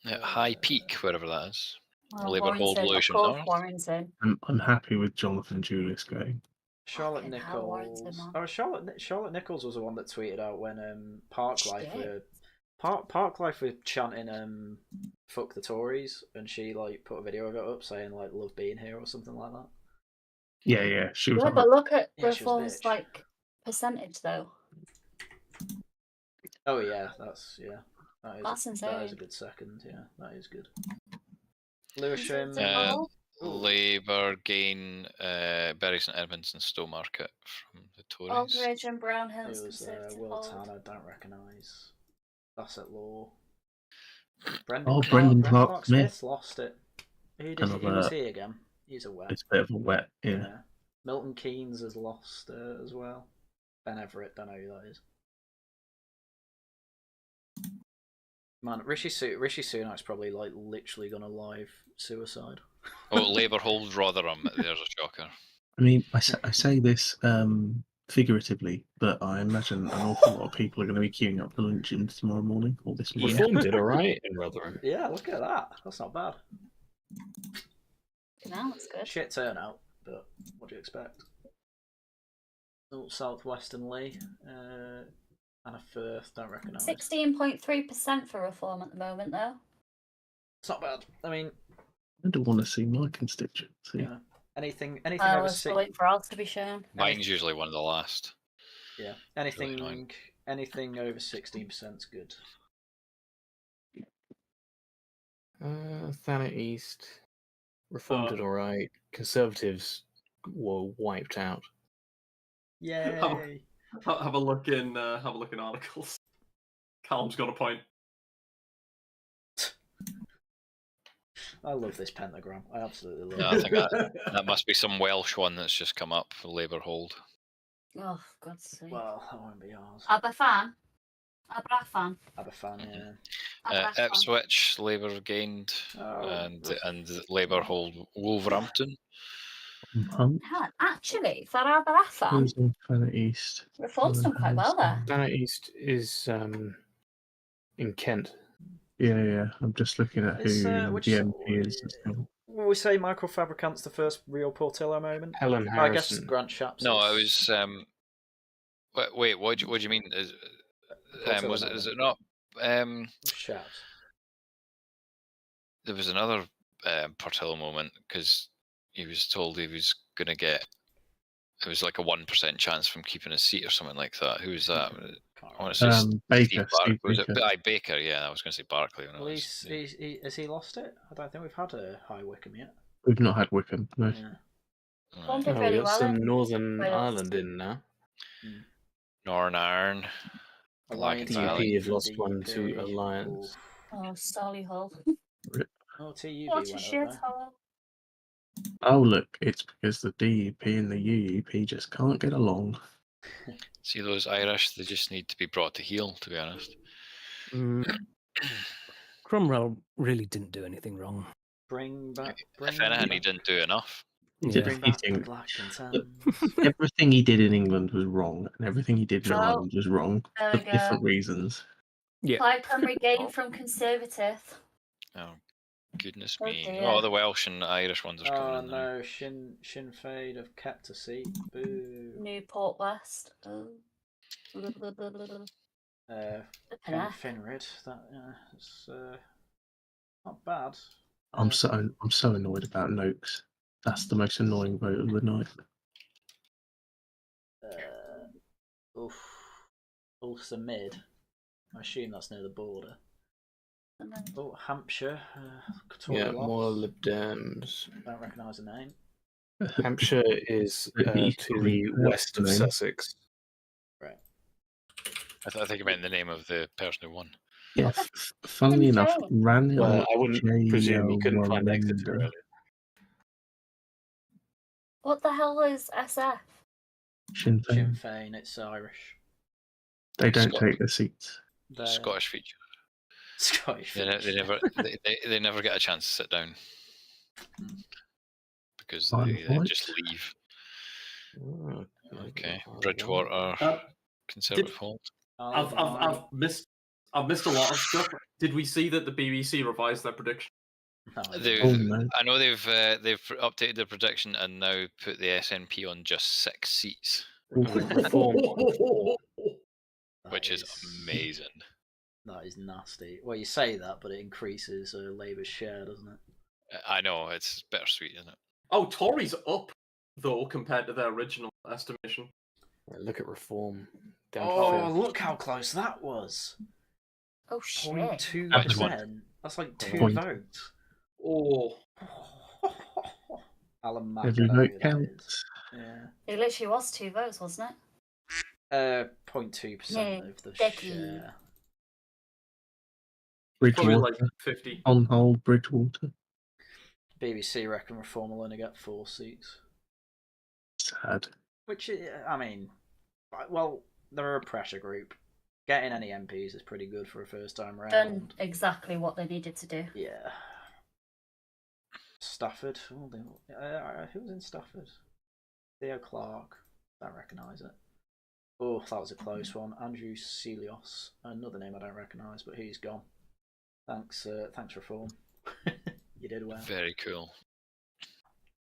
S17: High Peak, wherever that is.
S2: Oh,
S17: Labour hold
S2: Warrington,
S17: Lewisham
S2: of course,
S17: North.
S2: Warrington.
S3: I'm happy with Jonathan Julius going.
S1: Charlotte
S2: Fucking hell,
S1: Nichols.
S2: Warrington, man.
S1: Oh, Charlotte Nichols was the one that tweeted out when Parklife were chanting "fuck the Tories," and she like put a video of it up saying like "love being here" or something like that.
S3: Yeah, she was.
S2: Yeah, but look at
S1: Yeah, she was
S2: Reform's
S1: bitch.
S2: like percentage though.
S1: Oh yeah, that's
S2: That's insane.
S1: That is a good second. Yeah, that is good. Lewisham.
S17: Labour gain Bury St Edmunds and Stowmarket from the Tories.
S2: Aldridge and Brownhill.
S1: It was Will Tanner, don't recognise. Asset Law.
S3: Brendan
S1: Clark
S3: Clark
S1: Smith lost it. Who
S3: Kind of,
S1: was he again? He's a wet.
S3: It's a bit of a wet, yeah.
S1: Milton Keynes has lost as well. Ben Everett, don't know who that is. Man, Rishi Sunak's probably like literally gonna live suicide.
S17: Oh, Labour hold Rotherham. There's a shocker.
S3: I mean, I say this figuratively, but I imagine an awful lot of people are going to be queuing up for luncheons tomorrow morning or this morning.
S16: Reform did all right in Rotherham.
S1: Yeah, look at that. That's not bad.
S2: No, that's good.
S1: Shit turnout, but what do you expect? Southwestern Lee, and a Firth, don't recognise.
S2: 16.3% for Reform at the moment, though.
S1: It's not bad. I mean,
S3: I don't want to see my constituency.
S1: Yeah. Anything
S2: I
S1: over
S2: was waiting for ours to be shown.
S17: Mine's usually one of the last.
S1: Yeah. Anything over 16% is good.
S16: Thanet East. Reform did all right. Conservatives were wiped out.
S1: Yay!
S6: Have a look in articles. Callum's got a point.
S1: I love this pentagram. I absolutely love
S17: No,
S1: it.
S17: I think that must be some Welsh one that's just come up for Labour hold.
S2: Oh, God's sake.
S1: Well, that won't be ours.
S2: Aberfan,
S1: yeah.
S17: Ipswich, Labour gained, and Labour hold Wolverhampton.
S2: Actually, for Aberfan,
S3: Thanet East.
S2: Reform's done quite well there.
S16: Thanet East is in Kent.
S3: Yeah. I'm just looking at who the MP is.
S1: Will we say Michael Fabricant's the first real Portillo moment?
S16: Helen
S1: I guess
S16: Harrison.
S1: Grant Shapps.
S17: No, it was. Wait, what do you mean? Is it not?
S1: Shapps.
S17: There was another Portillo moment because he was told he was going to get. It was like a 1% chance from keeping his seat or something like that. Who was that? I want to say
S3: Baker.
S17: Steve was
S3: Baker.
S17: it Baker? Yeah, I was going to say Barclay.
S1: Has he lost it? I don't think we've had a High Wycombe yet.
S3: We've not had Wycombe, no.
S2: Reform did
S16: We
S2: really
S16: got
S2: well
S16: some
S2: in
S16: Northern
S2: Wales.
S16: Ireland in now.
S17: Northern Iron.
S16: DUP have lost one to Alliance.
S2: Oh, Solihull.
S1: Oh, TUV
S2: What a
S1: went
S2: shit
S1: up there.
S2: hole.
S3: Oh, look, it's because the DUP and the UUP just can't get along.
S17: See those Irish? They just need to be brought to heel, to be honest.
S5: Cromwell really didn't do anything wrong.
S17: If anything, he didn't do enough.
S3: Everything he did in England was wrong, and everything he did in
S2: Oh,
S3: Ireland was wrong
S2: there
S3: for
S2: we go.
S3: different reasons.
S2: Plaid Cymru gained from Conservative.
S17: Oh, goodness
S2: Oh,
S17: me.
S2: dear.
S17: Oh, the Welsh and Irish ones are coming
S1: Oh
S17: in now.
S1: no, Sinn Féin have kept a seat. Boo.
S2: Newport West. Oh.
S1: Finrid. It's not bad.
S3: I'm so annoyed about Noakes. That's the most annoying vote of the night.
S1: Ulster Mid. I assume that's near the border. Oh, Hampshire.
S16: Yeah,
S1: lost.
S16: more Lib Dems.
S1: Don't recognise the name.
S16: Hampshire is to the west of Sussex.
S1: Right.
S17: I think you meant the name of the person who won.
S3: Yeah, funnily enough, ran it.
S16: Well, I wouldn't presume you couldn't find Exeter earlier.
S2: What the hell is SF?
S3: Sinn Féin.
S1: Sinn Féin, it's Irish.
S3: They don't take the seats.
S17: Scottish feature.
S1: Scottish
S17: They
S1: feature.
S17: they never get a chance to sit down because
S3: Fine,
S17: they
S3: fine.
S17: just leave. Okay, Bridgewater, Conservative hold.
S6: I've missed a lot of stuff. Did we see that the BBC revised their prediction?
S17: I know they've updated their prediction and now put the SNP on just 6 seats, which is amazing.
S1: That is nasty. Well, you say that, but it increases Labour's share, doesn't it?
S17: I know, it's bittersweet, isn't it?
S6: Oh, Tories up though compared to their original estimation.
S16: Look at Reform.
S1: Oh, look how close that was.
S2: Oh shit!
S1: 0.2%. That's like 2 votes.
S6: Oh.
S1: Alan Mack.
S3: Every vote counts.
S1: Yeah.
S2: It literally was 2 votes, wasn't it?
S1: 0.2% of the
S2: Becky.
S1: share.
S3: Bridgewater.
S6: Probably like 50.
S3: On hold, Bridgewater.
S1: BBC reckon Reform will only get 4 seats.
S3: Sad.
S1: Which, I mean, well, they're a pressure group. Getting any MPs is pretty good for a first time round.
S2: Done exactly what they needed to do.
S1: Yeah. Stafford. Oh, who was in Stafford? Theo Clark. Don't recognise it. Oh, that was a close one. Andrew Celios. Another name I don't recognise, but he's gone. Thanks, Reform. You did well.
S17: Very cool.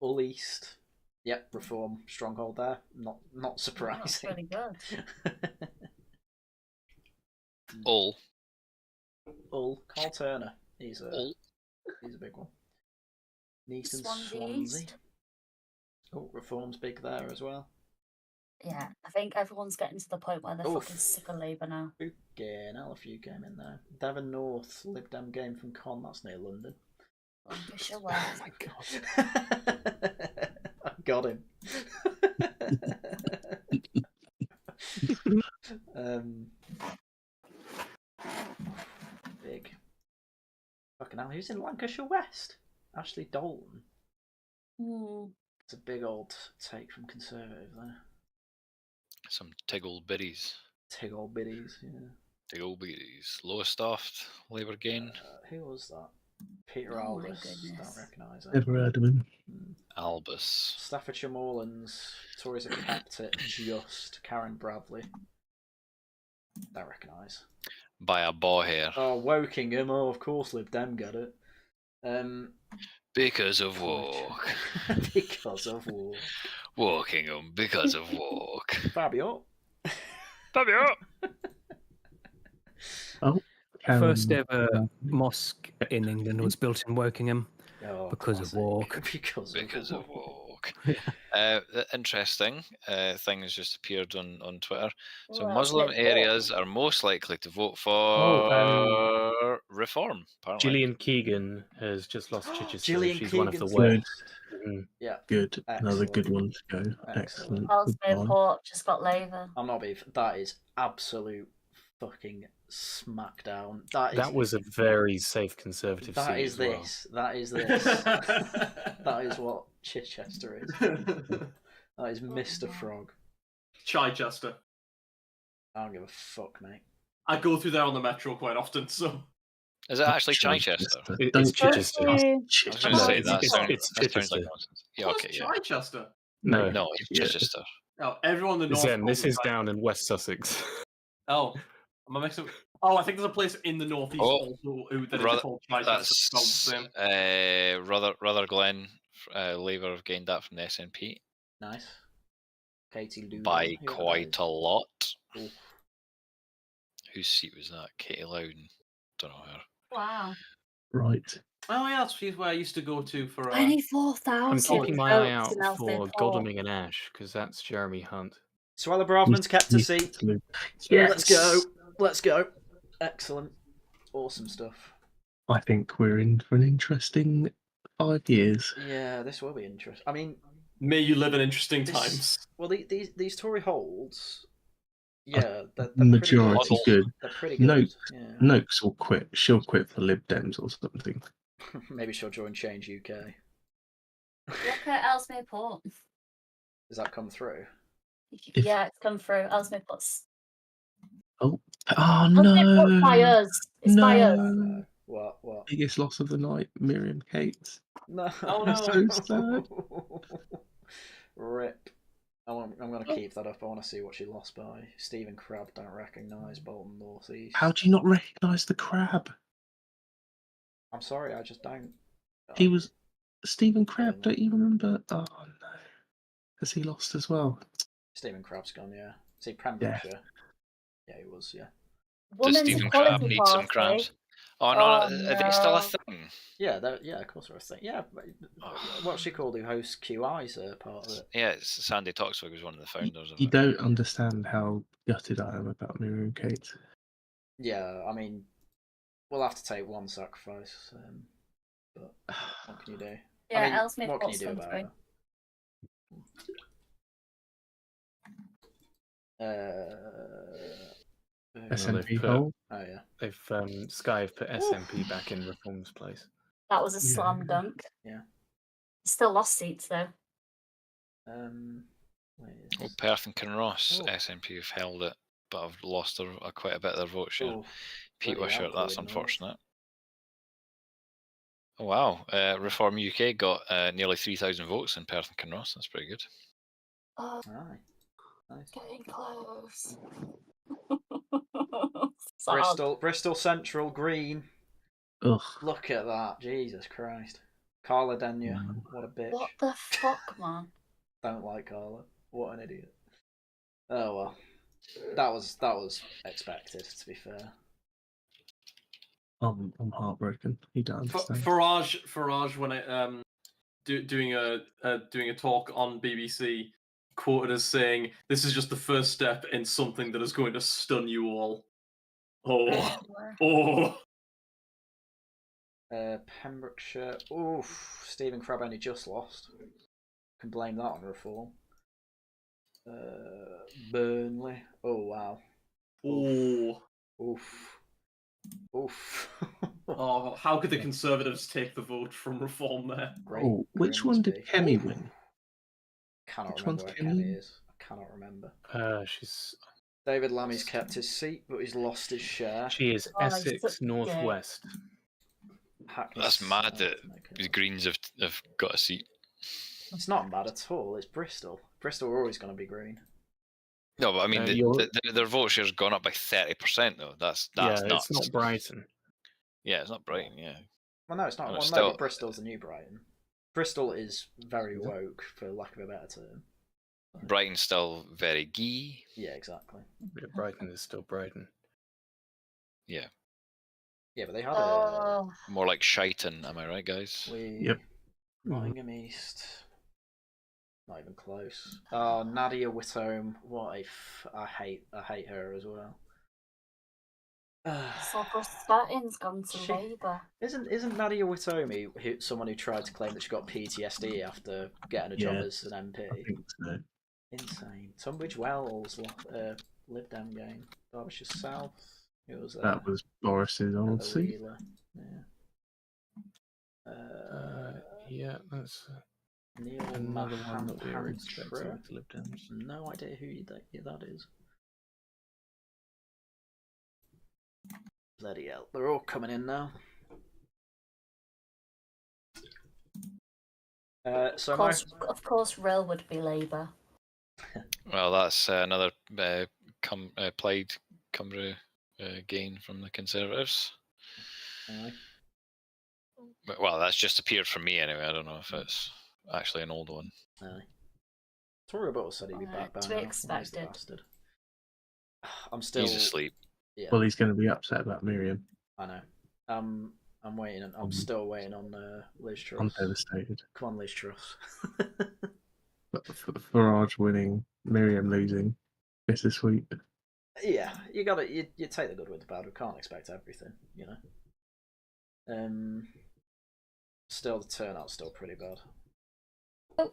S1: All East. Yep, Reform stronghold there. Not surprising.
S2: That's really good.
S17: All.
S1: Carl Turner. He's a big one. Neaton Swansea. Oh, Reform's big there as well.
S2: Yeah, I think everyone's getting to the point where they're fucking sick of Labour now.
S1: Fucking hell, a few came in there. Devon North, Lib Dem game from Con, that's near London.
S2: Oh
S1: my god. I got him. Big. Fucking hell, who's in Lancashire West? Ashley Dalton. It's a big old take from Conservative there.
S17: Some tiggle biddies.
S1: Tiggle biddies, yeah.
S17: Tiggle biddies. Lowestoft, Labour gain.
S1: Who was that? Peter Albus. Don't recognise it.
S3: Never heard of him.
S17: Albus.
S1: Staffordshire Moorlands. Tories have kept it just. Karen Bradley. Don't recognise.
S17: By a bow hair.
S1: Oh, Wokingham. Oh, of course, Lib Dem get it.
S17: Because of walk.
S1: Because of walk.
S17: Wokingham, because of walk.
S1: Fabio.
S17: Fabio.
S3: Oh.
S5: First ever mosque in England was built in Wokingham because of walk.
S17: Because of walk. Interesting thing has just appeared on Twitter. So Muslim areas are most likely to vote for reform. Apparently.
S16: Gillian Keegan has just lost Chichester.
S1: Gillian
S16: She's one of the
S1: Keegan's
S16: worst.
S1: Yeah.
S3: Good. Another
S1: Excellent.
S3: good one to go. Excellent.
S2: Ellesmere Port just got Labour.
S1: I'm not being. That is absolute fucking smackdown.
S16: That was a very safe Conservative seat.
S1: That is
S16: as well.
S1: this. That is this. That is what Chichester is. That is Mr. Frog.
S6: Chichester.
S1: I don't give a fuck, mate.
S6: I go through there on the metro quite often, so.
S17: Is it actually Chichester?
S16: It's Chichester.
S17: I was going to say that.
S16: It's
S17: That sounds
S16: Chichester.
S17: like nonsense. Yeah, okay, yeah.
S6: Chichester.
S16: No,
S17: it's Chichester.
S6: Oh, everyone in the north.
S16: Zen, this is down in West Sussex.
S6: Oh, am I mixing? Oh, I think there's a place in the northeast also that is called Chichester.
S17: Rutherglen, Labour have gained that from the SNP.
S1: Nice. Katie Loudon.
S17: By quite a lot.
S1: Ooh.
S17: Whose seat was that? Katie Loudon. Don't know her.
S2: Wow.
S3: Right.
S6: Oh yeah, that's where I used to go to for.
S2: 24,000.
S16: I'm keeping my eye out for Godalming and Ash because that's Jeremy Hunt.
S1: Suella Braverman's kept a seat.
S3: Yes.
S1: Let's go. Let's go. Excellent. Awesome stuff.
S3: I think we're in for an interesting 5 years.
S1: Yeah, this will be interesting. I mean,
S6: may you live in interesting times.
S1: Well, these Tory holds. Yeah, they're
S3: majority good.
S1: They're pretty good.
S3: Noakes will quit. She'll quit for Lib Dems or something.
S1: Maybe she'll join Change UK.
S2: Look at Ellesmere Port.
S1: Does that come through?
S2: Yeah, it's come through. Ellesmere Port's.
S3: Oh
S2: Ellesmere
S3: no!
S2: Port's by us. It's by us.
S1: What?
S3: Biggest loss of the night, Miriam Cates.
S1: No.
S6: Oh no.
S3: So sad.
S1: Rip. I'm going to keep that up. I want to see what she lost by. Stephen Crabb, don't recognise. Bolton North East.
S3: How do you not recognise the crab?
S1: I'm sorry, I just don't.
S3: He was Stephen Crabb. Don't you remember? Oh no, has he lost as well?
S1: Stephen Crabb's gone. Yeah. Is he Pembrokeshire? Yeah, he was. Yeah.
S17: Does Stephen Crabb need some crabs? Oh no, are they still a thing?
S1: Yeah, of course they're a thing. Yeah, what's she called? Who hosts QI's part of it?
S17: Yeah, it's Sandy Toxvig was one of the founders of
S3: You
S17: it.
S3: don't understand how gutted I am about Miriam Cates.
S1: Yeah, I mean, we'll have to take one sacrifice, but what can you do?
S2: Yeah,
S1: I mean,
S2: Ellesmere
S1: what can you
S2: Port's
S1: do
S2: come
S1: about
S2: through.
S1: it?
S3: SMP hole.
S1: Oh yeah.
S16: They've Sky have put SMP back in Reform's place.
S2: That was a slam dunk.
S1: Yeah.
S2: Still lost seats though.
S17: Perth and Kinross SNP have held it, but have lost quite a bit of their vote share. Pete Wishart, that's unfortunate. Oh wow, Reform UK got nearly 3,000 votes in Perth and Kinross. That's pretty good.
S2: Oh,
S1: nice.
S2: Getting close.
S1: Bristol Central Green.
S3: Ugh.
S1: Look at that, Jesus Christ. Carla Denyer, what a bitch.
S2: What the fuck, man?
S1: Don't like Carla. What an idiot. Oh well, that was expected. To be fair.
S3: I'm heartbroken. He don't understand.
S6: Farage, when I doing a talk on BBC, quoted as saying, "This is just the first step in something that is going to stun you all." Oh.
S1: Pembrokeshire. Oof. Stephen Crabb only just lost. Can blame that on Reform. Burnley. Oh wow.
S6: Oof.
S1: Oof. Oof.
S6: Oh, how could the Conservatives take the vote from Reform there?
S3: Which one did Kemi win?
S1: Cannot remember where Kemi is. I cannot remember.
S16: She's.
S1: David Lammy's kept his seat, but he's lost his share.
S16: She is Essex Northwest.
S17: That's mad that the Greens have got a seat.
S1: It's not bad at all. It's Bristol. Bristol are always going to be green.
S17: No, but I mean, their vote share's gone up by 30%, though. That's nuts.
S16: It's not Brighton.
S17: Yeah, it's not Brighton, yeah.
S1: Well, no, it's not.
S17: Well,
S1: Well,
S17: still...
S1: no, but Bristol's the new Brighton. Bristol is very woke, for lack of a better term.
S17: Brighton's still very gee.
S1: Yeah, exactly.
S16: Yeah, Brighton is still Brighton.
S17: Yeah.
S1: Yeah, but they had a...
S17: More like Shighton, am I right, guys?
S3: Yep.
S1: Nottingham East. Not even close. Oh, Nadia Whitome. What a I hate her as well.
S2: Soprostatin's gone to Labour.
S1: Isn't Nadia Whitome someone who tried to claim that she got PTSD after getting a job as an MP?
S3: I think so.
S1: Insane. Tunbridge Wells, Lib Dem game. Derbyshire South. Who was
S3: that was Boris's old seat.
S1: Yeah.
S16: That's
S1: Neil
S16: another one that we were expecting
S1: Mahantra.
S16: with the Lib Dems.
S1: No idea who that is. Bloody hell. They're all coming in now.
S2: Of course, Rill would be Labour.
S17: Well, that's another Plaid Cymru gain from the Conservatives.
S1: Aye.
S17: Well, that's just appeared for me anyway. I don't know if it's actually an old one.
S1: Aye. Tory Butler said he'd be back by
S2: To be
S1: now.
S2: expected.
S1: I'm still.
S17: He's asleep.
S1: Yeah.
S3: Well, he's going to be upset about Miriam.
S1: I know. I'm waiting. I'm still waiting on Liz Truss.
S3: I'm devastated.
S1: Come on, Liz Truss.
S3: But Farage winning, Miriam losing. This is sweet.
S1: Yeah, you take the good with the bad. We can't expect everything, you know. Still, the turnout's still pretty bad.
S2: Oh,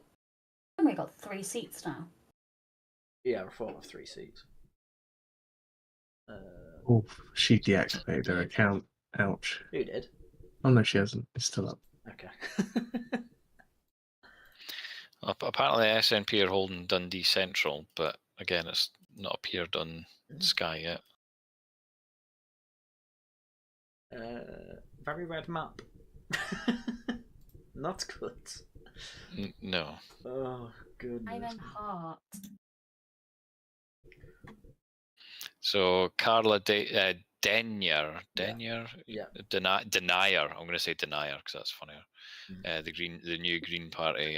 S2: and we got 3 seats now.
S1: Yeah, Reform have 3 seats.
S3: She deactivated her account. Ouch.
S1: Who did?
S3: Oh no, she hasn't. It's still up.
S1: Okay.
S17: Apparently, SNP are holding Dundee Central, but again, it's not appeared on Sky yet.
S1: Very red map. Not good.
S17: No.
S1: Oh, goodness.
S2: I'm in heart.
S17: So Carla Denyer,
S1: yeah.
S17: Denier. I'm going to say Denier because that's funnier. The new Green Party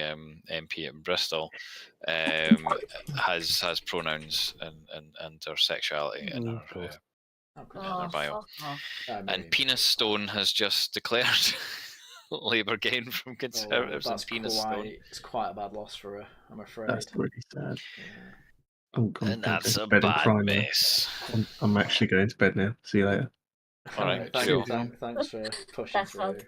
S17: MP in Bristol has pronouns and her sexuality in her bio. And Penis Stone has just declared Labour gain from Conservatives.
S1: That's
S17: Penis Stone.
S1: It's quite a bad loss for her, I'm afraid.
S3: That's really sad.
S17: And that's a bad mess.
S3: I'm actually going to bed now. See you later.
S17: All right,
S1: Thanks for pushing through.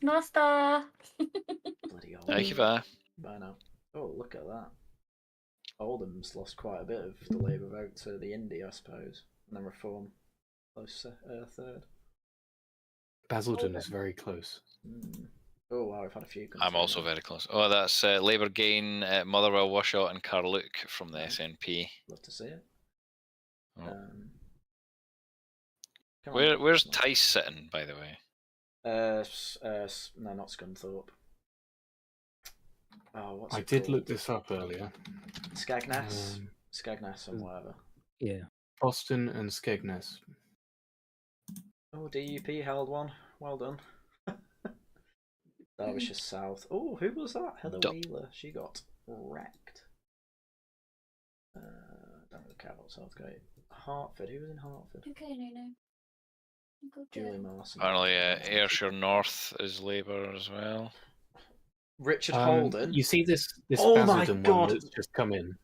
S2: North Star.
S1: Bloody old.
S17: Nagivate.
S1: Bye now. Oh, look at that. Oldham's lost quite a bit of the Labour vote to the Indie, I suppose, and then Reform close third.
S16: Basildon is very close.
S1: Oh wow, we've had a few.
S17: I'm also very close. Oh, that's Labour gain, Motherwell, Washot, and Carluke from the SNP.
S1: Love to see it.
S17: Oh. Where's Tice sitting, by the way?
S1: No, not Scunthorpe. Oh, what's
S16: I
S1: it
S16: did
S1: called?
S16: look this up earlier.
S1: Skegness, Skegness, and whatever.
S5: Yeah.
S16: Boston and Skegness.
S1: Oh, DUP held one. Well done. Derbyshire South. Oh, who was that? Heather Wheeler. She got wrecked. Don't really care about Southgate. Hartford. Who was in Hartford?
S2: Okay, no.
S1: Julie Marson.
S17: Apparently, Ayrshire North is Labour as well.
S1: Richard Holden.
S16: You see this
S1: Oh my
S16: Basildon
S1: God.
S16: one that's just come in.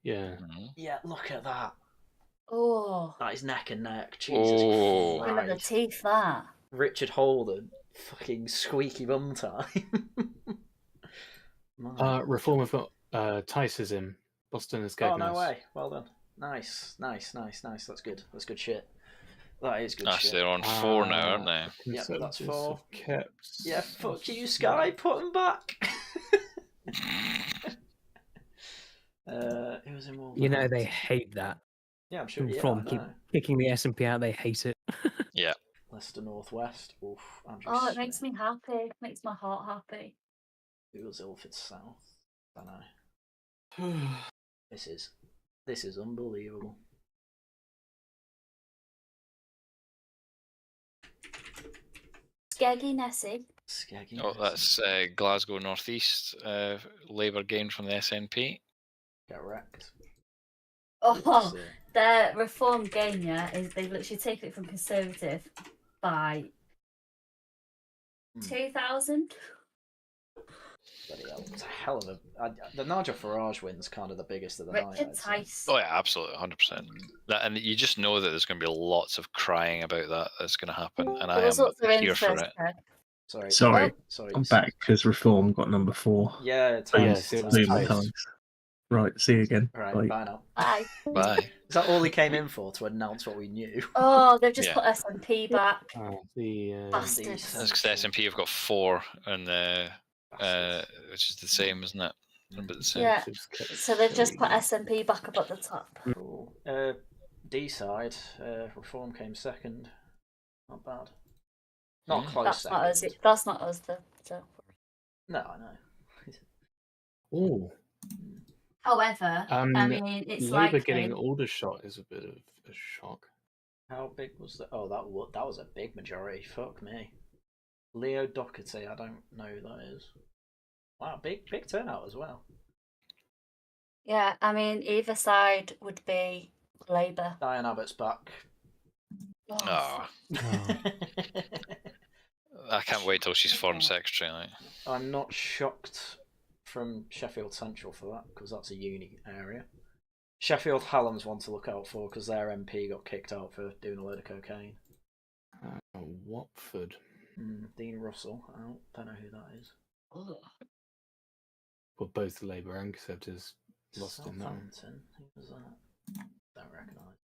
S16: Yeah.
S1: Yeah, look at that.
S2: Oh.
S1: That is neck and neck. Jesus
S2: One of the
S1: Christ.
S2: teeth, that.
S1: Richard Holden. Fucking squeaky bum time.
S16: Reform have got Tice is in. Boston and Skegness.
S1: Oh, no way. Well done. Nice. That's good. That's good shit. That is good shit.
S17: They're on 4 now, aren't they?
S1: Yeah, that's 4.
S16: Kept...
S1: Yeah, fuck you, Sky. Put them back. It was in
S5: You know they hate that.
S1: Yeah, I'm sure.
S5: From kicking the SNP out, they hate it.
S17: Yeah.
S1: Leicester Northwest. Oof, Andrew
S2: Oh, it makes me happy. Makes my heart happy.
S1: Who was Ilford South? I don't know. This is unbelievable.
S2: Skeggy Nessie.
S17: Oh, that's Glasgow North East. Labour gain from the SNP.
S1: Get wrecked.
S2: Oh, their Reform gain, is they've literally taken it from Conservative by 2,000.
S1: Bloody hell, it's a hell of a. The Nigel Farage win's kind of the biggest of the night.
S2: Richard Tice.
S17: Oh yeah, absolutely, 100%. And you just know that there's going to be lots of crying about that that's going to happen, and I am here for it.
S1: Sorry.
S3: I'm back because Reform got number 4.
S1: Yeah,
S3: Tice. Right, see you again.
S1: Right, bye now.
S2: Bye.
S17: Bye.
S1: Is that all he came in for, to announce what we knew?
S2: Oh, they've just put SNP back. Bastards.
S17: That's because the SNP have got 4, and which is the same, isn't it? The same.
S2: Yeah. So they've just put SNP back up at the top.
S1: Cool. D side, Reform came second. Not bad. Not close.
S2: That's
S1: second.
S2: not us. That's not us, though. So.
S1: No, I know.
S16: Oh.
S2: However, I mean, it's
S16: Labour
S2: like
S16: getting Aldershot is a bit of a shock.
S1: How big was the? Oh, that was a big majority. Fuck me. Leo Doherty, I don't know who that is. Wow, big turnout as well.
S2: Yeah, I mean, either side would be Labour.
S1: Diane Abbott's back.
S17: Oh. I can't wait till she's Foreign Secretary. Like.
S1: I'm not shocked from Sheffield Central for that, because that's a uni area. Sheffield Hallam's one to look out for, because their MP got kicked out for doing a load of cocaine.
S16: Watford.
S1: Dean Russell. I don't know who that is.
S16: Well, both the Labour and Conservatives lost in that.
S1: Southampton. Who was that? Don't recognise.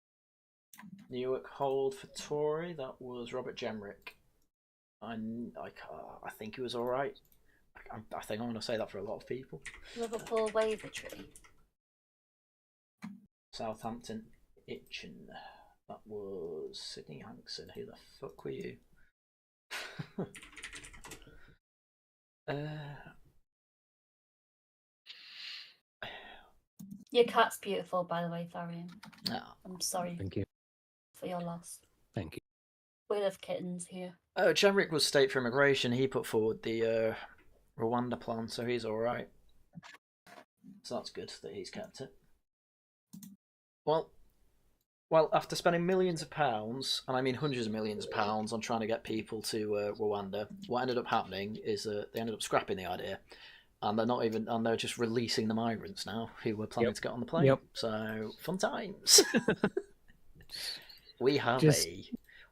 S1: Newark hold for Tory. That was Robert Jenrick. I think he was all right. I think I'm going to say that for a lot of people.
S2: Liverpool Wavertree.
S1: Southampton Itchen. That was Sydney Hankson. Who the fuck were you?
S2: Your cat's beautiful, by the way, Tharium.
S1: No.
S2: I'm sorry.
S5: Thank you.
S2: For your loss.
S5: Thank you.
S2: We love kittens here.
S1: Oh, Jenrick was State for Immigration. He put forward the Rwanda plan, so he's all right. So that's good that he's kept it. Well, after spending millions of pounds, and I mean hundreds of millions of pounds, on trying to get people to Rwanda, what ended up happening is that they ended up scrapping the idea, and they're just releasing the migrants now who were planning to get on the plane. So fun times. We have a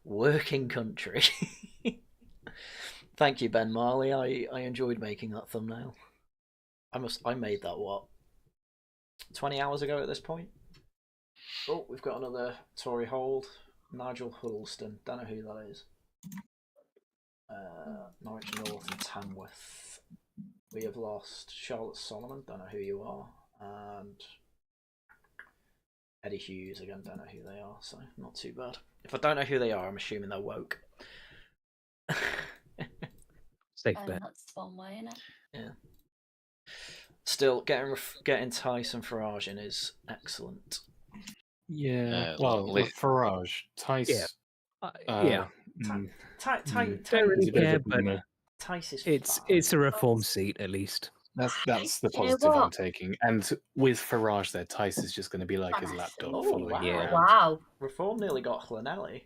S1: working country. Thank you, Ben Marley. I enjoyed making that thumbnail. I made that, what, 20 hours ago at this point? Oh, we've got another Tory hold. Nigel Huddleston. Don't know who that is. Norwich North and Tamworth. We have lost Charlotte Solomon. Don't know who you are. And Eddie Hughes again. Don't know who they are. So not too bad. If I don't know who they are, I'm assuming they're woke.
S5: Safe bet.
S2: That's one way, isn't it?
S1: Yeah. Still, getting Tyson Farage in is excellent.
S16: Yeah. Well, with Farage, Tyson.
S5: Yeah.
S1: Don't
S5: really care, but
S1: Tice is
S5: it's a reform seat at least.
S16: That's the
S2: You know
S16: positive I'm
S2: what?
S16: taking. And with Farage there, Tice is just going to be like his lapdog following
S1: wow.
S16: you around.
S2: Wow.
S1: Reform nearly got Hlanelli.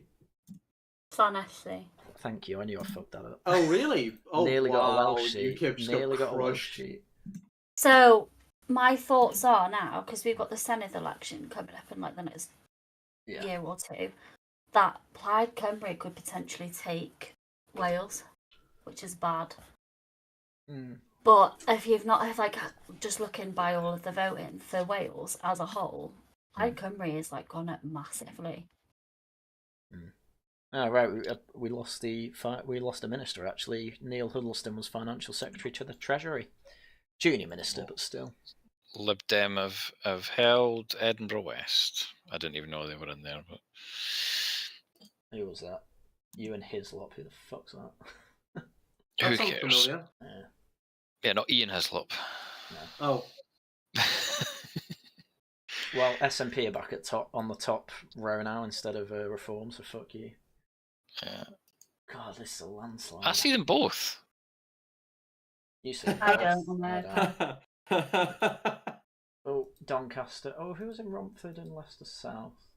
S2: Honestly.
S1: Thank you. I knew I fucked that up.
S19: Oh, really? Oh,
S1: nearly got a
S19: wow,
S1: Welsh sheet.
S19: UKIP just
S1: Nearly
S19: got
S1: got a Welsh
S19: crushed.
S1: sheet.
S2: So my thoughts are now, because we've got the Senedd election coming up in like the next year or two, that Plaid Cymru could potentially take Wales, which is bad. But if you've not, if like just looking by all of the voting for Wales as a whole, Plaid Cymru is like gone up massively.
S1: Oh, right, we lost a minister actually. Neil Huddleston was financial secretary to the Treasury, junior minister, but still.
S17: Lib Dem have held Edinburgh West. I didn't even know they were in there, but
S1: Who was that? Ewan Hislop. Who the fuck's that?
S17: Who cares? Yeah, not Ian Hislop.
S19: Oh.
S1: Well, SNP are back on the top row now instead of Reform, so fuck you.
S17: Yeah.
S1: God, this is a landslide.
S17: I see them both.
S1: You see them
S2: I
S1: both.
S2: don't know.
S1: Oh, Doncaster. Oh, who was in Romford and Leicester South?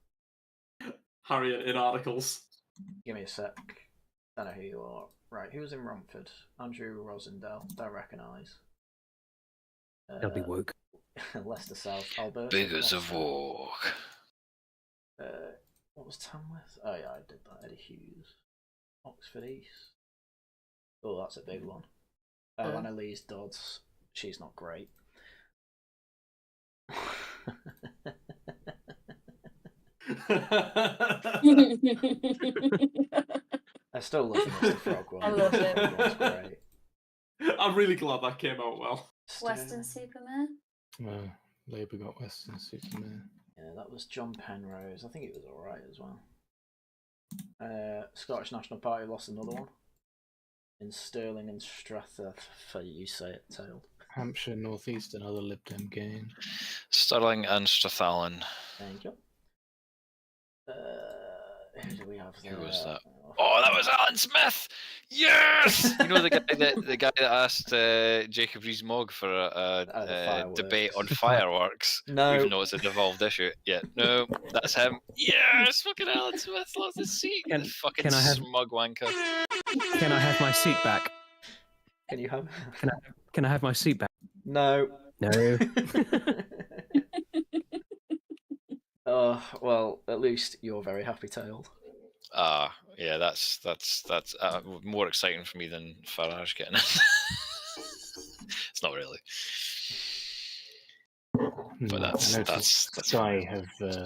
S19: Haryan in articles.
S1: Give me a sec. Don't know who you are. Right, who was in Romford? Andrew Rosendale. Don't recognise.
S5: They'll be woke.
S1: Leicester South. Albert.
S17: Big as a walk.
S1: What was Tamworth? Oh yeah, I did that. Eddie Hughes. Oxford East. Oh, that's a big one. Annalise Dodds. She's not great. I still love the Mr. Frog one.
S2: I love it.
S1: Frog one's great.
S19: I'm really glad that came out well.
S2: Western Superman.
S16: Labour got Western Superman.
S1: Yeah, that was John Penrose. I think it was alright as well. Scottish National Party lost another one. In Stirling and Strathurth. For you say it, Tailed.
S16: Hampshire North East, another Lib Dem gain.
S17: Stirling and Strathallan.
S1: Thank you. Who do we have there?
S17: Who was that? Oh, that was Alan Smith. Yes. You know the guy that asked Jacob Rees-Mogg for a debate on fireworks.
S1: No,
S17: even though it's a devolved issue. Yeah, no, that's him. Yes, fucking Alan Smith loves his seat. Fucking smug wanker.
S5: Can I have my seat back?
S1: Can you have?
S5: Can I have my seat back?
S1: No.
S5: No.
S1: Oh well, at least you're very happy, Tailed.
S17: Yeah, that's more exciting for me than Farage getting it. It's not really. But that's
S16: Sky have put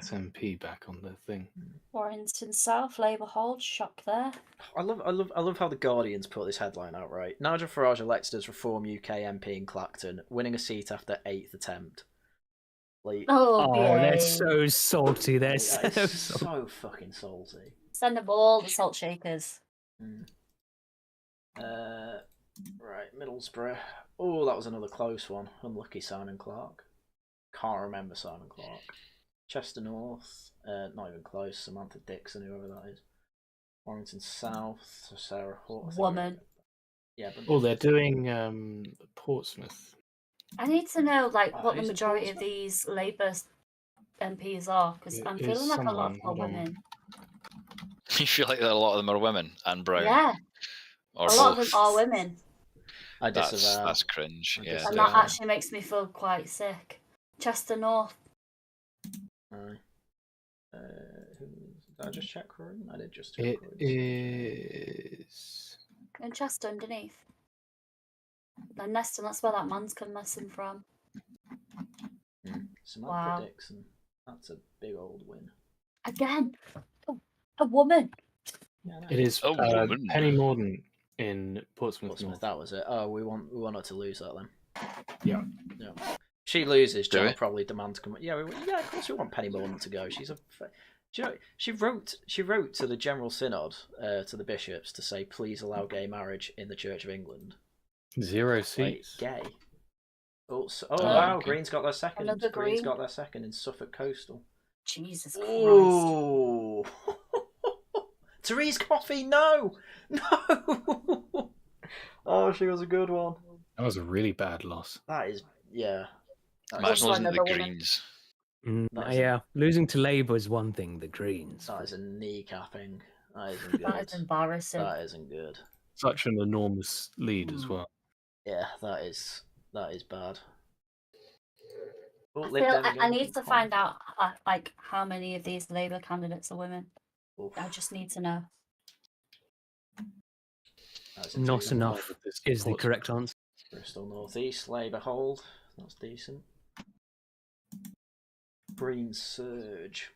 S16: SNP back on the thing.
S2: Warrington South, Labour hold, shock there.
S1: I love how the Guardian's put this headline out, right? Nigel Farage elected as Reform UK MP in Clacton, winning a seat after 8th attempt. Like,
S5: they're so salty. They're
S1: so fucking salty.
S2: Send them all the salt shakers.
S1: Right, Middlesbrough. Oh, that was another close one. Unlucky Simon Clark. Can't remember Simon Clark. Chester North. Not even close. Samantha Dixon, whoever that is. Warrington South. Sarah Hort.
S2: Woman.
S1: Yeah, but
S16: they're doing Portsmouth.
S2: I need to know what the majority of these Labour MPs are, because I'm feeling like a lot of women.
S17: You feel like a lot of them are women and brown.
S2: Yeah,
S17: or
S2: a lot of them are women.
S1: I disavow.
S17: That's cringe. Yeah,
S2: and that actually makes me feel quite sick. Chester North.
S1: Did I just check Rory? I did just check
S16: It is
S2: And chest underneath. And nesting, that's where that man's come missing from.
S1: Samantha Dixon. That's a big old win.
S2: Again, a woman.
S1: Yeah,
S16: It is Penny Mordaunt in Portsmouth North.
S1: That was it. Oh, we want her to lose that then.
S16: Yeah.
S1: She loses, John will probably demand to come. Yeah, of course we want Penny Mordaunt to go. She's a. Do you know, she wrote to the General Synod, to the bishops, to say, please allow gay marriage in the Church of England.
S16: 0 seats.
S1: Gay. Wow,
S16: okay.
S1: Green's got their second.
S2: Another
S1: Green's
S2: Green.
S1: got their second in Suffolk Coastal.
S2: Jesus Christ.
S1: Oh. Therese Coffey, no! Oh, she was a good one.
S16: That was a really bad loss.
S1: That is, yeah.
S17: Imagine losing to the Greens.
S5: Yeah, losing to Labour is one thing. The Greens.
S1: That is a kneecapping. That isn't good.
S2: That is embarrassing.
S1: That isn't good.
S16: Such an enormous lead as well.
S1: Yeah, that is bad.
S2: I need to find out like how many of these Labour candidates are women. I just need to know.
S5: Not enough is the correct answer.
S1: Bristol North East, Labour hold. That's decent. Green surge.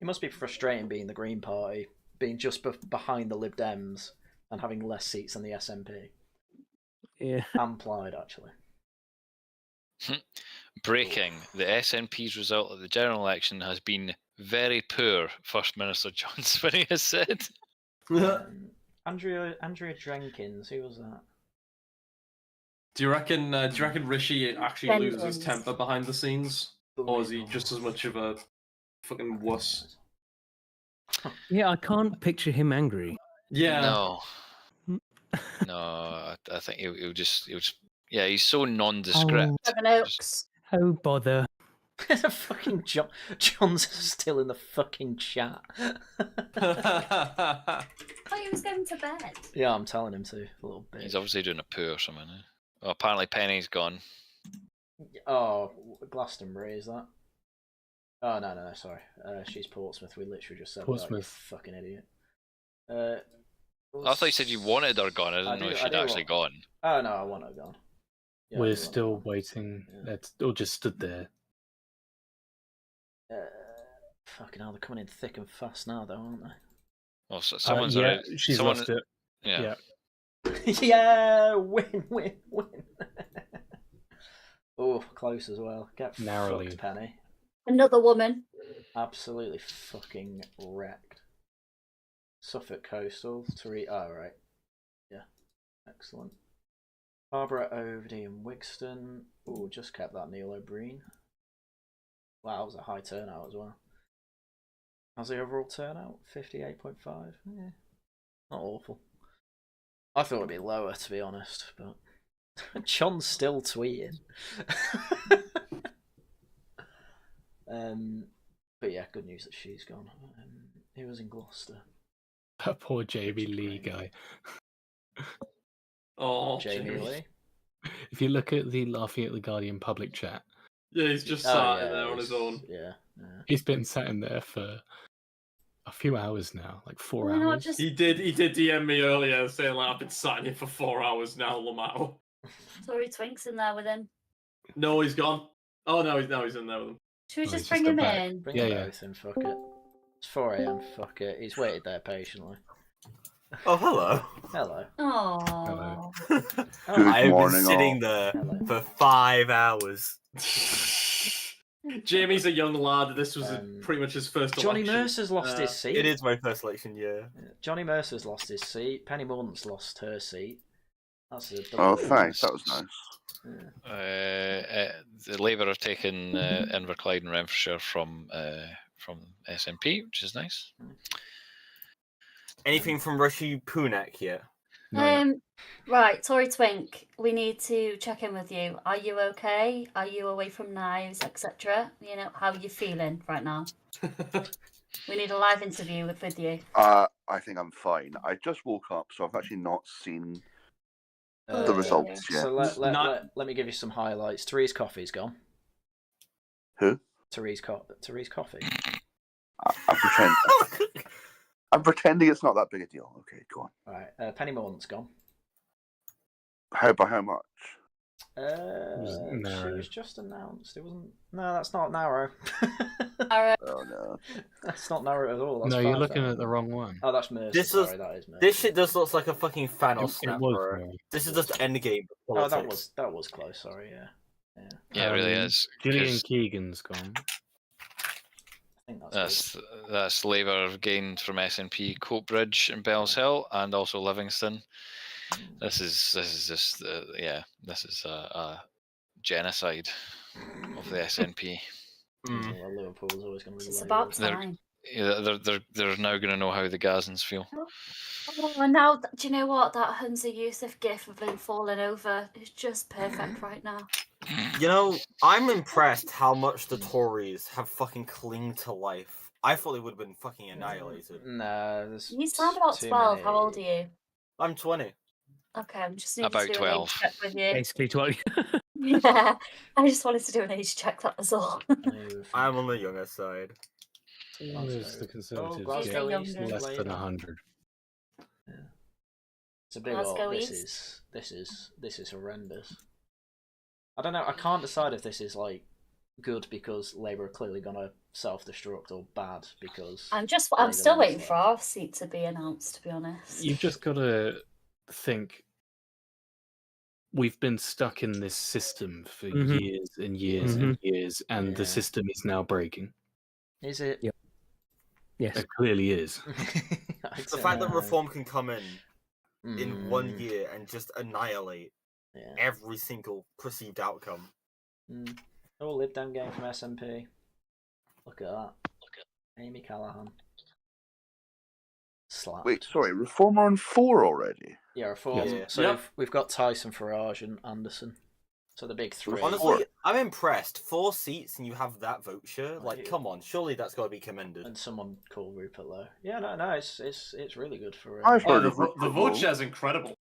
S1: It must be frustrating being the Green Party, being just behind the Lib Dems and having less seats than the SNP.
S5: Yeah.
S1: And Plaid, actually.
S17: Breaking. The SNP's result of the general election has been very poor, First Minister John Swinney has said.
S1: Andrea Jenkins, who was that?
S6: Do you reckon Rishi actually loses his temper behind the scenes? Or is he just as much of a fucking wuss?
S5: Yeah, I can't picture him angry.
S6: Yeah.
S17: No. No, I think he'll just yeah, he's so nondescript.
S2: Seven Oaks.
S5: Oh bother.
S1: Fucking John's still in the fucking chat.
S2: Oh, he was going to bed.
S1: Yeah, I'm telling him to a little bit.
S17: He's obviously doing a poo or something. Eh? Oh, apparently Penny's gone.
S1: Oh, Glastonbury, is that? Oh, no, sorry. She's Portsmouth. We literally just said
S16: Portsmouth.
S1: That, fucking idiot.
S17: I thought you said you wanted her gone. I didn't know if she'd actually gone.
S1: Oh, no, I want her gone. Yeah,
S16: We're still waiting. That's all just stood there.
S1: Fucking hell, they're coming in thick and fast now, though, aren't they?
S17: Oh, so someone's
S16: she's lost it.
S17: Yeah.
S1: Yeah, win. Oh, close as well. Get
S16: narrowly.
S1: Fucked, Penny.
S2: Another woman.
S1: Absolutely fucking wrecked. Suffolk Coastal. Oh, right. Yeah. Excellent. Barbara Ovedy and Wigston. Oh, just kept that Neil O'Brien. Wow, that was a high turnout as well. How's the overall turnout? 58.5? Yeah. Not awful. I thought it'd be lower, to be honest, but John's still tweeting. But yeah, good news that she's gone. Who was in Gloucester?
S16: That poor Jamie Lee guy.
S6: Oh,
S1: Jamie Lee.
S16: If you look at the Laughing at the Guardian public chat,
S6: yeah, he's just sat in there on his own.
S1: Yeah.
S16: He's been sat in there for a few hours now, like 4 hours.
S6: He did DM me earlier saying like I've been sat in here for 4 hours now, Lamau.
S2: Sorry, Twink's in there with him.
S6: No, he's gone. Oh no, he's in there with him.
S2: Should we just bring him in?
S1: Bring them both in, fuck it. It's 4 AM, fuck it. He's waited there patiently.
S21: Oh, hello.
S1: Hello.
S2: Oh.
S21: I've been sitting there for 5 hours.
S6: Jamie's a young lad. This was pretty much his first
S1: Johnny
S6: election.
S1: Mercer's lost his seat.
S21: It is my first election, yeah.
S1: Johnny Mercer's lost his seat. Penny Mordaunt's lost her seat. That's a
S4: Oh, thanks. That was nice.
S17: The Labour have taken Inverclyde and Renfrewshire from SNP, which is nice.
S21: Anything from Rishi Punak yet?
S2: Right, Tory Twink, we need to check in with you. Are you okay? Are you away from knives, etc.? You know, how are you feeling right now? We need a live interview with you.
S4: I think I'm fine. I just woke up, so I've actually not seen the results yet.
S1: So let me give you some highlights. Therese Coffey's gone.
S4: Who?
S1: Therese Coffey.
S4: I'm pretending it's not that big a deal. Okay, go on.
S1: All right, Penny Morn's gone.
S4: By how much?
S1: She was just announced. It wasn't. No, that's not narrow.
S4: Oh no,
S1: that's not narrow at all. That's
S16: no, you're looking at the wrong one.
S1: Oh, that's Mercy.
S21: Sorry,
S1: that is Mercy.
S21: This shit just looks like a fucking Thanos snap, bro.
S16: Mercy.
S21: This is just endgame politics.
S1: Oh, that was close. Sorry, yeah.
S17: Yeah, it really is.
S16: Gillian Keegan's gone.
S1: I think
S17: that's Labour gained from SNP, Coatbridge and Bells Hill, and also Livingston. This is just this is a genocide of the SNP.
S1: Well, Liverpool's always going to be.
S2: It's about time.
S17: They're now going to know how the Gazans feel.
S2: Oh, and now, do you know what? That Hunza Yusuf gif of him falling over is just perfect right now.
S21: You know, I'm impressed how much the Tories have fucking clinged to life. I thought they would have been fucking annihilated.
S1: No,
S2: you sound about 12. How old are you?
S21: I'm 20.
S2: Okay, I'm just needing
S17: about
S2: to do
S17: 12.
S2: an age check with you.
S5: Basically 20.
S2: Yeah, I just wanted to do an age check. That was all.
S21: I'm on the younger side.
S16: The Conservatives
S2: Glasgow
S16: get
S2: East,
S16: less than 100.
S1: Yeah. It's a big
S2: Glasgow
S1: this
S2: East.
S1: is horrendous. I don't know. I can't decide if this is like good because Labour are clearly gonna self-destruct or bad because
S2: I'm still waiting for our seat to be announced. To be honest,
S16: You've just got to think. We've been stuck in this system for years and years and years, and the system is now breaking.
S1: Is it?
S5: Yep. Yes,
S16: it clearly is.
S21: The fact that reform can come in 1 year and just annihilate every single perceived outcome.
S1: Oh, Lib Dem game from SNP. Look at that. Amy Callaghan. Slapped.
S4: Wait, sorry, Reform are on 4 already?
S1: Yeah, Reform.
S21: Yeah.
S1: So we've got Tyson, Farage, and Anderson. So the big 3.
S21: Honestly, I'm impressed. 4 seats and you have that vote share. Like, come on, surely that's got to be commended.
S1: And someone called Rupert Lowe. Yeah, no, it's really good for.
S6: I've heard of the vote share is incredible.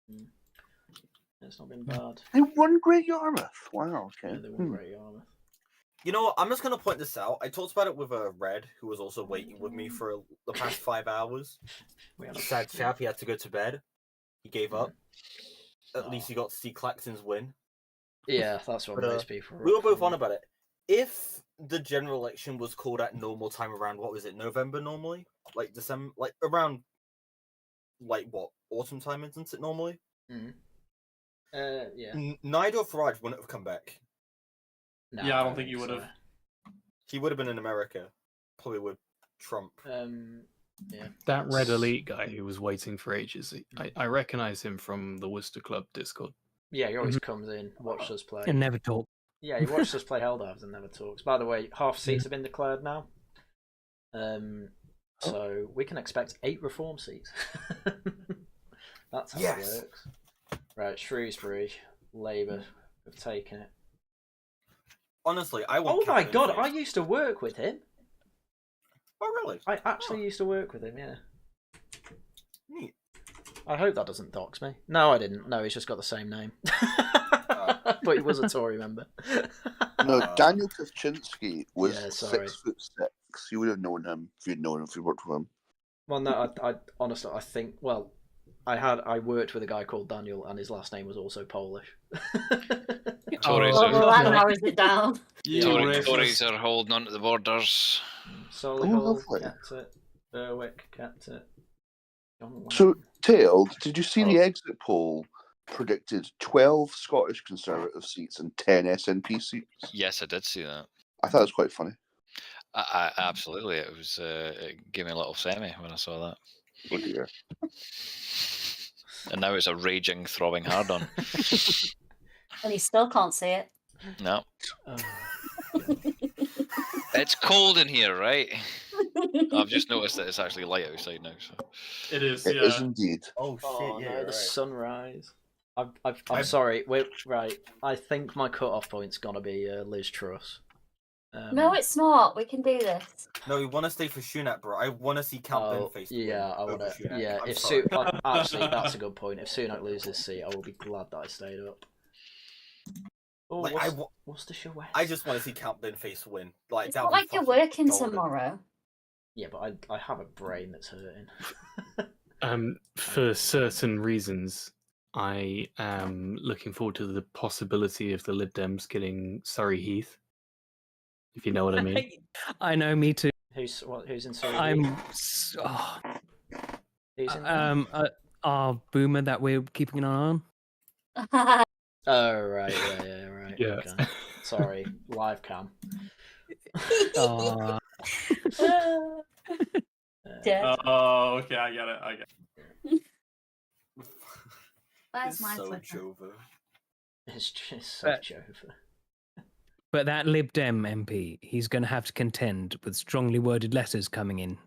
S1: It's not been bad.
S4: They won Great Yarmouth. Wow. Okay.
S1: Yeah, they won Great Yarmouth.
S21: You know what? I'm just going to point this out. I talked about it with Red, who was also waiting with me for the past 5 hours. Sad chap. He had to go to bed. He gave up. At least he got to see Clacton's win.
S1: Yeah, that's what most people.
S21: We were both on about it. If the general election was called at normal time around, what was it, November normally? Like December? Like around, like what, autumn time, isn't it normally?
S1: Yeah.
S21: Neither of Farage wouldn't have come back.
S6: No, yeah, I don't think you would have.
S21: He would have been in America, probably with Trump.
S1: Yeah.
S16: That Red Elite guy who was waiting for ages. I recognise him from the Worcester Club Discord.
S1: Yeah, he always comes in, watches us play,
S5: and never talks.
S1: Yeah, he watches us play Helldivers and never talks. By the way, half seats have been declared now. So we can expect 8 reform seats. That's how it works. Right, Shrewsbury, Labour have taken it.
S21: Honestly, I want.
S1: Oh my god, I used to work with him.
S21: Oh really?
S1: I actually used to work with him. Yeah.
S21: Neat.
S1: I hope that doesn't dox me. No, I didn't. No, he's just got the same name. But he was a Tory member.
S4: No, Daniel Kaczynski was
S1: sorry.
S4: 6'6". You would have known him if you'd known him if you worked with him.
S1: Well, no, I honestly, I think. Well, I worked with a guy called Daniel, and his last name was also Polish.
S17: Tories
S2: that narrows it down.
S17: Tories are holding on to the borders.
S1: Solihull kept it. Berwick kept it.
S4: So, Tailed, did you see the exit poll predicted 12 Scottish Conservative seats and 10 SNP seats?
S17: Yes, I did see that.
S4: I thought it was quite funny.
S17: I absolutely. It was. It gave me a little semi when I saw that.
S4: Oh dear.
S17: And now it's a raging, throbbing hard on.
S2: And he still can't see it.
S17: No. It's cold in here, right? I've just noticed that it's actually light outside now. So
S6: it is.
S4: It is indeed.
S21: Oh shit!
S1: No, the sunrise. I'm sorry. Wait, right. I think my cut-off point's gonna be Liz Truss.
S2: No, it's not. We can do this.
S21: No, we want to stay for Shunat, bro. I want to see Count face.
S1: Yeah, I want to. Yeah, if actually, that's a good point. If Sunak loses his seat, I will be glad that I stayed up. Oh,
S21: like,
S1: what's the show?
S21: I just want to see Count face win. Like
S2: it's
S21: that.
S2: not like you're working tomorrow.
S1: Yeah, but I have a brain that's hurting.
S16: For certain reasons, I am looking forward to the possibility of the Lib Dems getting Surrey Heath. If you know what I mean.
S5: I know, me too.
S1: Who's in Surrey Heath? Who's in
S5: our boomer that we're keeping an eye on.
S1: Oh right, yeah, right.
S16: Yeah.
S1: Okay. Sorry, live cam.
S5: Aw.
S6: Oh, okay, I get it.
S2: Where's my
S21: so
S2: Twitter?
S21: Jova.
S1: It's just so Jova.
S5: But that Lib Dem MP, he's going to have to contend with strongly worded letters coming in.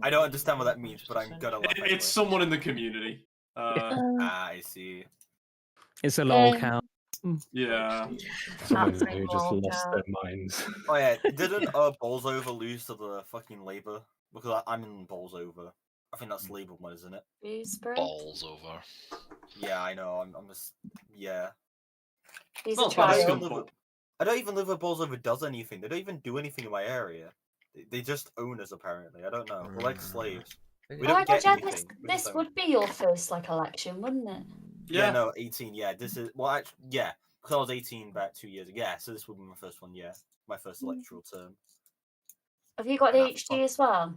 S21: I don't understand what that means, but I'm gonna laugh. Anyway.
S6: It's someone in the community.
S21: I see.
S5: It's a lol count.
S6: Yeah.
S16: Someone who just lost their minds.
S21: Oh yeah, didn't Bolsover lose to the fucking Labour? Because I'm in Bolsover. I think that's Labour one, isn't it?
S17: Bolsover.
S21: Yeah, I know. I'm just yeah.
S2: He's
S21: Well,
S2: a child.
S21: I don't even live where Bolsover does anything. They don't even do anything in my area. They just own us, apparently. I don't know. We're like slaves. We don't get anything.
S2: This would be your first election, wouldn't it?
S21: Yeah, no, 18. Yeah, this is actually, yeah, because I was 18 about 2 years ago. Yeah, so this would be my first one. Yeah, my first electoral term.
S2: Have you got HD as well?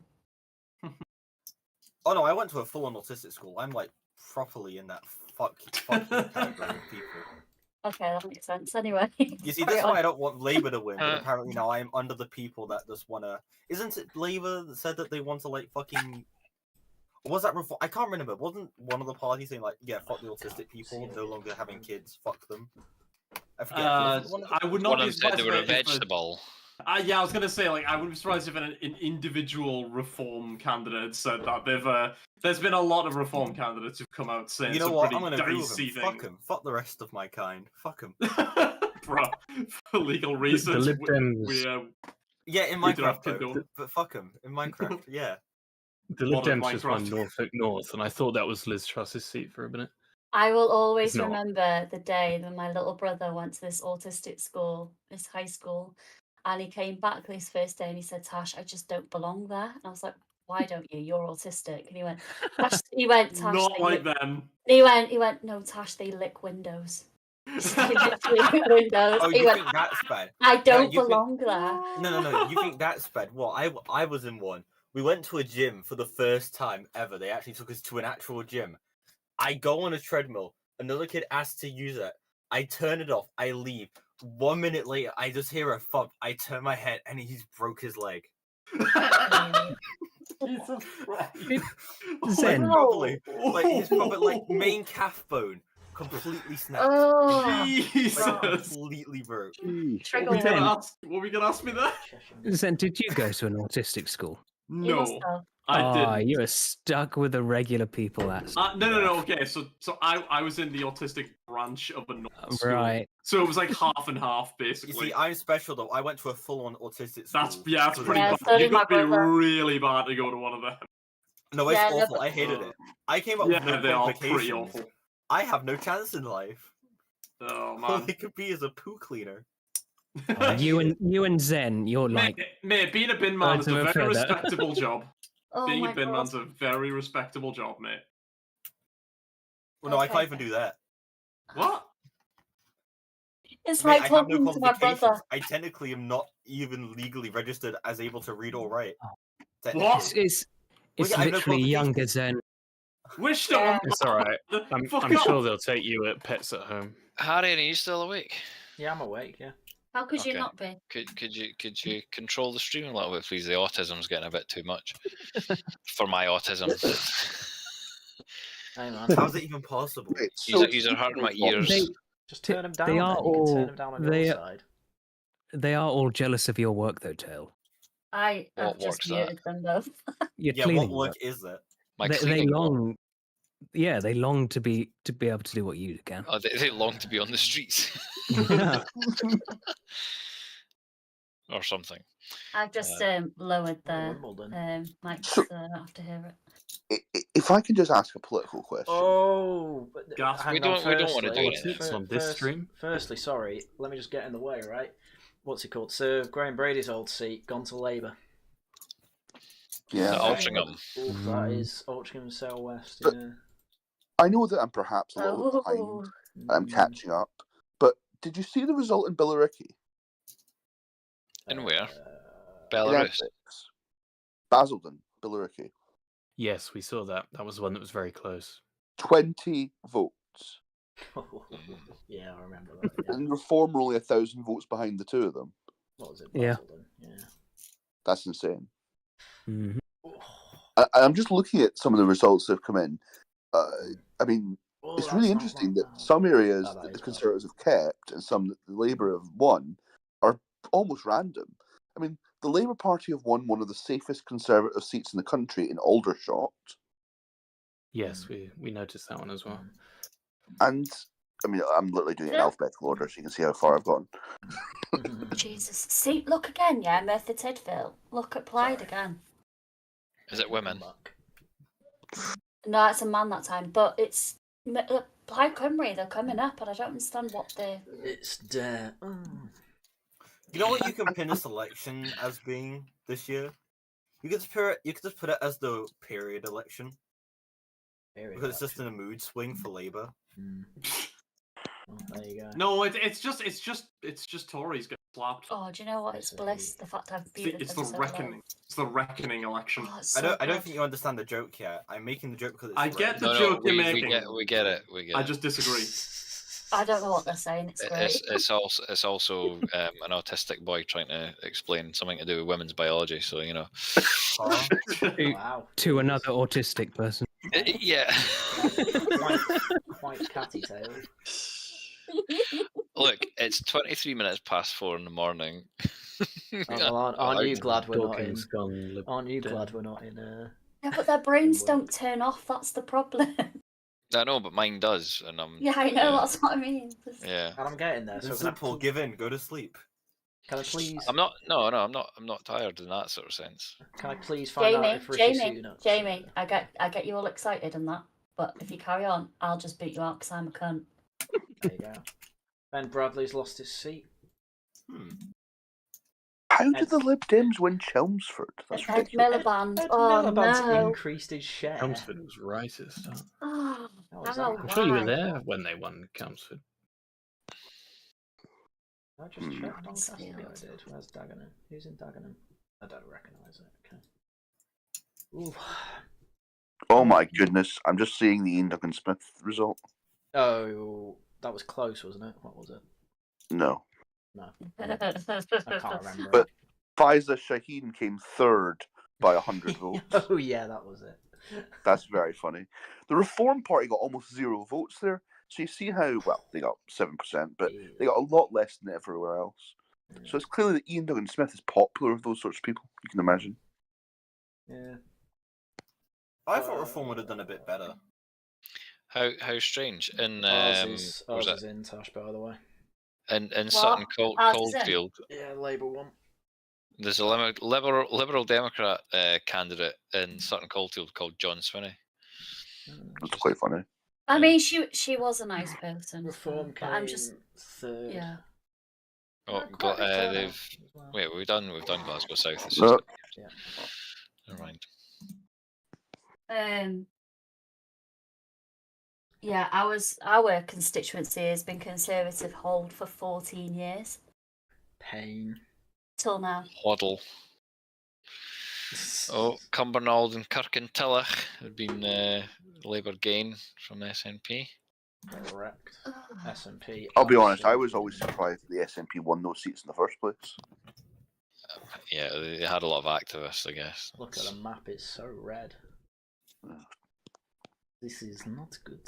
S21: Oh no, I went to a full-on autistic school. I'm like properly in that fucking category of people.
S2: Okay, that makes sense. Anyway,
S21: you see, that's why I don't want Labour to win. But apparently now I am under the people that just wanna. Isn't it Labour that said that they want to like fucking? Was that reform? I can't remember. Wasn't one of the parties saying like, yeah, fuck the autistic people, no longer having kids, fuck them? I forget.
S6: I would not be surprised
S17: they were a
S6: if
S17: vegetable.
S6: Yeah, I was gonna say like I wouldn't be surprised if an individual reform candidate said that. There's been a lot of reform candidates who've come out saying
S21: you know
S6: some
S21: what?
S6: pretty
S21: I'm gonna agree with
S6: dicey
S21: him. Fuck him. Fuck the rest of my kind. Fuck him.
S6: Bro, for legal reasons.
S16: The Lib Dems.
S21: Yeah, in Minecraft, though, but fuck him. In Minecraft, yeah.
S16: The Lib Dems just won Norfolk North, and I thought that was Liz Truss's seat for a minute.
S2: I will always
S16: It's not.
S2: remember the day when my little brother went to this autistic school, this high school, and he came back his first day and he said, "Tash, I just don't belong there." And I was like, "Why don't you? You're autistic." And he went, Tash,
S6: Not like them.
S2: He went, "No, Tash, they lick windows." Windows.
S21: Oh, you think that's bad?
S2: I don't belong there.
S21: No. You think that's bad? Well, I was in one. We went to a gym for the first time ever. They actually took us to an actual gym. I go on a treadmill. Another kid asks to use it. I turn it off. I leave. 1 minute later, I just hear a thump. I turn my head, and he's broke his leg.
S6: Jesus Christ.
S21: Like, probably, like his probably like main calf bone completely snapped.
S2: Oh,
S6: Jesus.
S21: Like, completely broke.
S6: What were we gonna ask me there?
S5: Zen, did you go to an autistic school?
S6: No, I didn't.
S5: You were stuck with the regular people. That's
S6: no. Okay, so I was in the autistic branch of a normal school.
S5: Right.
S6: So it was like half and half, basically.
S21: You see, I'm special though. I went to a full-on autistic school.
S6: That's pretty
S2: Yeah,
S6: bad. You've got to be really bad to go to one of them.
S21: No, it's awful. I hated it. I came up with no
S6: they are pretty
S21: qualifications.
S6: awful.
S21: I have no chance in life.
S6: Oh
S21: All
S6: man.
S21: I could be is a poo cleaner.
S5: You and Zen, you're like.
S6: Mate, being a bin man is a very respectable job.
S2: Oh
S6: Being
S2: my
S6: a bin
S2: God.
S6: man's a very respectable job, mate.
S21: Well, no, I can't even do that.
S6: What?
S2: It's
S21: Mate,
S2: like
S21: I have no
S2: talking to my
S21: qualifications.
S2: brother.
S21: I technically am not even legally registered as able to read or write.
S6: What?
S5: It's
S21: Well, yeah, I have no
S5: literally younger Zen.
S6: Wish them.
S2: Yeah.
S16: It's all right. I'm sure they'll take you at Pets at Home.
S17: Haryan, are you still awake?
S1: Yeah, I'm awake. Yeah.
S2: How could you
S17: Okay.
S2: not be?
S17: Could you control the stream a little bit, please? The autism's getting a bit too much for my autism.
S1: Hey man.
S21: How's it even possible?
S17: These are hurting my ears.
S1: Just turn them down.
S5: They are
S1: then. You can
S5: all.
S1: turn them down on your side.
S5: They are all jealous of your work, though, Tail.
S2: I have
S17: What
S2: just
S17: work's that?
S2: muted them both.
S5: Your
S21: Yeah,
S5: cleaning
S21: what work is it?
S17: My
S5: They
S17: cleaning work.
S5: long. Yeah, they long to be able to do what you can.
S17: Oh, they long to be on the streets.
S5: Yeah.
S17: Or something.
S2: I've just lowered the mic so I don't have to hear it.
S4: If I can just ask a political question.
S1: Oh, but
S6: Gas.
S1: hang
S17: We
S1: on,
S17: don't want to do
S1: firstly-
S17: it.
S16: On this stream?
S1: Firstly, sorry, let me just get in the way, right? what's it called? Sir Graham Brady's old seat gone to Labour.
S4: Yeah.
S17: Altrincham.
S1: That is Altrincham South West.
S4: But
S1: Yeah.
S4: I know that I'm perhaps a little bit behind. And I'm catching up. But did you see the result in Billericay?
S17: In where?
S4: In
S17: Belarus.
S4: Essex. Basildon, Billericay.
S16: Yes, we saw that. That was the one that was very close.
S4: 20 votes.
S1: Yeah, I remember that. Yeah.
S4: And Reform were only 1,000 votes behind the two of them.
S1: What was it?
S5: Yeah.
S1: Basildon? Yeah.
S4: That's insane.
S5: Mm-hmm.
S4: I'm just looking at some of the results that have come in. I mean, it's really interesting that some areas that the Conservatives have kept and some that the Labour have won are almost random. I mean, the Labour Party have won one of the safest Conservative seats in the country in Aldershot.
S16: Yes, we noticed that one as well.
S4: And, I mean, I'm literally doing it in alphabetical order so you can see how far I've gone.
S2: Jesus. See, look again, yeah, Merthyr Tydfil. Look at Plaid again.
S17: Is it women?
S2: No, it's a man that time, but it's Plaid Cymru, they're coming up, and I don't understand what they...
S1: It's there.
S21: You know what you can pin this election as being this year? You could just put it as the period election. Because it's just in a mood swing for Labour.
S1: Well, there you go.
S6: No, it's just Tories get slapped.
S2: Oh, do you know what? It's bliss. The fact I've viewed
S6: It's the reckoning. It's the reckoning election.
S2: Oh,
S21: I don't think you understand the joke yet. I'm making the joke because it's
S6: I get the joke you're making.
S17: We get it.
S6: I just disagree.
S2: I don't know what they're saying. It's great.
S17: It's also an autistic boy trying to explain something to do with women's biology. So you know.
S1: Wow.
S5: To another autistic person.
S17: Yeah.
S1: Quite catty tail.
S17: Look, it's 23 minutes past 4 in the morning.
S1: Well, aren't you glad we're not in? Aren't you glad we're not in?
S2: Yeah, but their brains don't turn off. That's the problem.
S17: I know, but mine does, and I'm.
S2: Yeah, I know. That's what I mean.
S17: Yeah.
S1: And I'm getting there. So
S21: simple. Give in. Go to sleep.
S1: Can I please?
S17: I'm not. No, I'm not. I'm not tired in that sort of sense.
S1: Can I please find out if Richie's suiting up?
S2: Jamie, I get you all excited and that, but if you carry on, I'll just beat you out because I'm a cunt.
S1: There you go. Ben Bradley's lost his seat.
S4: How did the Lib Dems win Chelmsford? That's
S2: Ed Miliband.
S1: Miliband's
S2: no.
S1: increased his share.
S16: Chelmsford was right at the start.
S2: Oh,
S16: I'm sure you were there when they won Chelmsford.
S1: I just checked on Castle. Yeah, I did. Where's Dagenham? Who's in Dagenham? I don't recognise it. Okay. Ooh.
S4: Oh my goodness! I'm just seeing the Ian Duncan Smith result.
S1: Oh, that was close, wasn't it? What was it?
S4: No.
S1: No. I can't remember.
S4: But Faiza Shaheen came third by 100 votes.
S1: Oh yeah, that was it.
S4: That's very funny. The Reform Party got almost 0 votes there. So you see how, well, they got 7%, but they got a lot less than everywhere else. So it's clearly that Ian Duncan Smith is popular with those sorts of people, you can imagine.
S1: Yeah.
S21: I thought Reform would have done a bit better.
S17: How strange. In
S1: Ours is in Tash, by the way.
S17: In Sutton Coldfield.
S1: Yeah, Labour won.
S17: There's a Liberal Democrat candidate in Sutton Coldfield called John Swinney.
S4: That's quite funny.
S2: I mean, she was a nice person.
S1: Reform
S2: but I'm just
S1: third.
S2: Yeah.
S17: Oh, we've done Glasgow South. It's
S4: No.
S17: just, never mind.
S2: Yeah, our constituency has been Conservative hold for 14 years.
S1: Pain.
S2: Till now.
S17: Hoddle. Oh, Cumbernauld and Kirkintilloch have been Labour gain from SNP.
S1: Correct. SNP.
S4: I'll be honest, I was always surprised the SNP won those seats in the first place.
S17: Yeah, they had a lot of activists, I guess.
S1: Look at the map, it's so red. This is not good.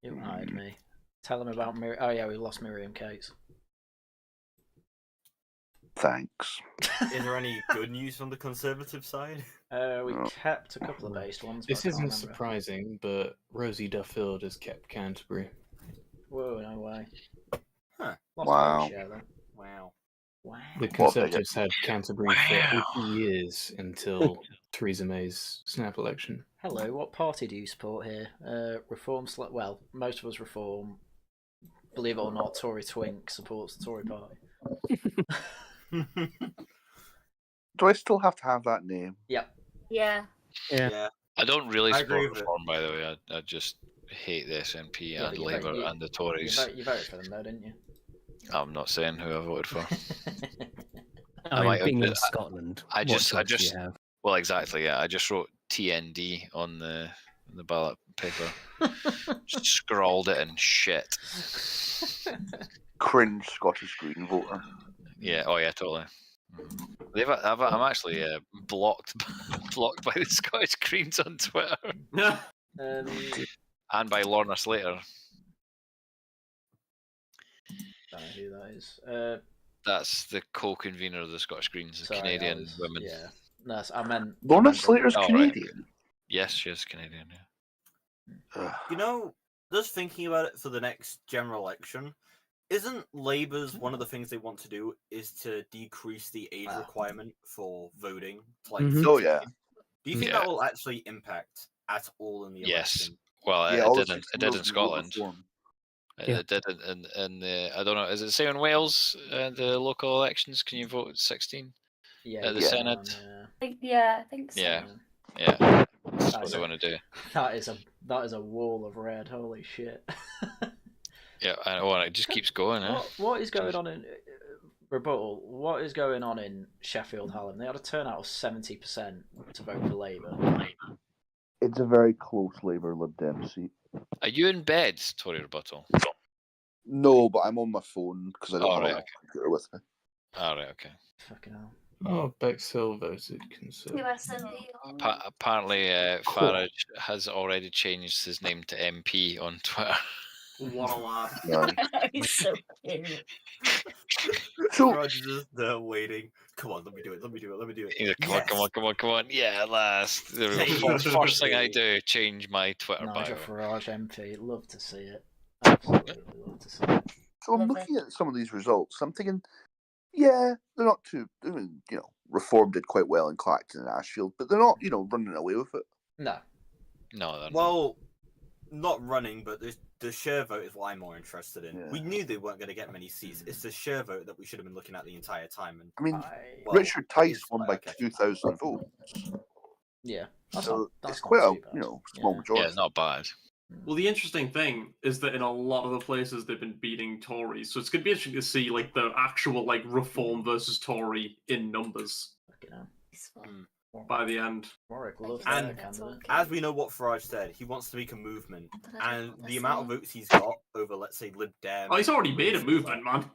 S1: You hired me. Tell them about Miriam. Oh yeah, we lost Miriam Cates.
S4: Thanks.
S21: Is there any good news from the Conservative side?
S1: We kept a couple of based ones.
S16: This isn't surprising, but Rosie Duffield has kept Canterbury.
S1: Whoa, no way.
S21: Huh.
S4: Wow.
S21: Wow.
S16: The Conservatives had Canterbury for 80 years until Theresa May's snap election.
S1: Hello, what party do you support here? Reform, well, most of us Reform. believe it or not, Tory Twink supports the Tory party.
S4: Do I still have to have that name?
S1: Yep.
S2: Yeah.
S5: Yeah.
S17: I don't really
S21: I agree
S17: support
S21: with it.
S17: reform, by the way. I just hate the SNP
S1: Yeah,
S17: and
S1: but
S17: Labour and the Tories.
S1: You voted for them, though, didn't you?
S17: I'm not saying who I voted for.
S5: I
S17: might
S5: mean,
S17: have
S5: being in
S17: been-
S5: Scotland,
S17: I
S5: what
S17: just,
S5: choice do you have?
S17: well, exactly. Yeah, I just wrote TND on the ballot paper. Just scrawled it in shit.
S4: Cringe Scottish Green voter.
S17: Yeah. Oh yeah, totally. I'm actually blocked by the Scottish Greens on Twitter and by Lorna Slater.
S1: Don't know who that is.
S17: That's the co-convener of the Scottish Greens, the
S1: Sorry,
S17: Canadian women.
S1: Yeah. No, I meant.
S4: Lorna Slater's
S17: Oh, right.
S4: Canadian.
S17: Yes, she is Canadian. Yeah.
S21: You know, just thinking about it for the next general election, isn't Labour's one of the things they want to do is to decrease the age requirement for voting to like 16?
S4: Oh yeah.
S21: Do you think that will actually impact at all in the
S17: Yes.
S21: election?
S17: Well,
S4: Yeah,
S17: it did. It did in Scotland.
S5: Yeah.
S17: It did in the. I don't know. Is it the same in Wales? The local elections, can you vote at 16?
S1: Yeah.
S17: At the Senate.
S2: Yeah, I think so.
S17: Yeah. Yeah. That's what they want to do.
S1: That is a wall of red. Holy shit.
S17: Yeah, I know. It just keeps going.
S1: What is going on in rebuttal? What is going on in Sheffield Hallam? They had a turnout of 70% to vote for Labour.
S4: It's a very close Labour Lib Dem seat.
S17: Are you in bed, Tory Rebuttal?
S4: No, but I'm on my phone because I don't have
S17: right,
S4: a computer with me.
S17: All right, okay.
S1: Fucking hell.
S3: Oh, Bexhill voted Conservative.
S17: Apparently, Farage has already changed his name to MP on Twitter.
S19: What a laugh.
S2: He's so cute.
S21: Roger's just there waiting. Come on, let me do it.
S17: He's like, come on. Yeah, at last. First thing I do, change my Twitter
S1: Nigel
S17: bio.
S1: Farage MP. Love to see it. Absolutely love to see it.
S4: So I'm looking at some of these results. I'm thinking, yeah, they're not too. I mean, Reform did quite well in Clacton and Ashfield, but they're not, running away with it.
S1: No.
S17: No.
S21: Well, not running, but the share vote is what I'm more interested in. Yeah. We knew they weren't going to get many seats. It's the share vote that we should have been looking at the entire time. And
S4: I mean, Richard Tice won by 2,000 votes.
S1: Yeah,
S4: that's quite a small majority.
S17: Yeah, it's not bad.
S19: Well, the interesting thing is that in a lot of the places they've been beating Tories, so it's going to be interesting to see like the actual like Reform versus Tory in numbers. By the end.
S21: And as we know what Farage said, he wants to make a movement. And the amount of votes he's got over, let's say, Lib Dem...
S19: Oh, he's already made a movement, man.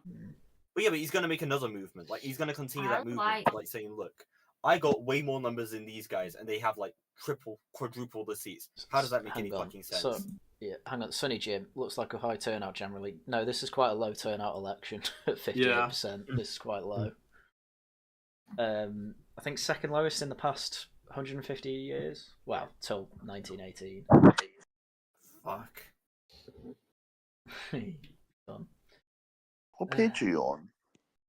S21: But yeah, but he's going to make another movement. Like, he's going to continue that movement. Like, saying, look, I got way more numbers than these guys, and they have, like, quadruple the seats. How does that make any fucking sense?
S1: So, yeah, hang on. Sunny Jim, looks like a high turnout generally. No, this is quite a low turnout election at 58%. Yeah. This is quite low. I think second lowest in the past 150 years. Well, till 1918.
S21: Fuck.
S1: Done.
S4: What page are you on?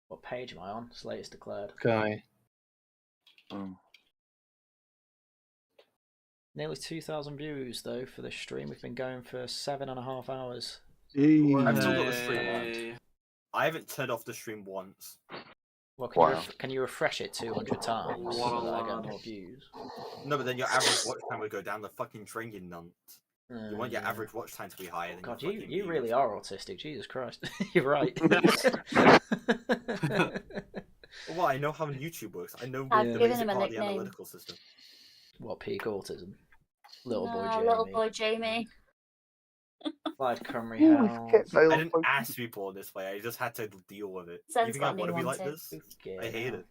S1: What page am I on? Latest declared.
S3: Guy.
S1: Nearly 2,000 views though for this stream. We've been going for 7.5 hours.
S21: I've still got the stream on. I haven't turned off the stream once.
S1: Well, can you refresh it 200 times so that I get more views?
S21: No, but then your average watch time would go down the fucking drain, you nunt. You want your average watch time to be higher than
S1: God, you really are autistic. Jesus Christ. You're right.
S21: Well, I know how YouTube works. I know
S2: I've given him
S21: part
S2: a
S21: of the
S2: nickname.
S21: analytical system.
S1: What, peak autism? Little
S2: boy Jamie.
S1: Clyde Cymru House.
S21: I didn't ask to be born this way. I just had to deal with it. You think I want to be like this? I hate it.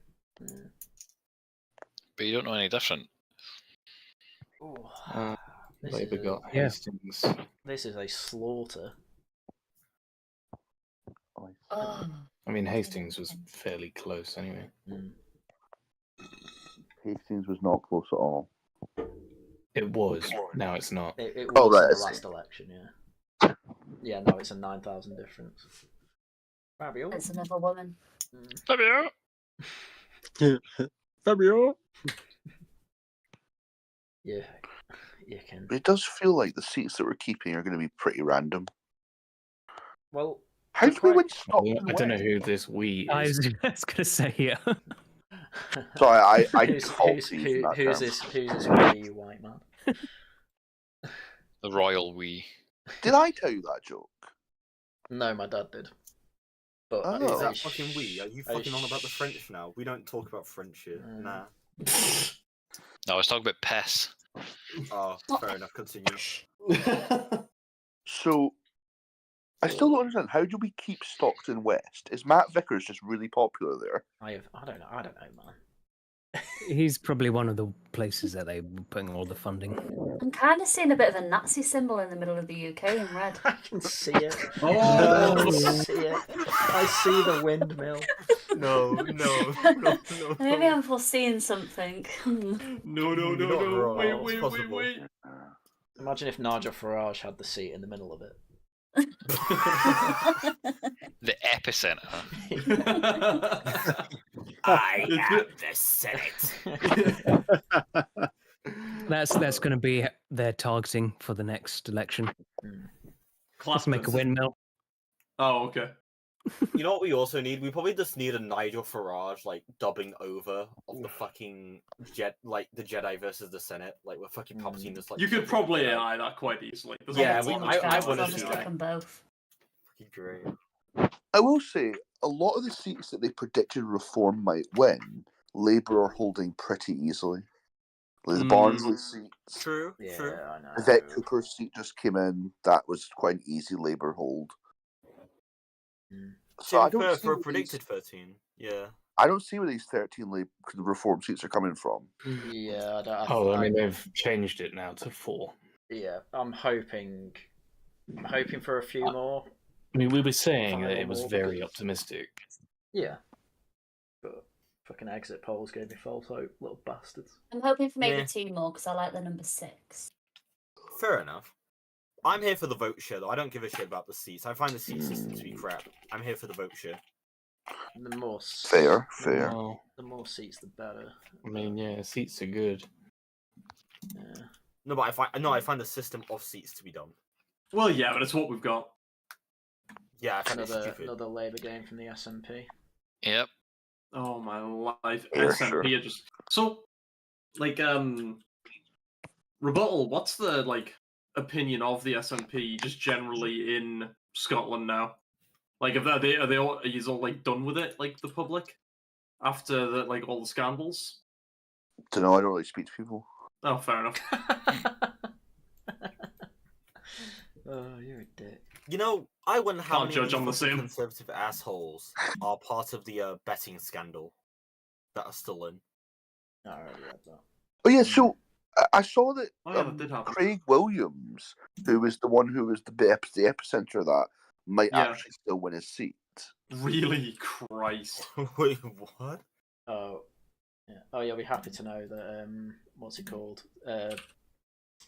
S17: But you don't know any different.
S3: Labour got Hastings.
S1: This is a slaughter.
S3: I mean, Hastings was fairly close anyway.
S4: Hastings was not close at all.
S3: It was. Now it's not.
S1: It was in the last election, yeah. Yeah, no, it's a 9,000 difference. Fabio.
S2: It's another woman.
S17: Fabio.
S3: Fabio.
S1: Yeah, you can.
S4: But it does feel like the seats that we're keeping are going to be pretty random.
S1: Well,
S4: How do we win Stockton
S16: I don't know
S4: West?
S16: who this we
S5: I
S16: is.
S5: was just going to say, yeah.
S4: Sorry, I
S1: who's
S4: default to using that term.
S1: this we, you white man?
S17: The royal we.
S4: Did I tell you that joke?
S1: No, my dad did. But
S21: Is that fucking we? Are you fucking on about the French now? We don't talk about French here. Nah.
S17: No, I was talking about Pess.
S21: Oh, fair enough. Continue.
S4: So, I still don't understand. How do we keep Stockton West? Is Matt Vickers just really popular there?
S1: I don't know, man.
S5: He's probably one of the places that they're putting all the funding.
S2: I'm kind of seeing a bit of a Nazi symbol in the middle of the UK in red.
S1: I can see it. I can see it. I see the windmill.
S21: No.
S2: Maybe I'm foreseeing something.
S19: No. Wait.
S1: Imagine if Nigel Farage had the seat in the middle of it.
S17: The epicenter.
S12: I am the Senate.
S5: That's going to be their targeting for the next election. Let's make a windmill.
S19: Oh, okay.
S21: You know what we also need? We probably just need a Nigel Farage dubbing over of the fucking the Jedi versus the Senate, with fucking Palpatine just
S19: You could probably AI that quite easily.
S21: Yeah, I want to
S2: just
S21: see
S2: click
S21: that.
S2: them both.
S21: Fucking great.
S4: I will say, a lot of the seats that they predicted Reform might win, Labour are holding pretty easily. Like the Barnsley seats.
S21: True.
S1: I know.
S4: Yvette Cooper's seat just came in. That was quite an easy Labour hold. So I don't see
S21: for a
S4: where
S21: predicted 13. Yeah.
S4: I don't see where these 13 Reform seats are coming from.
S1: Yeah,
S16: I mean, they've changed it now to 4.
S1: Yeah, I'm hoping for a few more.
S16: I mean, we were saying that
S1: Five
S16: it
S1: or
S16: was
S1: more,
S16: very
S1: because-
S16: optimistic.
S1: Yeah. But fucking exit polls gave me false hope, little bastards.
S2: I'm hoping for maybe 2 more because I like the number 6.
S21: Fair enough. I'm here for the vote share, though. I don't give a shit about the seats. I find the seat system to be crap. I'm here for the vote share.
S1: The more
S4: fair.
S1: The more seats, the better.
S16: I mean, yeah, seats are good.
S1: Yeah.
S21: No, but I find the system of seats to be dumb.
S19: Well, yeah, but it's what we've got.
S21: Yeah, I find it stupid.
S1: Another Labour game from the SNP.
S17: Yep.
S19: Oh my life.
S4: Yeah,
S19: SNP are just so rebuttal. What's the opinion of the SNP just generally in Scotland now? Are they all done with it? The public after all the scandals.
S4: Don't know. I don't really speak to people.
S19: Oh, fair enough.
S1: Oh, you're a dick.
S21: You know, I wonder how
S19: Can't
S21: many
S19: judge on the same.
S21: conservative assholes are part of the betting scandal that are still in.
S1: I already read that.
S4: Oh yeah, so I saw that
S19: that did happen.
S4: Craig Williams, who was the one who was the epicenter of that, might actually still win his seat.
S19: Really, Christ!
S21: Wait, what?
S1: Oh, yeah. Oh, you'll be happy to know that what's it called?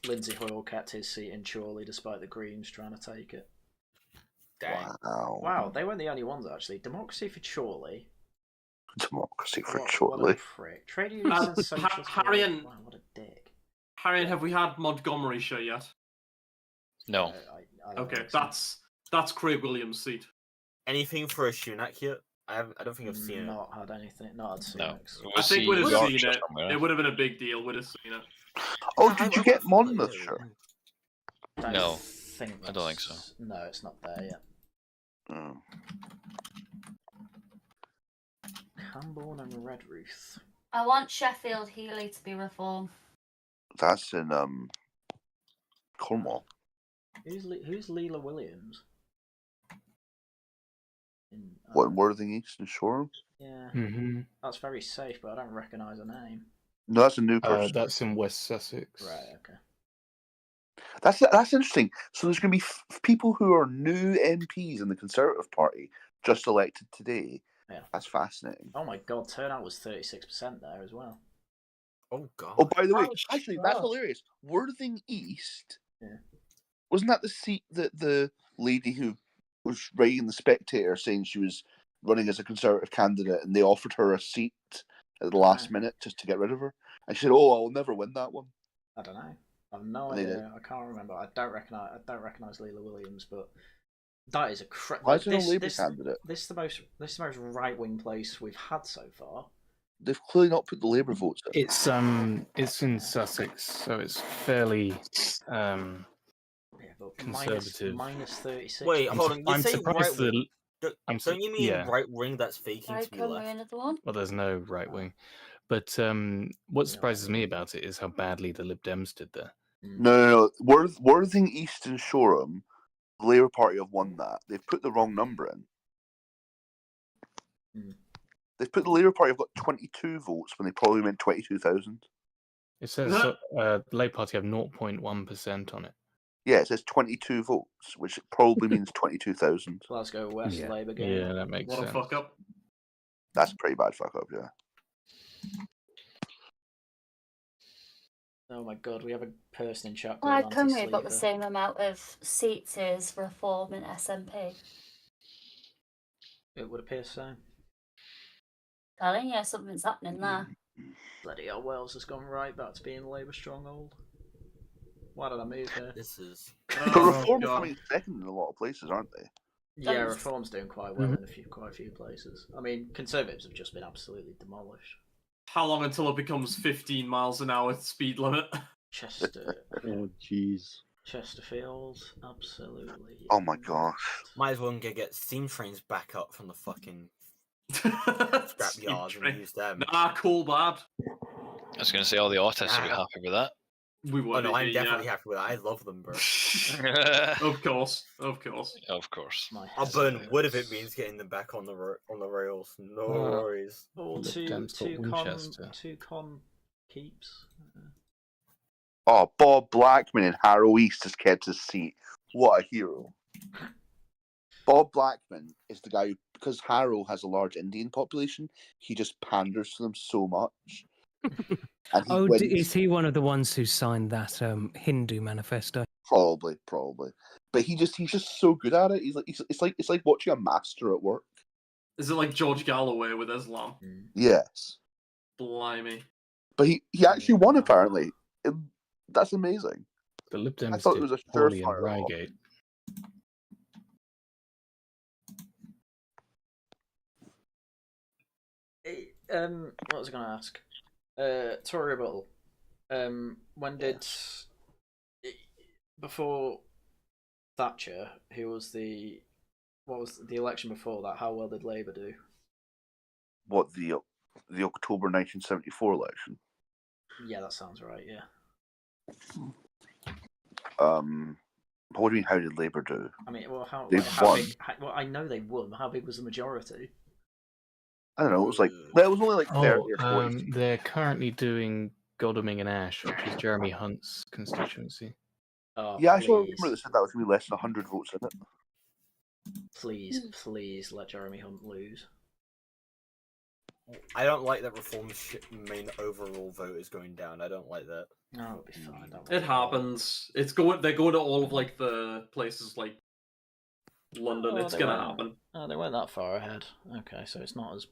S1: Lindsay Hoyle kept his seat in Chorley despite the Greens trying to take it.
S21: Dang.
S4: Wow,
S1: they weren't the only ones actually. Democracy for Chorley.
S4: Democracy for
S1: What a
S4: Chorley.
S1: prick. Trade unions and socialists.
S19: Haryan,
S1: wow, what a dick.
S19: Haryan, have we had Montgomeryshire yet?
S17: No.
S1: I don't
S19: Okay,
S1: think so.
S19: that's Craig Williams' seat.
S21: Anything for a Sunak yet? I don't think I've seen it.
S1: Not had anything. Not had
S17: No.
S1: Sunix.
S19: I think we'd have seen
S17: Yorkshire
S19: it.
S17: somewhere.
S19: It would have been a big deal. We'd have seen it.
S4: Oh, did you get Monmouthshire?
S17: No, I don't think so.
S1: No, it's not there yet.
S4: Oh.
S1: Camborne and Redruth.
S2: I want Sheffield Heeley to be reformed.
S4: That's in Cornwall.
S1: Who's Leela Williams?
S4: What, Worthing East and Shoreham?
S1: Yeah,
S16: Mm-hmm.
S1: that's very safe, but I don't recognise a name.
S4: No, that's a new person.
S16: That's in West Sussex.
S1: Right, okay.
S4: That's interesting. So there's going to be people who are new MPs in the Conservative Party just elected today.
S1: Yeah,
S4: that's fascinating.
S1: Oh my god, turnout was 36% there as well.
S21: Oh god.
S4: Oh, by the way, actually, that's hilarious. Worthing East.
S1: Yeah.
S4: Wasn't that the seat that the lady who was writing the Spectator saying she was running as a Conservative candidate, and they offered her a seat at the last minute just to get rid of her, and she said, "Oh, I'll never win that one."
S1: I don't know. I've no idea. I can't remember. I don't recognize Leela Williams, but That is a
S4: Why is there no Labour candidate?
S1: This is the most right-wing place we've had so far.
S4: They've clearly not put the Labour votes in.
S16: It's in Sussex, so it's fairly conservative.
S1: Minus 36.
S21: Wait, hold on. You
S16: I'm
S21: say
S16: surprised
S21: right wing.
S16: that
S21: Don't you mean right wing that's faking to be left?
S2: Another one?
S16: Well, there's no right wing, but what surprises me about it is how badly the Lib Dems did there.
S4: No. Worthing, East and Shoreham, the Labour Party have won that. They've put the wrong number in. They've put the Labour Party have got 22 votes when they probably meant 22,000.
S16: It says the Labour Party have 0.1% on it.
S4: Yeah, it says 22 votes, which probably means 22,000.
S1: Glasgow West Labour game.
S16: Yeah, that makes sense.
S19: What a fuck up.
S4: That's a pretty bad fuck up, yeah.
S1: Oh my god, we have a person in chat.
S2: Why come we've got the same amount of seats as Reform and SNP?
S1: It would appear so.
S2: Telling you, something's happening there.
S1: Bloody hell, Wales has gone right back to being a Labour stronghold. Why did I move here?
S21: This is.
S4: But Reform are coming second in a lot of places, aren't they?
S1: Yeah, Reform's doing quite well in quite a few places. I mean, Conservatives have just been absolutely demolished.
S19: How long until it becomes 15 miles an hour speed limit?
S1: Chester.
S20: Oh, jeez.
S1: Chesterfield, absolutely.
S4: Oh my gosh.
S21: Might as well get steam trains back up from the fucking scrap yards and use them.
S19: Nah, cool, bad.
S17: I was going to say all the autists would be happy with that.
S19: We would.
S21: Oh no, I'm definitely happy with that. I love them, bro.
S19: Of course.
S21: I'll burn wood if it means getting them back on the rails. No worries.
S1: Or two con keeps.
S4: Oh, Bob Blackman in Harrow East has kept his seat. What a hero. Bob Blackman is the guy who, because Harrow has a large Indian population, he just panders to them so much.
S5: Is he one of the ones who signed that Hindu manifesto?
S4: Probably. But he's just so good at it. It's like watching a master at work.
S19: Is it like George Galloway with Islam?
S4: Yes.
S19: Blimey.
S4: But he actually won apparently. That's amazing.
S16: The Lib Dems
S4: I thought it was a
S16: poorly in
S4: surefire.
S16: Reigate.
S1: What was I going to ask? Tory rebuttal. When did before Thatcher? What was the election before that? How well did Labour do?
S4: What, the October 1974 election?
S1: Yeah, that sounds right. Yeah.
S4: What do you mean? How did Labour do?
S1: I mean, well, how
S4: They
S1: how
S4: won.
S1: big? Well, I know they won. How big was the majority?
S4: I don't know. It was only like 30 or 40.
S16: They're currently doing Godalming and Ash, which is Jeremy Hunt's constituency.
S1: Oh,
S4: Yeah, I saw a rumour that said that was going to be less than 100 votes in it.
S1: Please let Jeremy Hunt lose.
S21: I don't like that Reform's main overall vote is going down. I don't like that.
S1: No, it'll be fine.
S19: It happens. They're going to all of like the places like London. It's gonna happen.
S1: Oh, they weren't that far ahead. Okay, so it's not as